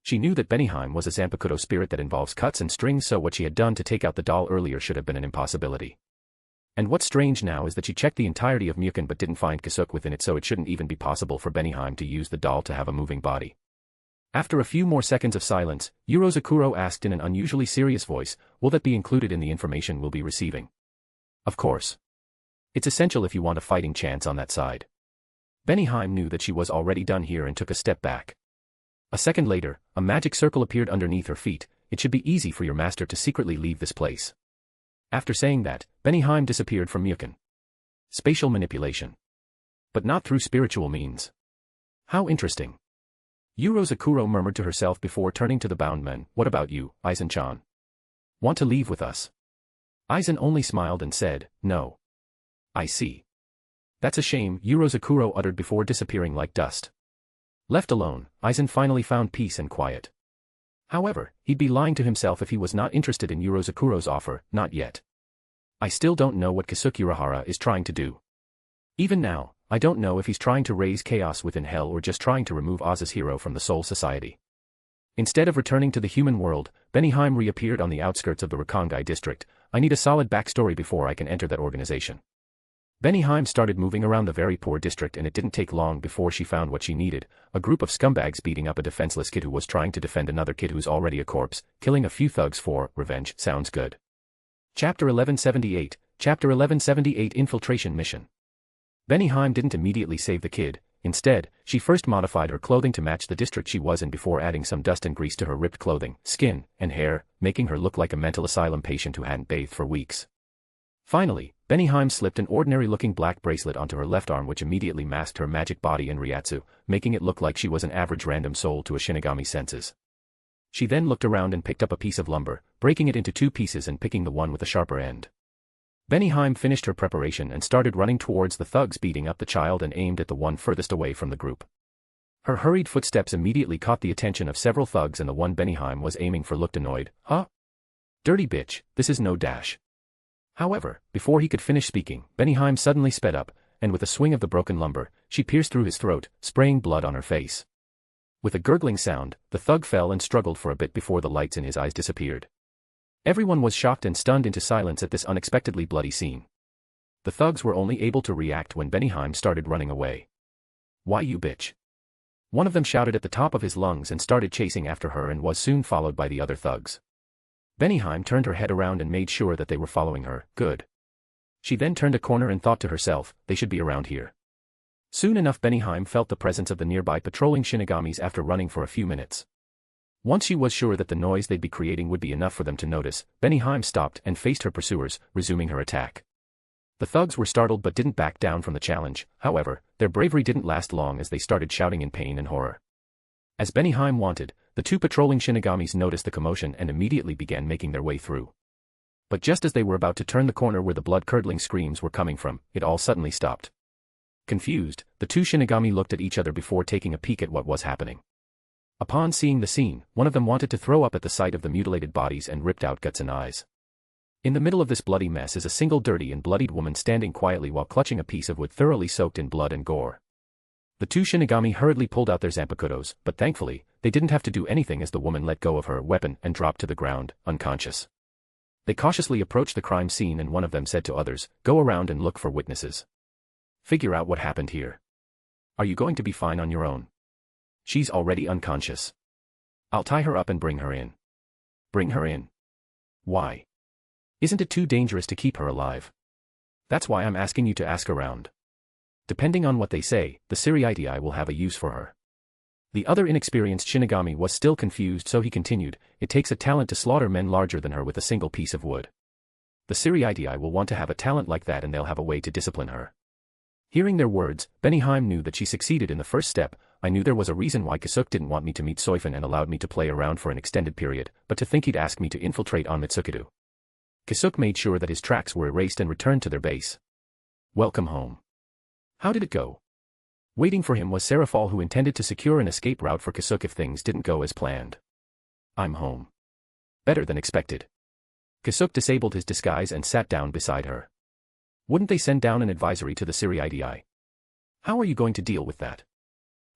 B: She knew that Benihime was a Zanpakuto spirit that involves cuts and strings, so what she had done to take out the doll earlier should have been an impossibility. And what's strange now is that she checked the entirety of Mukon but didn't find Kisuke within it, so it shouldn't even be possible for Benihime to use the doll to have a moving body. After a few more seconds of silence, Urozakuro asked in an unusually serious voice, will that be included in the information we'll be receiving? Of course. It's essential if you want a fighting chance on that side. Benihime knew that she was already done here and took a step back. A second later, a magic circle appeared underneath her feet. It should be easy for your master to secretly leave this place. After saying that, Benihime disappeared from Mukon. Spatial manipulation. But not through spiritual means. How interesting. Urozakuro murmured to herself before turning to the bound men. What about you, Eisen-chan? Want to leave with us? Eisen only smiled and said, no. I see. That's a shame, Urozakuro uttered before disappearing like dust. Left alone, Eisen finally found peace and quiet. However, he'd be lying to himself if he was not interested in Urozakuro's offer, not yet. I still don't know what Kisuke Urahara is trying to do. Even now, I don't know if he's trying to raise chaos within hell or just trying to remove Oz's hero from the Soul Society. Instead of returning to the human world, Benihime reappeared on the outskirts of the Rakangai district. I need a solid backstory before I can enter that organization. Benihime started moving around the very poor district, and it didn't take long before she found what she needed, a group of scumbags beating up a defenseless kid who was trying to defend another kid who's already a corpse, killing a few thugs for revenge. Sounds good. Chapter 1178, Chapter 1178 Infiltration Mission. Benihime didn't immediately save the kid. Instead, she first modified her clothing to match the district she was in before adding some dust and grease to her ripped clothing, skin, and hair, making her look like a mental asylum patient who hadn't bathed for weeks. Finally, Benihime slipped an ordinary-looking black bracelet onto her left arm which immediately masked her magic body and Ryatsu, making it look like she was an average random soul to a Shinigami's senses. She then looked around and picked up a piece of lumber, breaking it into two pieces and picking the one with the sharper end. Benihime finished her preparation and started running towards the thugs beating up the child and aimed at the one furthest away from the group. Her hurried footsteps immediately caught the attention of several thugs and the one Benihime was aiming for looked annoyed. Huh? Dirty bitch, this is no dash. However, before he could finish speaking, Benihime suddenly sped up, and with a swing of the broken lumber, she pierced through his throat, spraying blood on her face. With a gurgling sound, the thug fell and struggled for a bit before the lights in his eyes disappeared. Everyone was shocked and stunned into silence at this unexpectedly bloody scene. The thugs were only able to react when Benihime started running away. Why you bitch? One of them shouted at the top of his lungs and started chasing after her and was soon followed by the other thugs. Benihime turned her head around and made sure that they were following her. Good. She then turned a corner and thought to herself, they should be around here. Soon enough Benihime felt the presence of the nearby patrolling Shinigamis after running for a few minutes. Once she was sure that the noise they'd be creating would be enough for them to notice, Benihime stopped and faced her pursuers, resuming her attack. The thugs were startled but didn't back down from the challenge. However, their bravery didn't last long as they started shouting in pain and horror. As Benihime wanted, the two patrolling Shinigamis noticed the commotion and immediately began making their way through. But just as they were about to turn the corner where the blood-curdling screams were coming from, it all suddenly stopped. Confused, the two Shinigami looked at each other before taking a peek at what was happening. Upon seeing the scene, one of them wanted to throw up at the sight of the mutilated bodies and ripped out guts and eyes. In the middle of this bloody mess is a single dirty and bloodied woman standing quietly while clutching a piece of wood thoroughly soaked in blood and gore. The two Shinigami hurriedly pulled out their zanpakutos, but thankfully, they didn't have to do anything as the woman let go of her weapon and dropped to the ground, unconscious. They cautiously approached the crime scene and one of them said to others, "Go around and look for witnesses. Figure out what happened here. Are you going to be fine on your own? She's already unconscious. I'll tie her up and bring her in." Bring her in? Why? Isn't it too dangerous to keep her alive? That's why I'm asking you to ask around. Depending on what they say, the Siriitii will have a use for her. The other inexperienced Shinigami was still confused, so he continued, "It takes a talent to slaughter men larger than her with a single piece of wood. The Siriitii will want to have a talent like that and they'll have a way to discipline her." Hearing their words, Benihime knew that she succeeded in the first step. "I knew there was a reason why Kisuke didn't want me to meet Soifun and allowed me to play around for an extended period, but to think he'd ask me to infiltrate on Mitsukido." Kisuke made sure that his tracks were erased and returned to their base. Welcome home. How did it go? Waiting for him was Serafal, who intended to secure an escape route for Kisuke if things didn't go as planned. I'm home. Better than expected. Kisuke disabled his disguise and sat down beside her. Wouldn't they send down an advisory to the Siriitii? How are you going to deal with that?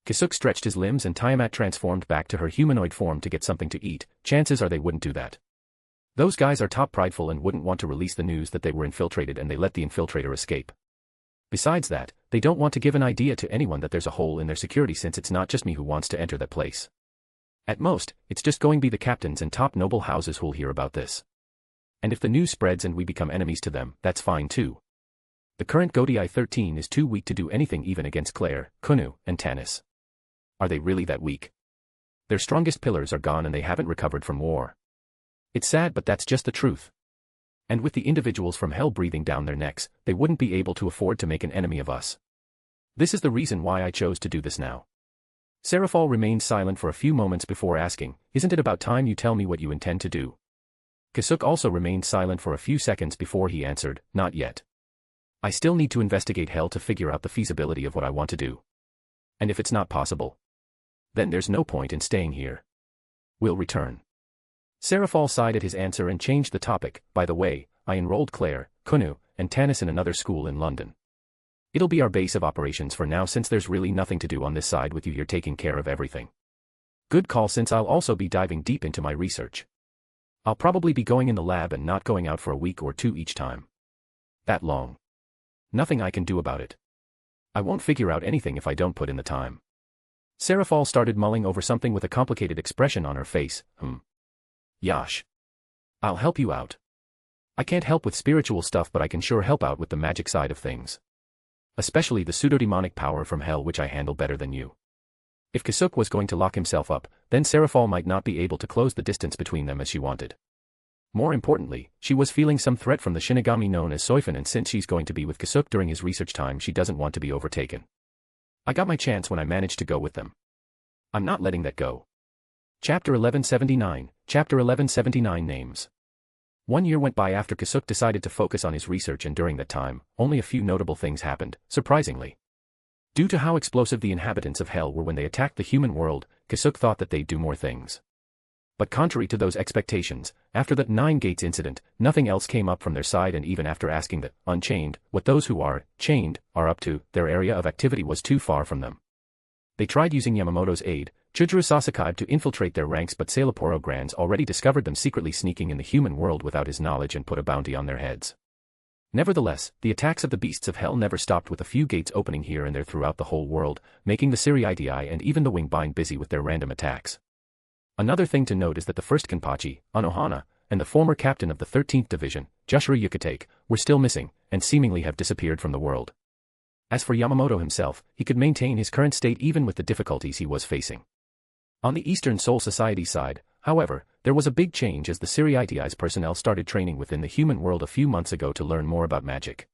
B: Kisuke stretched his limbs and Tiamat transformed back to her humanoid form to get something to eat. Chances are they wouldn't do that. Those guys are top prideful and wouldn't want to release the news that they were infiltrated and they let the infiltrator escape. Besides that, they don't want to give an idea to anyone that there's a hole in their security, since it's not just me who wants to enter that place. At most, it's just going to be the captains and top noble houses who'll hear about this. And if the news spreads and we become enemies to them, that's fine too. The current Godii 13 is too weak to do anything even against Claire, Kunu, and Tanis. Are they really that weak? Their strongest pillars are gone and they haven't recovered from war. It's sad, but that's just the truth. And with the individuals from hell breathing down their necks, they wouldn't be able to afford to make an enemy of us. This is the reason why I chose to do this now. Serafal remained silent for a few moments before asking, "Isn't it about time you tell me what you intend to do?" Kisuke also remained silent for a few seconds before he answered, "Not yet. I still need to investigate hell to figure out the feasibility of what I want to do. And if it's not possible, then there's no point in staying here. We'll return." Serafal sighed at his answer and changed the topic. "By the way, I enrolled Claire, Kunu, and Tanis in another school in London. It'll be our base of operations for now since there's really nothing to do on this side with you here taking care of everything. Good call, since I'll also be diving deep into my research. I'll probably be going in the lab and not going out for a week or two each time. That long. Nothing I can do about it. I won't figure out anything if I don't put in the time." Serafal started mulling over something with a complicated expression on her face. Yash. I'll help you out. I can't help with spiritual stuff, but I can sure help out with the magic side of things. Especially the pseudo-demonic power from hell, which I handle better than you. If Kisuke was going to lock himself up, then Serafal might not be able to close the distance between them as she wanted. More importantly, she was feeling some threat from the Shinigami known as Soifun, and since she's going to be with Kisuke during his research time, she doesn't want to be overtaken. I got my chance when I managed to go with them. I'm not letting that go. Chapter 1179, Chapter 1179 Names. 1 year went by after Kisuke decided to focus on his research, and during that time, only a few notable things happened, surprisingly. Due to how explosive the inhabitants of hell were when they attacked the human world, Kisuke thought that they'd do more things. But contrary to those expectations, after that 9 Gates incident, nothing else came up from their side, and even after asking the Unchained what those who are chained are up to, their area of activity was too far from them. They tried using Yamamoto's aid, Chujuru Sasakaibe, to infiltrate their ranks, but Sailaporo Grands already discovered them secretly sneaking in the human world without his knowledge and put a bounty on their heads. Nevertheless, the attacks of the beasts of hell never stopped, with a few gates opening here and there throughout the whole world, making the Siriitii and even the Wingbind busy with their random attacks. Another thing to note is that the first Kenpachi, Anohana, and the former captain of the 13th Division, Jushiro Yukitake, were still missing, and seemingly have disappeared from the world. As for Yamamoto himself, he could maintain his current state even with the difficulties he was facing. On the Eastern Soul Society side, however, there was a big change as the Siriitii's personnel started training within the human world a few months ago to learn more about magic.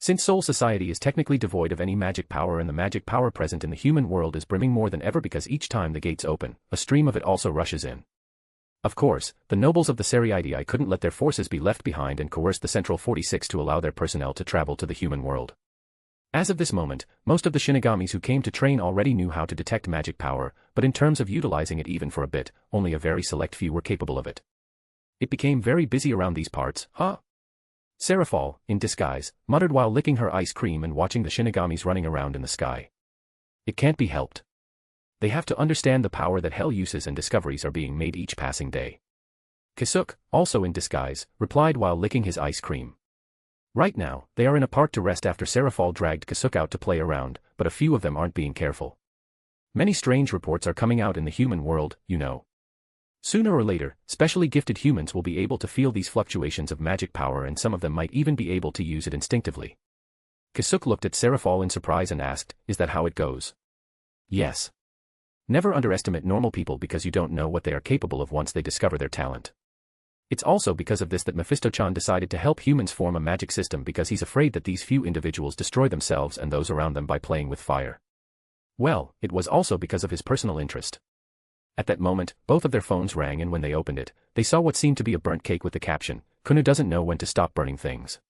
B: Since Soul Society is technically devoid of any magic power and the magic power present in the human world is brimming more than ever because each time the gates open, a stream of it also rushes in. Of course, the nobles of the Seriidii couldn't let their forces be left behind and coerced the Central 46 to allow their personnel to travel to the human world. As of this moment, most of the Shinigamis who came to train already knew how to detect magic power, but in terms of utilizing it even for a bit, only a very select few were capable of it. It became very busy around these parts, huh? Seraphol, in disguise, muttered while licking her ice cream and watching the Shinigamis running around in the sky. It can't be helped. They have to understand the power that hell uses and discoveries are being made each passing day. Kisuke, also in disguise, replied while licking his ice cream. Right now, they are in a park to rest after Seraphol dragged Kisuke out to play around, but a few of them aren't being careful. Many strange reports are coming out in the human world, you know. Sooner or later, specially gifted humans will be able to feel these fluctuations of magic power and some of them might even be able to use it instinctively. Kisuke looked at Seraphol in surprise and asked, "Is that how it goes?" "Yes. Never underestimate normal people because you don't know what they are capable of once they discover their talent. It's also because of this that Mephisto-chan decided to help humans form a magic system because he's afraid that these few individuals destroy themselves and those around them by playing with fire. Well, it was also because of his personal interest." At that moment, both of their phones rang and when they opened it, they saw what seemed to be a burnt cake with the caption, "Kunu doesn't know when to stop burning things.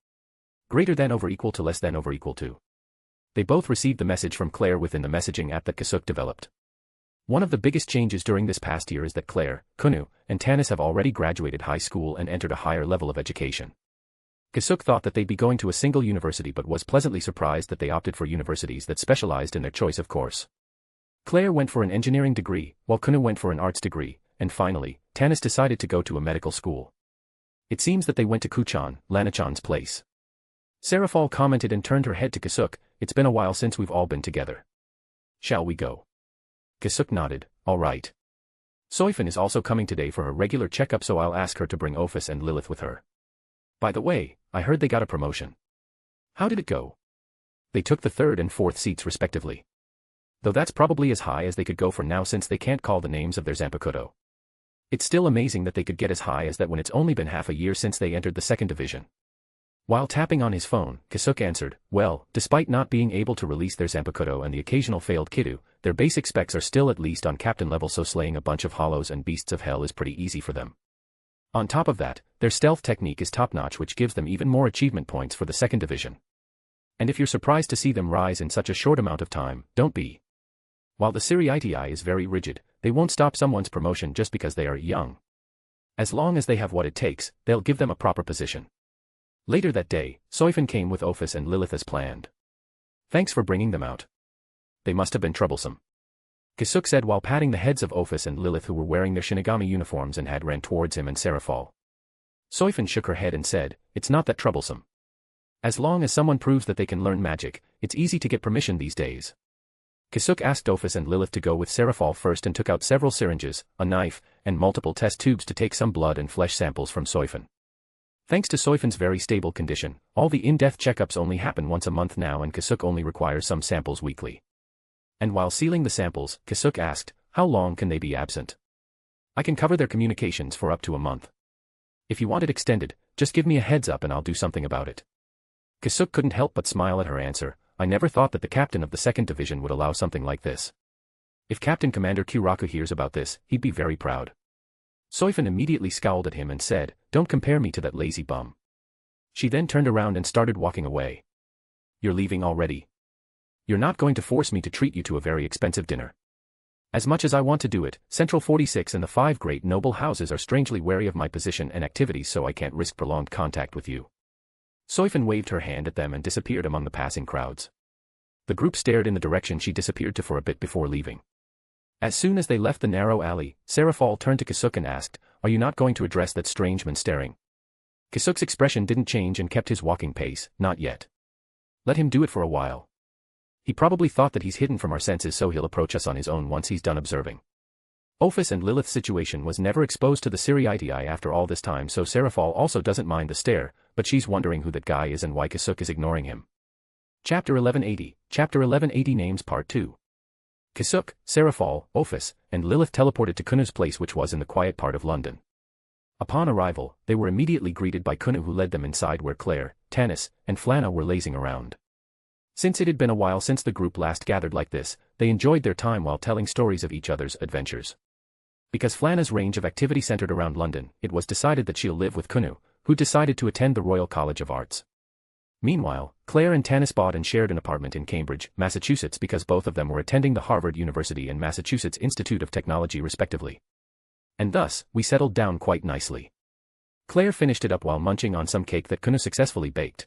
B: Greater than over equal to less than over equal to." They both received the message from Claire within the messaging app that Kisuke developed. One of the biggest changes during this past year is that Claire, Kunu, and Tanis have already graduated high school and entered a higher level of education. Kisuke thought that they'd be going to a single university but was pleasantly surprised that they opted for universities that specialized in their choice of course. Claire went for an engineering degree, while Kunu went for an arts degree, and finally, Tanis decided to go to a medical school. It seems that they went to Kuchan, Lana-chan's place. Seraphol commented and turned her head to Kisuke, "It's been a while since we've all been together. Shall we go?" Kisuke nodded, "All right. Soifin is also coming today for her regular checkup so I'll ask her to bring Ophis and Lilith with her. By the way, I heard they got a promotion. How did it go?" They took the third and fourth seats respectively. Though that's probably as high as they could go for now since they can't call the names of their Zanpakuto. It's still amazing that they could get as high as that when it's only been half a year since they entered the second division. While tapping on his phone, Kisuke answered, "Well, despite not being able to release their Zanpakuto and the occasional failed Kidu, their basic specs are still at least on captain level so slaying a bunch of hollows and beasts of hell is pretty easy for them. On top of that, their stealth technique is top-notch which gives them even more achievement points for the second division. And if you're surprised to see them rise in such a short amount of time, don't be. While the Seriidii is very rigid, they won't stop someone's promotion just because they are young. As long as they have what it takes, they'll give them a proper position." Later that day, Soifin came with Ophis and Lilith as planned. "Thanks for bringing them out. They must have been troublesome," Kisuke said while patting the heads of Ophis and Lilith who were wearing their Shinigami uniforms and had ran towards him and Seraphol. Soifin shook her head and said, "It's not that troublesome. As long as someone proves that they can learn magic, it's easy to get permission these days." Kisuke asked Ophis and Lilith to go with Seraphol first and took out several syringes, a knife, and multiple test tubes to take some blood and flesh samples from Soifin. Thanks to Soifin's very stable condition, all the in-depth checkups only happen once a month now and Kisuke only requires some samples weekly. And while sealing the samples, Kisuke asked, "How long can they be absent?" "I can cover their communications for up to a month. If you want it extended, just give me a heads up and I'll do something about it." Kisuke couldn't help but smile at her answer. "I never thought that the captain of the second division would allow something like this. If Captain Commander Kiraku hears about this, he'd be very proud." Soifin immediately scowled at him and said, "Don't compare me to that lazy bum." She then turned around and started walking away. "You're leaving already? You're not going to force me to treat you to a very expensive dinner. As much as I want to do it, Central 46 and the 5 great noble houses are strangely wary of my position and activities so I can't risk prolonged contact with you." Soifin waved her hand at them and disappeared among the passing crowds. The group stared in the direction she disappeared to for a bit before leaving. As soon as they left the narrow alley, Seraphol turned to Kisuke and asked, "Are you not going to address that strange man staring?" Kisuke's expression didn't change and kept his walking pace, "Not yet. Let him do it for a while. He probably thought that he's hidden from our senses so he'll approach us on his own once he's done observing." Ophis and Lilith's situation was never exposed to the Seriidii after all this time so Seraphol also doesn't mind the stare, but she's wondering who that guy is and why Kisuke is ignoring him. Chapter 1180 Names Part 2. Kisuke, Seraphol, Ophis, and Lilith teleported to Kunu's place which was in the quiet part of London. Upon arrival, they were immediately greeted by Kunu, who led them inside where Claire, Tanis, and Flana were lazing around. Since it had been a while since the group last gathered like this, they enjoyed their time while telling stories of each other's adventures. Because Flana's range of activity centered around London, it was decided that she'll live with Kunu, who decided to attend the Royal College of Arts. Meanwhile, Claire and Tanis bought and shared an apartment in Cambridge, Massachusetts, because both of them were attending the Harvard University and Massachusetts Institute of Technology respectively. And thus, we settled down quite nicely. Claire finished it up while munching on some cake that Kunu successfully baked.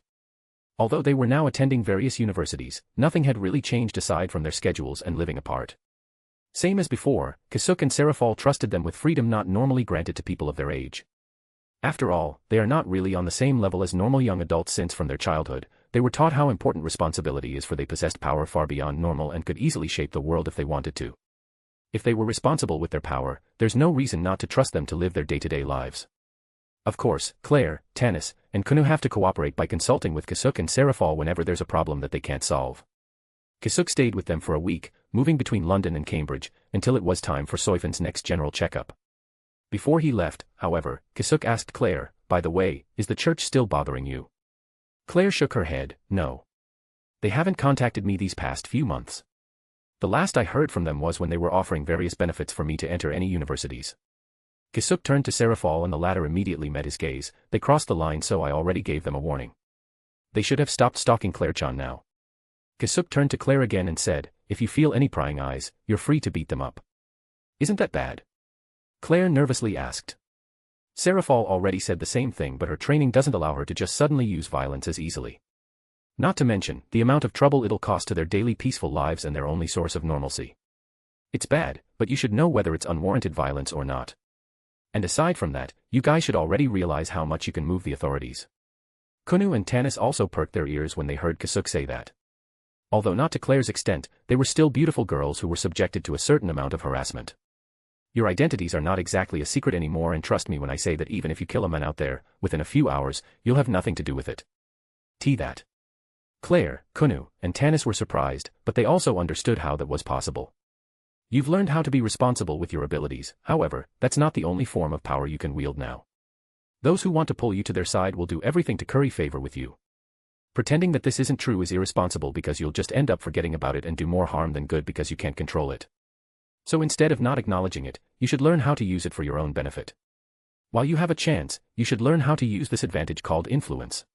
B: Although they were now attending various universities, nothing had really changed aside from their schedules and living apart. Same as before, Kisuke and Serafall trusted them with freedom not normally granted to people of their age. After all, they are not really on the same level as normal young adults, since from their childhood, they were taught how important responsibility is, for they possessed power far beyond normal and could easily shape the world if they wanted to. If they were responsible with their power, there's no reason not to trust them to live their day-to-day lives. Of course, Claire, Tanis, and Kunu have to cooperate by consulting with Kisuke and Serafall whenever there's a problem that they can't solve. Kisuke stayed with them for a week, moving between London and Cambridge, until it was time for Soifan's next general checkup. Before he left, however, Kisuke asked Claire, "By the way, is the church still bothering you?" Claire shook her head, "No. They haven't contacted me these past few months. The last I heard from them was when they were offering various benefits for me to enter any universities." Kisuke turned to Serafall and the latter immediately met his gaze. "They crossed the line, so I already gave them a warning. They should have stopped stalking Claire-chan now." Kisuke turned to Claire again and said, "If you feel any prying eyes, you're free to beat them up." "Isn't that bad?" Claire nervously asked. Serafall already said the same thing, but her training doesn't allow her to just suddenly use violence as easily. Not to mention, the amount of trouble it'll cost to their daily peaceful lives and their only source of normalcy. It's bad, but you should know whether it's unwarranted violence or not. And aside from that, you guys should already realize how much you can move the authorities. Kunu and Tanis also perked their ears when they heard Kisuke say that. Although not to Claire's extent, they were still beautiful girls who were subjected to a certain amount of harassment. Your identities are not exactly a secret anymore, and trust me when I say that even if you kill a man out there, within a few hours, you'll have nothing to do with it. That. Claire, Kunu, and Tanis were surprised, but they also understood how that was possible. You've learned how to be responsible with your abilities, however, that's not the only form of power you can wield now. Those who want to pull you to their side will do everything to curry favor with you. Pretending that this isn't true is irresponsible, because you'll just end up forgetting about it and do more harm than good because you can't control it. So instead of not acknowledging it, you should learn how to use it for your own benefit. While you have a chance, you should learn how to use this advantage called influence.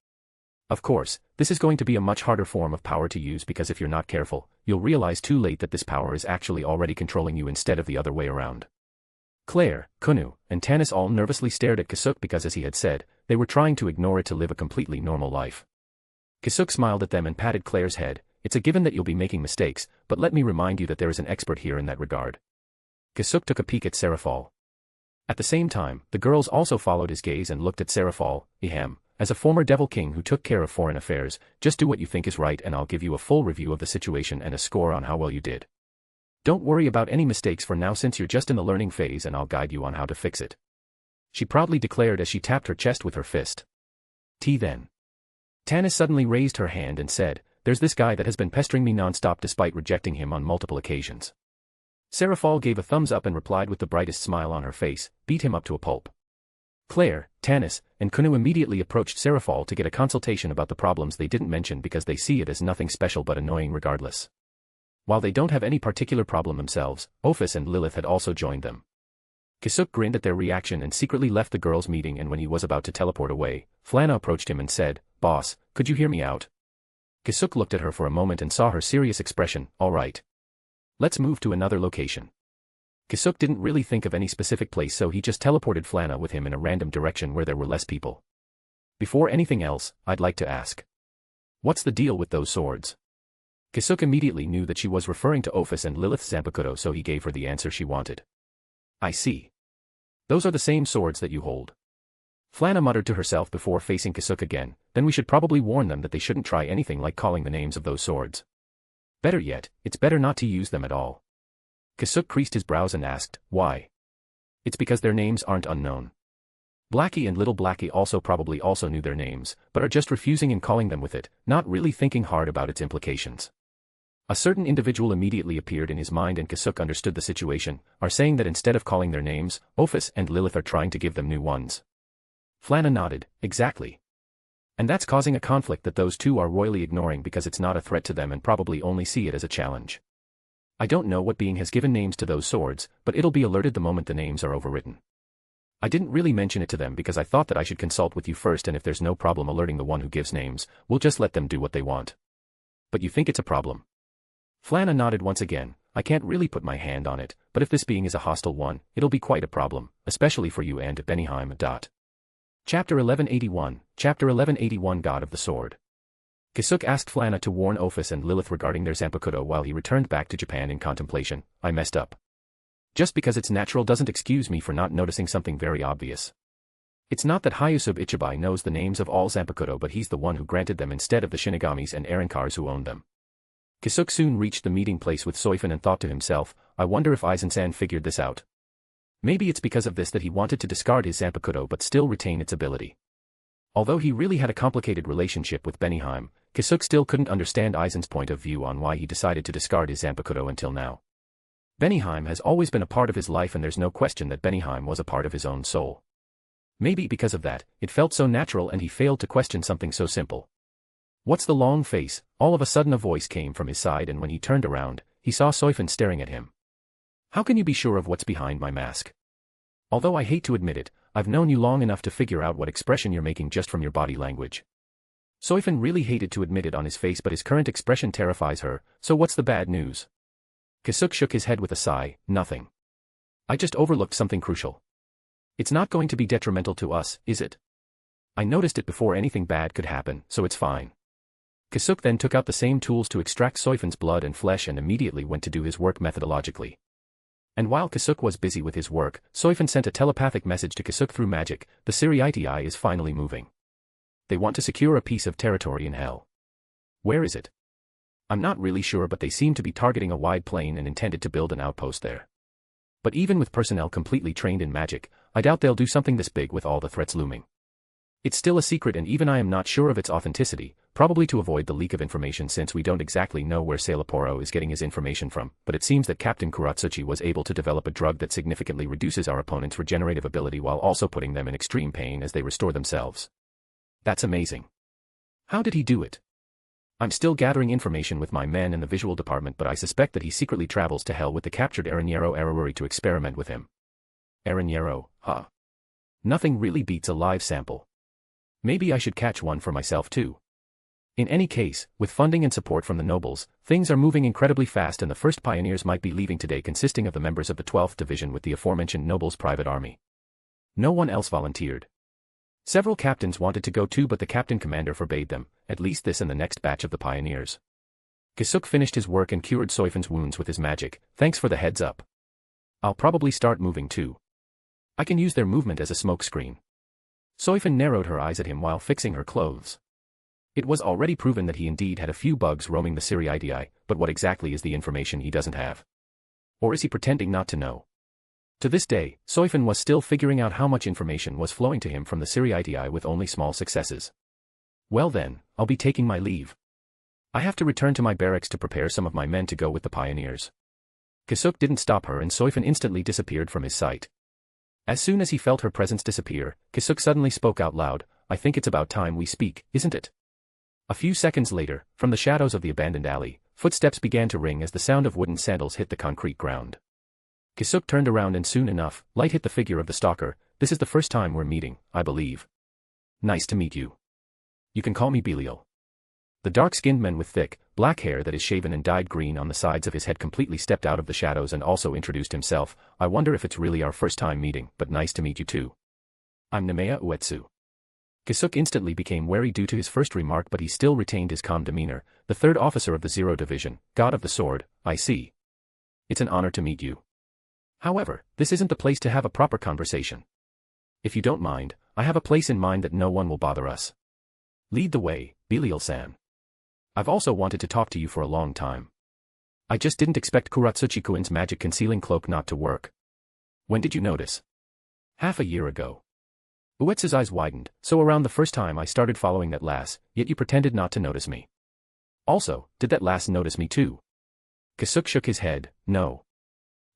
B: Of course, this is going to be a much harder form of power to use, because if you're not careful, you'll realize too late that this power is actually already controlling you instead of the other way around." Claire, Kunu, and Tanis all nervously stared at Kisuke because, as he had said, they were trying to ignore it to live a completely normal life. Kisuke smiled at them and patted Claire's head. "It's a given that you'll be making mistakes, but let me remind you that there is an expert here in that regard." Kisuke took a peek at Serafall. At the same time, the girls also followed his gaze and looked at Serafall. "As a former Devil King who took care of foreign affairs, just do what you think is right and I'll give you a full review of the situation and a score on how well you did. Don't worry about any mistakes for now, since you're just in the learning phase, and I'll guide you on how to fix it," she proudly declared as she tapped her chest with her fist. Then. Tanis suddenly raised her hand and said, "There's this guy that has been pestering me non-stop despite rejecting him on multiple occasions." Serafall gave a thumbs up and replied with the brightest smile on her face, "Beat him up to a pulp." Claire, Tanis, and Kunu immediately approached Serafall to get a consultation about the problems they didn't mention, because they see it as nothing special but annoying regardless. While they don't have any particular problem themselves, Ophis and Lilith had also joined them. Kisuke grinned at their reaction and secretly left the girls' meeting, and when he was about to teleport away, Flana approached him and said, "Boss, could you hear me out?" Kisuke looked at her for a moment and saw her serious expression. "All right. Let's move to another location." Kisuke didn't really think of any specific place, so he just teleported Flana with him in a random direction where there were less people. "Before anything else, I'd like to ask. What's the deal with those swords?" Kisuke immediately knew that she was referring to Ophis and Lilith Zanpakuto, so he gave her the answer she wanted. "I see. Those are the same swords that you hold." Flana muttered to herself before facing Kisuke again. "Then we should probably warn them that they shouldn't try anything like calling the names of those swords. Better yet, it's better not to use them at all." Kisuke creased his brows and asked, "Why?" "It's because their names aren't unknown. Blackie and Little Blackie probably also knew their names, but are just refusing and calling them with it, not really thinking hard about its implications." A certain individual immediately appeared in his mind, and Kisuke understood the situation, are saying that instead of calling their names, Ophis and Lilith are trying to give them new ones. Flana nodded, exactly. And that's causing a conflict that those two are royally ignoring because it's not a threat to them and probably only see it as a challenge. I don't know what being has given names to those swords, but it'll be alerted the moment the names are overwritten. I didn't really mention it to them because I thought that I should consult with you first, and if there's no problem alerting the one who gives names, we'll just let them do what they want. But you think it's a problem? Flana nodded once again. I can't really put my hand on it, but if this being is a hostile one, it'll be quite a problem, especially for you and Benihim. Chapter 1181, Chapter 1181 God of the Sword. Kisuke asked Flana to warn Ophis and Lilith regarding their Zanpakuto while he returned back to Japan in contemplation. I messed up. Just because it's natural doesn't excuse me for not noticing something very obvious. It's not that Hyusub Ichibai knows the names of all Zanpakuto, but he's the one who granted them instead of the Shinigamis and Arankars who owned them. Kisuke soon reached the meeting place with Soifin and thought to himself, I wonder if Aizen-san figured this out. Maybe it's because of this that he wanted to discard his Zanpakuto but still retain its ability. Although he really had a complicated relationship with Benihim, Kisuke still couldn't understand Aizen's point of view on why he decided to discard his Zanpakuto until now. Benihim has always been a part of his life, and there's no question that Benihim was a part of his own soul. Maybe because of that, it felt so natural and he failed to question something so simple. What's the long face? All of a sudden a voice came from his side, and when he turned around, he saw Soifin staring at him. How can you be sure of what's behind my mask? Although I hate to admit it, I've known you long enough to figure out what expression you're making just from your body language. Soifin really hated to admit it on his face, but his current expression terrifies her, so what's the bad news? Kisuke shook his head with a sigh, nothing. I just overlooked something crucial. It's not going to be detrimental to us, is it? I noticed it before anything bad could happen, so it's fine. Kisuke then took out the same tools to extract Soifin's blood and flesh and immediately went to do his work methodologically. And while Kisuke was busy with his work, Soifin sent a telepathic message to Kisuke through magic. The Siriitii is finally moving. They want to secure a piece of territory in Hell. Where is it? I'm not really sure, but they seem to be targeting a wide plain and intended to build an outpost there. But even with personnel completely trained in magic, I doubt they'll do something this big with all the threats looming. It's still a secret, and even I am not sure of its authenticity, probably to avoid the leak of information since we don't exactly know where Sailaporo is getting his information from, but it seems that Captain Kuratsuchi was able to develop a drug that significantly reduces our opponent's regenerative ability while also putting them in extreme pain as they restore themselves. That's amazing. How did he do it? I'm still gathering information with my men in the visual department, but I suspect that he secretly travels to Hell with the captured Aranyero Araruri to experiment with him. Aranyero, huh? Nothing really beats a live sample. Maybe I should catch one for myself too. In any case, with funding and support from the nobles, things are moving incredibly fast, and the first pioneers might be leaving today, consisting of the members of the 12th Division with the aforementioned nobles' private army. No one else volunteered. Several captains wanted to go too, but the captain commander forbade them, at least this and the next batch of the pioneers. Kisuke finished his work and cured Soifin's wounds with his magic. Thanks for the heads up. I'll probably start moving too. I can use their movement as a smokescreen. Soifin narrowed her eyes at him while fixing her clothes. It was already proven that he indeed had a few bugs roaming the Siriitii, but what exactly is the information he doesn't have? Or is he pretending not to know? To this day, Soifin was still figuring out how much information was flowing to him from the Siriitii with only small successes. Well then, I'll be taking my leave. I have to return to my barracks to prepare some of my men to go with the pioneers. Kisuke didn't stop her, and Soifin instantly disappeared from his sight. As soon as he felt her presence disappear, Kisuke suddenly spoke out loud, I think it's about time we speak, isn't it? A few seconds later, from the shadows of the abandoned alley, footsteps began to ring as the sound of wooden sandals hit the concrete ground. Kisuke turned around, and soon enough, light hit the figure of the stalker. This is the first time we're meeting, I believe. Nice to meet you. You can call me Belial. The dark-skinned man with thick, black hair that is shaven and dyed green on the sides of his head completely stepped out of the shadows and also introduced himself. I wonder if it's really our first time meeting, but nice to meet you too. I'm Nemea Uetsu. Kisuke instantly became wary due to his first remark, but he still retained his calm demeanor. The third officer of the Zero Division, God of the Sword, I see. It's an honor to meet you. However, this isn't the place to have a proper conversation. If you don't mind, I have a place in mind that no one will bother us. Lead the way, Belial-san. I've also wanted to talk to you for a long time. I just didn't expect Kuratsuchi-kun's magic concealing cloak not to work. When did you notice? Half a year ago. Uetsu's eyes widened, so around the first time I started following that lass, yet you pretended not to notice me. Also, did that lass notice me too? Kisuke shook his head, no.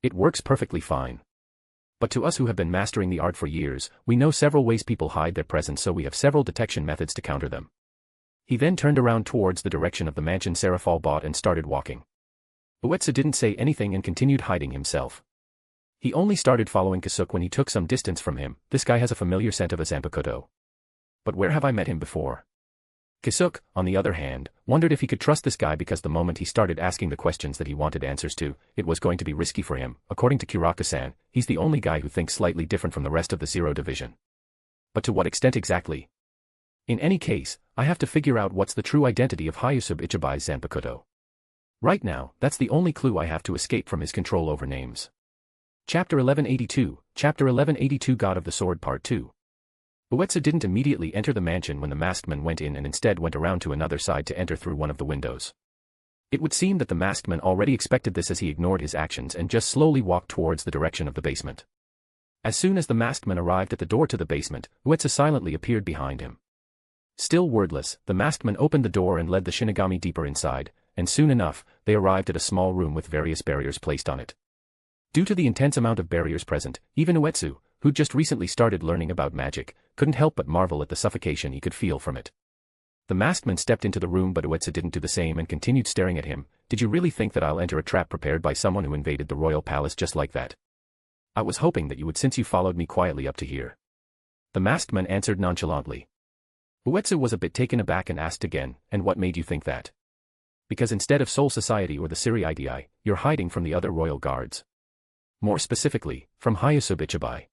B: It works perfectly fine. But to us who have been mastering the art for years, we know several ways people hide their presence, so we have several detection methods to counter them. He then turned around towards the direction of the mansion Serafal bought and started walking. Uetsu didn't say anything and continued hiding himself. He only started following Kisuke when he took some distance from him. This guy has a familiar scent of a Zanpakuto. But where have I met him before? Kisuke, on the other hand, wondered if he could trust this guy because the moment he started asking the questions that he wanted answers to, it was going to be risky for him. According to Kuraka-san, he's the only guy who thinks slightly different from the rest of the Zero Division. But to what extent exactly? In any case, I have to figure out what's the true identity of Hyosub Ichibai's Zanpakuto. Right now, that's the only clue I have to escape from his control over names. Chapter 1182, Chapter 1182 God of the Sword Part 2. Uetsu didn't immediately enter the mansion when the masked man went in and instead went around to another side to enter through one of the windows. It would seem that the masked man already expected this as he ignored his actions and just slowly walked towards the direction of the basement. As soon as the masked man arrived at the door to the basement, Uetsu silently appeared behind him. Still wordless, the masked man opened the door and led the Shinigami deeper inside, and soon enough, they arrived at a small room with various barriers placed on it. Due to the intense amount of barriers present, even Uetsu, who'd just recently started learning about magic, couldn't help but marvel at the suffocation he could feel from it. The masked man stepped into the room, but Uetsu didn't do the same and continued staring at him. Did you really think that I'll enter a trap prepared by someone who invaded the royal palace just like that? I was hoping that you would, since you followed me quietly up to here. The masked man answered nonchalantly. Uetsu was a bit taken aback and asked again, and what made you think that? Because instead of Soul Society or the Siriidii, you're hiding from the other royal guards. More specifically, from Hyosub Ichibai.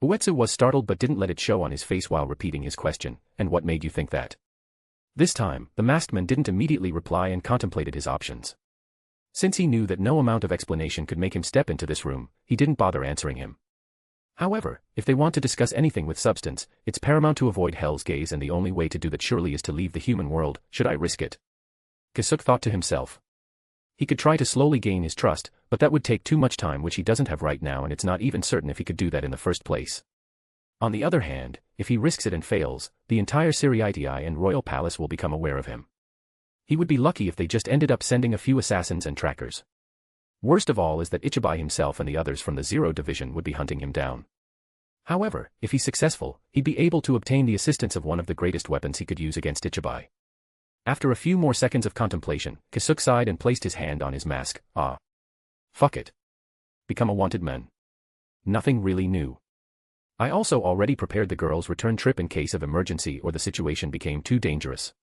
B: Uetsu was startled but didn't let it show on his face while repeating his question, and what made you think that? This time, the masked man didn't immediately reply and contemplated his options. Since he knew that no amount of explanation could make him step into this room, he didn't bother answering him. However, if they want to discuss anything with substance, it's paramount to avoid Hell's Gaze, and the only way to do that surely is to leave the human world. Should I risk it? Kisuke thought to himself. He could try to slowly gain his trust, but that would take too much time, which he doesn't have right now, and it's not even certain if he could do that in the first place. On the other hand, if he risks it and fails, the entire Siriidii and Royal Palace will become aware of him. He would be lucky if they just ended up sending a few assassins and trackers. Worst of all is that Ichibai himself and the others from the Zero Division would be hunting him down. However, if he's successful, he'd be able to obtain the assistance of one of the greatest weapons he could use against Ichibai. After a few more seconds of contemplation, Kisuke sighed and placed his hand on his mask. Fuck it. Become a wanted man. Nothing really new. I also already prepared the girl's return trip in case of emergency or the situation became too dangerous.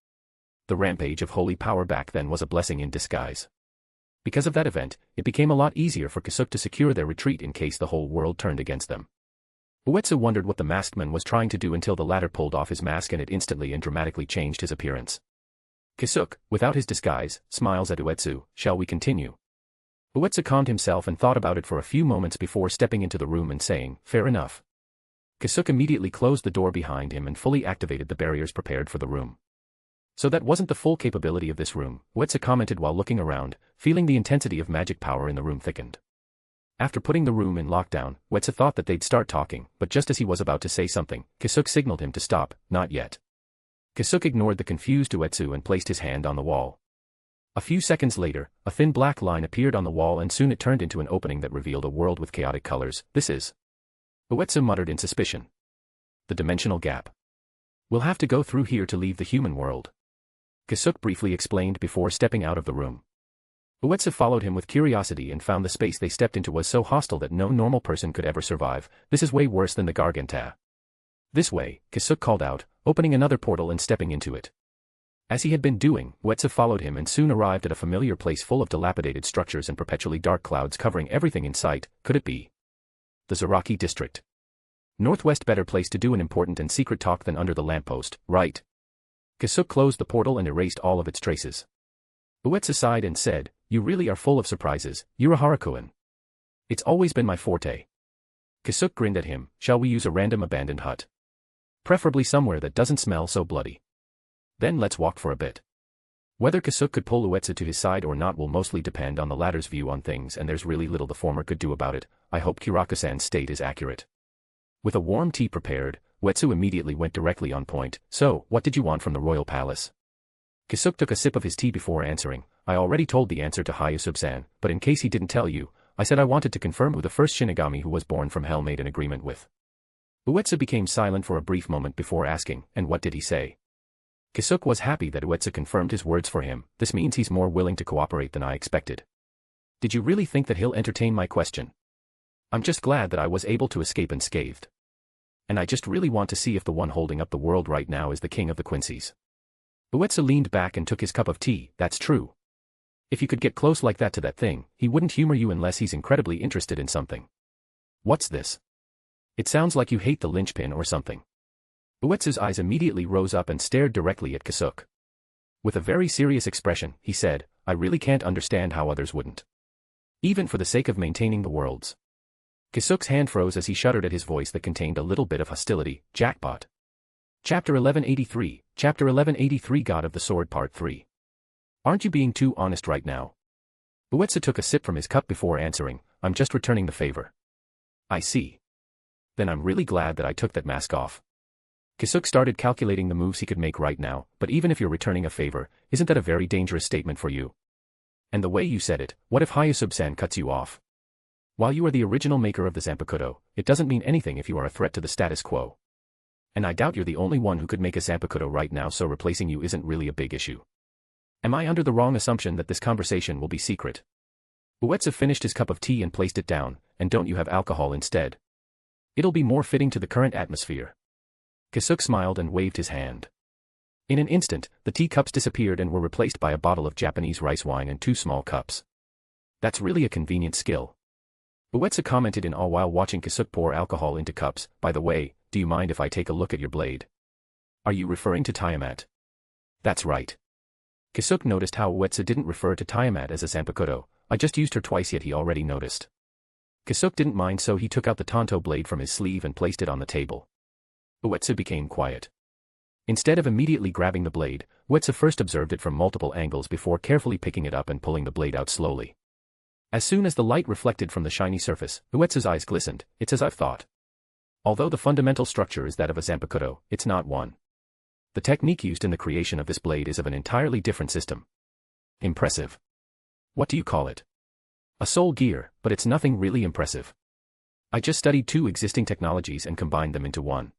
B: The rampage of holy power back then was a blessing in disguise. Because of that event, it became a lot easier for Kisuke to secure their retreat in case the whole world turned against them. Uetsu wondered what the masked man was trying to do until the latter pulled off his mask and it instantly and dramatically changed his appearance. Kisuke, without his disguise, smiles at Uetsu. Shall we continue? Uetsu calmed himself and thought about it for a few moments before stepping into the room and saying, fair enough. Kisuke immediately closed the door behind him and fully activated the barriers prepared for the room. So that wasn't the full capability of this room, Uetsu commented while looking around, feeling the intensity of magic power in the room thickened. After putting the room in lockdown, Uetsu thought that they'd start talking, but just as he was about to say something, Kisuke signaled him to stop. Not yet. Kisuke ignored the confused Uetsu and placed his hand on the wall. A few seconds later, a thin black line appeared on the wall and soon it turned into an opening that revealed a world with chaotic colors. This is... Uetsu muttered in suspicion. The dimensional gap. We'll have to go through here to leave the human world. Kisuke briefly explained before stepping out of the room. Uetsu followed him with curiosity and found the space they stepped into was so hostile that no normal person could ever survive. This is way worse than the Garganta. This way, Kisuke called out, opening another portal and stepping into it. As he had been doing, Uetsu followed him and soon arrived at a familiar place full of dilapidated structures and perpetually dark clouds covering everything in sight. Could it be the Zaraki district? Northwest, better place to do an important and secret talk than under the lamppost, right? Kisuke closed the portal and erased all of its traces. Uetsu sighed and said, you really are full of surprises, Urahara-kun. It's always been my forte. Kisuke grinned at him. Shall we use a random abandoned hut? Preferably somewhere that doesn't smell so bloody. Then let's walk for a bit. Whether Kisuke could pull Uetsu to his side or not will mostly depend on the latter's view on things, and there's really little the former could do about it. I hope Kuraka-san's state is accurate. With a warm tea prepared, Uetsu immediately went directly on point. So, what did you want from the royal palace? Kisuke took a sip of his tea before answering. I already told the answer to Hyosub-san, but in case he didn't tell you, I said I wanted to confirm who the first Shinigami who was born from hell made an agreement with. Uetsu became silent for a brief moment before asking, and what did he say? Kisuke was happy that Uetsu confirmed his words for him. This means he's more willing to cooperate than I expected. Did you really think that he'll entertain my question? I'm just glad that I was able to escape unscathed. And I just really want to see if the one holding up the world right now is the king of the Quincy's. Uetsu leaned back and took his cup of tea. That's true. If you could get close like that to that thing, he wouldn't humor you unless he's incredibly interested in something. What's this? It sounds like you hate the linchpin or something. Uetsu's eyes immediately rose up and stared directly at Kisuke. With a very serious expression, he said, I really can't understand how others wouldn't. Even for the sake of maintaining the worlds. Kisuke's hand froze as he shuddered at his voice that contained a little bit of hostility. Jackpot. Chapter 1183, Chapter 1183 God of the Sword Part 3. Aren't you being too honest right now? Uetsu took a sip from his cup before answering, I'm just returning the favor. I see. Then I'm really glad that I took that mask off. Kisuke started calculating the moves he could make right now, but even if you're returning a favor, isn't that a very dangerous statement for you? And the way you said it, what if Hyosub-san cuts you off? While you are the original maker of the Zanpakuto, it doesn't mean anything if you are a threat to the status quo. And I doubt you're the only one who could make a Zanpakuto right now, so replacing you isn't really a big issue. Am I under the wrong assumption that this conversation will be secret? Uetsu finished his cup of tea and placed it down, and don't you have alcohol instead? It'll be more fitting to the current atmosphere. Kisuke smiled and waved his hand. In an instant, the teacups disappeared and were replaced by a bottle of Japanese rice wine and 2 small cups. That's really a convenient skill. Uetsu commented in awe while watching Kisuke pour alcohol into cups. By the way, do you mind if I take a look at your blade? Are you referring to Tiamat? That's right. Kisuke noticed how Uetsu didn't refer to Tiamat as a Zanpakuto. I just used her twice, yet he already noticed. Kisuke didn't mind, so he took out the Tonto blade from his sleeve and placed it on the table. Uetsu became quiet. Instead of immediately grabbing the blade, Uetsu first observed it from multiple angles before carefully picking it up and pulling the blade out slowly. As soon as the light reflected from the shiny surface, Uetsu's eyes glistened. It's as I've thought. Although the fundamental structure is that of a Zanpakuto, it's not one. The technique used in the creation of this blade is of an entirely different system. Impressive. What do you call it? A soul gear, but it's nothing really impressive. I just studied 2 existing technologies and combined them into one.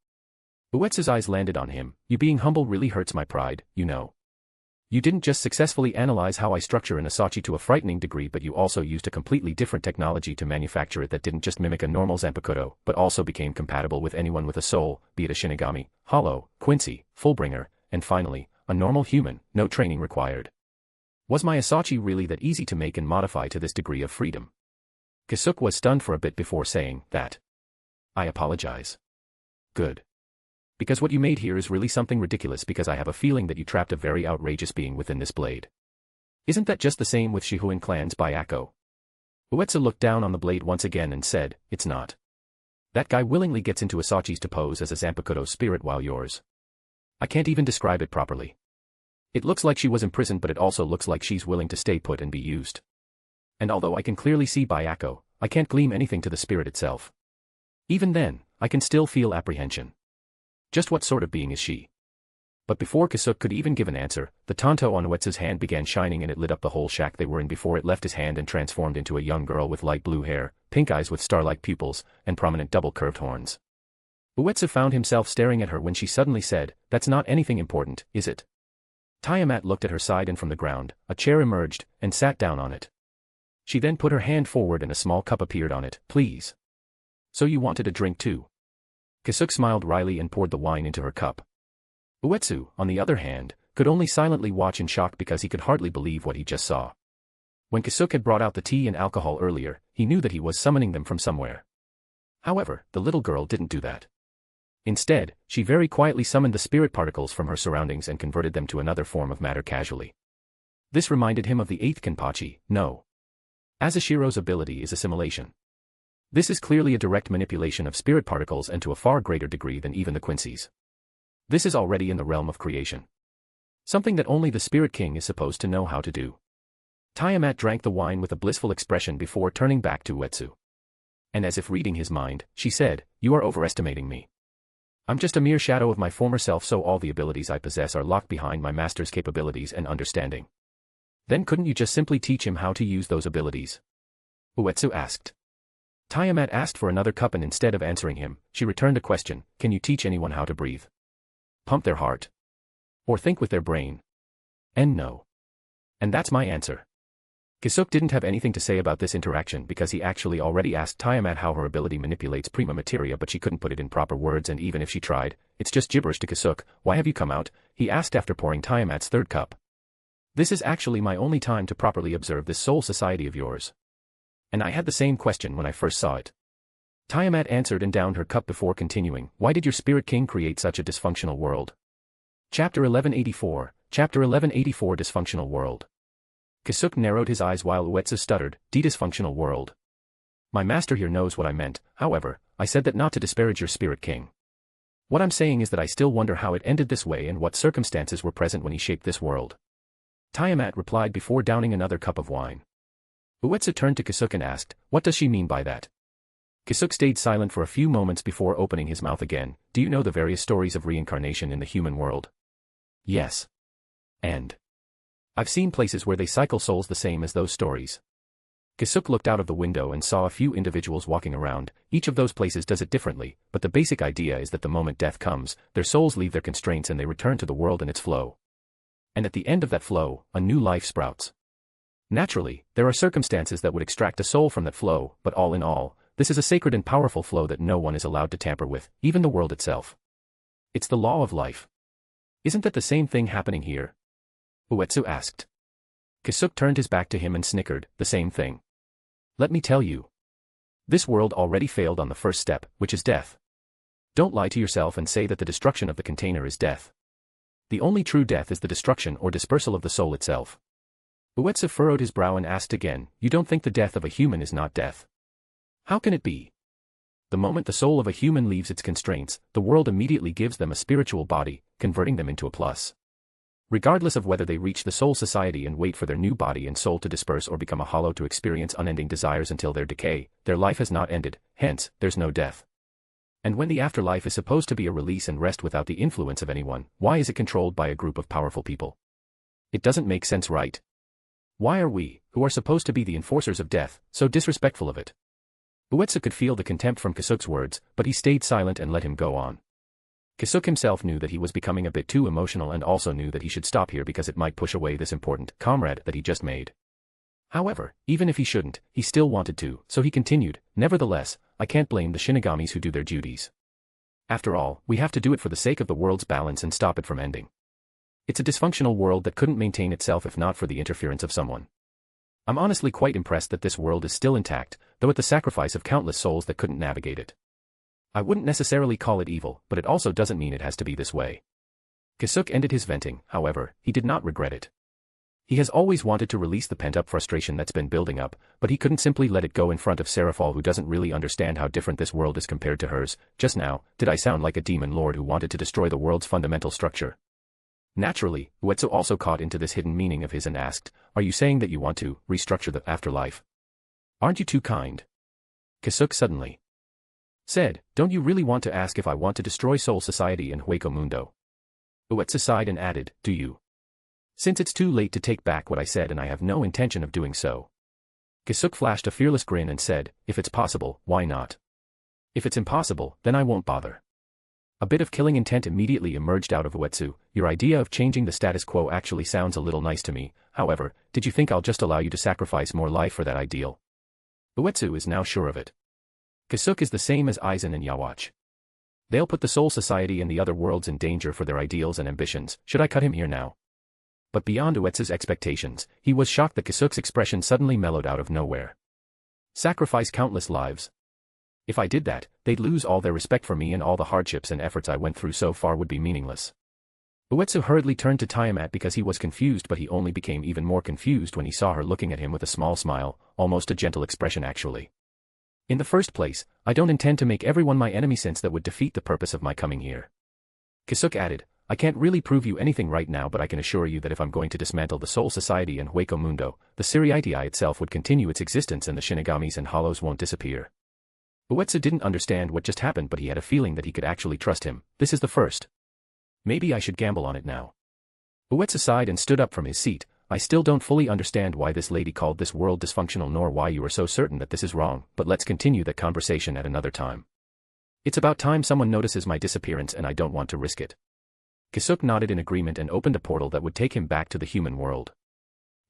B: Uetsu's eyes landed on him. You being humble really hurts my pride, you know. You didn't just successfully analyze how I structure an Asachi to a frightening degree, but you also used a completely different technology to manufacture it that didn't just mimic a normal Zanpakuto, but also became compatible with anyone with a soul, be it a Shinigami, Hollow, Quincy, Fullbringer, and finally, a normal human, no training required. Was my Asachi really that easy to make and modify to this degree of freedom? Kisuke was stunned for a bit before saying that. I apologize. Good. Because what you made here is really something ridiculous, because I have a feeling that you trapped a very outrageous being within this blade. Isn't that just the same with Shihuin clans by Akko? Uetsu looked down on the blade once again and said, it's not. That guy willingly gets into Asachis to pose as a Zanpakuto spirit while yours. I can't even describe it properly. It looks like she was imprisoned, but it also looks like she's willing to stay put and be used. And although I can clearly see by Akko, I can't glean anything to the spirit itself. Even then, I can still feel apprehension. Just what sort of being is she? But before Kisuke could even give an answer, the Tonto on Uetsu's hand began shining and it lit up the whole shack they were in before it left his hand and transformed into a young girl with light blue hair, pink eyes with star-like pupils, and prominent double-curved horns. Uetsu found himself staring at her when she suddenly said, that's not anything important, is it? Tiamat looked at her side, and from the ground, a chair emerged, and sat down on it. She then put her hand forward and a small cup appeared on it. Please. So you wanted a drink too? Kisuke smiled wryly and poured the wine into her cup. Uetsu, on the other hand, could only silently watch in shock because he could hardly believe what he just saw. When Kisuke had brought out the tea and alcohol earlier, he knew that he was summoning them from somewhere. However, the little girl didn't do that. Instead, she very quietly summoned the spirit particles from her surroundings and converted them to another form of matter casually. This reminded him of the 8th Kenpachi, no. Asashiro's ability is assimilation. This is clearly a direct manipulation of spirit particles and to a far greater degree than even the Quincy's. This is already in the realm of creation. Something that only the Spirit King is supposed to know how to do. Tiamat drank the wine with a blissful expression before turning back to Uetsu. And as if reading his mind, she said, you are overestimating me. I'm just a mere shadow of my former self, so all the abilities I possess are locked behind my master's capabilities and understanding. Then couldn't you just simply teach him how to use those abilities? Uetsu asked. Tiamat asked for another cup and instead of answering him, she returned a question, can you teach anyone how to breathe? Pump their heart? Or think with their brain? And no. And that's my answer. Kisuke didn't have anything to say about this interaction because he actually already asked Tiamat how her ability manipulates prima materia, but she couldn't put it in proper words, and even if she tried, it's just gibberish to Kisuke. Why have you come out? He asked after pouring Tiamat's third cup. This is actually my only time to properly observe this soul society of yours. And I had the same question when I first saw it. Tiamat answered and downed her cup before continuing, why did your spirit king create such a dysfunctional world? Chapter 1184, Chapter 1184 Dysfunctional World. Kisuke narrowed his eyes while Uetsu stuttered, dysfunctional world. My master here knows what I meant, however, I said that not to disparage your spirit king. What I'm saying is that I still wonder how it ended this way and what circumstances were present when he shaped this world. Tiamat replied before downing another cup of wine. Uetsu turned to Kisuke and asked, what does she mean by that? Kisuke stayed silent for a few moments before opening his mouth again. Do you know the various stories of reincarnation in the human world? Yes. And I've seen places where they cycle souls the same as those stories. Kisuke looked out of the window and saw a few individuals walking around. Each of those places does it differently, but the basic idea is that the moment death comes, their souls leave their constraints and they return to the world and its flow. And at the end of that flow, a new life sprouts. Naturally, there are circumstances that would extract a soul from that flow, but all in all, this is a sacred and powerful flow that no one is allowed to tamper with, even the world itself. It's the law of life. Isn't that the same thing happening here? Uetsu asked. Kisuke turned his back to him and snickered, the same thing. Let me tell you. This world already failed on the first step, which is death. Don't lie to yourself and say that the destruction of the container is death. The only true death is the destruction or dispersal of the soul itself. Uetsu furrowed his brow and asked again, you don't think the death of a human is not death? How can it be? The moment the soul of a human leaves its constraints, the world immediately gives them a spiritual body, converting them into a plus. Regardless of whether they reach the soul society and wait for their new body and soul to disperse or become a hollow to experience unending desires until their decay, their life has not ended, hence, there's no death. And when the afterlife is supposed to be a release and rest without the influence of anyone, why is it controlled by a group of powerful people? It doesn't make sense, right? Why are we, who are supposed to be the enforcers of death, so disrespectful of it? Uetsu could feel the contempt from Kisuke's words, but he stayed silent and let him go on. Kisuke himself knew that he was becoming a bit too emotional and also knew that he should stop here because it might push away this important comrade that he just made. However, even if he shouldn't, he still wanted to, so he continued, nevertheless, I can't blame the Shinigamis who do their duties. After all, we have to do it for the sake of the world's balance and stop it from ending. It's a dysfunctional world that couldn't maintain itself if not for the interference of someone. I'm honestly quite impressed that this world is still intact, though at the sacrifice of countless souls that couldn't navigate it. I wouldn't necessarily call it evil, but it also doesn't mean it has to be this way. Kisuke ended his venting, however, he did not regret it. He has always wanted to release the pent-up frustration that's been building up, but he couldn't simply let it go in front of Seraphol, who doesn't really understand how different this world is compared to hers. Just now, did I sound like a demon lord who wanted to destroy the world's fundamental structure? Naturally, Uetsu also caught into this hidden meaning of his and asked, are you saying that you want to restructure the afterlife? Aren't you too kind? Kisuke suddenly said, don't you really want to ask if I want to destroy Soul Society and Hueco Mundo? Uetsu sighed and added, do you? Since it's too late to take back what I said and I have no intention of doing so. Kisuke flashed a fearless grin and said, if it's possible, why not? If it's impossible, then I won't bother. A bit of killing intent immediately emerged out of Uetsu. Your idea of changing the status quo actually sounds a little nice to me, however, did you think I'll just allow you to sacrifice more life for that ideal? Uetsu is now sure of it. Kisuke is the same as Aizen and Yawatch. They'll put the Soul Society and the other worlds in danger for their ideals and ambitions. Should I cut him here now? But beyond Uetsu's expectations, he was shocked that Kisuke's expression suddenly mellowed out of nowhere. Sacrifice countless lives. If I did that, they'd lose all their respect for me and all the hardships and efforts I went through so far would be meaningless. Uetsu hurriedly turned to Tiamat because he was confused, but he only became even more confused when he saw her looking at him with a small smile, almost a gentle expression actually. In the first place, I don't intend to make everyone my enemy, since that would defeat the purpose of my coming here. Kisuke added, I can't really prove you anything right now, but I can assure you that if I'm going to dismantle the Soul Society and Hueco Mundo, the Siriitii itself would continue its existence and the Shinigamis and Hollows won't disappear. Uetsu didn't understand what just happened, but he had a feeling that he could actually trust him. This is the first. Maybe I should gamble on it now. Uetsu sighed and stood up from his seat. I still don't fully understand why this lady called this world dysfunctional nor why you are so certain that this is wrong, but let's continue that conversation at another time. It's about time someone notices my disappearance and I don't want to risk it. Kisuke nodded in agreement and opened a portal that would take him back to the human world.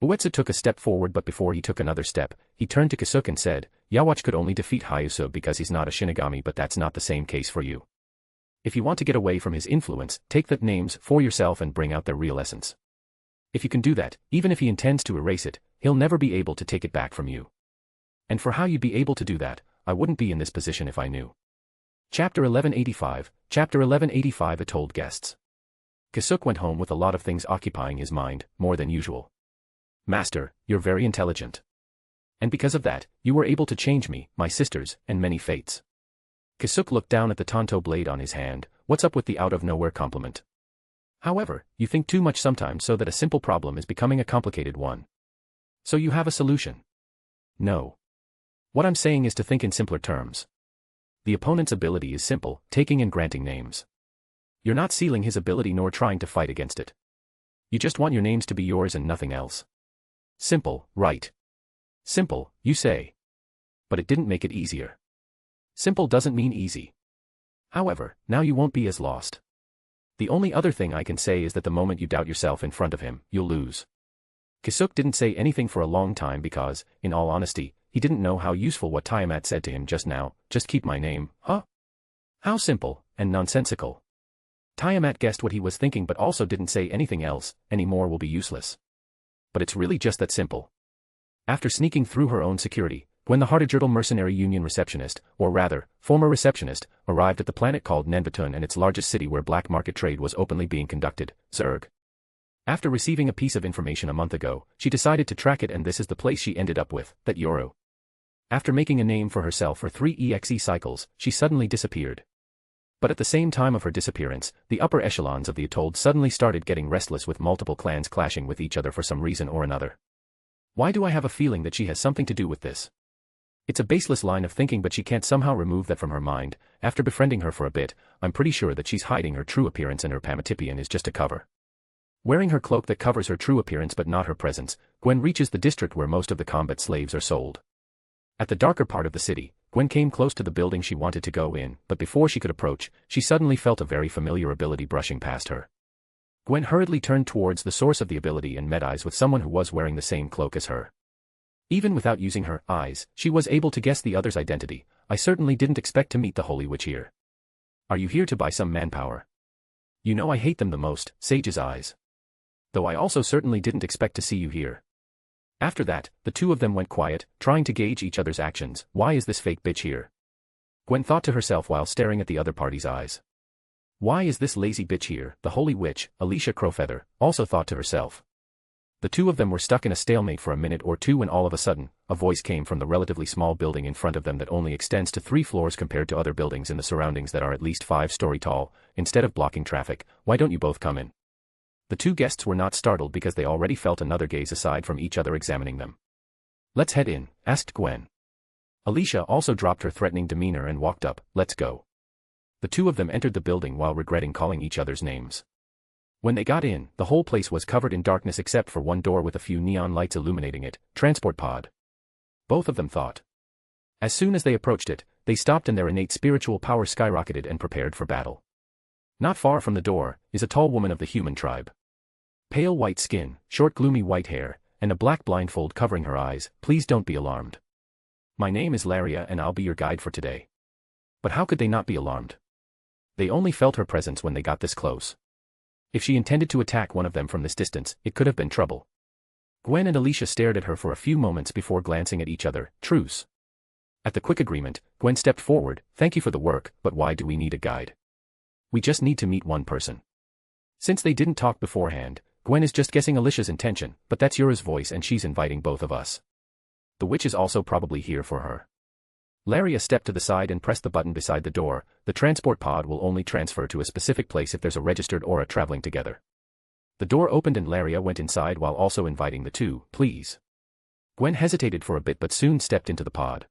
B: Uetsu took a step forward, but before he took another step, he turned to Kisuke and said, Yawatch could only defeat Hyuso because he's not a Shinigami, but that's not the same case for you. If you want to get away from his influence, take that names for yourself and bring out their real essence. If you can do that, even if he intends to erase it, he'll never be able to take it back from you. And for how you'd be able to do that, I wouldn't be in this position if I knew. Chapter 1185, Chapter 1185 told guests. Kisuke went home with a lot of things occupying his mind, more than usual. Master, you're very intelligent. And because of that, you were able to change me, my sisters, and many fates. Kisuke looked down at the Tonto blade on his hand. What's up with the out-of-nowhere compliment? However, you think too much sometimes so that a simple problem is becoming a complicated one. So you have a solution? No. What I'm saying is to think in simpler terms. The opponent's ability is simple, taking and granting names. You're not sealing his ability nor trying to fight against it. You just want your names to be yours and nothing else. Simple, right? Simple, you say. But it didn't make it easier. Simple doesn't mean easy. However, now you won't be as lost. The only other thing I can say is that the moment you doubt yourself in front of him, you'll lose. Kisuke didn't say anything for a long time because, in all honesty, he didn't know how useful what Tiamat said to him just now. Just keep my name, huh? How simple, and nonsensical. Tiamat guessed what he was thinking but also didn't say anything else. Any more will be useless. But it's really just that simple. After sneaking through her own security, when the Hardagertal Mercenary Union receptionist, or rather, former receptionist, arrived at the planet called Nenbatun and its largest city where black market trade was openly being conducted, Zerg. After receiving a piece of information a month ago, she decided to track it, and this is the place she ended up with, that Yoru. After making a name for herself for 3 EXE cycles, she suddenly disappeared. But at the same time of her disappearance, the upper echelons of the atoll suddenly started getting restless, with multiple clans clashing with each other for some reason or another. Why do I have a feeling that she has something to do with this? It's a baseless line of thinking, but she can't somehow remove that from her mind. After befriending her for a bit, I'm pretty sure that she's hiding her true appearance, and her Pamatipian is just a cover. Wearing her cloak that covers her true appearance but not her presence, Gwen reaches the district where most of the combat slaves are sold. At the darker part of the city, Gwen came close to the building she wanted to go in, but before she could approach, she suddenly felt a very familiar ability brushing past her. Gwen hurriedly turned towards the source of the ability and met eyes with someone who was wearing the same cloak as her. Even without using her eyes, she was able to guess the other's identity. I certainly didn't expect to meet the Holy Witch here. Are you here to buy some manpower? You know I hate them the most, Sage's eyes. Though I also certainly didn't expect to see you here. After that, the two of them went quiet, trying to gauge each other's actions. Why is this fake bitch here? Gwen thought to herself while staring at the other party's eyes. Why is this lazy bitch here? The Holy Witch, Alicia Crowfeather, also thought to herself. The two of them were stuck in a stalemate for a minute or two when all of a sudden, a voice came from the relatively small building in front of them that only extends to 3 floors compared to other buildings in the surroundings that are at least 5-story tall. Instead of blocking traffic, why don't you both come in? The two guests were not startled because they already felt another gaze aside from each other examining them. Let's head in, asked Gwen. Alicia also dropped her threatening demeanor and walked up. Let's go. The two of them entered the building while regretting calling each other's names. When they got in, the whole place was covered in darkness except for one door with a few neon lights illuminating it. Transport pod. Both of them thought. As soon as they approached it, they stopped and their innate spiritual power skyrocketed and prepared for battle. Not far from the door is a tall woman of the human tribe. Pale white skin, short gloomy white hair, and a black blindfold covering her eyes. Please don't be alarmed. My name is Laria and I'll be your guide for today. But how could they not be alarmed? They only felt her presence when they got this close. If she intended to attack one of them from this distance, it could have been trouble. Gwen and Alicia stared at her for a few moments before glancing at each other. Truce. At the quick agreement, Gwen stepped forward. Thank you for the work, but why do we need a guide? We just need to meet one person. Since they didn't talk beforehand, Gwen is just guessing Alicia's intention, but that's Yura's voice and she's inviting both of us. The witch is also probably here for her. Laria stepped to the side and pressed the button beside the door. The transport pod will only transfer to a specific place if there's a registered aura traveling together. The door opened and Laria went inside while also inviting the two. Please. Gwen hesitated for a bit but soon stepped into the pod.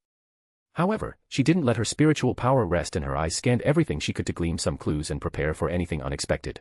B: However, she didn't let her spiritual power rest and her eyes scanned everything she could to glean some clues and prepare for anything unexpected.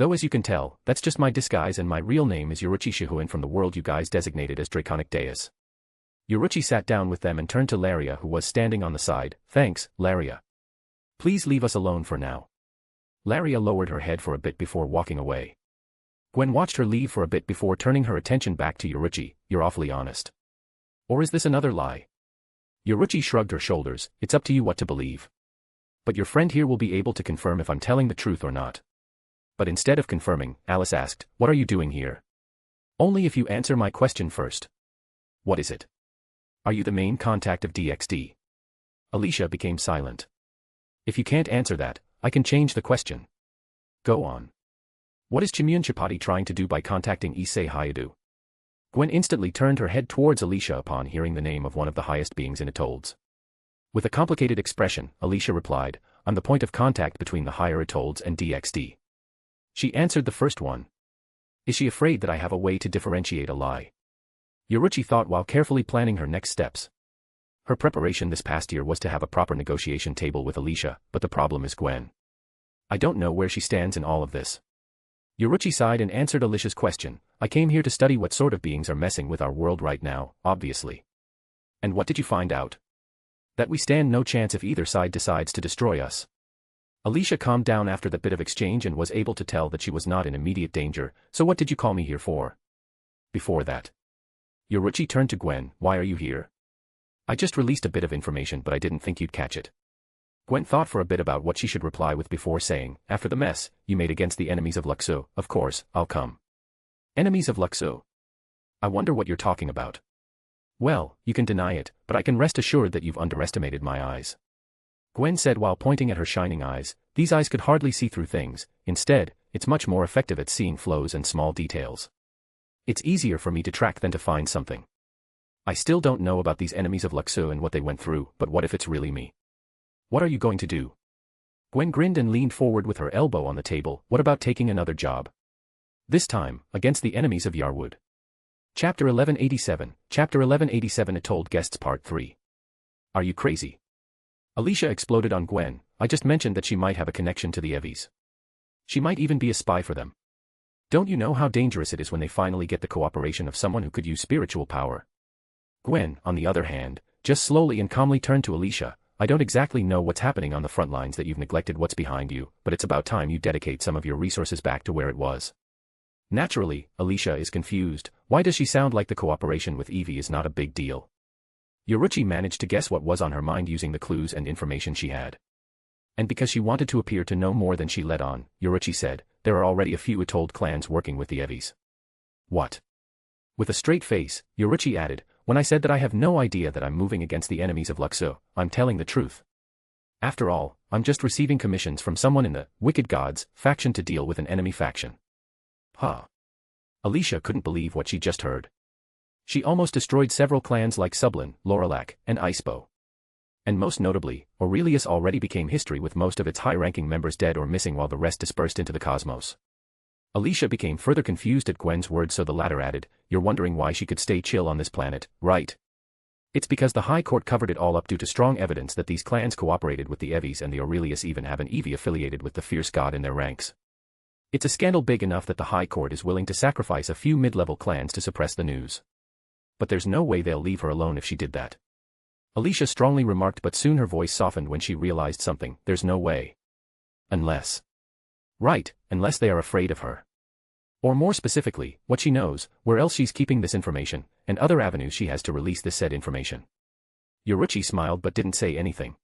B: Though as you can tell, that's just my disguise and my real name is Yuruchi Shihuin from the world you guys designated as Draconic Deus. Yuruchi sat down with them and turned to Laria who was standing on the side. Thanks, Laria. Please leave us alone for now. Laria lowered her head for a bit before walking away. Gwen watched her leave for a bit before turning her attention back to Yuruchi. You're awfully honest. Or is this another lie? Yuruchi shrugged her shoulders. It's up to you what to believe. But your friend here will be able to confirm if I'm telling the truth or not. But instead of confirming, Alice asked, what are you doing here? Only if you answer my question first. What is it? Are you the main contact of DXD? Alicia became silent. If you can't answer that, I can change the question. Go on. What is Chimyun Chapati trying to do by contacting Issei Hayadu? Gwen instantly turned her head towards Alicia upon hearing the name of one of the highest beings in Atolls. With a complicated expression, Alicia replied, I'm the point of contact between the higher Atolls and DXD. She answered the first one. Is she afraid that I have a way to differentiate a lie? Yuruchi thought while carefully planning her next steps. Her preparation this past year was to have a proper negotiation table with Alicia, but the problem is Gwen. I don't know where she stands in all of this. Yuruchi sighed and answered Alicia's question. I came here to study what sort of beings are messing with our world right now, obviously. And what did you find out? That we stand no chance if either side decides to destroy us. Alicia calmed down after that bit of exchange and was able to tell that she was not in immediate danger, so what did you call me here for? Before that. Yuruchi turned to Gwen, why are you here? I just released a bit of information but I didn't think you'd catch it. Gwen thought for a bit about what she should reply with before saying, after the mess you made against the enemies of Luxu, of course, I'll come. Enemies of Luxu? I wonder what you're talking about. Well, you can deny it, but I can rest assured that you've underestimated my eyes. Gwen said while pointing at her shining eyes, these eyes could hardly see through things, instead, it's much more effective at seeing flows and small details. It's easier for me to track than to find something. I still don't know about these enemies of Luxu and what they went through, but what if it's really me? What are you going to do? Gwen grinned and leaned forward with her elbow on the table, what about taking another job? This time, against the enemies of Yarwood. Chapter 1187, Chapter 1187 Atolled Guests Part 3. Are you crazy? Alicia exploded on Gwen, I just mentioned that she might have a connection to the Evies. She might even be a spy for them. Don't you know how dangerous it is when they finally get the cooperation of someone who could use spiritual power? Gwen, on the other hand, just slowly and calmly turned to Alicia, I don't exactly know what's happening on the front lines that you've neglected what's behind you, but it's about time you dedicate some of your resources back to where it was. Naturally, Alicia is confused, why does she sound like the cooperation with Evie is not a big deal? Yuruchi managed to guess what was on her mind using the clues and information she had. And because she wanted to appear to know more than she let on, Yuruchi said, there are already a few Atolled clans working with the Evies. What? With a straight face, Yuruchi added, when I said that I have no idea that I'm moving against the enemies of Luxu, I'm telling the truth. After all, I'm just receiving commissions from someone in the Wicked Gods faction to deal with an enemy faction. Huh. Alicia couldn't believe what she just heard. She almost destroyed several clans like Sublin, Lorelak, and Icebo. And most notably, Aurelius already became history with most of its high-ranking members dead or missing while the rest dispersed into the cosmos. Alicia became further confused at Gwen's words, so the latter added, you're wondering why she could stay chill on this planet, right? It's because the High Court covered it all up due to strong evidence that these clans cooperated with the Evies and the Aurelius even have an Evie affiliated with the fierce god in their ranks. It's a scandal big enough that the High Court is willing to sacrifice a few mid-level clans to suppress the news. But there's no way they'll leave her alone if she did that. Alicia strongly remarked, but soon her voice softened when she realized something, there's no way. Unless. Right, unless they are afraid of her. Or more specifically, what she knows, where else she's keeping this information, and other avenues she has to release this said information. Yuruchi smiled but didn't say anything.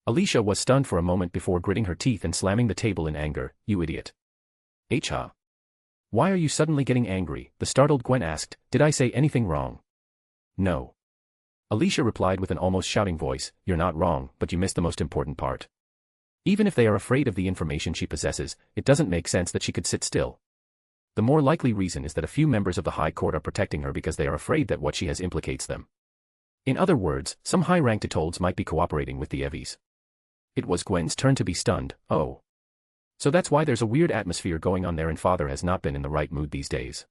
B: Alicia was stunned for a moment before gritting her teeth and slamming the table in anger, you idiot. Ha. Why are you suddenly getting angry? The startled Gwen asked, did I say anything wrong? No. Alicia replied with an almost shouting voice, you're not wrong, but you missed the most important part. Even if they are afraid of the information she possesses, it doesn't make sense that she could sit still. The more likely reason is that a few members of the High Court are protecting her because they are afraid that what she has implicates them. In other words, some high-ranked Atolls might be cooperating with the Evies. It was Gwen's turn to be stunned, oh. So that's why there's a weird atmosphere going on there and father has not been in the right mood these days.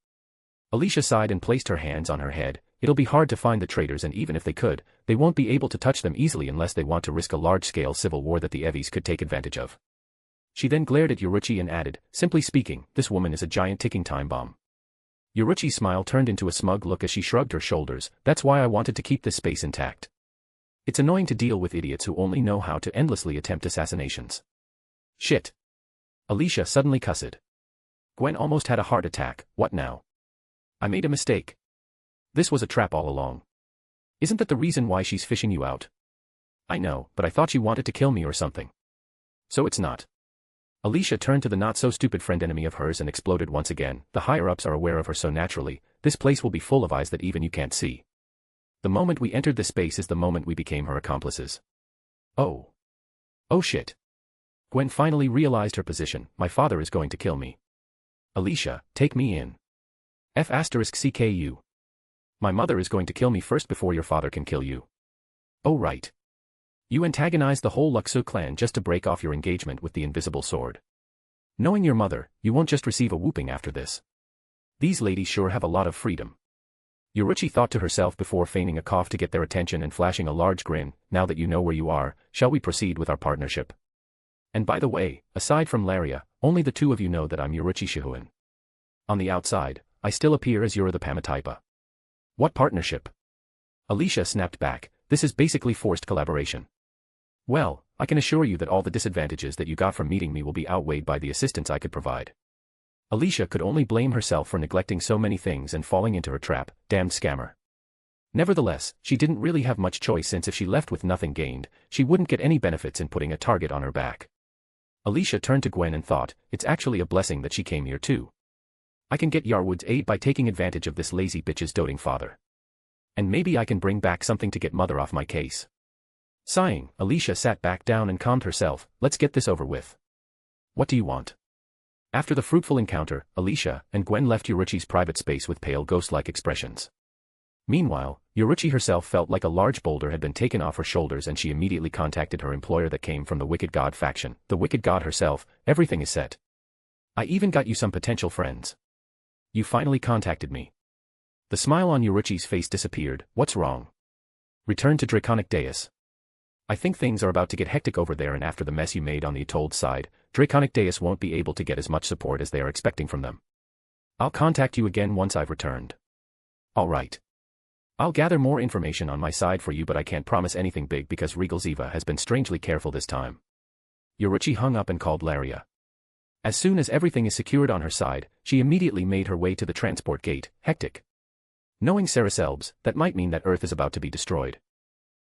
B: Alicia sighed and placed her hands on her head, it'll be hard to find the traitors and even if they could, they won't be able to touch them easily unless they want to risk a large-scale civil war that the Evies could take advantage of. She then glared at Yoruchi and added, simply speaking, this woman is a giant ticking time bomb. Yoruchi's smile turned into a smug look as she shrugged her shoulders. That's why I wanted to keep this space intact. It's annoying to deal with idiots who only know how to endlessly attempt assassinations. Shit. Alicia suddenly cussed. Gwen almost had a heart attack. What now? I made a mistake. This was a trap all along. Isn't that the reason why she's fishing you out? I know, but I thought you wanted to kill me or something. So it's not. Alicia turned to the not-so-stupid friend enemy of hers and exploded once again. The higher-ups are aware of her so naturally, this place will be full of eyes that even you can't see. The moment we entered this space is the moment we became her accomplices. Oh. Oh shit. Gwen finally realized her position. My father is going to kill me. Alicia, take me in. F***CKU. My mother is going to kill me first before your father can kill you. Oh right. You antagonized the whole Luxu clan just to break off your engagement with the invisible sword. Knowing your mother, you won't just receive a whooping after this. These ladies sure have a lot of freedom. Yoruchi thought to herself before feigning a cough to get their attention and flashing a large grin. Now that you know where you are, shall we proceed with our partnership? And by the way, aside from Laria, only the two of you know that I'm Yoruchi Shihuin. On the outside, I still appear as Yura the Pamataipa. What partnership? Alicia snapped back. This is basically forced collaboration. Well, I can assure you that all the disadvantages that you got from meeting me will be outweighed by the assistance I could provide. Alicia could only blame herself for neglecting so many things and falling into her trap. Damned scammer. Nevertheless, she didn't really have much choice, since if she left with nothing gained, she wouldn't get any benefits in putting a target on her back. Alicia turned to Gwen and thought, it's actually a blessing that she came here too. I can get Yarwood's aid by taking advantage of this lazy bitch's doting father. And maybe I can bring back something to get mother off my case. Sighing, Alicia sat back down and calmed herself. Let's get this over with. What do you want? After the fruitful encounter, Alicia and Gwen left Yoruchi's private space with pale ghost-like expressions. Meanwhile, Yoruchi herself felt like a large boulder had been taken off her shoulders, and she immediately contacted her employer that came from the Wicked God faction. The Wicked God herself, everything is set. I even got you some potential friends. You finally contacted me. The smile on Yoruchi's face disappeared. What's wrong? Return to Draconic Deus. I think things are about to get hectic over there, and after the mess you made on the Atolled side, Draconic Deus won't be able to get as much support as they are expecting from them. I'll contact you again once I've returned. Alright. I'll gather more information on my side for you, but I can't promise anything big because Regal Ziva has been strangely careful this time. Yoruchi hung up and called Laria. As soon as everything is secured on her side, she immediately made her way to the transport gate. Hectic. Knowing Saracelbs, that might mean that Earth is about to be destroyed.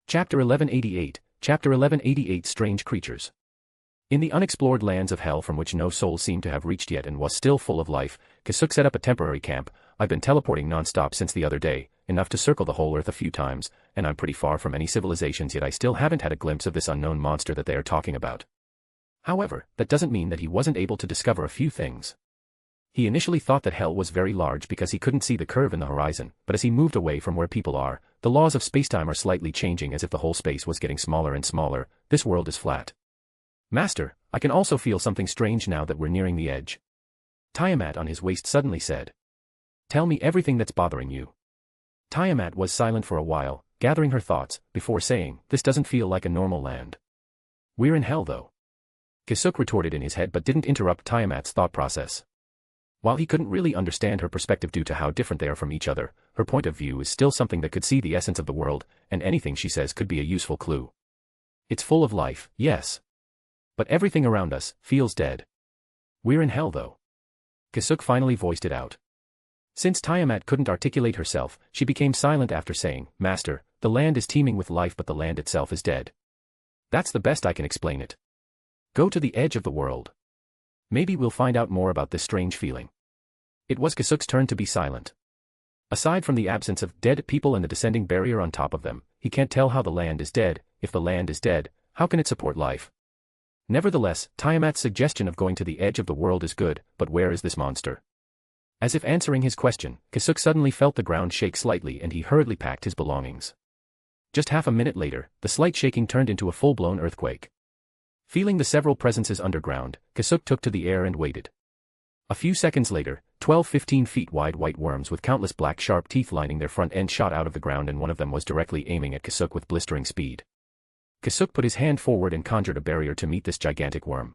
B: Chapter 1188, Chapter 1188 Strange Creatures. In the unexplored lands of hell from which no soul seemed to have reached yet and was still full of life, Kisuke set up a temporary camp. I've been teleporting non-stop since the other day, enough to circle the whole Earth a few times, and I'm pretty far from any civilizations, yet I still haven't had a glimpse of this unknown monster that they are talking about. However, that doesn't mean that he wasn't able to discover a few things. He initially thought that hell was very large because he couldn't see the curve in the horizon, but as he moved away from where people are, the laws of spacetime are slightly changing, as if the whole space was getting smaller and smaller. This world is flat. Master, I can also feel something strange now that we're nearing the edge. Tiamat on his waist suddenly said. Tell me everything that's bothering you. Tiamat was silent for a while, gathering her thoughts, before saying, this doesn't feel like a normal land. We're in hell though. Kisuke retorted in his head but didn't interrupt Tiamat's thought process. While he couldn't really understand her perspective due to how different they are from each other, her point of view is still something that could see the essence of the world, and anything she says could be a useful clue. It's full of life, yes. But everything around us feels dead. We're in hell though. Kisuke finally voiced it out. Since Tiamat couldn't articulate herself, she became silent after saying, Master, the land is teeming with life but the land itself is dead. That's the best I can explain it. Go to the edge of the world. Maybe we'll find out more about this strange feeling. It was Kisuke's turn to be silent. Aside from the absence of dead people and the descending barrier on top of them, he can't tell how the land is dead. If the land is dead, how can it support life? Nevertheless, Tiamat's suggestion of going to the edge of the world is good, but where is this monster? As if answering his question, Kisuke suddenly felt the ground shake slightly and he hurriedly packed his belongings. Just half a minute later, the slight shaking turned into a full-blown earthquake. Feeling the several presences underground, Kisuke took to the air and waited. A few seconds later, 15 feet wide white worms with countless black sharp teeth lining their front end shot out of the ground, and one of them was directly aiming at Kisuke with blistering speed. Kisuke put his hand forward and conjured a barrier to meet this gigantic worm.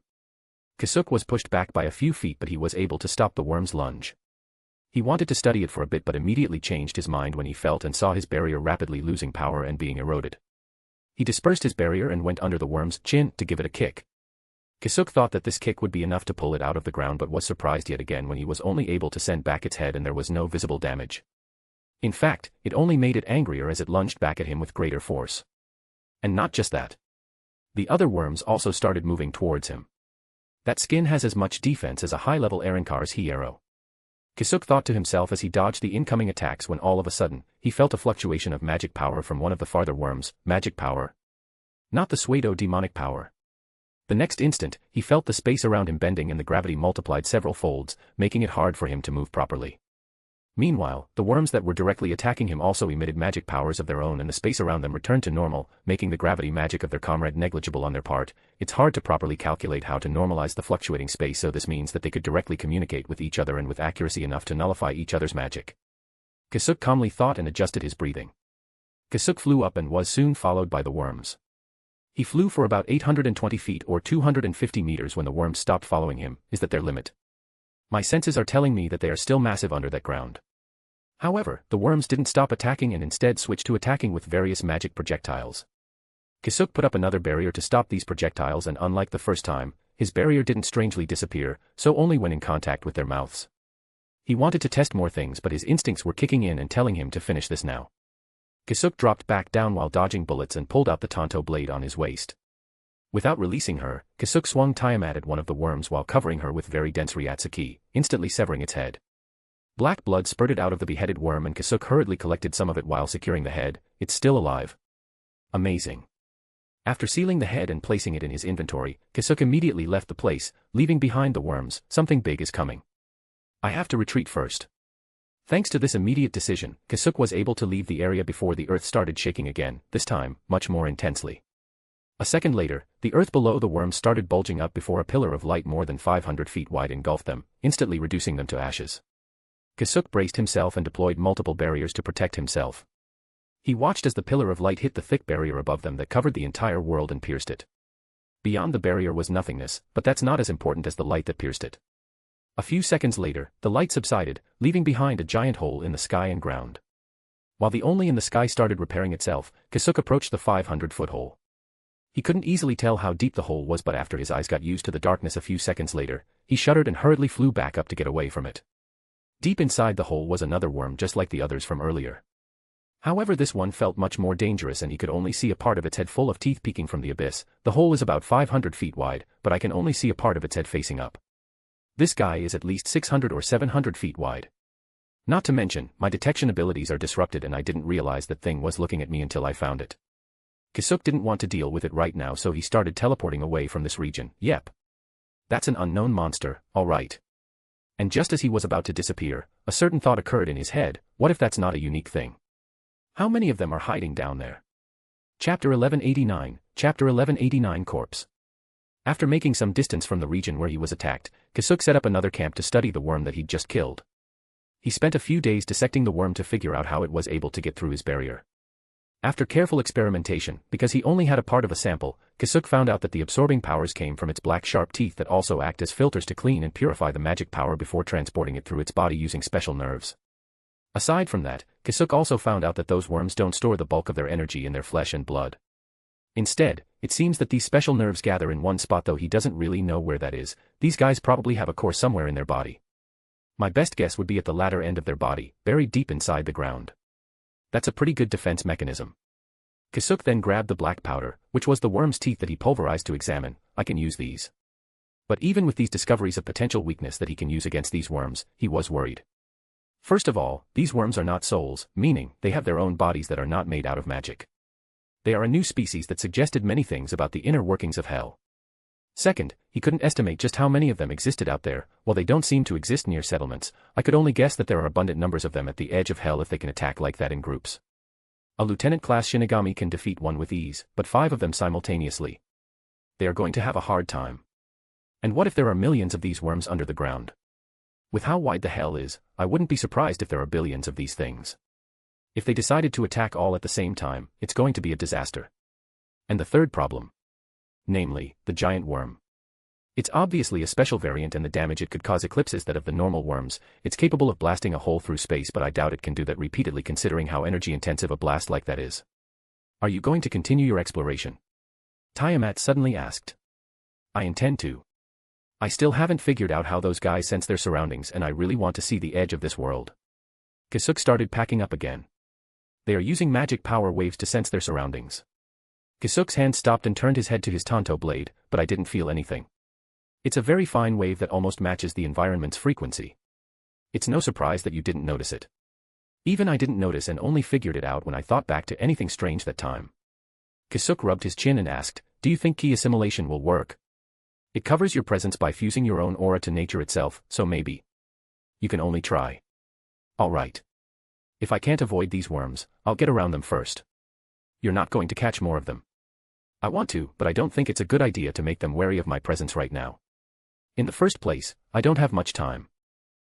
B: Kisuke was pushed back by a few feet, but he was able to stop the worm's lunge. He wanted to study it for a bit but immediately changed his mind when he felt and saw his barrier rapidly losing power and being eroded. He dispersed his barrier and went under the worm's chin to give it a kick. Kisuke thought that this kick would be enough to pull it out of the ground but was surprised yet again when he was only able to send back its head and there was no visible damage. In fact, it only made it angrier as it lunged back at him with greater force. And not just that. The other worms also started moving towards him. That skin has as much defense as a high-level Arrancar's He-Arrow. Kisuke thought to himself as he dodged the incoming attacks when all of a sudden, he felt a fluctuation of magic power from one of the farther worms. Magic power? Not the pseudo-demonic power. The next instant, he felt the space around him bending and the gravity multiplied several folds, making it hard for him to move properly. Meanwhile, the worms that were directly attacking him also emitted magic powers of their own and the space around them returned to normal, making the gravity magic of their comrade negligible on their part. It's hard to properly calculate how to normalize the fluctuating space, so this means that they could directly communicate with each other and with accuracy enough to nullify each other's magic. Kisuke calmly thought and adjusted his breathing. Kisuke flew up and was soon followed by the worms. He flew for about 820 feet or 250 meters when the worms stopped following him. Is that their limit? My senses are telling me that they are still massive under that ground. However, the worms didn't stop attacking and instead switched to attacking with various magic projectiles. Kisuke put up another barrier to stop these projectiles and unlike the first time, his barrier didn't strangely disappear, so only when in contact with their mouths. He wanted to test more things but his instincts were kicking in and telling him to finish this now. Kisuke dropped back down while dodging bullets and pulled out the Tonto blade on his waist. Without releasing her, Kisuke swung Tiamat at one of the worms while covering her with very dense Ryatsuki, instantly severing its head. Black blood spurted out of the beheaded worm and Kisuke hurriedly collected some of it while securing the head. It's still alive. Amazing. After sealing the head and placing it in his inventory, Kisuke immediately left the place, leaving behind the worms. Something big is coming. I have to retreat first. Thanks to this immediate decision, Kisuke was able to leave the area before the earth started shaking again, this time, much more intensely. A second later, the earth below the worms started bulging up before a pillar of light more than 500 feet wide engulfed them, instantly reducing them to ashes. Kisuke braced himself and deployed multiple barriers to protect himself. He watched as the pillar of light hit the thick barrier above them that covered the entire world and pierced it. Beyond the barrier was nothingness, but that's not as important as the light that pierced it. A few seconds later, the light subsided, leaving behind a giant hole in the sky and ground. While the only in the sky started repairing itself, Kisuke approached the 500-foot hole. He couldn't easily tell how deep the hole was, but after his eyes got used to the darkness a few seconds later, he shuddered and hurriedly flew back up to get away from it. Deep inside the hole was another worm just like the others from earlier. However, this one felt much more dangerous and he could only see a part of its head full of teeth peeking from the abyss. The hole is about 500 feet wide, but I can only see a part of its head facing up. This guy is at least 600 or 700 feet wide. Not to mention, my detection abilities are disrupted and I didn't realize that thing was looking at me until I found it. Kisuke didn't want to deal with it right now, so he started teleporting away from this region. Yep. That's an unknown monster, alright. And just as he was about to disappear, a certain thought occurred in his head. What if that's not a unique thing? How many of them are hiding down there? Chapter 1189, Chapter 1189 Corpse. After making some distance from the region where he was attacked, Kisuke set up another camp to study the worm that he'd just killed. He spent a few days dissecting the worm to figure out how it was able to get through his barrier. After careful experimentation, because he only had a part of a sample, Kisuke found out that the absorbing powers came from its black sharp teeth that also act as filters to clean and purify the magic power before transporting it through its body using special nerves. Aside from that, Kisuke also found out that those worms don't store the bulk of their energy in their flesh and blood. Instead, it seems that these special nerves gather in one spot, though he doesn't really know where that is. These guys probably have a core somewhere in their body. My best guess would be at the latter end of their body, buried deep inside the ground. That's a pretty good defense mechanism. Kisuke then grabbed the black powder, which was the worm's teeth that he pulverized to examine. I can use these. But even with these discoveries of potential weakness that he can use against these worms, he was worried. First of all, these worms are not souls, meaning they have their own bodies that are not made out of magic. They are a new species that suggested many things about the inner workings of hell. Second, he couldn't estimate just how many of them existed out there. While they don't seem to exist near settlements, I could only guess that there are abundant numbers of them at the edge of hell if they can attack like that in groups. A lieutenant-class Shinigami can defeat one with ease, but 5 of them simultaneously. They are going to have a hard time. And what if there are millions of these worms under the ground? With how wide the hell is, I wouldn't be surprised if there are billions of these things. If they decided to attack all at the same time, it's going to be a disaster. And the third problem. Namely, the giant worm. It's obviously a special variant, and the damage it could cause eclipses that of the normal worms. It's capable of blasting a hole through space, but I doubt it can do that repeatedly considering how energy-intensive a blast like that is. Are you going to continue your exploration? Tiamat suddenly asked. I intend to. I still haven't figured out how those guys sense their surroundings, and I really want to see the edge of this world. Kisuke started packing up again. They are using magic power waves to sense their surroundings. Kisuke's hand stopped and turned his head to his tanto blade, but I didn't feel anything. It's a very fine wave that almost matches the environment's frequency. It's no surprise that you didn't notice it. Even I didn't notice and only figured it out when I thought back to anything strange that time. Kisuke rubbed his chin and asked, do you think key assimilation will work? It covers your presence by fusing your own aura to nature itself, so maybe. You can only try. Alright. If I can't avoid these worms, I'll get around them first. You're not going to catch more of them. I want to, but I don't think it's a good idea to make them wary of my presence right now. In the first place, I don't have much time.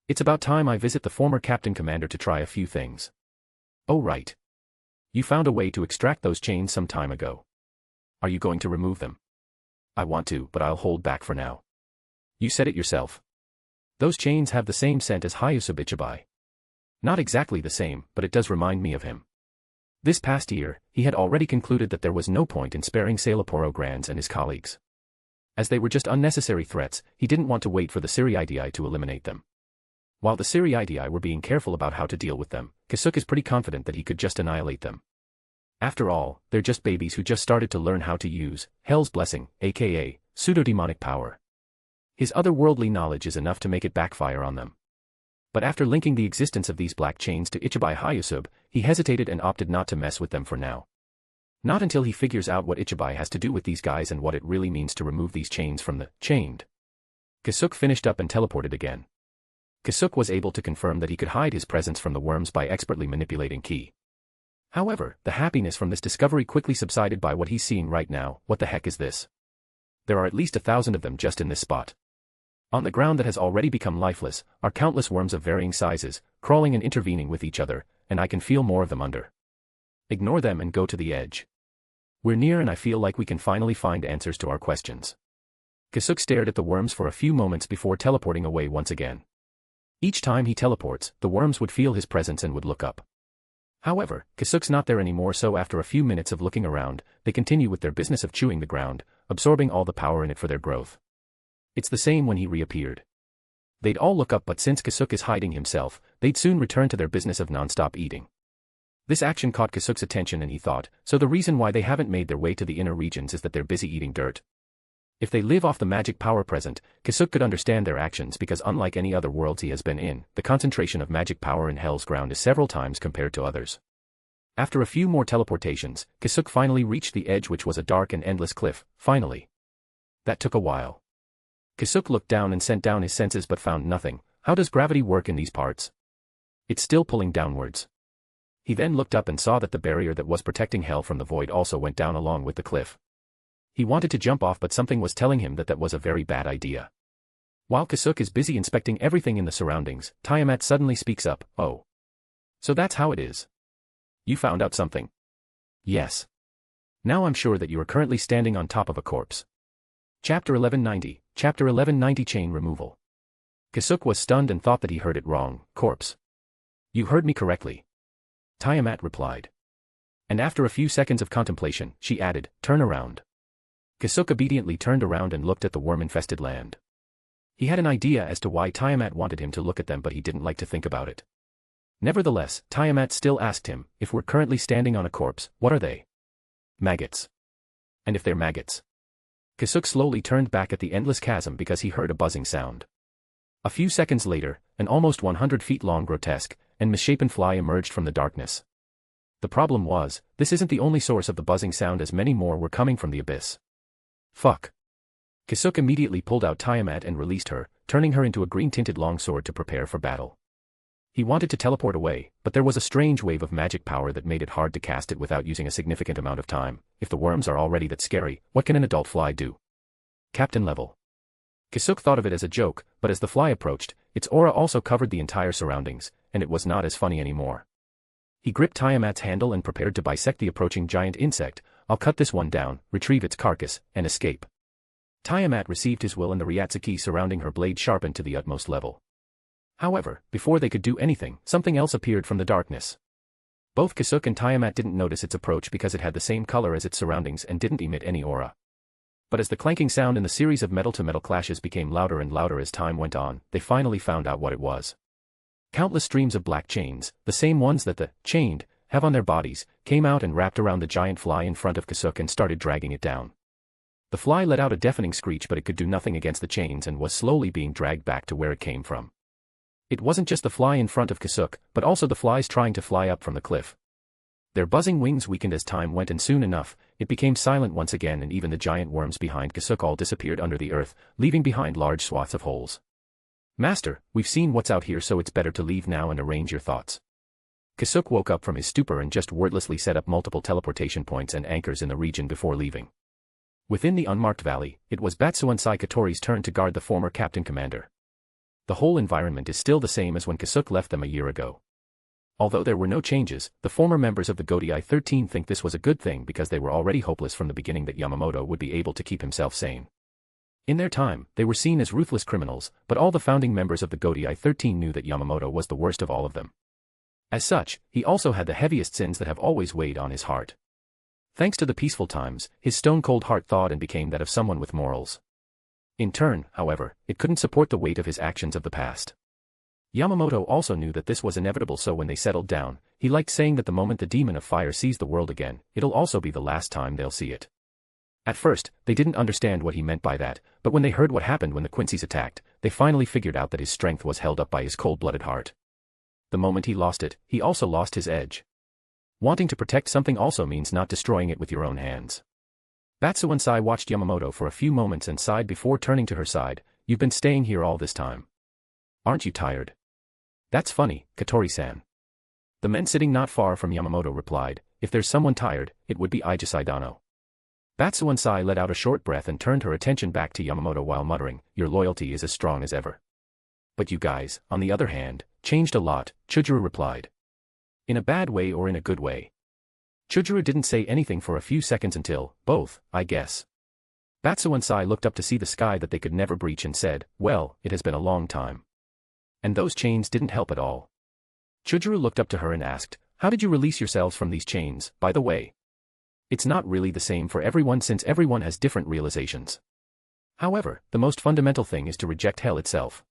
B: It's about time I visit the former Captain Commander to try a few things. Oh right. You found a way to extract those chains some time ago. Are you going to remove them? I want to, but I'll hold back for now. You said it yourself. Those chains have the same scent as Hyosub Ichibai. Not exactly the same, but it does remind me of him. This past year, he had already concluded that there was no point in sparing Sailaporo Grands and his colleagues. As they were just unnecessary threats, he didn't want to wait for the Siriidii to eliminate them. While the Siriidii were being careful about how to deal with them, Kisuke is pretty confident that he could just annihilate them. After all, they're just babies who just started to learn how to use Hell's Blessing, aka pseudo-demonic power. His otherworldly knowledge is enough to make it backfire on them. But after linking the existence of these black chains to Ichibai Hyosub, he hesitated and opted not to mess with them for now. Not until he figures out what Ichibai has to do with these guys and what it really means to remove these chains from the chained. Kisuke finished up and teleported again. Kisuke was able to confirm that he could hide his presence from the worms by expertly manipulating ki. However, the happiness from this discovery quickly subsided by what he's seeing right now. What the heck is this? There are at least 1,000 of them just in this spot. On the ground that has already become lifeless, are countless worms of varying sizes, crawling and intervening with each other, and I can feel more of them under. Ignore them and go to the edge. We're near and I feel like we can finally find answers to our questions. Kisuke stared at the worms for a few moments before teleporting away once again. Each time he teleports, the worms would feel his presence and would look up. However, Kisuke's not there anymore, so after a few minutes of looking around, they continue with their business of chewing the ground, absorbing all the power in it for their growth. It's the same when he reappeared. They'd all look up, but since Kisuke is hiding himself, they'd soon return to their business of non-stop eating. This action caught Kisuke's attention and he thought, so the reason why they haven't made their way to the inner regions is that they're busy eating dirt. If they live off the magic power present, Kisuke could understand their actions because unlike any other worlds he has been in, the concentration of magic power in Hell's Ground is several times compared to others. After a few more teleportations, Kisuke finally reached the edge, which was a dark and endless cliff, finally. That took a while. Kisuke looked down and sent down his senses but found nothing. How does gravity work in these parts? It's still pulling downwards. He then looked up and saw that the barrier that was protecting Hell from the void also went down along with the cliff. He wanted to jump off, but something was telling him that that was a very bad idea. While Kisuke is busy inspecting everything in the surroundings, Tiamat suddenly speaks up, "Oh. So that's how it is. You found out something?" "Yes. Now I'm sure that you are currently standing on top of a corpse." Chapter 1190, Chapter 1190 Chain Removal. Kisuke was stunned and thought that he heard it wrong. Corpse. You heard me correctly. Tiamat replied. And after a few seconds of contemplation, she added, "Turn around." Kisuke obediently turned around and looked at the worm-infested land. He had an idea as to why Tiamat wanted him to look at them, but he didn't like to think about it. Nevertheless, Tiamat still asked him, "If we're currently standing on a corpse, what are they?" "Maggots." "And if they're maggots?" Kisuke slowly turned back at the endless chasm because he heard a buzzing sound. A few seconds later, an almost 100 feet long grotesque and misshapen fly emerged from the darkness. The problem was, this isn't the only source of the buzzing sound, as many more were coming from the abyss. Fuck. Kisuke immediately pulled out Tiamat and released her, turning her into a green-tinted longsword to prepare for battle. He wanted to teleport away, but there was a strange wave of magic power that made it hard to cast it without using a significant amount of time. If the worms are already that scary, what can an adult fly do? Captain level. Kisuke thought of it as a joke, but as the fly approached, its aura also covered the entire surroundings, and it was not as funny anymore. He gripped Tiamat's handle and prepared to bisect the approaching giant insect. "I'll cut this one down, retrieve its carcass, and escape." Tiamat received his will and the Ryatsuki surrounding her blade sharpened to the utmost level. However, before they could do anything, something else appeared from the darkness. Both Kisuke and Tiamat didn't notice its approach because it had the same color as its surroundings and didn't emit any aura. But as the clanking sound and the series of metal-to-metal clashes became louder and louder as time went on, they finally found out what it was. Countless streams of black chains, the same ones that the chained have on their bodies, came out and wrapped around the giant fly in front of Kisuke and started dragging it down. The fly let out a deafening screech, but it could do nothing against the chains and was slowly being dragged back to where it came from. It wasn't just the fly in front of Kisuke, but also the flies trying to fly up from the cliff. Their buzzing wings weakened as time went, and soon enough, it became silent once again, and even the giant worms behind Kisuke all disappeared under the earth, leaving behind large swaths of holes. "Master, we've seen what's out here, so it's better to leave now and arrange your thoughts." Kisuke woke up from his stupor and just wordlessly set up multiple teleportation points and anchors in the region before leaving. Within the unmarked valley, it was Batsuansai Katori's turn to guard the former captain commander. The whole environment is still the same as when Kisuke left them a year ago. Although there were no changes, the former members of the Godai 13 think this was a good thing because they were already hopeless from the beginning that Yamamoto would be able to keep himself sane. In their time, they were seen as ruthless criminals, but all the founding members of the Godai 13 knew that Yamamoto was the worst of all of them. As such, he also had the heaviest sins that have always weighed on his heart. Thanks to the peaceful times, his stone-cold heart thawed and became that of someone with morals. In turn, however, it couldn't support the weight of his actions of the past. Yamamoto also knew that this was inevitable, so when they settled down, he liked saying that the moment the demon of fire sees the world again, it'll also be the last time they'll see it. At first, they didn't understand what he meant by that, but when they heard what happened when the Quincy's attacked, they finally figured out that his strength was held up by his cold-blooded heart. The moment he lost it, he also lost his edge. Wanting to protect something also means not destroying it with your own hands. Batsuansai watched Yamamoto for a few moments and sighed before turning to her side. "You've been staying here all this time. Aren't you tired?" "That's funny, Katori-san." The men sitting not far from Yamamoto replied, "If there's someone tired, it would be Ijisaidano." Batsuansai let out a short breath and turned her attention back to Yamamoto while muttering, "Your loyalty is as strong as ever." "But you guys, on the other hand, changed a lot," Chujuru replied. "In a bad way or in a good way?" Chujuru didn't say anything for a few seconds until, "Both, I guess." Batsuansai looked up to see the sky that they could never breach and said, "Well, it has been a long time. And those chains didn't help at all." Chujuru looked up to her and asked, "How did you release yourselves from these chains, by the way?" "It's not really the same for everyone since everyone has different realizations. However, the most fundamental thing is to reject hell itself.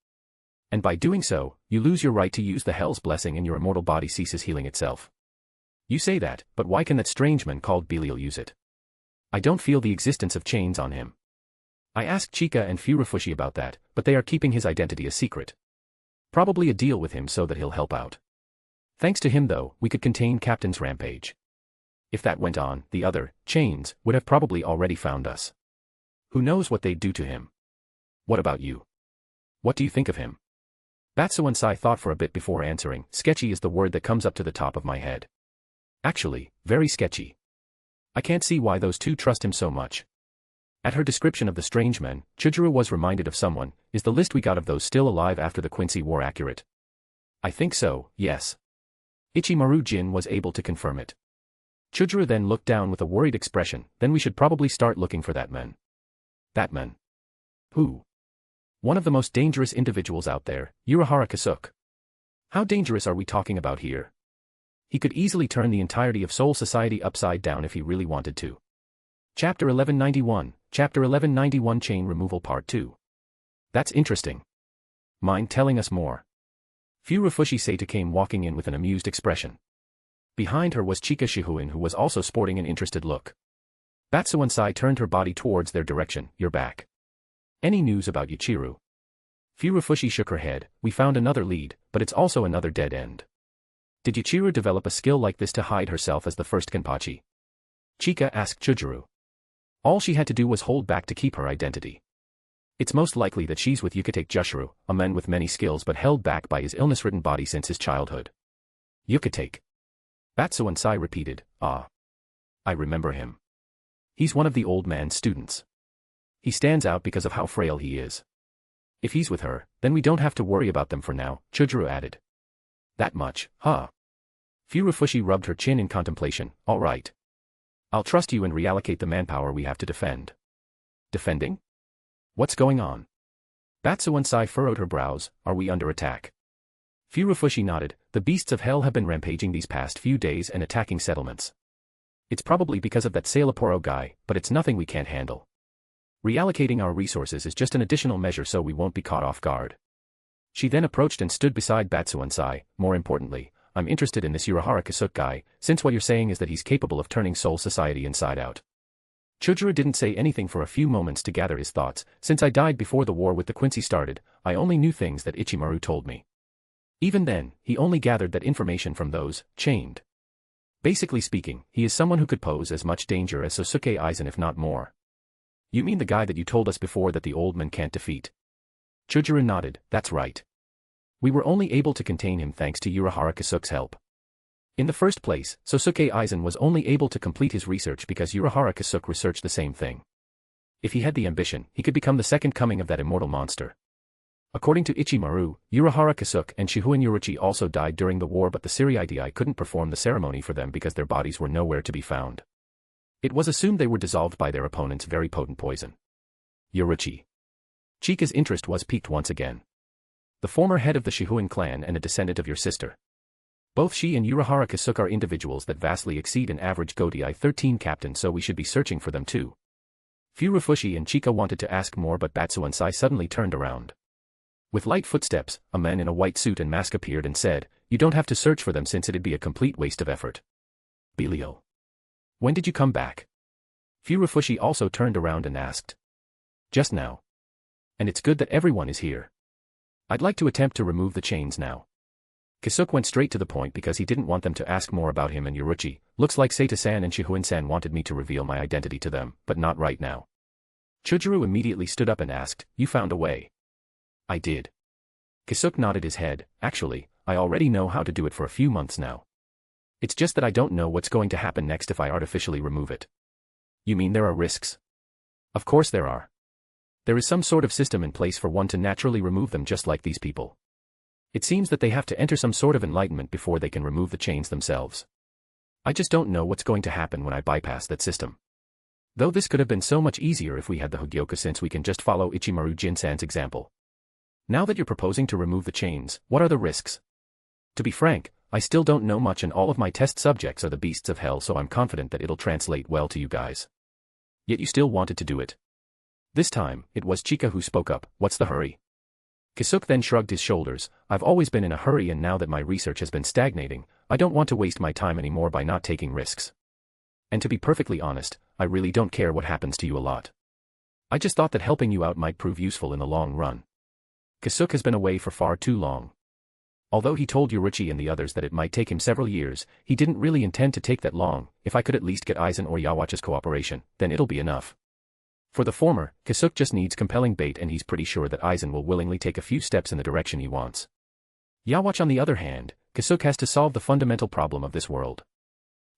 B: And by doing so, you lose your right to use the hell's blessing and your immortal body ceases healing itself." "You say that, but why can that strange man called Belial use it? I don't feel the existence of chains on him." "I asked Chika and Furufushi about that, but they are keeping his identity a secret. Probably a deal with him so that he'll help out. Thanks to him though, we could contain Captain's rampage. If that went on, the other chains would have probably already found us. Who knows what they'd do to him? What about you? What do you think of him?" Batsuansai thought for a bit before answering. "Sketchy is the word that comes up to the top of my head. Actually, very sketchy. I can't see why those two trust him so much." At her description of the strange men, Chujuru was reminded of someone. "Is the list we got of those still alive after the Quincy War accurate?" "I think so, yes." Ichimaru Jin was able to confirm it. Chujuru then looked down with a worried expression. "Then we should probably start looking for that man." "That man? Who?" "One of the most dangerous individuals out there, Urahara Kisuke." "How dangerous are we talking about here?" "He could easily turn the entirety of Soul Society upside down if he really wanted to." Chapter 1191, Chapter 1191 Chain Removal Part 2. "That's interesting. Mind telling us more?" Furufushi Seita came walking in with an amused expression. Behind her was Chika Shihuin, who was also sporting an interested look. Batsuansai turned her body towards their direction. "You're back. Any news about Yuichiro?" Furufushi shook her head. "We found another lead, but it's also another dead end." "Did Yuichiro develop a skill like this to hide herself as the first Kenpachi?" Chika asked Chujuru. "All she had to do was hold back to keep her identity. It's most likely that she's with Yukitake Jushiro, a man with many skills but held back by his illness-ridden body since his childhood." "Yukitake?" Batsuansai repeated. "Ah. I remember him. He's one of the old man's students. He stands out because of how frail he is. If he's with her, then we don't have to worry about them for now," Chujuru added. "That much, huh?" Furufushi rubbed her chin in contemplation. "All right. I'll trust you and reallocate the manpower we have to defend." "Defending?" What's going on? Batsuansai furrowed her brows. Are we under attack? Furufushi nodded. The beasts of hell have been rampaging these past few days and attacking settlements. It's probably because of that Sailaporo guy, but it's nothing we can't handle. Reallocating our resources is just an additional measure so we won't be caught off guard. She then approached and stood beside Batsuansai. More importantly, I'm interested in this Urahara Kisuke guy, since what you're saying is that he's capable of turning Soul Society inside out. Chujiro didn't say anything for a few moments to gather his thoughts. Since I died before the war with the Quincy started, I only knew things that Ichimaru told me. Even then, he only gathered that information from those, chained. Basically speaking, he is someone who could pose as much danger as Sosuke Aizen if not more. You mean the guy that you told us before that the old man can't defeat? Chujiro nodded. That's right. We were only able to contain him thanks to Urahara Kisuke's help. In the first place, Sosuke Aizen was only able to complete his research because Urahara Kisuke researched the same thing. If he had the ambition, he could become the second coming of that immortal monster. According to Ichimaru, Urahara Kisuke and Shihoin Uruchi also died during the war, but the Siriidii couldn't perform the ceremony for them because their bodies were nowhere to be found. It was assumed they were dissolved by their opponent's very potent poison. Uruchi. Chika's interest was piqued once again. The former head of the Shihoin clan and a descendant of your sister. Both she and Urahara Kisuke are individuals that vastly exceed an average Godai 13 captain, so we should be searching for them too. Furufushi and Chika wanted to ask more, but Batsuansai suddenly turned around. With light footsteps, a man in a white suit and mask appeared and said, "You don't have to search for them since it'd be a complete waste of effort." Belial. When did you come back? Furufushi also turned around and asked. Just now. And it's good that everyone is here. I'd like to attempt to remove the chains now. Kisuke went straight to the point because he didn't want them to ask more about him and Uruchi. Looks like Seita-san and Shihoin-san wanted me to reveal my identity to them, but not right now. Chujiro immediately stood up and asked, "You found a way?" "I did." Kisuke nodded his head. "Actually, I already know how to do it for a few months now. It's just that I don't know what's going to happen next if I artificially remove it." "You mean there are risks?" "Of course there are. There is some sort of system in place for one to naturally remove them just like these people. It seems that they have to enter some sort of enlightenment before they can remove the chains themselves. I just don't know what's going to happen when I bypass that system. Though this could have been so much easier if we had the Hogyoku, since we can just follow Ichimaru Jinsan's example. Now that you're proposing to remove the chains, what are the risks?" "To be frank, I still don't know much, and all of my test subjects are the beasts of hell, so I'm confident that it'll translate well to you guys." "Yet you still wanted to do it." This time, it was Chika who spoke up. "What's the hurry?" Kisuke then shrugged his shoulders. "I've always been in a hurry, and now that my research has been stagnating, I don't want to waste my time anymore by not taking risks. And to be perfectly honest, I really don't care what happens to you a lot. I just thought that helping you out might prove useful in the long run. Kisuke has been away for far too long. Although he told Uruchi and the others that it might take him several years, he didn't really intend to take that long. If I could at least get Aizen or Yawacha's cooperation, then it'll be enough." For the former, Kisuke just needs compelling bait, and he's pretty sure that Aizen will willingly take a few steps in the direction he wants. Yawacha, on the other hand, Kisuke has to solve the fundamental problem of this world.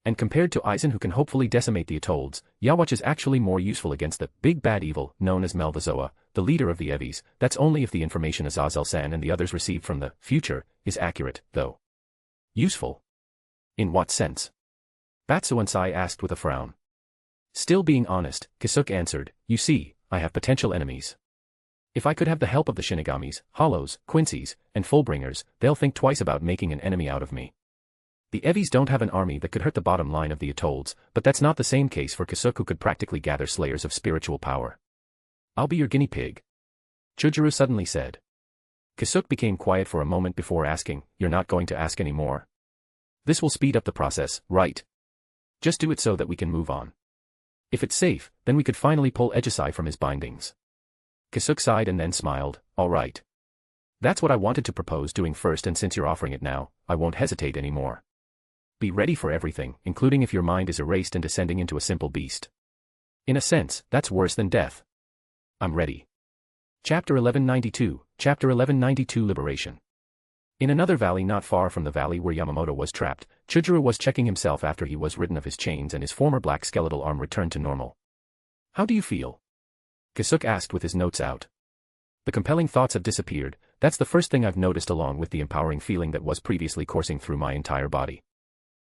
B: And compared to Aizen, who can hopefully decimate the Atolls, Yawacha is actually more useful against the big bad evil known as Melvazoa, the leader of the Evis. That's only if the information Azazel-san and the others received from the future is accurate, though. "Useful? In what sense?" Batsuansai asked with a frown. Still being honest, Kisuke answered, "You see, I have potential enemies. If I could have the help of the Shinigamis, Hollows, Quincy's, and Fullbringers, they'll think twice about making an enemy out of me. The Evis don't have an army that could hurt the bottom line of the Atolls, but that's not the same case for Kisuke, who could practically gather slayers of spiritual power." "I'll be your guinea pig," Chujiro suddenly said. Kisuke became quiet for a moment before asking, "You're not going to ask any more? This will speed up the process, right? Just do it so that we can move on. If it's safe, then we could finally pull Ejisai from his bindings." Kisuke sighed and then smiled. "All right. That's what I wanted to propose doing first, and since you're offering it now, I won't hesitate anymore. Be ready for everything, including if your mind is erased and descending into a simple beast. In a sense, that's worse than death. I'm ready." Chapter 1192, Chapter 1192 Liberation. In another valley not far from the valley where Yamamoto was trapped, Chujiro was checking himself after he was ridden of his chains and his former black skeletal arm returned to normal. "How do you feel?" Kisuke asked with his notes out. "The compelling thoughts have disappeared. That's the first thing I've noticed, along with the empowering feeling that was previously coursing through my entire body."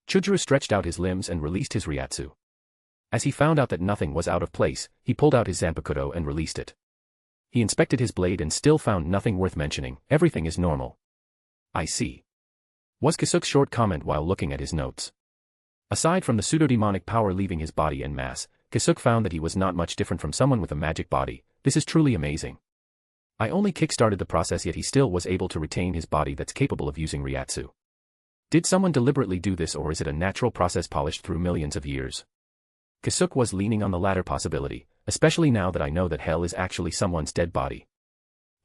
B: Chujiro stretched out his limbs and released his Ryatsu. As he found out that nothing was out of place, he pulled out his Zanpakuto and released it. He inspected his blade and still found nothing worth mentioning. Everything is normal. I see. Was Kisuke's short comment while looking at his notes. Aside from the pseudo-demonic power leaving his body en masse, Kisuke found that he was not much different from someone with a magic body. This is truly amazing. I only kick-started the process, yet he still was able to retain his body that's capable of using Ryatsu. Did someone deliberately do this, or is it a natural process polished through millions of years? Kisuke was leaning on the latter possibility, especially now that I know that hell is actually someone's dead body.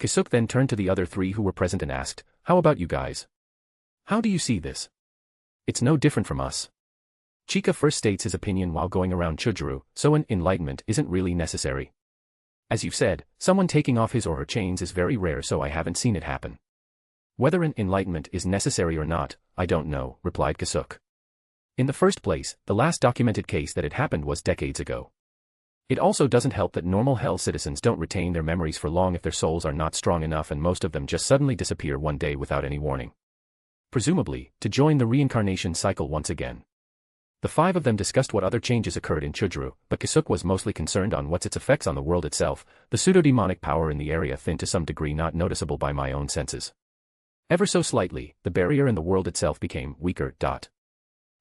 B: Kisuke then turned to the other three who were present and asked, "How about you guys? How do you see this? It's no different from us." Chika first states his opinion while going around Chujuru, so an enlightenment isn't really necessary. As you've said, someone taking off his or her chains is very rare, so I haven't seen it happen. Whether an enlightenment is necessary or not, I don't know, replied Kisuke. In the first place, the last documented case that it happened was decades ago. It also doesn't help that normal hell citizens don't retain their memories for long if their souls are not strong enough, and most of them just suddenly disappear one day without any warning. Presumably, to join the reincarnation cycle once again. The five of them discussed what other changes occurred in Chujuru, but Kisuke was mostly concerned on what's its effects on the world itself, the pseudo-demonic power in the area thin to some degree, not noticeable by my own senses. Ever so slightly, the barrier in the world itself became weaker.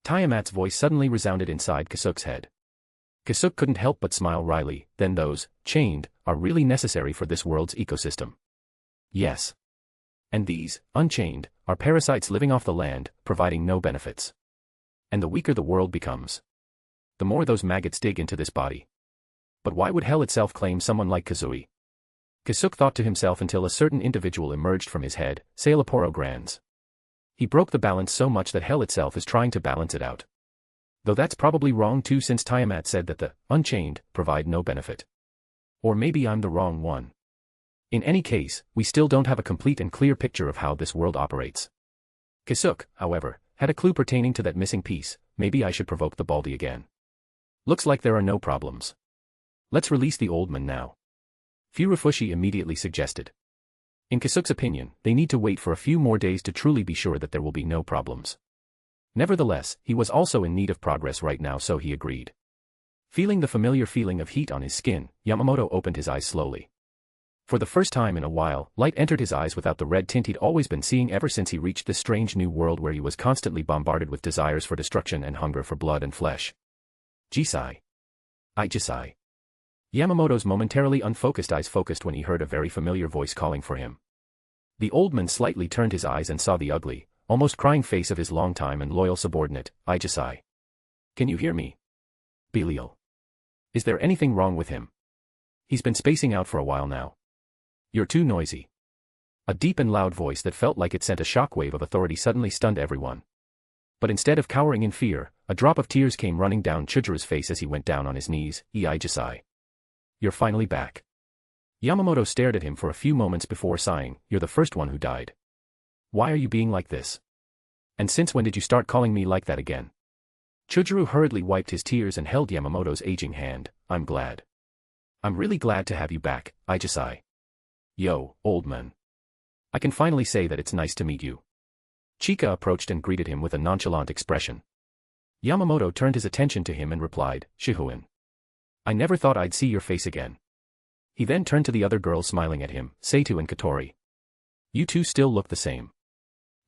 B: Tiamat's voice suddenly resounded inside Kisuke's head. Kisuke couldn't help but smile wryly. Then those, chained, are really necessary for this world's ecosystem. Yes. And these, unchained, are parasites living off the land, providing no benefits. And the weaker the world becomes, the more those maggots dig into this body. But why would hell itself claim someone like Kazui? Kisuke thought to himself until a certain individual emerged from his head, Sailaporo Grands. He broke the balance so much that hell itself is trying to balance it out. Though that's probably wrong too, since Tiamat said that the unchained provide no benefit. Or maybe I'm the wrong one. In any case, we still don't have a complete and clear picture of how this world operates. Kisuke, however, had a clue pertaining to that missing piece. Maybe I should provoke the Baldy again. Looks like there are no problems. Let's release the old man now. Furufushi immediately suggested. In Kisuke's opinion, they need to wait for a few more days to truly be sure that there will be no problems. Nevertheless, he was also in need of progress right now, so he agreed. Feeling the familiar feeling of heat on his skin, Yamamoto opened his eyes slowly. For the first time in a while, light entered his eyes without the red tint he'd always been seeing ever since he reached this strange new world where he was constantly bombarded with desires for destruction and hunger for blood and flesh. Jisai. Jisai. Yamamoto's momentarily unfocused eyes focused when he heard a very familiar voice calling for him. The old man slightly turned his eyes and saw the ugly, almost crying face of his longtime and loyal subordinate, Jisai. Can you hear me? Belial. Is there anything wrong with him? He's been spacing out for a while now. You're too noisy. A deep and loud voice that felt like it sent a shockwave of authority suddenly stunned everyone. But instead of cowering in fear, a drop of tears came running down Chujuru's face as he went down on his knees. Jisai. You're finally back. Yamamoto stared at him for a few moments before sighing. You're the first one who died. Why are you being like this? And since when did you start calling me like that again? Chujuru hurriedly wiped his tears and held Yamamoto's aging hand. I'm glad. I'm really glad to have you back, Jisai. Yo, old man. I can finally say that it's nice to meet you. Chika approached and greeted him with a nonchalant expression. Yamamoto turned his attention to him and replied, Shihuin. I never thought I'd see your face again. He then turned to the other girls smiling at him, Seitu and Katori. You two still look the same.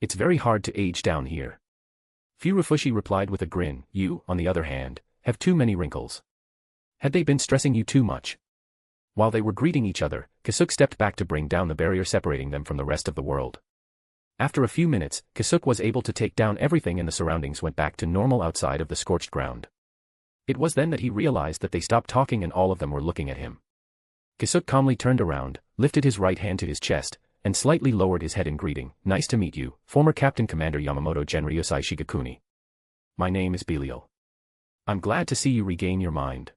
B: It's very hard to age down here. Furufushi replied with a grin. You, on the other hand, have too many wrinkles. Had they been stressing you too much? While they were greeting each other, Kisuke stepped back to bring down the barrier separating them from the rest of the world. After a few minutes, Kisuke was able to take down everything and the surroundings went back to normal outside of the scorched ground. It was then that he realized that they stopped talking and all of them were looking at him. Kisuke calmly turned around, lifted his right hand to his chest, and slightly lowered his head in greeting. Nice to meet you, former Captain Commander Yamamoto Genryusai Shigakuni. My name is Belial. I'm glad to see you regain your mind.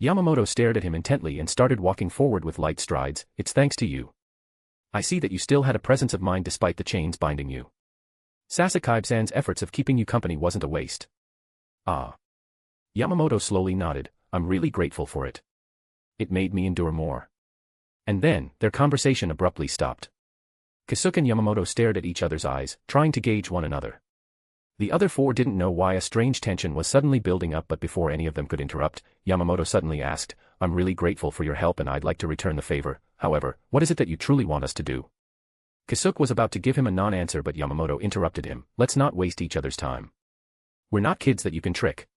B: Yamamoto stared at him intently and started walking forward with light strides. It's thanks to you. I see that you still had a presence of mind despite the chains binding you. Sasakai-san's efforts of keeping you company wasn't a waste. Ah. Yamamoto slowly nodded. I'm really grateful for it. It made me endure more. And then, their conversation abruptly stopped. Kisuke and Yamamoto stared at each other's eyes, trying to gauge one another. The other four didn't know why a strange tension was suddenly building up, but before any of them could interrupt, Yamamoto suddenly asked, I'm really grateful for your help and I'd like to return the favor. however, what is it that you truly want us to do? Kisuke was about to give him a non-answer but Yamamoto interrupted him. Let's not waste each other's time. We're not kids that you can trick.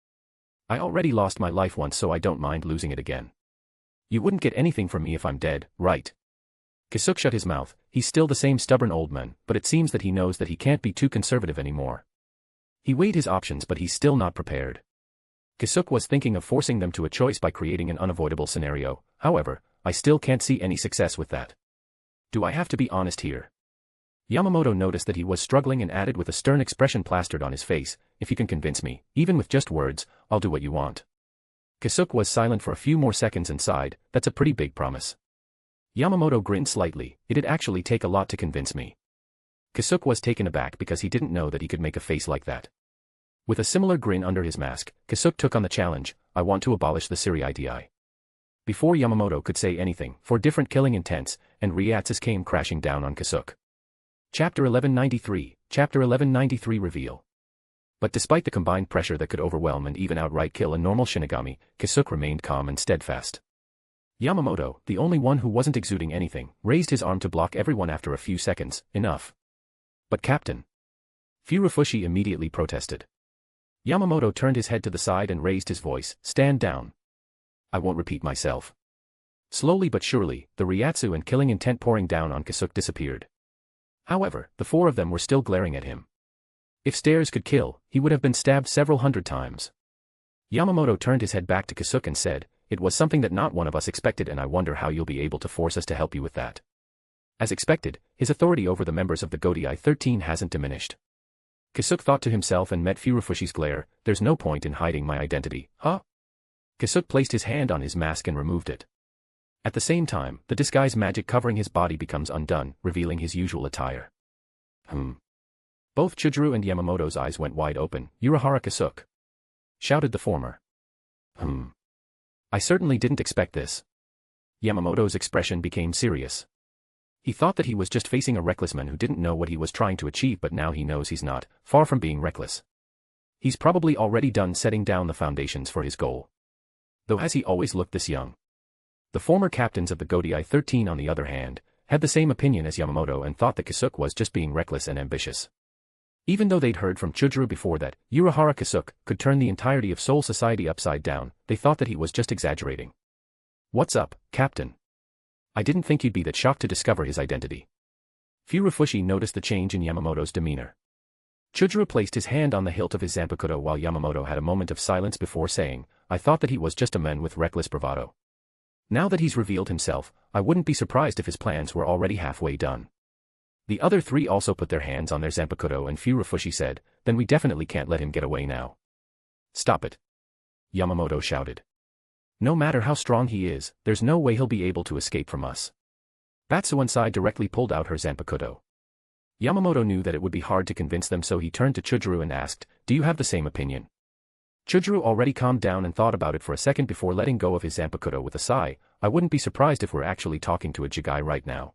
B: I already lost my life once so I don't mind losing it again. You wouldn't get anything from me if I'm dead, right? Kisuke shut his mouth. He's still the same stubborn old man, but it seems that he knows that he can't be too conservative anymore. He weighed his options but he's still not prepared. Kisuke was thinking of forcing them to a choice by creating an unavoidable scenario, however, I still can't see any success with that. Do I have to be honest here? Yamamoto noticed that he was struggling and added with a stern expression plastered on his face, if you can convince me, even with just words, I'll do what you want. Kisuke was silent for a few more seconds and sighed, that's a pretty big promise. Yamamoto grinned slightly, it'd actually take a lot to convince me. Kisuke was taken aback because he didn't know that he could make a face like that. With a similar grin under his mask, Kisuke took on the challenge, I want to abolish the Siri-IDI. Before Yamamoto could say anything, 4 different killing intents, and reacts came crashing down on Kisuke. Chapter 1193 Reveal. But despite the combined pressure that could overwhelm and even outright kill a normal Shinigami, Kisuke remained calm and steadfast. Yamamoto, the only one who wasn't exuding anything, raised his arm to block everyone after a few seconds, enough. But Captain. Furufushi immediately protested. Yamamoto turned his head to the side and raised his voice, stand down. I won't repeat myself. Slowly but surely, the Ryatsu and killing intent pouring down on Kisuke disappeared. However, the 4 of them were still glaring at him. If stares could kill, he would have been stabbed several hundred times. Yamamoto turned his head back to Kisuke and said, it was something that not one of us expected and I wonder how you'll be able to force us to help you with that. As expected, his authority over the members of the Godai 13 hasn't diminished. Kisuke thought to himself and met Furufushi's glare, there's no point in hiding my identity, huh? Kisuke placed his hand on his mask and removed it. At the same time, the disguise magic covering his body becomes undone, revealing his usual attire. Both Chujuru and Yamamoto's eyes went wide open. Urahara Kisuke, shouted the former. I certainly didn't expect this. Yamamoto's expression became serious. He thought that he was just facing a reckless man who didn't know what he was trying to achieve but now he knows he's not, far from being reckless. He's probably already done setting down the foundations for his goal. Though has he always looked this young? The former captains of the Godai 13 on the other hand, had the same opinion as Yamamoto and thought that Kisuke was just being reckless and ambitious. Even though they'd heard from Chujuru before that Urahara Kisuke could turn the entirety of Soul Society upside down, they thought that he was just exaggerating. What's up, Captain? I didn't think you'd be that shocked to discover his identity. Furufushi noticed the change in Yamamoto's demeanor. Chujuru placed his hand on the hilt of his Zanpakuto while Yamamoto had a moment of silence before saying, I thought that he was just a man with reckless bravado. Now that he's revealed himself, I wouldn't be surprised if his plans were already halfway done. The other 3 also put their hands on their Zanpakuto and Furufushi said, then we definitely can't let him get away now. Stop it. Yamamoto shouted. No matter how strong he is, there's no way he'll be able to escape from us. Batsuansai directly pulled out her Zanpakuto. Yamamoto knew that it would be hard to convince them so he turned to Chujuru and asked, do you have the same opinion? Chujuru already calmed down and thought about it for a second before letting go of his Zanpakuto with a sigh, I wouldn't be surprised if we're actually talking to a Jigai right now.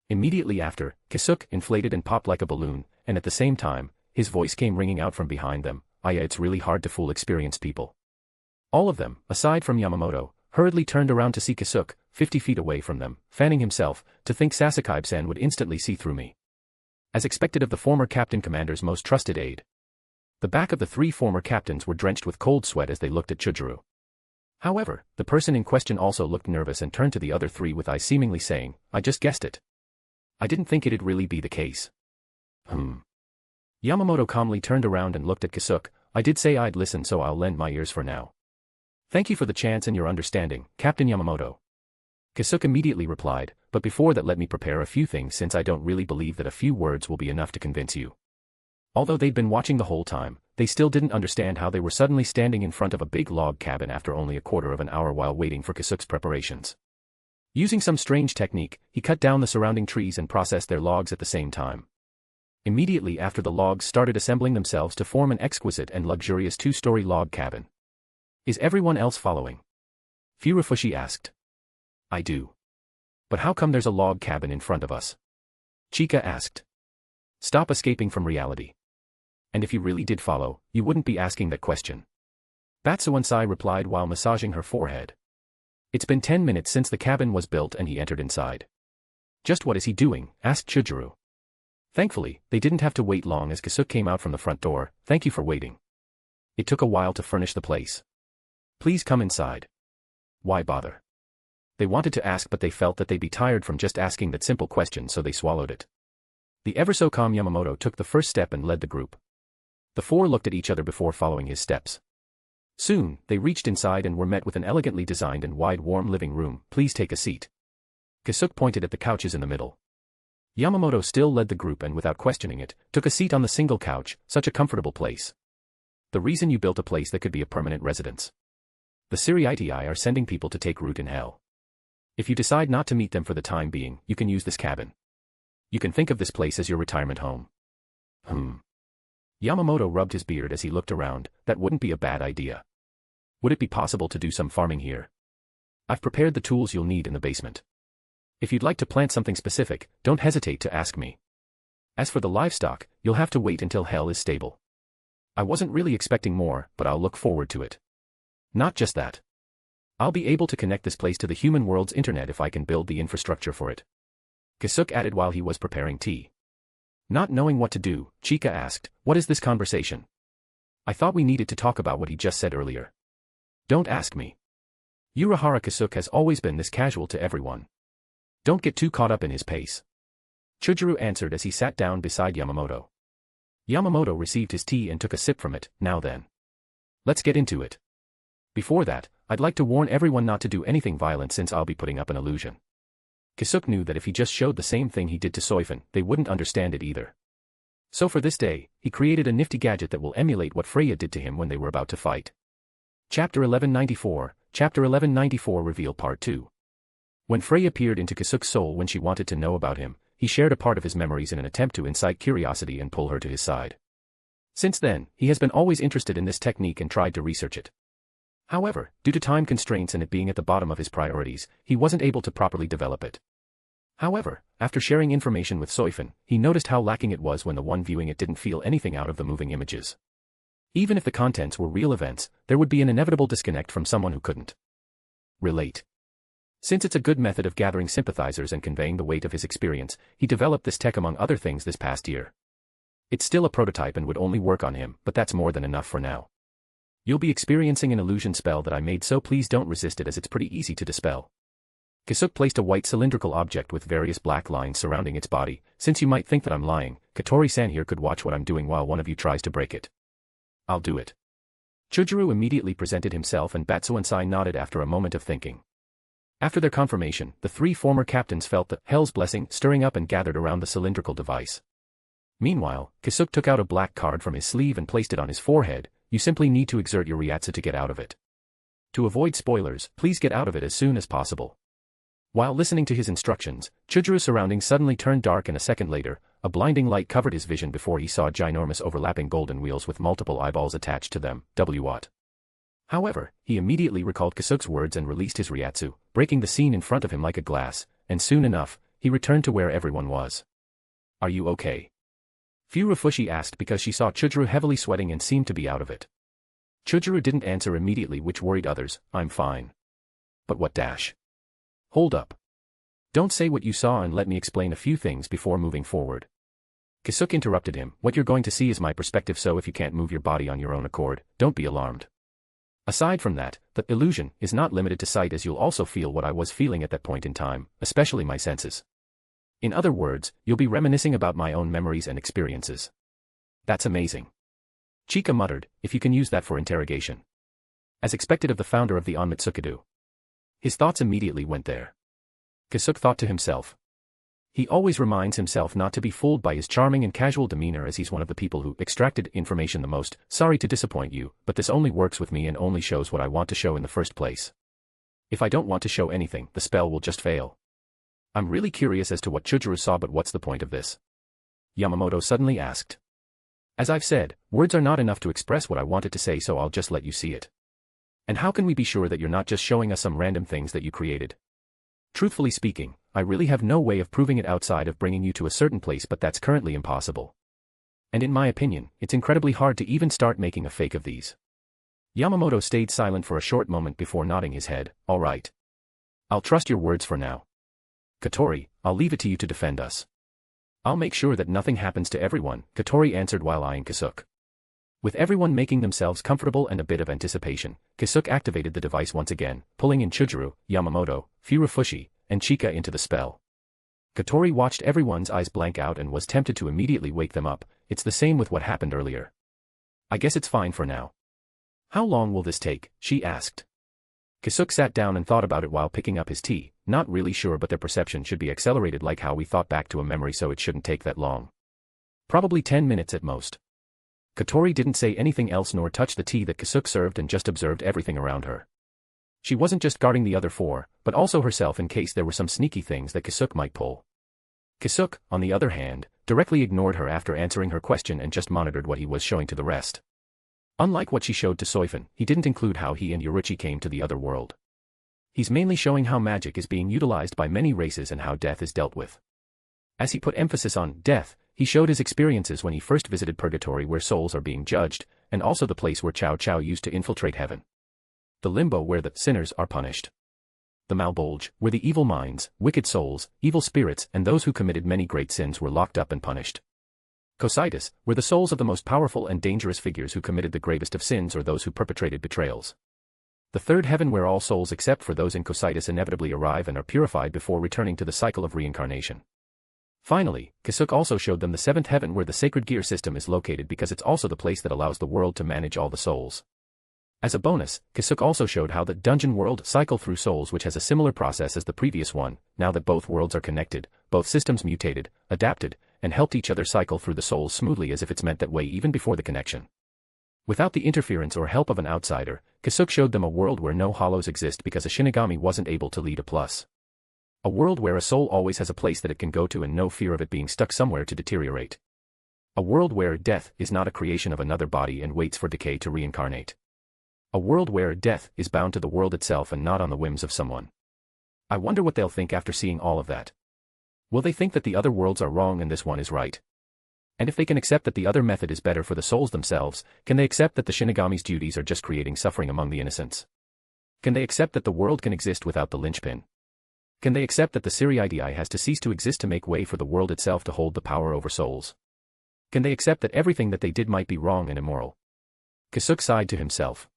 B: Immediately after, Kisuke inflated and popped like a balloon, and at the same time, his voice came ringing out from behind them, it's really hard to fool experienced people. All of them, aside from Yamamoto, hurriedly turned around to see Kisuke, 50 feet away from them, fanning himself, to think Sasakaibe-san would instantly see through me. As expected of the former Captain Commander's most trusted aide. The back of the 3 former captains were drenched with cold sweat as they looked at Chujuru. However, the person in question also looked nervous and turned to the other 3 with eyes seemingly saying, I just guessed it. I didn't think it'd really be the case. Yamamoto calmly turned around and looked at Kisuke, I did say I'd listen so I'll lend my ears for now. Thank you for the chance and your understanding, Captain Yamamoto. Kisuke immediately replied, but before that let me prepare a few things since I don't really believe that a few words will be enough to convince you. Although they'd been watching the whole time, they still didn't understand how they were suddenly standing in front of a big log cabin after only a quarter of an hour while waiting for Kisuke's preparations. Using some strange technique, he cut down the surrounding trees and processed their logs at the same time. Immediately after the logs started assembling themselves to form an exquisite and luxurious 2-story log cabin. Is everyone else following? Furufushi asked. I do. But how come there's a log cabin in front of us? Chika asked. Stop escaping from reality. And if you really did follow, you wouldn't be asking that question. Batsuansai replied while massaging her forehead. It's been 10 minutes since the cabin was built and he entered inside. Just what is he doing? Asked Chujuru. Thankfully, they didn't have to wait long as Kisuke came out from the front door. Thank you for waiting. It took a while to furnish the place. Please come inside. Why bother? They wanted to ask but they felt that they'd be tired from just asking that simple question, so they swallowed it. The ever-so-calm Yamamoto took the first step and led the group. The four looked at each other before following his steps. Soon, they reached inside and were met with an elegantly designed and wide warm living room. Please take a seat. Kisuke pointed at the couches in the middle. Yamamoto still led the group and without questioning it, took a seat on the single couch. Such a comfortable place. The reason you built a place that could be a permanent residence. The Siriiti are sending people to take root in hell. If you decide not to meet them for the time being, you can use this cabin. You can think of this place as your retirement home. Yamamoto rubbed his beard as he looked around. That wouldn't be a bad idea. Would it be possible to do some farming here? I've prepared the tools you'll need in the basement. If you'd like to plant something specific, don't hesitate to ask me. As for the livestock, you'll have to wait until hell is stable. I wasn't really expecting more, but I'll look forward to it. Not just that. I'll be able to connect this place to the human world's internet if I can build the infrastructure for it. Kisuke added while he was preparing tea. Not knowing what to do, Chika asked, what is this conversation? I thought we needed to talk about what he just said earlier. Don't ask me. Urahara Kisuke has always been this casual to everyone. Don't get too caught up in his pace. Chujuru answered as he sat down beside Yamamoto. Yamamoto received his tea and took a sip from it. Now then. Let's get into it. Before that, I'd like to warn everyone not to do anything violent since I'll be putting up an illusion. Kisuke knew that if he just showed the same thing he did to Soifun, they wouldn't understand it either. So for this day, he created a nifty gadget that will emulate what Freya did to him when they were about to fight. Chapter 1194 Reveal Part 2. When Freya peered into Kisuke's soul when she wanted to know about him, he shared a part of his memories in an attempt to incite curiosity and pull her to his side. Since then, he has been always interested in this technique and tried to research it. However, due to time constraints and it being at the bottom of his priorities, he wasn't able to properly develop it. However, after sharing information with Soifun, he noticed how lacking it was when the one viewing it didn't feel anything out of the moving images. Even if the contents were real events, there would be an inevitable disconnect from someone who couldn't relate. Since it's a good method of gathering sympathizers and conveying the weight of his experience, he developed this tech among other things this past year. It's still a prototype and would only work on him, but that's more than enough for now. You'll be experiencing an illusion spell that I made, so please don't resist it as it's pretty easy to dispel. Kisuke placed a white cylindrical object with various black lines surrounding its body. Since you might think that I'm lying, Katori-san here could watch what I'm doing while one of you tries to break it. I'll do it. Chujuru immediately presented himself and Batsuan-sai nodded after a moment of thinking. After their confirmation, the three former captains felt the hell's blessing stirring up and gathered around the cylindrical device. Meanwhile, Kisuke took out a black card from his sleeve and placed it on his forehead. You simply need to exert your Ryatsu to get out of it. To avoid spoilers, please get out of it as soon as possible. While listening to his instructions, Chujuru's surroundings suddenly turned dark and a second later, a blinding light covered his vision before he saw ginormous overlapping golden wheels with multiple eyeballs attached to them. What? However, he immediately recalled Kisuke's words and released his Ryatsu, breaking the scene in front of him like a glass, and soon enough, he returned to where everyone was. Are you okay? Furufushi asked because she saw Chujuru heavily sweating and seemed to be out of it. Chujuru didn't answer immediately, which worried others. I'm fine. But what dash? Hold up. Don't say what you saw and let me explain a few things before moving forward. Kisuke interrupted him. What you're going to see is my perspective, so if you can't move your body on your own accord, don't be alarmed. Aside from that, the illusion is not limited to sight, as you'll also feel what I was feeling at that point in time, especially my senses. In other words, you'll be reminiscing about my own memories and experiences. That's amazing. Chika muttered, if you can use that for interrogation. As expected of the founder of the Onmitsukido. His thoughts immediately went there. Kisuke thought to himself. He always reminds himself not to be fooled by his charming and casual demeanor, as he's one of the people who extracted information the most. Sorry to disappoint you, but this only works with me and only shows what I want to show in the first place. If I don't want to show anything, the spell will just fail. I'm really curious as to what Chujuru saw, but what's the point of this? Yamamoto suddenly asked. As I've said, words are not enough to express what I wanted to say, so I'll just let you see it. And how can we be sure that you're not just showing us some random things that you created? Truthfully speaking, I really have no way of proving it outside of bringing you to a certain place, but that's currently impossible. And in my opinion, it's incredibly hard to even start making a fake of these. Yamamoto stayed silent for a short moment before nodding his head. All right. I'll trust your words for now. Kotori, I'll leave it to you to defend us. I'll make sure that nothing happens to everyone, Kotori answered while eyeing Kisuke. With everyone making themselves comfortable and a bit of anticipation, Kisuke activated the device once again, pulling in Chujuru, Yamamoto, Furufushi, and Chika into the spell. Kotori watched everyone's eyes blank out and was tempted to immediately wake them up. It's the same with what happened earlier. I guess it's fine for now. How long will this take? She asked. Kisuke sat down and thought about it while picking up his tea, not really sure but their perception should be accelerated like how we thought back to a memory, so it shouldn't take that long. Probably 10 minutes at most. Kotori didn't say anything else nor touch the tea that Kisuke served and just observed everything around her. She wasn't just guarding the other four, but also herself in case there were some sneaky things that Kisuke might pull. Kisuke, on the other hand, directly ignored her after answering her question and just monitored what he was showing to the rest. Unlike what she showed to Soifun, he didn't include how he and Yoruichi came to the other world. He's mainly showing how magic is being utilized by many races and how death is dealt with. As he put emphasis on death, he showed his experiences when he first visited Purgatory where souls are being judged, and also the place where Cao Cao used to infiltrate heaven. The limbo where the sinners are punished. The Malbolge, where the evil minds, wicked souls, evil spirits and those who committed many great sins were locked up and punished. Cocytus, where the souls of the most powerful and dangerous figures who committed the gravest of sins or those who perpetrated betrayals. The third heaven where all souls except for those in Cocytus inevitably arrive and are purified before returning to the cycle of reincarnation. Finally, Kisuke also showed them the seventh heaven where the sacred gear system is located because it's also the place that allows the world to manage all the souls. As a bonus, Kisuke also showed how the dungeon world cycle through souls, which has a similar process as the previous one. Now that both worlds are connected, both systems mutated, adapted, and helped each other cycle through the souls smoothly as if it's meant that way even before the connection. Without the interference or help of an outsider, Kisuke showed them a world where no hollows exist because a Shinigami wasn't able to lead a plus. A world where a soul always has a place that it can go to and no fear of it being stuck somewhere to deteriorate. A world where death is not a creation of another body and waits for decay to reincarnate. A world where death is bound to the world itself and not on the whims of someone. I wonder what they'll think after seeing all of that. Will they think that the other worlds are wrong and this one is right? And if they can accept that the other method is better for the souls themselves, can they accept that the Shinigami's duties are just creating suffering among the innocents? Can they accept that the world can exist without the linchpin? Can they accept that the Siriidii has to cease to exist to make way for the world itself to hold the power over souls? Can they accept that everything that they did might be wrong and immoral? Kisuke sighed to himself.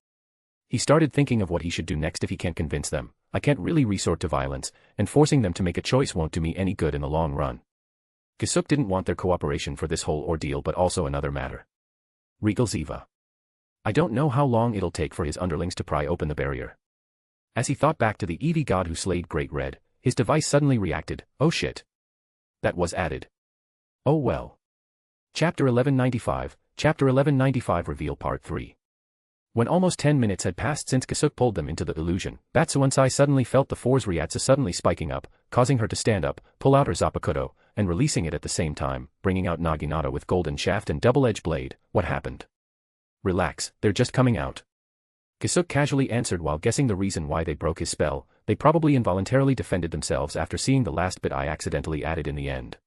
B: He started thinking of what he should do next if he can't convince them. I can't really resort to violence, and forcing them to make a choice won't do me any good in the long run. Kisuke didn't want their cooperation for this whole ordeal, but also another matter. Regal Ziva. I don't know how long it'll take for his underlings to pry open the barrier. As he thought back to the Eevee god who slayed Great Red, his device suddenly reacted. Oh shit. That was added. Oh well. Chapter 1195 Reveal Part 3. When almost 10 minutes had passed since Kisuke pulled them into the illusion, Batsuansai suddenly felt the Four's Ryatsu suddenly spiking up, causing her to stand up, pull out her Zapakudo, and releasing it at the same time, bringing out Naginata with golden shaft and double-edged blade. What happened? Relax, they're just coming out. Kisuke casually answered while guessing the reason why they broke his spell. They probably involuntarily defended themselves after seeing the last bit I accidentally added in the end.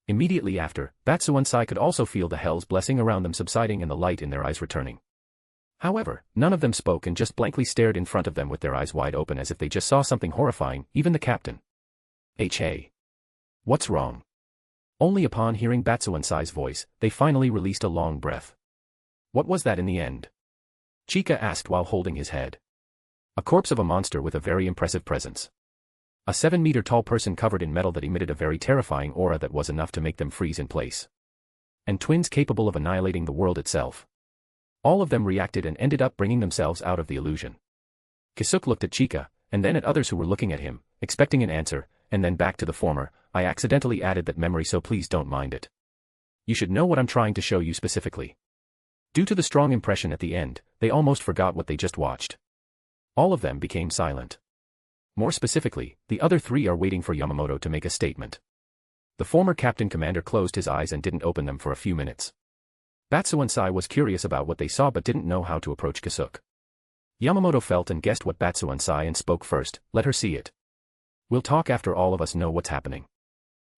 B: Immediately after, Batsuansai could also feel the hell's blessing around them subsiding and the light in their eyes returning. However, none of them spoke and just blankly stared in front of them with their eyes wide open as if they just saw something horrifying, even the captain. Hey. What's wrong? Only upon hearing Batsuansai's voice, they finally released a long breath. What was that in the end? Chika asked while holding his head. A corpse of a monster with a very impressive presence. A 7-meter-tall person covered in metal that emitted a very terrifying aura that was enough to make them freeze in place. And twins capable of annihilating the world itself. All of them reacted and ended up bringing themselves out of the illusion. Kisuke looked at Chika, and then at others who were looking at him, expecting an answer, and then back to the former. I accidentally added that memory, so please don't mind it. You should know what I'm trying to show you specifically. Due to the strong impression at the end, they almost forgot what they just watched. All of them became silent. More specifically, the other three are waiting for Yamamoto to make a statement. The former captain commander closed his eyes and didn't open them for a few minutes. Batsuansai was curious about what they saw but didn't know how to approach Kisuke. Yamamoto felt and guessed what Batsuansai and spoke first. Let her see it. We'll talk after all of us know what's happening.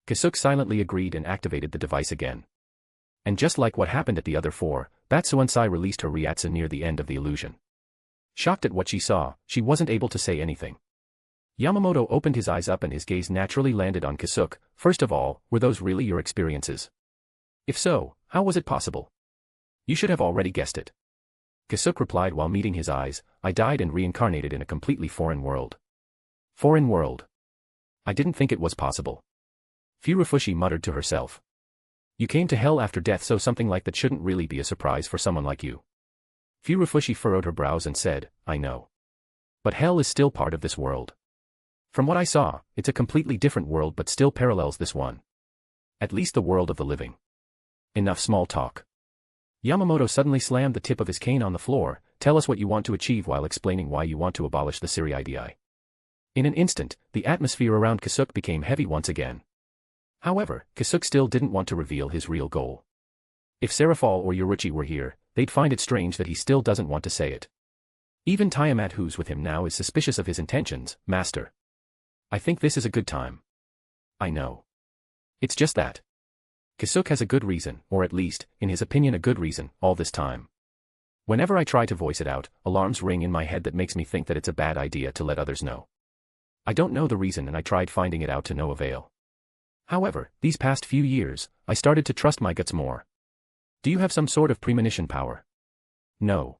B: Kisuke silently agreed and activated the device again. And just like what happened at the other four, Batsuansai released her Ryatsu near the end of the illusion. Shocked at what she saw, she wasn't able to say anything. Yamamoto opened his eyes up and his gaze naturally landed on Kisuke. First of all, were those really your experiences? If so, how was it possible? You should have already guessed it. Kisuke replied while meeting his eyes, I died and reincarnated in a completely foreign world. Foreign world? I didn't think it was possible. Furufushi muttered to herself. You came to hell after death, so something like that shouldn't really be a surprise for someone like you. Furufushi furrowed her brows and said, I know. But hell is still part of this world. From what I saw, it's a completely different world but still parallels this one. At least the world of the living. Enough small talk. Yamamoto suddenly slammed the tip of his cane on the floor. Tell us what you want to achieve while explaining why you want to abolish the Siriidii. In an instant, the atmosphere around Kisuke became heavy once again. However, Kisuke still didn't want to reveal his real goal. If Serafal or Yoruichi were here, they'd find it strange that he still doesn't want to say it. Even Tiamat, who's with him now, is suspicious of his intentions. Master. I think this is a good time. I know. It's just that. Kisuke has a good reason, or at least, in his opinion, a good reason, all this time. Whenever I try to voice it out, alarms ring in my head that makes me think that it's a bad idea to let others know. I don't know the reason and I tried finding it out to no avail. However, these past few years, I started to trust my guts more. Do you have some sort of premonition power? No.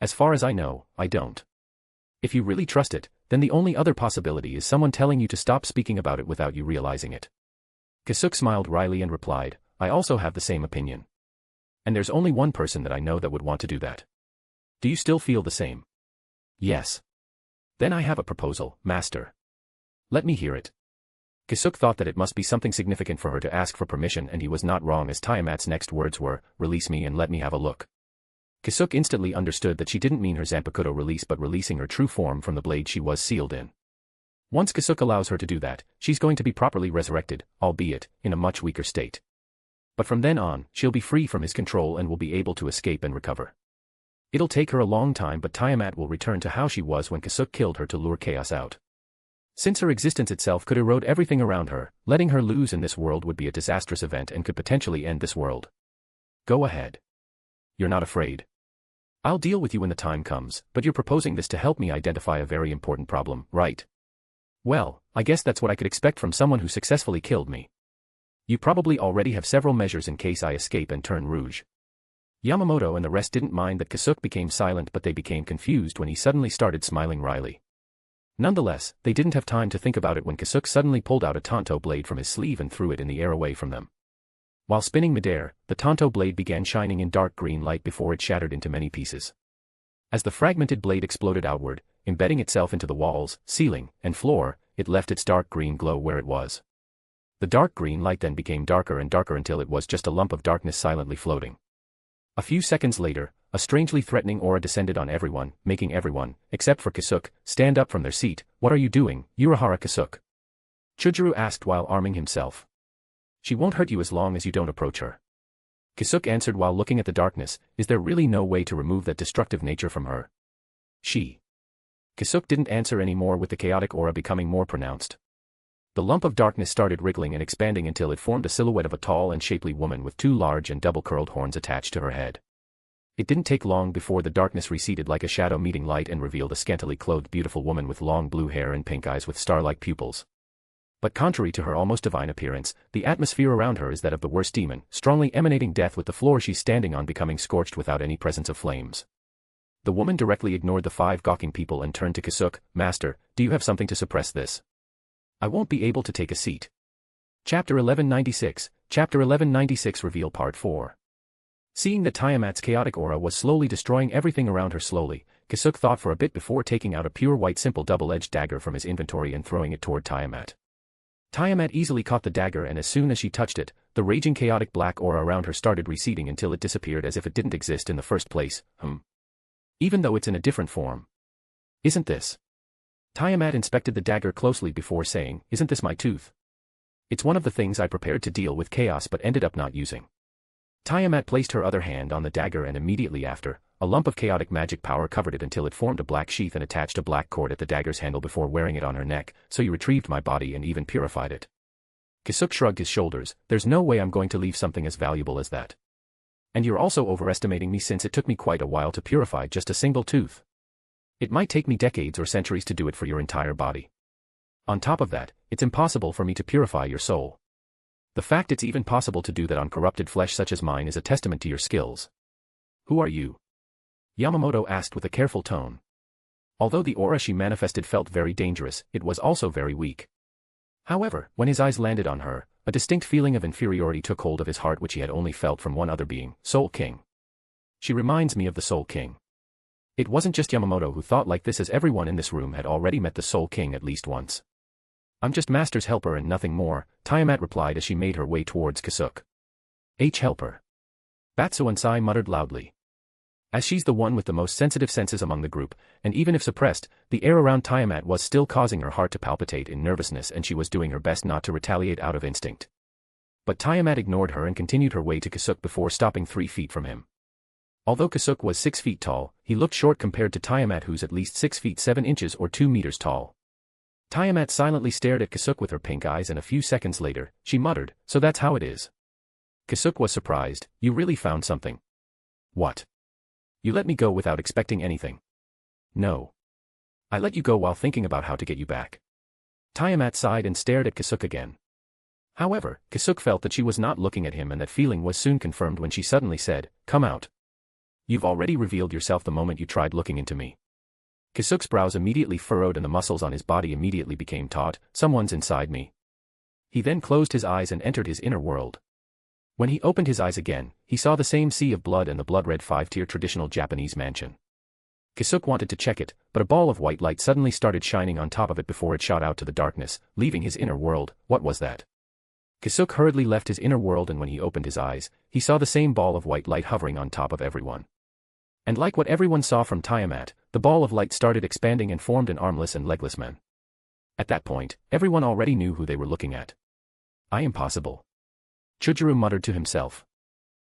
B: As far as I know, I don't. If you really trust it, then the only other possibility is someone telling you to stop speaking about it without you realizing it. Kisuke smiled wryly and replied, I also have the same opinion. And there's only one person that I know that would want to do that. Do you still feel the same? Yes. Then I have a proposal, Master. Let me hear it. Kisuke thought that it must be something significant for her to ask for permission, and he was not wrong, as Tiamat's next words were, release me and let me have a look. Kisuke instantly understood that she didn't mean her Zanpakuto release but releasing her true form from the blade she was sealed in. Once Kisuke allows her to do that, she's going to be properly resurrected, albeit in a much weaker state. But from then on, she'll be free from his control and will be able to escape and recover. It'll take her a long time, but Tiamat will return to how she was when Kisuke killed her to lure chaos out. Since her existence itself could erode everything around her, letting her lose in this world would be a disastrous event and could potentially end this world. Go ahead. You're not afraid. I'll deal with you when the time comes, but you're proposing this to help me identify a very important problem, right? Well, I guess that's what I could expect from someone who successfully killed me. You probably already have several measures in case I escape and turn rouge. Yamamoto and the rest didn't mind that Kisuke became silent, but they became confused when he suddenly started smiling wryly. Nonetheless, they didn't have time to think about it when Kisuke suddenly pulled out a Tonto blade from his sleeve and threw it in the air away from them. While spinning midair, the Tonto blade began shining in dark green light before it shattered into many pieces. As the fragmented blade exploded outward, embedding itself into the walls, ceiling, and floor, it left its dark green glow where it was. The dark green light then became darker and darker until it was just a lump of darkness silently floating. A few seconds later, a strangely threatening aura descended on everyone, making everyone, except for Kisuke, stand up from their seat. What are you doing, Urahara Kisuke? Chujuru asked while arming himself. She won't hurt you as long as you don't approach her. Kisuke answered while looking at the darkness. Is there really no way to remove that destructive nature from her? Kisuke didn't answer anymore, with the chaotic aura becoming more pronounced. The lump of darkness started wriggling and expanding until it formed a silhouette of a tall and shapely woman with two large and double-curled horns attached to her head. It didn't take long before the darkness receded like a shadow meeting light and revealed a scantily clothed beautiful woman with long blue hair and pink eyes with star-like pupils. But contrary to her almost divine appearance, the atmosphere around her is that of the worst demon, strongly emanating death, with the floor she's standing on becoming scorched without any presence of flames. The woman directly ignored the 5 gawking people and turned to Kisuke. Master, do you have something to suppress this? I won't be able to take a seat. Chapter 1196 Reveal Part 4. Seeing that Tiamat's chaotic aura was slowly destroying everything around her slowly, Kisuke thought for a bit before taking out a pure white simple double-edged dagger from his inventory and throwing it toward Tiamat. Tiamat easily caught the dagger, and as soon as she touched it, the raging chaotic black aura around her started receding until it disappeared as if it didn't exist in the first place. Even though it's in a different form. Isn't this? Tiamat inspected the dagger closely before saying, isn't this my tooth? It's one of the things I prepared to deal with chaos but ended up not using. Tiamat placed her other hand on the dagger, and immediately after, a lump of chaotic magic power covered it until it formed a black sheath and attached a black cord at the dagger's handle before wearing it on her neck. So you retrieved my body and even purified it. Kisuke shrugged his shoulders. There's no way I'm going to leave something as valuable as that. And you're also overestimating me, since it took me quite a while to purify just a single tooth. It might take me decades or centuries to do it for your entire body. On top of that, it's impossible for me to purify your soul. The fact it's even possible to do that on corrupted flesh such as mine is a testament to your skills. Who are you? Yamamoto asked with a careful tone. Although the aura she manifested felt very dangerous, it was also very weak. However, when his eyes landed on her, a distinct feeling of inferiority took hold of his heart which he had only felt from one other being, Soul King. She reminds me of the Soul King. It wasn't just Yamamoto who thought like this, as everyone in this room had already met the Soul King at least once. I'm just Master's helper and nothing more, Tiamat replied as she made her way towards Kisuke. Helper. Batsuansai muttered loudly. As she's the one with the most sensitive senses among the group, and even if suppressed, the air around Tiamat was still causing her heart to palpitate in nervousness and she was doing her best not to retaliate out of instinct. But Tiamat ignored her and continued her way to Kisuke before stopping 3 feet from him. Although Kisuke was 6 feet tall, he looked short compared to Tiamat who's at least 6 feet 7 inches or 2 meters tall. Tiamat silently stared at Kisuke with her pink eyes and a few seconds later, she muttered, "So that's how it is." Kisuke was surprised. "You really found something." "What? You let me go without expecting anything." "No. I let you go while thinking about how to get you back." Tiamat sighed and stared at Kisuke again. However, Kisuke felt that she was not looking at him and that feeling was soon confirmed when she suddenly said, "Come out. You've already revealed yourself the moment you tried looking into me." Kisuke's brows immediately furrowed and the muscles on his body immediately became taut. "Someone's inside me." He then closed his eyes and entered his inner world. When he opened his eyes again, he saw the same sea of blood and the blood-red 5-tier traditional Japanese mansion. Kisuke wanted to check it, but a ball of white light suddenly started shining on top of it before it shot out to the darkness, leaving his inner world. What was that? Kisuke hurriedly left his inner world and when he opened his eyes, he saw the same ball of white light hovering on top of everyone. And like what everyone saw from Tiamat, the ball of light started expanding and formed an armless and legless man. At that point, everyone already knew who they were looking at. Impossible. Chujuru muttered to himself.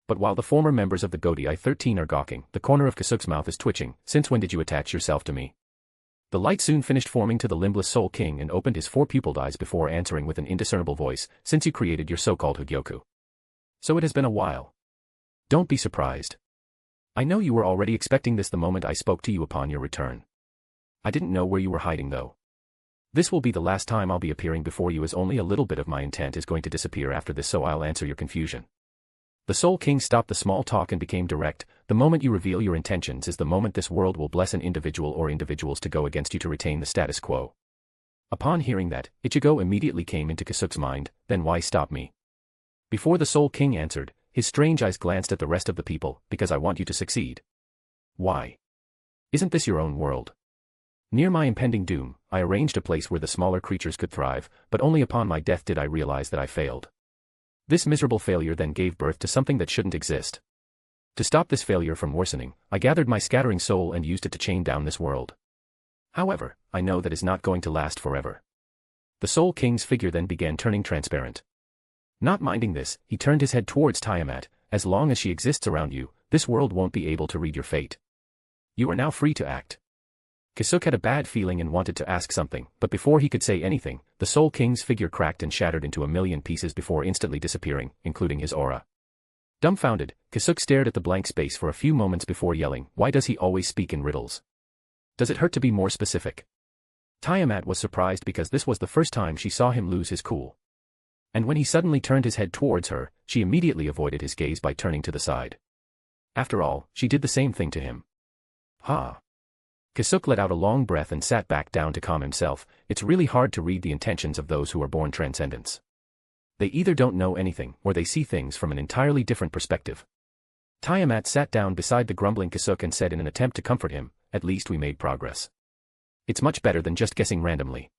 B: But while the former members of the Godai 13 are gawking, the corner of Kisuke's mouth is twitching. "Since when did you attach yourself to me?" The light soon finished forming to the limbless Soul King and opened his 4-pupiled eyes before answering with an indiscernible voice, "Since you created your so-called Hogyoku. So it has been a while. Don't be surprised. I know you were already expecting this the moment I spoke to you upon your return. I didn't know where you were hiding though. This will be the last time I'll be appearing before you as only a little bit of my intent is going to disappear after this, so I'll answer your confusion." The Soul King stopped the small talk and became direct. "The moment you reveal your intentions is the moment this world will bless an individual or individuals to go against you to retain the status quo." Upon hearing that, Ichigo immediately came into Kisuke's mind. "Then why stop me?" Before the Soul King answered, his strange eyes glanced at the rest of the people. "Because I want you to succeed." "Why? Isn't this your own world?" "Near my impending doom, I arranged a place where the smaller creatures could thrive, but only upon my death did I realize that I failed. This miserable failure then gave birth to something that shouldn't exist. To stop this failure from worsening, I gathered my scattering soul and used it to chain down this world. However, I know that is not going to last forever." The Soul King's figure then began turning transparent. Not minding this, he turned his head towards Tiamat. "As long as she exists around you, this world won't be able to read your fate. You are now free to act." Kisuke had a bad feeling and wanted to ask something, but before he could say anything, the Soul King's figure cracked and shattered into a million pieces before instantly disappearing, including his aura. Dumbfounded, Kisuke stared at the blank space for a few moments before yelling, "Why does he always speak in riddles? Does it hurt to be more specific?" Tiamat was surprised because this was the first time she saw him lose his cool. And when he suddenly turned his head towards her, she immediately avoided his gaze by turning to the side. After all, she did the same thing to him. "Ha." Kisuke let out a long breath and sat back down to calm himself. It's really hard to read the intentions of those who are born transcendents. They either don't know anything, or they see things from an entirely different perspective. Tiamat sat down beside the grumbling Kisuke and said in an attempt to comfort him, "At least we made progress. It's much better than just guessing randomly."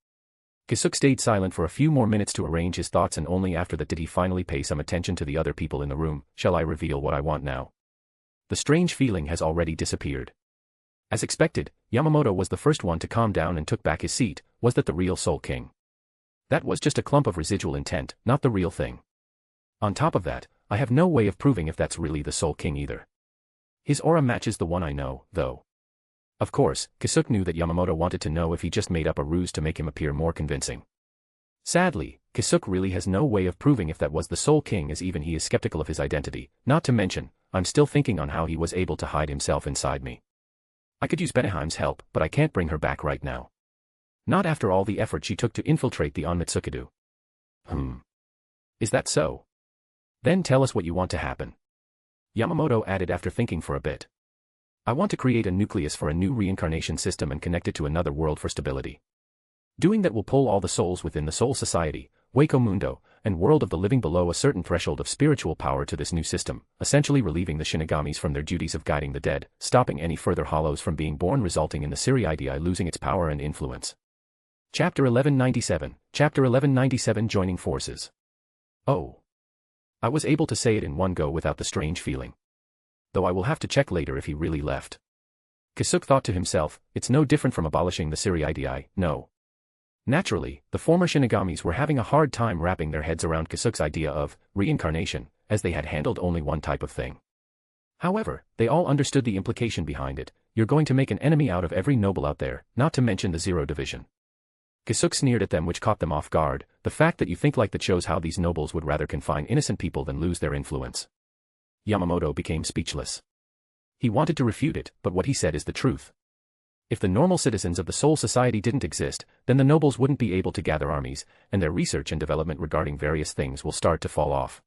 B: Kisuke stayed silent for a few more minutes to arrange his thoughts, and only after that did he finally pay some attention to the other people in the room. "Shall I reveal what I want now?" The strange feeling has already disappeared. As expected, Yamamoto was the first one to calm down and took back his seat. Was that the real Soul King? That was just a clump of residual intent, not the real thing. On top of that, I have no way of proving if that's really the Soul King either. His aura matches the one I know, though. Of course, Kisuke knew that Yamamoto wanted to know if he just made up a ruse to make him appear more convincing. Sadly, Kisuke really has no way of proving if that was the Soul King, as even he is skeptical of his identity. Not to mention, I'm still thinking on how he was able to hide himself inside me. I could use Beneheim's help, but I can't bring her back right now. Not after all the effort she took to infiltrate the Onmitsukido. Is that so? Then tell us what you want to happen. Yamamoto added after thinking for a bit. I want to create a nucleus for a new reincarnation system and connect it to another world for stability. Doing that will pull all the souls within the Soul Society, Waco Mundo, and world of the living below a certain threshold of spiritual power to this new system, essentially relieving the Shinigamis from their duties of guiding the dead, stopping any further hollows from being born, resulting in the Siriidii losing its power and influence. Chapter 1197, Chapter 1197 Joining Forces. Oh. I was able to say it in one go without the strange feeling. Though I will have to check later if he really left. Kisuke thought to himself, it's no different from abolishing the Siriidii, no. Naturally, the former Shinigamis were having a hard time wrapping their heads around Kisuke's idea of reincarnation, as they had handled only one type of thing. However, they all understood the implication behind it. You're going to make an enemy out of every noble out there, not to mention the Zero Division. Kisuke sneered at them, which caught them off guard. The fact that you think like that shows how these nobles would rather confine innocent people than lose their influence. Yamamoto became speechless. He wanted to refute it, but what he said is the truth. If the normal citizens of the Soul Society didn't exist, then the nobles wouldn't be able to gather armies, and their research and development regarding various things will start to fall off.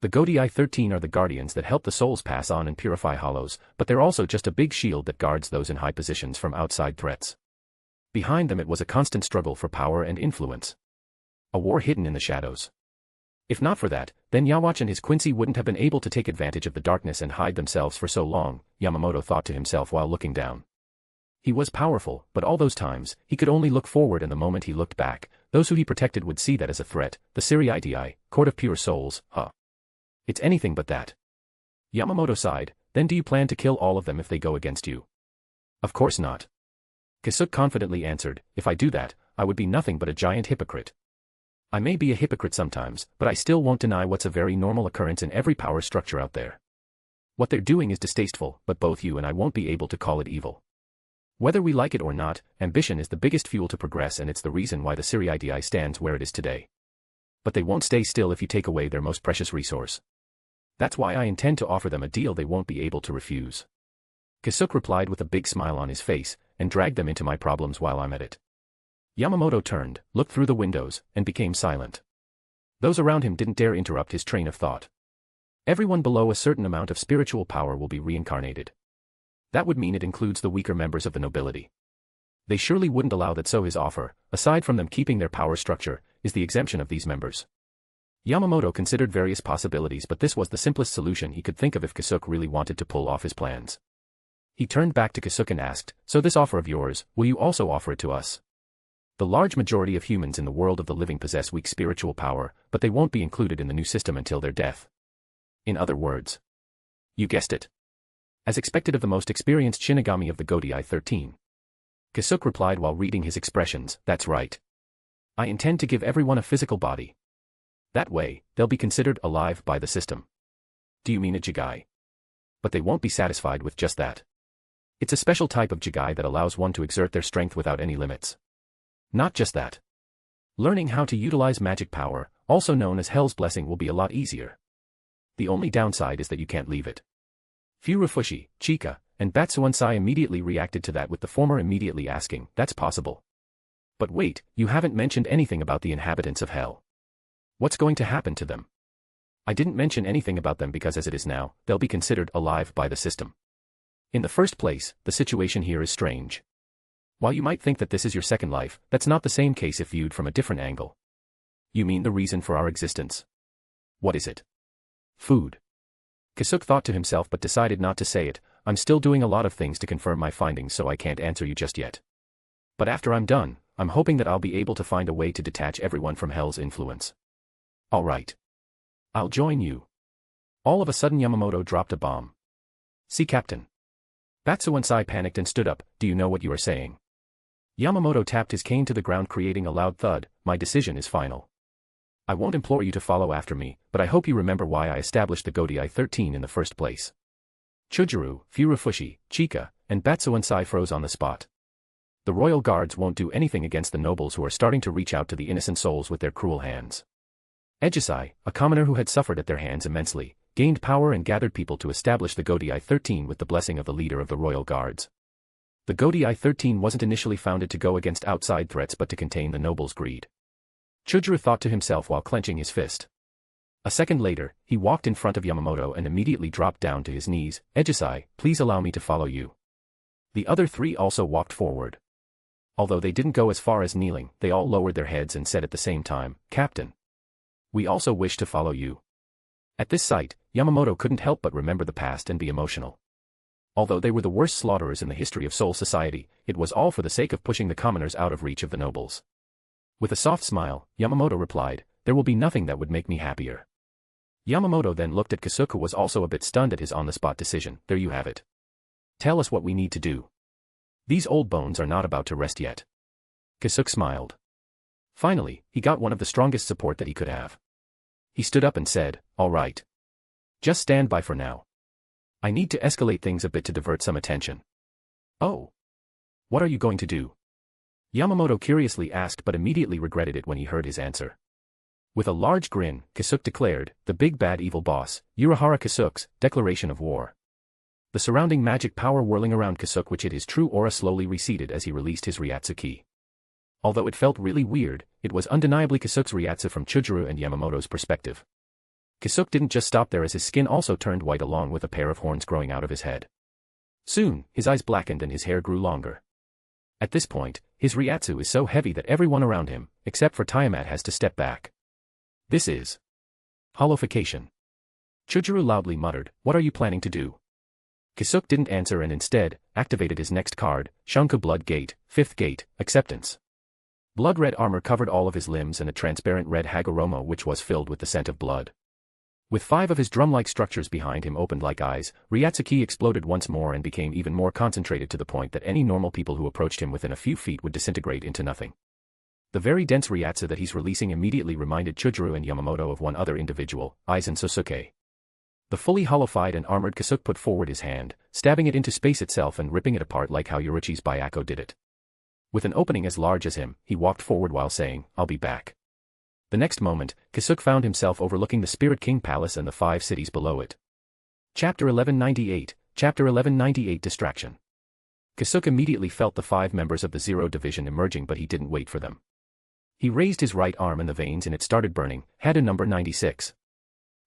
B: The Godii 13 are the guardians that help the souls pass on and purify hollows, but they're also just a big shield that guards those in high positions from outside threats. Behind them it was a constant struggle for power and influence. A war hidden in the shadows. If not for that, then Yawatch and his Quincy wouldn't have been able to take advantage of the darkness and hide themselves for so long, Yamamoto thought to himself while looking down. He was powerful, but all those times, he could only look forward, and the moment he looked back, those who he protected would see that as a threat. The Siriidii, Court of Pure Souls, It's anything but that. Yamamoto sighed. Then do you plan to kill all of them if they go against you? Of course not. Kisuke confidently answered, if I do that, I would be nothing but a giant hypocrite. I may be a hypocrite sometimes, but I still won't deny what's a very normal occurrence in every power structure out there. What they're doing is distasteful, but both you and I won't be able to call it evil. Whether we like it or not, ambition is the biggest fuel to progress, and it's the reason why the Siriidii stands where it is today. But they won't stay still if you take away their most precious resource. That's why I intend to offer them a deal they won't be able to refuse. Kisuke replied with a big smile on his face, and drag them into my problems while I'm at it. Yamamoto turned, looked through the windows, and became silent. Those around him didn't dare interrupt his train of thought. Everyone below a certain amount of spiritual power will be reincarnated. That would mean it includes the weaker members of the nobility. They surely wouldn't allow that, so his offer, aside from them keeping their power structure, is the exemption of these members. Yamamoto considered various possibilities, but this was the simplest solution he could think of if Kisuke really wanted to pull off his plans. He turned back to Kisuke and asked, so this offer of yours, will you also offer it to us? The large majority of humans in the world of the living possess weak spiritual power, but they won't be included in the new system until their death. In other words, you guessed it. As expected of the most experienced Shinigami of the Godii 13. Kisuke replied while reading his expressions, that's right. I intend to give everyone a physical body. That way, they'll be considered alive by the system. Do you mean a Jigai? But they won't be satisfied with just that. It's a special type of Jigai that allows one to exert their strength without any limits. Not just that. Learning how to utilize magic power, also known as Hell's Blessing, will be a lot easier. The only downside is that you can't leave it. Furufushi, Chika, and Batsuansai immediately reacted to that, with the former immediately asking, that's possible. But wait, you haven't mentioned anything about the inhabitants of Hell. What's going to happen to them? I didn't mention anything about them because as it is now, they'll be considered alive by the system. In the first place, the situation here is strange. While you might think that this is your second life, that's not the same case if viewed from a different angle. You mean the reason for our existence? What is it? Food. Kisuke thought to himself but decided not to say it. I'm still doing a lot of things to confirm my findings, so I can't answer you just yet. But after I'm done, I'm hoping that I'll be able to find a way to detach everyone from Hell's influence. All right. I'll join you. All of a sudden Yamamoto dropped a bomb. See, Captain. Batsuansai panicked and stood up. Do you know what you are saying? Yamamoto tapped his cane to the ground, creating a loud thud. My decision is final. I won't implore you to follow after me, but I hope you remember why I established the Godii 13 in the first place. Chujuru, Furufushi, Chika, and Batsuansai froze on the spot. The royal guards won't do anything against the nobles who are starting to reach out to the innocent souls with their cruel hands. Ejisai, a commoner who had suffered at their hands immensely, gained power and gathered people to establish the Godii 13 with the blessing of the leader of the royal guards. The Godii 13 wasn't initially founded to go against outside threats but to contain the noble's greed. Chujuru thought to himself while clenching his fist. A second later, he walked in front of Yamamoto and immediately dropped down to his knees. Ejisai, please allow me to follow you. The other three also walked forward. Although they didn't go as far as kneeling, they all lowered their heads and said at the same time, Captain. We also wish to follow you. At this sight, Yamamoto couldn't help but remember the past and be emotional. Although they were the worst slaughterers in the history of Soul Society, it was all for the sake of pushing the commoners out of reach of the nobles. With a soft smile, Yamamoto replied, there will be nothing that would make me happier. Yamamoto then looked at Kisuke, who was also a bit stunned at his on-the-spot decision. There you have it. Tell us what we need to do. These old bones are not about to rest yet. Kisuke smiled. Finally, he got one of the strongest support that he could have. He stood up and said, all right. Just stand by for now. I need to escalate things a bit to divert some attention. Oh. What are you going to do? Yamamoto curiously asked but immediately regretted it when he heard his answer. With a large grin, Kisuke declared, the big bad evil boss, Urahara Kisuke's declaration of war. The surrounding magic power whirling around Kisuke, which hid his true aura, slowly receded as he released his Ryatsu ki. Although it felt really weird, it was undeniably Kisuke's Ryatsu from Chujuru and Yamamoto's perspective. Kisuke didn't just stop there, as his skin also turned white along with a pair of horns growing out of his head. Soon, his eyes blackened and his hair grew longer. At this point, his Ryatsu is so heavy that everyone around him, except for Tiamat, has to step back. This is hollowification. Chujuru loudly muttered, what are you planning to do? Kisuke didn't answer and instead activated his next card, Shunku Blood Gate, 5th Gate, Acceptance. Blood-red armor covered all of his limbs and a transparent red Hagoromo which was filled with the scent of blood. With 5 of his drum-like structures behind him opened like eyes, Ryatsuki exploded once more and became even more concentrated to the point that any normal people who approached him within a few feet would disintegrate into nothing. The very dense Ryatsu that he's releasing immediately reminded Chujuru and Yamamoto of one other individual, Aizen Sosuke. The fully hollowified and armored Kisuke put forward his hand, stabbing it into space itself and ripping it apart like how Yoruichi's Byako did it. With an opening as large as him, he walked forward while saying, I'll be back. The next moment, Kisuke found himself overlooking the Spirit King Palace and the 5 cities below it. Chapter 1198, Chapter 1198 Distraction. Kisuke immediately felt the 5 members of the Zero Division emerging, but he didn't wait for them. He raised his right arm and the veins in it started burning, had a number 96.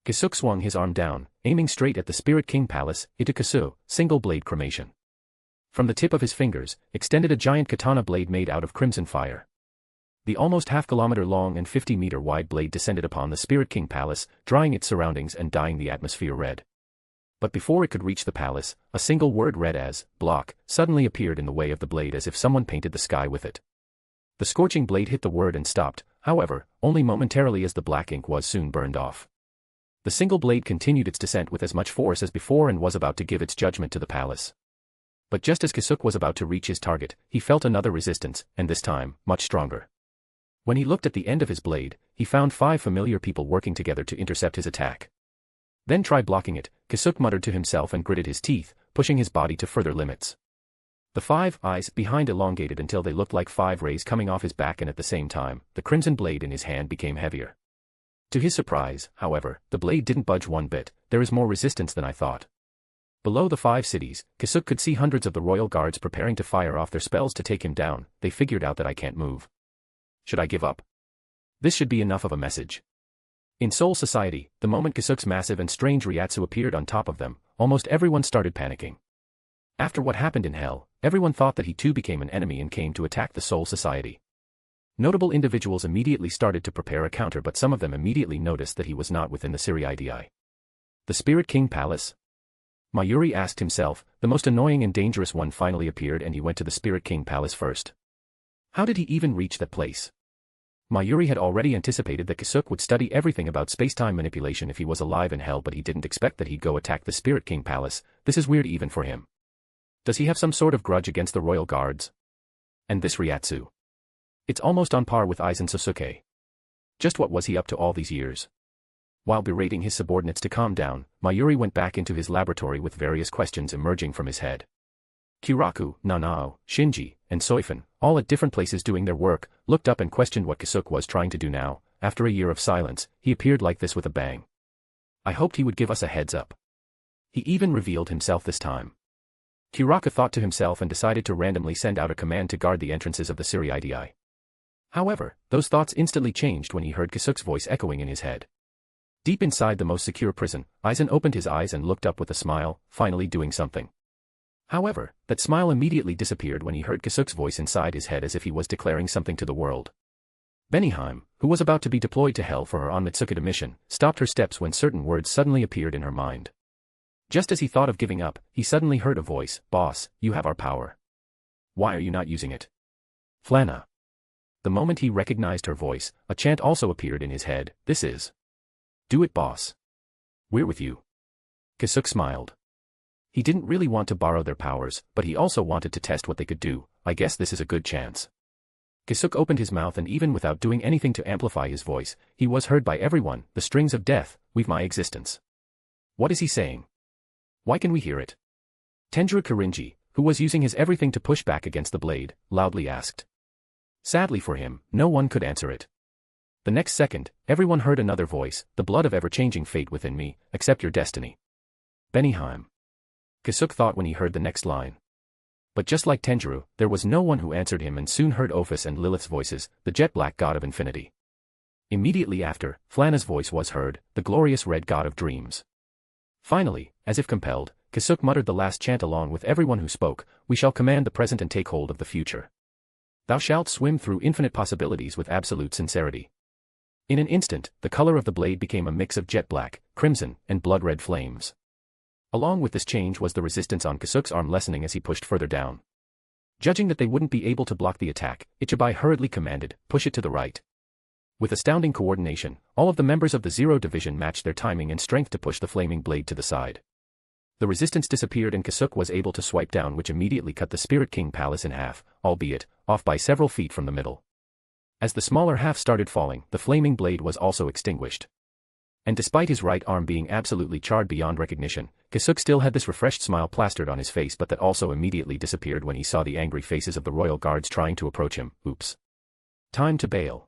B: Kisuke swung his arm down, aiming straight at the Spirit King Palace, Itakasuo, single blade cremation. From the tip of his fingers, extended a giant katana blade made out of crimson fire. The almost half-kilometer long and 50-meter wide blade descended upon the Spirit King Palace, drying its surroundings and dyeing the atmosphere red. But before it could reach the palace, a single word read as, block, suddenly appeared in the way of the blade as if someone painted the sky with it. The scorching blade hit the word and stopped, however, only momentarily as the black ink was soon burned off. The single blade continued its descent with as much force as before and was about to give its judgment to the palace. But just as Kisuke was about to reach his target, he felt another resistance, and this time, much stronger. When he looked at the end of his blade, he found 5 familiar people working together to intercept his attack. Then try blocking it, Kisuke muttered to himself and gritted his teeth, pushing his body to further limits. The 5 eyes behind elongated until they looked like 5 rays coming off his back, and at the same time, the crimson blade in his hand became heavier. To his surprise, however, the blade didn't budge one bit. There is more resistance than I thought. Below the 5 cities, Kisuke could see hundreds of the royal guards preparing to fire off their spells to take him down. They figured out that I can't move. Should I give up? This should be enough of a message. In Soul Society, the moment Kisuke's massive and strange Ryatsu appeared on top of them, almost everyone started panicking. After what happened in Hell, everyone thought that he too became an enemy and came to attack the Soul Society. Notable individuals immediately started to prepare a counter, but some of them immediately noticed that he was not within the Siriidii. The Spirit King Palace? Mayuri asked himself. The most annoying and dangerous one finally appeared, and he went to the Spirit King Palace first. How did he even reach that place? Mayuri had already anticipated that Kisuke would study everything about space-time manipulation if he was alive in Hell, but he didn't expect that he'd go attack the Spirit King Palace. This is weird even for him. Does he have some sort of grudge against the royal guards? And this Ryatsu? It's almost on par with Aizen Sosuke. Just what was he up to all these years? While berating his subordinates to calm down, Mayuri went back into his laboratory with various questions emerging from his head. Kiraku, Nanao, Shinji, and Soifun, all at different places doing their work, looked up and questioned what Kisuke was trying to do now. After a year of silence, he appeared like this with a bang. I hoped he would give us a heads up. He even revealed himself this time. Urahara thought to himself and decided to randomly send out a command to guard the entrances of the Siriidi. However, those thoughts instantly changed when he heard Kisuke's voice echoing in his head. Deep inside the most secure prison, Aizen opened his eyes and looked up with a smile, finally doing something. However, that smile immediately disappeared when he heard Kisuke's voice inside his head as if he was declaring something to the world. Beniheim, who was about to be deployed to hell for her Onmitsukuta mission, stopped her steps when certain words suddenly appeared in her mind. Just as he thought of giving up, he suddenly heard a voice, "Boss, you have our power. Why are you not using it?" Flana. The moment he recognized her voice, a chant also appeared in his head, "This is. Do it, boss. We're with you." Kisuke smiled. He didn't really want to borrow their powers, but he also wanted to test what they could do. I guess this is a good chance. Kisuke opened his mouth and even without doing anything to amplify his voice, he was heard by everyone. "The strings of death, weave my existence." What is he saying? Why can we hear it? Tenjiro Kirinji, who was using his everything to push back against the blade, loudly asked. Sadly for him, no one could answer it. The next second, everyone heard another voice, "The blood of ever-changing fate within me, accept your destiny." Beniheim. Kisuke thought when he heard the next line. But just like Tenjiro, there was no one who answered him and soon heard Ophis and Lilith's voices, the jet-black god of infinity. Immediately after, Flana's voice was heard, the glorious red god of dreams. Finally, as if compelled, Kisuke muttered the last chant along with everyone who spoke, "We shall command the present and take hold of the future. Thou shalt swim through infinite possibilities with absolute sincerity." In an instant, the color of the blade became a mix of jet black, crimson, and blood-red flames. Along with this change was the resistance on Kisuke's arm lessening as he pushed further down. Judging that they wouldn't be able to block the attack, Ichibai hurriedly commanded, "Push it to the right." With astounding coordination, all of the members of the Zero Division matched their timing and strength to push the flaming blade to the side. The resistance disappeared and Kisuke was able to swipe down, which immediately cut the Spirit King Palace in half, albeit off by several feet from the middle. As the smaller half started falling, the flaming blade was also extinguished. And despite his right arm being absolutely charred beyond recognition, Kisuke still had this refreshed smile plastered on his face, but that also immediately disappeared when he saw the angry faces of the royal guards trying to approach him. Oops. Time to bail.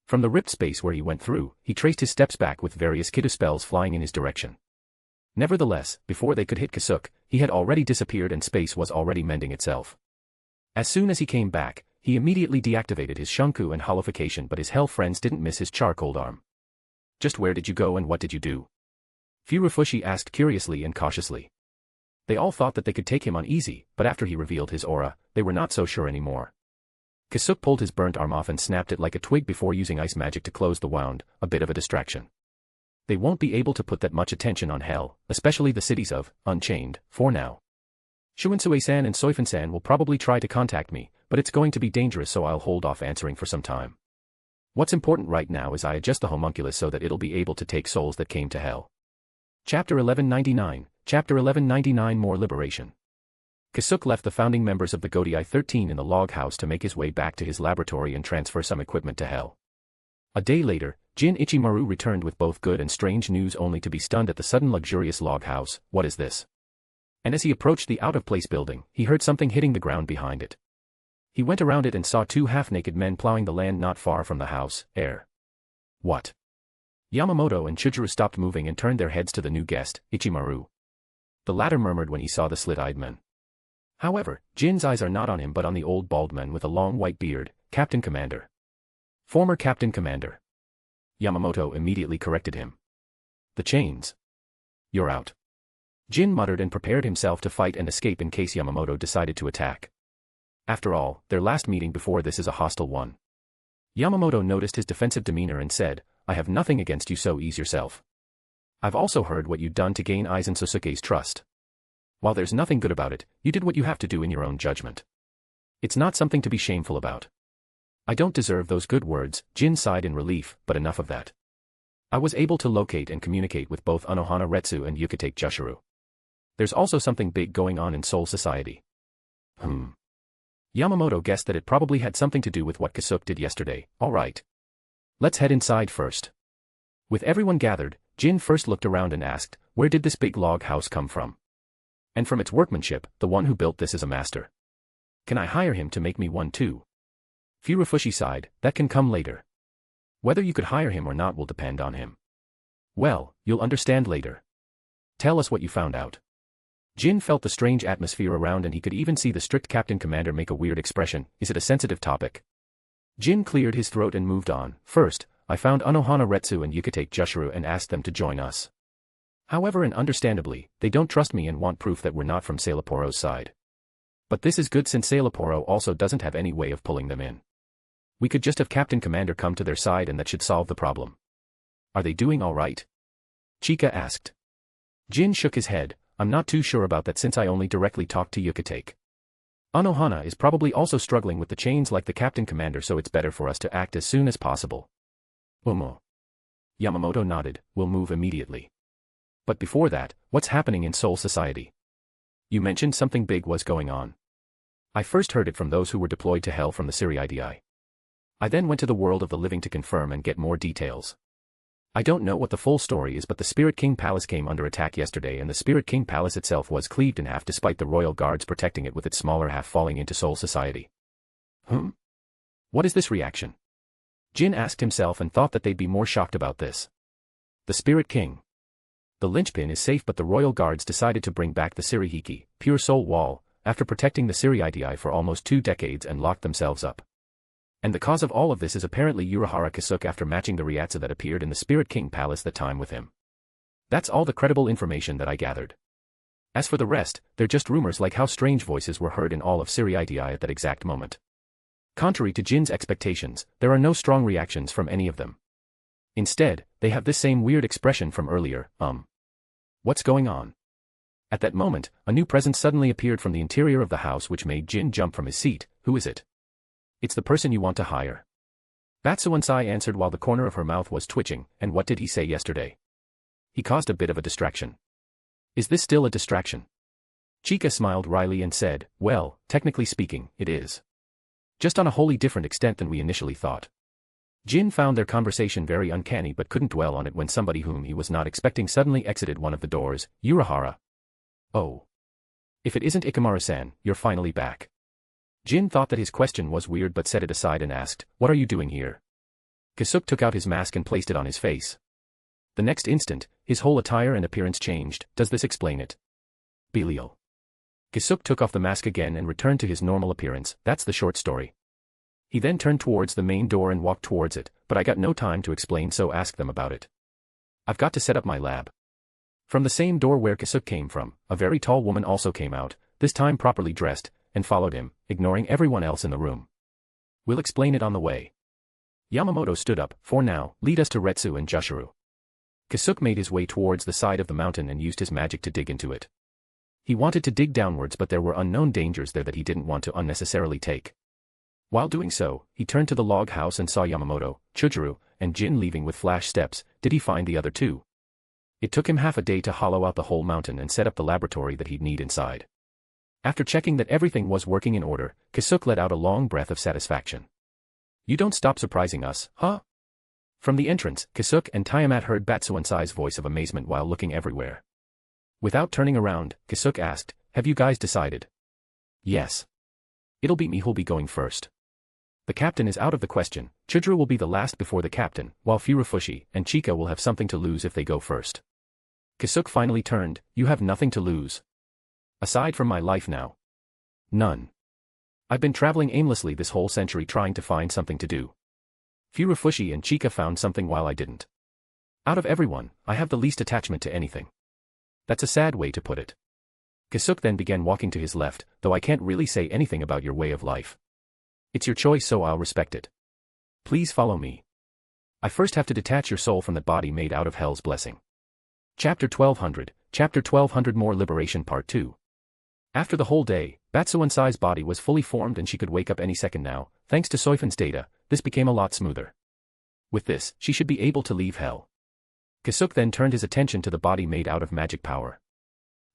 B: From the ripped space where he went through, he traced his steps back with various Kido spells flying in his direction. Nevertheless, before they could hit Kisuke, he had already disappeared and space was already mending itself. As soon as he came back, he immediately deactivated his Shunku and Holification, but his hell friends didn't miss his charcoal arm. "Just where did you go and what did you do?" Furufushi asked curiously and cautiously. They all thought that they could take him on easy, but after he revealed his aura, they were not so sure anymore. Kisuke pulled his burnt arm off and snapped it like a twig before using ice magic to close the wound, a bit of a distraction. They won't be able to put that much attention on hell, especially the cities of Unchained, for now. Shunsui-san and Soifun-san will probably try to contact me, but it's going to be dangerous, so I'll hold off answering for some time. What's important right now is I adjust the homunculus so that it'll be able to take souls that came to hell. Chapter 1199, Chapter 1199 More Liberation. Kisuke left the founding members of the Godai 13 in the log house to make his way back to his laboratory and transfer some equipment to hell. A day later, Jin Ichimaru returned with both good and strange news, only to be stunned at the sudden luxurious log house. What is this? And as he approached the out-of-place building, he heard something hitting the ground behind it. He went around it and saw two half-naked men plowing the land not far from the house. What? Yamamoto and Chujuru stopped moving and turned their heads to the new guest, Ichimaru. The latter murmured when he saw the slit-eyed men. However, Jin's eyes are not on him but on the old bald man with a long white beard, Captain Commander. Former Captain Commander. Yamamoto immediately corrected him. The chains. You're out. Jin muttered and prepared himself to fight and escape in case Yamamoto decided to attack. After all, their last meeting before this is a hostile one. Yamamoto noticed his defensive demeanor and said, "I have nothing against you, so ease yourself. I've also heard what you've done to gain Aizen Sosuke's trust. While there's nothing good about it, you did what you have to do in your own judgment. It's not something to be shameful about." "I don't deserve those good words," Jin sighed in relief, "but enough of that. I was able to locate and communicate with both Unohana Retsu and Yukitake Jushiro. There's also something big going on in Soul Society." Yamamoto guessed that it probably had something to do with what Kisuke did yesterday. "All right. Let's head inside first." With everyone gathered, Jin first looked around and asked, "Where did this big log house come from? And from its workmanship, the one who built this is a master. Can I hire him to make me one too?" Furufushi sighed, "That can come later. Whether you could hire him or not will depend on him." "Well, you'll understand later. Tell us what you found out." Jin felt the strange atmosphere around and he could even see the strict captain commander make a weird expression. Is it a sensitive topic? Jin cleared his throat and moved on. First, I found Unohana Retsu and Yukitake Jushiro and asked them to join us. However, and understandably, they don't trust me and want proof that we're not from Sailaporo's side. But this is good since Sailaporo also doesn't have any way of pulling them in. We could just have Captain Commander come to their side and that should solve the problem. Are they doing all right? Chika asked. Jin shook his head. I'm not too sure about that since I only directly talked to Yukitake. Unohana is probably also struggling with the chains like the Captain Commander, so it's better for us to act as soon as possible. Umo. Yamamoto nodded. We'll move immediately. But before that, what's happening in Soul Society? You mentioned something big was going on. I first heard it from those who were deployed to Hell from the Siriidi. I then went to the world of the living to confirm and get more details. I don't know what the full story is, but the Spirit King Palace came under attack yesterday and the Spirit King Palace itself was cleaved in half despite the royal guards protecting it with its smaller half falling into Soul Society. What is this reaction? Jin asked himself and thought that they'd be more shocked about this. The Spirit King. The linchpin is safe, but the royal guards decided to bring back the Sirihiki, pure soul wall, after protecting the Siriidi for almost 2 decades and locked themselves up. And the cause of all of this is apparently Urahara Kisuke after matching the Ryatsu that appeared in the Spirit King Palace that time with him. That's all the credible information that I gathered. As for the rest, they're just rumors like how strange voices were heard in all of Siriidi at that exact moment. Contrary to Jin's expectations, there are no strong reactions from any of them. Instead, they have this same weird expression from earlier, What's going on? At that moment, a new presence suddenly appeared from the interior of the house which made Jin jump from his seat. Who is it? It's the person you want to hire. Batsuansai answered while the corner of her mouth was twitching. And what did he say yesterday? He caused a bit of a distraction. Is this still a distraction? Chika smiled wryly and said, well, technically speaking, it is. Just on a wholly different extent than we initially thought. Jin found their conversation very uncanny but couldn't dwell on it when somebody whom he was not expecting suddenly exited one of the doors. Urahara. Oh. If it isn't Ikamaru-san, you're finally back. Jin thought that his question was weird but set it aside and asked, what are you doing here? Kisuke took out his mask and placed it on his face. The next instant, his whole attire and appearance changed. Does this explain it? Belial. Kisuke took off the mask again and returned to his normal appearance. That's the short story. He then turned towards the main door and walked towards it, but I got no time to explain, so ask them about it. I've got to set up my lab. From the same door where Kisuke came from, a very tall woman also came out, this time properly dressed, and followed him, ignoring everyone else in the room. We'll explain it on the way. Yamamoto stood up. For now, lead us to Retsu and Jushiro. Kisuke made his way towards the side of the mountain and used his magic to dig into it. He wanted to dig downwards, but there were unknown dangers there that he didn't want to unnecessarily take. While doing so, he turned to the log house and saw Yamamoto, Chujuru, and Jin leaving with flash steps. Did he find the other two? It took him half a day to hollow out the whole mountain and set up the laboratory that he'd need inside. After checking that everything was working in order, Kisuke let out a long breath of satisfaction. You don't stop surprising us, huh? From the entrance, Kisuke and Tiamat heard Batsuansai's voice of amazement while looking everywhere. Without turning around, Kisuke asked, have you guys decided? Yes. It'll be me who'll be going first. The captain is out of the question. Chujuru will be the last before the captain, while Furufushi and Chika will have something to lose if they go first. Kisuke finally turned. You have nothing to lose. Aside from my life now. None. I've been traveling aimlessly this whole century trying to find something to do. Furufushi and Chika found something while I didn't. Out of everyone, I have the least attachment to anything. That's a sad way to put it. Kisuke then began walking to his left, though I can't really say anything about your way of life. It's your choice, so I'll respect it. Please follow me. I first have to detach your soul from that body made out of hell's blessing. Chapter 1200, Chapter 1200 More Liberation Part 2. After the whole day, Batsuansai's body was fully formed and she could wake up any second now. Thanks to Soifan's data, this became a lot smoother. With this, she should be able to leave hell. Kisuke then turned his attention to the body made out of magic power.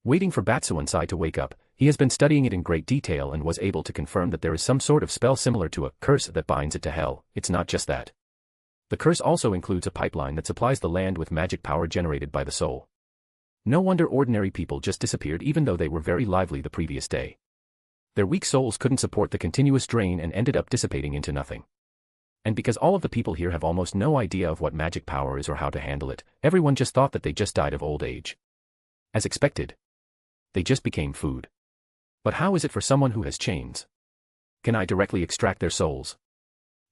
B: Waiting for Batsuansai to wake up, he has been studying it in great detail and was able to confirm that there is some sort of spell similar to a curse that binds it to hell. It's not just that. The curse also includes a pipeline that supplies the land with magic power generated by the soul. No wonder ordinary people just disappeared even though they were very lively the previous day. Their weak souls couldn't support the continuous drain and ended up dissipating into nothing. And because all of the people here have almost no idea of what magic power is or how to handle it, everyone just thought that they just died of old age. As expected. They just became food. But how is it for someone who has chains? Can I directly extract their souls?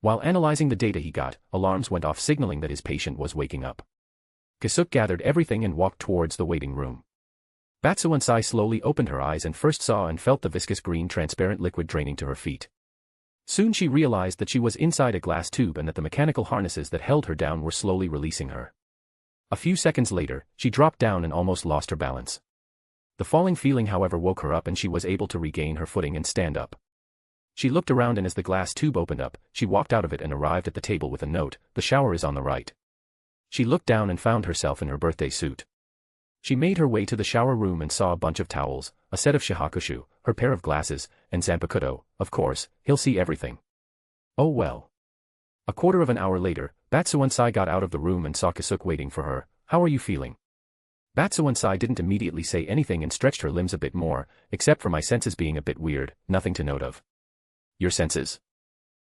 B: While analyzing the data he got, alarms went off signaling that his patient was waking up. Kisuke gathered everything and walked towards the waiting room. Batsuansai slowly opened her eyes and first saw and felt the viscous green transparent liquid draining to her feet. Soon she realized that she was inside a glass tube and that the mechanical harnesses that held her down were slowly releasing her. A few seconds later, she dropped down and almost lost her balance. The falling feeling however woke her up and she was able to regain her footing and stand up. She looked around and as the glass tube opened up, she walked out of it and arrived at the table with a note, "The shower is on the right." She looked down and found herself in her birthday suit. She made her way to the shower room and saw a bunch of towels, a set of shihakushu, her pair of glasses, and Zanpakuto. Of course, he'll see everything. Oh well. A quarter of an hour later, Batsuansai got out of the room and saw Kisuke waiting for her. "How are you feeling?" Batsuansai didn't immediately say anything and stretched her limbs a bit more, except for my senses being a bit weird, nothing to note of. Your senses?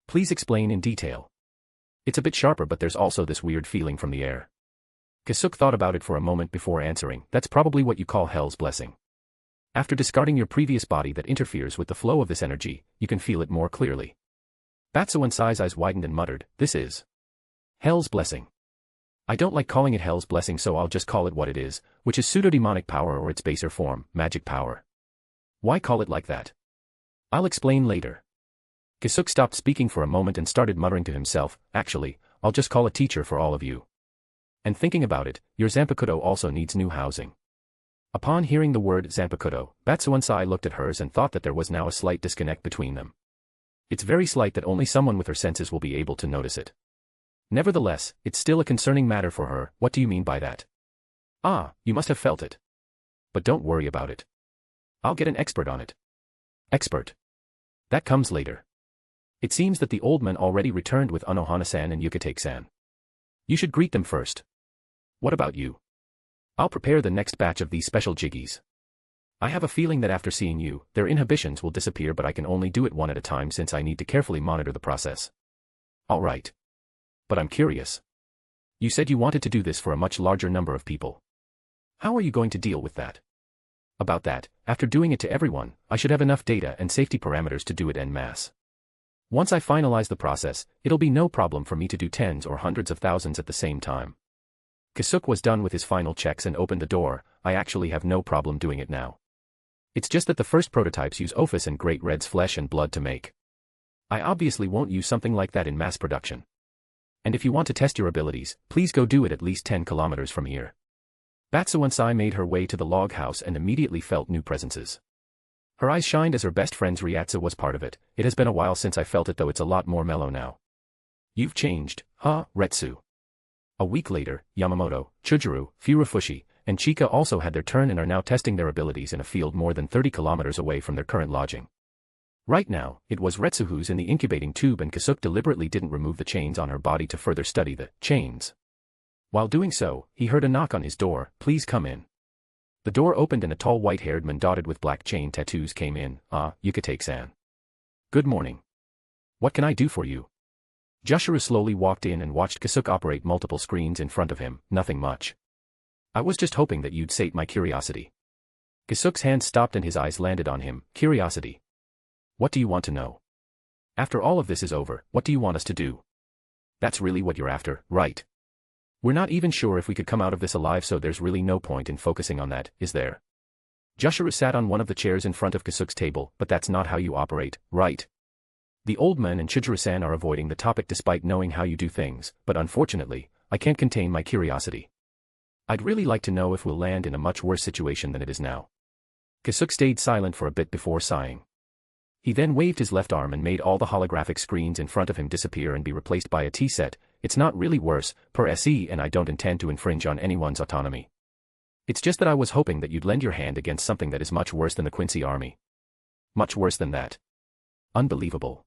B: Please explain in detail. It's a bit sharper but there's also this weird feeling from the air. Kisuke thought about it for a moment before answering. That's probably what you call hell's blessing. After discarding your previous body that interferes with the flow of this energy, you can feel it more clearly. Batsuansai's eyes widened and muttered, "This is hell's blessing. I don't like calling it hell's blessing so I'll just call it what it is, which is pseudo-demonic power or its baser form, magic power. Why call it like that? I'll explain later." Kisuke stopped speaking for a moment and started muttering to himself, "Actually, I'll just call a teacher for all of you. And thinking about it, your Zanpakuto also needs new housing." Upon hearing the word Zanpakuto, Batsuansai looked at hers and thought that there was now a slight disconnect between them. It's very slight that only someone with her senses will be able to notice it. Nevertheless, it's still a concerning matter for her. "What do you mean by that?" "Ah, you must have felt it. But don't worry about it. I'll get an expert on it." "Expert? That comes later. It seems that the old man already returned with Anohana-san and Yukitake-san. You should greet them first. What about you? I'll prepare the next batch of these special jiggies. I have a feeling that after seeing you, their inhibitions will disappear but I can only do it one at a time since I need to carefully monitor the process." "All right. But I'm curious. You said you wanted to do this for a much larger number of people. How are you going to deal with that?" "About that, after doing it to everyone, I should have enough data and safety parameters to do it en masse. Once I finalize the process, it'll be no problem for me to do tens or hundreds of thousands at the same time." Kisuke was done with his final checks and opened the door. "I actually have no problem doing it now. It's just that the first prototypes use Ophis and Great Red's flesh and blood to make. I obviously won't use something like that in mass production. And if you want to test your abilities, please go do it at least 10 kilometers from here." Batsuansai made her way to the log house and immediately felt new presences. Her eyes shined as her best friend's Ryatsu was part of it. "It has been a while since I felt it though it's a lot more mellow now." "You've changed, huh, Retsu?" A week later, Yamamoto, Chujuru, Furufushi, and Chika also had their turn and are now testing their abilities in a field more than 30 kilometers away from their current lodging. Right now, it was Retsu who's in the incubating tube and Kisuke deliberately didn't remove the chains on her body to further study the chains. While doing so, he heard a knock on his door. "Please come in." The door opened and a tall white-haired man dotted with black chain tattoos came in. "Ah, Yukitake-san. Good morning. What can I do for you?" Joshua slowly walked in and watched Kisuke operate multiple screens in front of him. "Nothing much. I was just hoping that you'd sate my curiosity." Kisuke's hand stopped and his eyes landed on him. "Curiosity? What do you want to know? After all of this is over, what do you want us to do? That's really what you're after, right? We're not even sure if we could come out of this alive so there's really no point in focusing on that, is there?" Joshua sat on one of the chairs in front of Kisuke's table. "But that's not how you operate, right? The old man and Chujuru-san are avoiding the topic despite knowing how you do things, but unfortunately, I can't contain my curiosity. I'd really like to know if we'll land in a much worse situation than it is now." Kisuke stayed silent for a bit before sighing. He then waved his left arm and made all the holographic screens in front of him disappear and be replaced by a T-set. "It's not really worse, per se, and I don't intend to infringe on anyone's autonomy. It's just that I was hoping that you'd lend your hand against something that is much worse than the Quincy army." "Much worse than that? Unbelievable.